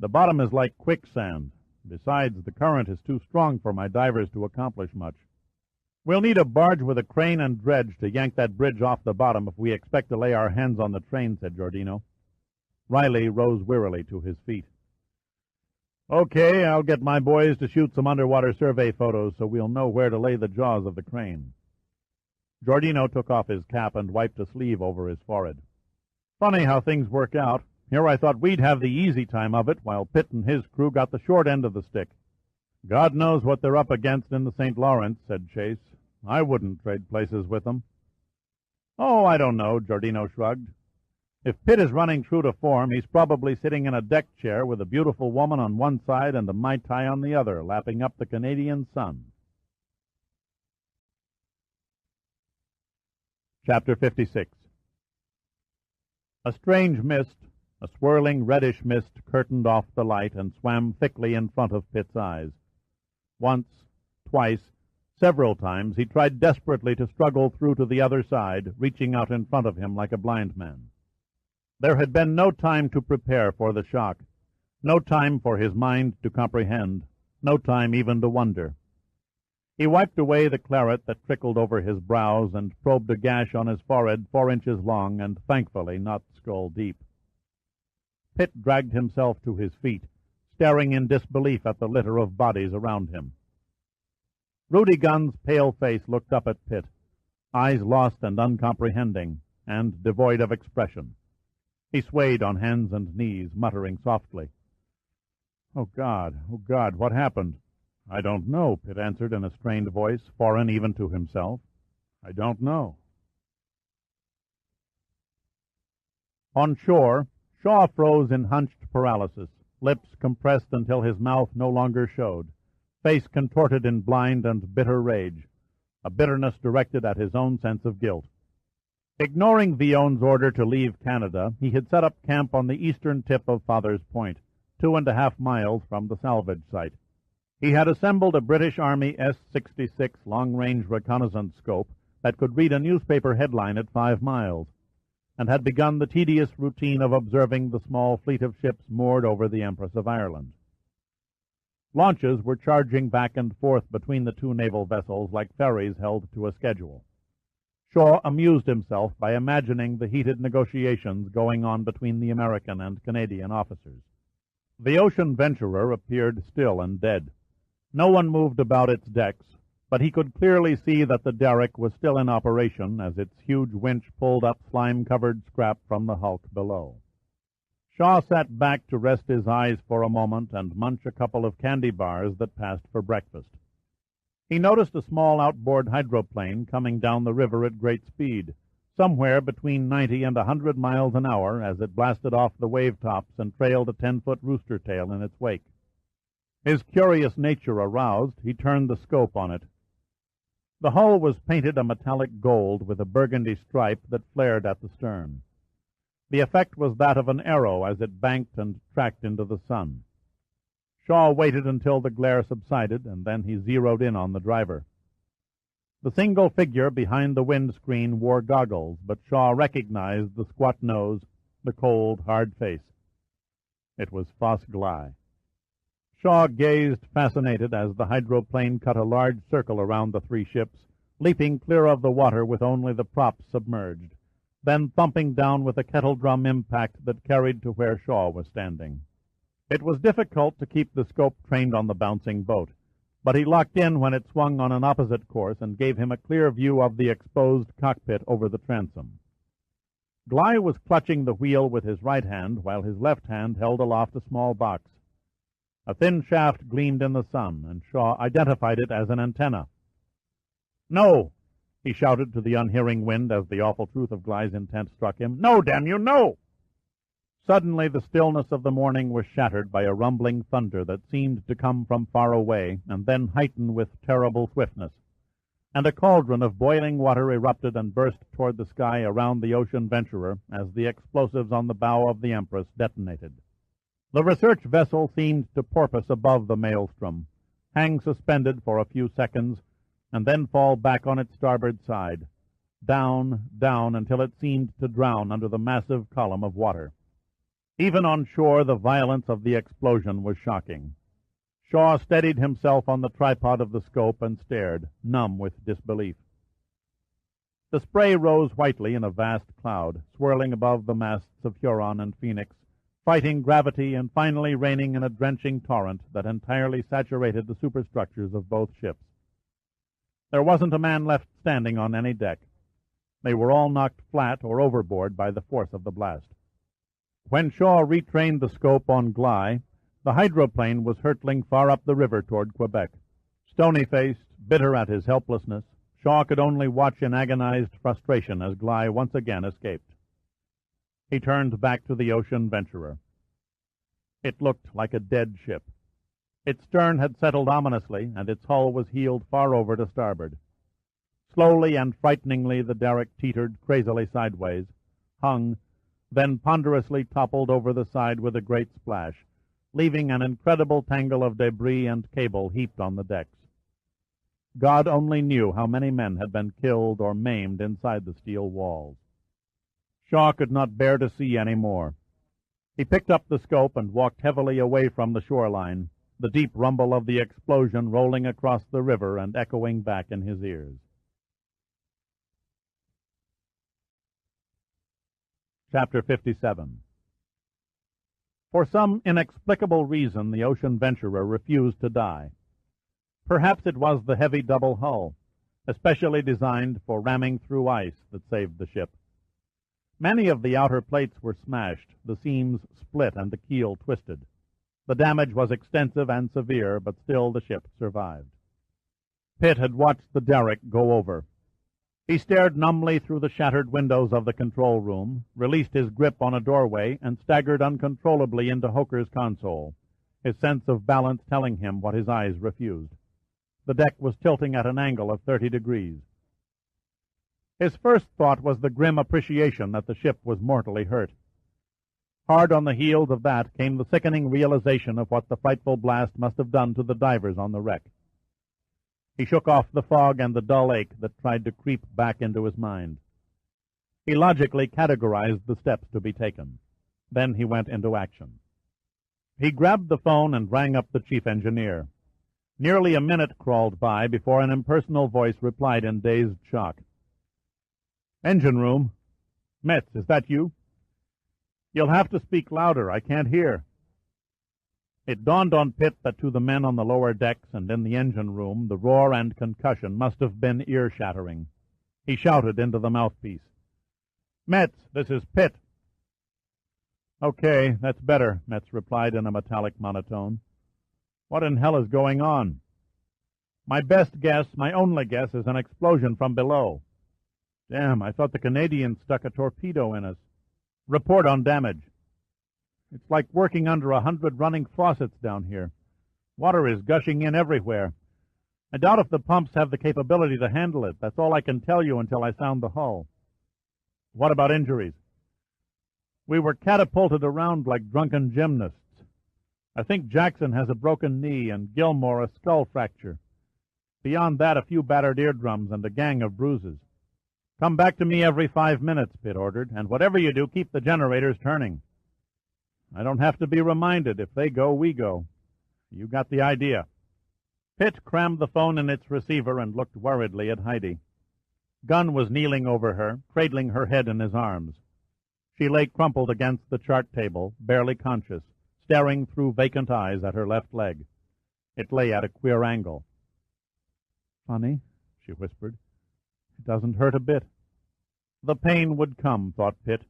"The bottom is like quicksand. Besides, the current is too strong for my divers to accomplish much. We'll need a barge with a crane and dredge to yank that bridge off the bottom if we expect to lay our hands on the train, said Giordino. Riley rose wearily to his feet. Okay, I'll get my boys to shoot some underwater survey photos so we'll know where to lay the jaws of the crane. Giordino took off his cap and wiped a sleeve over his forehead. Funny how things work out. Here I thought we'd have the easy time of it, while Pitt and his crew got the short end of the stick. God knows what they're up against in the St. Lawrence, said Chase. I wouldn't trade places with them. Oh, I don't know, Giordino shrugged. If Pitt is running true to form, he's probably sitting in a deck chair with a beautiful woman on one side and a Mai Tai on the other, lapping up the Canadian sun. Chapter 56. A strange mist, a swirling reddish mist, curtained off the light and swam thickly in front of Pitt's eyes. Once, twice, several times he tried desperately to struggle through to the other side, reaching out in front of him like a blind man. There had been no time to prepare for the shock, no time for his mind to comprehend, no time even to wonder. He wiped away the claret that trickled over his brows and probed a gash on his forehead 4 inches long and, thankfully, not skull deep. Pitt dragged himself to his feet, staring in disbelief at the litter of bodies around him. Rudy Gunn's pale face looked up at Pitt, eyes lost and uncomprehending, and devoid of expression. He swayed on hands and knees, muttering softly. Oh, God, what happened?" "I don't know," Pitt answered in a strained voice, foreign even to himself. "I don't know." On shore, Shaw froze in hunched paralysis, lips compressed until his mouth no longer showed, face contorted in blind and bitter rage, a bitterness directed at his own sense of guilt. Ignoring Villon's order to leave Canada, he had set up camp on the eastern tip of Father's Point, 2.5 miles from the salvage site. He had assembled a British Army S-66 long-range reconnaissance scope that could read a newspaper headline at 5 miles, and had begun the tedious routine of observing the small fleet of ships moored over the Empress of Ireland. Launches were charging back and forth between the two naval vessels like ferries held to a schedule. Shaw amused himself by imagining the heated negotiations going on between the American and Canadian officers. The Ocean Venturer appeared still and dead. No one moved about its decks, but he could clearly see that the derrick was still in operation as its huge winch pulled up slime-covered scrap from the hulk below. Shaw sat back to rest his eyes for a moment and munch a couple of candy bars that passed for breakfast. He noticed a small outboard hydroplane coming down the river at great speed, somewhere between 90 and 100 miles an hour as it blasted off the wave tops and trailed a 10-foot rooster tail in its wake. His curious nature aroused, he turned the scope on it. The hull was painted a metallic gold with a burgundy stripe that flared at the stern. The effect was that of an arrow as it banked and tracked into the sun. Shaw waited until the glare subsided, and then he zeroed in on the driver. The single figure behind the windscreen wore goggles, but Shaw recognized the squat nose, the cold, hard face. It was Foss Gley. Shaw gazed fascinated as the hydroplane cut a large circle around the three ships, leaping clear of the water with only the props submerged, then thumping down with a kettle-drum impact that carried to where Shaw was standing. It was difficult to keep the scope trained on the bouncing boat, but he locked in when it swung on an opposite course and gave him a clear view of the exposed cockpit over the transom. Gley was clutching the wheel with his right hand while his left hand held aloft a small box. A thin shaft gleamed in the sun, and Shaw identified it as an antenna. "No!" he shouted to the unhearing wind as the awful truth of Gley's intent struck him. "No, damn you, no!" Suddenly the stillness of the morning was shattered by a rumbling thunder that seemed to come from far away and then heighten with terrible swiftness, and a cauldron of boiling water erupted and burst toward the sky around the Ocean Venturer as the explosives on the bow of the Empress detonated. The research vessel seemed to porpoise above the maelstrom, hang suspended for a few seconds, and then fall back on its starboard side, down, down, until it seemed to drown under the massive column of water. Even on shore, the violence of the explosion was shocking. Shaw steadied himself on the tripod of the scope and stared, numb with disbelief. The spray rose whitely in a vast cloud, swirling above the masts of Huron and Phoenix, fighting gravity and finally raining in a drenching torrent that entirely saturated the superstructures of both ships. There wasn't a man left standing on any deck. They were all knocked flat or overboard by the force of the blast. When Shaw retrained the scope on Gly, the hydroplane was hurtling far up the river toward Quebec. Stony-faced, bitter at his helplessness, Shaw could only watch in agonized frustration as Gly once again escaped. He turned back to the Ocean Venturer. It looked like a dead ship. Its stern had settled ominously, and its hull was heeled far over to starboard. Slowly and frighteningly the derrick teetered crazily sideways, hung, then ponderously toppled over the side with a great splash, leaving an incredible tangle of debris and cable heaped on the decks. God only knew how many men had been killed or maimed inside the steel walls. Shaw could not bear to see any more. He picked up the scope and walked heavily away from the shoreline, the deep rumble of the explosion rolling across the river and echoing back in his ears. Chapter 57. For some inexplicable reason, the Ocean Venturer refused to die. Perhaps it was the heavy double hull, especially designed for ramming through ice, that saved the ship. Many of the outer plates were smashed, the seams split, and the keel twisted. The damage was extensive and severe, but still the ship survived. Pitt had watched the derrick go over. He stared numbly through the shattered windows of the control room, released his grip on a doorway, and staggered uncontrollably into Hooker's console, his sense of balance telling him what his eyes refused. The deck was tilting at an angle of 30 degrees. His first thought was the grim appreciation that the ship was mortally hurt. Hard on the heels of that came the sickening realization of what the frightful blast must have done to the divers on the wreck. He shook off the fog and the dull ache that tried to creep back into his mind. He logically categorized the steps to be taken. Then he went into action. He grabbed the phone and rang up the chief engineer. Nearly a minute crawled by before an impersonal voice replied in dazed shock. "Engine room. Metz, is that you? You'll have to speak louder. I can't hear." It dawned on Pitt that to the men on the lower decks and in the engine room, the roar and concussion must have been ear-shattering. He shouted into the mouthpiece. "Metz, this is Pitt." "Okay, that's better," Metz replied in a metallic monotone. "What in hell is going on?" "My best guess, my only guess, is an explosion from below." "Damn, I thought the Canadians stuck a torpedo in us." "Report on damage." "It's like working under 100 running faucets down here. Water is gushing in everywhere. I doubt if the pumps have the capability to handle it. That's all I can tell you until I sound the hull." "What about injuries?" "We were catapulted around like drunken gymnasts. I think Jackson has a broken knee and Gilmore a skull fracture. Beyond that, a few battered eardrums and a gang of bruises." "Come back to me every 5 minutes," Pitt ordered, "and whatever you do, keep the generators turning." "I don't have to be reminded. If they go, we go." "You got the idea." Pitt crammed the phone in its receiver and looked worriedly at Heidi. Gunn was kneeling over her, cradling her head in his arms. She lay crumpled against the chart table, barely conscious, staring through vacant eyes at her left leg. It lay at a queer angle. "Funny," she whispered. "It doesn't hurt a bit." The pain would come, thought Pitt.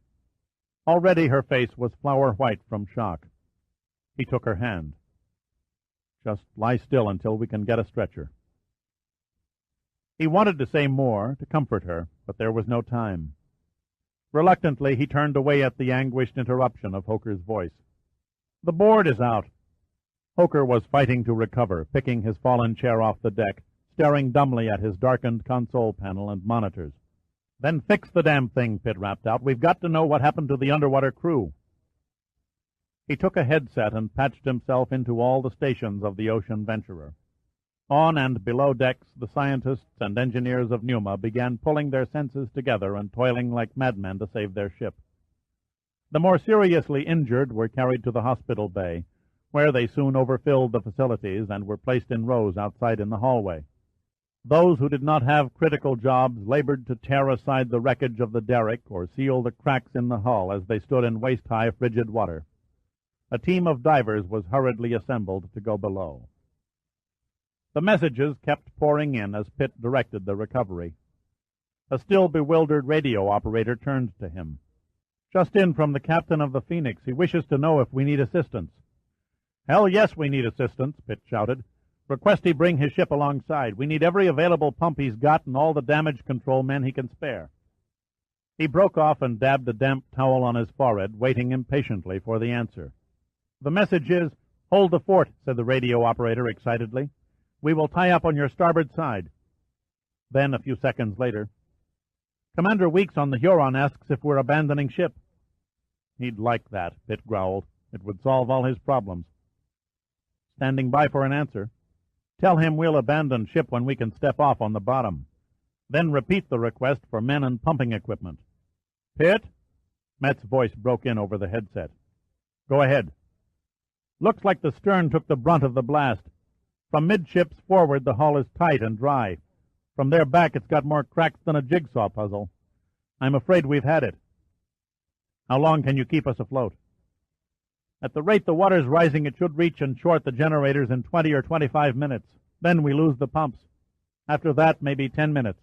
Already her face was flower white from shock. He took her hand. "Just lie still until we can get a stretcher." He wanted to say more, to comfort her, but there was no time. Reluctantly, he turned away at the anguished interruption of Hooker's voice. "The board is out." Hooker was fighting to recover, picking his fallen chair off the deck, staring dumbly at his darkened console panel and monitors. "Then fix the damn thing," Pitt rapped out. "We've got to know what happened to the underwater crew." He took a headset and patched himself into all the stations of the Ocean Venturer. On and below decks, the scientists and engineers of Pneuma began pulling their senses together and toiling like madmen to save their ship. The more seriously injured were carried to the hospital bay, where they soon overfilled the facilities and were placed in rows outside in the hallway. Those who did not have critical jobs labored to tear aside the wreckage of the derrick or seal the cracks in the hull as they stood in waist-high frigid water. A team of divers was hurriedly assembled to go below. The messages kept pouring in as Pitt directed the recovery. A still bewildered radio operator turned to him. "Just in from the captain of the Phoenix. He wishes to know if we need assistance." "Hell yes, we need assistance," Pitt shouted. "Request he bring his ship alongside. We need every available pump he's got and all the damage control men he can spare." He broke off and dabbed a damp towel on his forehead, waiting impatiently for the answer. "The message is, 'Hold the fort,'" said the radio operator excitedly. "We will tie up on your starboard side." Then, a few seconds later, "Commander Weeks on the Huron asks if we're abandoning ship." "He'd like that," Pitt growled. "It would solve all his problems." Standing by for an answer, "Tell him we'll abandon ship when we can step off on the bottom. Then repeat the request for men and pumping equipment." "Pitt?" Met's voice broke in over the headset. "Go ahead." "Looks like the stern took the brunt of the blast. From midships forward the hull is tight and dry. From there back it's got more cracks than a jigsaw puzzle. I'm afraid we've had it." "How long can you keep us afloat?" "At the rate the water's rising, it should reach and short the generators in 20 or 25 minutes. Then we lose the pumps. After that, maybe 10 minutes.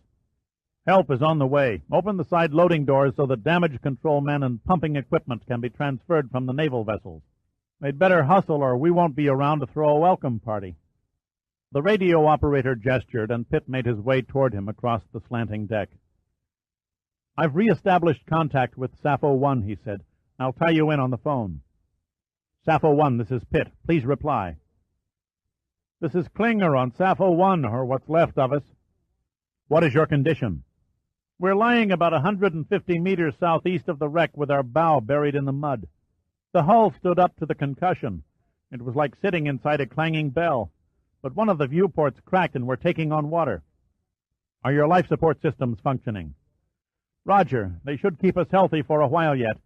Help is on the way. Open the side loading doors so that damage control men and pumping equipment can be transferred from the naval vessels. They'd better hustle or we won't be around to throw a welcome party." The radio operator gestured, and Pitt made his way toward him across the slanting deck. "I've re-established contact with Sappho 1, he said. "I'll tie you in on the phone." "Sappho 1, this is Pitt. Please reply." "This is Klinger on Sappho 1, or what's left of us." "What is your condition?" "We're lying about 150 meters southeast of the wreck with our bow buried in the mud. The hull stood up to the concussion. It was like sitting inside a clanging bell. But one of the viewports cracked and we're taking on water." "Are your life support systems functioning?" "Roger. They should keep us healthy for a while yet.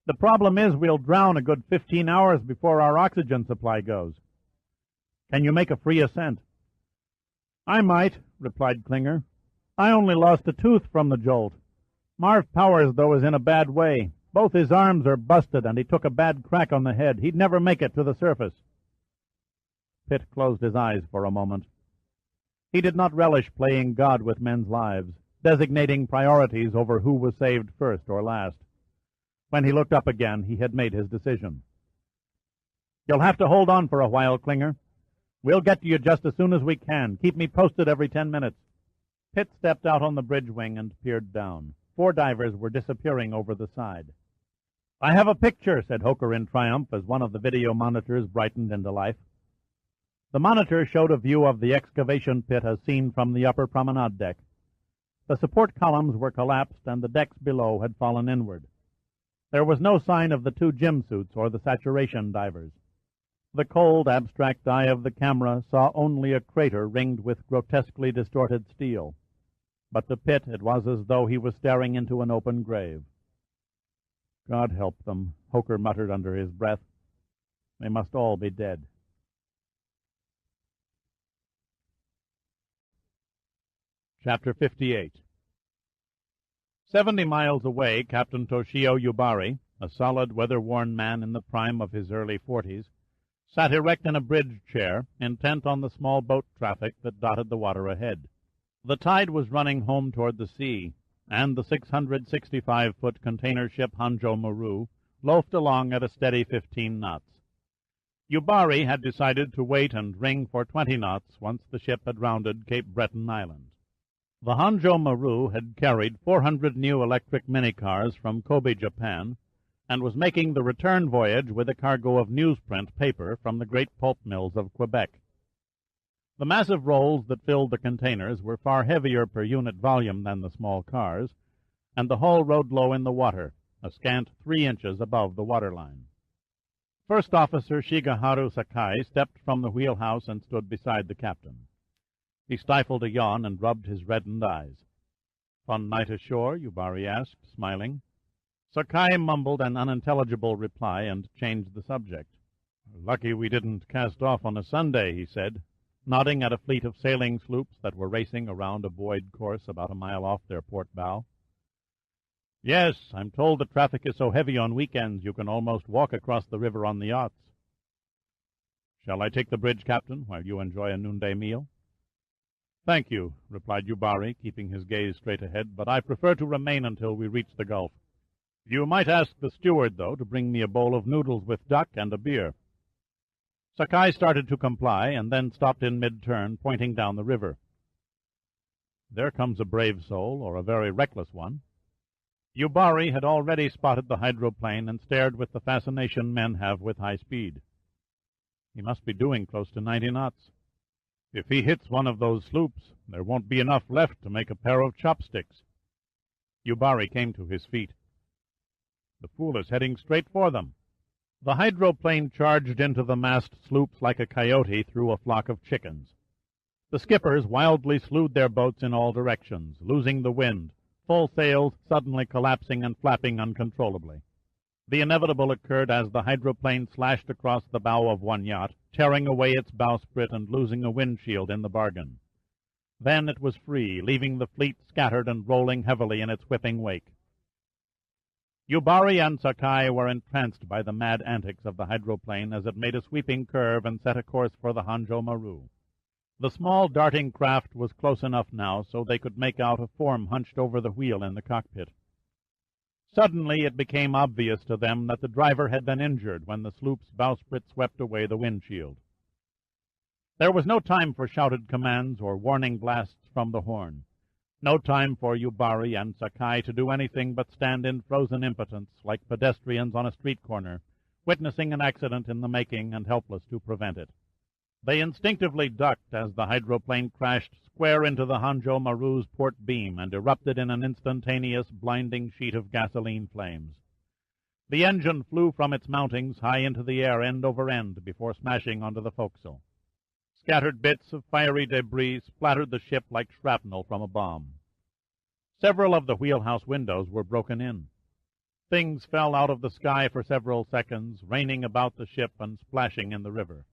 The problem is we'll drown a good 15 hours before our oxygen supply goes." "Can you make a free ascent?" "I might," replied Klinger. "I only lost a tooth from the jolt. Marv Powers, though, is in a bad way. Both his arms are busted, and he took a bad crack on the head. He'd never make it to the surface." Pitt closed his eyes for a moment. He did not relish playing God with men's lives, designating priorities over who was saved first or last. When he looked up again, he had made his decision. "You'll have to hold on for a while, Klinger. We'll get to you just as soon as we can. Keep me posted every 10 minutes. Pitt stepped out on the bridge wing and peered down. 4 divers were disappearing over the side. "I have a picture," said Hooker in triumph as one of the video monitors brightened into life. The monitor showed a view of the excavation pit as seen from the upper promenade deck. The support columns were collapsed and the decks below had fallen inward. There was no sign of the 2 gym suits or the saturation divers. The cold, abstract eye of the camera saw only a crater ringed with grotesquely distorted steel. But to Pitt it was as though he was staring into an open grave. "God help them," Hooker muttered under his breath. "They must all be dead." Chapter 58. 70 miles away, Captain Toshio Yubari, a solid, weather-worn man in the prime of his early 40s, sat erect in a bridge chair, intent on the small boat traffic that dotted the water ahead. The tide was running home toward the sea, and the 665-foot container ship Hanjo Maru loafed along at a steady 15 knots. Yubari had decided to wait and ring for 20 knots once the ship had rounded Cape Breton Island. The Hanjo Maru had carried 400 new electric minicars from Kobe, Japan, and was making the return voyage with a cargo of newsprint paper from the great pulp mills of Quebec. The massive rolls that filled the containers were far heavier per unit volume than the small cars, and the hull rode low in the water, a scant 3 inches above the waterline. First Officer Shigeharu Sakai stepped from the wheelhouse and stood beside the captain. He stifled a yawn and rubbed his reddened eyes. "Fun night ashore?" Yubari asked, smiling. Sakai mumbled an unintelligible reply and changed the subject. Lucky we didn't cast off on a Sunday, he said, nodding at a fleet of sailing sloops that were racing around a buoyed course about a mile off their port bow. Yes, I'm told the traffic is so heavy on weekends you can almost walk across the river on the yachts. Shall I take the bridge, Captain, while you enjoy a noonday meal? Thank you, replied Yubari, keeping his gaze straight ahead, but I prefer to remain until we reach the Gulf. You might ask the steward, though, to bring me a bowl of noodles with duck and a beer. Sakai started to comply, and then stopped in mid-turn, pointing down the river. There comes a brave soul, or a very reckless one. Yubari had already spotted the hydroplane and stared with the fascination men have with high speed. He must be doing close to 90 knots. If he hits one of those sloops, there won't be enough left to make a pair of chopsticks. Yubari came to his feet. The fool is heading straight for them. The hydroplane charged into the massed sloops like a coyote through a flock of chickens. The skippers wildly slewed their boats in all directions, losing the wind, full sails suddenly collapsing and flapping uncontrollably. The inevitable occurred as the hydroplane slashed across the bow of one yacht, tearing away its bowsprit and losing a windshield in the bargain. Then it was free, leaving the fleet scattered and rolling heavily in its whipping wake. Yubari and Sakai were entranced by the mad antics of the hydroplane as it made a sweeping curve and set a course for the Hanjo Maru. The small darting craft was close enough now so they could make out a form hunched over the wheel in the cockpit. Suddenly it became obvious to them that the driver had been injured when the sloop's bowsprit swept away the windshield. There was no time for shouted commands or warning blasts from the horn. No time for Yubari and Sakai to do anything but stand in frozen impotence like pedestrians on a street corner, witnessing an accident in the making and helpless to prevent it. They instinctively ducked as the hydroplane crashed square into the Hanjo Maru's port beam and erupted in an instantaneous, blinding sheet of gasoline flames. The engine flew from its mountings high into the air end over end before smashing onto the forecastle. Scattered bits of fiery debris splattered the ship like shrapnel from a bomb. Several of the wheelhouse windows were broken in. Things fell out of the sky for several seconds, raining about the ship and splashing in the river.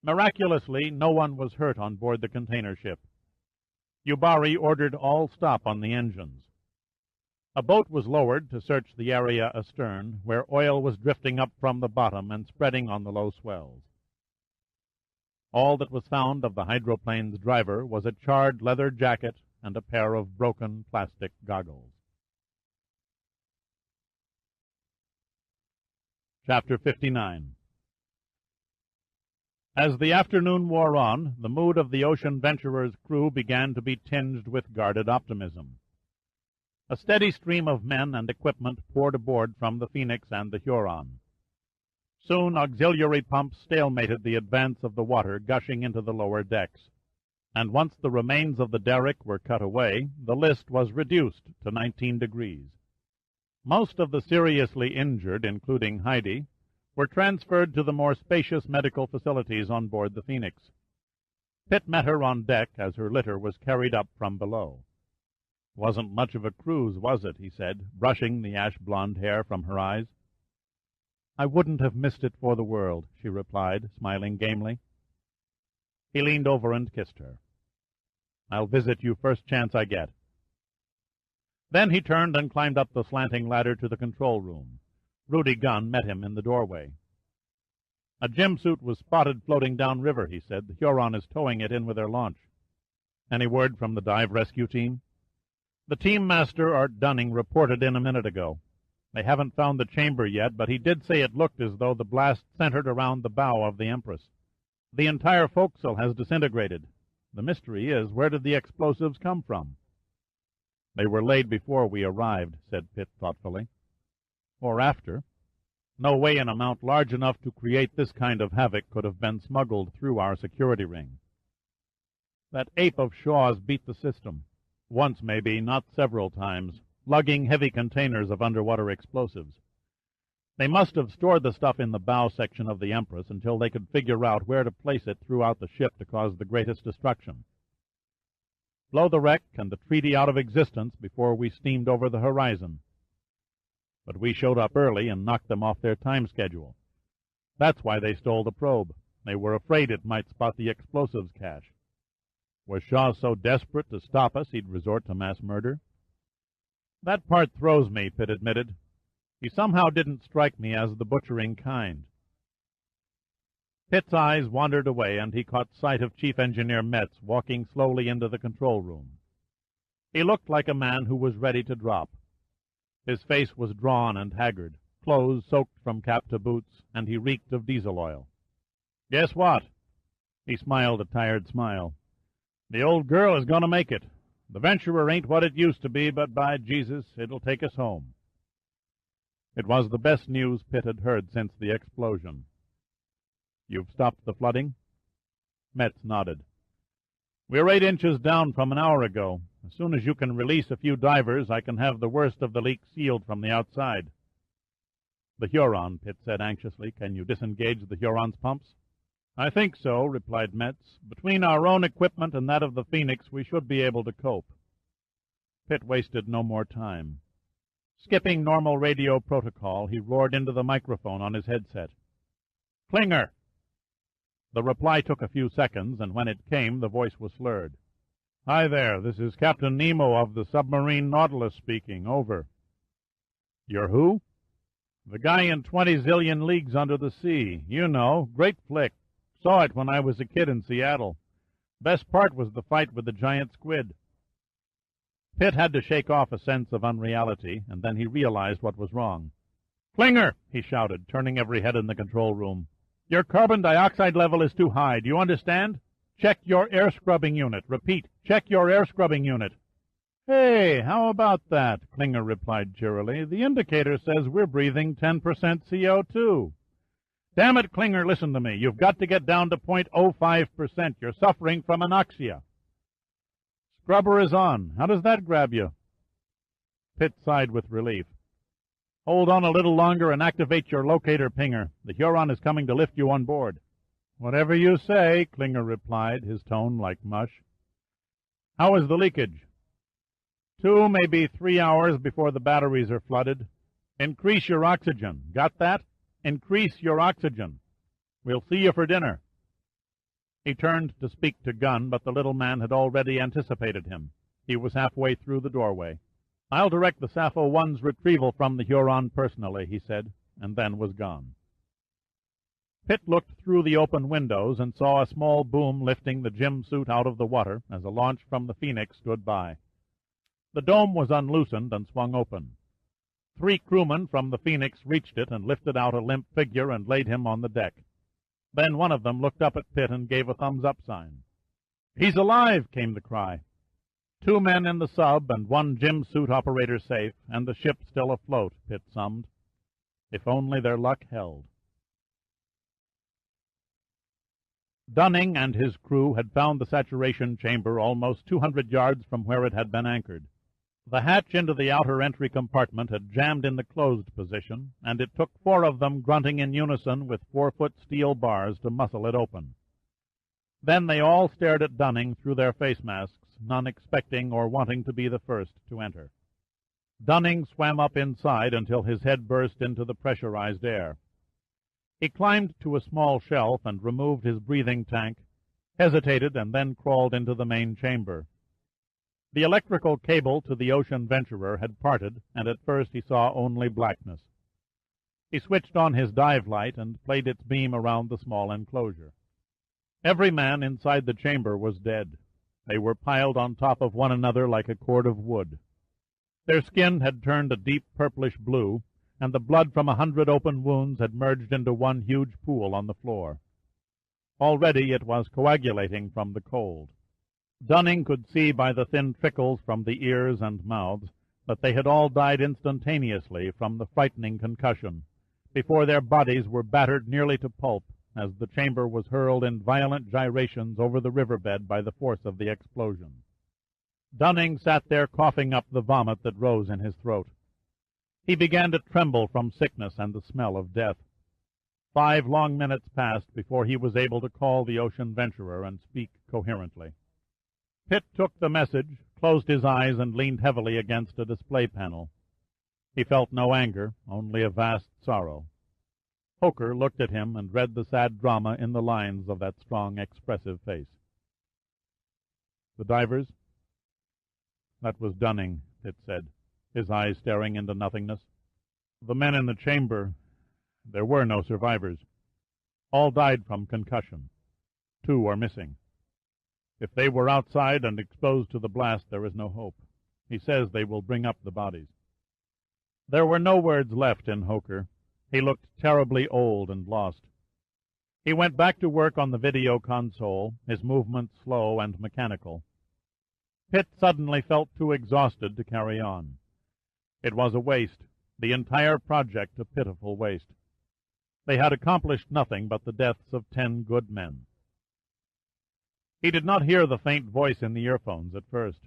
Miraculously, no one was hurt on board the container ship. Yubari ordered all stop on the engines. A boat was lowered to search the area astern, where oil was drifting up from the bottom and spreading on the low swells. All that was found of the hydroplane's driver was a charred leather jacket and a pair of broken plastic goggles. Chapter 59. As the afternoon wore on, the mood of the Ocean Venturer's crew began to be tinged with guarded optimism. A steady stream of men and equipment poured aboard from the Phoenix and the Huron. Soon auxiliary pumps stalemated the advance of the water gushing into the lower decks, and once the remains of the derrick were cut away, the list was reduced to 19 degrees. Most of the seriously injured, including Heidi, were transferred to the more spacious medical facilities on board the Phoenix. Pitt met her on deck as her litter was carried up from below. "Wasn't much of a cruise, was it?" he said, brushing the ash-blonde hair from her eyes. "I wouldn't have missed it for the world," she replied, smiling gamely. He leaned over and kissed her. "I'll visit you first chance I get." Then he turned and climbed up the slanting ladder to the control room. Rudy Gunn met him in the doorway. "A gym suit was spotted floating downriver," he said. "The Huron is towing it in with their launch." "Any word from the dive rescue team?" "The team master, Art Dunning, reported in a minute ago. They haven't found the chamber yet, but he did say it looked as though the blast centered around the bow of the Empress. The entire forecastle has disintegrated. The mystery is, where did the explosives come from?" "They were laid before we arrived," said Pitt thoughtfully. "Or after. No way an amount large enough to create this kind of havoc could have been smuggled through our security ring. That ape of Shaw's beat the system. Once, maybe, not several times, lugging heavy containers of underwater explosives. They must have stored the stuff in the bow section of the Empress until they could figure out where to place it throughout the ship to cause the greatest destruction. Blow the wreck and the treaty out of existence before we steamed over the horizon. But we showed up early and knocked them off their time schedule. That's why they stole the probe. They were afraid it might spot the explosives cache. Was Shaw so desperate to stop us he'd resort to mass murder? That part throws me, Pitt admitted. He somehow didn't strike me as the butchering kind. Pitt's eyes wandered away, and he caught sight of Chief Engineer Metz walking slowly into the control room. He looked like a man who was ready to drop. His face was drawn and haggard, clothes soaked from cap to boots, and he reeked of diesel oil. "Guess what?" He smiled a tired smile. "The old girl is going to make it. The Venturer ain't what it used to be, but by Jesus, it'll take us home." It was the best news Pitt had heard since the explosion. "You've stopped the flooding?" Metz nodded. "We're 8 inches down from an hour ago. As soon as you can release a few divers, I can have the worst of the leak sealed from the outside." "The Huron," Pitt said anxiously. "Can you disengage the Huron's pumps?" "I think so," replied Metz. "Between our own equipment and that of the Phoenix, we should be able to cope." Pitt wasted no more time. Skipping normal radio protocol, he roared into the microphone on his headset. "Klinger!" The reply took a few seconds, and when it came, the voice was slurred. "Hi there, this is Captain Nemo of the submarine Nautilus speaking. Over." "You're who?" "The guy in 20 Zillion Leagues Under the Sea. You know, great flick. Saw it when I was a kid in Seattle. Best part was the fight with the giant squid." Pitt had to shake off a sense of unreality, and then he realized what was wrong. "Klinger!" he shouted, turning every head in the control room. "Your carbon dioxide level is too high. Do you understand? Check your air scrubbing unit. Repeat, check your air scrubbing unit." "Hey, how about that?" Klinger replied cheerily. "The indicator says we're breathing 10% CO2. Damn it, Klinger, listen to me. You've got to get down to 0.05%. You're suffering from anoxia." "Scrubber is on. How does that grab you?" Pitt sighed with relief. "Hold on a little longer and activate your locator pinger. The Huron is coming to lift you on board." "Whatever you say," Klinger replied, his tone like mush. "How is the leakage?" 2, maybe 3 hours before the batteries are flooded. Increase your oxygen. Got that? Increase your oxygen. We'll see you for dinner." He turned to speak to Gunn, but the little man had already anticipated him. He was halfway through the doorway. "I'll direct the Sappho 1's retrieval from the Huron personally," he said, and then was gone. Pitt looked through the open windows and saw a small boom lifting the gym suit out of the water as a launch from the Phoenix stood by. The dome was unloosened and swung open. 3 crewmen from the Phoenix reached it and lifted out a limp figure and laid him on the deck. Then one of them looked up at Pitt and gave a thumbs-up sign. "He's alive!" came the cry. 2 men in the sub and 1 gym suit operator safe, and the ship still afloat, Pitt summed. If only their luck held. Dunning and his crew had found the saturation chamber almost 200 yards from where it had been anchored. The hatch into the outer entry compartment had jammed in the closed position, and it took 4 of them grunting in unison with 4-foot steel bars to muscle it open. Then they all stared at Dunning through their face masks, none expecting or wanting to be the first to enter. Dunning swam up inside until his head burst into the pressurized air. He climbed to a small shelf and removed his breathing tank, hesitated, and then crawled into the main chamber. The electrical cable to the Ocean Venturer had parted, and at first he saw only blackness. He switched on his dive light and played its beam around the small enclosure. Every man inside the chamber was dead. They were piled on top of one another like a cord of wood. Their skin had turned a deep purplish blue, and the blood from 100 open wounds had merged into one huge pool on the floor. Already it was coagulating from the cold. Dunning could see by the thin trickles from the ears and mouths that they had all died instantaneously from the frightening concussion, before their bodies were battered nearly to pulp as the chamber was hurled in violent gyrations over the riverbed by the force of the explosion. Dunning sat there coughing up the vomit that rose in his throat. He began to tremble from sickness and the smell of death. 5 long minutes passed before he was able to call the Ocean Venturer and speak coherently. Pitt took the message, closed his eyes, and leaned heavily against a display panel. He felt no anger, only a vast sorrow. Hoker looked at him and read the sad drama in the lines of that strong, expressive face. The divers? That was Dunning, Pitt said, his eyes staring into nothingness. The men in the chamber, there were no survivors. All died from concussion. 2 are missing. If they were outside and exposed to the blast, there is no hope. He says they will bring up the bodies. There were no words left in Hoker. He looked terribly old and lost. He went back to work on the video console, his movements slow and mechanical. Pitt suddenly felt too exhausted to carry on. It was a waste, the entire project a pitiful waste. They had accomplished nothing but the deaths of 10 good men. He did not hear the faint voice in the earphones at first.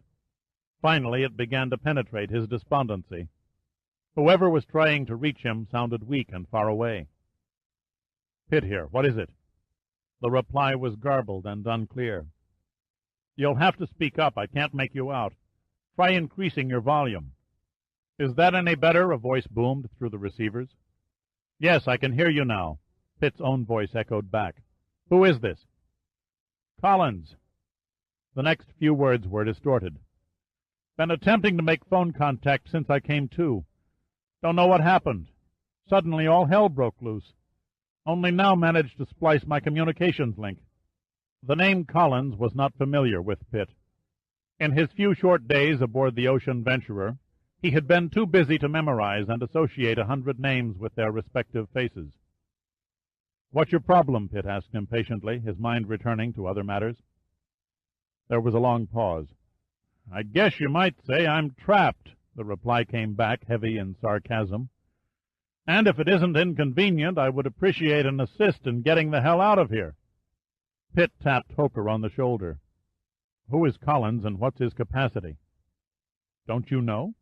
Finally, it began to penetrate his despondency. Whoever was trying to reach him sounded weak and far away. Pitt here, what is it? The reply was garbled and unclear. You'll have to speak up, I can't make you out. Try increasing your volume. Is that any better? A voice boomed through the receivers. Yes, I can hear you now. Pitt's own voice echoed back. Who is this? Collins. The next few words were distorted. Been attempting to make phone contact since I came to. Don't know what happened. Suddenly all hell broke loose. Only now managed to splice my communications link. The name Collins was not familiar with Pitt. In his few short days aboard the Ocean Venturer, he had been too busy to memorize and associate 100 names with their respective faces. What's your problem? Pitt asked impatiently, his mind returning to other matters. There was a long pause. I guess you might say I'm trapped, the reply came back, heavy in sarcasm. And if it isn't inconvenient, I would appreciate an assist in getting the hell out of here. Pitt tapped Hoker on the shoulder. Who is Collins, and what's his capacity? Don't you know?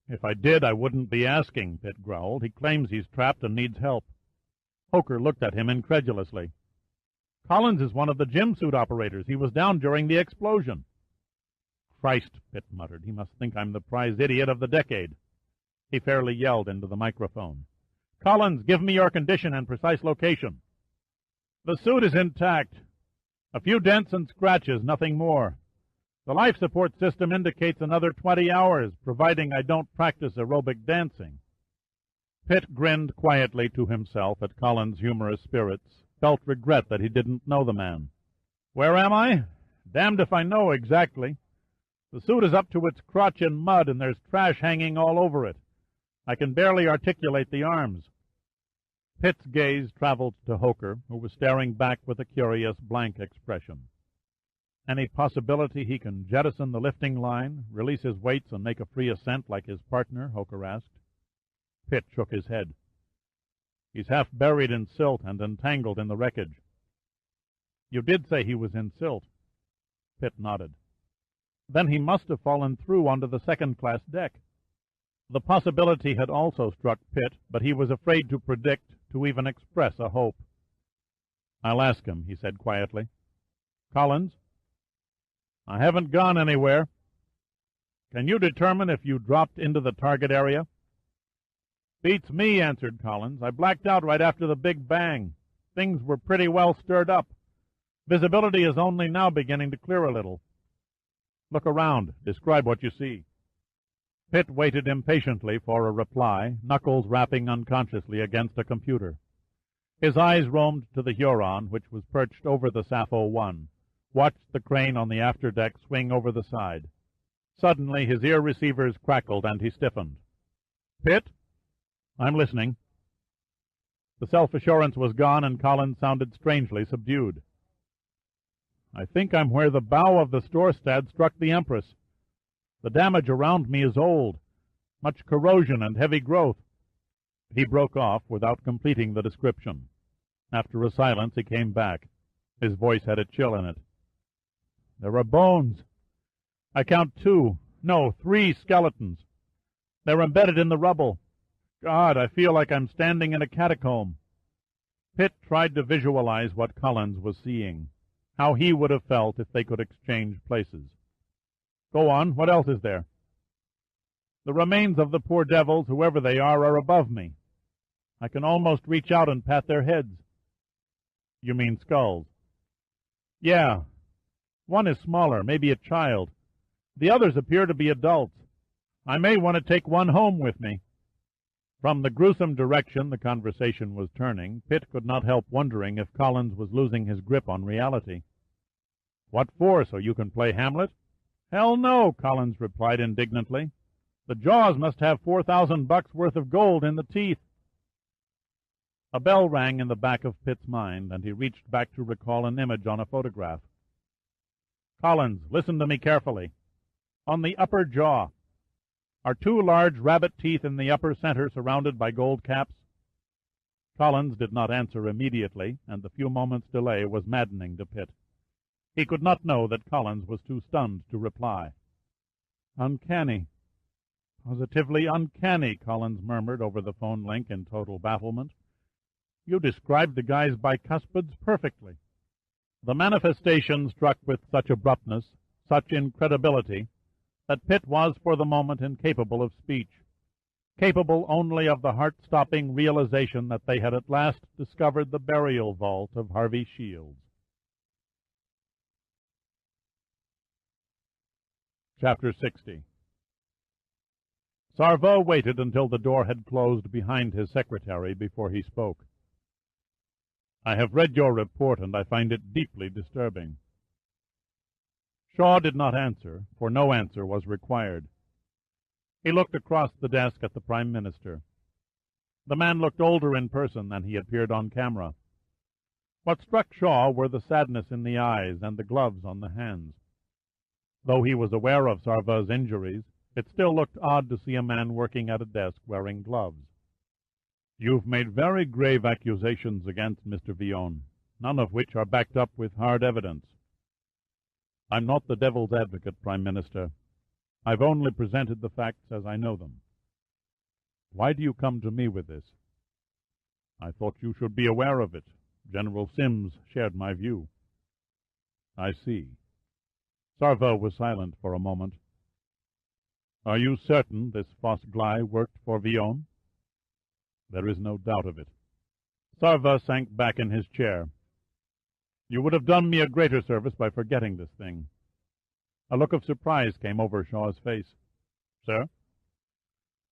If I did, I wouldn't be asking, Pitt growled. He claims he's trapped and needs help. Hoker looked at him incredulously. Collins is one of the gym suit operators. He was down during the explosion. Christ, Pitt muttered. He must think I'm the prize idiot of the decade. He fairly yelled into the microphone. Collins, give me your condition and precise location. The suit is intact. A few dents and scratches, nothing more. The life support system indicates another 20 hours, providing I don't practice aerobic dancing. Pitt grinned quietly to himself at Collins' humorous spirits, felt regret that he didn't know the man. Where am I? Damned if I know exactly. The suit is up to its crotch in mud, and there's trash hanging all over it. I can barely articulate the arms. Pitt's gaze traveled to Hoker, who was staring back with a curious, blank expression. Any possibility he can jettison the lifting line, release his weights, and make a free ascent like his partner? Hoker asked. Pitt shook his head. He's half buried in silt and entangled in the wreckage. You did say he was in silt. Pitt nodded. Then he must have fallen through onto the second-class deck. The possibility had also struck Pitt, but he was afraid to predict, to even express a hope. I'll ask him, he said quietly. Collins? I haven't gone anywhere. Can you determine if you dropped into the target area? Beats me, answered Collins. I blacked out right after the big bang. Things were pretty well stirred up. Visibility is only now beginning to clear a little. Look around. Describe what you see. Pitt waited impatiently for a reply, knuckles rapping unconsciously against a computer. His eyes roamed to the Huron, which was perched over the Sappho 1, watched the crane on the afterdeck swing over the side. Suddenly his ear receivers crackled and he stiffened. Pitt? I'm listening. The self-assurance was gone and Collins sounded strangely subdued. I think I'm where the bow of the Storstad struck the Empress. The damage around me is old, much corrosion and heavy growth. He broke off without completing the description. After a silence he came back. His voice had a chill in it. There are bones. I count 3 skeletons. They're embedded in the rubble. God, I feel like I'm standing in a catacomb. Pitt tried to visualize what Collins was seeing, how he would have felt if they could exchange places. Go on, what else is there? The remains of the poor devils, whoever they are above me. I can almost reach out and pat their heads. You mean skulls? Yeah. One is smaller, maybe a child. The others appear to be adults. I may want to take one home with me. From the gruesome direction the conversation was turning, Pitt could not help wondering if Collins was losing his grip on reality. What for, so you can play Hamlet? Hell no, Collins replied indignantly. The jaws must have $4,000 worth of gold in the teeth. A bell rang in the back of Pitt's mind, and he reached back to recall an image on a photograph. Collins, listen to me carefully. On the upper jaw are two large rabbit teeth in the upper center surrounded by gold caps. Collins did not answer immediately, and the few moments' delay was maddening to Pitt. He could not know that Collins was too stunned to reply. Uncanny. Positively uncanny, Collins murmured over the phone link in total bafflement. You described the guy's bicuspids perfectly. The manifestation struck with such abruptness, such incredibility, that Pitt was for the moment incapable of speech, capable only of the heart-stopping realization that they had at last discovered the burial vault of Harvey Shields. Chapter 60. Sarva waited until the door had closed behind his secretary before he spoke. I have read your report, and I find it deeply disturbing. Shaw did not answer, for no answer was required. He looked across the desk at the Prime Minister. The man looked older in person than he appeared on camera. What struck Shaw were the sadness in the eyes and the gloves on the hands. Though he was aware of Sarva's injuries, it still looked odd to see a man working at a desk wearing gloves. You've made very grave accusations against Mr. Villon, none of which are backed up with hard evidence. I'm not the devil's advocate, Prime Minister. I've only presented the facts as I know them. Why do you come to me with this? I thought you should be aware of it. General Sims shared my view. I see. Sarva was silent for a moment. Are you certain this Foss Gley worked for Villon? There is no doubt of it. Sarva sank back in his chair. You would have done me a greater service by forgetting this thing. A look of surprise came over Shaw's face. Sir?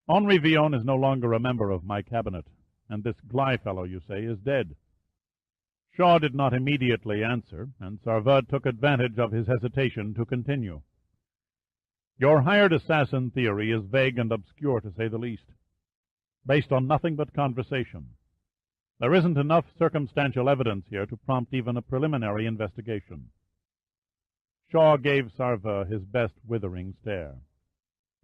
Henri Villon is no longer a member of my cabinet, and this Gley fellow, you say, is dead. Shaw did not immediately answer, and Sarva took advantage of his hesitation to continue. Your hired assassin theory is vague and obscure, to say the least, based on nothing but conversation. There isn't enough circumstantial evidence here to prompt even a preliminary investigation. Shaw gave Sarva his best withering stare.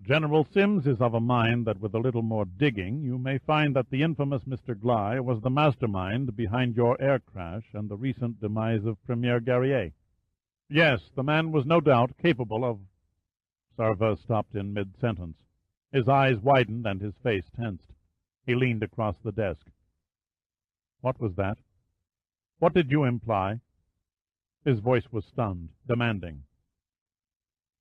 General Sims is of a mind that with a little more digging you may find that the infamous Mr. Gley was the mastermind behind your air crash and the recent demise of Premier Guerrier. Yes, the man was no doubt capable of... Sarva stopped in mid-sentence. His eyes widened and his face tensed. He leaned across the desk. What was that? What did you imply? His voice was stunned, demanding.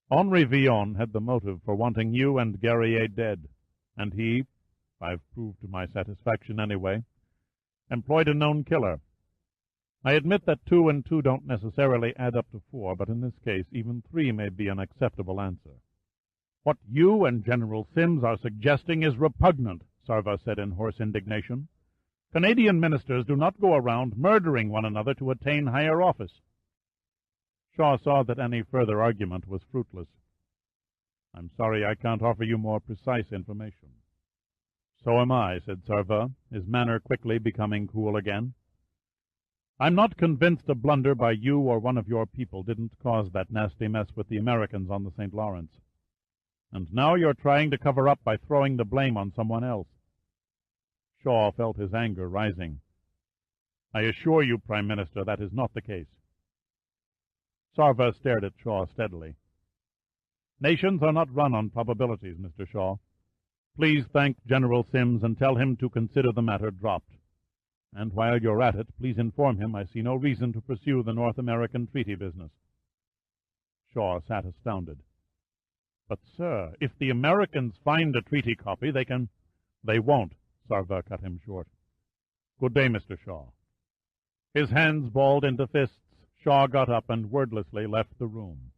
Henri Villon had the motive for wanting you and Guerrier dead, and he, I've proved to my satisfaction anyway, employed a known killer. I admit that 2 and 2 don't necessarily add up to 4, but in this case even 3 may be an acceptable answer. What you and General Sims are suggesting is repugnant, Sarva said in hoarse indignation. Canadian ministers do not go around murdering one another to attain higher office. Shaw saw that any further argument was fruitless. I'm sorry I can't offer you more precise information. So am I, said Sarva, his manner quickly becoming cool again. I'm not convinced a blunder by you or one of your people didn't cause that nasty mess with the Americans on the St. Lawrence. And now you're trying to cover up by throwing the blame on someone else. Shaw felt his anger rising. I assure you, Prime Minister, that is not the case. Sarva stared at Shaw steadily. Nations are not run on probabilities, Mr. Shaw. Please thank General Sims and tell him to consider the matter dropped. And while you're at it, please inform him I see no reason to pursue the North American treaty business. Shaw sat astounded. But, sir, if the Americans find a treaty copy, they can... They won't, Sarva cut him short. Good day, Mr. Shaw. His hands balled into fists, Shaw got up and wordlessly left the room.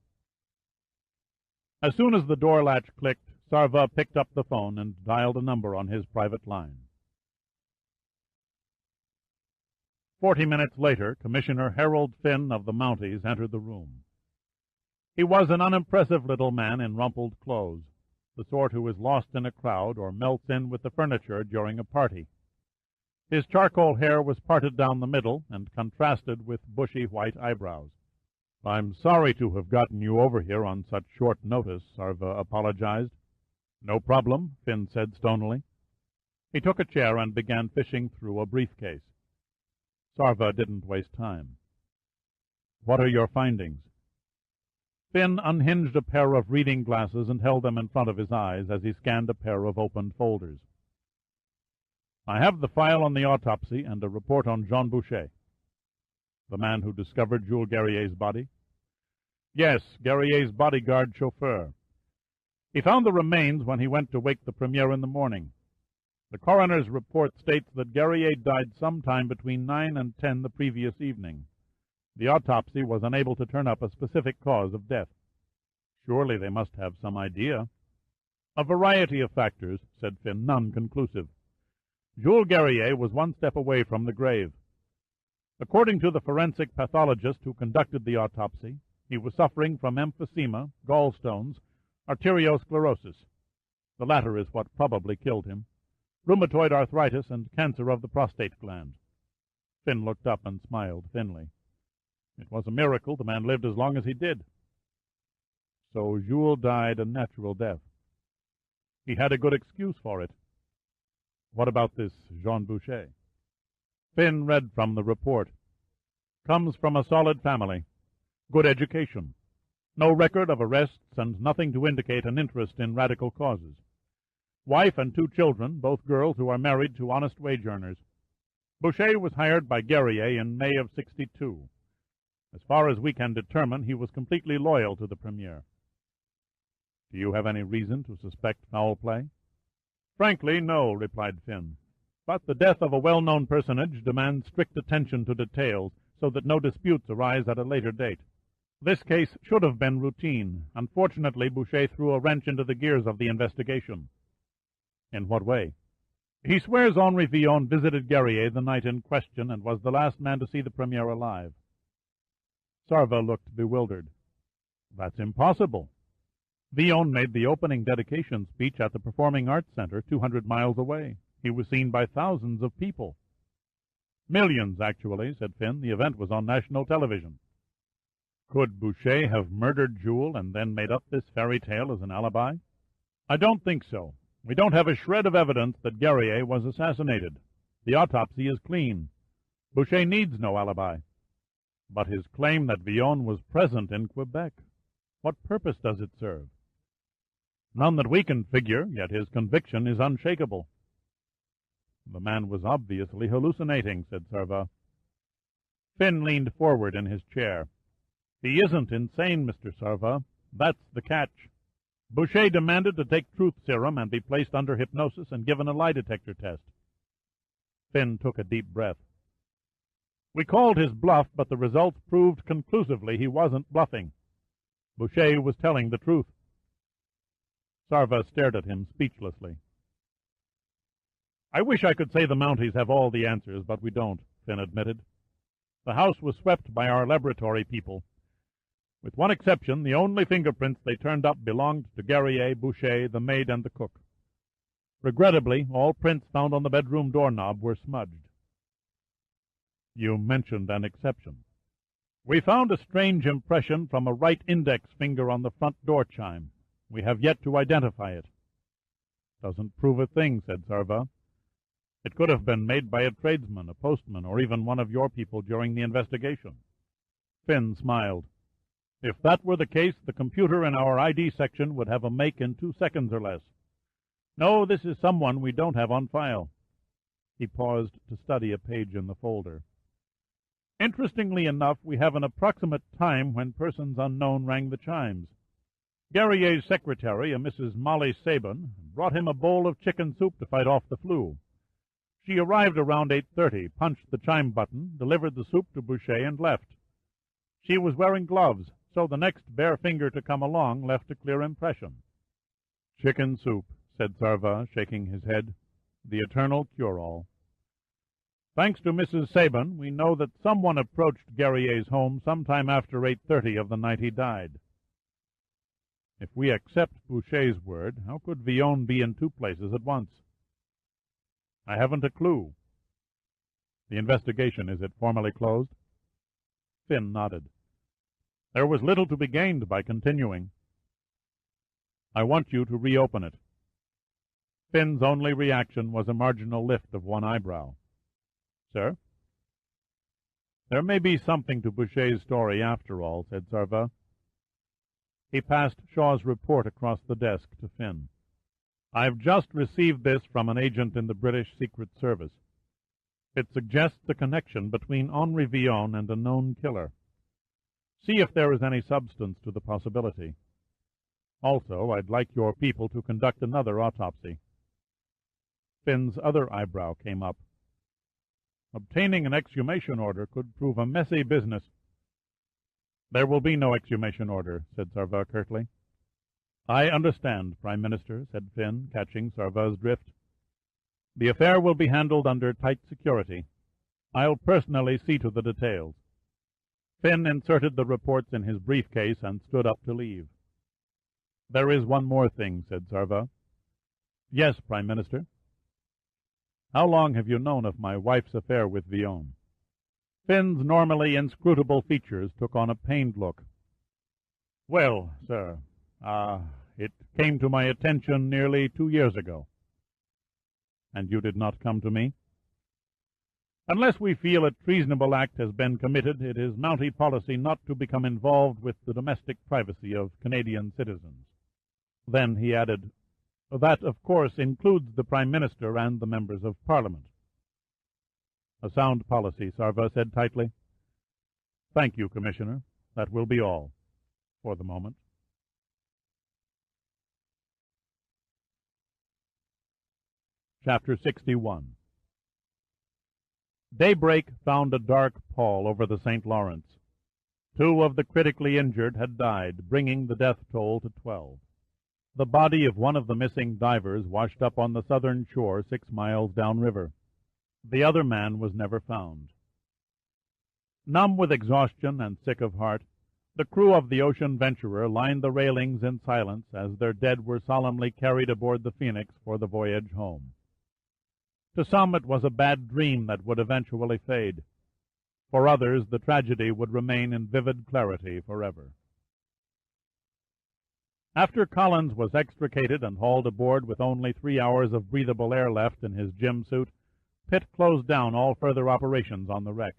As soon as the door latch clicked, Sarva picked up the phone and dialed a number on his private line. 40 minutes later, Commissioner Harold Finn of the Mounties entered the room. He was an unimpressive little man in rumpled clothes, the sort who is lost in a crowd or melts in with the furniture during a party. His charcoal hair was parted down the middle and contrasted with bushy white eyebrows. "I'm sorry to have gotten you over here on such short notice," Sarva apologized. "No problem," Finn said stonily. He took a chair and began fishing through a briefcase. Sarva didn't waste time. "What are your findings?" Finn unhinged a pair of reading glasses and held them in front of his eyes as he scanned a pair of opened folders. "I have the file on the autopsy and a report on Jean Boucher." "The man who discovered Jules Guerrier's body?" "Yes, Guerrier's bodyguard chauffeur. He found the remains when he went to wake the premier in the morning. The coroner's report states that Guerrier died sometime between 9 and 10 the previous evening. The autopsy was unable to turn up a specific cause of death." "Surely they must have some idea." "A variety of factors," said Finn, "none conclusive. Jules Guerrier was one step away from the grave. According to the forensic pathologist who conducted the autopsy, he was suffering from emphysema, gallstones, arteriosclerosis. The latter is what probably killed him, rheumatoid arthritis, and cancer of the prostate gland." Finn looked up and smiled thinly. It was a miracle the man lived as long as he did. "So Jules died a natural death." "He had a good excuse for it." "What about this Jean Boucher?" Finn read from the report. "Comes from a solid family. Good education. No record of arrests and nothing to indicate an interest in radical causes. Wife and 2 children, both girls who are married to honest wage earners. Boucher was hired by Guerrier in May of '62. As far as we can determine, he was completely loyal to the premier." "Do you have any reason to suspect foul play?" "Frankly, no," replied Finn. "But the death of a well-known personage demands strict attention to details so that no disputes arise at a later date. This case should have been routine. Unfortunately, Boucher threw a wrench into the gears of the investigation." "In what way?" "He swears Henri Villon visited Guerrier the night in question and was the last man to see the premier alive." Sarva looked bewildered. "That's impossible. Villon made the opening dedication speech at the Performing Arts Center 200 miles away. He was seen by thousands of people." "Millions, actually," said Finn. "The event was on national television." "Could Boucher have murdered Jules and then made up this fairy tale as an alibi?" "I don't think so. We don't have a shred of evidence that Guerrier was assassinated. The autopsy is clean. Boucher needs no alibi." "But his claim that Villon was present in Quebec, what purpose does it serve?" "None that we can figure, yet his conviction is unshakable." "The man was obviously hallucinating," said Sarva. Finn leaned forward in his chair. "He isn't insane, Mr. Sarva. That's the catch. Boucher demanded to take truth serum and be placed under hypnosis and given a lie detector test." Finn took a deep breath. "We called his bluff, but the results proved conclusively he wasn't bluffing. Boucher was telling the truth." Sarva stared at him speechlessly. "I wish I could say the Mounties have all the answers, but we don't," Finn admitted. "The house was swept by our laboratory people. With one exception, the only fingerprints they turned up belonged to Guerrier, Boucher, the maid, and the cook. Regrettably, all prints found on the bedroom doorknob were smudged." "You mentioned an exception." "We found a strange impression from a right index finger on the front door chime. We have yet to identify it." "Doesn't prove a thing," said Sarva. "It could have been made by a tradesman, a postman, or even one of your people during the investigation." Finn smiled. "If that were the case, the computer in our ID section would have a make in 2 seconds or less. No, this is someone we don't have on file." He paused to study a page in the folder. "Interestingly enough, we have an approximate time when persons unknown rang the chimes. Guerrier's secretary, a Mrs. Molly Sabin, brought him a bowl of chicken soup to fight off the flu. She arrived around 8:30, punched the chime button, delivered the soup to Boucher, and left. She was wearing gloves, so the next bare finger to come along left a clear impression. Chicken soup, said Sarva, shaking his head. The eternal cure-all. Thanks to Mrs. Sabin, we know that someone approached Guerrier's home sometime after 8:30 of the night he died. If we accept Boucher's word, how could Villon be in two places at once? I haven't a clue. The investigation, is it formally closed? Finn nodded. There was little to be gained by continuing. I want you to reopen it. Finn's only reaction was a marginal lift of one eyebrow. Sir? There may be something to Boucher's story after all, said Sarva. He passed Shaw's report across the desk to Finn. I've just received this from an agent in the British Secret Service. It suggests a connection between Henri Villon and a known killer. See if there is any substance to the possibility. Also, I'd like your people to conduct another autopsy. Finn's other eyebrow came up. Obtaining an exhumation order could prove a messy business. There will be no exhumation order, said Sarva curtly. I understand, Prime Minister, said Finn, catching Sarva's drift. The affair will be handled under tight security. I'll personally see to the details. Finn inserted the reports in his briefcase and stood up to leave. There is one more thing, said Sarva. Yes, Prime Minister. How long have you known of my wife's affair with Villon? Finn's normally inscrutable features took on a pained look. Well, sir, it came to my attention nearly 2 years ago. And you did not come to me? Unless we feel a treasonable act has been committed, it is Mountie policy not to become involved with the domestic privacy of Canadian citizens. Then he added, that, of course, includes the Prime Minister and the members of Parliament. A sound policy, Sarva said tightly. Thank you, Commissioner. That will be all, for the moment. Chapter 61. Daybreak found a dark pall over the St. Lawrence. 2 of the critically injured had died, bringing the death toll to 12. The body of one of the missing divers washed up on the southern shore 6 miles downriver. The other man was never found. Numb with exhaustion and sick of heart, the crew of the Ocean Venturer lined the railings in silence as their dead were solemnly carried aboard the Phoenix for the voyage home. To some it was a bad dream that would eventually fade. For others the tragedy would remain in vivid clarity forever. After Collins was extricated and hauled aboard with only 3 hours of breathable air left in his gym suit, Pitt closed down all further operations on the wreck.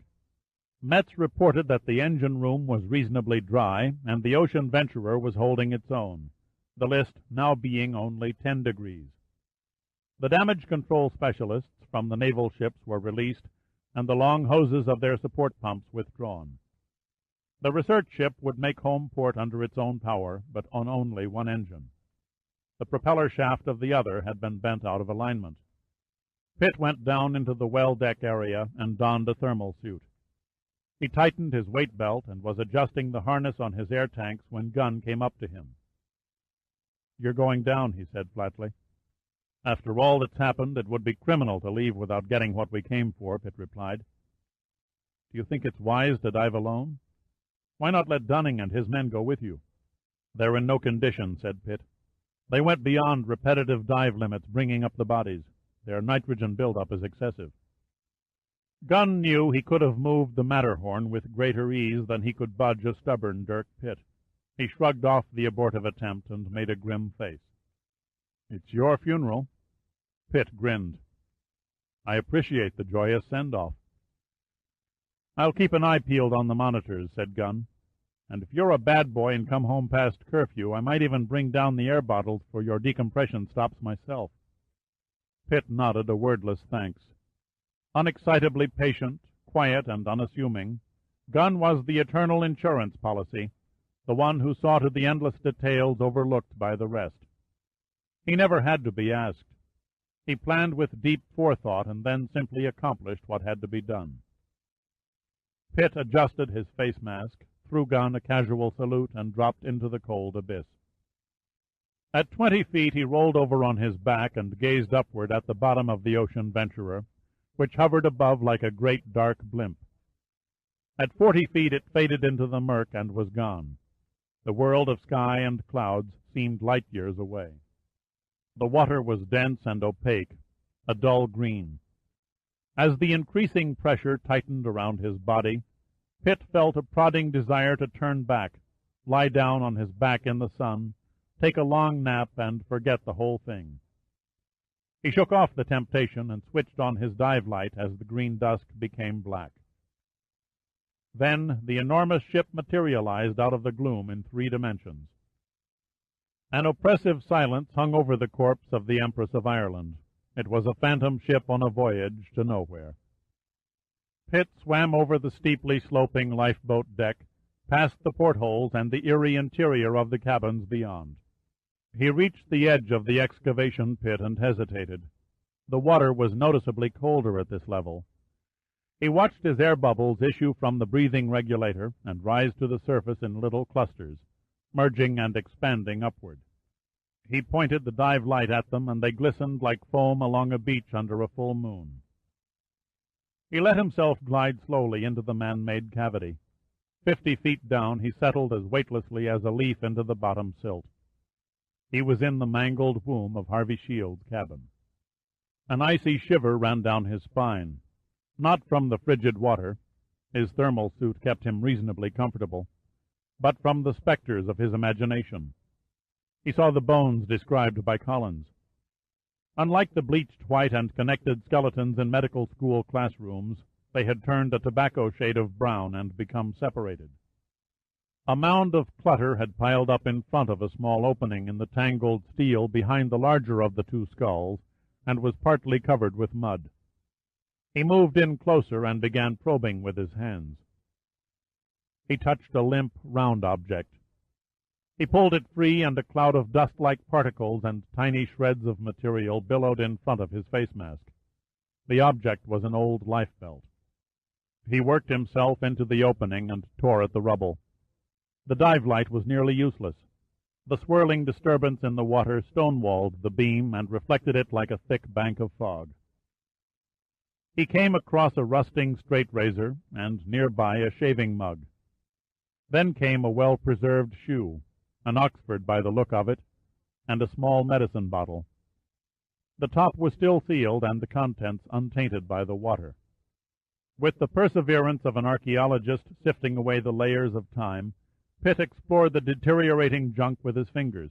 Metz reported that the engine room was reasonably dry, and the Ocean Venturer was holding its own, the list now being only 10 degrees. The damage control specialists from the naval ships were released, and the long hoses of their support pumps withdrawn. The research ship would make home port under its own power, but on only one engine. The propeller shaft of the other had been bent out of alignment. Pitt went down into the well-deck area and donned a thermal suit. He tightened his weight belt and was adjusting the harness on his air tanks when Gunn came up to him. "You're going down," he said flatly. "After all that's happened, it would be criminal to leave without getting what we came for," Pitt replied. "Do you think it's wise to dive alone? Why not let Dunning and his men go with you?" "They're in no condition," said Pitt. "They went beyond repetitive dive limits, bringing up the bodies. Their nitrogen buildup is excessive." Gunn knew he could have moved the Matterhorn with greater ease than he could budge a stubborn Dirk Pitt. He shrugged off the abortive attempt and made a grim face. "It's your funeral." Pitt grinned. "I appreciate the joyous send-off." "I'll keep an eye peeled on the monitors," said Gunn. "And if you're a bad boy and come home past curfew, I might even bring down the air bottles for your decompression stops myself." Pitt nodded a wordless thanks. Unexcitably patient, quiet, and unassuming, Gunn was the eternal insurance policy, the one who saw to the endless details overlooked by the rest. He never had to be asked. He planned with deep forethought and then simply accomplished what had to be done. Pitt adjusted his face mask, threw gun a casual salute, and dropped into the cold abyss. At 20 feet he rolled over on his back and gazed upward at the bottom of the ocean venturer, which hovered above like a great dark blimp. At 40 feet it faded into the murk and was gone. The world of sky and clouds seemed light years away. The water was dense and opaque, a dull green. As the increasing pressure tightened around his body, Pitt felt a prodding desire to turn back, lie down on his back in the sun, take a long nap, and forget the whole thing. He shook off the temptation and switched on his dive light as the green dusk became black. Then the enormous ship materialized out of the gloom in 3 dimensions. An oppressive silence hung over the corpse of the Empress of Ireland. It was a phantom ship on a voyage to nowhere. Pitt swam over the steeply sloping lifeboat deck, past the portholes and the eerie interior of the cabins beyond. He reached the edge of the excavation pit and hesitated. The water was noticeably colder at this level. He watched his air bubbles issue from the breathing regulator and rise to the surface in little clusters, merging and expanding upward. He pointed the dive light at them, and they glistened like foam along a beach under a full moon. He let himself glide slowly into the man-made cavity. 50 feet down, he settled as weightlessly as a leaf into the bottom silt. He was in the mangled womb of Harvey Shield's cabin. An icy shiver ran down his spine, not from the frigid water — his thermal suit kept him reasonably comfortable — but from the specters of his imagination. He saw the bones described by Collins. Unlike the bleached white and connected skeletons in medical school classrooms, they had turned a tobacco shade of brown and become separated. A mound of clutter had piled up in front of a small opening in the tangled steel behind the larger of the 2 skulls, and was partly covered with mud. He moved in closer and began probing with his hands. He touched a limp, round object. He pulled it free, and a cloud of dust-like particles and tiny shreds of material billowed in front of his face mask. The object was an old life belt. He worked himself into the opening and tore at the rubble. The dive light was nearly useless. The swirling disturbance in the water stonewalled the beam and reflected it like a thick bank of fog. He came across a rusting straight razor and nearby a shaving mug. Then came a well-preserved shoe, an Oxford by the look of it, and a small medicine bottle. The top was still sealed and the contents untainted by the water. With the perseverance of an archaeologist sifting away the layers of time, Pitt explored the deteriorating junk with his fingers.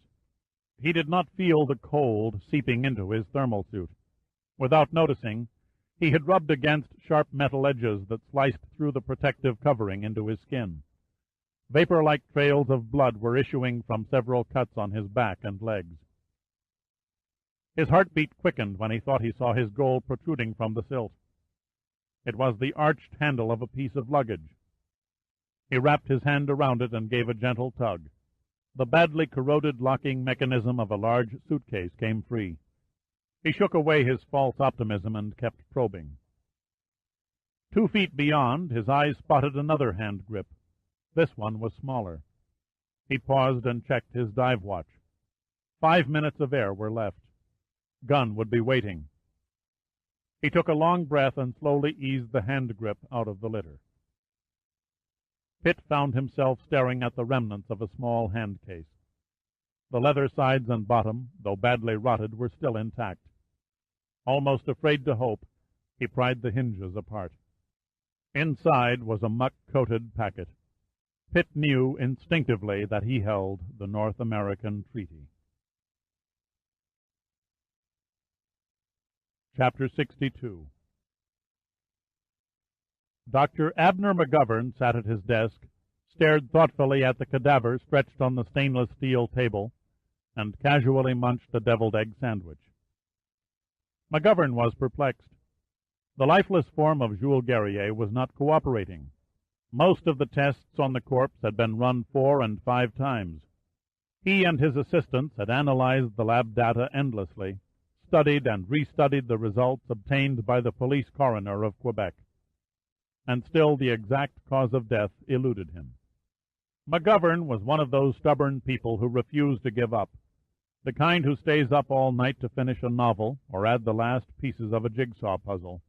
He did not feel the cold seeping into his thermal suit. Without noticing, he had rubbed against sharp metal edges that sliced through the protective covering into his skin. Vapor-like trails of blood were issuing from several cuts on his back and legs. His heartbeat quickened when he thought he saw his goal protruding from the silt. It was the arched handle of a piece of luggage. He wrapped his hand around it and gave a gentle tug. The badly corroded locking mechanism of a large suitcase came free. He shook away his false optimism and kept probing. 2 feet beyond, his eyes spotted another hand grip. This one was smaller. He paused and checked his dive watch. 5 minutes of air were left. Gun would be waiting. He took a long breath and slowly eased the hand grip out of the litter. Pitt found himself staring at the remnants of a small hand case. The leather sides and bottom, though badly rotted, were still intact. Almost afraid to hope, he pried the hinges apart. Inside was a muck-coated packet. Pitt knew instinctively that he held the North American Treaty. Chapter 62. Dr. Abner McGovern sat at his desk, stared thoughtfully at the cadaver stretched on the stainless steel table, and casually munched a deviled egg sandwich. McGovern was perplexed. The lifeless form of Jules Guerrier was not cooperating. Most of the tests on the corpse had been run 4 and 5 times. He and his assistants had analyzed the lab data endlessly, studied and restudied the results obtained by the police coroner of Quebec, and still the exact cause of death eluded him. McGovern was one of those stubborn people who refuse to give up, the kind who stays up all night to finish a novel or add the last pieces of a jigsaw puzzle.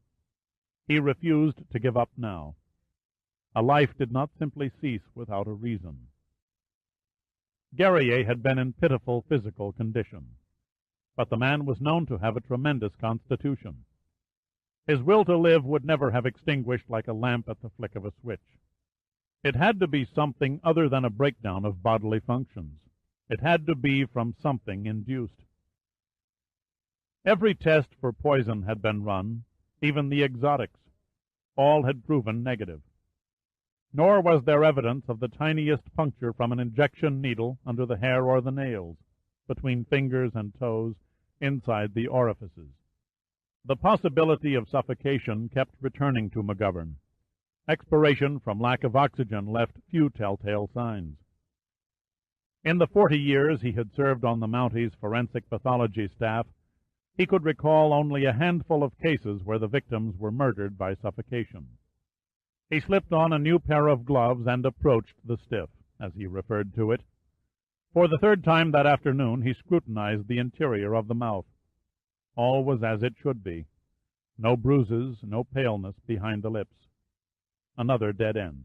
He refused to give up now. A life did not simply cease without a reason. Guerrier had been in pitiful physical condition, but the man was known to have a tremendous constitution. His will to live would never have extinguished like a lamp at the flick of a switch. It had to be something other than a breakdown of bodily functions. It had to be from something induced. Every test for poison had been run, even the exotics. All had proven negative. Nor was there evidence of the tiniest puncture from an injection needle under the hair or the nails, between fingers and toes, inside the orifices. The possibility of suffocation kept returning to McGovern. Expiration from lack of oxygen left few telltale signs. In the 40 years he had served on the Mounties forensic pathology staff, he could recall only a handful of cases where the victims were murdered by suffocation. He slipped on a new pair of gloves and approached the stiff, as he referred to it. For the third time that afternoon he scrutinized the interior of the mouth. All was as it should be. No bruises, no paleness behind the lips. Another dead end.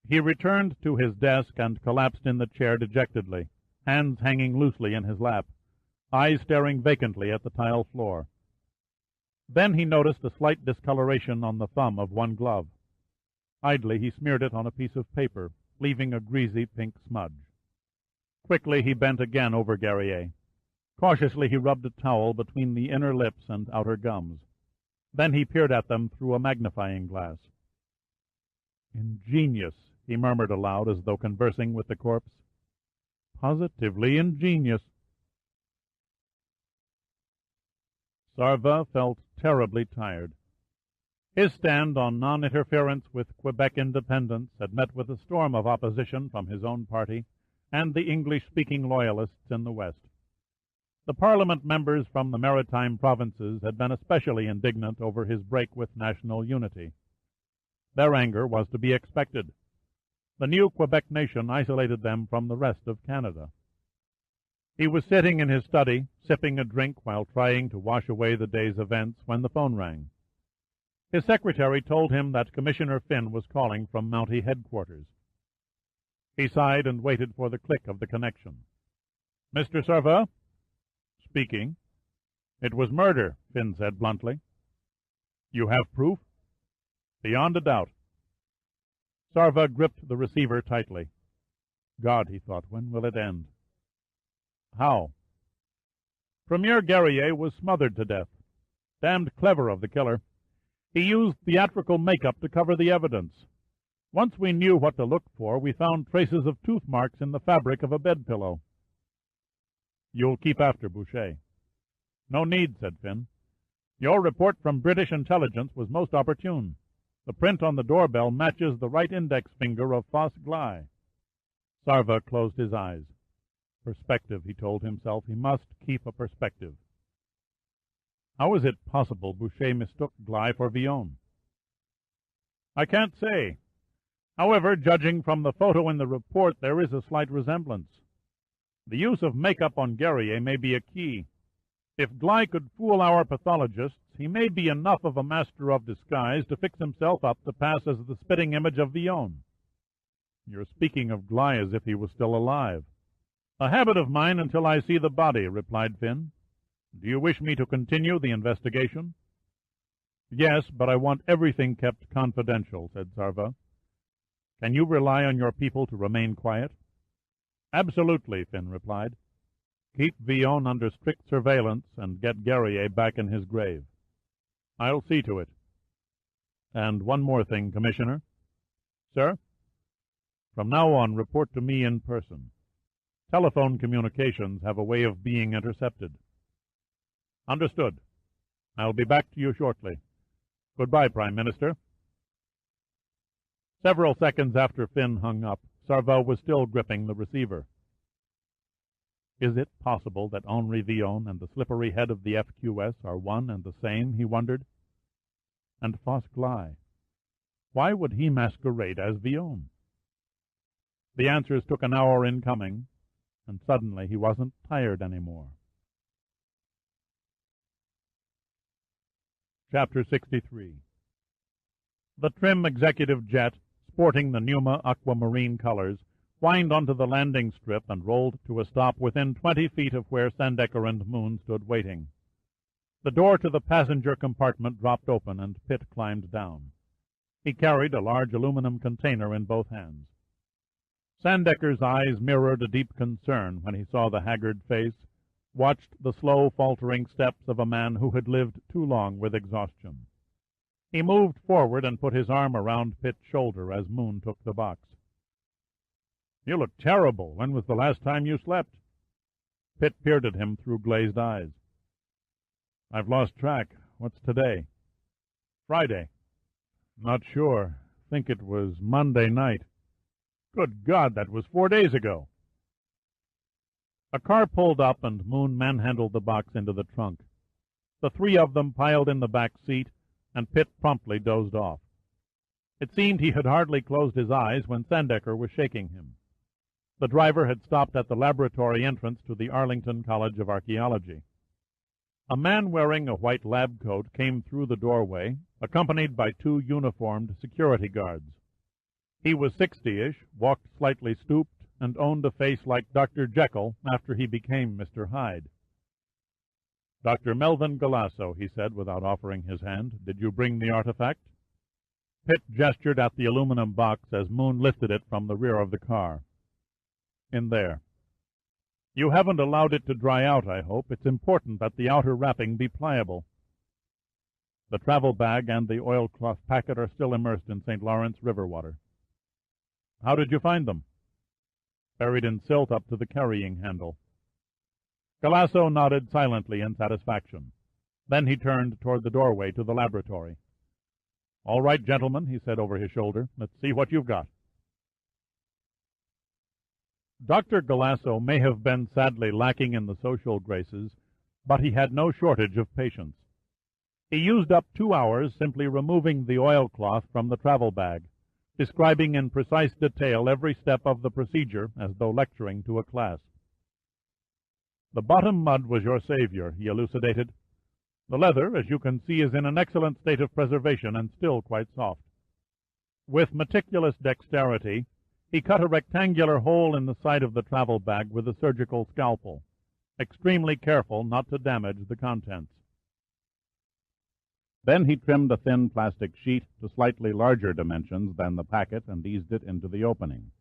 He returned to his desk and collapsed in the chair dejectedly, hands hanging loosely in his lap, eyes staring vacantly at the tile floor. Then he noticed a slight discoloration on the thumb of one glove. Idly he smeared it on a piece of paper, leaving a greasy pink smudge. Quickly he bent again over Guerrier. Cautiously he rubbed a towel between the inner lips and outer gums. Then he peered at them through a magnifying glass. "Ingenious," he murmured aloud as though conversing with the corpse. "Positively ingenious." Sarva felt terribly tired. His stand on non-interference with Quebec independence had met with a storm of opposition from his own party and the English-speaking Loyalists in the West. The Parliament members from the maritime provinces had been especially indignant over his break with national unity. Their anger was to be expected. The new Quebec nation isolated them from the rest of Canada. He was sitting in his study, sipping a drink while trying to wash away the day's events, when the phone rang. His secretary told him that Commissioner Finn was calling from Mountie headquarters. He sighed and waited for the click of the connection. "Mr. Sarva?" "Speaking." "It was murder," Finn said bluntly. "You have proof?" "Beyond a doubt." Sarva gripped the receiver tightly. God, he thought, when will it end? "How?" "Premier Guerrier was smothered to death. Damned clever of the killer. He used theatrical makeup to cover the evidence. Once we knew what to look for, we found traces of tooth marks in the fabric of a bed pillow." "You'll keep after Boucher." "No need," said Finn. "Your report from British intelligence was most opportune. The print on the doorbell matches the right index finger of Foss Gley." Sarva closed his eyes. Perspective, he told himself. He must keep a perspective. How is it possible Boucher mistook Gley for Villon? "I can't say. However, judging from the photo in the report, there is a slight resemblance. The use of makeup on Guerrier may be a key. If Gley could fool our pathologists, he may be enough of a master of disguise to fix himself up to pass as the spitting image of Villon." "You're speaking of Gley as if he was still alive." "A habit of mine until I see the body," replied Finn. "Do you wish me to continue the investigation?" "Yes, but I want everything kept confidential," said Sarva. "Can you rely on your people to remain quiet?" "Absolutely," Finn replied. "Keep Villon under strict surveillance and get Guerrier back in his grave." "I'll see to it." "And one more thing, Commissioner." "Sir?" "From now on, report to me in person. Telephone communications have a way of being intercepted." "Understood. I'll be back to you shortly. Goodbye, Prime Minister." Several seconds after Finn hung up, Sarva was still gripping the receiver. Is it possible that Henri Villon and the slippery head of the FQS are one and the same, he wondered? And Fosse Gley, why would he masquerade as Villon? The answers took an hour in coming, and suddenly he wasn't tired anymore. Chapter 63. The trim executive jet, sporting the Numa aquamarine colors, whined onto the landing strip and rolled to a stop within 20 feet of where Sandecker and Moon stood waiting. The door to the passenger compartment dropped open, and Pitt climbed down. He carried a large aluminum container in both hands. Sandecker's eyes mirrored a deep concern when he saw the haggard face, watched the slow, faltering steps of a man who had lived too long with exhaustion. He moved forward and put his arm around Pitt's shoulder as Moon took the box. "You look terrible. When was the last time you slept?" Pitt peered at him through glazed eyes. "I've lost track. What's today?" "Friday." "Not sure. Think it was Monday night." "Good God, that was 4 days ago." A car pulled up, and Moon manhandled the box into the trunk. The three of them piled in the back seat, and Pitt promptly dozed off. It seemed he had hardly closed his eyes when Sandecker was shaking him. The driver had stopped at the laboratory entrance to the Arlington College of Archaeology. A man wearing a white lab coat came through the doorway, accompanied by two uniformed security guards. He was 60-ish, walked slightly stooped, and owned a face like Dr. Jekyll after he became Mr. Hyde. "Dr. Melvin Galasso," he said without offering his hand. "Did you bring the artifact?" Pitt gestured at the aluminum box as Moon lifted it from the rear of the car. "In there. You haven't allowed it to dry out, I hope. It's important that the outer wrapping be pliable." The travel bag and the oilcloth packet are still immersed in St. Lawrence River water. "How did you find them?" "Buried in silt up to the carrying handle." Galasso nodded silently in satisfaction. Then he turned toward the doorway to the laboratory. "All right, gentlemen," he said over his shoulder. "Let's see what you've got." Dr. Galasso may have been sadly lacking in the social graces, but he had no shortage of patience. He used up 2 hours simply removing the oilcloth from the travel bag, describing in precise detail every step of the procedure as though lecturing to a class. "The bottom mud was your savior," he elucidated. "The leather, as you can see, is in an excellent state of preservation and still quite soft." With meticulous dexterity, he cut a rectangular hole in the side of the travel bag with a surgical scalpel, extremely careful not to damage the contents. Then he trimmed a thin plastic sheet to slightly larger dimensions than the packet and eased it into the opening.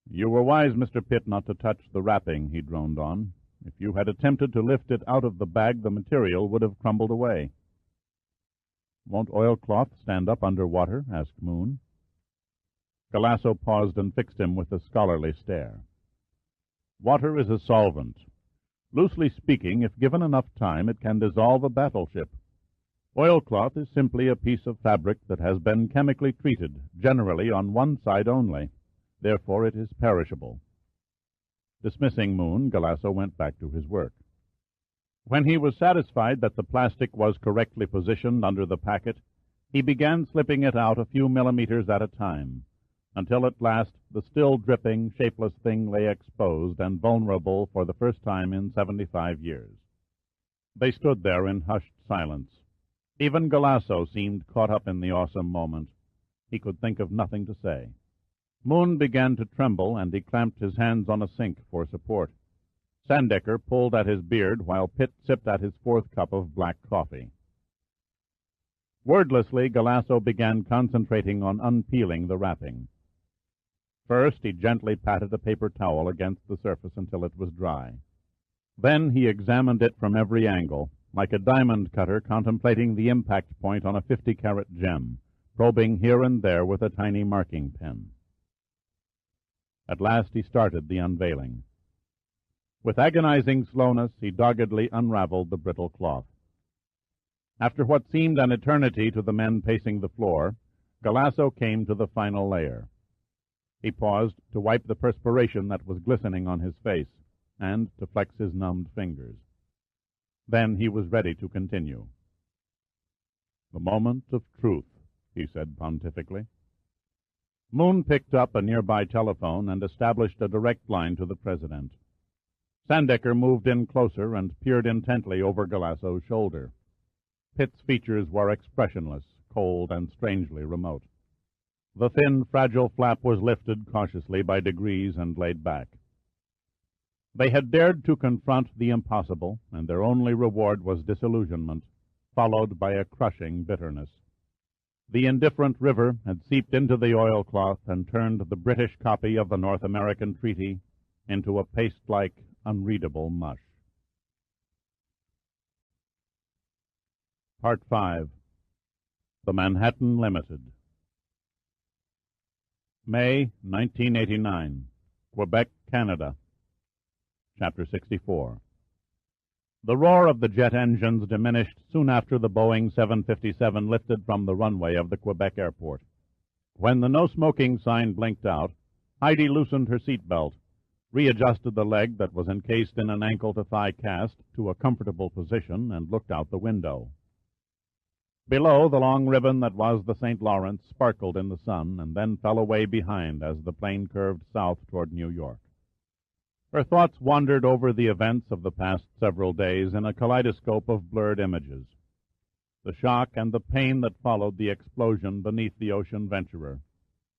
"You were wise, Mr. Pitt, not to touch the wrapping," he droned on. "If you had attempted to lift it out of the bag, the material would have crumbled away." "Won't oilcloth stand up under water?" asked Moon. Galasso paused and fixed him with a scholarly stare. "Water is a solvent. Loosely speaking, if given enough time, it can dissolve a battleship. Oilcloth is simply a piece of fabric that has been chemically treated, generally on one side only. Therefore it is perishable." Dismissing Moon, Galasso went back to his work. When he was satisfied that the plastic was correctly positioned under the packet, he began slipping it out a few millimeters at a time, until at last the still dripping, shapeless thing lay exposed and vulnerable for the first time in 75 years. They stood there in hushed silence. Even Galasso seemed caught up in the awesome moment. He could think of nothing to say. Moon began to tremble, and he clamped his hands on a sink for support. Sandecker pulled at his beard while Pitt sipped at his fourth cup of black coffee. Wordlessly, Galasso began concentrating on unpeeling the wrapping. First, he gently patted a paper towel against the surface until it was dry. Then he examined it from every angle, like a diamond cutter contemplating the impact point on a 50-carat gem, probing here and there with a tiny marking pen. At last he started the unveiling. With agonizing slowness, he doggedly unraveled the brittle cloth. After what seemed an eternity to the men pacing the floor, Galasso came to the final layer. He paused to wipe the perspiration that was glistening on his face, and to flex his numbed fingers. Then he was ready to continue. "The moment of truth," he said pontifically. Moon picked up a nearby telephone and established a direct line to the president. Sandecker moved in closer and peered intently over Galasso's shoulder. Pitt's features were expressionless, cold, and strangely remote. The thin, fragile flap was lifted cautiously by degrees and laid back. They had dared to confront the impossible, and their only reward was disillusionment, followed by a crushing bitterness. The indifferent river had seeped into the oilcloth and turned the British copy of the North American Treaty into a paste-like, unreadable mush. Part 5. The Manhattan Limited. May 1989. Quebec, Canada. Chapter 64. The roar of the jet engines diminished soon after the Boeing 757 lifted from the runway of the Quebec airport. When the no-smoking sign blinked out, Heidi loosened her seatbelt, readjusted the leg that was encased in an ankle-to-thigh cast to a comfortable position, and looked out the window. Below, the long ribbon that was the St. Lawrence sparkled in the sun and then fell away behind as the plane curved south toward New York. Her thoughts wandered over the events of the past several days in a kaleidoscope of blurred images. The shock and the pain that followed the explosion beneath the Ocean Venturer.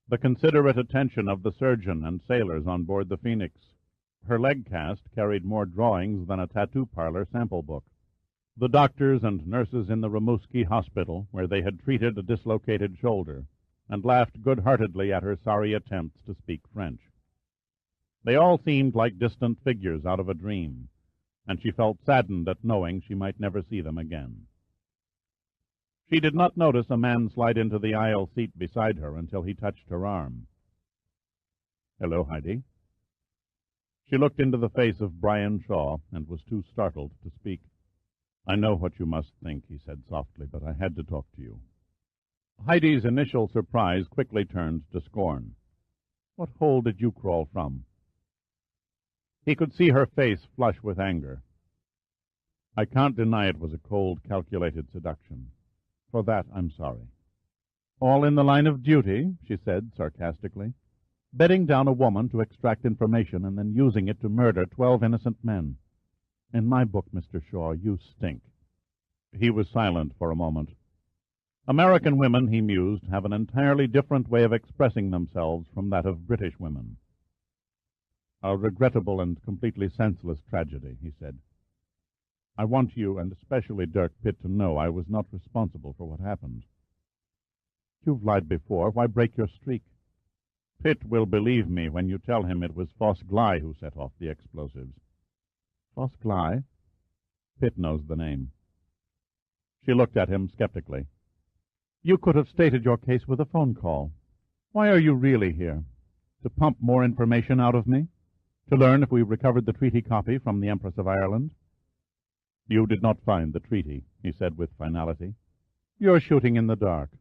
The considerate attention of the surgeon and sailors on board the Phoenix. Her leg cast carried more drawings than a tattoo parlor sample book. The doctors and nurses in the Rimouski Hospital, where they had treated a dislocated shoulder, and laughed good-heartedly at her sorry attempts to speak French. They all seemed like distant figures out of a dream, and she felt saddened at knowing she might never see them again. She did not notice a man slide into the aisle seat beside her until he touched her arm. "Hello, Heidi." She looked into the face of Brian Shaw and was too startled to speak. "I know what you must think," he said softly, "but I had to talk to you." Heidi's initial surprise quickly turned to scorn. "What hole did you crawl from?" He could see her face flush with anger. "I can't deny it was a cold, calculated seduction. For that, I'm sorry." "All in the line of duty," she said sarcastically. "Bedding down a woman to extract information and then using it to murder 12 innocent men. In my book, Mr. Shaw, you stink." He was silent for a moment. American women, he mused, have an entirely different way of expressing themselves from that of British women. "A regrettable and completely senseless tragedy," he said. "I want you, and especially Dirk Pitt, to know I was not responsible for what happened." "You've lied before. Why break your streak?" "Pitt will believe me when you tell him it was Foss Gley who set off the explosives." "Foss Gley?" "Pitt knows the name." She looked at him skeptically. "You could have stated your case with a phone call. Why are you really here? To pump more information out of me? To learn if we recovered the treaty copy from the Empress of Ireland?" "You did not find the treaty," he said with finality. "You're shooting in the dark.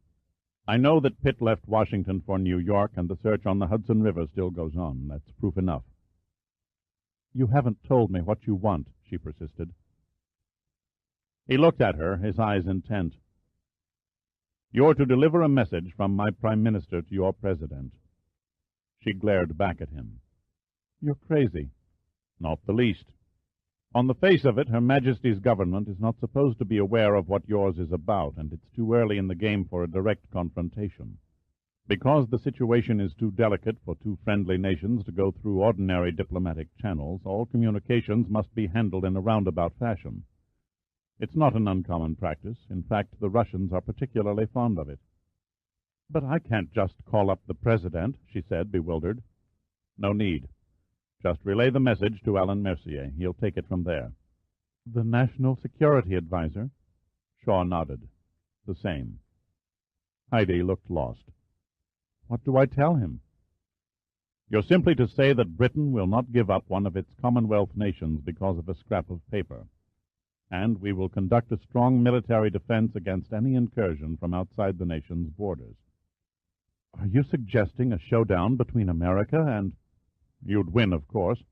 I know that Pitt left Washington for New York, and the search on the Hudson River still goes on. That's proof enough." "You haven't told me what you want," she persisted. He looked at her, his eyes intent. "You're to deliver a message from my Prime Minister to your President." She glared back at him. "You're crazy." "Not the least. On the face of it, Her Majesty's government is not supposed to be aware of what yours is about, and it's too early in the game for a direct confrontation. Because the situation is too delicate for two friendly nations to go through ordinary diplomatic channels, all communications must be handled in a roundabout fashion. It's not an uncommon practice. In fact, the Russians are particularly fond of it." "But I can't just call up the President," she said, bewildered. "No need. Just relay the message to Alan Mercier. He'll take it from there." "The National Security Advisor?" Shaw nodded. "The same." Heidi looked lost. "What do I tell him?" "You're simply to say that Britain will not give up one of its Commonwealth nations because of a scrap of paper. And we will conduct a strong military defense against any incursion from outside the nation's borders." "Are you suggesting a showdown between America and—" "You'd win, of course.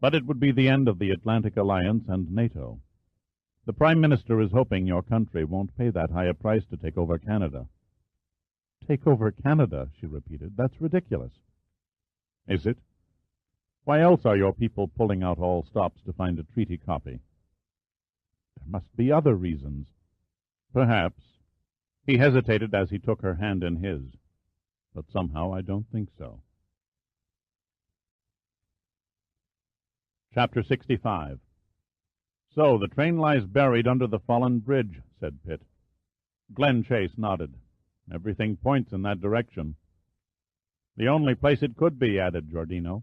But it would be the end of the Atlantic Alliance and NATO. The Prime Minister is hoping your country won't pay that high a price to take over Canada. Take over Canada, she repeated. That's ridiculous. Is it? Why else are your people pulling out all stops to find a treaty copy? There must be other reasons. Perhaps. He hesitated as he took her hand in his. But somehow I don't think so. Chapter 65. So the train lies buried under the fallen bridge, said Pitt. Glenn Chase nodded. Everything points in that direction. The only place it could be, added Giordino.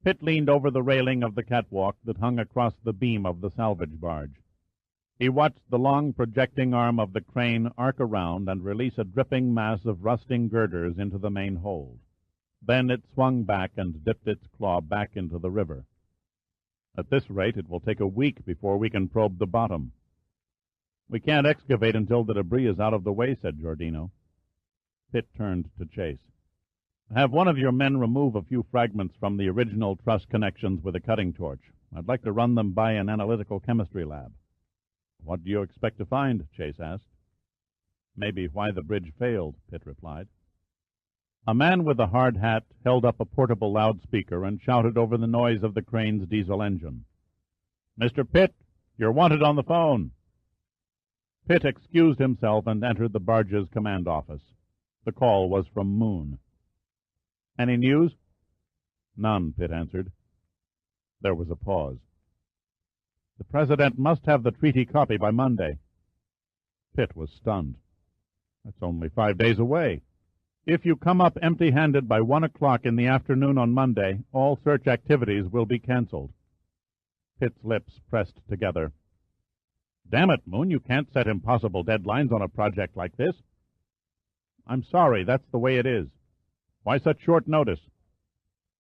Pitt leaned over the railing of the catwalk that hung across the beam of the salvage barge. He watched the long projecting arm of the crane arc around and release a dripping mass of rusting girders into the main hold. Then it swung back and dipped its claw back into the river. At this rate, it will take a week before we can probe the bottom. We can't excavate until the debris is out of the way, said Giordino. Pitt turned to Chase. Have one of your men remove a few fragments from the original truss connections with a cutting torch. I'd like to run them by an analytical chemistry lab. What do you expect to find? Chase asked. Maybe why the bridge failed, Pitt replied. A man with a hard hat held up a portable loudspeaker and shouted over the noise of the crane's diesel engine. Mr. Pitt, you're wanted on the phone. Pitt excused himself and entered the barge's command office. The call was from Moon. Any news? None, Pitt answered. There was a pause. The President must have the treaty copy by Monday. Pitt was stunned. That's only 5 days away. If you come up empty-handed by 1 o'clock in the afternoon on Monday, all search activities will be canceled. Pitt's lips pressed together. Damn it, Moon, you can't set impossible deadlines on a project like this. I'm sorry, that's the way it is. Why such short notice?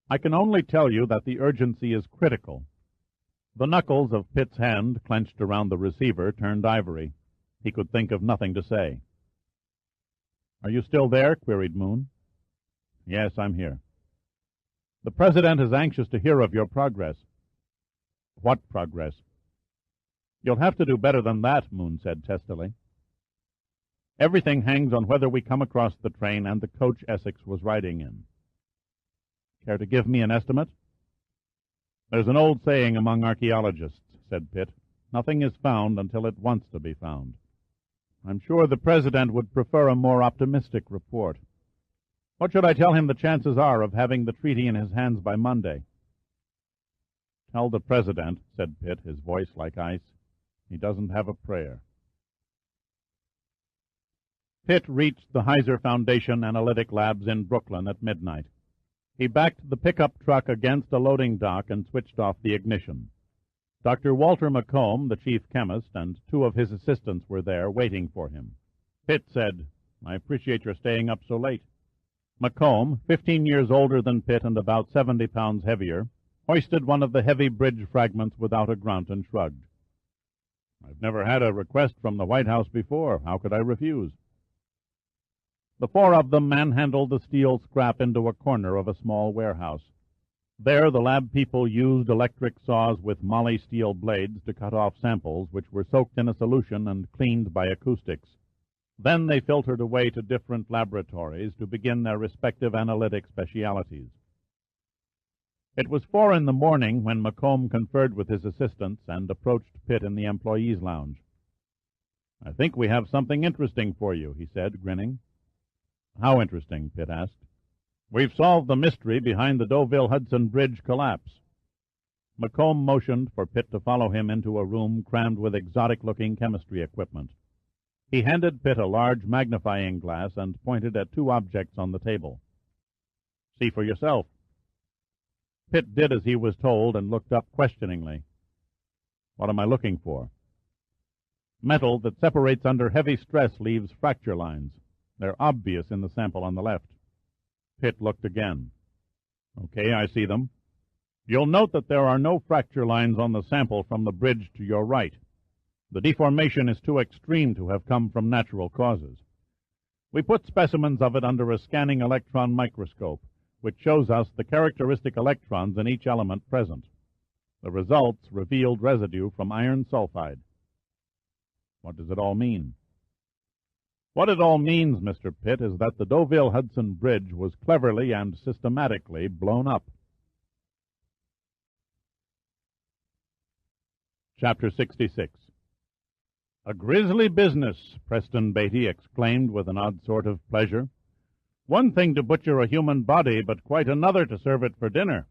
I can only tell you that the urgency is critical. The knuckles of Pitt's hand, clenched around the receiver, turned ivory. He could think of nothing to say. Are you still there? Queried Moon. Yes, I'm here. The President is anxious to hear of your progress. What progress? You'll have to do better than that, Moon said testily. Everything hangs on whether we come across the train and the coach Essex was riding in. Care to give me an estimate? There's an old saying among archaeologists, said Pitt. Nothing is found until it wants to be found. I'm sure the President would prefer a more optimistic report. What should I tell him the chances are of having the treaty in his hands by Monday? Tell the President, said Pitt, his voice like ice, he doesn't have a prayer. Pitt reached the Heiser Foundation Analytic Labs in Brooklyn at midnight. He backed the pickup truck against a loading dock and switched off the ignition. Dr. Walter McComb, the chief chemist, and 2 of his assistants were there waiting for him. Pitt said, I appreciate your staying up so late. McComb, 15 years older than Pitt and about 70 pounds heavier, hoisted one of the heavy bridge fragments without a grunt and shrugged. I've never had a request from the White House before. How could I refuse? The 4 of them manhandled the steel scrap into a corner of a small warehouse. There the lab people used electric saws with moly steel blades to cut off samples which were soaked in a solution and cleaned by acoustics. Then they filtered away to different laboratories to begin their respective analytic specialities. It was 4 in the morning when McComb conferred with his assistants and approached Pitt in the employees' lounge. I think we have something interesting for you, he said, grinning. How interesting? Pitt asked. We've solved the mystery behind the Deauville-Hudson Bridge collapse. McComb motioned for Pitt to follow him into a room crammed with exotic-looking chemistry equipment. He handed Pitt a large magnifying glass and pointed at 2 objects on the table. See for yourself. Pitt did as he was told and looked up questioningly. What am I looking for? Metal that separates under heavy stress leaves fracture lines. They're obvious in the sample on the left. Pitt looked again. Okay, I see them. You'll note that there are no fracture lines on the sample from the bridge to your right. The deformation is too extreme to have come from natural causes. We put specimens of it under a scanning electron microscope. which shows us the characteristic electrons in each element present. The results revealed residue from iron sulfide. What does it all mean? What it all means, Mr. Pitt, is that the Deauville-Hudson Bridge was cleverly and systematically blown up. Chapter 66. "A grisly business," Preston Beatty exclaimed with an odd sort of pleasure. "One thing to butcher a human body, but quite another to serve it for dinner."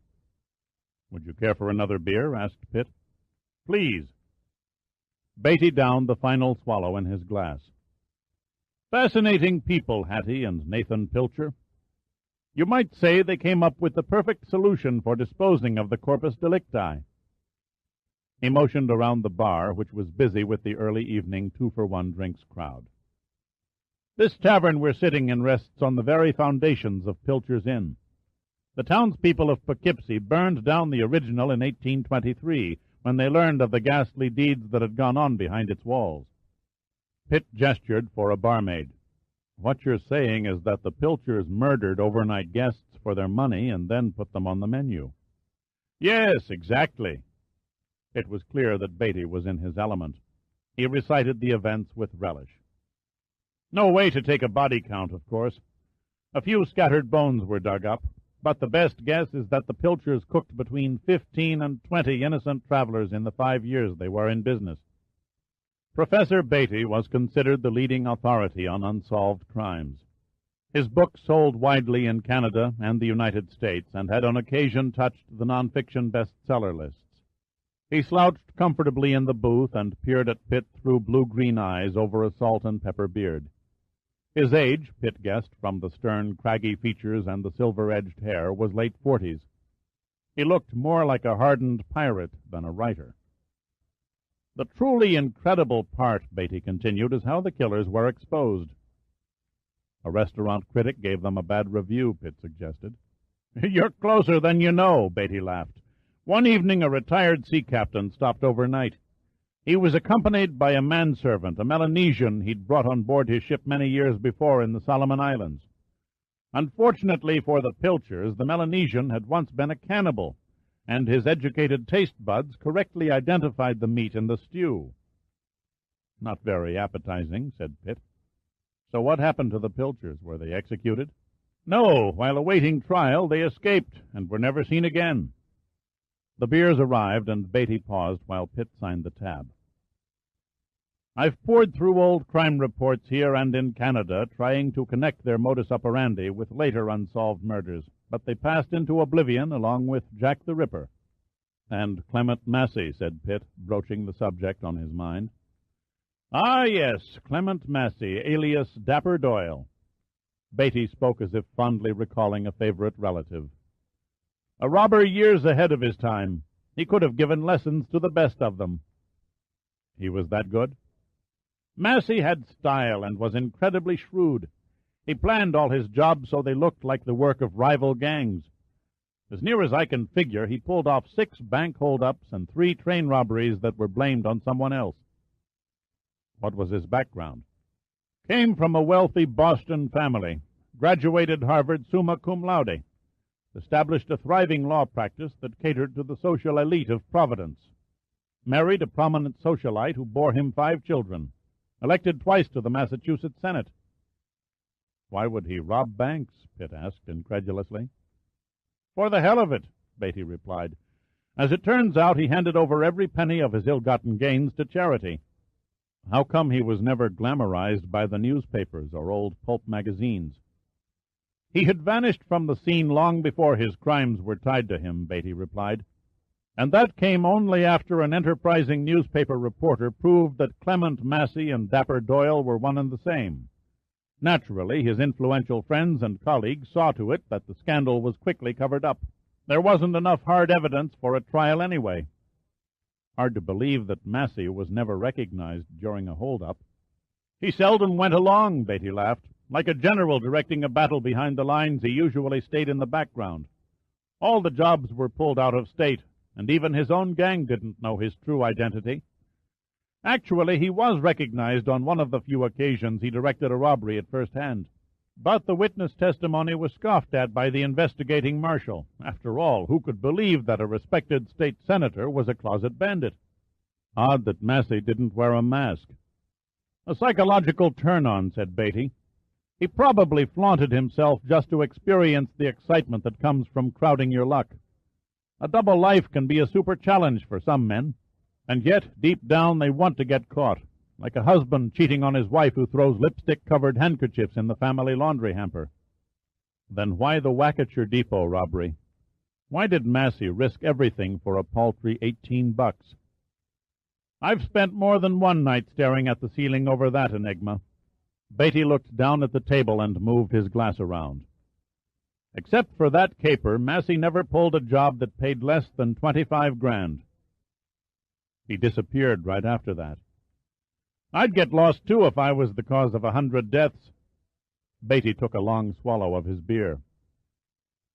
"Would you care for another beer?" asked Pitt. "Please." Beatty downed the final swallow in his glass. "Fascinating people, Hattie and Nathan Pilcher. You might say they came up with the perfect solution for disposing of the corpus delicti." He motioned around the bar, which was busy with the early evening 2-for-1 drinks crowd. "This tavern we're sitting in rests on the very foundations of Pilcher's Inn. The townspeople of Poughkeepsie burned down the original in 1823, when they learned of the ghastly deeds that had gone on behind its walls." Pitt gestured for a barmaid. "What you're saying is that the Pilchers murdered overnight guests for their money and then put them on the menu." "Yes, exactly." It was clear that Beatty was in his element. He recited the events with relish. "No way to take a body count, of course. A few scattered bones were dug up, but the best guess is that the Pilchers cooked between 15 and 20 innocent travelers in the 5 years they were in business." Professor Beatty was considered the leading authority on unsolved crimes. His book sold widely in Canada and the United States, and had on occasion touched the nonfiction bestseller lists. He slouched comfortably in the booth and peered at Pitt through blue-green eyes over a salt and pepper beard. His age, Pitt guessed from the stern, craggy features and the silver-edged hair, was late 40s. He looked more like a hardened pirate than a writer. "The truly incredible part," Beatty continued, "is how the killers were exposed." "A restaurant critic gave them a bad review," Pitt suggested. "You're closer than you know," Beatty laughed. "One evening a retired sea captain stopped overnight. He was accompanied by a manservant, a Melanesian he'd brought on board his ship many years before in the Solomon Islands. Unfortunately for the Pilchers, the Melanesian had once been a cannibal, and his educated taste buds correctly identified the meat in the stew." "Not very appetizing," said Pitt. "So what happened to the Pilchers? Were they executed?" "No. While awaiting trial, they escaped and were never seen again." The beers arrived, and Beatty paused while Pitt signed the tab. "I've pored through old crime reports here and in Canada, trying to connect their modus operandi with later unsolved murders, but they passed into oblivion along with Jack the Ripper." "And Clement Massey," said Pitt, broaching the subject on his mind. "Ah, yes, Clement Massey, alias Dapper Doyle." Beatty spoke as if fondly recalling a favorite relative. "A robber years ahead of his time. He could have given lessons to the best of them." "He was that good?" "Massey had style and was incredibly shrewd. He planned all his jobs so they looked like the work of rival gangs. As near as I can figure, he pulled off 6 bank hold-ups and 3 train robberies that were blamed on someone else." "What was his background?" "Came from a wealthy Boston family. Graduated Harvard summa cum laude. Established a thriving law practice that catered to the social elite of Providence. Married a prominent socialite who bore him 5 children. Elected twice to the Massachusetts Senate." "Why would he rob banks?" Pitt asked incredulously. "For the hell of it," Beatty replied. "As it turns out, he handed over every penny of his ill-gotten gains to charity." "How come he was never glamorized by the newspapers or old pulp magazines?" "He had vanished from the scene long before his crimes were tied to him," Beatty replied. "And that came only after an enterprising newspaper reporter proved that Clement Massey and Dapper Doyle were one and the same. Naturally, his influential friends and colleagues saw to it that the scandal was quickly covered up. There wasn't enough hard evidence for a trial anyway." "Hard to believe that Massey was never recognized during a hold-up." "He seldom went along," Beatty laughed. "Like a general directing a battle behind the lines, he usually stayed in the background. All the jobs were pulled out of state, and even his own gang didn't know his true identity. Actually, he was recognized on one of the few occasions he directed a robbery at first hand. But the witness testimony was scoffed at by the investigating marshal. After all, who could believe that a respected state senator was a closet bandit? Odd that Massey didn't wear a mask. A psychological turn-on, said Beatty. He probably flaunted himself just to experience the excitement that comes from crowding your luck. A double life can be a super challenge for some men, and yet, deep down, they want to get caught, like a husband cheating on his wife who throws lipstick-covered handkerchiefs in the family laundry hamper. Then why the Wacketcher Depot robbery? Why did Massey risk everything for a paltry $18? I've spent more than one night staring at the ceiling over that enigma. Beatty looked down at the table and moved his glass around. Except for that caper, Massey never pulled a job that paid less than 25 grand. He disappeared right after that. I'd get lost, too, if I was the cause of 100 deaths. Beatty took a long swallow of his beer.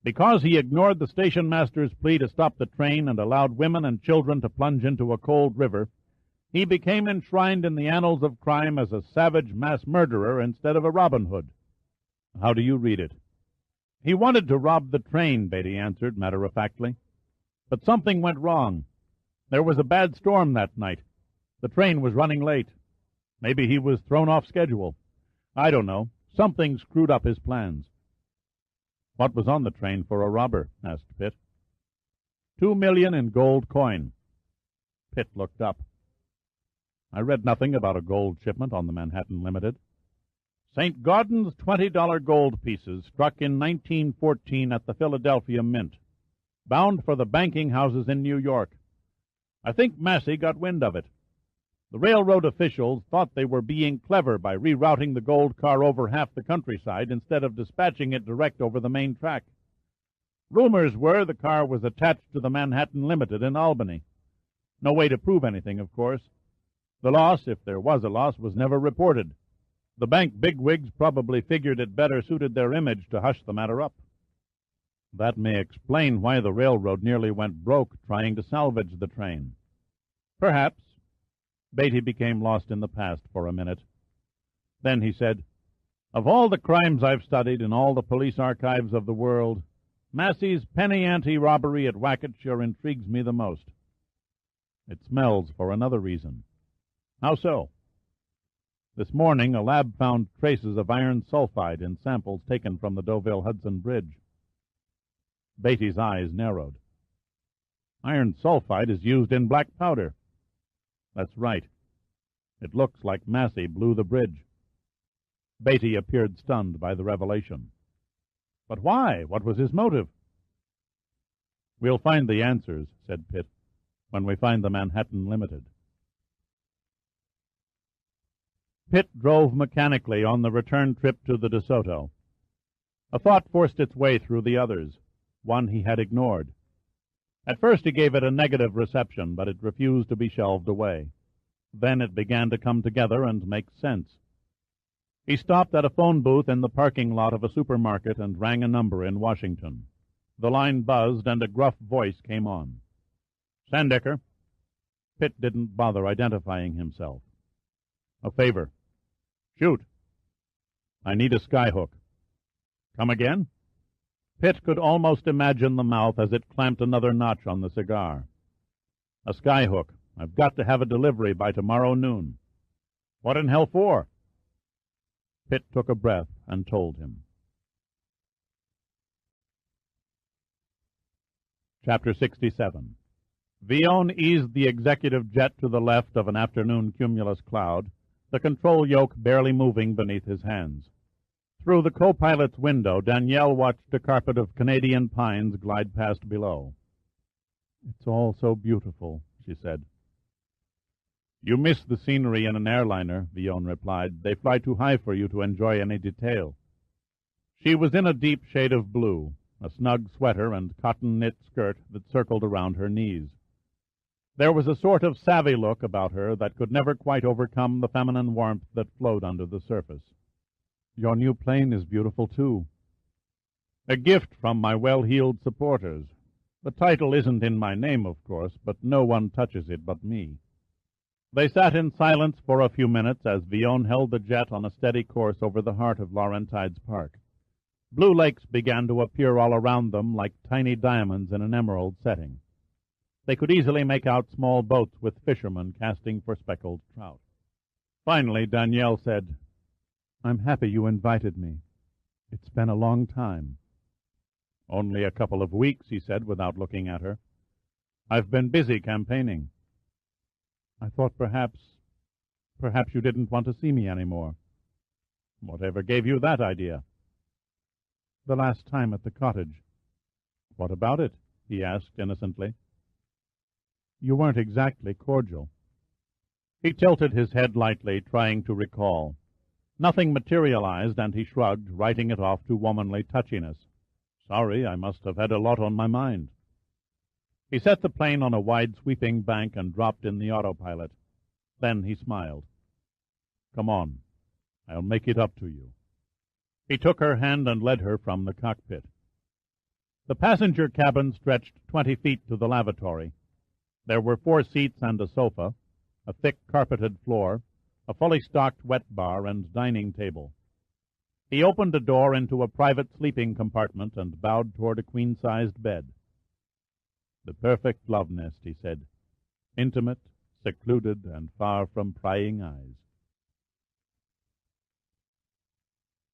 Because he ignored the station master's plea to stop the train and allowed women and children to plunge into a cold river, he became enshrined in the annals of crime as a savage mass murderer instead of a Robin Hood. How do you read it? He wanted to rob the train, Beatty answered matter-of-factly. But something went wrong. There was a bad storm that night. The train was running late. Maybe he was thrown off schedule. I don't know. Something screwed up his plans. What was on the train for a robber? Asked Pitt. $2 million in gold coin. Pitt looked up. I read nothing about a gold shipment on the Manhattan Limited. St. Gaudens's $20 gold pieces struck in 1914 at the Philadelphia Mint, bound for the banking houses in New York. I think Massey got wind of it. The railroad officials thought they were being clever by rerouting the gold car over half the countryside instead of dispatching it direct over the main track. Rumors were the car was attached to the Manhattan Limited in Albany. No way to prove anything, of course. The loss, if there was a loss, was never reported. The bank bigwigs probably figured it better suited their image to hush the matter up. That may explain why the railroad nearly went broke trying to salvage the train. Perhaps. Beatty became lost in the past for a minute. Then he said, "Of all the crimes I've studied in all the police archives of the world, Massey's penny ante robbery at Wacketcher intrigues me the most. It smells for another reason." How so? This morning, a lab found traces of iron sulfide in samples taken from the Deauville-Hudson Bridge. Beatty's eyes narrowed. Iron sulfide is used in black powder. That's right. It looks like Massey blew the bridge. Beatty appeared stunned by the revelation. But why? What was his motive? We'll find the answers, said Pitt, when we find the Manhattan Limited. Pitt drove mechanically on the return trip to the DeSoto. A thought forced its way through the others, one he had ignored. At first he gave it a negative reception, but it refused to be shelved away. Then it began to come together and make sense. He stopped at a phone booth in the parking lot of a supermarket and rang a number in Washington. The line buzzed, and a gruff voice came on. "Sandecker." Pitt didn't bother identifying himself. "A favor." "Shoot." "I need a skyhook." "Come again?" Pitt could almost imagine the mouth as it clamped another notch on the cigar. "A skyhook. I've got to have a delivery by tomorrow noon." "What in hell for?" Pitt took a breath and told him. Chapter 67. Villon eased the executive jet to the left of an afternoon cumulus cloud, the control yoke barely moving beneath his hands. Through the co-pilot's window, Danielle watched a carpet of Canadian pines glide past below. "It's all so beautiful," she said. "You miss the scenery in an airliner," Villon replied. "They fly too high for you to enjoy any detail." She was in a deep shade of blue, a snug sweater and cotton knit skirt that circled around her knees. There was a sort of savvy look about her that could never quite overcome the feminine warmth that flowed under the surface. "Your new plane is beautiful, too." "A gift from my well-heeled supporters. The title isn't in my name, of course, but no one touches it but me." They sat in silence for a few minutes as Villon held the jet on a steady course over the heart of Laurentides Park. Blue lakes began to appear all around them like tiny diamonds in an emerald setting. They could easily make out small boats with fishermen casting for speckled trout. Finally, Danielle said, "I'm happy you invited me. It's been a long time." "Only a couple of weeks," he said without looking at her. "I've been busy campaigning." "I thought perhaps you didn't want to see me any more." "Whatever gave you that idea?" "The last time at the cottage." "What about it?" he asked innocently. "You weren't exactly cordial." He tilted his head lightly, trying to recall. Nothing materialized, and he shrugged, writing it off to womanly touchiness. "Sorry, I must have had a lot on my mind." He set the plane on a wide sweeping bank and dropped in the autopilot. Then he smiled. "Come on. I'll make it up to you." He took her hand and led her from the cockpit. The passenger cabin stretched 20 feet to the lavatory. There were 4 seats and a sofa, a thick carpeted floor, a fully stocked wet bar, and dining table. He opened a door into a private sleeping compartment and bowed toward a queen-sized bed. "The perfect love nest," he said, "intimate, secluded, and far from prying eyes."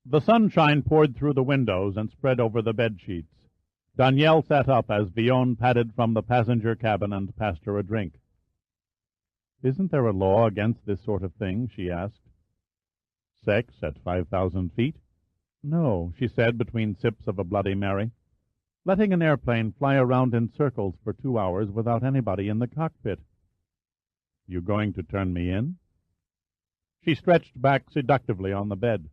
The sunshine poured through the windows and spread over the bed-sheets. Danielle sat up as Villon padded from the passenger cabin and passed her a drink. "Isn't there a law against this sort of thing?" she asked. "Sex at 5,000 feet? "No," she said between sips of a Bloody Mary. "Letting an airplane fly around in circles for 2 hours without anybody in the cockpit." "You going to turn me in?" She stretched back seductively on the bed.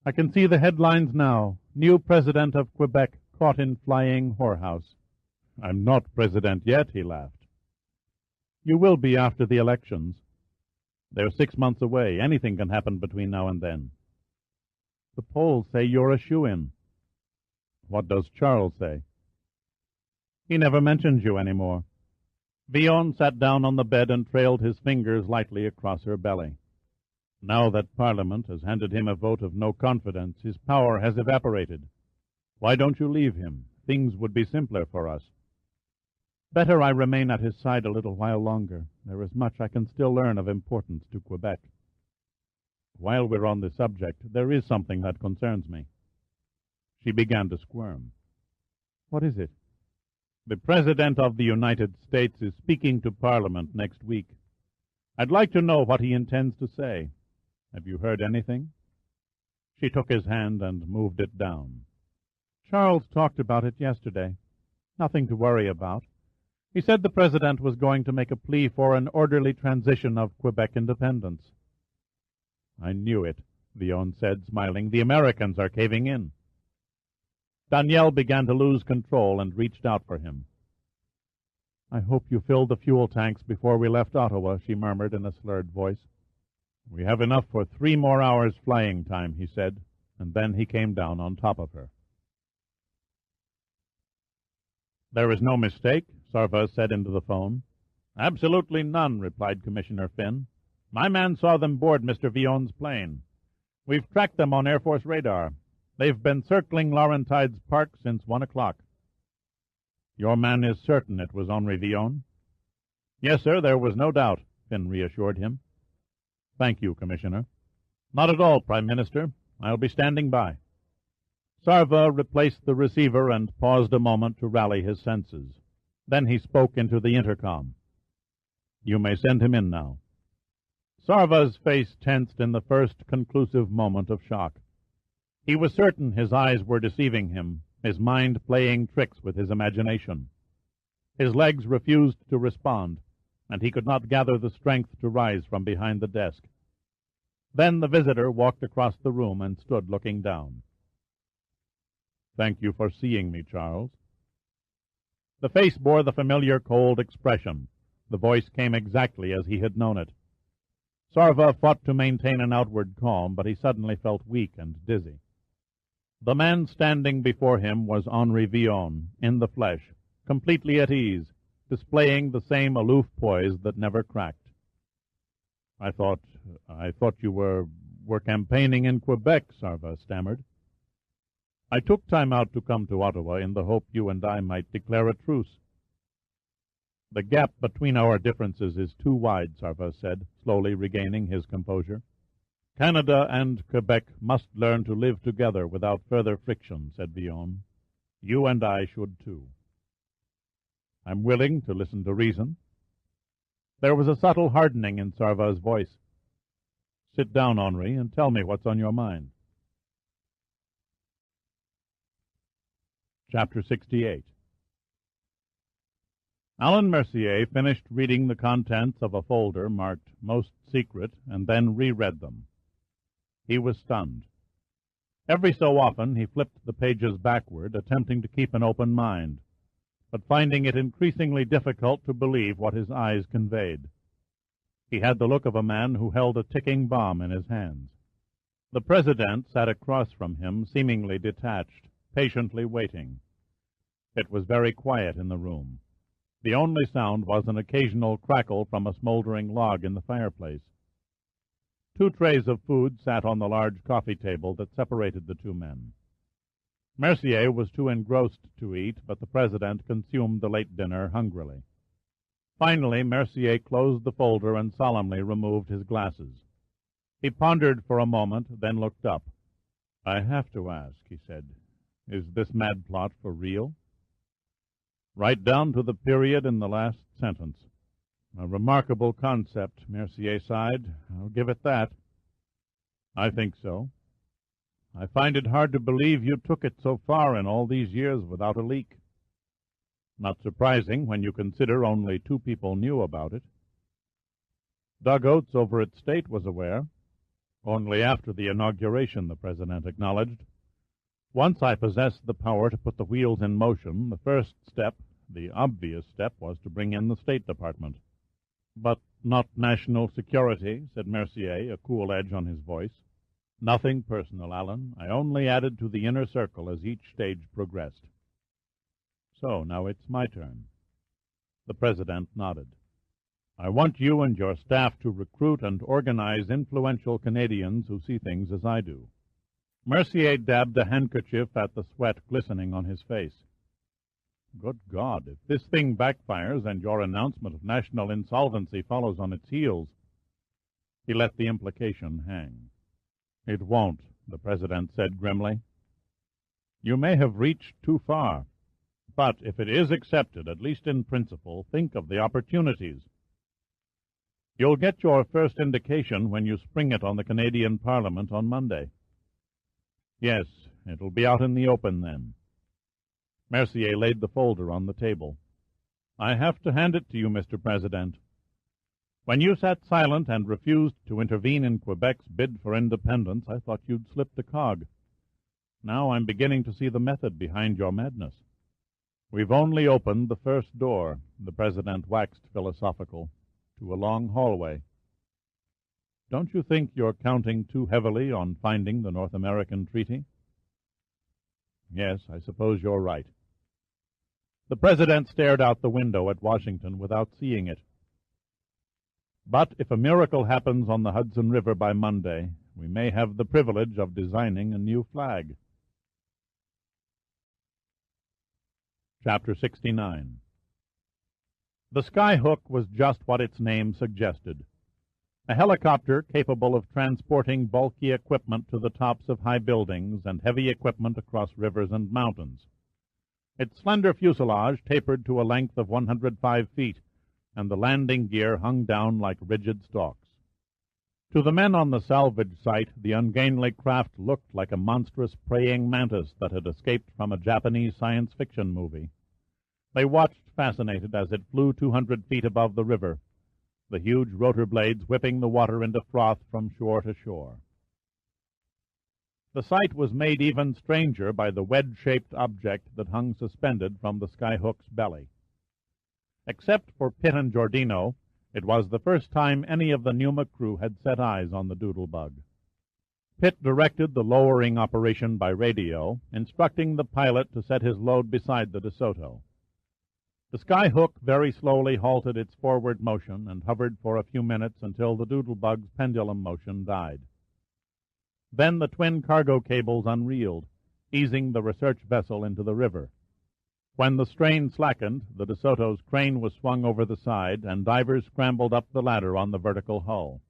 "I can see the headlines now. New President of Quebec caught in flying whorehouse." "I'm not president yet," he laughed. "You will be after the elections. They're 6 months away. Anything can happen between now and then." "The polls say you're a shoo-in." "What does Charles say?" "He never mentions you any more." Villon sat down on the bed and trailed his fingers lightly across her belly. "Now that Parliament has handed him a vote of no confidence, his power has evaporated. Why don't you leave him? Things would be simpler for us." "Better I remain at his side a little while longer. There is much I can still learn of importance to Quebec." "While we're on the subject, there is something that concerns me." She began to squirm. "What is it?" "The President of the United States is speaking to Parliament next week. I'd like to know what he intends to say. Have you heard anything?" She took his hand and moved it down. "Charles talked about it yesterday. Nothing to worry about. He said the President was going to make a plea for an orderly transition of Quebec independence." "I knew it," Villon said, smiling. "The Americans are caving in." Danielle began to lose control and reached out for him. "I hope you filled the fuel tanks before we left Ottawa," she murmured in a slurred voice. "We have enough for 3 more hours flying time," he said, and then he came down on top of her. "There is no mistake," Sarva said into the phone. "Absolutely none," replied Commissioner Finn. "My man saw them board Mr. Villon's plane. We've tracked them on Air Force radar. They've been circling Laurentide's Park since 1 o'clock. "Your man is certain it was Henri Villon?" "Yes, sir, there was no doubt," Finn reassured him. "Thank you, Commissioner." "Not at all, Prime Minister. I'll be standing by." Sarva replaced the receiver and paused a moment to rally his senses. Then he spoke into the intercom. "You may send him in now." Sarva's face tensed in the first conclusive moment of shock. He was certain his eyes were deceiving him, his mind playing tricks with his imagination. His legs refused to respond, and he could not gather the strength to rise from behind the desk. Then the visitor walked across the room and stood looking down. "Thank you for seeing me, Charles." The face bore the familiar cold expression. The voice came exactly as he had known it. Sarva fought to maintain an outward calm, but he suddenly felt weak and dizzy. The man standing before him was Henri Villon, in the flesh, completely at ease, displaying the same aloof poise that never cracked. I thought you were campaigning in Quebec," Sarva stammered. I took time out to come to Ottawa in the hope you and I might declare a truce. The gap between our differences is too wide, Sarva said, slowly regaining his composure. Canada and Quebec must learn to live together without further friction, said Villon. You and I should too. I'm willing to listen to reason. There was a subtle hardening in Sarva's voice. Sit down, Henri, and tell me what's on your mind. Chapter 68. Alan Mercier finished reading the contents of a folder marked Most Secret and then reread them. He was stunned. Every so often he flipped the pages backward, attempting to keep an open mind, but finding it increasingly difficult to believe what his eyes conveyed. He had the look of a man who held a ticking bomb in his hands. The President sat across from him, seemingly detached, patiently waiting. It was very quiet in the room. The only sound was an occasional crackle from a smoldering log in the fireplace. 2 trays of food sat on the large coffee table that separated the two men. Mercier was too engrossed to eat, but the President consumed the late dinner hungrily. Finally, Mercier closed the folder and solemnly removed his glasses. He pondered for a moment, then looked up. I have to ask, he said, is this mad plot for real? Right down to the period in the last sentence. A remarkable concept, Mercier sighed. I'll give it that. I think so. I find it hard to believe you took it so far in all these years without a leak. Not surprising when you consider only 2 people knew about it. Doug Oates over at State was aware. Only after the inauguration, the President acknowledged. Once I possessed the power to put the wheels in motion, the first step, the obvious step, was to bring in the State Department. But not national security, said Mercier, a cool edge on his voice. Nothing personal, Alan. I only added to the inner circle as each stage progressed. So, now it's my turn. The President nodded. I want you and your staff to recruit and organize influential Canadians who see things as I do. Mercier dabbed a handkerchief at the sweat glistening on his face. Good God, if this thing backfires and your announcement of national insolvency follows on its heels. He let the implication hang. It won't, the President said grimly. You may have reached too far, but if it is accepted, at least in principle, think of the opportunities. You'll get your first indication when you spring it on the Canadian Parliament on Monday. Yes, it'll be out in the open then. Mercier laid the folder on the table. I have to hand it to you, Mr. President. When you sat silent and refused to intervene in Quebec's bid for independence, I thought you'd slipped a cog. Now I'm beginning to see the method behind your madness. We've only opened the first door, the President waxed philosophical, to a long hallway. Don't you think you're counting too heavily on finding the North American treaty? Yes, I suppose you're right. The President stared out the window at Washington without seeing it. But if a miracle happens on the Hudson River by Monday, we may have the privilege of designing a new flag. Chapter 69. The Skyhook was just what its name suggested. A helicopter capable of transporting bulky equipment to the tops of high buildings and heavy equipment across rivers and mountains. Its slender fuselage tapered to a length of 105 feet, and the landing gear hung down like rigid stalks. To the men on the salvage site, the ungainly craft looked like a monstrous praying mantis that had escaped from a Japanese science fiction movie. They watched fascinated as it flew 200 feet above the river, the huge rotor blades whipping the water into froth from shore to shore. The sight was made even stranger by the wedge-shaped object that hung suspended from the Skyhook's belly. Except for Pitt and Giordino, it was the first time any of the Numa crew had set eyes on the doodlebug. Pitt directed the lowering operation by radio, instructing the pilot to set his load beside the DeSoto. The Skyhook very slowly halted its forward motion and hovered for a few minutes until the doodlebug's pendulum motion died. Then the twin cargo cables unreeled, easing the research vessel into the river. When the strain slackened, the De Soto's crane was swung over the side, and divers scrambled up the ladder on the vertical hull.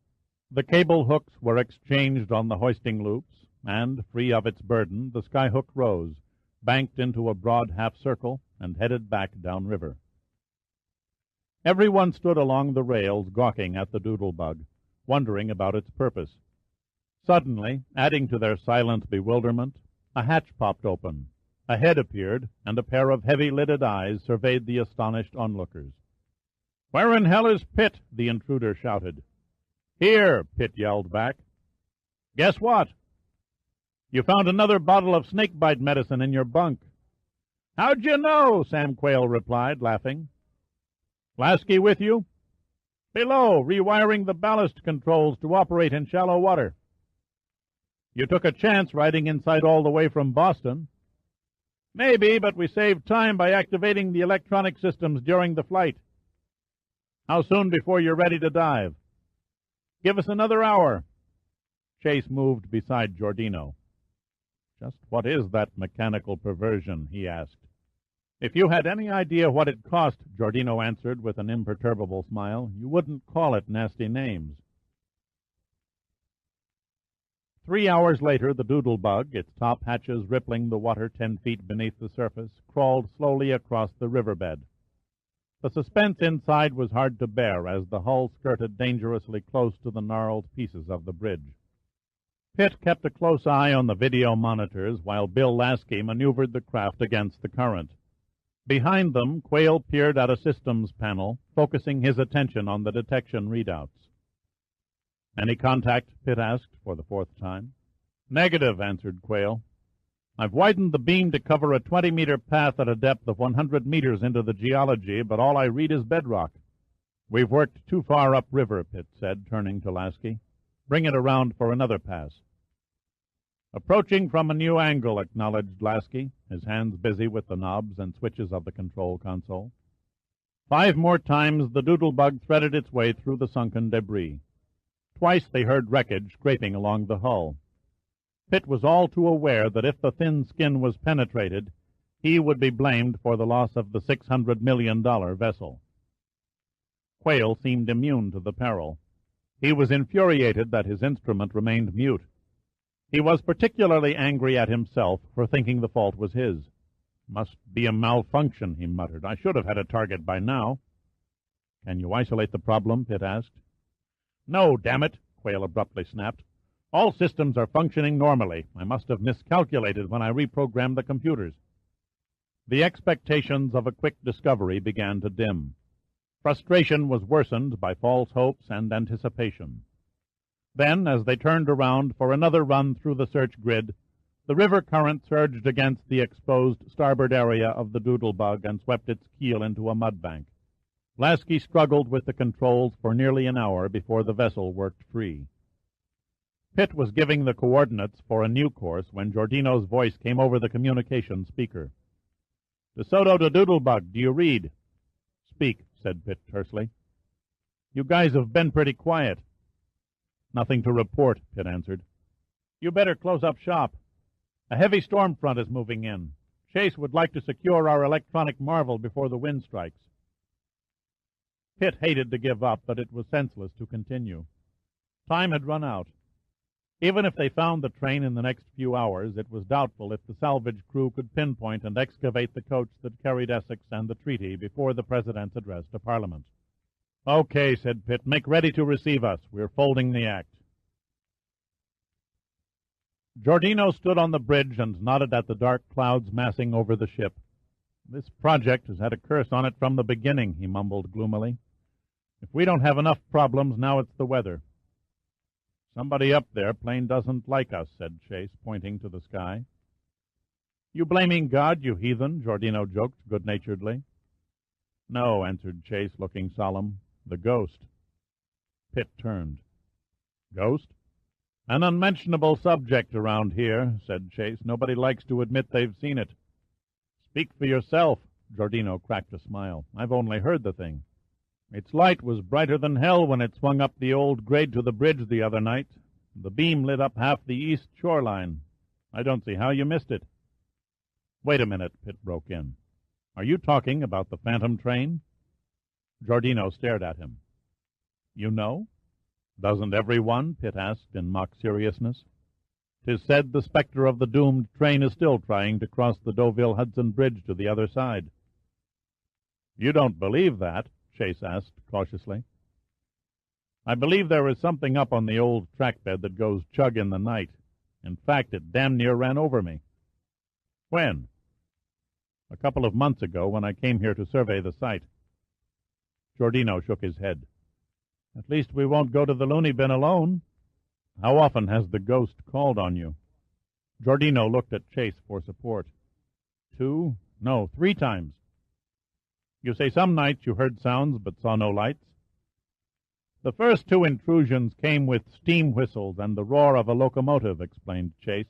The cable hooks were exchanged on the hoisting loops, and, free of its burden, the skyhook rose, banked into a broad half-circle, and headed back downriver. Everyone stood along the rails gawking at the Doodlebug, wondering about its purpose. Suddenly, adding to their silent bewilderment, a hatch popped open. A head appeared, and a pair of heavy-lidded eyes surveyed the astonished onlookers. "Where in hell is Pitt?" the intruder shouted. "Here," Pitt yelled back. "Guess what? You found another bottle of snake-bite medicine in your bunk." "How'd you know?" Sam Quayle replied, laughing. "Lasky with you?" "Below, rewiring the ballast controls to operate in shallow water." "You took a chance riding inside all the way from Boston." "Maybe, but we saved time by activating the electronic systems during the flight." "How soon before you're ready to dive?" "Give us another hour." Chase moved beside Giordino. "Just what is that mechanical perversion?" he asked. "If you had any idea what it cost," Giordino answered with an imperturbable smile, "you wouldn't call it nasty names." 3 hours later, the Doodlebug, its top hatches rippling the water 10 feet beneath the surface, crawled slowly across the riverbed. The suspense inside was hard to bear as the hull skirted dangerously close to the gnarled pieces of the bridge. Pitt kept a close eye on the video monitors while Bill Lasky maneuvered the craft against the current. Behind them, Quayle peered at a systems panel, focusing his attention on the detection readouts. "Any contact?" Pitt asked for the 4th time. "Negative," answered Quayle. "I've widened the beam to cover a 20-meter path at a depth of 100 meters into the geology, but all I read is bedrock." "We've worked too far upriver," Pitt said, turning to Lasky. "Bring it around for another pass." "Approaching from a new angle," acknowledged Lasky, his hands busy with the knobs and switches of the control console. 5 more times the Doodlebug threaded its way through the sunken debris. Twice they heard wreckage scraping along the hull. Pitt was all too aware that if the thin skin was penetrated, he would be blamed for the loss of the $600 million vessel. Quayle seemed immune to the peril. He was infuriated that his instrument remained mute. He was particularly angry at himself for thinking the fault was his. "Must be a malfunction," he muttered. "I should have had a target by now." "Can you isolate the problem?" Pitt asked. "No, damn it," Quayle abruptly snapped. "All systems are functioning normally. I must have miscalculated when I reprogrammed the computers." The expectations of a quick discovery began to dim. Frustration was worsened by false hopes and anticipation. Then, as they turned around for another run through the search grid, the river current surged against the exposed starboard area of the Doodlebug and swept its keel into a mudbank. Lasky struggled with the controls for nearly an hour before the vessel worked free. Pitt was giving the coordinates for a new course when Giordino's voice came over the communication speaker. "De Soto to Doodlebug, do you read?" "Speak," said Pitt tersely. "You guys have been pretty quiet." "Nothing to report," Pitt answered. "You better close up shop. A heavy storm front is moving in. Chase would like to secure our electronic marvel before the wind strikes." Pitt hated to give up, but it was senseless to continue. Time had run out. Even if they found the train in the next few hours, it was doubtful if the salvage crew could pinpoint and excavate the coach that carried Essex and the treaty before the President's address to Parliament. "Okay," said Pitt, "make ready to receive us. We're folding the act." Giordino stood on the bridge and nodded at the dark clouds massing over the ship. "This project has had a curse on it from the beginning," he mumbled gloomily. "If we don't have enough problems, now it's the weather." "Somebody up there plain doesn't like us," said Chase, pointing to the sky. "You blaming God, you heathen?" Giordino joked good-naturedly. "No," answered Chase, looking solemn. "The ghost." Pitt turned. "Ghost?" "An unmentionable subject around here," said Chase. "Nobody likes to admit they've seen it." "Speak for yourself." Giordino cracked a smile. "I've only heard the thing. Its light was brighter than hell when it swung up the old grade to the bridge the other night. The beam lit up half the east shoreline. I don't see how you missed it." Wait a minute, Pitt broke in. Are you talking about the phantom train? Giordino stared at him. You know? Doesn't everyone? Pitt asked in mock seriousness. 'Tis said the spectre of the doomed train is still trying to cross the Deauville-Hudson Bridge to the other side. You don't believe that? Chase asked cautiously. I believe there is something up on the old trackbed that goes chug in the night. In fact, it damn near ran over me. When? A couple of months ago, when I came here to survey the site. Giordino shook his head. At least we won't go to the loony bin alone. How often has the ghost called on you? Giordino looked at Chase for support. 3 times. You say some nights you heard sounds but saw no lights? The first 2 intrusions came with steam whistles and the roar of a locomotive, explained Chase.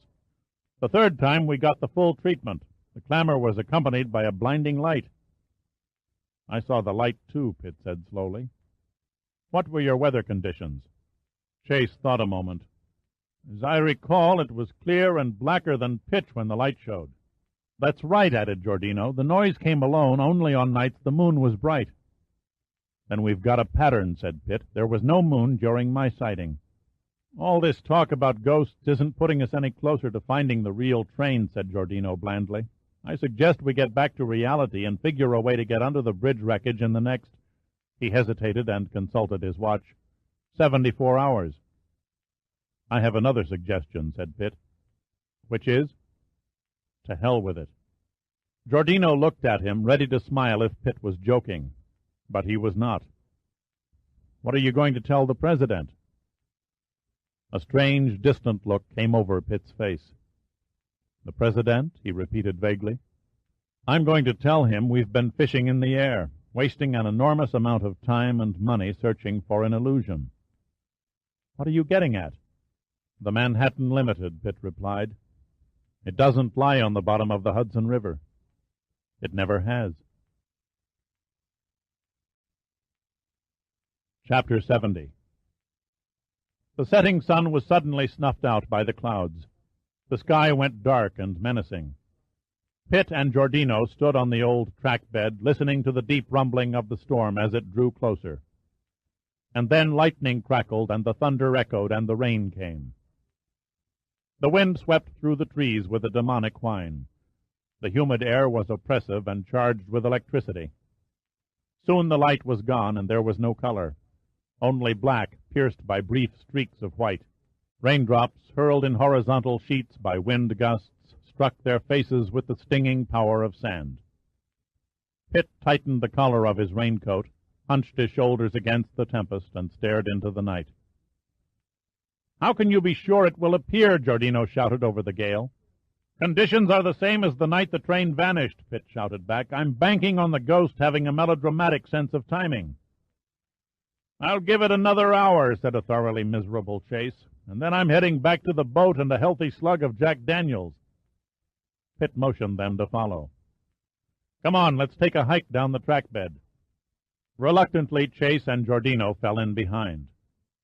The 3rd time we got the full treatment. The clamor was accompanied by a blinding light. I saw the light, too, Pitt said slowly. What were your weather conditions? Chase thought a moment. As I recall, it was clear and blacker than pitch when the light showed. That's right, added Giordino. The noise came alone only on nights the moon was bright. Then we've got a pattern, said Pitt. There was no moon during my sighting. All this talk about ghosts isn't putting us any closer to finding the real train, said Giordino blandly. I suggest we get back to reality and figure a way to get under the bridge wreckage in the next— He hesitated and consulted his watch. 74 hours. I have another suggestion, said Pitt. Which is? To hell with it. Giordino looked at him, ready to smile if Pitt was joking. But he was not. What are you going to tell the President? A strange, distant look came over Pitt's face. The President? He repeated vaguely. I'm going to tell him we've been fishing in the air, wasting an enormous amount of time and money searching for an illusion. What are you getting at? The Manhattan Limited, Pitt replied. It doesn't lie on the bottom of the Hudson River. It never has. Chapter 70. The setting sun was suddenly snuffed out by the clouds. The sky went dark and menacing. Pitt and Giordino stood on the old track bed, listening to the deep rumbling of the storm as it drew closer. And then lightning crackled, and the thunder echoed, and the rain came. The wind swept through the trees with a demonic whine. The humid air was oppressive and charged with electricity. Soon the light was gone, and there was no color, only black, pierced by brief streaks of white. Raindrops, hurled in horizontal sheets by wind gusts, struck their faces with the stinging power of sand. Pitt tightened the collar of his raincoat, hunched his shoulders against the tempest, and stared into the night. How can you be sure it will appear? Giordino shouted over the gale. Conditions are the same as the night the train vanished, Pitt shouted back. I'm banking on the ghost having a melodramatic sense of timing. I'll give it another hour, said a thoroughly miserable Chase, and then I'm heading back to the boat and a healthy slug of Jack Daniels. Pitt motioned them to follow. Come on, let's take a hike down the track bed. Reluctantly, Chase and Giordino fell in behind.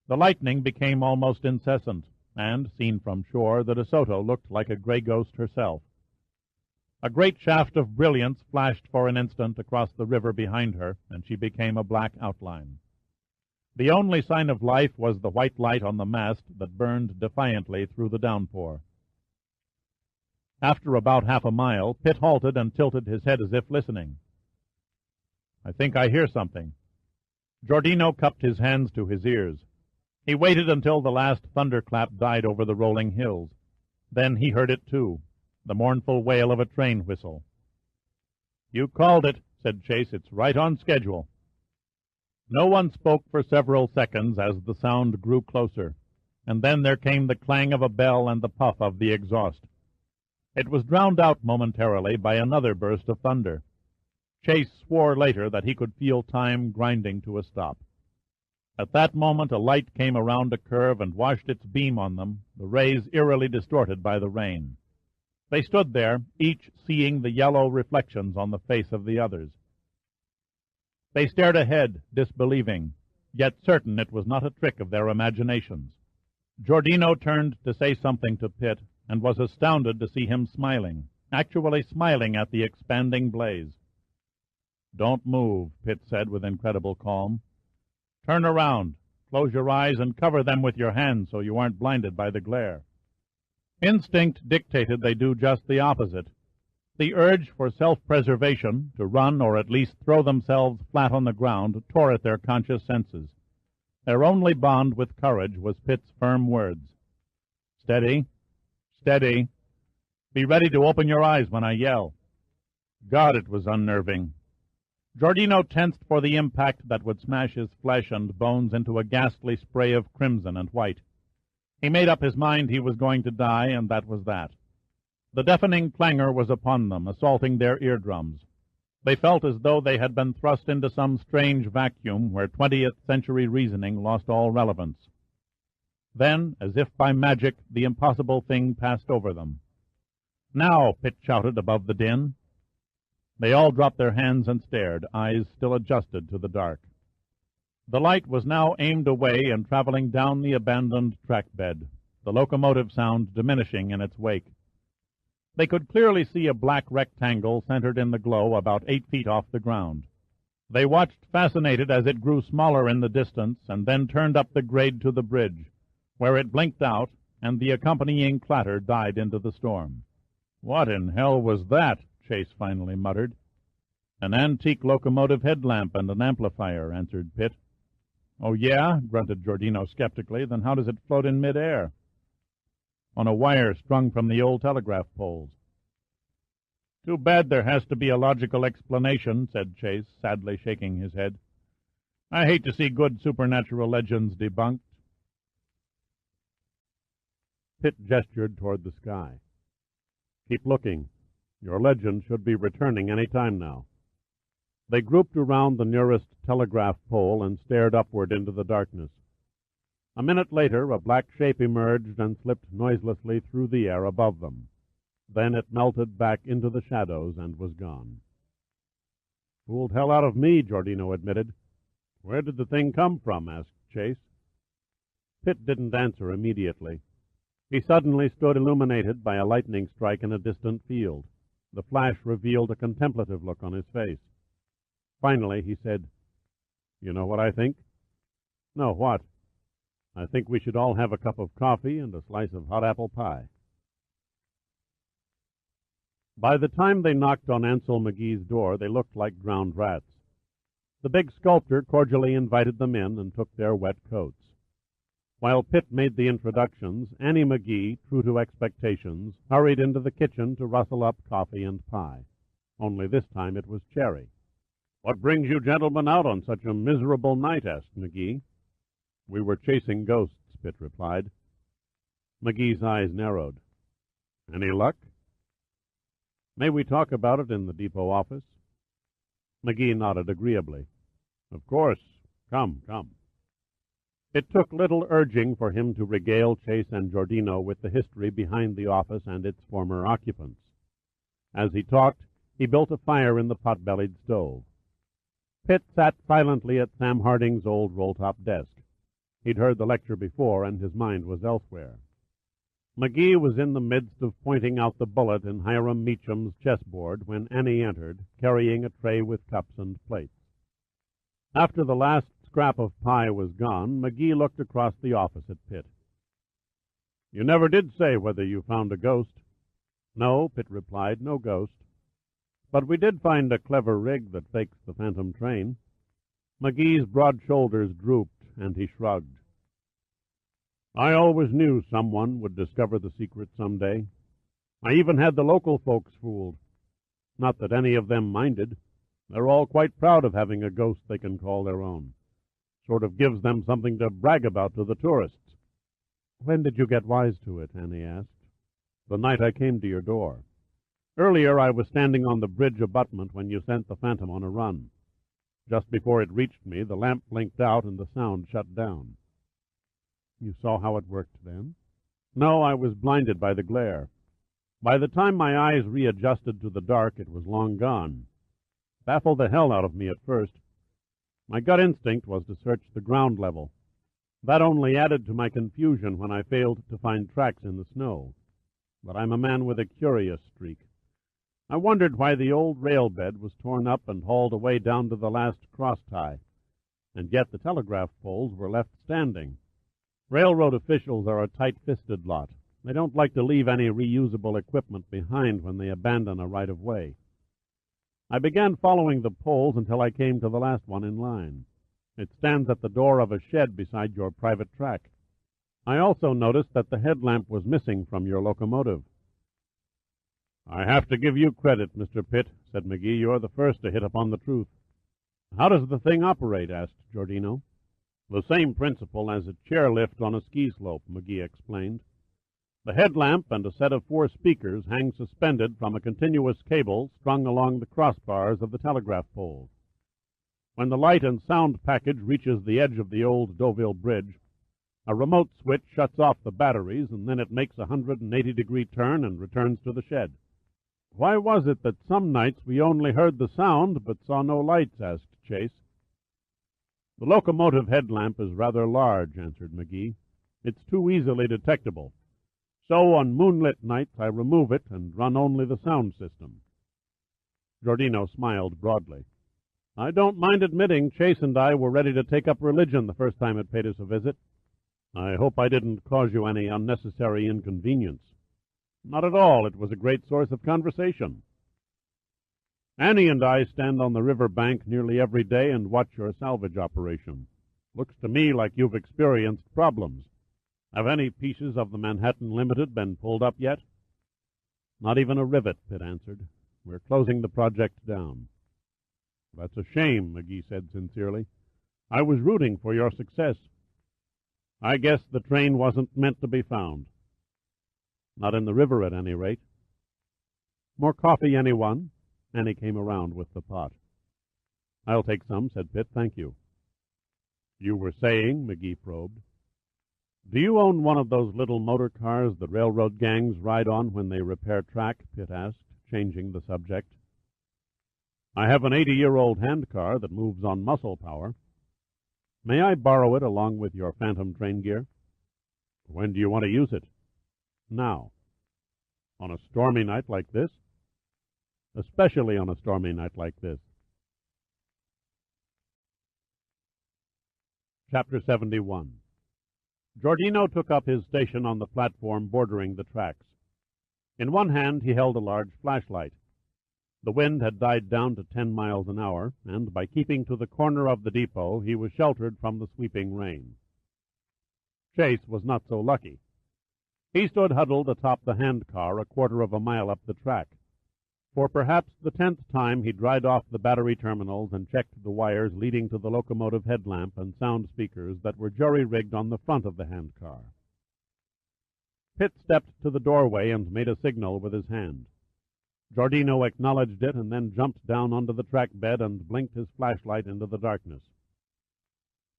The lightning became almost incessant, and, seen from shore, the DeSoto looked like a gray ghost herself. A great shaft of brilliance flashed for an instant across the river behind her, and she became a black outline. The only sign of life was the white light on the mast that burned defiantly through the downpour. After about half a mile, Pitt halted and tilted his head as if listening. I think I hear something. Giordino cupped his hands to his ears. He waited until the last thunderclap died over the rolling hills. Then he heard it too, the mournful wail of a train whistle. You called it, said Chase. It's right on schedule. No one spoke for several seconds as the sound grew closer, and then there came the clang of a bell and the puff of the exhaust. It was drowned out momentarily by another burst of thunder. Chase swore later that he could feel time grinding to a stop. At that moment a light came around a curve and washed its beam on them, the rays eerily distorted by the rain. They stood there, each seeing the yellow reflections on the face of the others. They stared ahead, disbelieving, yet certain it was not a trick of their imaginations. Giordino turned to say something to Pitt, and was astounded to see him smiling. actually smiling at the expanding blaze. "Don't move," Pitt said with incredible calm. "Turn around, close your eyes, and cover them with your hands so you aren't blinded by the glare." Instinct dictated they do just the opposite. The urge for self-preservation, to run or at least throw themselves flat on the ground, tore at their conscious senses. Their only bond with courage was Pitt's firm words. "Steady, steady. Be ready to open your eyes when I yell." God, it was unnerving. Giordino tensed for the impact that would smash his flesh and bones into a ghastly spray of crimson and white. He made up his mind he was going to die, and that was that. The deafening clangor was upon them, assaulting their eardrums. They felt as though they had been thrust into some strange vacuum where 20th-century reasoning lost all relevance. Then, as if by magic, the impossible thing passed over them. "Now!" Pitt shouted above the din. They all dropped their hands and stared, eyes still adjusted to the dark. The light was now aimed away and traveling down the abandoned track bed, the locomotive sound diminishing in its wake. They could clearly see a black rectangle centered in the glow about 8 feet off the ground. They watched fascinated as it grew smaller in the distance and then turned up the grade to the bridge, where it blinked out and the accompanying clatter died into the storm. "What in hell was that?" Chase finally muttered. "An antique locomotive headlamp and an amplifier," answered Pitt. "Oh, yeah?" grunted Giordino skeptically. "Then how does it float in mid-air?" "On a wire strung from the old telegraph poles." "Too bad there has to be a logical explanation," said Chase, sadly shaking his head. "I hate to see good supernatural legends debunked." Pitt gestured toward the sky. "Keep looking. Your legend should be returning any time now." They grouped around the nearest telegraph pole and stared upward into the darkness. A minute later, a black shape emerged and slipped noiselessly through the air above them. Then it melted back into the shadows and was gone. "Fooled hell out of me," Giordino admitted. "Where did the thing come from?" asked Chase. Pitt didn't answer immediately. He suddenly stood illuminated by a lightning strike in a distant field. The flash revealed a contemplative look on his face. Finally, he said, "You know what I think?" "No, what?" "I think we should all have a cup of coffee and a slice of hot apple pie." By the time they knocked on Ansel McGee's door, they looked like drowned rats. The big sculptor cordially invited them in and took their wet coats. While Pitt made the introductions, Annie McGee, true to expectations, hurried into the kitchen to rustle up coffee and pie. Only this time it was cherry. "What brings you gentlemen out on such a miserable night?" asked McGee. "We were chasing ghosts," Pitt replied. McGee's eyes narrowed. "Any luck?" "May we talk about it in the depot office?" McGee nodded agreeably. "Of course. Come, come." It took little urging for him to regale Chase and Giordino with the history behind the office and its former occupants. As he talked, he built a fire in the pot-bellied stove. Pitt sat silently at Sam Harding's old roll-top desk. He'd heard the lecture before, and his mind was elsewhere. McGee was in the midst of pointing out the bullet in Hiram Meacham's chessboard when Annie entered, carrying a tray with cups and plates. After the last scrap of pie was gone, McGee looked across the office at Pitt. "You never did say whether you found a ghost." "No," Pitt replied, "no ghost. But we did find a clever rig that fakes the phantom train." McGee's broad shoulders drooped, and he shrugged. "I always knew someone would discover the secret someday. I even had the local folks fooled. Not that any of them minded. They're all quite proud of having a ghost they can call their own. Sort of gives them something to brag about to the tourists." "When did you get wise to it?" Annie asked. "The night I came to your door. Earlier I was standing on the bridge abutment when you sent the phantom on a run. Just before it reached me, the lamp blinked out and the sound shut down." "You saw how it worked then?" "No, I was blinded by the glare. By the time my eyes readjusted to the dark, it was long gone. Baffled the hell out of me at first. My gut instinct was to search the ground level. That only added to my confusion when I failed to find tracks in the snow. But I'm a man with a curious streak. I wondered why the old rail bed was torn up and hauled away down to the last cross-tie, and yet the telegraph poles were left standing. Railroad officials are a tight-fisted lot. They don't like to leave any reusable equipment behind when they abandon a right-of-way. I began following the poles until I came to the last one in line. It stands at the door of a shed beside your private track. I also noticed that the headlamp was missing from your locomotive. "I have to give you credit, Mr. Pitt," said McGee. "You're the first to hit upon the truth." "How does the thing operate?" asked Giordino. "The same principle as a chairlift on a ski slope," McGee explained. "The headlamp and a set of 4 speakers hang suspended from a continuous cable strung along the crossbars of the telegraph poles. When the light and sound package reaches the edge of the old Deauville Bridge, a remote switch shuts off the batteries, and then it makes a 180-degree turn and returns to the shed." "Why was it that some nights we only heard the sound but saw no lights?" asked Chase. "The locomotive headlamp is rather large," answered McGee. "It's too easily detectable. So on moonlit nights I remove it and run only the sound system." Giordino smiled broadly. "I don't mind admitting Chase and I were ready to take up religion the first time it paid us a visit. I hope I didn't cause you any unnecessary inconvenience." "Not at all. It was a great source of conversation." "Annie and I stand on the river bank nearly every day and watch your salvage operation. Looks to me like you've experienced problems. Have any pieces of the Manhattan Limited been pulled up yet?" "Not even a rivet," Pitt answered. "We're closing the project down." "That's a shame," McGee said sincerely. "I was rooting for your success. I guess the train wasn't meant to be found." "Not in the river, at any rate." "More coffee, anyone?" Annie came around with the pot. "I'll take some," said Pitt. "Thank you." "You were saying," McGee probed. "Do you own one of those little motor cars the railroad gangs ride on when they repair track?" Pitt asked, changing the subject. "I have an 80-year-old handcar that moves on muscle power." "May I borrow it along with your phantom train gear?" "When do you want to use it?" "Now." "On a stormy night like this?" "Especially on a stormy night like this." Chapter 71. Giordino took up his station on the platform bordering the tracks. In one hand he held a large flashlight. The wind had died down to 10 miles an hour, and by keeping to the corner of the depot he was sheltered from the sweeping rain. Chase was not so lucky. He stood huddled atop the handcar a quarter of a mile up the track. For perhaps the 10th time he dried off the battery terminals and checked the wires leading to the locomotive headlamp and sound speakers that were jury-rigged on the front of the handcar. Pitt stepped to the doorway and made a signal with his hand. Giordino acknowledged it and then jumped down onto the track bed and blinked his flashlight into the darkness.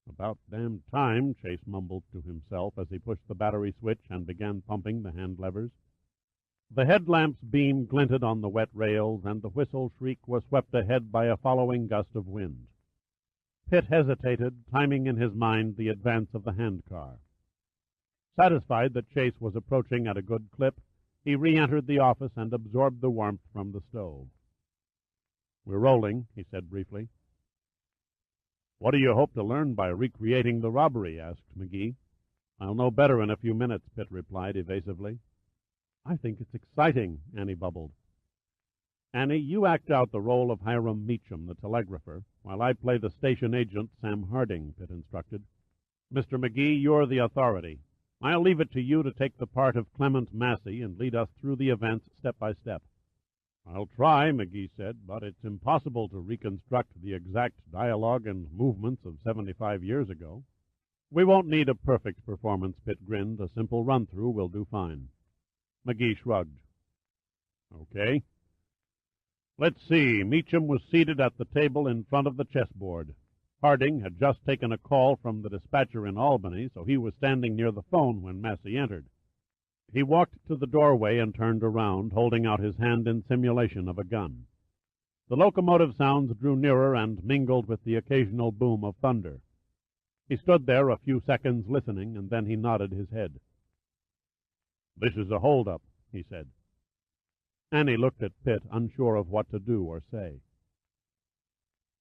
"About damn time," Chase mumbled to himself as he pushed the battery switch and began pumping the hand levers. The headlamp's beam glinted on the wet rails, and the whistle shriek was swept ahead by a following gust of wind. Pitt hesitated, timing in his mind the advance of the handcar. Satisfied that Chase was approaching at a good clip, he re-entered the office and absorbed the warmth from the stove. "We're rolling," he said briefly. "What do you hope to learn by recreating the robbery?" asked McGee. "I'll know better in a few minutes," Pitt replied evasively. "I think it's exciting," Annie bubbled. "Annie, you act out the role of Hiram Meacham, the telegrapher, while I play the station agent, Sam Harding," Pitt instructed. "Mr. McGee, you're the authority. I'll leave it to you to take the part of Clement Massey and lead us through the events step by step." "I'll try," McGee said, "but it's impossible to reconstruct the exact dialogue and movements of 75 years ago." "We won't need a perfect performance," Pitt grinned. "A simple run-through will do fine." McGee shrugged. "Okay. Let's see. Meacham was seated at the table in front of the chessboard. Harding had just taken a call from the dispatcher in Albany, so he was standing near the phone when Massey entered. He walked to the doorway and turned around, holding out his hand in simulation of a gun. The locomotive sounds drew nearer and mingled with the occasional boom of thunder. He stood there a few seconds listening, and then he nodded his head. "This is a hold-up," he said. Annie looked at Pitt, unsure of what to do or say.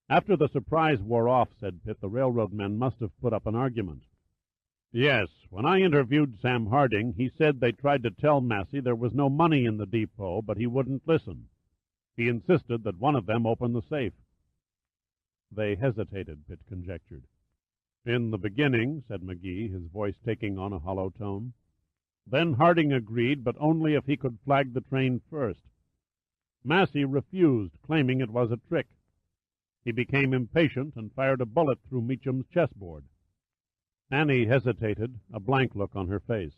After the surprise wore off, said Pitt, the railroad men must have put up an argument. Yes, when I interviewed Sam Harding, he said they tried to tell Massey there was no money in the depot, but he wouldn't listen. He insisted that one of them open the safe. They hesitated, Pitt conjectured. In the beginning, said McGee, his voice taking on a hollow tone. Then Harding agreed, but only if he could flag the train first. Massey refused, claiming it was a trick. He became impatient and fired a bullet through Meacham's chessboard. Annie hesitated, a blank look on her face.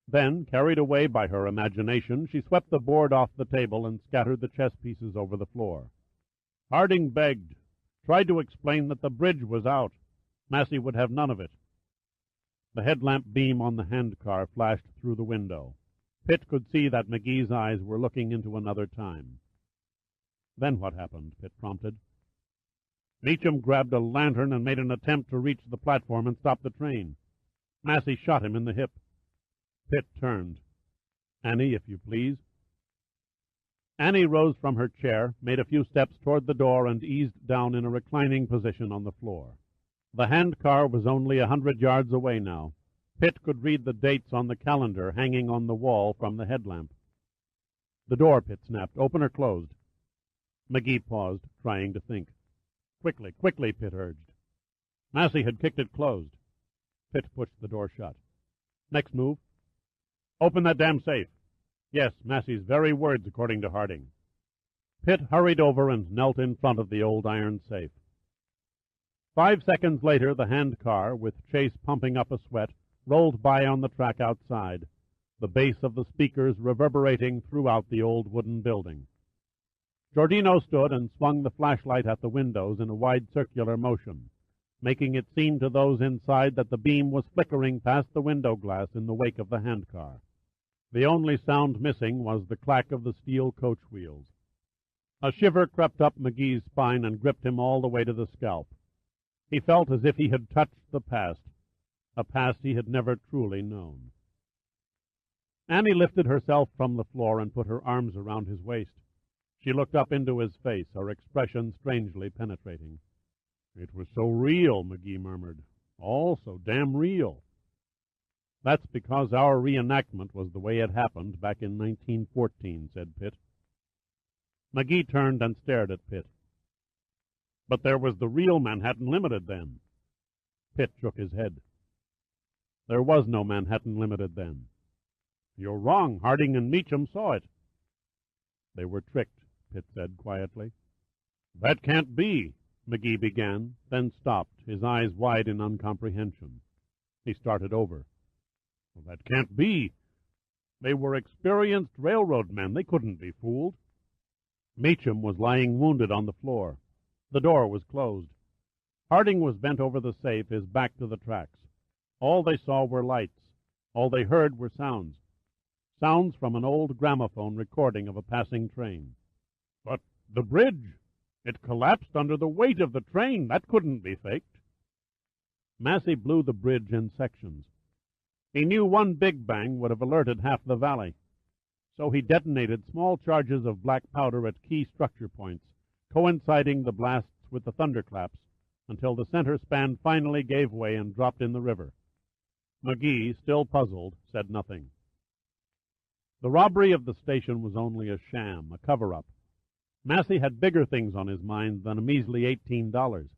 Then, carried away by her imagination, she swept the board off the table and scattered the chess pieces over the floor. Harding begged, tried to explain that the bridge was out. Massey would have none of it. The headlamp beam on the handcar flashed through the window. Pitt could see that McGee's eyes were looking into another time. Then what happened? Pitt prompted. Meacham grabbed a lantern and made an attempt to reach the platform and stop the train. Massey shot him in the hip. Pitt turned. Annie, if you please. Annie rose from her chair, made a few steps toward the door, and eased down in a reclining position on the floor. The handcar was only 100 yards away now. Pitt could read the dates on the calendar hanging on the wall from the headlamp. The door, Pitt snapped. Open or closed? McGee paused, trying to think. Quickly, quickly, Pitt urged. Massey had kicked it closed. Pitt pushed the door shut. Next move. Open that damn safe. Yes, Massey's very words, according to Harding. Pitt hurried over and knelt in front of the old iron safe. 5 seconds later, the handcar, with Chase pumping up a sweat, rolled by on the track outside, the bass of the speakers reverberating throughout the old wooden building. Giordino stood and swung the flashlight at the windows in a wide circular motion, making it seem to those inside that the beam was flickering past the window glass in the wake of the handcar. The only sound missing was the clack of the steel coach wheels. A shiver crept up McGee's spine and gripped him all the way to the scalp. He felt as if he had touched the past, a past he had never truly known. Annie lifted herself from the floor and put her arms around his waist. She looked up into his face, her expression strangely penetrating. It was so real, McGee murmured. All so damn real. That's because our reenactment was the way it happened back in 1914, said Pitt. McGee turned and stared at Pitt. But there was the real Manhattan Limited then. Pitt shook his head. There was no Manhattan Limited then. You're wrong. Harding and Meacham saw it. They were tricked, Pitt said quietly. That can't be, McGee began, then stopped, his eyes wide in uncomprehension. He started over. Well, that can't be. They were experienced railroad men. They couldn't be fooled. Meacham was lying wounded on the floor. The door was closed. Harding was bent over the safe, his back to the tracks. All they saw were lights. All they heard were sounds. Sounds from an old gramophone recording of a passing train. But the bridge! It collapsed under the weight of the train. That couldn't be faked. Massey blew the bridge in sections. He knew one big bang would have alerted half the valley. So he detonated small charges of black powder at key structure points, coinciding the blasts with the thunderclaps, until the center span finally gave way and dropped in the river. McGee, still puzzled, said nothing. The robbery of the station was only a sham, a cover-up. Massey had bigger things on his mind than a measly $18.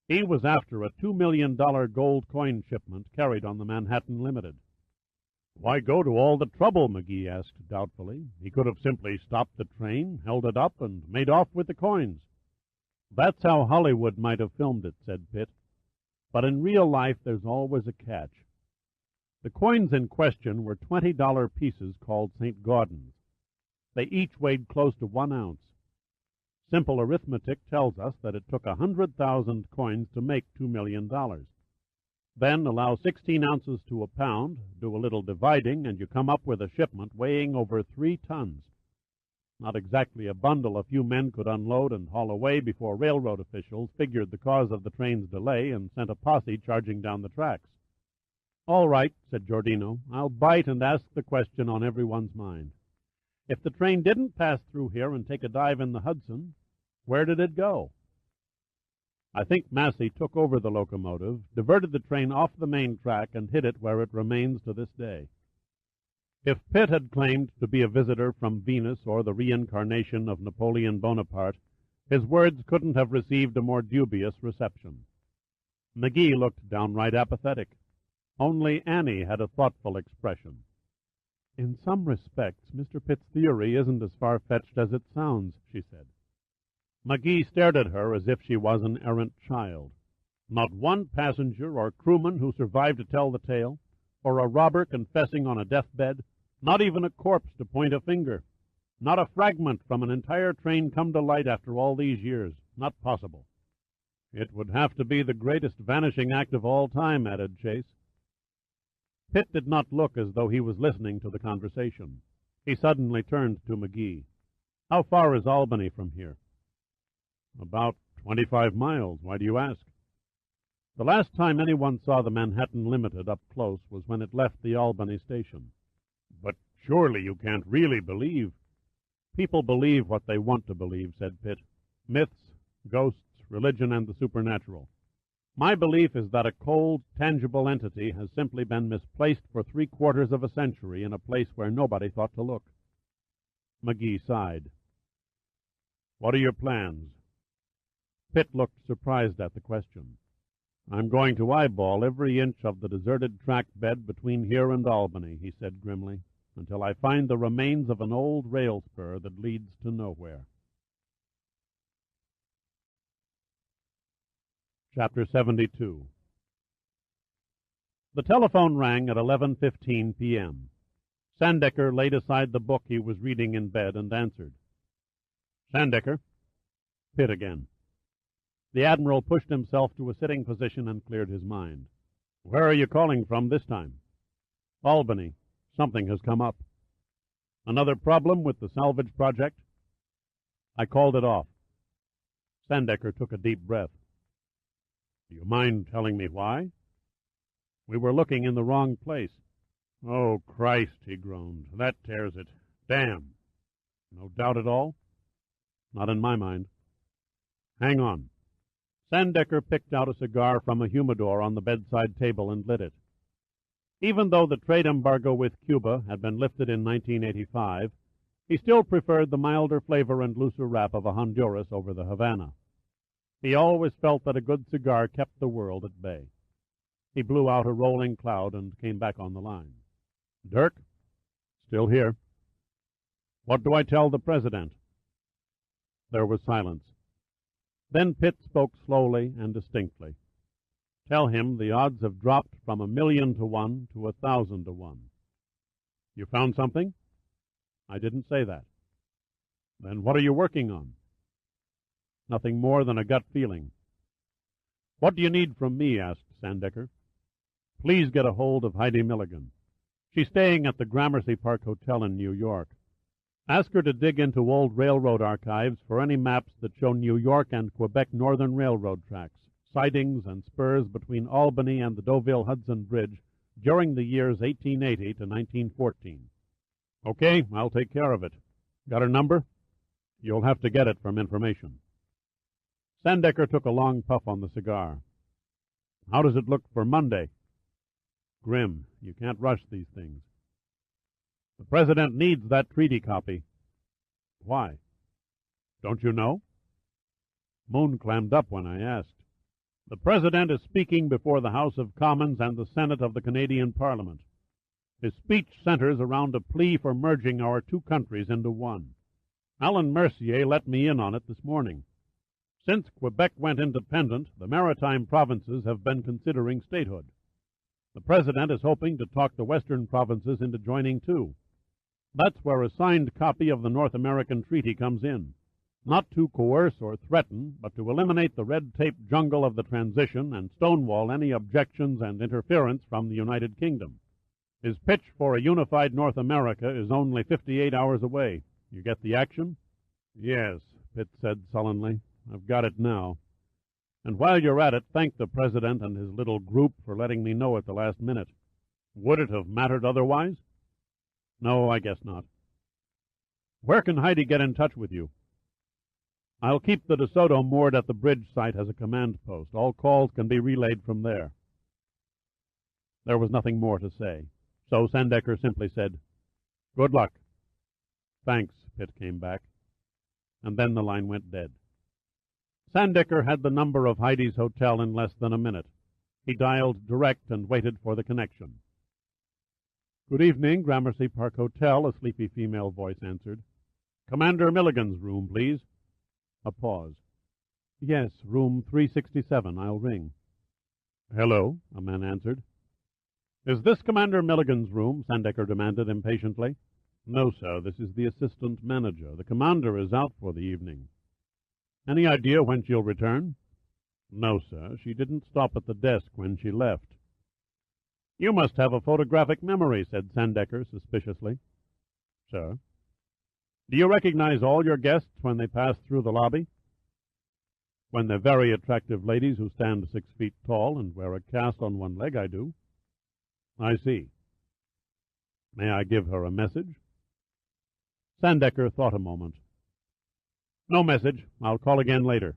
He was after a $2 million gold coin shipment carried on the Manhattan Limited. Why go to all the trouble, McGee asked doubtfully. He could have simply stopped the train, held it up, and made off with the coins. That's how Hollywood might have filmed it, said Pitt. But in real life, there's always a catch. The coins in question were $20 pieces called St. Gaudens. They each weighed close to 1 ounce. Simple arithmetic tells us that it took 100,000 coins to make $2 million. Then allow 16 ounces to a pound, do a little dividing, and you come up with a shipment weighing over 3 tons. Not exactly a bundle a few men could unload and haul away before railroad officials figured the cause of the train's delay and sent a posse charging down the tracks. All right, said Giordino. I'll bite and ask the question on everyone's mind. If the train didn't pass through here and take a dive in the Hudson, where did it go? I think Massey took over the locomotive, diverted the train off the main track, and hid it where it remains to this day. If Pitt had claimed to be a visitor from Venus or the reincarnation of Napoleon Bonaparte, his words couldn't have received a more dubious reception. McGee looked downright apathetic. Only Annie had a thoughtful expression. "In some respects, Mr. Pitt's theory isn't as far-fetched as it sounds," she said. McGee stared at her as if she was an errant child. Not one passenger or crewman who survived to tell the tale, or a robber confessing on a deathbed, not even a corpse to point a finger. Not a fragment from an entire train come to light after all these years. Not possible. "It would have to be the greatest vanishing act of all time," added Chase. Pitt did not look as though he was listening to the conversation. He suddenly turned to McGee. "How far is Albany from here?" "About 25 miles. Why do you ask?" "The last time anyone saw the Manhattan Limited up close was when it left the Albany station." "But surely you can't really believe—" "People believe what they want to believe," said Pitt. "Myths, ghosts, religion, and the supernatural. My belief is that a cold, tangible entity has simply been misplaced for 3/4 of a century in a place where nobody thought to look." McGee sighed. "What are your plans?" Pitt looked surprised at the question. "I'm going to eyeball every inch of the deserted track bed between here and Albany," he said grimly, "until I find the remains of an old rail spur that leads to nowhere." Chapter 72. The telephone rang at 11:15 p.m. Sandecker laid aside the book he was reading in bed and answered. "Sandecker." Pitt again. The Admiral pushed himself to a sitting position and cleared his mind. "Where are you calling from this time?" "Albany. Something has come up." "Another problem with the salvage project?" "I called it off." Sandecker took a deep breath. "Do you mind telling me why?" "We were looking in the wrong place." "Oh, Christ," he groaned. "That tears it. Damn." "No doubt at all?" "Not in my mind." "Hang on." Sandecker picked out a cigar from a humidor on the bedside table and lit it. Even though the trade embargo with Cuba had been lifted in 1985, he still preferred the milder flavor and looser wrap of a Honduras over the Havana. He always felt that a good cigar kept the world at bay. He blew out a rolling cloud and came back on the line. "Dirk?" "Still here." "What do I tell the President?" There was silence. Then Pitt spoke slowly and distinctly. "Tell him the odds have dropped from 1,000,000 to 1 to 1,000 to 1. "You found something?" "I didn't say that." "Then what are you working on?" "Nothing more than a gut feeling." "What do you need from me?" asked Sandecker. "Please get a hold of Heidi Milligan. She's staying at the Gramercy Park Hotel in New York. Ask her to dig into old railroad archives for any maps that show New York and Quebec Northern Railroad tracks, sidings and spurs between Albany and the Deauville-Hudson Bridge during the years 1880 to 1914. "Okay, I'll take care of it. Got her number?" "You'll have to get it from information." Sandecker took a long puff on the cigar. "How does it look for Monday?" "Grim. You can't rush these things." "The President needs that treaty copy." "Why?" "Don't you know?" Moon clammed up when I asked. "The President is speaking before the House of Commons and the Senate of the Canadian Parliament. His speech centers around a plea for merging our two countries into one. Alan Mercier let me in on it this morning. Since Quebec went independent, the maritime provinces have been considering statehood. The President is hoping to talk the western provinces into joining too. That's where a signed copy of the North American Treaty comes in. Not to coerce or threaten, but to eliminate the red tape jungle of the transition and stonewall any objections and interference from the United Kingdom. His pitch for a unified North America is only 58 hours away. You get the action?" "Yes," Pitt said sullenly. "I've got it now. And while you're at it, thank the President and his little group for letting me know at the last minute. Would it have mattered otherwise?" "No, I guess not." Where can Heidi get in touch with you? I'll keep the DeSoto moored at the bridge site as a command post. All calls can be relayed from there. There was nothing more to say, so Sandecker simply said, Good luck. Thanks, Pitt came back, and then the line went dead. Sandecker had the number of Heidi's hotel in less than a minute. He dialed direct and waited for the connection. Good evening, Gramercy Park Hotel, a sleepy female voice answered. Commander Milligan's room, please. A pause. Yes, room 367. I'll ring. Hello, a man answered. Is this Commander Milligan's room? Sandecker demanded impatiently. No, sir, this is the assistant manager. The commander is out for the evening. Any idea when she'll return? No, sir, she didn't stop at the desk when she left. You must have a photographic memory, said Sandecker suspiciously. Sir. Do you recognize all your guests when they pass through the lobby? When they're very attractive ladies who stand 6 feet tall and wear a cast on one leg, I do. I see. May I give her a message? Sandecker thought a moment. No message. I'll call again later.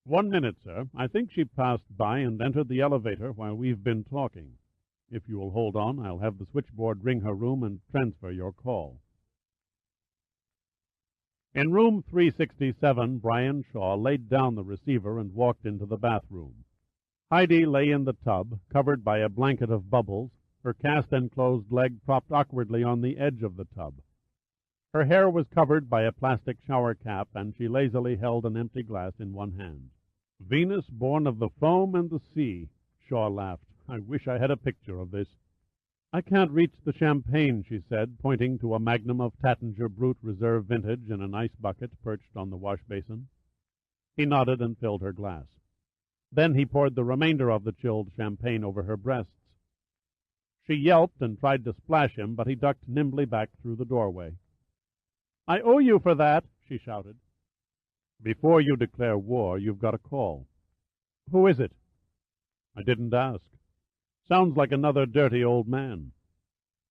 1 minute, sir. I think she passed by and entered the elevator while we've been talking. If you will hold on, I'll have the switchboard ring her room and transfer your call. In room 367, Brian Shaw laid down the receiver and walked into the bathroom. Heidi lay in the tub, covered by a blanket of bubbles, her cast-enclosed leg propped awkwardly on the edge of the tub. Her hair was covered by a plastic shower cap, and she lazily held an empty glass in one hand. Venus born of the foam and the sea, Shaw laughed. I wish I had a picture of this. I can't reach the champagne, she said, pointing to a magnum of Tattinger Brut Reserve Vintage in an ice bucket perched on the wash basin. He nodded and filled her glass. Then he poured the remainder of the chilled champagne over her breasts. She yelped and tried to splash him, but he ducked nimbly back through the doorway. I owe you for that, she shouted. Before you declare war, you've got a call. Who is it? I didn't ask. Sounds like another dirty old man.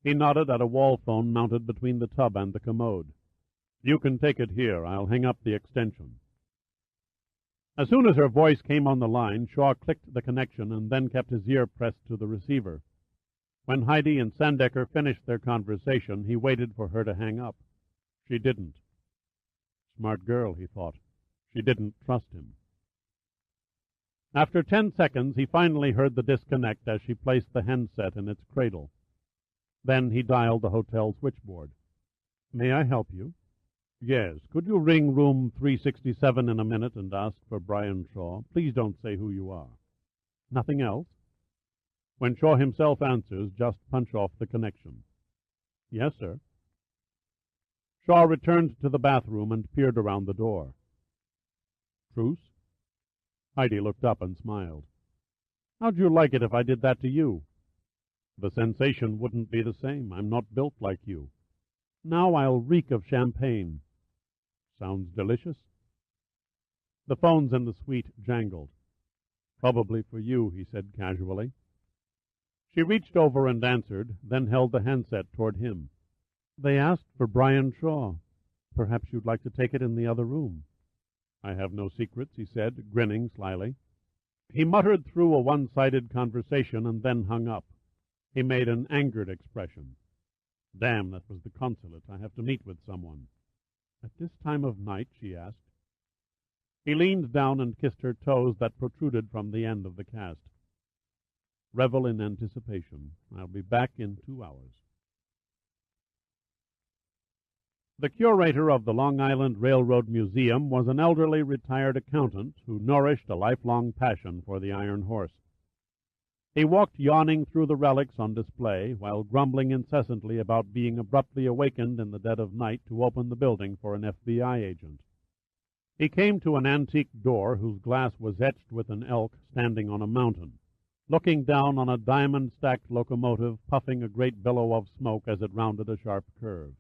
He nodded at a wall phone mounted between the tub and the commode. You can take it here. I'll hang up the extension. As soon as her voice came on the line, Shaw clicked the connection and then kept his ear pressed to the receiver. When Heidi and Sandecker finished their conversation, he waited for her to hang up. She didn't. Smart girl, he thought. She didn't trust him. After 10 seconds, he finally heard the disconnect as she placed the handset in its cradle. Then he dialed the hotel switchboard. May I help you? Yes. Could you ring room 367 in a minute and ask for Brian Shaw? Please don't say who you are. Nothing else? When Shaw himself answers, just punch off the connection. Yes, sir. Shaw returned to the bathroom and peered around the door. Truce? Heidi looked up and smiled. How'd you like it if I did that to you? The sensation wouldn't be the same. I'm not built like you. Now I'll reek of champagne. Sounds delicious. The phones in the suite jangled. Probably for you, he said casually. She reached over and answered, then held the handset toward him. They asked for Brian Shaw. Perhaps you'd like to take it in the other room. I have no secrets, he said, grinning slyly. He muttered through a one-sided conversation and then hung up. He made an angered expression. Damn, that was the consulate. I have to meet with someone. At this time of night, she asked. He leaned down and kissed her toes that protruded from the end of the cast. Revel in anticipation. I'll be back in 2 hours. The curator of the Long Island Railroad Museum was an elderly retired accountant who nourished a lifelong passion for the iron horse. He walked yawning through the relics on display, while grumbling incessantly about being abruptly awakened in the dead of night to open the building for an FBI agent. He came to an antique door whose glass was etched with an elk standing on a mountain, looking down on a diamond-stacked locomotive puffing a great billow of smoke as it rounded a sharp curve.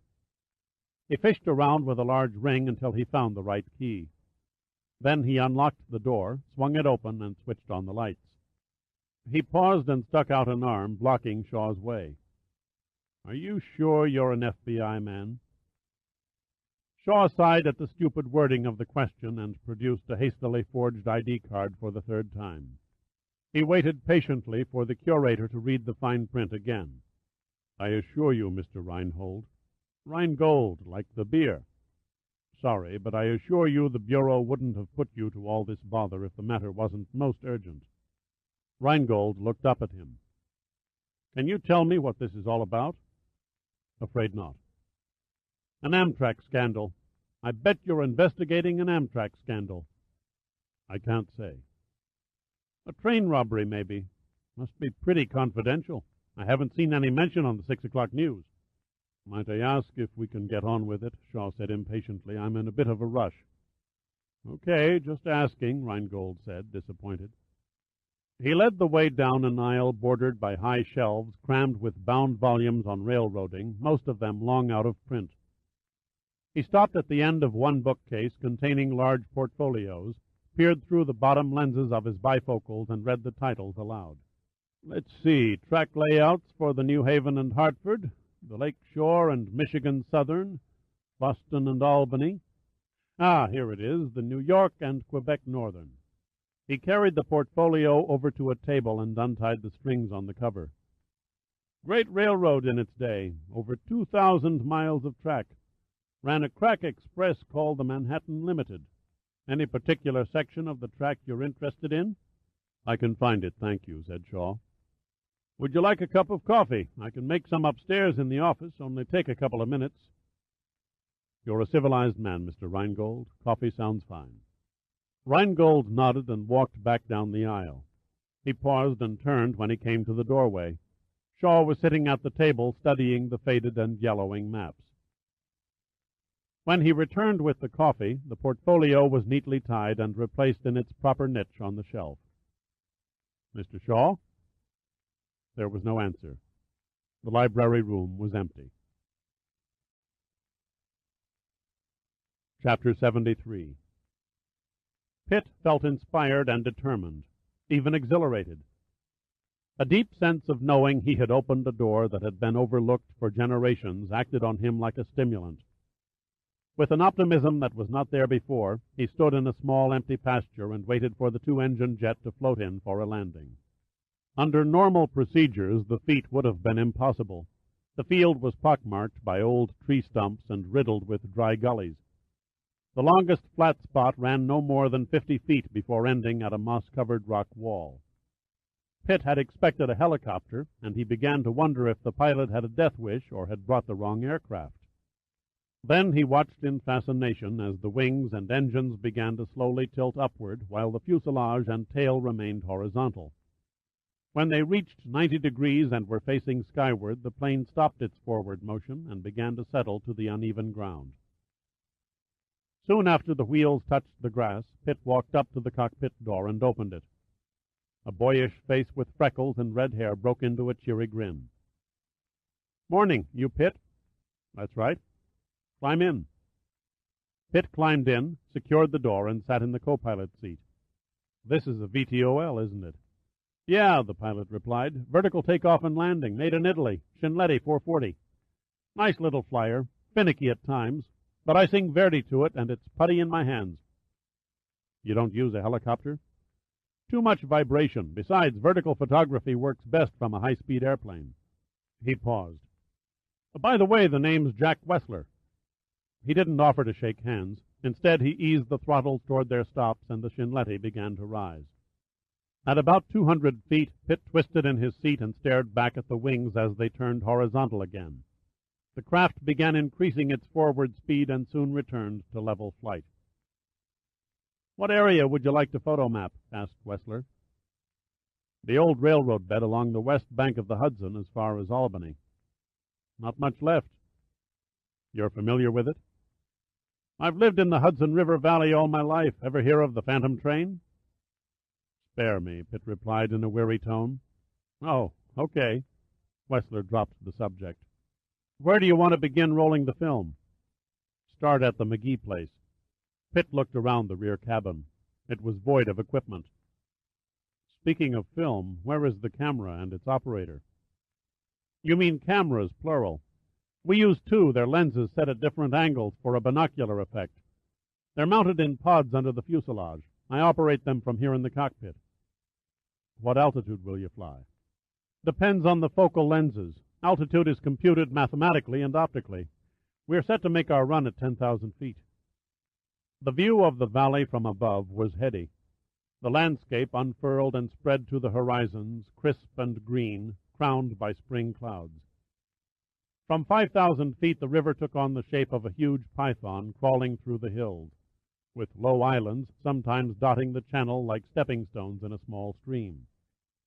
He fished around with a large ring until he found the right key. Then he unlocked the door, swung it open, and switched on the lights. He paused and stuck out an arm, blocking Shaw's way. Are you sure you're an FBI man? Shaw sighed at the stupid wording of the question and produced a hastily forged ID card for the third time. He waited patiently for the curator to read the fine print again. "I assure you, Mr. Reinhold." "Rheingold, like the beer." "Sorry, but I assure you the Bureau wouldn't have put you to all this bother if the matter wasn't most urgent." Rheingold looked up at him. "Can you tell me what this is all about?" "Afraid not." "An Amtrak scandal. I bet you're investigating an Amtrak scandal." "I can't say." "A train robbery, maybe. Must be pretty confidential. I haven't seen any mention on the 6 o'clock news." "Might I ask if we can get on with it?" Shaw said impatiently. "I'm in a bit of a rush." "Okay, just asking," Rheingold said, disappointed. He led the way down an aisle bordered by high shelves crammed with bound volumes on railroading, most of them long out of print. He stopped at the end of one bookcase containing large portfolios, peered through the bottom lenses of his bifocals, and read the titles aloud. "Let's see, track layouts for the New Haven and Hartford, the Lake Shore and Michigan Southern, Boston and Albany. Here it is, the New York and Quebec Northern." He carried the portfolio over to a table and untied the strings on the cover. "Great railroad in its day, over 2,000 miles of track. Ran a crack express called the Manhattan Limited. Any particular section of the track you're interested in?" "I can find it, thank you," said Shaw. "Would you like a cup of coffee? I can make some upstairs in the office, only take a couple of minutes." "You're a civilized man, Mr. Rheingold. Coffee sounds fine." Rheingold nodded and walked back down the aisle. He paused and turned when he came to the doorway. Shaw was sitting at the table studying the faded and yellowing maps. When he returned with the coffee, the portfolio was neatly tied and replaced in its proper niche on the shelf. "Mr. Shaw?" There was no answer. The library room was empty. Chapter 73. Pitt felt inspired and determined, even exhilarated. A deep sense of knowing he had opened a door that had been overlooked for generations acted on him like a stimulant. With an optimism that was not there before, he stood in a small empty pasture and waited for the two-engine jet to float in for a landing. Under normal procedures, the feat would have been impossible. The field was pockmarked by old tree stumps and riddled with dry gullies. The longest flat spot ran no more than 50 feet before ending at a moss-covered rock wall. Pitt had expected a helicopter, and he began to wonder if the pilot had a death wish or had brought the wrong aircraft. Then he watched in fascination as the wings and engines began to slowly tilt upward while the fuselage and tail remained horizontal. When they reached 90 degrees and were facing skyward, the plane stopped its forward motion and began to settle to the uneven ground. Soon after the wheels touched the grass, Pitt walked up to the cockpit door and opened it. A boyish face with freckles and red hair broke into a cheery grin. "Morning, you Pitt?" "That's right." "Climb in." Pitt climbed in, secured the door, and sat in the co-pilot seat. "This is a VTOL, isn't it?" "Yeah," the pilot replied. "Vertical takeoff and landing, made in Italy. Scinletti 440. Nice little flyer, finicky at times, but I sing Verdi to it, and it's putty in my hands." "You don't use a helicopter?" "Too much vibration. Besides, vertical photography works best from a high-speed airplane." He paused. "By the way, the name's Jack Wessler." He didn't offer to shake hands. Instead, he eased the throttles toward their stops, and the Scinletti began to rise. At about 200 feet, Pitt twisted in his seat and stared back at the wings as they turned horizontal again. The craft began increasing its forward speed and soon returned to level flight. "What area would you like to photomap?" asked Wessler. "The old railroad bed along the west bank of the Hudson as far as Albany." "Not much left." "You're familiar with it?" "I've lived in the Hudson River Valley all my life. Ever hear of the Phantom Train?" "Spare me," Pitt replied in a weary tone. "Oh, okay." Wessler dropped the subject. "Where do you want to begin rolling the film?" "Start at the McGee place." Pitt looked around the rear cabin. It was void of equipment. "Speaking of film, where is the camera and its operator?" "You mean cameras, plural." We use two, their lenses set at different angles for a binocular effect. They're mounted in pods under the fuselage. I operate them from here in the cockpit. What altitude will you fly? Depends on the focal lenses. Altitude is computed mathematically and optically. We're set to make our run at 10,000 feet. The view of the valley from above was heady. The landscape unfurled and spread to the horizons, crisp and green, crowned by spring clouds. From 5,000 feet the river took on the shape of a huge python crawling through the hills, with low islands sometimes dotting the channel like stepping stones in a small stream.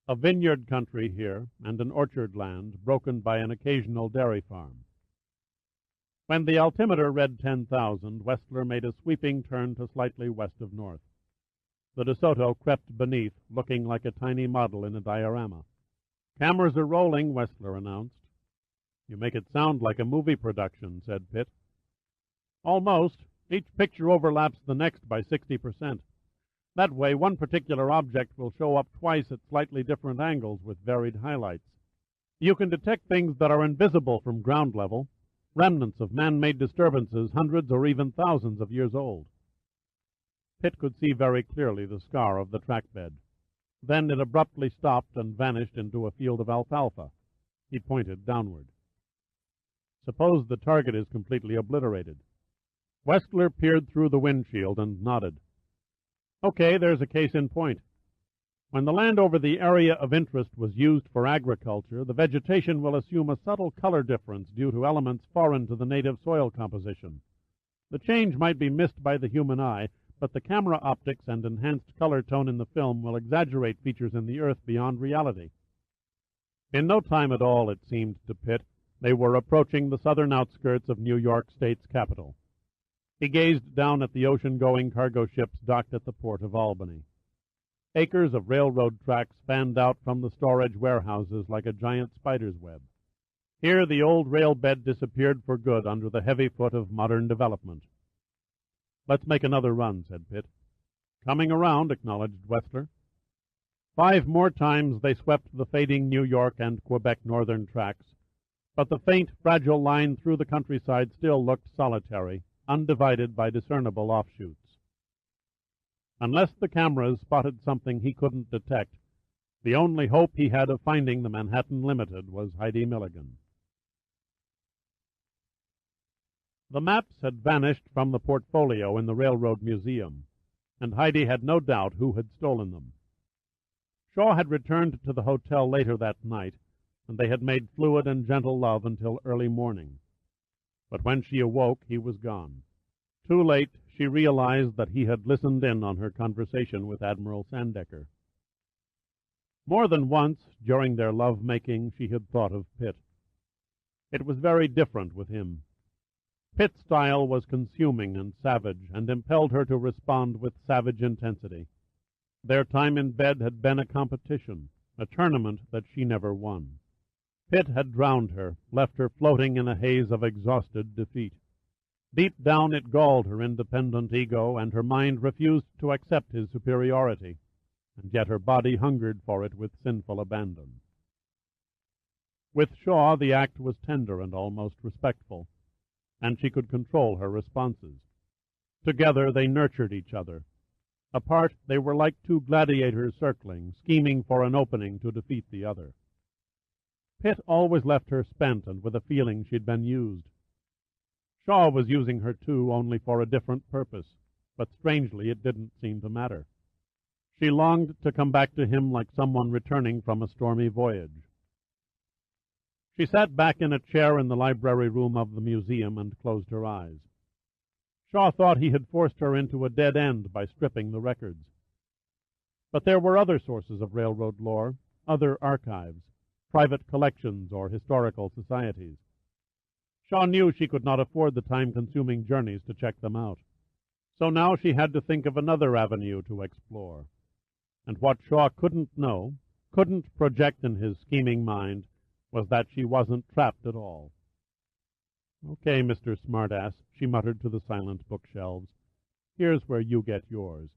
A vineyard country here, and an orchard land broken by an occasional dairy farm. When the altimeter read 10,000, Whistler made a sweeping turn to slightly west of north. The DeSoto crept beneath, looking like a tiny model in a diorama. "Cameras are rolling," Whistler announced. "You make it sound like a movie production," said Pitt. "Almost. Each picture overlaps the next by 60%. That way, one particular object will show up twice at slightly different angles with varied highlights. You can detect things that are invisible from ground level, remnants of man-made disturbances hundreds or even thousands of years old." Pitt could see very clearly the scar of the track bed. Then it abruptly stopped and vanished into a field of alfalfa. He pointed downward. "Suppose the target is completely obliterated." Whistler peered through the windshield and nodded. "Okay, there's a case in point. When the land over the area of interest was used for agriculture, the vegetation will assume a subtle color difference due to elements foreign to the native soil composition. The change might be missed by the human eye, but the camera optics and enhanced color tone in the film will exaggerate features in the earth beyond reality." In no time at all, it seemed to Pitt, they were approaching the southern outskirts of New York State's capital. He gazed down at the ocean-going cargo ships docked at the port of Albany. Acres of railroad tracks fanned out from the storage warehouses like a giant spider's web. Here the old rail bed disappeared for good under the heavy foot of modern development. "Let's make another run," said Pitt. "Coming around," acknowledged Whistler. 5 more times they swept the fading New York and Quebec northern tracks, but the faint, fragile line through the countryside still looked solitary, undivided by discernible offshoots. Unless the cameras spotted something he couldn't detect, the only hope he had of finding the Manhattan Limited was Heidi Milligan. The maps had vanished from the portfolio in the Railroad Museum, and Heidi had no doubt who had stolen them. Shaw had returned to the hotel later that night, and they had made fluid and gentle love until early morning. But when she awoke, he was gone. Too late, she realized that he had listened in on her conversation with Admiral Sandecker. More than once, during their love-making, she had thought of Pitt. It was very different with him. Pitt's style was consuming and savage, and impelled her to respond with savage intensity. Their time in bed had been a competition, a tournament that she never won. Pitt had drowned her, left her floating in a haze of exhausted defeat. Deep down it galled her independent ego, and her mind refused to accept his superiority, and yet her body hungered for it with sinful abandon. With Shaw the act was tender and almost respectful, and she could control her responses. Together they nurtured each other. Apart, they were like two gladiators circling, scheming for an opening to defeat the other. Pitt always left her spent and with a feeling she'd been used. Shaw was using her, too, only for a different purpose, but strangely it didn't seem to matter. She longed to come back to him like someone returning from a stormy voyage. She sat back in a chair in the library room of the museum and closed her eyes. Shaw thought he had forced her into a dead end by stripping the records. But there were other sources of railroad lore, other archives, private collections or historical societies. Shaw knew she could not afford the time-consuming journeys to check them out. So now she had to think of another avenue to explore. And what Shaw couldn't know, couldn't project in his scheming mind, was that she wasn't trapped at all. "Okay, Mr. Smartass," she muttered to the silent bookshelves. "Here's where you get yours."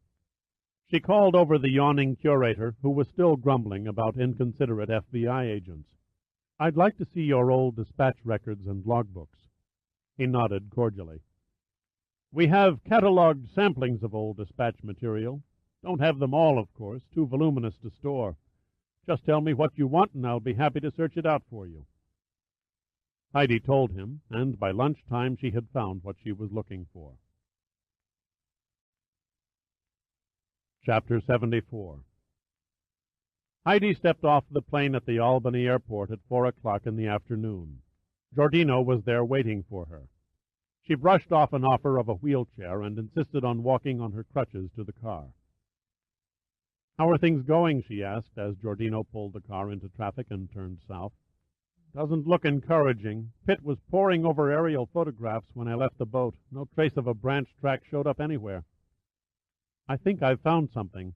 She called over the yawning curator, who was still grumbling about inconsiderate FBI agents. I'd like to see your old dispatch records and logbooks. He nodded cordially. We have catalogued samplings of old dispatch material. Don't have them all, of course, too voluminous to store. Just tell me what you want, and I'll be happy to search it out for you. Heidi told him, and by lunchtime she had found what she was looking for. Chapter 74. Heidi stepped off the plane at the Albany airport at 4 o'clock in the afternoon. Giordino was there waiting for her. She brushed off an offer of a wheelchair and insisted on walking on her crutches to the car. How are things going? She asked as Giordino pulled the car into traffic and turned south. Doesn't look encouraging. Pitt was poring over aerial photographs when I left the boat. No trace of a branch track showed up anywhere. I think I've found something.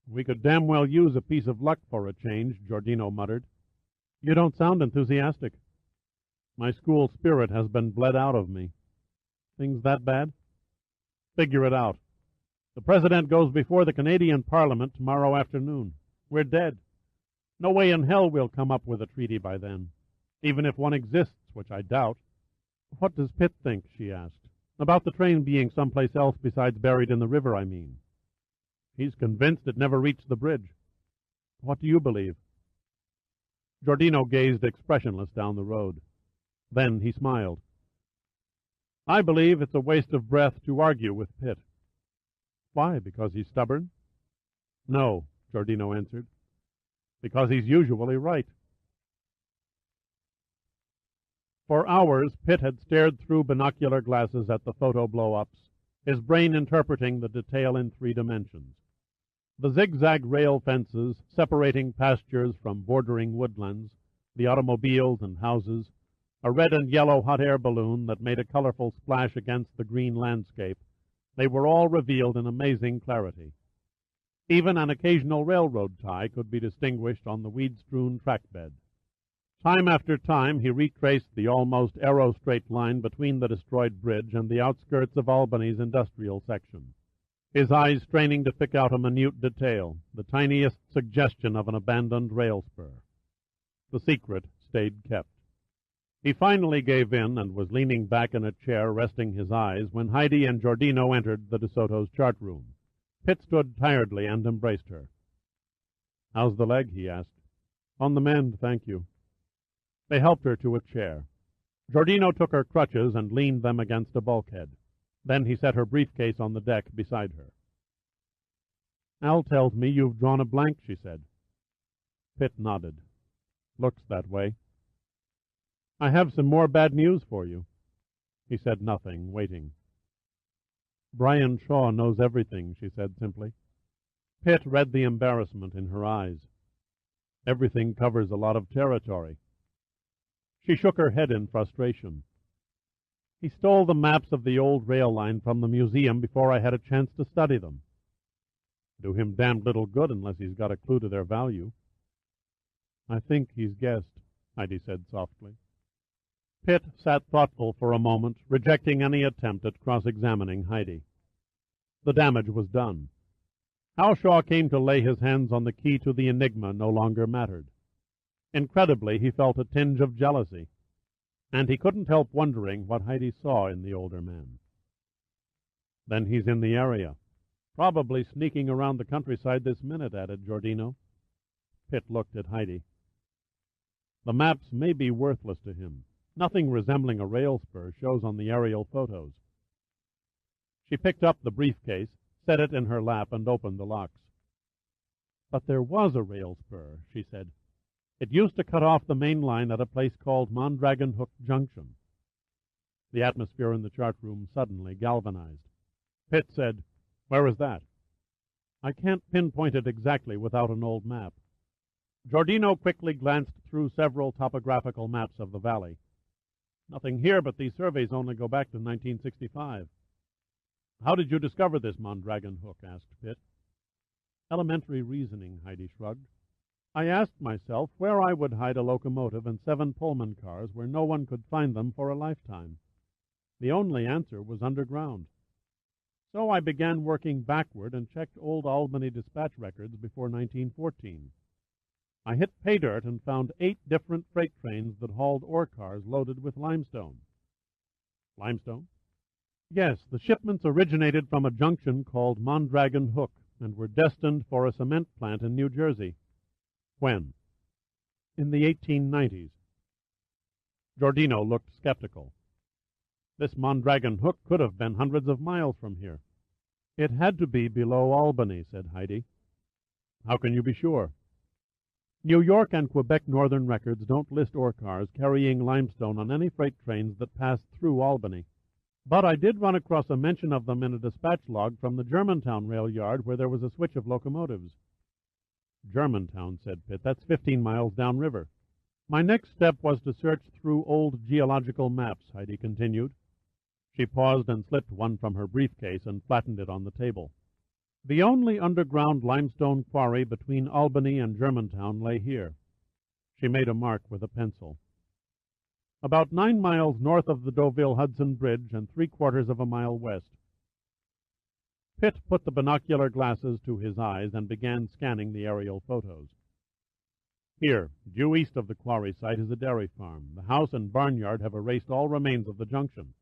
We could damn well use a piece of luck for a change, Giordino muttered. You don't sound enthusiastic. My school spirit has been bled out of me. Things that bad? Figure it out. The President goes before the Canadian Parliament tomorrow afternoon. We're dead. No way in hell we'll come up with a treaty by then, even if one exists, which I doubt. What does Pitt think? She asked. About the train being someplace else besides buried in the river, I mean. He's convinced it never reached the bridge. What do you believe? Giordino gazed expressionless down the road. Then he smiled. I believe it's a waste of breath to argue with Pitt. Why? Because he's stubborn? No, Giordino answered. Because he's usually right. For hours, Pitt had stared through binocular glasses at the photo blow-ups, his brain interpreting the detail in 3 dimensions. The zigzag rail fences separating pastures from bordering woodlands, the automobiles and houses, a red and yellow hot air balloon that made a colorful splash against the green landscape. They were all revealed in amazing clarity. Even an occasional railroad tie could be distinguished on the weed-strewn trackbed. Time after time he retraced the almost arrow-straight line between the destroyed bridge and the outskirts of Albany's industrial section, his eyes straining to pick out a minute detail, the tiniest suggestion of an abandoned rail spur. The secret stayed kept. He finally gave in and was leaning back in a chair, resting his eyes, when Heidi and Giordino entered the DeSoto's chart room. Pitt stood tiredly and embraced her. How's the leg? He asked. On the mend, thank you. They helped her to a chair. Giordino took her crutches and leaned them against a bulkhead. Then he set her briefcase on the deck beside her. Al tells me you've drawn a blank, she said. Pitt nodded. Looks that way. I have some more bad news for you. He said nothing, waiting. Brian Shaw knows everything, she said simply. Pitt read the embarrassment in her eyes. Everything covers a lot of territory. She shook her head in frustration. He stole the maps of the old rail line from the museum before I had a chance to study them. Do him damned little good unless he's got a clue to their value. I think he's guessed, Heidi said softly. Pitt sat thoughtful for a moment, rejecting any attempt at cross-examining Heidi. The damage was done. How Shaw came to lay his hands on the key to the enigma no longer mattered. Incredibly, he felt a tinge of jealousy, and he couldn't help wondering what Heidi saw in the older man. Then he's in the area, probably sneaking around the countryside this minute, added Giordino. Pitt looked at Heidi. The maps may be worthless to him. Nothing resembling a rail spur shows on the aerial photos. She picked up the briefcase, set it in her lap, and opened the locks. But there was a rail spur, she said. It used to cut off the main line at a place called Mondragon Hook Junction. The atmosphere in the chart room suddenly galvanized. Pitt said, Where is that? I can't pinpoint it exactly without an old map. Giordino quickly glanced through several topographical maps of the valley. Nothing here, but these surveys only go back to 1965. How did you discover this Mondragon Hook? Asked Pitt. Elementary reasoning, Heidi shrugged. I asked myself where I would hide a locomotive and 7 Pullman cars where no one could find them for a lifetime. The only answer was underground. So I began working backward and checked old Albany dispatch records before 1914. I hit pay dirt and found 8 different freight trains that hauled ore cars loaded with limestone. Limestone? Yes, the shipments originated from a junction called Mondragon Hook and were destined for a cement plant in New Jersey. When? In the 1890s. Giordino looked skeptical. This Mondragon Hook could have been hundreds of miles from here. It had to be below Albany, said Heidi. How can you be sure? New York and Quebec Northern records don't list ore cars carrying limestone on any freight trains that pass through Albany. But I did run across a mention of them in a dispatch log from the Germantown rail yard where there was a switch of locomotives. Germantown, said Pitt. That's 15 miles downriver. My next step was to search through old geological maps, Heidi continued. She paused and slipped one from her briefcase and flattened it on the table. The only underground limestone quarry between Albany and Germantown lay here. She made a mark with a pencil. About 9 miles north of the Deauville-Hudson Bridge and 3/4 of a mile west. Pitt put the binocular glasses to his eyes and began scanning the aerial photos. Here, due east of the quarry site, is a dairy farm. The house and barnyard have erased all remains of the junction.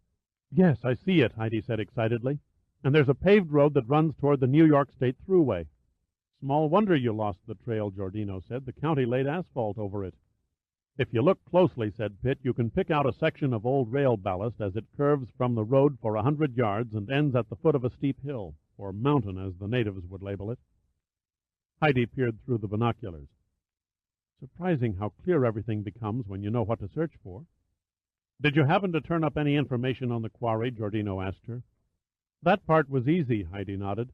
Yes, I see it, Heidi said excitedly. And there's a paved road that runs toward the New York State Thruway. Small wonder you lost the trail, Giordino said. The county laid asphalt over it. If you look closely, said Pitt, you can pick out a section of old rail ballast as it curves from the road for 100 yards and ends at the foot of a steep hill, or mountain as the natives would label it. Heidi peered through the binoculars. Surprising how clear everything becomes when you know what to search for. Did you happen to turn up any information on the quarry? Giordino asked her. That part was easy, Heidi nodded.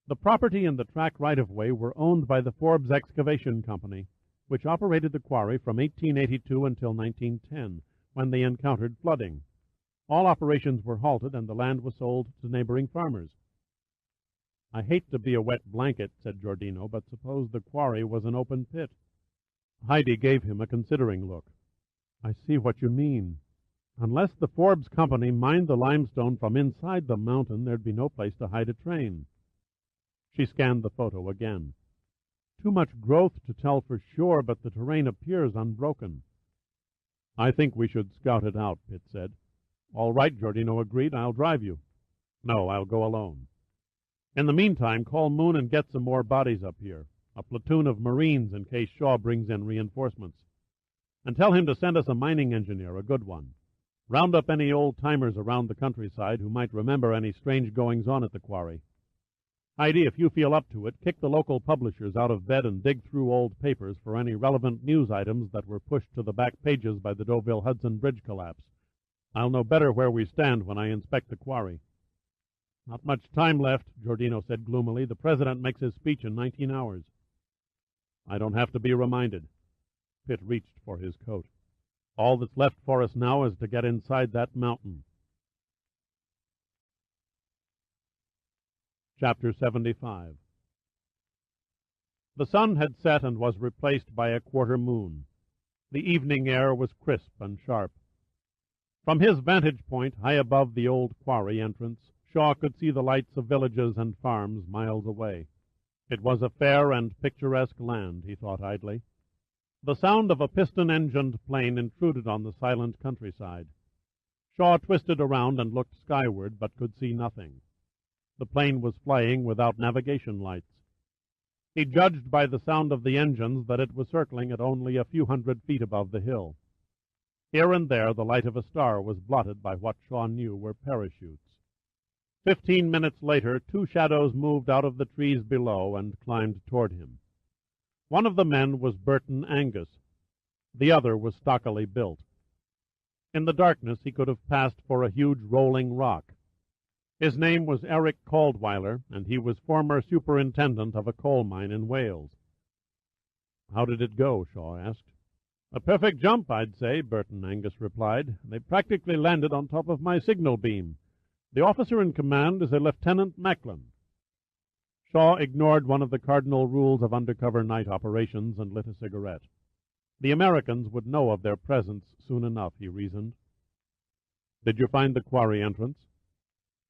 The property and the track right-of-way were owned by the Forbes Excavation Company, which operated the quarry from 1882 until 1910, when they encountered flooding. All operations were halted and the land was sold to neighboring farmers. I hate to be a wet blanket, said Giordino, but suppose the quarry was an open pit. Heidi gave him a considering look. I see what you mean. Unless the Forbes Company mined the limestone from inside the mountain, there'd be no place to hide a train. She scanned the photo again. Too much growth to tell for sure, but the terrain appears unbroken. I think we should scout it out, Pitt said. All right, Giordino agreed. I'll drive you. No, I'll go alone. In the meantime, call Moon and get some more bodies up here. A platoon of Marines in case Shaw brings in reinforcements. And tell him to send us a mining engineer, a good one. Round up any old-timers around the countryside who might remember any strange goings-on at the quarry. Heidi, if you feel up to it, kick the local publishers out of bed and dig through old papers for any relevant news items that were pushed to the back pages by the Deauville-Hudson Bridge collapse. I'll know better where we stand when I inspect the quarry. Not much time left, Giordino said gloomily. The president makes his speech in 19 hours. I don't have to be reminded. Pitt reached for his coat. All that's left for us now is to get inside that mountain. Chapter 75. The sun had set and was replaced by a quarter moon. The evening air was crisp and sharp. From his vantage point, high above the old quarry entrance, Shaw could see the lights of villages and farms miles away. It was a fair and picturesque land, he thought idly. The sound of a piston-engined plane intruded on the silent countryside. Shaw twisted around and looked skyward, but could see nothing. The plane was flying without navigation lights. He judged by the sound of the engines that it was circling at only a few 100 feet above the hill. Here and there the light of a star was blotted by what Shaw knew were parachutes. 15 minutes later, 2 shadows moved out of the trees below and climbed toward him. One of the men was Burton Angus. The other was stockily built. In the darkness he could have passed for a huge rolling rock. His name was Eric Caldweiler, and he was former superintendent of a coal mine in Wales. How did it go? Shaw asked. A perfect jump, I'd say, Burton Angus replied. They practically landed on top of my signal beam. The officer in command is a Lieutenant Macklin. Shaw ignored one of the cardinal rules of undercover night operations and lit a cigarette. The Americans would know of their presence soon enough, he reasoned. Did you find the quarry entrance?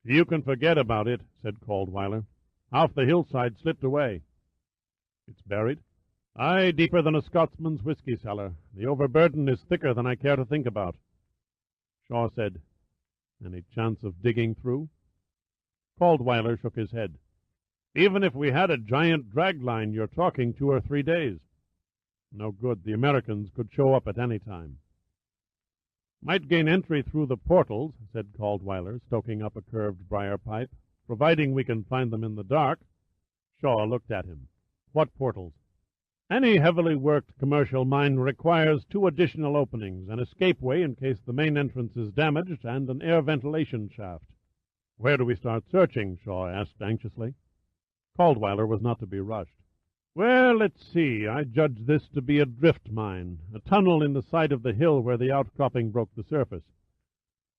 You can forget about it, said Caldweiler. Half the hillside slipped away. It's buried? Aye, deeper than a Scotsman's whiskey cellar. The overburden is thicker than I care to think about. Shaw said, Any chance of digging through? Caldweiler shook his head. Even if we had a giant drag line, you're talking 2 or 3 days. No good. The Americans could show up at any time. Might gain entry through the portals, said Caldweiler, stoking up a curved briar pipe, providing we can find them in the dark. Shaw looked at him. What portals? Any heavily worked commercial mine requires 2 additional openings, an escapeway in case the main entrance is damaged, and an air ventilation shaft. Where do we start searching? Shaw asked anxiously. Caldweiler was not to be rushed. Well, let's see. I judge this to be a drift mine, a tunnel in the side of the hill where the outcropping broke the surface.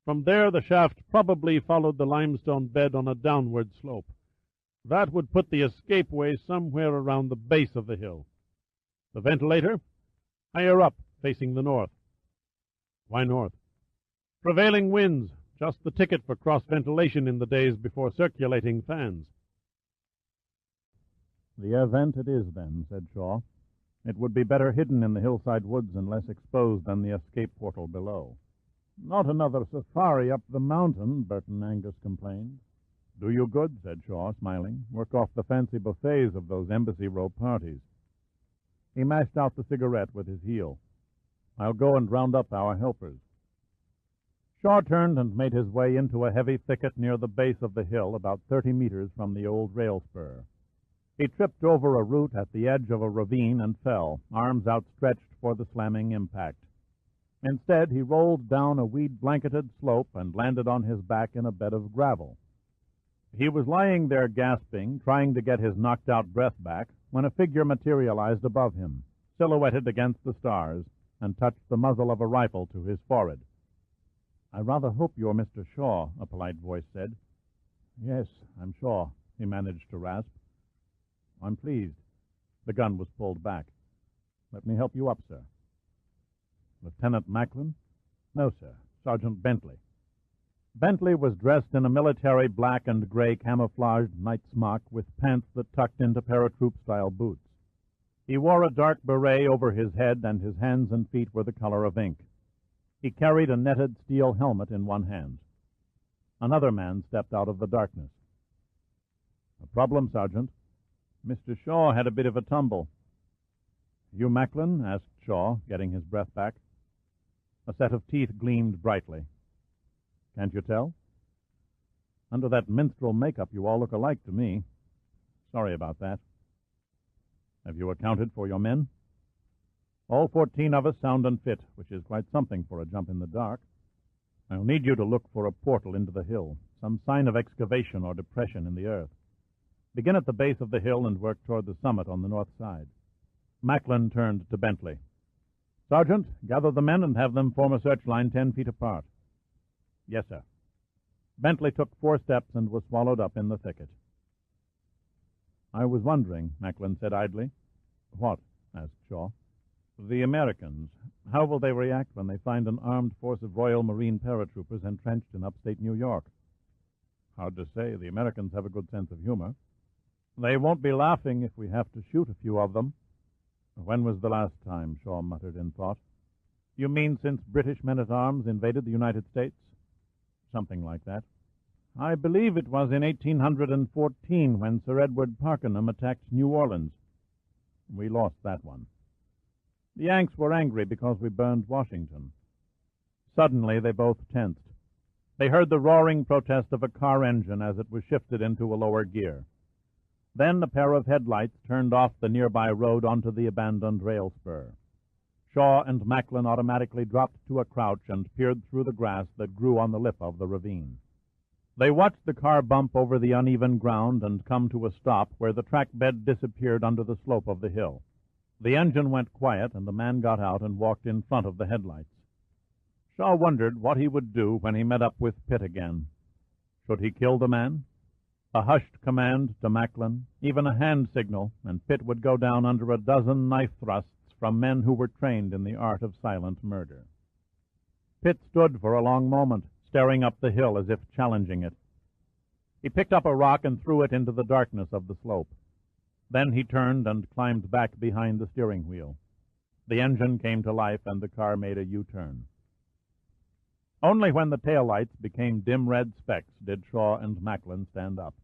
From there, the shaft probably followed the limestone bed on a downward slope. That would put the escapeway somewhere around the base of the hill. The ventilator? Higher up, facing the north. Why north? Prevailing winds, just the ticket for cross-ventilation in the days before circulating fans. The air vent it is, then, said Shaw. It would be better hidden in the hillside woods and less exposed than the escape portal below. Not another safari up the mountain, Burton Angus complained. Do you good, said Shaw, smiling. Work off the fancy buffets of those embassy row parties. He mashed out the cigarette with his heel. I'll go and round up our helpers. Shaw turned and made his way into a heavy thicket near the base of the hill, about 30 meters from the old rail spur. He tripped over a root at the edge of a ravine and fell, arms outstretched for the slamming impact. Instead, he rolled down a weed-blanketed slope and landed on his back in a bed of gravel. He was lying there gasping, trying to get his knocked-out breath back, when a figure materialized above him, silhouetted against the stars, and touched the muzzle of a rifle to his forehead. I rather hope you're Mr. Shaw, a polite voice said. Yes, I'm Shaw, he managed to rasp. I'm pleased. The gun was pulled back. Let me help you up, sir. Lieutenant Macklin? No, sir. Sergeant Bentley. Bentley was dressed in a military black and gray camouflaged night smock with pants that tucked into paratroop-style boots. He wore a dark beret over his head, and his hands and feet were the color of ink. He carried a netted steel helmet in one hand. Another man stepped out of the darkness. A problem, Sergeant? Mr. Shaw had a bit of a tumble. You Macklin? Asked Shaw, getting his breath back. A set of teeth gleamed brightly. Can't you tell? Under that minstrel makeup, you all look alike to me. Sorry about that. Have you accounted for your men? All 14 of us sound and fit, which is quite something for a jump in the dark. I'll need you to look for a portal into the hill, some sign of excavation or depression in the earth. Begin at the base of the hill and work toward the summit on the north side. Macklin turned to Bentley. Sergeant, gather the men and have them form a search line 10 feet apart. Yes, sir. Bentley took 4 steps and was swallowed up in the thicket. I was wondering, Macklin said idly. What? Asked Shaw. The Americans. How will they react when they find an armed force of Royal Marine paratroopers entrenched in upstate New York? Hard to say. The Americans have a good sense of humor. They won't be laughing if we have to shoot a few of them. When was the last time? Shaw muttered in thought. You mean since British men-at-arms invaded the United States? Something like that. I believe it was in 1814 when Sir Edward Parkenham attacked New Orleans. We lost that one. The Yanks were angry because we burned Washington. Suddenly they both tensed. They heard the roaring protest of a car engine as it was shifted into a lower gear. Then a pair of headlights turned off the nearby road onto the abandoned rail spur. Shaw and Macklin automatically dropped to a crouch and peered through the grass that grew on the lip of the ravine. They watched the car bump over the uneven ground and come to a stop where the track bed disappeared under the slope of the hill. The engine went quiet, and the man got out and walked in front of the headlights. Shaw wondered what he would do when he met up with Pitt again. Should he kill the man? A hushed command to Macklin, even a hand signal, and Pitt would go down under a dozen knife thrusts from men who were trained in the art of silent murder. Pitt stood for a long moment, staring up the hill as if challenging it. He picked up a rock and threw it into the darkness of the slope. Then he turned and climbed back behind the steering wheel. The engine came to life, and the car made a U-turn. Only when the taillights became dim red specks did Shaw and Macklin stand up.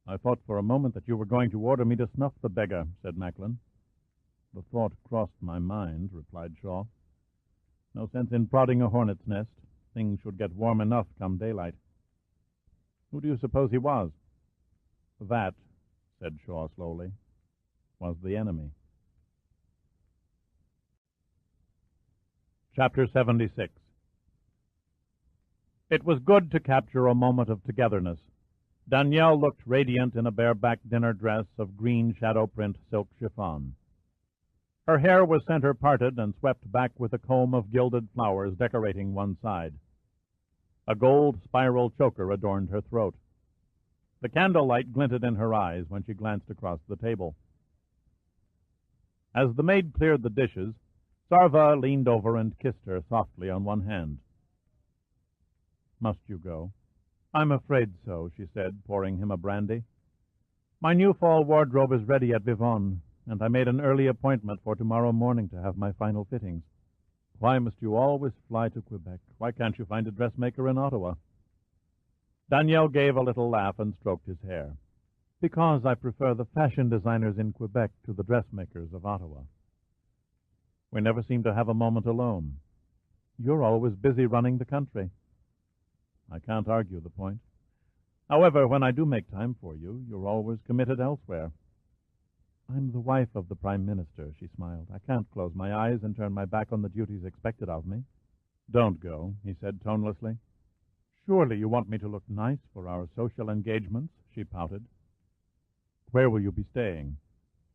"I thought for a moment that you were going to order me to snuff the beggar," said Macklin. "The thought crossed my mind," replied Shaw. "No sense in prodding a hornet's nest. Things should get warm enough come daylight." "Who do you suppose he was?" "That," said Shaw slowly, "was the enemy." Chapter 76. It was good to capture a moment of togetherness. Danielle looked radiant in a bareback dinner dress of green shadow-print silk chiffon. Her hair was center-parted and swept back with a comb of gilded flowers decorating one side. A gold spiral choker adorned her throat. The candlelight glinted in her eyes when she glanced across the table. As the maid cleared the dishes, Sarva leaned over and kissed her softly on one hand. "Must you go?" "I'm afraid so," she said, pouring him a brandy. "My new fall wardrobe is ready at Vivonne, and I made an early appointment for tomorrow morning to have my final fittings." "Why must you always fly to Quebec? Why can't you find a dressmaker in Ottawa?" Danielle gave a little laugh and stroked his hair. "Because I prefer the fashion designers in Quebec to the dressmakers of Ottawa." "We never seem to have a moment alone." "You're always busy running the country." "I can't argue the point. However, when I do make time for you, you're always committed elsewhere." "I'm the wife of the Prime Minister," she smiled. "I can't close my eyes and turn my back on the duties expected of me." "Don't go," he said tonelessly. "Surely you want me to look nice for our social engagements," she pouted. "Where will you be staying?"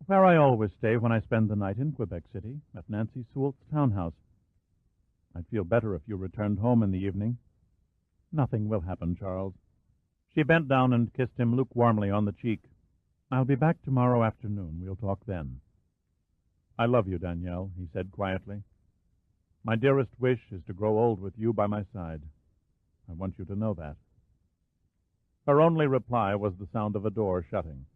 "Where I always stay when I spend the night in Quebec City, at Nancy Sewell's townhouse." "I'd feel better if you returned home in the evening." "Nothing will happen, Charles." She bent down and kissed him lukewarmly on the cheek. "I'll be back tomorrow afternoon. We'll talk then." "I love you, Danielle," he said quietly. "My dearest wish is to grow old with you by my side. I want you to know that." Her only reply was the sound of a door shutting.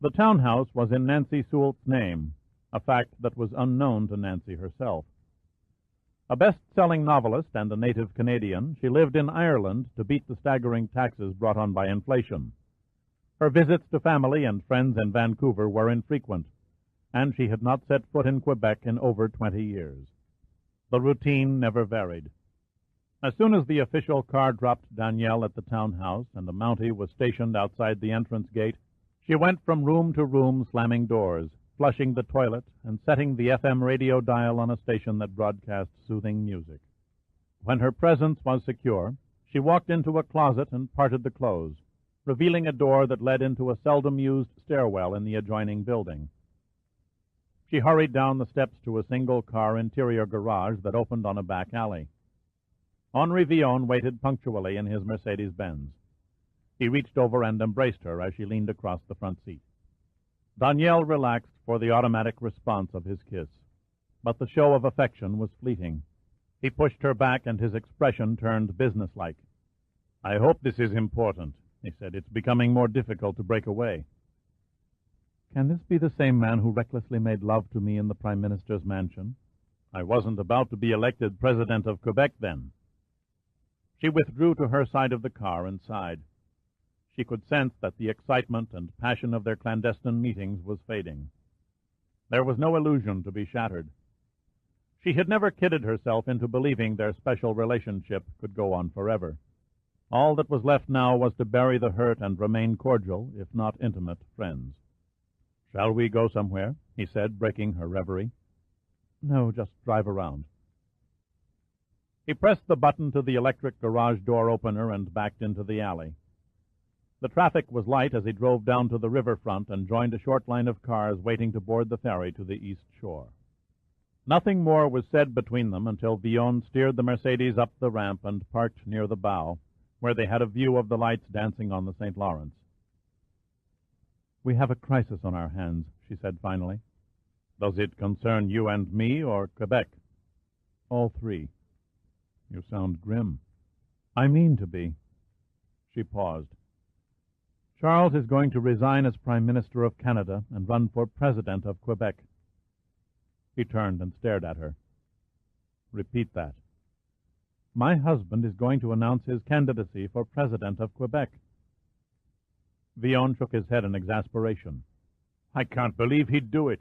The townhouse was in Nancy Sewell's name, a fact that was unknown to Nancy herself. A best-selling novelist and a native Canadian, she lived in Ireland to beat the staggering taxes brought on by inflation. Her visits to family and friends in Vancouver were infrequent, and she had not set foot in Quebec in over 20 years. The routine never varied. As soon as the official car dropped Danielle at the townhouse and a Mountie was stationed outside the entrance gate, she went from room to room slamming doors, flushing the toilet, and setting the FM radio dial on a station that broadcast soothing music. When her presence was secure, she walked into a closet and parted the clothes, revealing a door that led into a seldom-used stairwell in the adjoining building. She hurried down the steps to a single-car interior garage that opened on a back alley. Henri Villon waited punctually in his Mercedes-Benz. He reached over and embraced her as she leaned across the front seat. Danielle relaxed for the automatic response of his kiss, but the show of affection was fleeting. He pushed her back, and his expression turned businesslike. "I hope this is important," he said. "It's becoming more difficult to break away." "Can this be the same man who recklessly made love to me in the Prime Minister's mansion?" "I wasn't about to be elected President of Quebec then." She withdrew to her side of the car and sighed. She could sense that the excitement and passion of their clandestine meetings was fading. There was no illusion to be shattered. She had never kidded herself into believing their special relationship could go on forever. All that was left now was to bury the hurt and remain cordial, if not intimate, friends. "Shall we go somewhere?" he said, breaking her reverie. "No, just drive around." He pressed the button to the electric garage door opener and backed into the alley. The traffic was light as he drove down to the riverfront and joined a short line of cars waiting to board the ferry to the east shore. Nothing more was said between them until Villon steered the Mercedes up the ramp and parked near the bow, where they had a view of the lights dancing on the St. Lawrence. "We have a crisis on our hands," she said finally. "Does it concern you and me, or Quebec?" "All three." "You sound grim." "I mean to be." She paused. Charles is going to resign as Prime Minister of Canada and run for President of Quebec. He turned and stared at her. Repeat that. My husband is going to announce his candidacy for President of Quebec. Villon shook his head in exasperation. I can't believe he'd do it.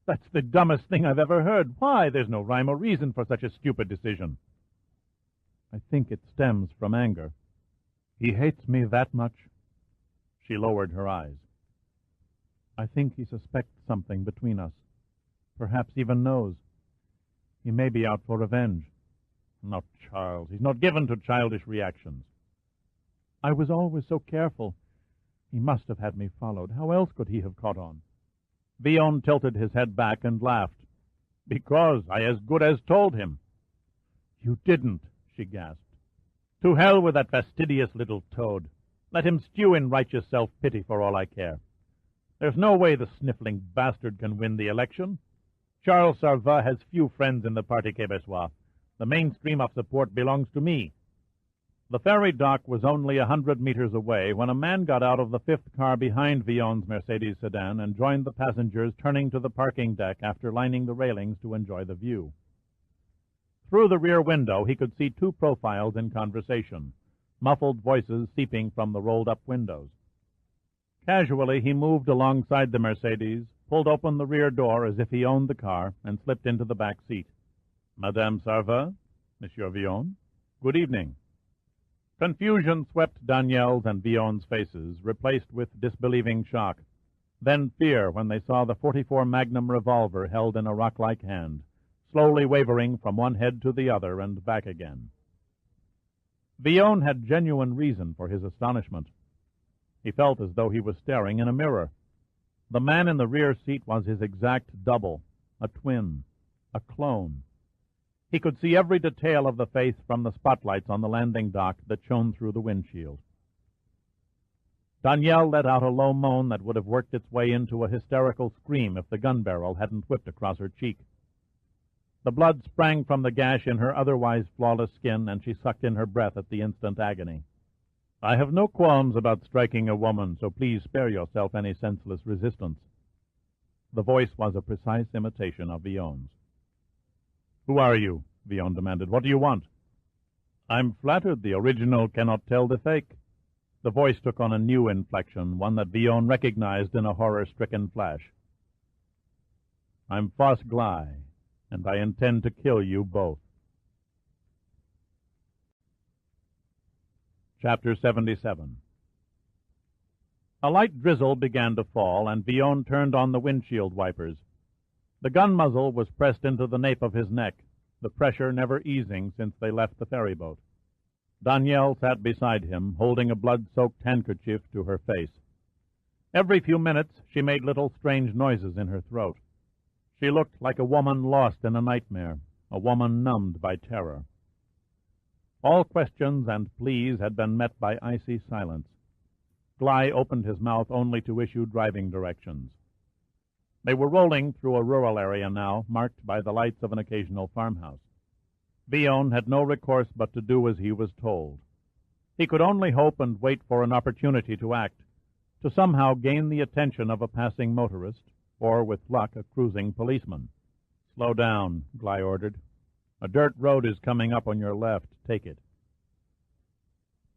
That's the dumbest thing I've ever heard. Why? There's no rhyme or reason for such a stupid decision. I think it stems from anger. He hates me that much. She lowered her eyes. I think he suspects something between us. Perhaps even knows. He may be out for revenge. Not Charles. He's not given to childish reactions. I was always so careful. He must have had me followed. How else could he have caught on? Villon tilted his head back and laughed. Because I as good as told him. You didn't, she gasped. To hell with that fastidious little toad. Let him stew in righteous self-pity for all I care. There's no way the sniffling bastard can win the election. Charles Sarvat has few friends in the Parti Québécois. The mainstream of support belongs to me. The ferry dock was only 100 meters away when a man got out of the fifth car behind Villon's Mercedes sedan and joined the passengers turning to the parking deck after lining the railings to enjoy the view. Through the rear window he could see two profiles in conversation, muffled voices seeping from the rolled-up windows. Casually he moved alongside the Mercedes, pulled open the rear door as if he owned the car, and slipped into the back seat. Madame Sarvat, Monsieur Villon, good evening. Confusion swept Danielle's and Villon's faces, replaced with disbelieving shock, then fear when they saw the .44 Magnum revolver held in a rock-like hand, slowly wavering from one head to the other and back again. Villon had genuine reason for his astonishment. He felt as though he was staring in a mirror. The man in the rear seat was his exact double, a twin, a clone. He could see every detail of the face from the spotlights on the landing dock that shone through the windshield. Danielle let out a low moan that would have worked its way into a hysterical scream if the gun barrel hadn't whipped across her cheek. The blood sprang from the gash in her otherwise flawless skin, and she sucked in her breath at the instant agony. I have no qualms about striking a woman, so please spare yourself any senseless resistance. The voice was a precise imitation of Villon's. Who are you? Villon demanded. What do you want? I'm flattered the original cannot tell the fake. The voice took on a new inflection, one that Villon recognized in a horror-stricken flash. I'm Foss Gley, and I intend to kill you both. Chapter 77. A light drizzle began to fall, and Villon turned on the windshield wipers. The gun muzzle was pressed into the nape of his neck, the pressure never easing since they left the ferryboat. Danielle sat beside him, holding a blood-soaked handkerchief to her face. Every few minutes she made little strange noises in her throat. She looked like a woman lost in a nightmare, a woman numbed by terror. All questions and pleas had been met by icy silence. Gley opened his mouth only to issue driving directions. They were rolling through a rural area now, marked by the lights of an occasional farmhouse. Villon had no recourse but to do as he was told. He could only hope and wait for an opportunity to act, to somehow gain the attention of a passing motorist, or, with luck, a cruising policeman. Slow down, Gley ordered. A dirt road is coming up on your left. Take it.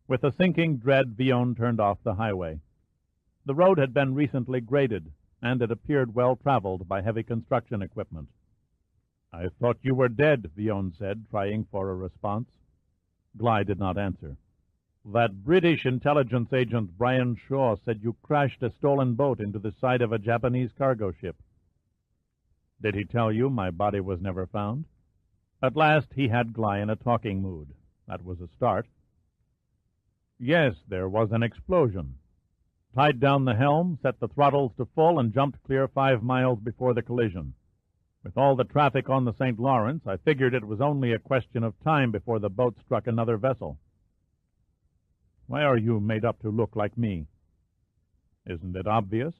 With a sinking dread, Villon turned off the highway. The road had been recently graded, and it appeared well-traveled by heavy construction equipment. I thought you were dead, Villon said, trying for a response. Gley did not answer. That British intelligence agent Brian Shaw said you crashed a stolen boat into the side of a Japanese cargo ship. Did he tell you my body was never found? At last he had Gley in a talking mood. That was a start. Yes, there was an explosion. Tied down the helm, set the throttles to full, and jumped clear 5 miles before the collision. With all the traffic on the St. Lawrence, I figured it was only a question of time before the boat struck another vessel. Why are you made up to look like me? Isn't it obvious?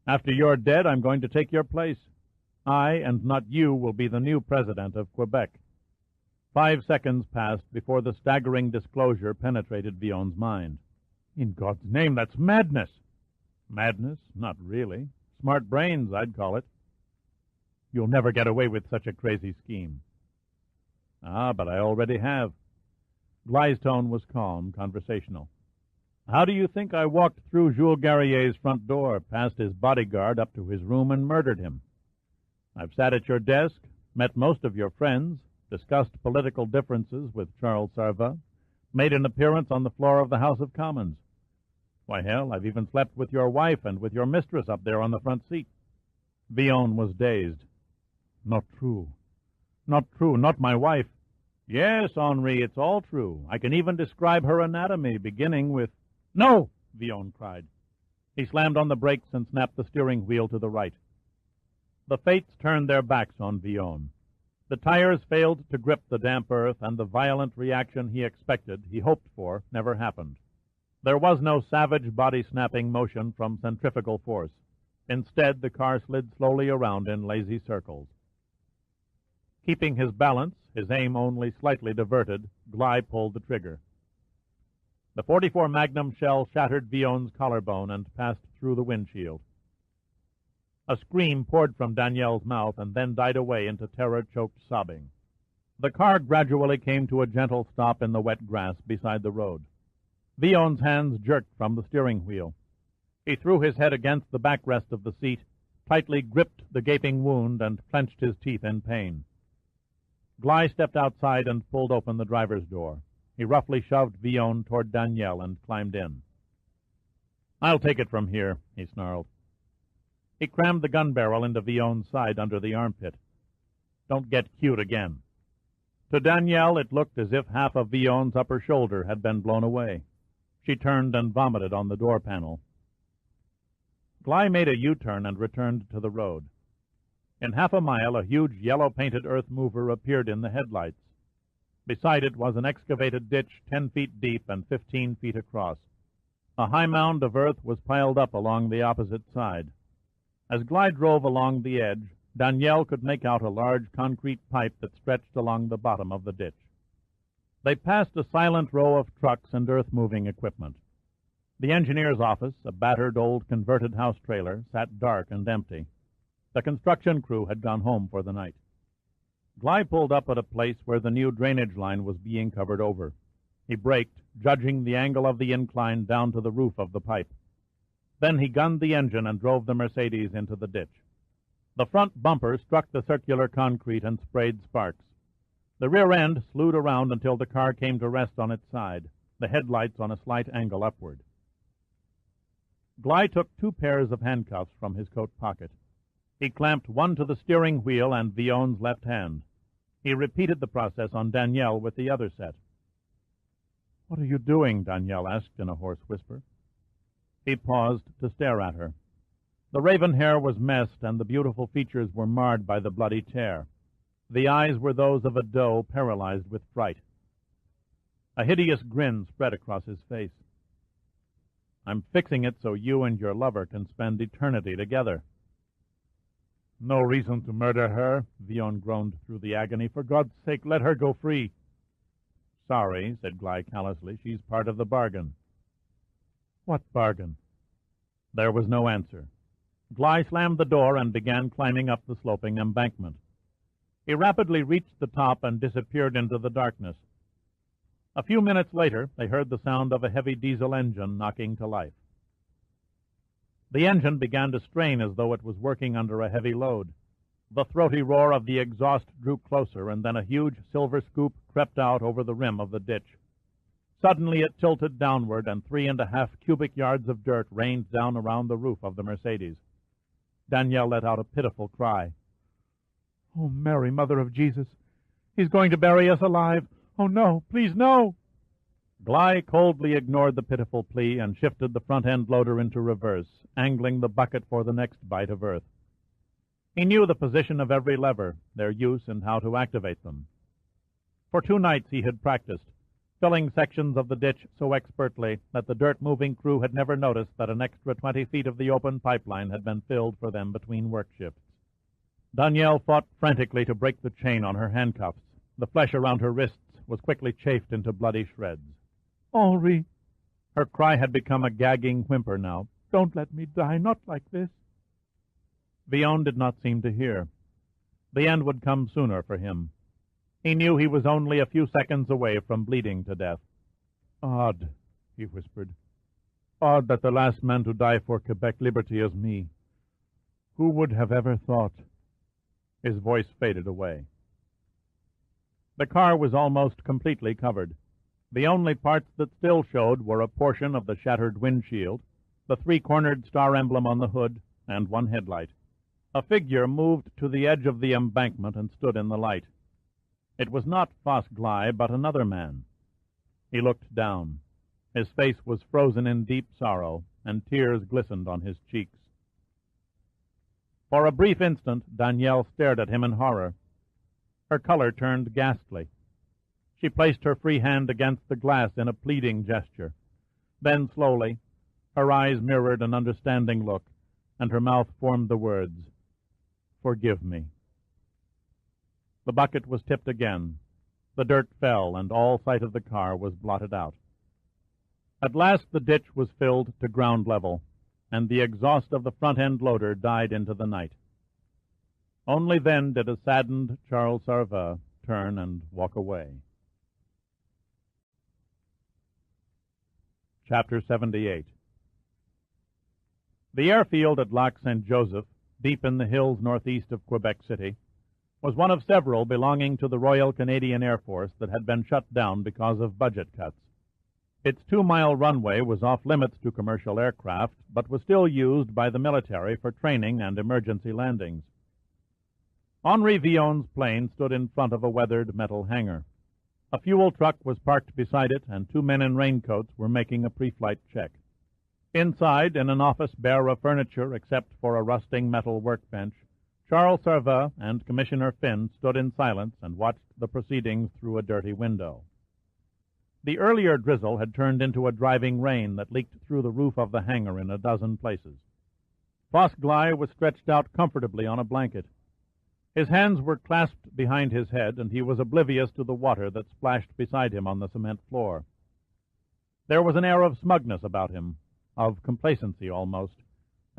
After you're dead, I'm going to take your place. I, and not you, will be the new president of Quebec. 5 seconds passed before the staggering disclosure penetrated Villon's mind. In God's name, that's madness. Madness? Not really. Smart brains, I'd call it. You'll never get away with such a crazy scheme. Ah, but I already have. Gly's tone was calm, conversational. How do you think I walked through Jules Garrier's front door, past his bodyguard up to his room, and murdered him? I've sat at your desk, met most of your friends, discussed political differences with Charles Sarva, made an appearance on the floor of the House of Commons. Why, hell, I've even slept with your wife and with your mistress up there on the front seat. Villon was dazed. Not true. Not true, not my wife. Yes, Henri, it's all true. I can even describe her anatomy, beginning with... No! Villon cried. He slammed on the brakes and snapped the steering wheel to the right. The fates turned their backs on Villon. The tires failed to grip the damp earth, and the violent reaction he expected, he hoped for, never happened. There was no savage body-snapping motion from centrifugal force. Instead, the car slid slowly around in lazy circles. Keeping his balance, his aim only slightly diverted, Gly pulled the trigger. The .44 Magnum shell shattered Villon's collarbone and passed through the windshield. A scream poured from Danielle's mouth and then died away into terror-choked sobbing. The car gradually came to a gentle stop in the wet grass beside the road. Villon's hands jerked from the steering wheel. He threw his head against the backrest of the seat, tightly gripped the gaping wound, and clenched his teeth in pain. Gly stepped outside and pulled open the driver's door. He roughly shoved Villon toward Danielle and climbed in. "I'll take it from here," he snarled. He crammed the gun barrel into Villon's side under the armpit. "Don't get cute again." To Danielle, it looked as if half of Villon's upper shoulder had been blown away. She turned and vomited on the door panel. Gly made a U-turn and returned to the road. In half a mile, a huge yellow-painted earth mover appeared in the headlights. Beside it was an excavated ditch 10 feet deep and 15 feet across. A high mound of earth was piled up along the opposite side. As Gly drove along the edge, Danielle could make out a large concrete pipe that stretched along the bottom of the ditch. They passed a silent row of trucks and earth-moving equipment. The engineer's office, a battered old converted house trailer, sat dark and empty. The construction crew had gone home for the night. Gly pulled up at a place where the new drainage line was being covered over. He braked, judging the angle of the incline down to the roof of the pipe. Then he gunned the engine and drove the Mercedes into the ditch. The front bumper struck the circular concrete and sprayed sparks. The rear end slewed around until the car came to rest on its side, the headlights on a slight angle upward. Gly took 2 pairs of handcuffs from his coat pocket. He clamped one to the steering wheel and Villon's left hand. He repeated the process on Danielle with the other set. "What are you doing?" Danielle asked in a hoarse whisper. He paused to stare at her. The raven hair was messed, and the beautiful features were marred by the bloody tear. The eyes were those of a doe paralyzed with fright. A hideous grin spread across his face. "I'm fixing it so you and your lover can spend eternity together." "No reason to murder her," Villon groaned through the agony. "For God's sake, let her go free." "Sorry," said Gly callously. "She's part of the bargain." "What bargain?" There was no answer. Gly slammed the door and began climbing up the sloping embankment. He rapidly reached the top and disappeared into the darkness. A few minutes later, they heard the sound of a heavy diesel engine knocking to life. The engine began to strain as though it was working under a heavy load. The throaty roar of the exhaust drew closer, and then a huge silver scoop crept out over the rim of the ditch. Suddenly it tilted downward, and 3.5 cubic yards of dirt rained down around the roof of the Mercedes. Danielle let out a pitiful cry. "Oh, Mary, Mother of Jesus! He's going to bury us alive! Oh, no! Please, no!" Gly coldly ignored the pitiful plea and shifted the front-end loader into reverse, angling the bucket for the next bite of earth. He knew the position of every lever, their use, and how to activate them. For 2 nights he had practiced, filling sections of the ditch so expertly that the dirt-moving crew had never noticed that an extra 20 feet of the open pipeline had been filled for them between work shifts. Danielle fought frantically to break the chain on her handcuffs. The flesh around her wrists was quickly chafed into bloody shreds. "Henri!" Her cry had become a gagging whimper now. "Don't let me die, not like this." Villon did not seem to hear. The end would come sooner for him. He knew he was only a few seconds away from bleeding to death. "Odd," he whispered. "Odd that the last man to die for Quebec liberty is me. Who would have ever thought?" His voice faded away. The car was almost completely covered. The only parts that still showed were a portion of the shattered windshield, the three-cornered star emblem on the hood, and one headlight. A figure moved to the edge of the embankment and stood in the light. It was not Foss Gley, but another man. He looked down. His face was frozen in deep sorrow, and tears glistened on his cheeks. For a brief instant, Danielle stared at him in horror. Her color turned ghastly. She placed her free hand against the glass in a pleading gesture. Then, slowly, her eyes mirrored an understanding look, and her mouth formed the words, "Forgive me." The bucket was tipped again. The dirt fell, and all sight of the car was blotted out. At last the ditch was filled to ground level, and the exhaust of the front-end loader died into the night. Only then did a saddened Charles Sarva turn and walk away. Chapter 78. The airfield at Lac St. Joseph, deep in the hills northeast of Quebec City, was one of several belonging to the Royal Canadian Air Force that had been shut down because of budget cuts. Its 2-mile runway was off-limits to commercial aircraft, but was still used by the military for training and emergency landings. Henri Villon's plane stood in front of a weathered metal hangar. A fuel truck was parked beside it, and 2 men in raincoats were making a pre-flight check. Inside, in an office bare of furniture except for a rusting metal workbench, Charles Sarva and Commissioner Finn stood in silence and watched the proceedings through a dirty window. The earlier drizzle had turned into a driving rain that leaked through the roof of the hangar in a dozen places. Foss Gley was stretched out comfortably on a blanket. His hands were clasped behind his head, and he was oblivious to the water that splashed beside him on the cement floor. There was an air of smugness about him, of complacency almost,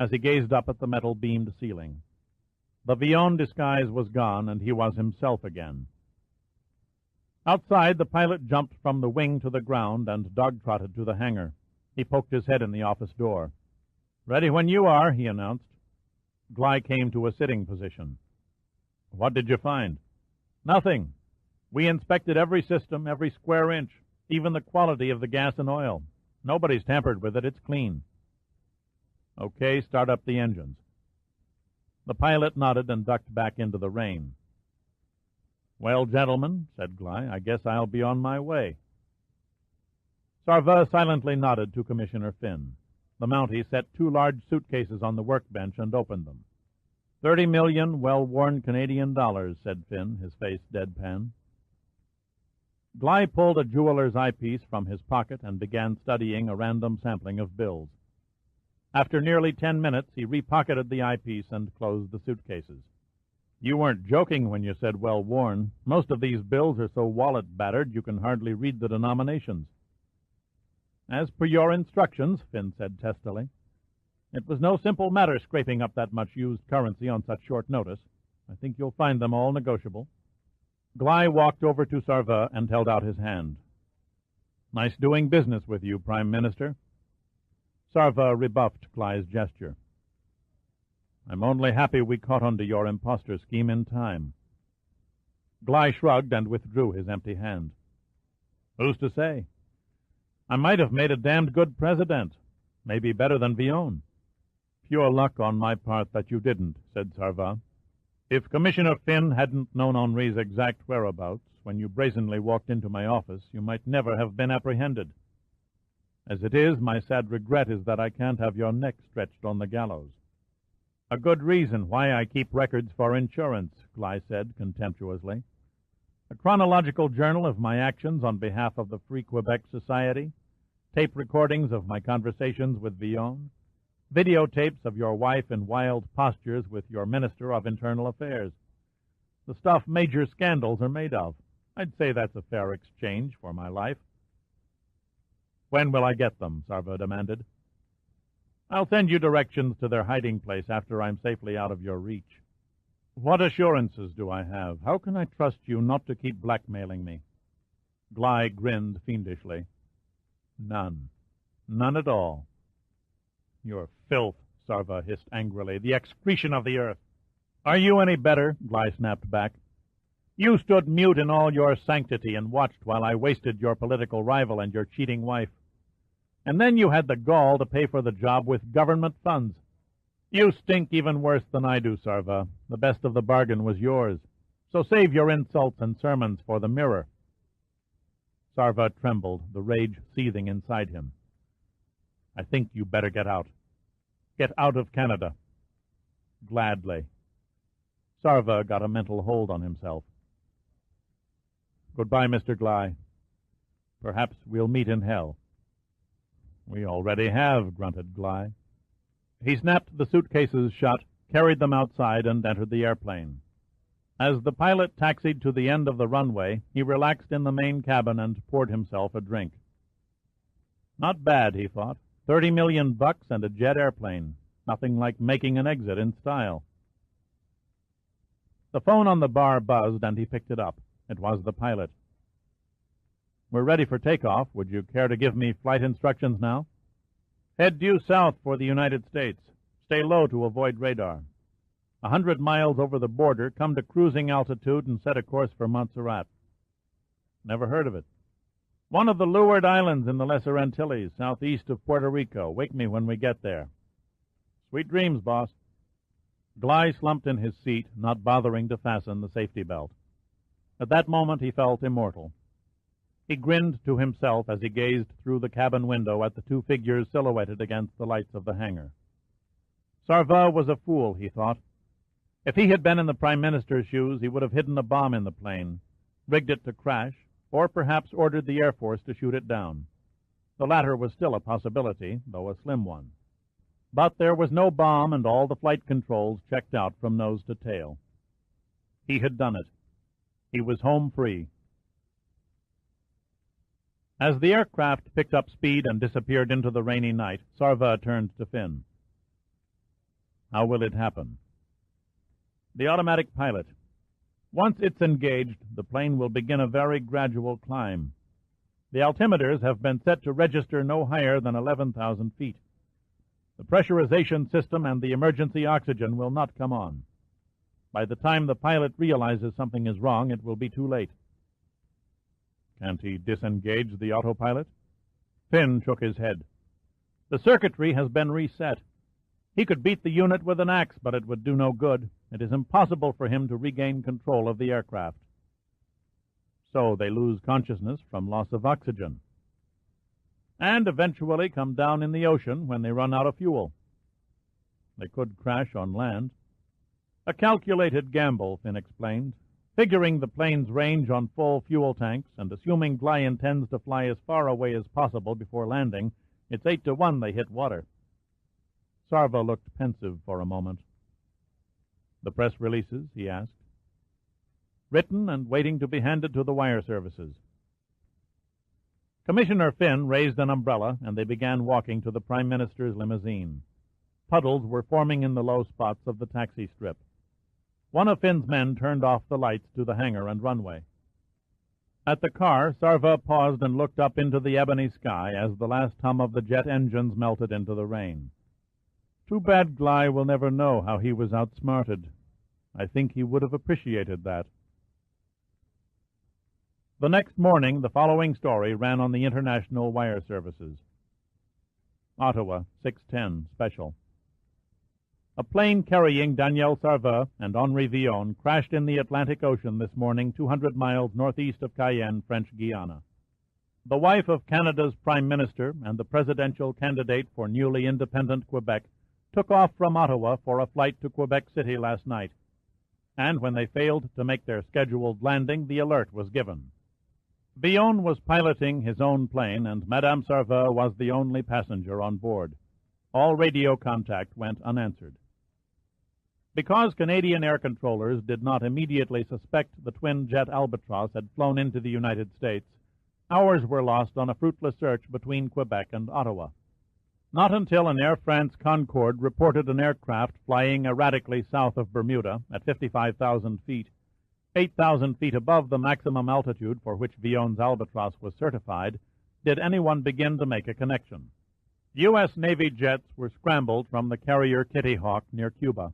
as he gazed up at the metal-beamed ceiling. The Villon disguise was gone, and he was himself again. Outside, the pilot jumped from the wing to the ground and dog-trotted to the hangar. He poked his head in the office door. "Ready when you are," he announced. Gley came to a sitting position. "What did you find?" "Nothing. We inspected every system, every square inch, even the quality of the gas and oil. Nobody's tampered with it. It's clean." "Okay, start up the engines." The pilot nodded and ducked back into the rain. "Well, gentlemen," said Gley, "I guess I'll be on my way." Sarva silently nodded to Commissioner Finn. The Mountie set 2 large suitcases on the workbench and opened them. "$30 million well-worn Canadian dollars," said Finn, his face deadpan. Gley pulled a jeweler's eyepiece from his pocket and began studying a random sampling of bills. After nearly 10 minutes, he repocketed the eyepiece and closed the suitcases. "You weren't joking when you said well-worn. Most of these bills are so wallet-battered you can hardly read the denominations." "As per your instructions," Finn said testily. "It was no simple matter scraping up that much used currency on such short notice. I think you'll find them all negotiable." Gley walked over to Sarva and held out his hand. "Nice doing business with you, Prime Minister." Sarva rebuffed Gley's gesture. "I'm only happy we caught on to your impostor scheme in time." Gley shrugged and withdrew his empty hand. "Who's to say? I might have made a damned good president, maybe better than Villon." "Pure luck on my part that you didn't," said Sarva. "If Commissioner Finn hadn't known Henri's exact whereabouts when you brazenly walked into my office, you might never have been apprehended. As it is, my sad regret is that I can't have your neck stretched on the gallows." "A good reason why I keep records for insurance," Gley said contemptuously. "A chronological journal of my actions on behalf of the Free Quebec Society, tape recordings of my conversations with Villon, videotapes of your wife in wild postures with your Minister of Internal Affairs. The stuff major scandals are made of. I'd say that's a fair exchange for my life." When will I get them? Sarva demanded. I'll send you directions to their hiding place after I'm safely out of your reach. What assurances do I have? How can I trust you not to keep blackmailing me? Gly grinned fiendishly. None. None at all. You're filth, Sarva hissed angrily, the excretion of the earth. Are you any better? Gly snapped back. You stood mute in all your sanctity and watched while I wasted your political rival and your cheating wife. And then you had the gall to pay for the job with government funds. You stink even worse than I do, Sarva. The best of the bargain was yours. So save your insults and sermons for the mirror. Sarva trembled, the rage seething inside him. I think you better get out. Get out of Canada. Gladly. Sarva got a mental hold on himself. Goodbye, Mr. Gly. Perhaps we'll meet in hell. We already have, grunted Gly. He snapped the suitcases shut, carried them outside, and entered the airplane. As the pilot taxied to the end of the runway, he relaxed in the main cabin and poured himself a drink. Not bad, he thought. $30 million and a jet airplane. Nothing like making an exit in style. The phone on the bar buzzed, and he picked it up. It was the pilot. We're ready for takeoff. Would you care to give me flight instructions now? Head due south for the United States. Stay low to avoid radar. 100 miles over the border, come to cruising altitude and set a course for Montserrat. Never heard of it. One of the Leeward Islands in the Lesser Antilles, southeast of Puerto Rico. Wake me when we get there. Sweet dreams, boss. Gly slumped in his seat, not bothering to fasten the safety belt. At that moment he felt immortal. He grinned to himself as he gazed through the cabin window at the two figures silhouetted against the lights of the hangar. Sarva was a fool, he thought. If he had been in the Prime Minister's shoes, he would have hidden a bomb in the plane, rigged it to crash, or perhaps ordered the Air Force to shoot it down. The latter was still a possibility, though a slim one. But there was no bomb, and all the flight controls checked out from nose to tail. He had done it. He was home free. As the aircraft picked up speed and disappeared into the rainy night, Sarva turned to Finn. How will it happen? The automatic pilot. Once it's engaged, the plane will begin a very gradual climb. The altimeters have been set to register no higher than 11,000 feet. The pressurization system and the emergency oxygen will not come on. By the time the pilot realizes something is wrong, it will be too late. Can't he disengage the autopilot? Finn shook his head. The circuitry has been reset. He could beat the unit with an axe, but it would do no good. It is impossible for him to regain control of the aircraft. So they lose consciousness from loss of oxygen, and eventually come down in the ocean when they run out of fuel. They could crash on land. A calculated gamble, Finn explained. Figuring the plane's range on full fuel tanks, and assuming Gly intends to fly as far away as possible before landing, it's 8 to 1 they hit water. Sarva looked pensive for a moment. The press releases, he asked. Written and waiting to be handed to the wire services. Commissioner Finn raised an umbrella, and they began walking to the Prime Minister's limousine. Puddles were forming in the low spots of the taxi strip. One of Finn's men turned off the lights to the hangar and runway. At the car, Sarva paused and looked up into the ebony sky as the last hum of the jet engines melted into the rain. Too bad Gly will never know how he was outsmarted. I think he would have appreciated that. The next morning, the following story ran on the international wire services. Ottawa, 6:10, special. A plane carrying Daniel Sarva and Henri Villon crashed in the Atlantic Ocean this morning 200 miles northeast of Cayenne, French Guiana. The wife of Canada's Prime Minister and the presidential candidate for newly independent Quebec took off from Ottawa for a flight to Quebec City last night, and when they failed to make their scheduled landing, the alert was given. Villon was piloting his own plane, and Madame Sarva was the only passenger on board. All radio contact went unanswered. Because Canadian air controllers did not immediately suspect the twin jet Albatross had flown into the United States, Hours were lost on a fruitless search between Quebec and Ottawa. Not until an Air France Concorde reported an aircraft flying erratically south of Bermuda at 55,000 feet, 8,000 feet above the maximum altitude for which Villon's Albatross was certified, did anyone begin to make a connection. U.S. Navy jets were scrambled from the carrier Kitty Hawk near Cuba.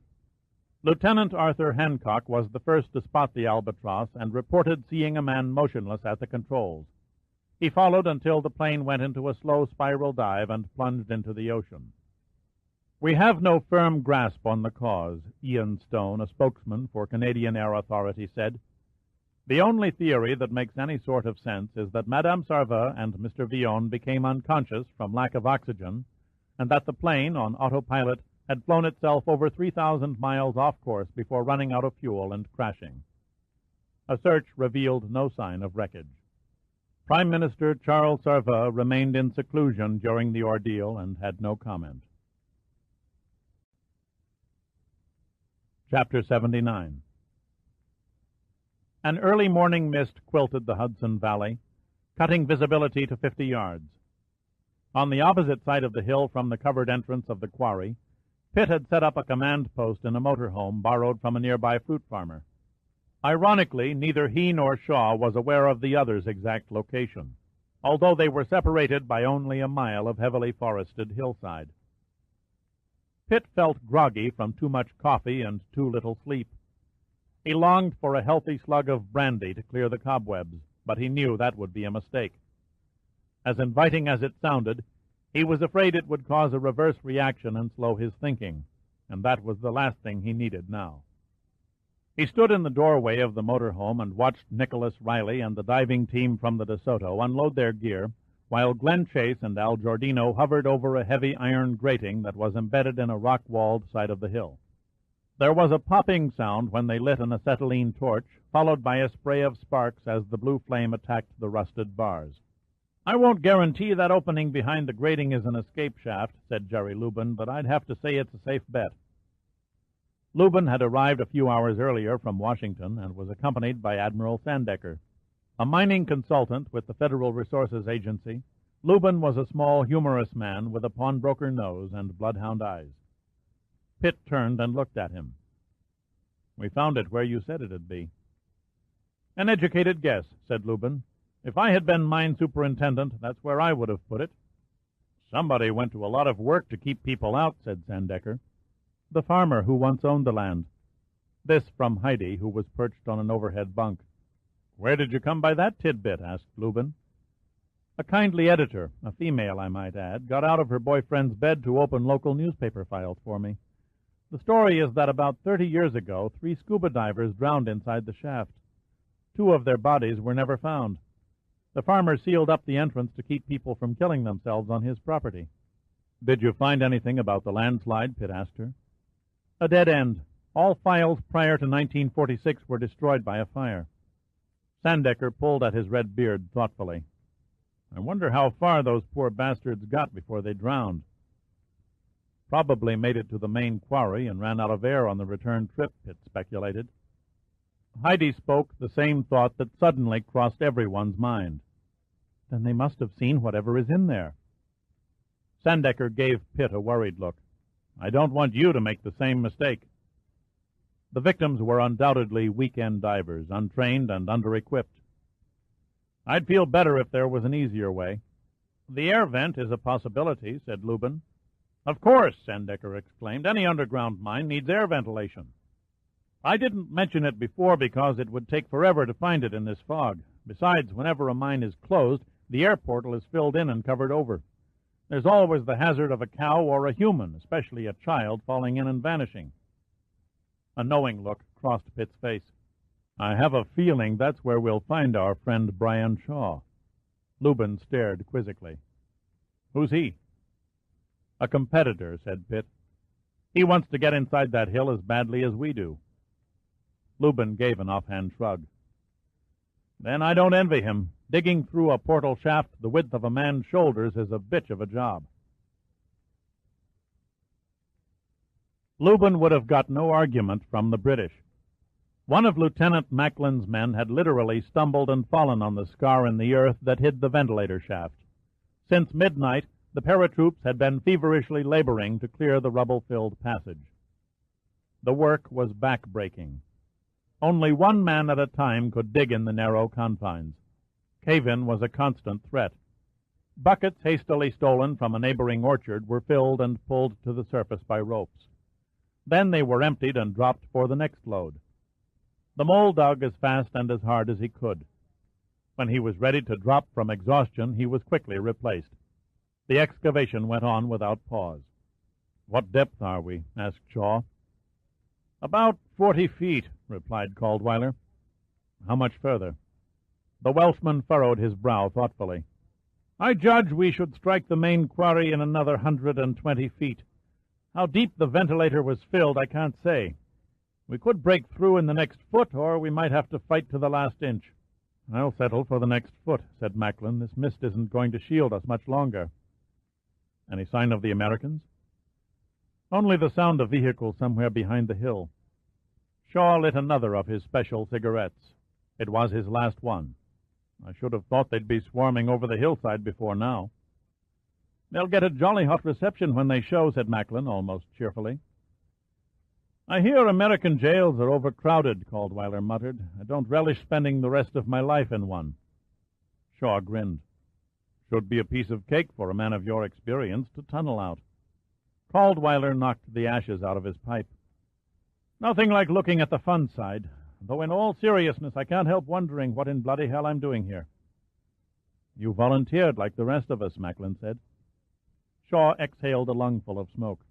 Lieutenant Arthur Hancock was the first to spot the Albatross and reported seeing a man motionless at the controls. He followed until the plane went into a slow spiral dive and plunged into the ocean. "We have no firm grasp on the cause," Ian Stone, a spokesman for Canadian Air Authority, said. "The only theory that makes any sort of sense is that Madame Sarva and Mr. Villon became unconscious from lack of oxygen, and that the plane, on autopilot, had flown itself over 3,000 miles off course before running out of fuel and crashing." A search revealed no sign of wreckage. Prime Minister Charles Sarva remained in seclusion during the ordeal and had no comment. Chapter 79. An early morning mist quilted the Hudson Valley, cutting visibility to 50 yards. On the opposite side of the hill from the covered entrance of the quarry, Pitt had set up a command post in a motorhome borrowed from a nearby fruit farmer. Ironically, neither he nor Shaw was aware of the other's exact location, although they were separated by only a mile of heavily forested hillside. Pitt felt groggy from too much coffee and too little sleep. He longed for a healthy slug of brandy to clear the cobwebs, but he knew that would be a mistake. As inviting as it sounded, he was afraid it would cause a reverse reaction and slow his thinking, and that was the last thing he needed now. He stood in the doorway of the motorhome and watched Nicholas Riley and the diving team from the DeSoto unload their gear, while Glenn Chase and Al Giordino hovered over a heavy iron grating that was embedded in a rock-walled side of the hill. There was a popping sound when they lit an acetylene torch, followed by a spray of sparks as the blue flame attacked the rusted bars. "I won't guarantee that opening behind the grating is an escape shaft," said Jerry Lubin, "but I'd have to say it's a safe bet." Lubin had arrived a few hours earlier from Washington and was accompanied by Admiral Sandecker. A mining consultant with the Federal Resources Agency, Lubin was a small, humorous man with a pawnbroker nose and bloodhound eyes. Pitt turned and looked at him. "We found it where you said it'd be." "An educated guess," said Lubin. "If I had been mine superintendent, that's where I would have put it." "Somebody went to a lot of work to keep people out," said Sandecker. "The farmer who once owned the land." This from Heidi, who was perched on an overhead bunk. "Where did you come by that tidbit?" asked Lubin. "A kindly editor, a female, I might add, got out of her boyfriend's bed to open local newspaper files for me. The story is that about 30 years ago, 3 scuba divers drowned inside the shaft. 2 of their bodies were never found. The farmer sealed up the entrance to keep people from killing themselves on his property." "Did you find anything about the landslide?" Pitt asked her. "A dead end. All files prior to 1946 were destroyed by a fire." Sandecker pulled at his red beard thoughtfully. "I wonder how far those poor bastards got before they drowned." "Probably made it to the main quarry and ran out of air on the return trip," Pitt speculated. Heidi spoke the same thought that suddenly crossed everyone's mind. "Then they must have seen whatever is in there." Sandecker gave Pitt a worried look. "I don't want you to make the same mistake." The victims were undoubtedly weekend divers, untrained and under-equipped. "I'd feel better if there was an easier way." "The air vent is a possibility," said Lubin. "Of course," Sandecker exclaimed. "Any underground mine needs air ventilation." "I didn't mention it before because it would take forever to find it in this fog. Besides, whenever a mine is closed, the air portal is filled in and covered over. There's always the hazard of a cow or a human, especially a child, falling in and vanishing." A knowing look crossed Pitt's face. "I have a feeling that's where we'll find our friend Brian Shaw." Lubin stared quizzically. "Who's he?" "A competitor," said Pitt. "He wants to get inside that hill as badly as we do." Lubin gave an offhand shrug. "Then I don't envy him. Digging through a portal shaft the width of a man's shoulders is a bitch of a job." Lubin would have got no argument from the British. One of Lieutenant Macklin's men had literally stumbled and fallen on the scar in the earth that hid the ventilator shaft. Since midnight, the paratroops had been feverishly laboring to clear the rubble-filled passage. The work was back-breaking. Only one man at a time could dig in the narrow confines. Cave-in was a constant threat. Buckets hastily stolen from a neighboring orchard were filled and pulled to the surface by ropes. Then they were emptied and dropped for the next load. The mole dug as fast and as hard as he could. When he was ready to drop from exhaustion, he was quickly replaced. The excavation went on without pause. "What depth are we?" asked Shaw. "About 40 feet," replied Caldweiler. "How much further?" The Welshman furrowed his brow thoughtfully. "I judge we should strike the main quarry in another 120 feet. How deep the ventilator was filled, I can't say. We could break through in the next foot, or we might have to fight to the last inch." "I'll settle for the next foot," said Macklin. "This mist isn't going to shield us much longer." "Any sign of the Americans?" "Only the sound of vehicles somewhere behind the hill." Shaw lit another of his special cigarettes. It was his last one. "I should have thought they'd be swarming over the hillside before now." "They'll get a jolly hot reception when they show," said Macklin, almost cheerfully. "I hear American jails are overcrowded," Caldweiler muttered. "I don't relish spending the rest of my life in one." Shaw grinned. "Should be a piece of cake for a man of your experience to tunnel out." Caldweiler knocked the ashes out of his pipe. "Nothing like looking at the fun side, though in all seriousness I can't help wondering what in bloody hell I'm doing here." "You volunteered like the rest of us," Macklin said. Shaw exhaled a lungful of smoke.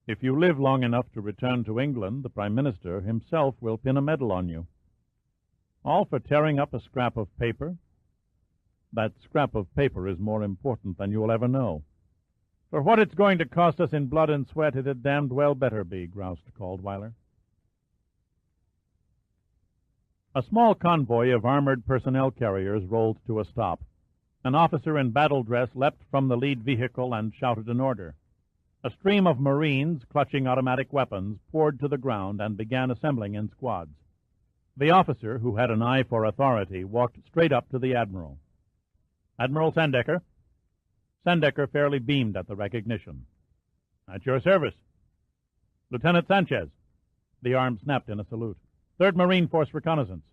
"If you live long enough to return to England, the Prime Minister himself will pin a medal on you." "All for tearing up a scrap of paper?" "That scrap of paper is more important than you'll ever know." "For what it's going to cost us in blood and sweat, it had damned well better be," groused Caldweiler. A small convoy of armored personnel carriers rolled to a stop. An officer in battle dress leapt from the lead vehicle and shouted an order. A stream of Marines, clutching automatic weapons, poured to the ground and began assembling in squads. The officer, who had an eye for authority, walked straight up to the Admiral. "Admiral Sandecker?" Sandecker fairly beamed at the recognition. "At your service." "Lieutenant Sanchez." The arm snapped in a salute. "3rd Marine Force Reconnaissance."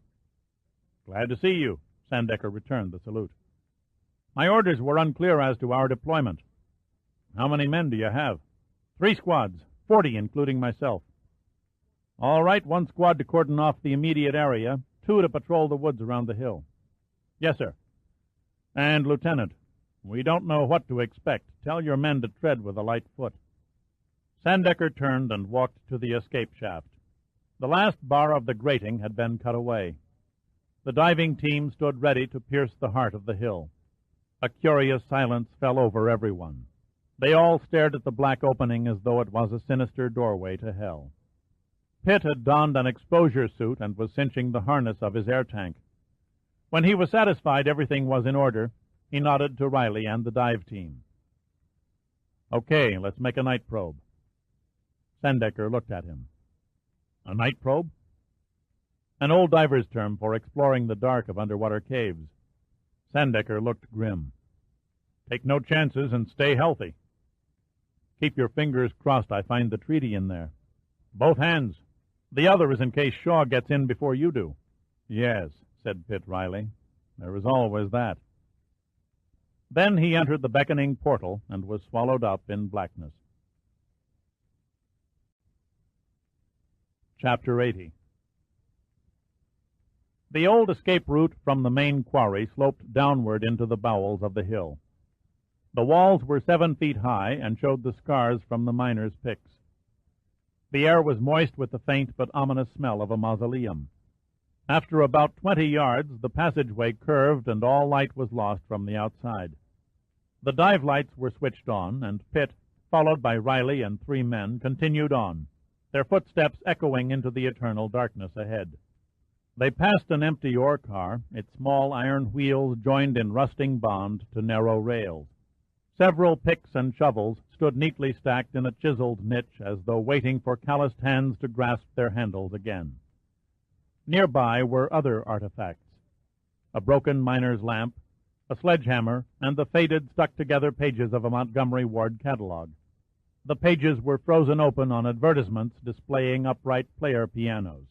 "Glad to see you." Sandecker returned the salute. "My orders were unclear as to our deployment." "How many men do you have?" "3 squads, 40 including myself." "All right, 1 squad to cordon off the immediate area, 2 to patrol the woods around the hill." "Yes, sir." "And, Lieutenant, we don't know what to expect. Tell your men to tread with a light foot." Sandecker turned and walked to the escape shaft. The last bar of the grating had been cut away. The diving team stood ready to pierce the heart of the hill. A curious silence fell over everyone. They all stared at the black opening as though it was a sinister doorway to hell. Pitt had donned an exposure suit and was cinching the harness of his air tank. When he was satisfied everything was in order, he nodded to Riley and the dive team. "Okay, let's make a night probe." Sandecker looked at him. "A night probe?" "An old diver's term for exploring the dark of underwater caves." Sandecker looked grim. "Take no chances and stay healthy." "Keep your fingers crossed I find the treaty in there." "Both hands. The other is in case Shaw gets in before you do." "Yes," said Pitt Riley. "There is always that." Then he entered the beckoning portal and was swallowed up in blackness. Chapter 80. The old escape route from the main quarry sloped downward into the bowels of the hill. The walls were 7 feet high and showed the scars from the miners' picks. The air was moist with the faint but ominous smell of a mausoleum. After about 20 yards, the passageway curved and all light was lost from the outside. The dive lights were switched on, and Pitt, followed by Riley and 3 men, continued on, their footsteps echoing into the eternal darkness ahead. They passed an empty ore car, its small iron wheels joined in rusting bond to narrow rails. Several picks and shovels stood neatly stacked in a chiseled niche as though waiting for calloused hands to grasp their handles again. Nearby were other artifacts: a broken miner's lamp, a sledgehammer, and the faded, stuck-together pages of a Montgomery Ward catalog. The pages were frozen open on advertisements displaying upright player pianos.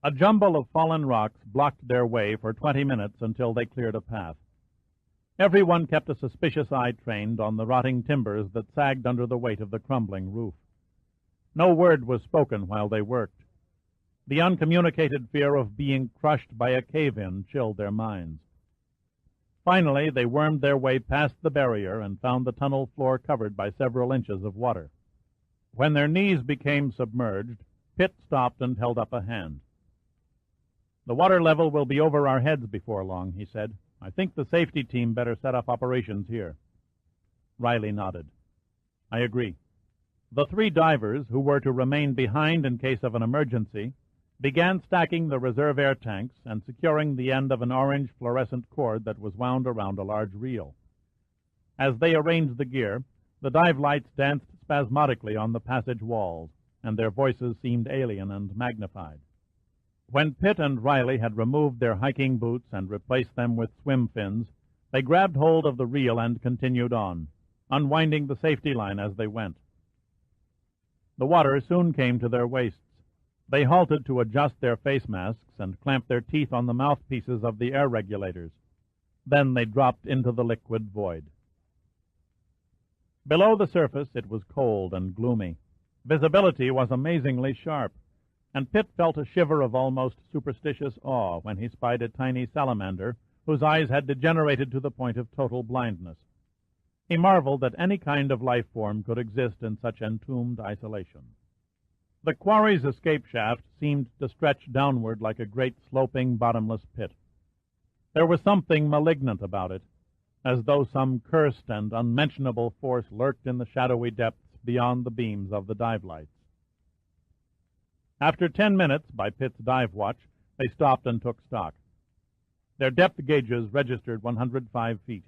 A jumble of fallen rocks blocked their way for 20 minutes until they cleared a path. Everyone kept a suspicious eye trained on the rotting timbers that sagged under the weight of the crumbling roof. No word was spoken while they worked. The uncommunicated fear of being crushed by a cave-in chilled their minds. Finally, they wormed their way past the barrier and found the tunnel floor covered by several inches of water. When their knees became submerged, Pitt stopped and held up a hand. "The water level will be over our heads before long," he said. "I think the safety team better set up operations here." Riley nodded. "I agree." The three divers, who were to remain behind in case of an emergency, began stacking the reserve air tanks and securing the end of an orange fluorescent cord that was wound around a large reel. As they arranged the gear, the dive lights danced spasmodically on the passage walls, and their voices seemed alien and magnified. When Pitt and Riley had removed their hiking boots and replaced them with swim fins, they grabbed hold of the reel and continued on, unwinding the safety line as they went. The water soon came to their waists. They halted to adjust their face masks and clamp their teeth on the mouthpieces of the air regulators. Then they dropped into the liquid void. Below the surface it was cold and gloomy. Visibility was amazingly sharp, and Pitt felt a shiver of almost superstitious awe when he spied a tiny salamander whose eyes had degenerated to the point of total blindness. He marveled that any kind of life form could exist in such entombed isolation. The quarry's escape shaft seemed to stretch downward like a great sloping bottomless pit. There was something malignant about it, as though some cursed and unmentionable force lurked in the shadowy depths beyond the beams of the dive lights. After 10 minutes, by Pitt's dive watch, they stopped and took stock. Their depth gauges registered 105 feet.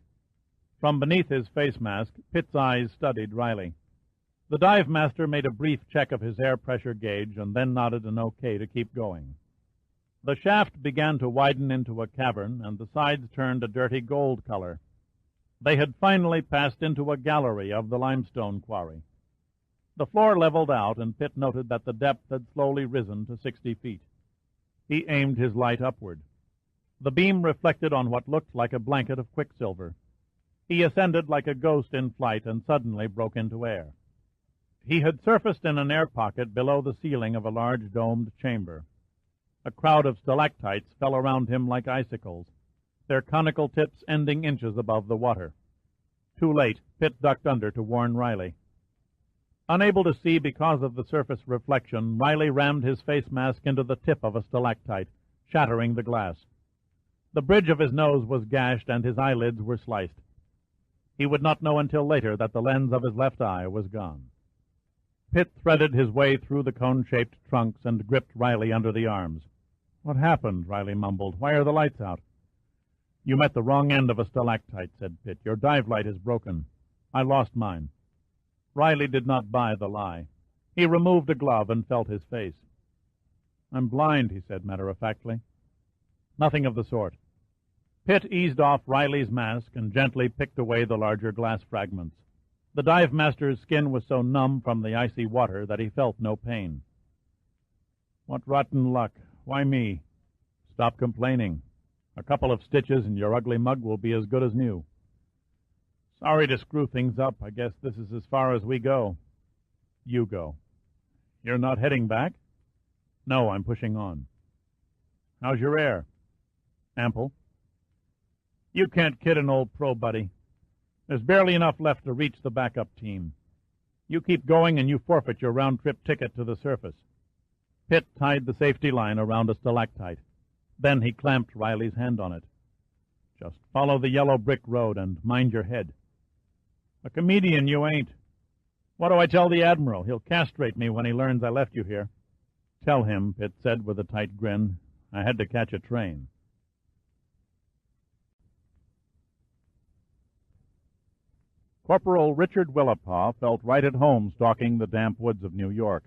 From beneath his face mask, Pitt's eyes studied Riley. The dive master made a brief check of his air pressure gauge and then nodded an okay to keep going. The shaft began to widen into a cavern, and the sides turned a dirty gold color. They had finally passed into a gallery of the limestone quarry. The floor leveled out, and Pitt noted that the depth had slowly risen to 60 feet. He aimed his light upward. The beam reflected on what looked like a blanket of quicksilver. He ascended like a ghost in flight and suddenly broke into air. He had surfaced in an air pocket below the ceiling of a large domed chamber. A crowd of stalactites fell around him like icicles, their conical tips ending inches above the water. Too late, Pitt ducked under to warn Riley. Unable to see because of the surface reflection, Riley rammed his face mask into the tip of a stalactite, shattering the glass. The bridge of his nose was gashed and his eyelids were sliced. He would not know until later that the lens of his left eye was gone. Pitt threaded his way through the cone-shaped trunks and gripped Riley under the arms. "What happened?" Riley mumbled. "Why are the lights out?" "You met the wrong end of a stalactite," said Pitt. "Your dive light is broken. I lost mine." Riley did not buy the lie. He removed a glove and felt his face. "I'm blind," he said matter-of-factly. "Nothing of the sort." Pitt eased off Riley's mask and gently picked away the larger glass fragments. The dive master's skin was so numb from the icy water that he felt no pain. "What rotten luck. Why me?" "Stop complaining. A couple of stitches and your ugly mug will be as good as new." "Sorry to screw things up. I guess this is as far as we go." "You go." "You're not heading back?" "No, I'm pushing on." "How's your air?" "Ample." "You can't kid an old pro, buddy. There's barely enough left to reach the backup team. You keep going and you forfeit your round-trip ticket to the surface." Pitt tied the safety line around a stalactite. Then he clamped Riley's hand on it. "Just follow the yellow brick road and mind your head." "A comedian you ain't. What do I tell the Admiral? He'll castrate me when he learns I left you here." "Tell him," Pitt said with a tight grin, "I had to catch a train." Corporal Richard Willapaw felt right at home stalking the damp woods of New York.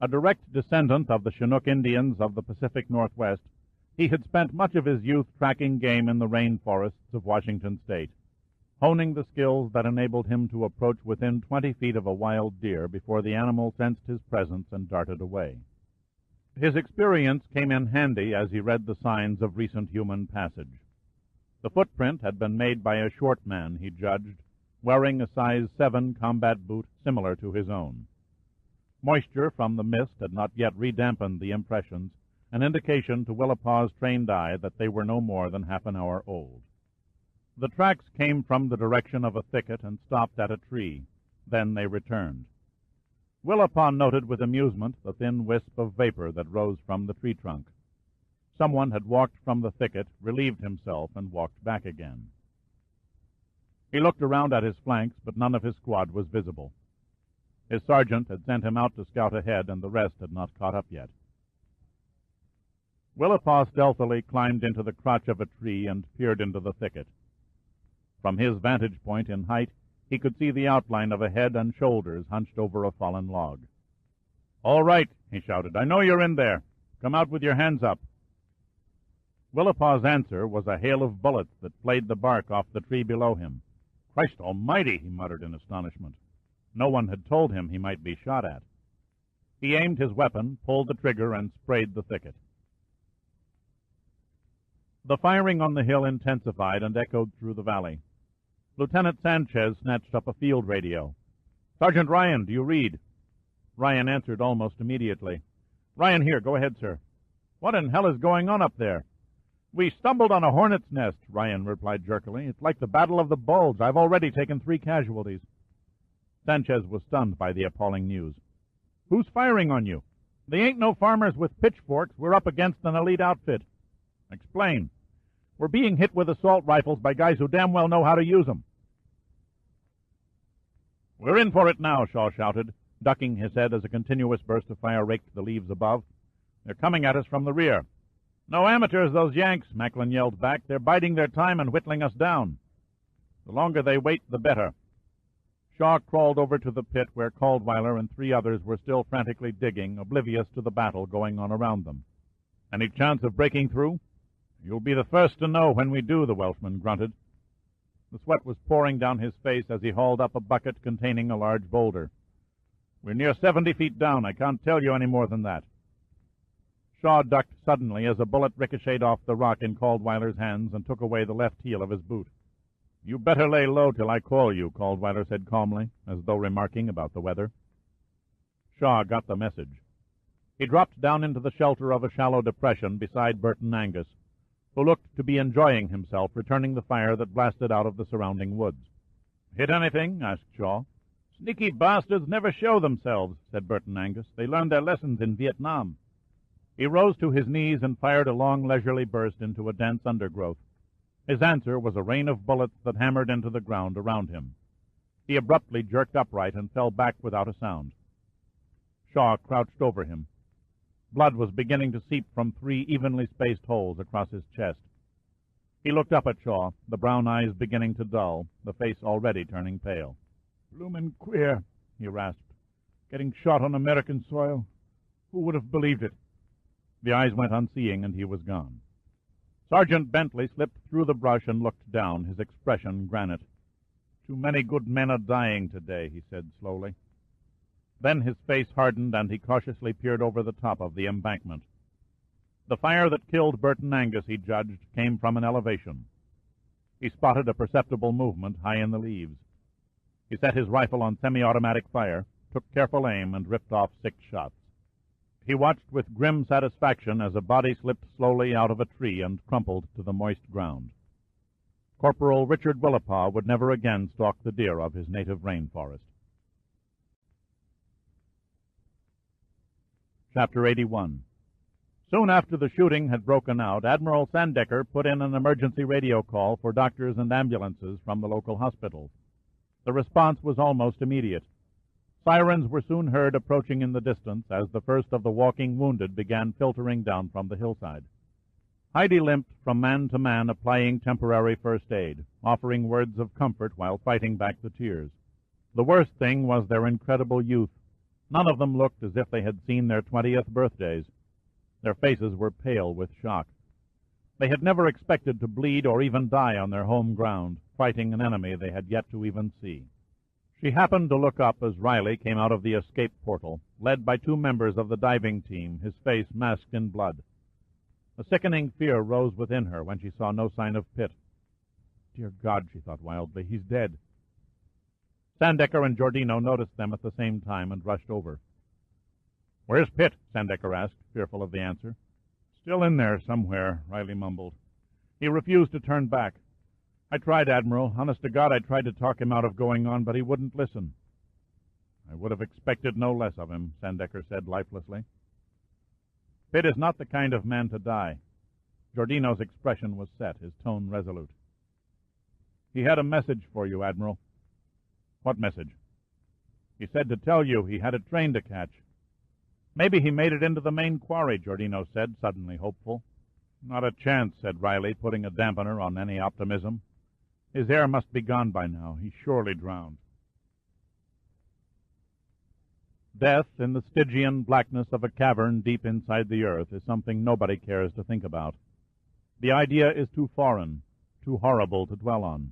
A direct descendant of the Chinook Indians of the Pacific Northwest, he had spent much of his youth tracking game in the rainforests of Washington State, honing the skills that enabled him to approach within 20 feet of a wild deer before the animal sensed his presence and darted away. His experience came in handy as he read the signs of recent human passage. The footprint had been made by a short man, he judged, wearing a size 7 combat boot similar to his own. Moisture from the mist had not yet redampened the impressions, an indication to Willipaw's trained eye that they were no more than half an hour old. The tracks came from the direction of a thicket and stopped at a tree. Then they returned. Willipaw noted with amusement the thin wisp of vapor that rose from the tree trunk. Someone had walked from the thicket, relieved himself, and walked back again. He looked around at his flanks, but none of his squad was visible. His sergeant had sent him out to scout ahead, and the rest had not caught up yet. Willipaw stealthily climbed into the crotch of a tree and peered into the thicket. From his vantage point in height, he could see the outline of a head and shoulders hunched over a fallen log. "All right," he shouted. "I know you're in there. Come out with your hands up." Willipaw's answer was a hail of bullets that flayed the bark off the tree below him. "Christ almighty!" he muttered in astonishment. No one had told him he might be shot at. He aimed his weapon, pulled the trigger, and sprayed the thicket. The firing on the hill intensified and echoed through the valley. Lieutenant Sanchez snatched up a field radio. "Sergeant Ryan, do you read?" Ryan answered almost immediately. "Ryan here. Go ahead, sir." "What in hell is going on up there?" "We stumbled on a hornet's nest," Ryan replied jerkily. "It's like the Battle of the Bulge. I've already taken 3 casualties." Sanchez was stunned by the appalling news. "Who's firing on you?" "They ain't no farmers with pitchforks. We're up against an elite outfit." "Explain." "We're being hit with assault rifles by guys who damn well know how to use them." "We're in for it now," Shaw shouted, ducking his head as a continuous burst of fire raked the leaves above. "They're coming at us from the rear." "No amateurs, those Yanks," Macklin yelled back. "They're biding their time and whittling us down." "The longer they wait, the better." Shaw crawled over to the pit where Caldweiler and 3 others were still frantically digging, oblivious to the battle going on around them. "Any chance of breaking through?" "You'll be the first to know when we do," the Welshman grunted. The sweat was pouring down his face as he hauled up a bucket containing a large boulder. "We're near 70 feet down. I can't tell you any more than that." Shaw ducked suddenly as a bullet ricocheted off the rock in Caldweiler's hands and took away the left heel of his boot. "You better lay low till I call you," Caldweiler said calmly, as though remarking about the weather. Shaw got the message. He dropped down into the shelter of a shallow depression beside Burton Angus, who looked to be enjoying himself, returning the fire that blasted out of the surrounding woods. "Hit anything?" asked Shaw. "Sneaky bastards never show themselves," said Burton Angus. "They learned their lessons in Vietnam." He rose to his knees and fired a long, leisurely burst into a dense undergrowth. His answer was a rain of bullets that hammered into the ground around him. He abruptly jerked upright and fell back without a sound. Shaw crouched over him. Blood was beginning to seep from 3 evenly spaced holes across his chest. He looked up at Shaw, the brown eyes beginning to dull, the face already turning pale. "Bloomin' queer," he rasped. "Getting shot on American soil. Who would have believed it?" The eyes went unseeing, and he was gone. Sergeant Bentley slipped through the brush and looked down, his expression granite. "Too many good men are dying today," he said slowly. Then his face hardened, and he cautiously peered over the top of the embankment. The fire that killed Burton Angus, he judged, came from an elevation. He spotted a perceptible movement high in the leaves. He set his rifle on semi-automatic fire, took careful aim, and ripped off 6 shots. He watched with grim satisfaction as a body slipped slowly out of a tree and crumpled to the moist ground. Corporal Richard Willipawh would never again stalk the deer of his native rainforest. Chapter 81. Soon after the shooting had broken out, Admiral Sandecker put in an emergency radio call for doctors and ambulances from the local hospitals. The response was almost immediate. Sirens were soon heard approaching in the distance as the first of the walking wounded began filtering down from the hillside. Heidi limped from man to man, applying temporary first aid, offering words of comfort while fighting back the tears. The worst thing was their incredible youth. None of them looked as if they had seen their 20th birthdays. Their faces were pale with shock. They had never expected to bleed or even die on their home ground, fighting an enemy they had yet to even see. She happened to look up as Riley came out of the escape portal, led by 2 members of the diving team, his face masked in blood. A sickening fear rose within her when she saw no sign of Pitt. Dear God, she thought wildly, he's dead. Sandecker and Giordino noticed them at the same time and rushed over. "Where's Pitt?" Sandecker asked, fearful of the answer. "Still in there somewhere," Riley mumbled. "He refused to turn back. I tried, Admiral. Honest to God, I tried to talk him out of going on, but he wouldn't listen." "I would have expected no less of him," Sandecker said lifelessly. "Pitt is not the kind of man to die." Giordino's expression was set, his tone resolute. "He had a message for you, Admiral." "What message?" "He said to tell you he had a train to catch." "Maybe he made it into the main quarry," Giordino said, suddenly hopeful. "Not a chance," said Riley, putting a dampener on any optimism. "His air must be gone by now. He's surely drowned." Death in the Stygian blackness of a cavern deep inside the earth is something nobody cares to think about. The idea is too foreign, too horrible to dwell on.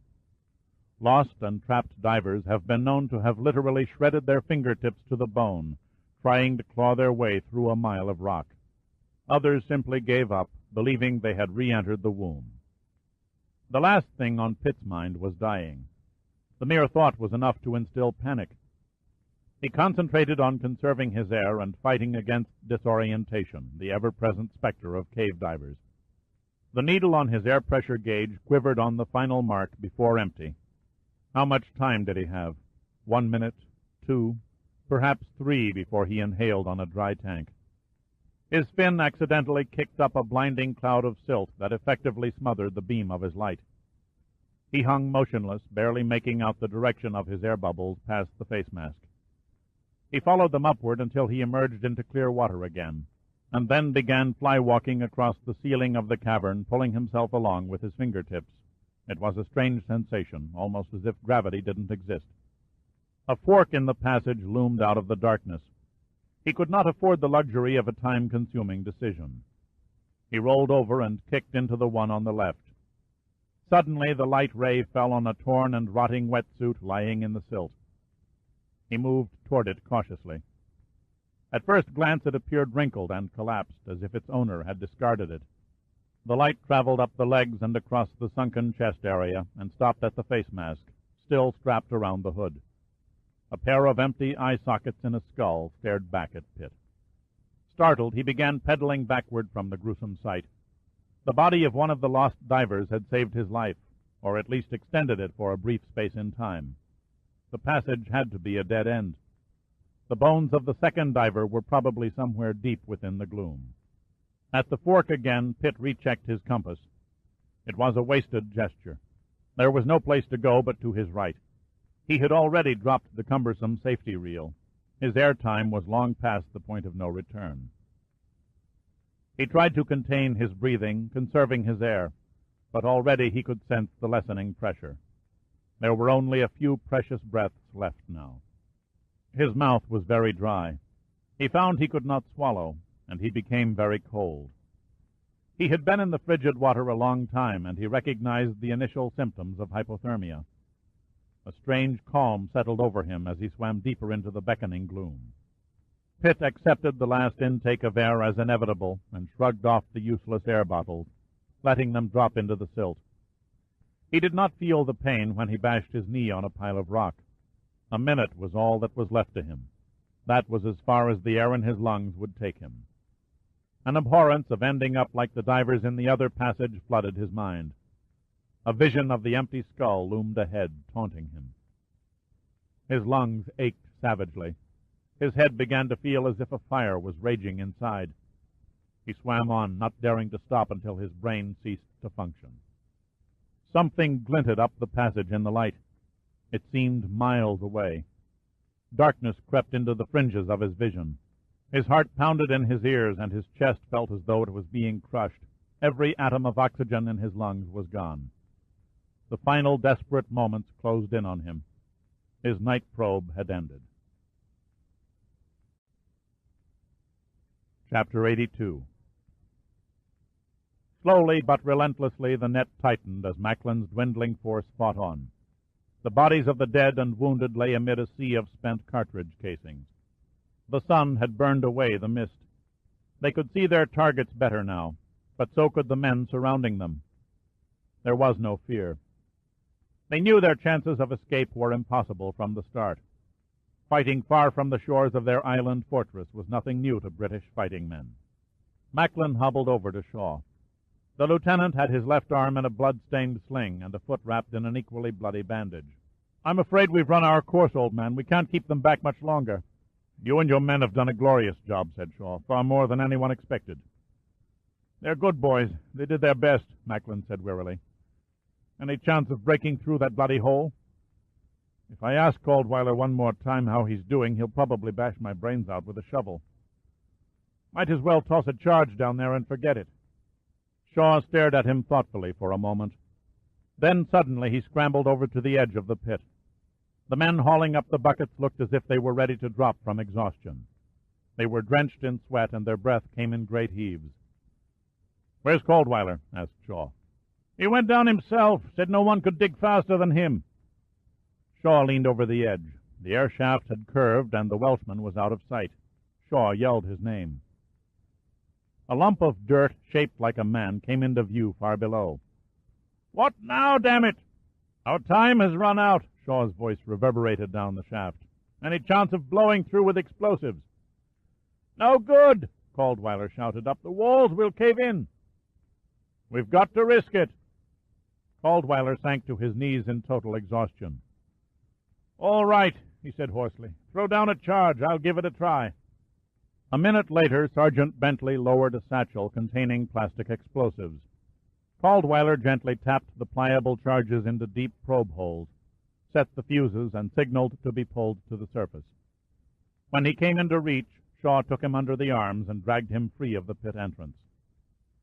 Lost and trapped divers have been known to have literally shredded their fingertips to the bone, trying to claw their way through a mile of rock. Others simply gave up, believing they had re-entered the womb. The last thing on Pitt's mind was dying. The mere thought was enough to instill panic. He concentrated on conserving his air and fighting against disorientation, the ever-present specter of cave divers. The needle on his air pressure gauge quivered on the final mark before empty. How much time did he have? 1 minute, 2, perhaps 3 before he inhaled on a dry tank. His fin accidentally kicked up a blinding cloud of silt that effectively smothered the beam of his light. He hung motionless, barely making out the direction of his air bubbles past the face mask. He followed them upward until he emerged into clear water again, and then began fly-walking across the ceiling of the cavern, pulling himself along with his fingertips. It was a strange sensation, almost as if gravity didn't exist. A fork in the passage loomed out of the darkness. He could not afford the luxury of a time-consuming decision. He rolled over and kicked into the one on the left. Suddenly the light ray fell on a torn and rotting wetsuit lying in the silt. He moved toward it cautiously. At first glance it appeared wrinkled and collapsed, as if its owner had discarded it. The light traveled up the legs and across the sunken chest area and stopped at the face mask, still strapped around the hood. A pair of empty eye sockets in a skull stared back at Pitt. Startled, he began pedaling backward from the gruesome sight. The body of one of the lost divers had saved his life, or at least extended it for a brief space in time. The passage had to be a dead end. The bones of the second diver were probably somewhere deep within the gloom. At the fork again, Pitt rechecked his compass. It was a wasted gesture. There was no place to go but to his right. He had already dropped the cumbersome safety reel. His air time was long past the point of no return. He tried to contain his breathing, conserving his air, but already he could sense the lessening pressure. There were only a few precious breaths left now. His mouth was very dry. He found he could not swallow, and he became very cold. He had been in the frigid water a long time, and he recognized the initial symptoms of hypothermia. A strange calm settled over him as he swam deeper into the beckoning gloom. Pitt accepted the last intake of air as inevitable and shrugged off the useless air bottles, letting them drop into the silt. He did not feel the pain when he bashed his knee on a pile of rock. A minute was all that was left to him. That was as far as the air in his lungs would take him. An abhorrence of ending up like the divers in the other passage flooded his mind. A vision of the empty skull loomed ahead, taunting him. His lungs ached savagely. His head began to feel as if a fire was raging inside. He swam on, not daring to stop until his brain ceased to function. Something glinted up the passage in the light. It seemed miles away. Darkness crept into the fringes of his vision. His heart pounded in his ears, and his chest felt as though it was being crushed. Every atom of oxygen in his lungs was gone. The final desperate moments closed in on him. His night probe had ended. Chapter 82. Slowly but relentlessly the net tightened as Macklin's dwindling force fought on. The bodies of the dead and wounded lay amid a sea of spent cartridge casings. The sun had burned away the mist. They could see their targets better now, but so could the men surrounding them. There was no fear. They knew their chances of escape were impossible from the start. Fighting far from the shores of their island fortress was nothing new to British fighting men. Macklin hobbled over to Shaw. The lieutenant had his left arm in a blood-stained sling and a foot wrapped in an equally bloody bandage. "I'm afraid we've run our course, old man. We can't keep them back much longer." "You and your men have done a glorious job," said Shaw, "far more than anyone expected." "They're good boys. They did their best," Macklin said wearily. "Any chance of breaking through that bloody hole?" "If I ask Caldweiler one more time how he's doing, he'll probably bash my brains out with a shovel. Might as well toss a charge down there and forget it." Shaw stared at him thoughtfully for a moment. Then suddenly he scrambled over to the edge of the pit. The men hauling up the buckets looked as if they were ready to drop from exhaustion. They were drenched in sweat, and their breath came in great heaves. "Where's Caldweiler?" asked Shaw. "He went down himself. Said no one could dig faster than him." Shaw leaned over the edge. The air shaft had curved, and the Welshman was out of sight. Shaw yelled his name. A lump of dirt shaped like a man came into view far below. "What now, damn it?" "Our time has run out," Shaw's voice reverberated down the shaft. "Any chance of blowing through with explosives?" "No good," Caldweiler shouted up. "The walls will cave in." "We've got to risk it." Caldweiler sank to his knees in total exhaustion. "All right," he said hoarsely. "Throw down a charge. I'll give it a try." A minute later, Sergeant Bentley lowered a satchel containing plastic explosives. Caldweiler gently tapped the pliable charges into deep probe holes, set the fuses, and signaled to be pulled to the surface. When he came into reach, Shaw took him under the arms and dragged him free of the pit entrance.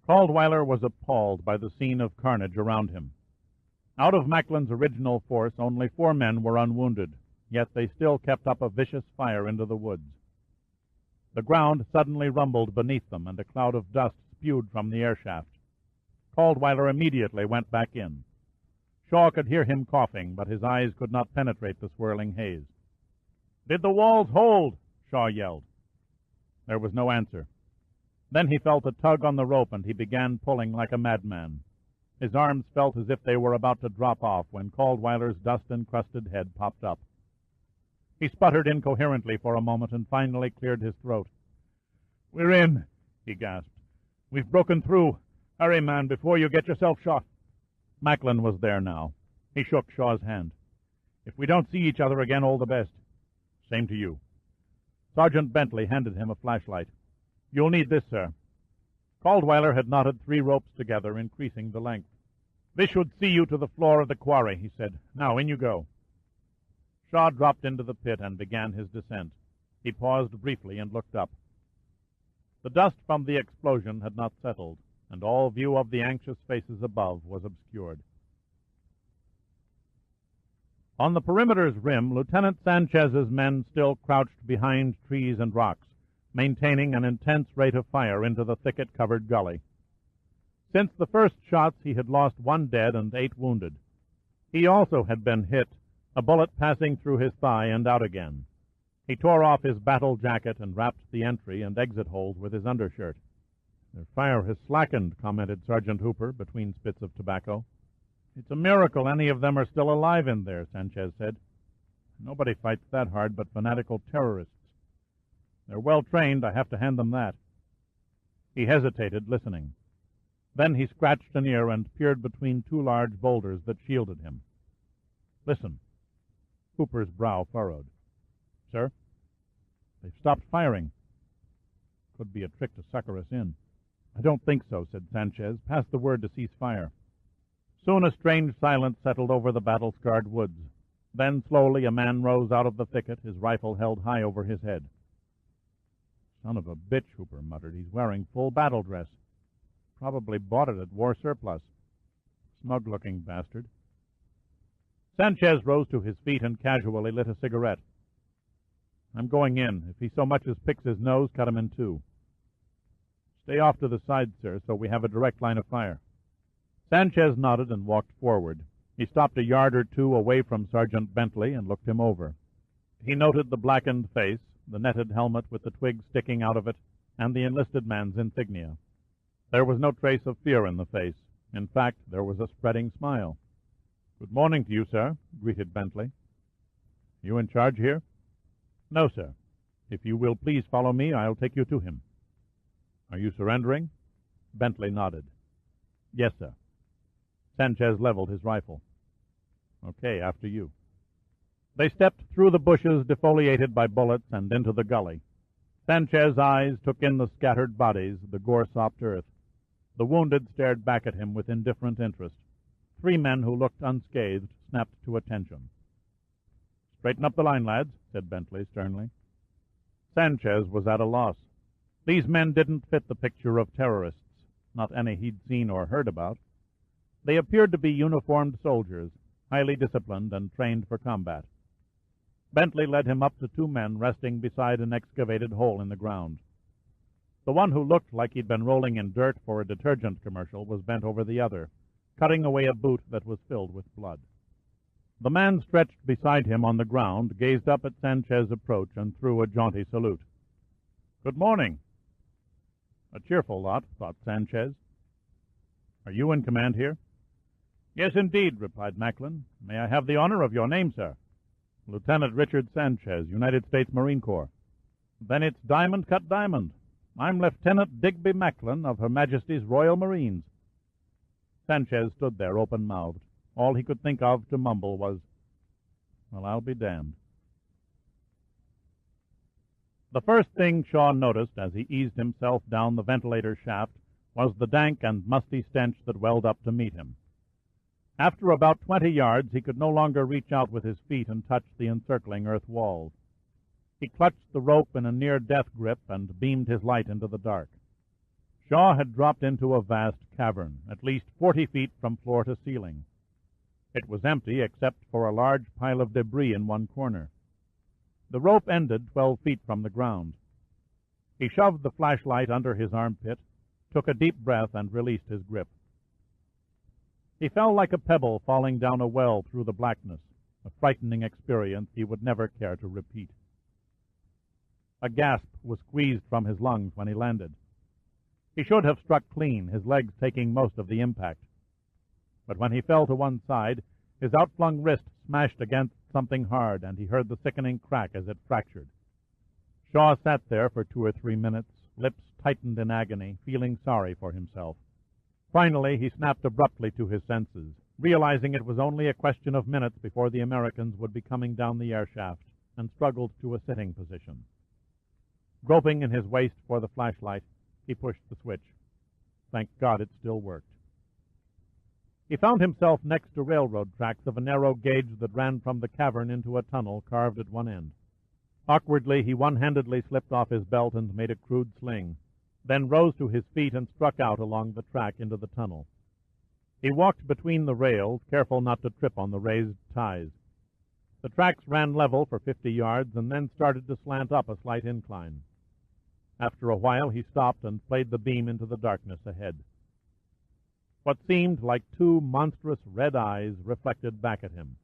Caldweiler was appalled by the scene of carnage around him. Out of Macklin's original force, only 4 men were unwounded, yet they still kept up a vicious fire into the woods. The ground suddenly rumbled beneath them, and a cloud of dust spewed from the air shaft. Caldweiler immediately went back in. Shaw could hear him coughing, but his eyes could not penetrate the swirling haze. "Did the walls hold?" Shaw yelled. There was no answer. Then he felt a tug on the rope, and he began pulling like a madman. His arms felt as if they were about to drop off when Caldweiler's dust-encrusted head popped up. He sputtered incoherently for a moment and finally cleared his throat. "We're in," he gasped. "We've broken through. Hurry, man, before you get yourself shot." Macklin was there now. He shook Shaw's hand. "If we don't see each other again, all the best." "Same to you." Sergeant Bentley handed him a flashlight. "You'll need this, sir." Caldweiler had knotted 3 ropes together, increasing the length. "This should see you to the floor of the quarry," he said. "Now, in you go." Shaw dropped into the pit and began his descent. He paused briefly and looked up. The dust from the explosion had not settled, and all view of the anxious faces above was obscured. On the perimeter's rim, Lieutenant Sanchez's men still crouched behind trees and rocks, maintaining an intense rate of fire into the thicket-covered gully. Since the first shots, he had lost 1 dead and 8 wounded. He also had been hit, a bullet passing through his thigh and out again. He tore off his battle jacket and wrapped the entry and exit holes with his undershirt. "Their fire has slackened," commented Sergeant Hooper between spits of tobacco. "It's a miracle any of them are still alive in there," Sanchez said. "Nobody fights that hard but fanatical terrorists. They're well trained, I have to hand them that." He hesitated, listening. Then he scratched an ear and peered between 2 large boulders that shielded him. "Listen." Hooper's brow furrowed. "Sir?" "They've stopped firing." "Could be a trick to sucker us in." "I don't think so," said Sanchez. "Pass the word to cease fire." Soon a strange silence settled over the battle-scarred woods. Then slowly a man rose out of the thicket, his rifle held high over his head. "Son of a bitch," Hooper muttered. "He's wearing full battle dress. Probably bought it at war surplus. Smug-looking bastard." Sanchez rose to his feet and casually lit a cigarette. "I'm going in. If he so much as picks his nose, cut him in 2. Stay off to the side, sir, so we have a direct line of fire. Sanchez nodded and walked forward. He stopped a yard or two away from Sergeant Bentley and looked him over. He noted the blackened face, the netted helmet with the twig sticking out of it, and the enlisted man's insignia. There was no trace of fear in the face. In fact, there was a spreading smile. "Good morning to you, sir," greeted Bentley. "You in charge here?" "No, sir. If you will please follow me, I'll take you to him." "Are you surrendering?" Bentley nodded. "Yes, sir." Sanchez leveled his rifle. "Okay, after you." They stepped through the bushes defoliated by bullets and into the gully. Sanchez's eyes took in the scattered bodies, the gore-sopped earth. The wounded stared back at him with indifferent interest. 3 men who looked unscathed snapped to attention. "Straighten up the line, lads," said Bentley sternly. Sanchez was at a loss. These men didn't fit the picture of terrorists, not any he'd seen or heard about. They appeared to be uniformed soldiers, highly disciplined and trained for combat. Bentley led him up to 2 men resting beside an excavated hole in the ground. The one who looked like he'd been rolling in dirt for a detergent commercial was bent over the other, cutting away a boot that was filled with blood. The man stretched beside him on the ground gazed up at Sanchez's approach and threw a jaunty salute. "Good morning." A cheerful lot, thought Sanchez. "Are you in command here?" "Yes, indeed," replied Macklin. "May I have the honor of your name, sir?" "Lieutenant Richard Sanchez, United States Marine Corps." "Then it's diamond cut diamond. I'm Lieutenant Digby Macklin of Her Majesty's Royal Marines." Sanchez stood there open-mouthed. All he could think of to mumble was, "Well, I'll be damned." The first thing Shaw noticed as he eased himself down the ventilator shaft was the dank and musty stench that welled up to meet him. After about 20 yards, he could no longer reach out with his feet and touch the encircling earth walls. He clutched the rope in a near-death grip and beamed his light into the dark. Shaw had dropped into a vast cavern, at least 40 feet from floor to ceiling. It was empty except for a large pile of debris in one corner. The rope ended 12 feet from the ground. He shoved the flashlight under his armpit, took a deep breath, and released his grip. He fell like a pebble falling down a well through the blackness, a frightening experience he would never care to repeat. A gasp was squeezed from his lungs when he landed. He should have struck clean, his legs taking most of the impact. But when he fell to one side, his outflung wrist smashed against something hard, and he heard the sickening crack as it fractured. Shaw sat there for 2 or 3 minutes, lips tightened in agony, feeling sorry for himself. Finally, he snapped abruptly to his senses, realizing it was only a question of minutes before the Americans would be coming down the air shaft, and struggled to a sitting position. Groping in his waist for the flashlight, he pushed the switch. Thank God it still worked. He found himself next to railroad tracks of a narrow gauge that ran from the cavern into a tunnel carved at one end. Awkwardly, he one-handedly slipped off his belt and made a crude sling, then rose to his feet and struck out along the track into the tunnel. He walked between the rails, careful not to trip on the raised ties. The tracks ran level for 50 yards and then started to slant up a slight incline. After a while, he stopped and played the beam into the darkness ahead. What seemed like 2 monstrous red eyes reflected back at him.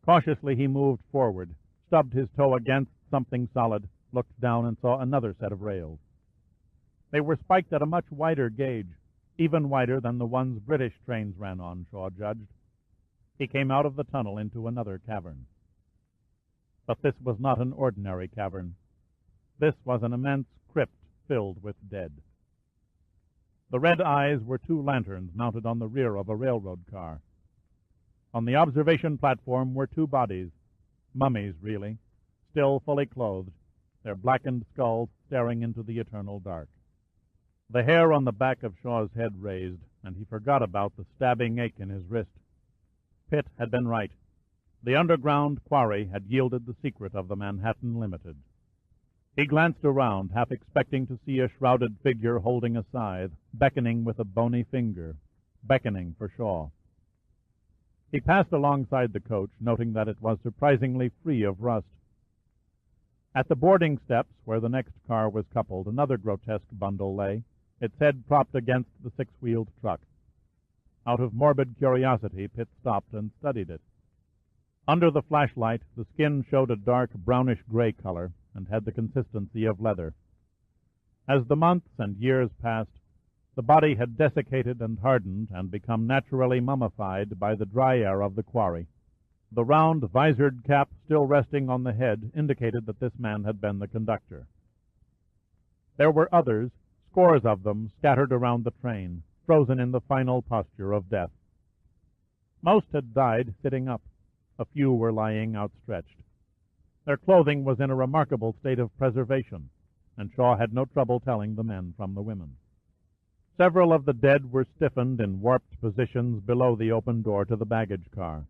Cautiously, he moved forward, stubbed his toe against something solid, looked down and saw another set of rails. They were spiked at a much wider gauge, even wider than the ones British trains ran on, Shaw judged. He came out of the tunnel into another cavern. But this was not an ordinary cavern. This was an immense crypt filled with dead. The red eyes were 2 lanterns mounted on the rear of a railroad car. On the observation platform were 2 bodies, mummies really, still fully clothed, their blackened skulls staring into the eternal dark. The hair on the back of Shaw's head raised, and he forgot about the stabbing ache in his wrist. Pitt had been right. The underground quarry had yielded the secret of the Manhattan Limited. He glanced around, half expecting to see a shrouded figure holding a scythe, beckoning with a bony finger, beckoning for Shaw. He passed alongside the coach, noting that it was surprisingly free of rust. At the boarding steps, where the next car was coupled, another grotesque bundle lay, its head propped against the six-wheeled truck. Out of morbid curiosity, Pitt stopped and studied it. Under the flashlight, the skin showed a dark brownish-gray color and had the consistency of leather. As the months and years passed, the body had desiccated and hardened and become naturally mummified by the dry air of the quarry. The round, visored cap still resting on the head indicated that this man had been the conductor. There were others, scores of them, scattered around the train, frozen in the final posture of death. Most had died sitting up. A few were lying outstretched. Their clothing was in a remarkable state of preservation, and Shaw had no trouble telling the men from the women. Several of the dead were stiffened in warped positions below the open door to the baggage car.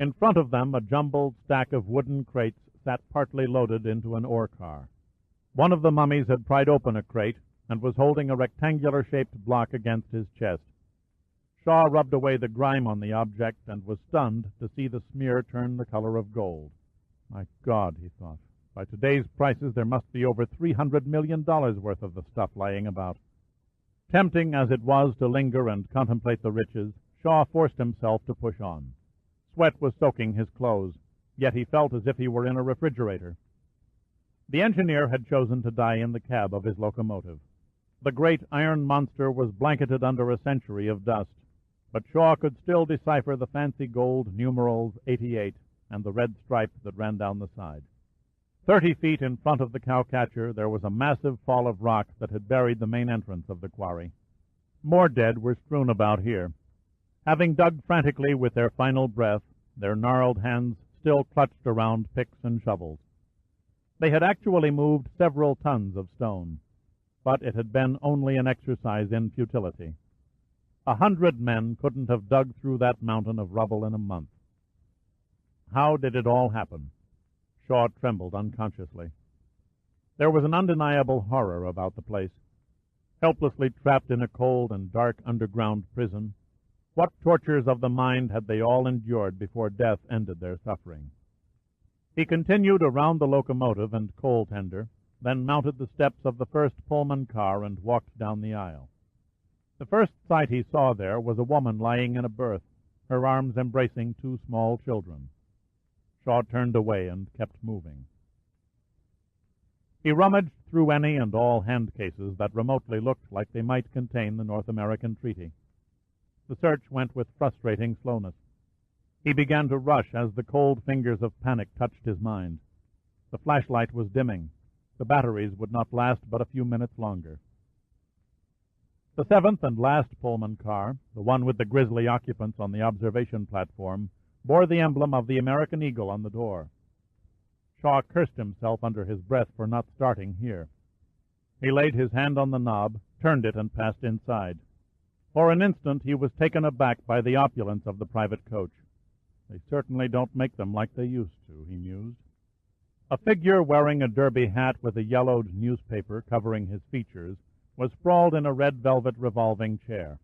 In front of them, a jumbled stack of wooden crates sat partly loaded into an ore car. One of the mummies had pried open a crate and was holding a rectangular-shaped block against his chest. Shaw rubbed away the grime on the object and was stunned to see the smear turn the color of gold. My God, he thought, by today's prices there must be over $300 million worth of the stuff lying about. Tempting as it was to linger and contemplate the riches, Shaw forced himself to push on. Sweat was soaking his clothes, yet he felt as if he were in a refrigerator. The engineer had chosen to die in the cab of his locomotive. The great iron monster was blanketed under a century of dust, but Shaw could still decipher the fancy gold numerals 88 and the red stripe that ran down the side. 30 feet in front of the cowcatcher there was a massive fall of rock that had buried the main entrance of the quarry. More dead were strewn about here. Having dug frantically with their final breath, their gnarled hands still clutched around picks and shovels. They had actually moved several tons of stone, but it had been only an exercise in futility. 100 men couldn't have dug through that mountain of rubble in a month. How did it all happen? Shaw trembled unconsciously. There was an undeniable horror about the place. Helplessly trapped in a cold and dark underground prison, what tortures of the mind had they all endured before death ended their suffering? He continued around the locomotive and coal tender, then mounted the steps of the first Pullman car and walked down the aisle. The first sight he saw there was a woman lying in a berth, her arms embracing 2 small children. Shaw turned away and kept moving. He rummaged through any and all hand cases that remotely looked like they might contain the North American treaty. The search went with frustrating slowness. He began to rush as the cold fingers of panic touched his mind. The flashlight was dimming. The batteries would not last but a few minutes longer. The 7th and last Pullman car, the one with the grisly occupants on the observation platform, bore the emblem of the American eagle on the door. Shaw cursed himself under his breath for not starting here. He laid his hand on the knob, turned it, and passed inside. For an instant he was taken aback by the opulence of the private coach. They certainly don't make them like they used to, he mused. A figure wearing a derby hat with a yellowed newspaper covering his features was sprawled in a red velvet revolving chair.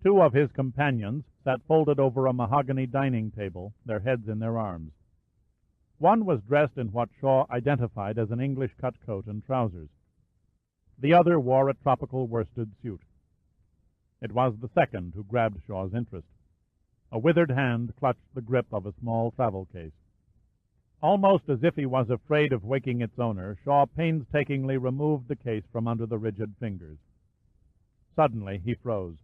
2 of his companions sat folded over a mahogany dining table, their heads in their arms. One was dressed in what Shaw identified as an English cut coat and trousers. The other wore a tropical worsted suit. It was the second who grabbed Shaw's interest. A withered hand clutched the grip of a small travel case. Almost as if he was afraid of waking its owner, Shaw painstakingly removed the case from under the rigid fingers. Suddenly he froze.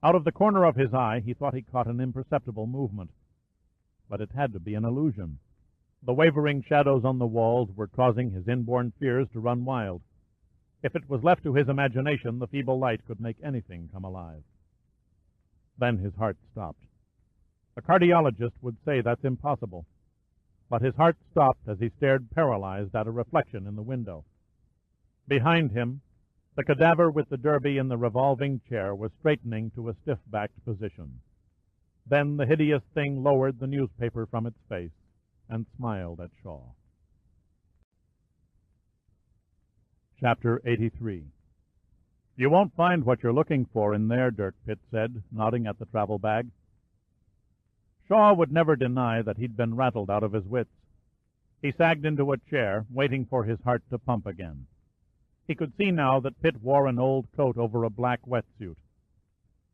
Out of the corner of his eye he thought he caught an imperceptible movement. But it had to be an illusion. The wavering shadows on the walls were causing his inborn fears to run wild. If it was left to his imagination, the feeble light could make anything come alive. Then his heart stopped. A cardiologist would say that's impossible. But his heart stopped as he stared paralyzed at a reflection in the window. Behind him, the cadaver with the derby in the revolving chair was straightening to a stiff-backed position. Then the hideous thing lowered the newspaper from its face and smiled at Shaw. Chapter 83. "You won't find what you're looking for in there," Dirk Pitt said, nodding at the travel bag. Shaw would never deny that he'd been rattled out of his wits. He sagged into a chair, waiting for his heart to pump again. He could see now that Pitt wore an old coat over a black wetsuit.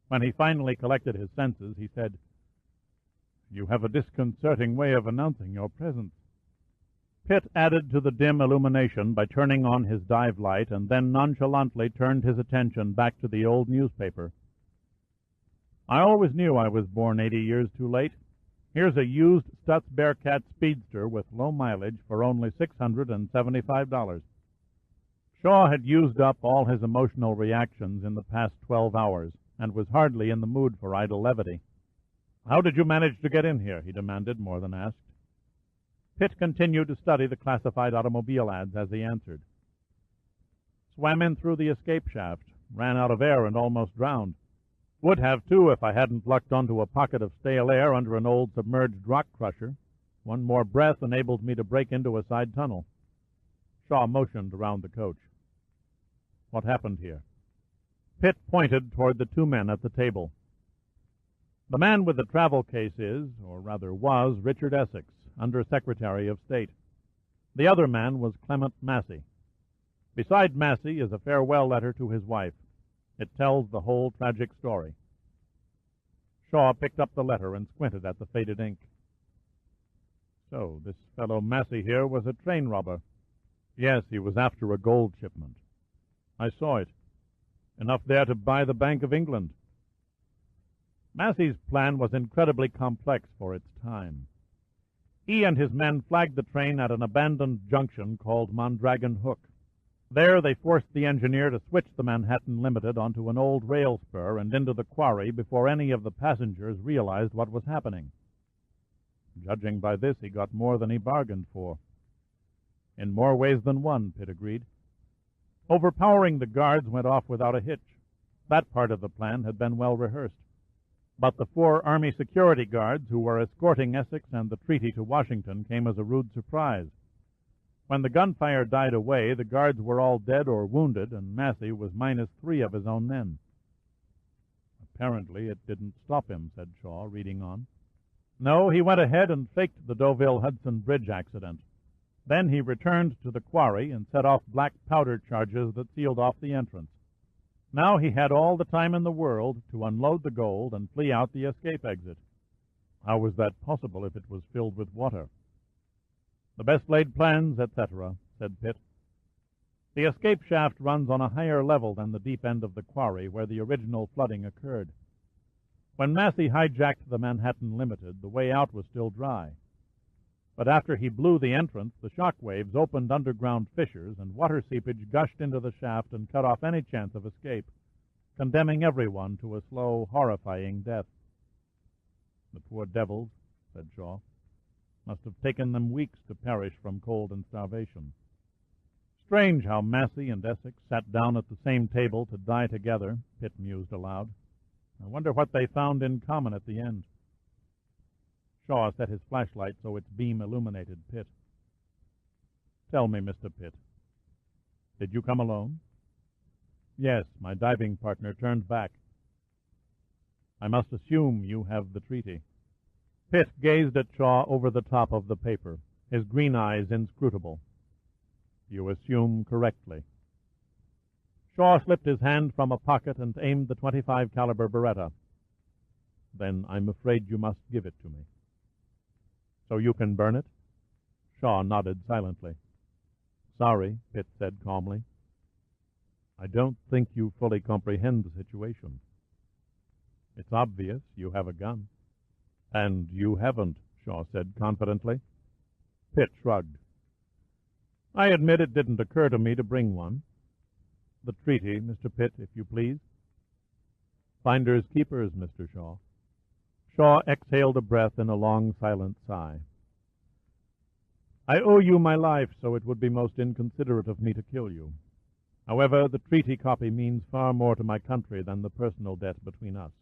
When he finally collected his senses, he said, "You have a disconcerting way of announcing your presence." Pitt added to the dim illumination by turning on his dive light, and then nonchalantly turned his attention back to the old newspaper. "I always knew I was born 80 years too late. Here's a used Stutz Bearcat Speedster with low mileage for only $675. Shaw had used up all his emotional reactions in the past 12 hours, and was hardly in the mood for idle levity. "How did you manage to get in here?" he demanded, more than asked. Pitt continued to study the classified automobile ads as he answered. "Swam in through the escape shaft, ran out of air and almost drowned. Would have, too, if I hadn't lucked onto a pocket of stale air under an old submerged rock crusher. One more breath enabled me to break into a side tunnel." Shaw motioned around the coach. "What happened here?" Pitt pointed toward the two men at the table. "The man with the travel case is, or rather was, Richard Essex, Under Secretary of State. The other man was Clement Massey. Beside Massey is a farewell letter to his wife. It tells the whole tragic story." Shaw picked up the letter and squinted at the faded ink. "So this fellow Massey here was a train robber." "Yes, he was after a gold shipment. I saw it. Enough there to buy the Bank of England." Massey's plan was incredibly complex for its time. He and his men flagged the train at an abandoned junction called Mondragon Hook. There they forced the engineer to switch the Manhattan Limited onto an old rail spur and into the quarry before any of the passengers realized what was happening. Judging by this, he got more than he bargained for. "In more ways than one," Pitt agreed. Overpowering the guards went off without a hitch. That part of the plan had been well rehearsed. But the 4 Army security guards who were escorting Essex and the treaty to Washington came as a rude surprise. When the gunfire died away, the guards were all dead or wounded, and Massey was minus 3 of his own men. "Apparently it didn't stop him," said Shaw, reading on. "No, he went ahead and faked the Deauville-Hudson Bridge accident. Then he returned to the quarry and set off black powder charges that sealed off the entrance. Now he had all the time in the world to unload the gold and flee out the escape exit." "How was that possible if it was filled with water?" "The best laid plans, etc.," said Pitt. "The escape shaft runs on a higher level than the deep end of the quarry where the original flooding occurred. When Massey hijacked the Manhattan Limited, the way out was still dry. But after he blew the entrance, the shock waves opened underground fissures, and water seepage gushed into the shaft and cut off any chance of escape, condemning everyone to a slow, horrifying death." "The poor devils," said Shaw. "Must have taken them weeks to perish from cold and starvation." "Strange how Massey and Essex sat down at the same table to die together," Pitt mused aloud. "I wonder what they found in common at the end." Shaw set his flashlight so its beam illuminated Pitt. "Tell me, Mr. Pitt, did you come alone?" "Yes, my diving partner turned back." "I must assume you have the treaty." Pitt gazed at Shaw over the top of the paper, his green eyes inscrutable. "You assume correctly." Shaw slipped his hand from a pocket and aimed the .25 caliber Beretta. "Then I'm afraid you must give it to me." "So you can burn it?" Shaw nodded silently. "Sorry," Pitt said calmly. "I don't think you fully comprehend the situation. It's obvious you have a gun." "And you haven't," Shaw said confidently. Pitt shrugged. "I admit it didn't occur to me to bring one. The treaty, Mr. Pitt, if you please." "Finders keepers, Mr. Shaw." Shaw exhaled a breath in a long, silent sigh. "I owe you my life, so it would be most inconsiderate of me to kill you. However, the treaty copy means far more to my country than the personal debt between us."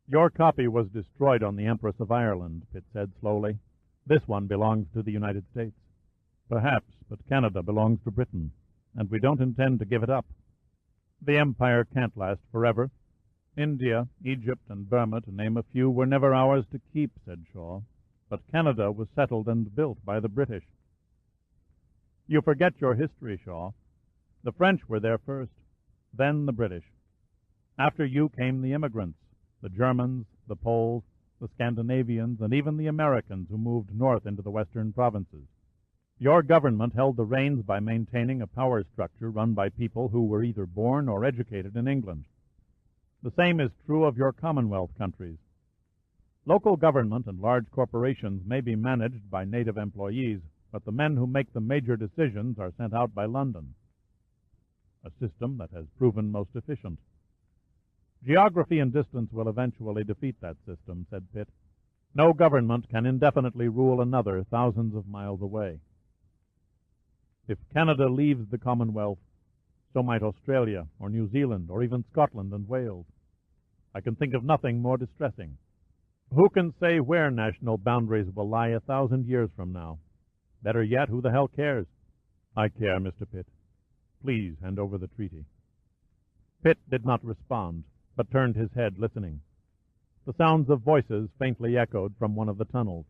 "Your copy was destroyed on the Empress of Ireland," Pitt said slowly. "This one belongs to the United States." "Perhaps, but Canada belongs to Britain, and we don't intend to give it up. The empire can't last forever. India, Egypt, and Burma, to name a few, were never ours to keep," said Shaw. "But Canada was settled and built by the British." "You forget your history, Shaw. The French were there first, then the British. After you came the immigrants, the Germans, the Poles, the Scandinavians, and even the Americans who moved north into the western provinces. Your government held the reins by maintaining a power structure run by people who were either born or educated in England. The same is true of your Commonwealth countries. Local government and large corporations may be managed by native employees, but the men who make the major decisions are sent out by London, a system that has proven most efficient. Geography and distance will eventually defeat that system, said Pitt. No government can indefinitely rule another thousands of miles away. If Canada leaves the Commonwealth, so might Australia or New Zealand or even Scotland and Wales. I can think of nothing more distressing. Who can say where national boundaries will lie 1,000 years from now? Better yet, who the hell cares? I care, Mr. Pitt. Please hand over the treaty. Pitt did not respond, but turned his head, listening. The sounds of voices faintly echoed from one of the tunnels.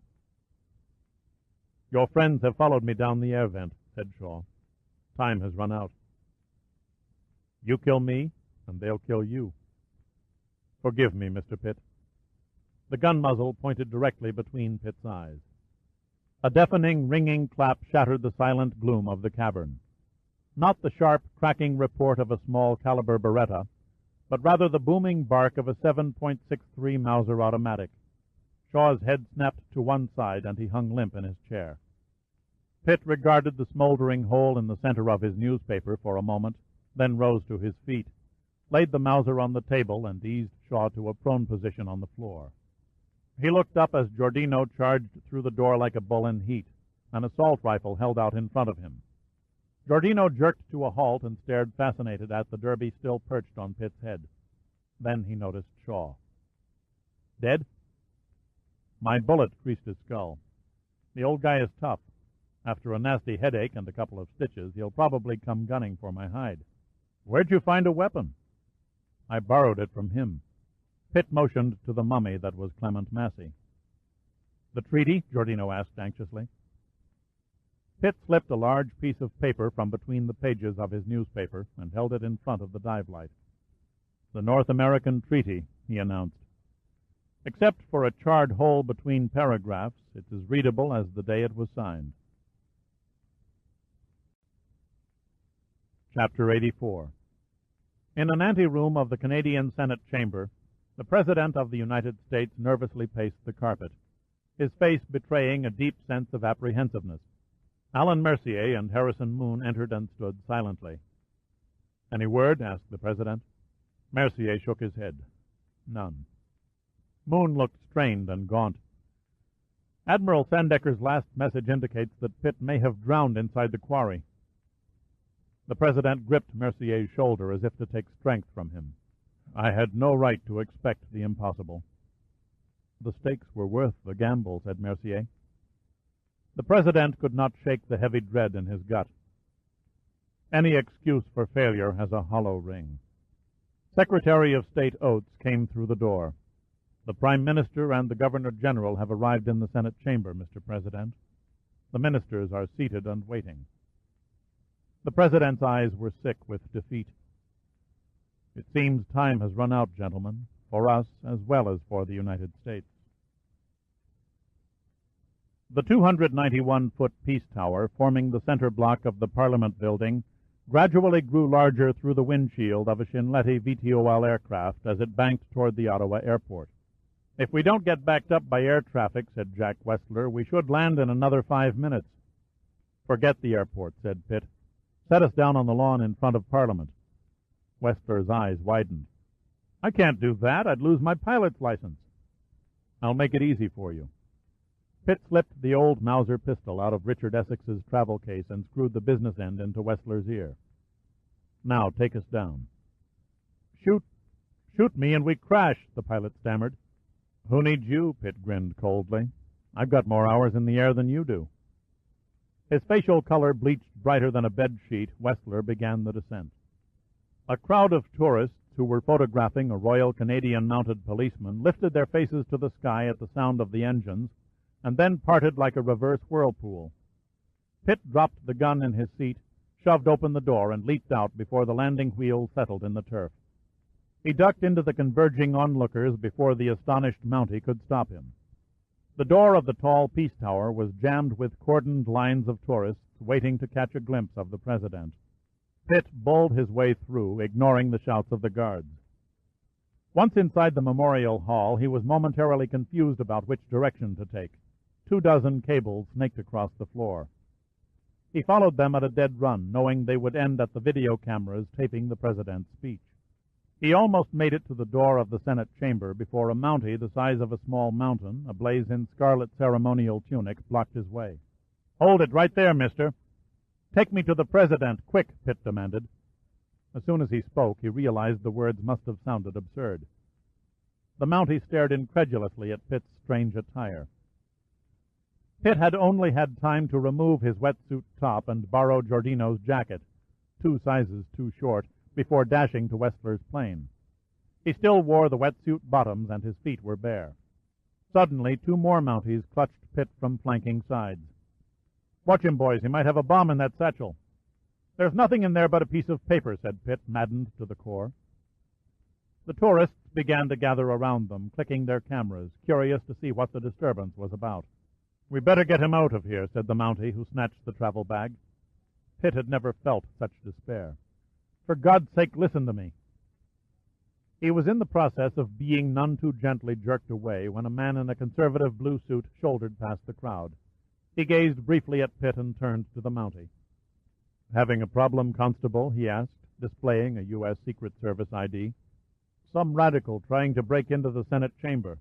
Your friends have followed me down the air vent, said Shaw. Time has run out. You kill me, and they'll kill you. Forgive me, Mr. Pitt. The gun muzzle pointed directly between Pitt's eyes. A deafening, ringing clap shattered the silent gloom of the cavern. Not the sharp, cracking report of a small-caliber Beretta, but rather the booming bark of a 7.63 Mauser automatic. Shaw's head snapped to one side, and he hung limp in his chair. Pitt regarded the smoldering hole in the center of his newspaper for a moment, then rose to his feet, laid the Mauser on the table, and eased Shaw to a prone position on the floor. He looked up as Giordino charged through the door like a bull in heat, an assault rifle held out in front of him. Giordino jerked to a halt and stared fascinated at the derby still perched on Pitt's head. Then he noticed Shaw. Dead? My bullet creased his skull. The old guy is tough. After a nasty headache and a couple of stitches, he'll probably come gunning for my hide. Where'd you find a weapon? I borrowed it from him. Pitt motioned to the mummy that was Clement Massey. The treaty? Giordino asked anxiously. Pitt slipped a large piece of paper from between the pages of his newspaper and held it in front of the dive light. The North American Treaty, he announced. Except for a charred hole between paragraphs, it's as readable as the day it was signed. Chapter 84. In an anteroom of the Canadian Senate chamber, the President of the United States nervously paced the carpet, his face betraying a deep sense of apprehensiveness. Alan Mercier and Harrison Moon entered and stood silently. Any word? Asked the President. Mercier shook his head. None. Moon looked strained and gaunt. Admiral Sandecker's last message indicates that Pitt may have drowned inside the quarry. The President gripped Mercier's shoulder as if to take strength from him. I had no right to expect the impossible. The stakes were worth the gamble, said Mercier. The President could not shake the heavy dread in his gut. Any excuse for failure has a hollow ring. Secretary of State Oates came through the door. The Prime Minister and the Governor-General have arrived in the Senate chamber, Mr. President. The ministers are seated and waiting. The President's eyes were sick with defeat. It seems time has run out, gentlemen, for us as well as for the United States. The 291-foot Peace Tower, forming the center block of the Parliament building, gradually grew larger through the windshield of a Shinletti VTOL aircraft as it banked toward the Ottawa airport. If we don't get backed up by air traffic, said Jack Westler, we should land in another 5 minutes. Forget the airport, said Pitt. Set us down on the lawn in front of Parliament. Westler's eyes widened. I can't do that. I'd lose my pilot's license. I'll make it easy for you. Pitt slipped the old Mauser pistol out of Richard Essex's travel case and screwed the business end into Westler's ear. Now, take us down. Shoot me and we crash, the pilot stammered. Who needs you? Pitt grinned coldly. I've got more hours in the air than you do. His facial color bleached brighter than a bed sheet, Westler began the descent. A crowd of tourists who were photographing a Royal Canadian Mounted Policeman lifted their faces to the sky at the sound of the engines and then parted like a reverse whirlpool. Pitt dropped the gun in his seat, shoved open the door and leaped out before the landing wheel settled in the turf. He ducked into the converging onlookers before the astonished Mountie could stop him. The door of the tall peace tower was jammed with cordoned lines of tourists waiting to catch a glimpse of the president. Pitt bowled his way through, ignoring the shouts of the guards. Once inside the memorial hall, he was momentarily confused about which direction to take. 24 cables snaked across the floor. He followed them at a dead run, knowing they would end at the video cameras taping the president's speech. He almost made it to the door of the Senate chamber before a Mountie the size of a small mountain, ablaze in scarlet ceremonial tunic, blocked his way. "Hold it right there, mister." "Take me to the president, quick," Pitt demanded. As soon as he spoke, he realized the words must have sounded absurd. The Mountie stared incredulously at Pitt's strange attire. Pitt had only had time to remove his wetsuit top and borrow Giordino's jacket, 2 sizes too short, before dashing to Wessler's plane. He still wore the wetsuit bottoms, and his feet were bare. Suddenly, 2 more Mounties clutched Pitt from flanking sides. "Watch him, boys. He might have a bomb in that satchel." "There's nothing in there but a piece of paper," said Pitt, maddened to the core. The tourists began to gather around them, clicking their cameras, curious to see what the disturbance was about. "We better get him out of here," said the Mountie, who snatched the travel bag. Pitt had never felt such despair. "For God's sake, listen to me." He was in the process of being none too gently jerked away when a man in a conservative blue suit shouldered past the crowd. He gazed briefly at Pitt and turned to the Mountie. "Having a problem, Constable?" he asked, displaying a U.S. Secret Service ID. "Some radical trying to break into the Senate chamber."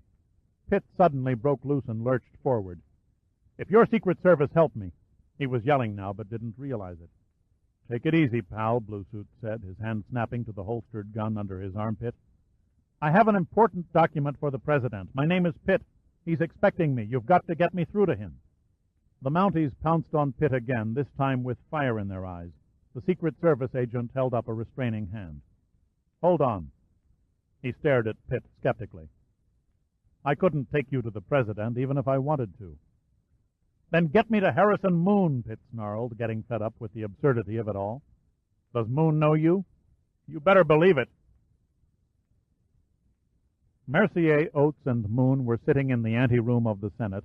Pitt suddenly broke loose and lurched forward. "If your Secret Service, help me." He was yelling now, but didn't realize it. "Take it easy, pal," Blue Suit said, his hand snapping to the holstered gun under his armpit. "I have an important document for the president. My name is Pitt. He's expecting me. You've got to get me through to him." The Mounties pounced on Pitt again, this time with fire in their eyes. The Secret Service agent held up a restraining hand. "Hold on." He stared at Pitt skeptically. "I couldn't take you to the president, even if I wanted to." "Then get me to Harrison Moon," Pitt snarled, getting fed up with the absurdity of it all. "Does Moon know you?" "You better believe it." Mercier, Oates, and Moon were sitting in the anteroom of the Senate,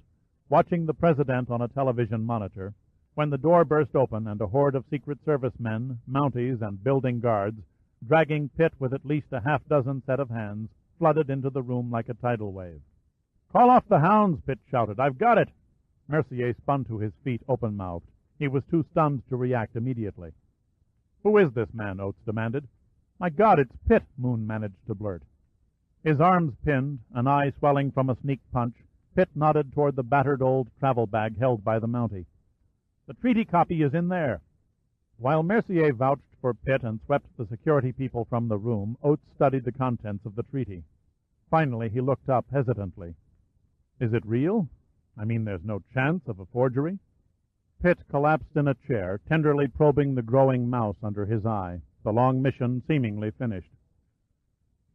watching the president on a television monitor, when the door burst open and a horde of Secret Service men, Mounties, and building guards, dragging Pitt with at least a half-dozen set of hands, flooded into the room like a tidal wave. "Call off the hounds," Pitt shouted. "I've got it." Mercier spun to his feet, open-mouthed. He was too stunned to react immediately. "Who is this man?" Oates demanded. "My God, it's Pitt," Moon managed to blurt. His arms pinned, an eye swelling from a sneak punch, Pitt nodded toward the battered old travel bag held by the Mountie. "The treaty copy is in there." While Mercier vouched for Pitt and swept the security people from the room, Oates studied the contents of the treaty. Finally, he looked up hesitantly. "Is it real? I mean, there's no chance of a forgery?" Pitt collapsed in a chair, tenderly probing the growing mouse under his eye, the long mission seemingly finished.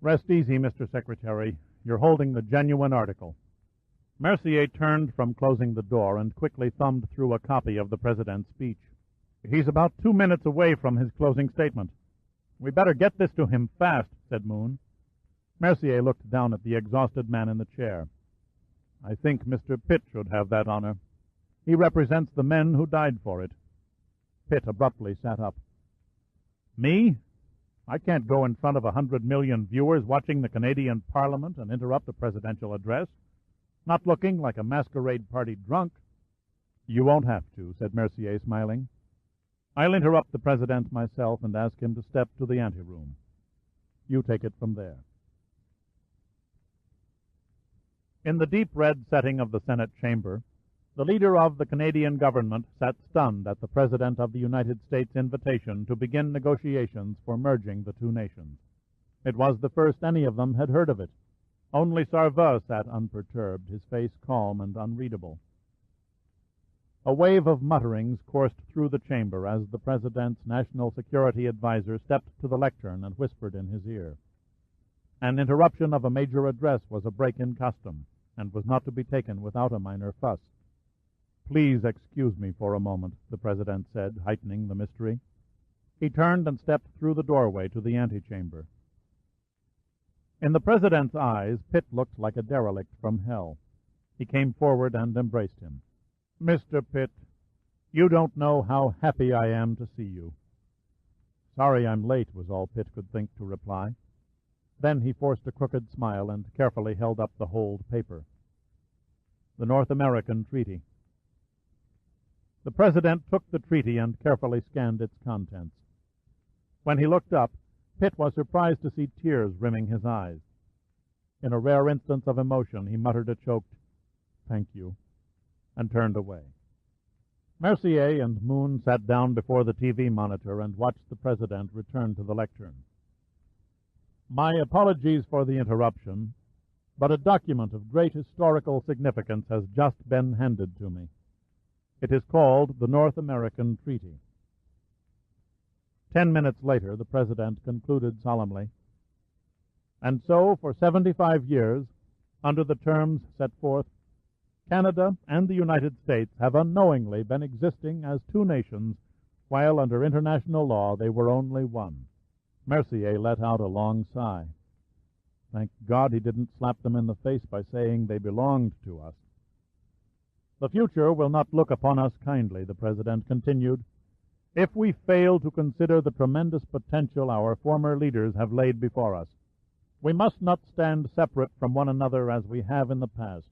"Rest easy, Mr. Secretary. You're holding the genuine article." Mercier turned from closing the door and quickly thumbed through a copy of the president's speech. "He's about 2 minutes away from his closing statement." "We better get this to him fast," said Moon. Mercier looked down at the exhausted man in the chair. "I think Mr. Pitt should have that honor. He represents the men who died for it." Pitt abruptly sat up. "Me? I can't go in front of 100 million viewers watching the Canadian Parliament and interrupt a presidential address. Not looking like a masquerade party drunk." "You won't have to," said Mercier, smiling. "I'll interrupt the president myself and ask him to step to the anteroom. You take it from there." In the deep red setting of the Senate chamber, the leader of the Canadian government sat stunned at the President of the United States' invitation to begin negotiations for merging the 2 nations. It was the first any of them had heard of it. Only Sarva sat unperturbed, his face calm and unreadable. A wave of mutterings coursed through the chamber as the President's national security advisor stepped to the lectern and whispered in his ear. An interruption of a major address was a break in custom, and was not to be taken without a minor fuss. "Please excuse me for a moment," the President said, heightening the mystery. He turned and stepped through the doorway to the antechamber. In the President's eyes, Pitt looked like a derelict from hell. He came forward and embraced him. "Mr. Pitt, you don't know how happy I am to see you." "Sorry I'm late," was all Pitt could think to reply. Then he forced a crooked smile and carefully held up the whole paper. The North American Treaty. The President took the treaty and carefully scanned its contents. When he looked up, Pitt was surprised to see tears rimming his eyes. In a rare instance of emotion, he muttered a choked, "Thank you," and turned away. Mercier and Moon sat down before the TV monitor and watched the President return to the lectern. "My apologies for the interruption, but a document of great historical significance has just been handed to me. It is called the North American Treaty." 10 minutes later, the President concluded solemnly, "And so, for 75 years, under the terms set forth, Canada and the United States have unknowingly been existing as two nations, while under international law they were only one." Mercier let out a long sigh. Thank God he didn't slap them in the face by saying they belonged to us. "The future will not look upon us kindly," the President continued, "if we fail to consider the tremendous potential our former leaders have laid before us. We must not stand separate from one another as we have in the past.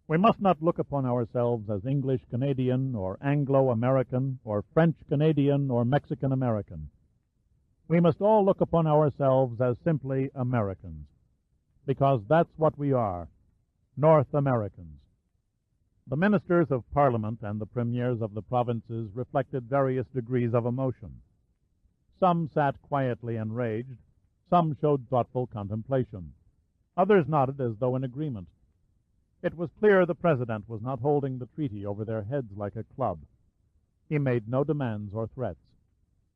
We must not look upon ourselves as English-Canadian or Anglo-American or French-Canadian or Mexican-American. We must all look upon ourselves as simply Americans, because that's what we are, North Americans." The ministers of Parliament and the premiers of the provinces reflected various degrees of emotion. Some sat quietly enraged, some showed thoughtful contemplation. Others nodded as though in agreement. It was clear the President was not holding the treaty over their heads like a club. He made no demands or threats,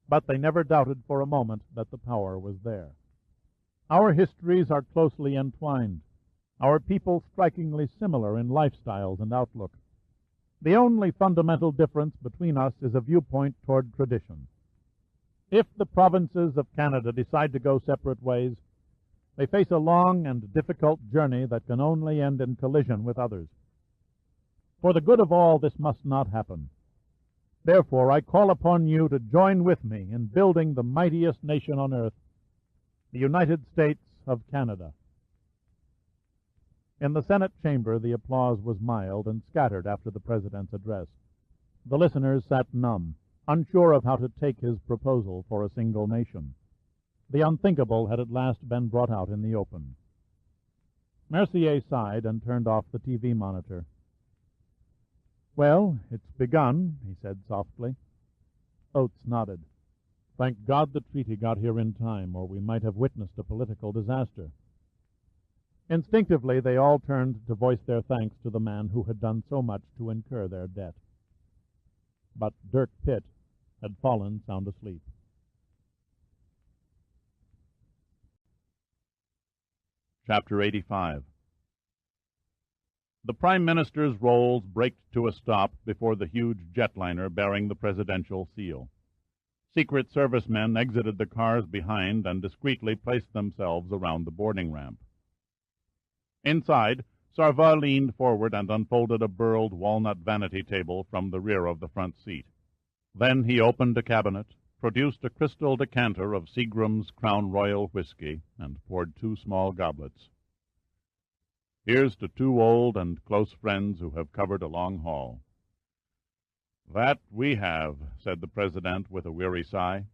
but they never doubted for a moment that the power was there. Our histories are closely entwined, our people strikingly similar in lifestyles and outlook. The only fundamental difference between us is a viewpoint toward tradition. If the provinces of Canada decide to go separate ways, they face a long and difficult journey that can only end in collision with others. For the good of all, this must not happen. Therefore, I call upon you to join with me in building the mightiest nation on earth, the United States of Canada. In the Senate chamber, the applause was mild and scattered after the President's address. The listeners sat numb, unsure of how to take his proposal for a single nation. The unthinkable had at last been brought out in the open. Mercier sighed and turned off the TV monitor. "Well, it's begun," he said softly. Oates nodded. "Thank God the treaty got here in time, or we might have witnessed a political disaster." Instinctively, they all turned to voice their thanks to the man who had done so much to incur their debt. But Dirk Pitt had fallen sound asleep. Chapter 85. The Prime Minister's rolls braked to a stop before the huge jetliner bearing the presidential seal. Secret Service men exited the cars behind and discreetly placed themselves around the boarding ramp. Inside, Sarva leaned forward and unfolded a burled walnut vanity table from the rear of the front seat. Then he opened a cabinet, produced a crystal decanter of Seagram's Crown Royal whiskey, and poured 2 small goblets. "Here's to 2 old and close friends who have covered a long haul." "That we have," said the President with a weary sigh.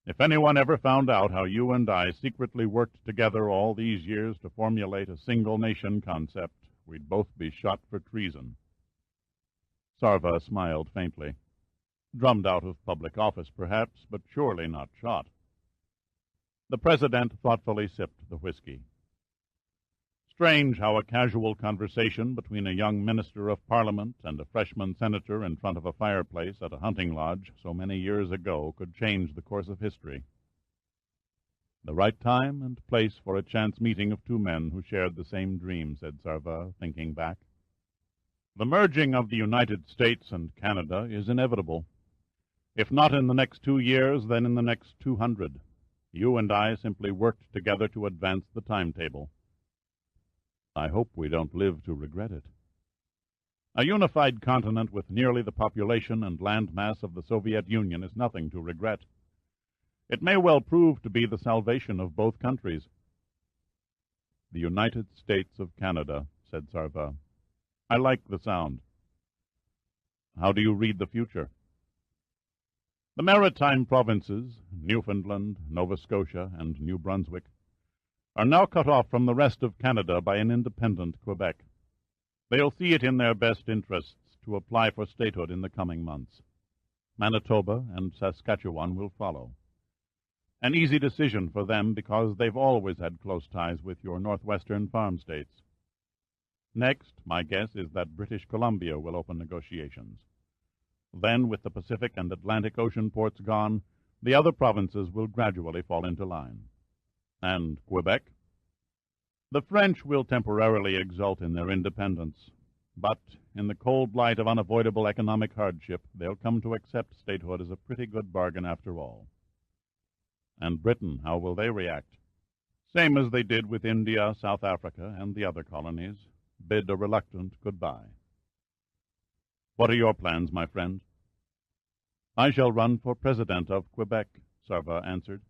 "If anyone ever found out how you and I secretly worked together all these years to formulate a single nation concept, we'd both be shot for treason." Sarva smiled faintly. Drummed out of public office, perhaps, but surely not shot. The President thoughtfully sipped the whiskey. Strange how a casual conversation between a young minister of Parliament and a freshman senator in front of a fireplace at a hunting lodge so many years ago could change the course of history. "The right time and place for a chance meeting of 2 men who shared the same dream," said Sarva, thinking back. "The merging of the United States and Canada is inevitable. If not in the next 2 years, then in the next 200. You and I simply worked together to advance the timetable. I hope we don't live to regret it. A unified continent with nearly the population and land mass of the Soviet Union is nothing to regret. It may well prove to be the salvation of both countries. The United States of Canada, said Sarva. I like the sound. How do you read the future? The maritime provinces, Newfoundland, Nova Scotia, and New Brunswick, are now cut off from the rest of Canada by an independent Quebec. They'll see it in their best interests to apply for statehood in the coming months. Manitoba and Saskatchewan will follow. An easy decision for them because they've always had close ties with your northwestern farm states. Next, my guess is that British Columbia will open negotiations. Then, with the Pacific and Atlantic Ocean ports gone, the other provinces will gradually fall into line. And Quebec? The French will temporarily exult in their independence, but in the cold light of unavoidable economic hardship, they'll come to accept statehood as a pretty good bargain after all. And Britain, how will they react? Same as they did with India, South Africa, and the other colonies, bid a reluctant goodbye. What are your plans, my friend? I shall run for president of Quebec, Sarva answered.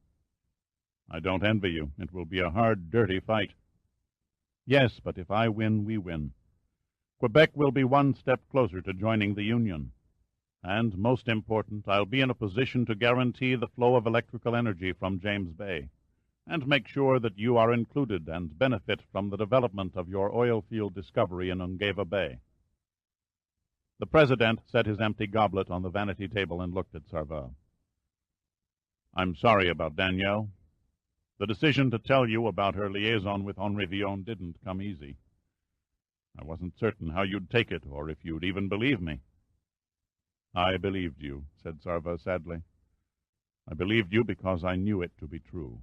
I don't envy you. It will be a hard, dirty fight. Yes, but if I win, we win. Quebec will be one step closer to joining the Union. And, most important, I'll be in a position to guarantee the flow of electrical energy from James Bay, and make sure that you are included and benefit from the development of your oil field discovery in Ungava Bay. The President set his empty goblet on the vanity table and looked at Sarva. I'm sorry about Danielle. The decision to tell you about her liaison with Henri Villon didn't come easy. I wasn't certain how you'd take it, or if you'd even believe me. I believed you, said Sarva sadly. I believed you because I knew it to be true.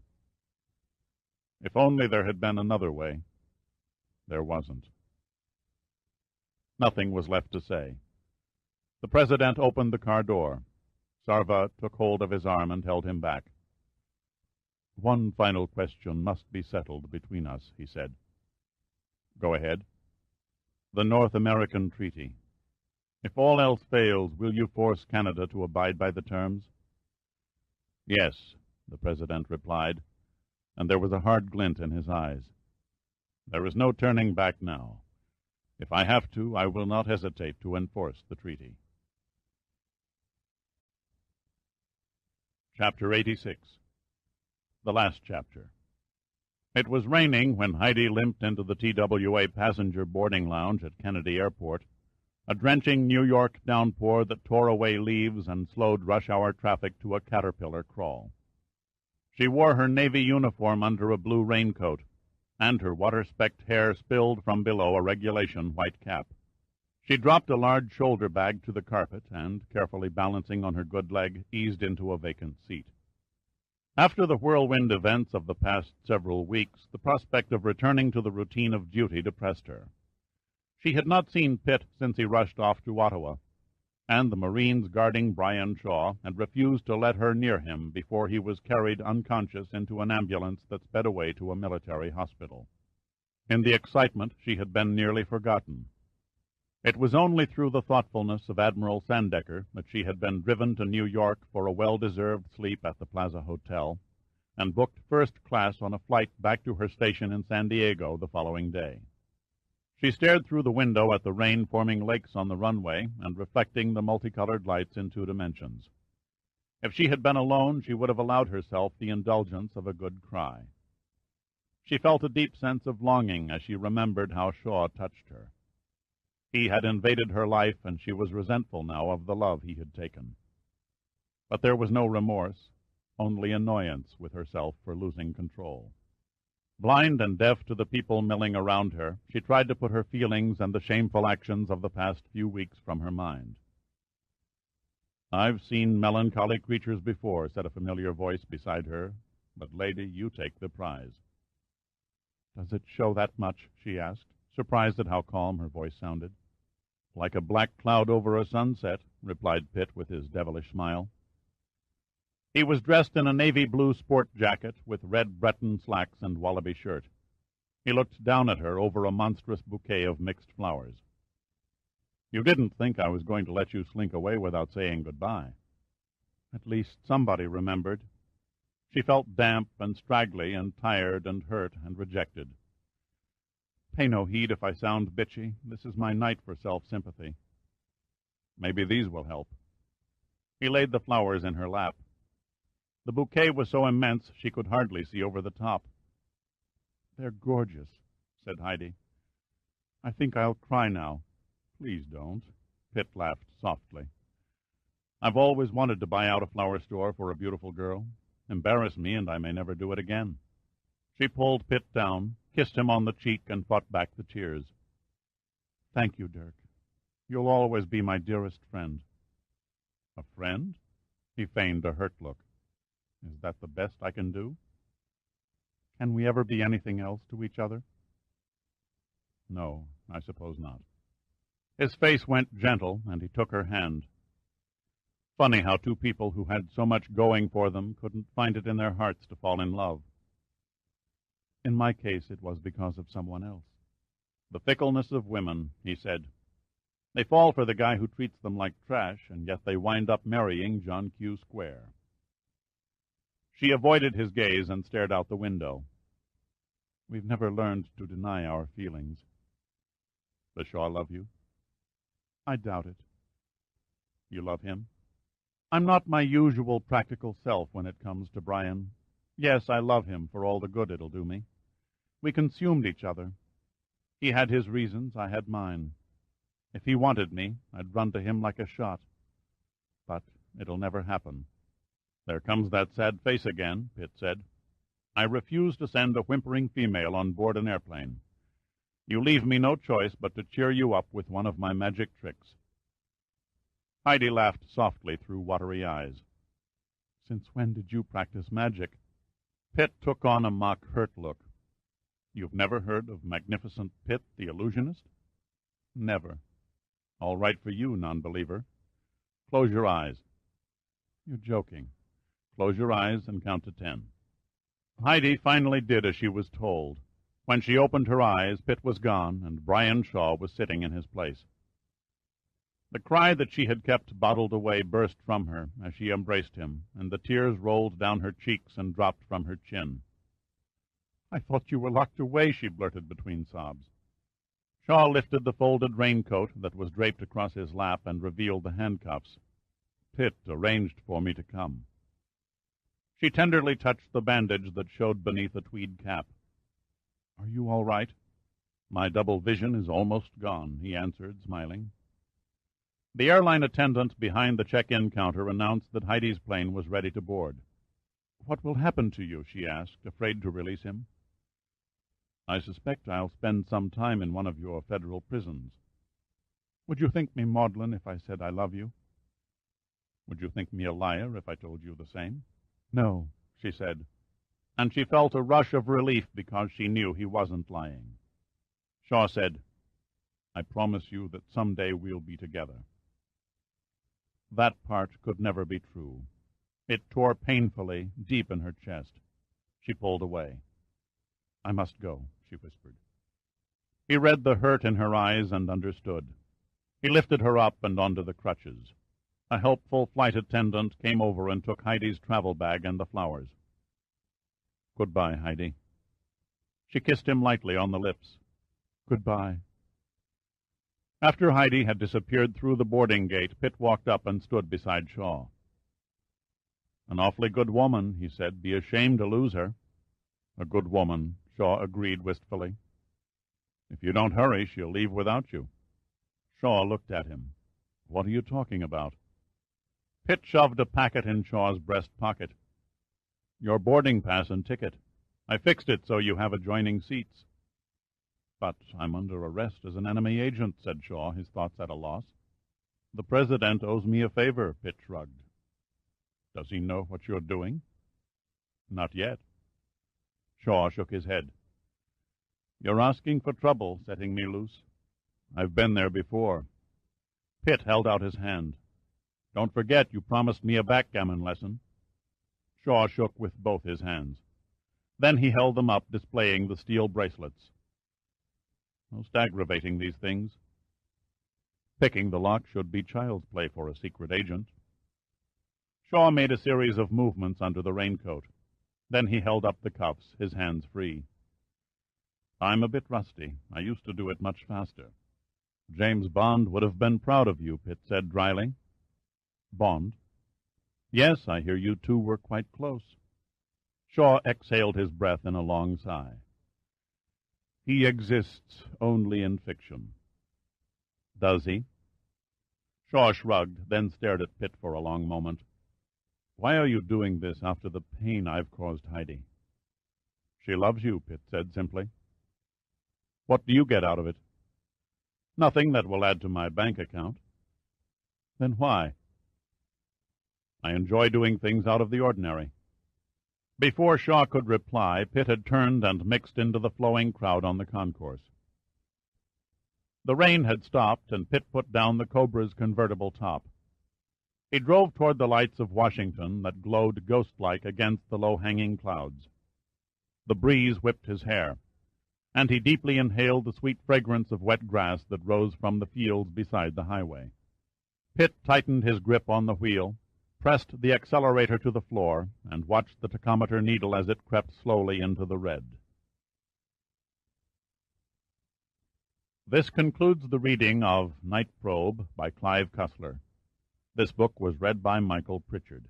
If only there had been another way. There wasn't. Nothing was left to say. The President opened the car door. Sarva took hold of his arm and held him back. One final question must be settled between us, he said. Go ahead. The North American Treaty. If all else fails, will you force Canada to abide by the terms? Yes, the President replied, and there was a hard glint in his eyes. There is no turning back now. If I have to, I will not hesitate to enforce the treaty. Chapter 86. The last chapter. It was raining when Heidi limped into the TWA passenger boarding lounge at Kennedy Airport, a drenching New York downpour that tore away leaves and slowed rush-hour traffic to a caterpillar crawl. She wore her Navy uniform under a blue raincoat, and her water-specked hair spilled from below a regulation white cap. She dropped a large shoulder bag to the carpet and, carefully balancing on her good leg, eased into a vacant seat. After the whirlwind events of the past several weeks, the prospect of returning to the routine of duty depressed her. She had not seen Pitt since he rushed off to Ottawa, and the Marines guarding Brian Shaw had refused to let her near him before he was carried unconscious into an ambulance that sped away to a military hospital. In the excitement, she had been nearly forgotten. It was only through the thoughtfulness of Admiral Sandecker that she had been driven to New York for a well-deserved sleep at the Plaza Hotel, and booked first class on a flight back to her station in San Diego the following day. She stared through the window at the rain forming lakes on the runway and reflecting the multicolored lights in 2 dimensions. If she had been alone, she would have allowed herself the indulgence of a good cry. She felt a deep sense of longing as she remembered how Shaw touched her. He had invaded her life, and she was resentful now of the love he had taken. But there was no remorse, only annoyance with herself for losing control. Blind and deaf to the people milling around her, she tried to put her feelings and the shameful actions of the past few weeks from her mind. I've seen melancholy creatures before, said a familiar voice beside her, but, lady, you take the prize. Does it show that much? She asked, surprised at how calm her voice sounded. Like a black cloud over a sunset, replied Pitt with his devilish smile. He was dressed in a navy blue sport jacket with red Breton slacks and wallaby shirt. He looked down at her over a monstrous bouquet of mixed flowers. "You didn't think I was going to let you slink away without saying goodbye." At least somebody remembered. She felt damp and straggly and tired and hurt and rejected. "Pay no heed if I sound bitchy. This is my night for self-sympathy." "Maybe these will help." He laid the flowers in her lap. The bouquet was so immense she could hardly see over the top. "They're gorgeous," said Heidi. "I think I'll cry now." "Please don't." Pitt laughed softly. "I've always wanted to buy out a flower store for a beautiful girl. Embarrass me, and I may never do it again." She pulled Pitt down, kissed him on the cheek, and fought back the tears. "Thank you, Dirk. You'll always be my dearest friend." "A friend?" He feigned a hurt look. "Is that the best I can do?" "Can we ever be anything else to each other?" "No, I suppose not." His face went gentle, and he took her hand. Funny how two people who had so much going for them couldn't find it in their hearts to fall in love. "In my case, it was because of someone else." "The fickleness of women," he said. "They fall for the guy who treats them like trash, and yet they wind up marrying John Q. Square." She avoided his gaze and stared out the window. "We've never learned to deny our feelings." "Does Shaw love you?" "I doubt it." "You love him?" "I'm not my usual practical self when it comes to Brian. Yes, I love him for all the good it'll do me. We consumed each other. He had his reasons, I had mine. If he wanted me, I'd run to him like a shot. But it'll never happen." "There comes that sad face again," Pitt said. "I refuse to send a whimpering female on board an airplane. You leave me no choice but to cheer you up with one of my magic tricks." Heidi laughed softly through watery eyes. "Since when did you practice magic?" Pitt took on a mock-hurt look. "You've never heard of Magnificent Pitt, the illusionist?" "Never." "All right for you, non-believer. Close your eyes." "You're joking." "Close your eyes and count to 10. Heidi finally did as she was told. When she opened her eyes, Pitt was gone, and Brian Shaw was sitting in his place. The cry that she had kept bottled away burst from her as she embraced him, and the tears rolled down her cheeks and dropped from her chin. "I thought you were locked away," she blurted between sobs. Shaw lifted the folded raincoat that was draped across his lap and revealed the handcuffs. "Pitt arranged for me to come." She tenderly touched the bandage that showed beneath a tweed cap. "Are you all right?" "My double vision is almost gone," he answered, smiling. The airline attendant behind the check-in counter announced that Heidi's plane was ready to board. "What will happen to you?" she asked, afraid to release him. "I suspect I'll spend some time in one of your federal prisons." "Would you think me maudlin if I said I love you?" "Would you think me a liar if I told you the same?" "No," she said, and she felt a rush of relief because she knew he wasn't lying. Shaw said, "I promise you that someday we'll be together." That part could never be true. It tore painfully deep in her chest. She pulled away. "I must go," she whispered. He read the hurt in her eyes and understood. He lifted her up and onto the crutches. A helpful flight attendant came over and took Heidi's travel bag and the flowers. "Goodbye, Heidi." She kissed him lightly on the lips. "Goodbye." After Heidi had disappeared through the boarding gate, Pitt walked up and stood beside Shaw. "An awfully good woman," he said. "Be ashamed to lose her." "A good woman," Shaw agreed wistfully. "If you don't hurry, she'll leave without you." Shaw looked at him. "What are you talking about?" Pitt shoved a packet in Shaw's breast pocket. "Your boarding pass and ticket. I fixed it so you have adjoining seats." "But I'm under arrest as an enemy agent," said Shaw, his thoughts at a loss. "The President owes me a favor," Pitt shrugged. "Does he know what you're doing?" "Not yet." Shaw shook his head. "You're asking for trouble, setting me loose. I've been there before." Pitt held out his hand. "Don't forget you promised me a backgammon lesson." Shaw shook with both his hands. Then he held them up, displaying the steel bracelets. Most aggravating, these things. Picking the lock should be child's play for a secret agent. Shaw made a series of movements under the raincoat. Then he held up the cuffs, his hands free. I'm a bit rusty. I used to do it much faster. James Bond would have been proud of you, Pitt said dryly. Bond? Yes, I hear you two were quite close. Shaw exhaled his breath in a long sigh. He exists only in fiction. Does he? Shaw shrugged, then stared at Pitt for a long moment. Why are you doing this after the pain I've caused Heidi? She loves you, Pitt said simply. What do you get out of it? Nothing that will add to my bank account. Then why? I enjoy doing things out of the ordinary. Before Shaw could reply, Pitt had turned and mixed into the flowing crowd on the concourse. The rain had stopped, and Pitt put down the Cobra's convertible top. He drove toward the lights of Washington that glowed ghost-like against the low-hanging clouds. The breeze whipped his hair, and he deeply inhaled the sweet fragrance of wet grass that rose from the fields beside the highway. Pitt tightened his grip on the wheel, pressed the accelerator to the floor, and watched the tachometer needle as it crept slowly into the red. This concludes the reading of Night Probe by Clive Cussler. This book was read by Michael Pritchard.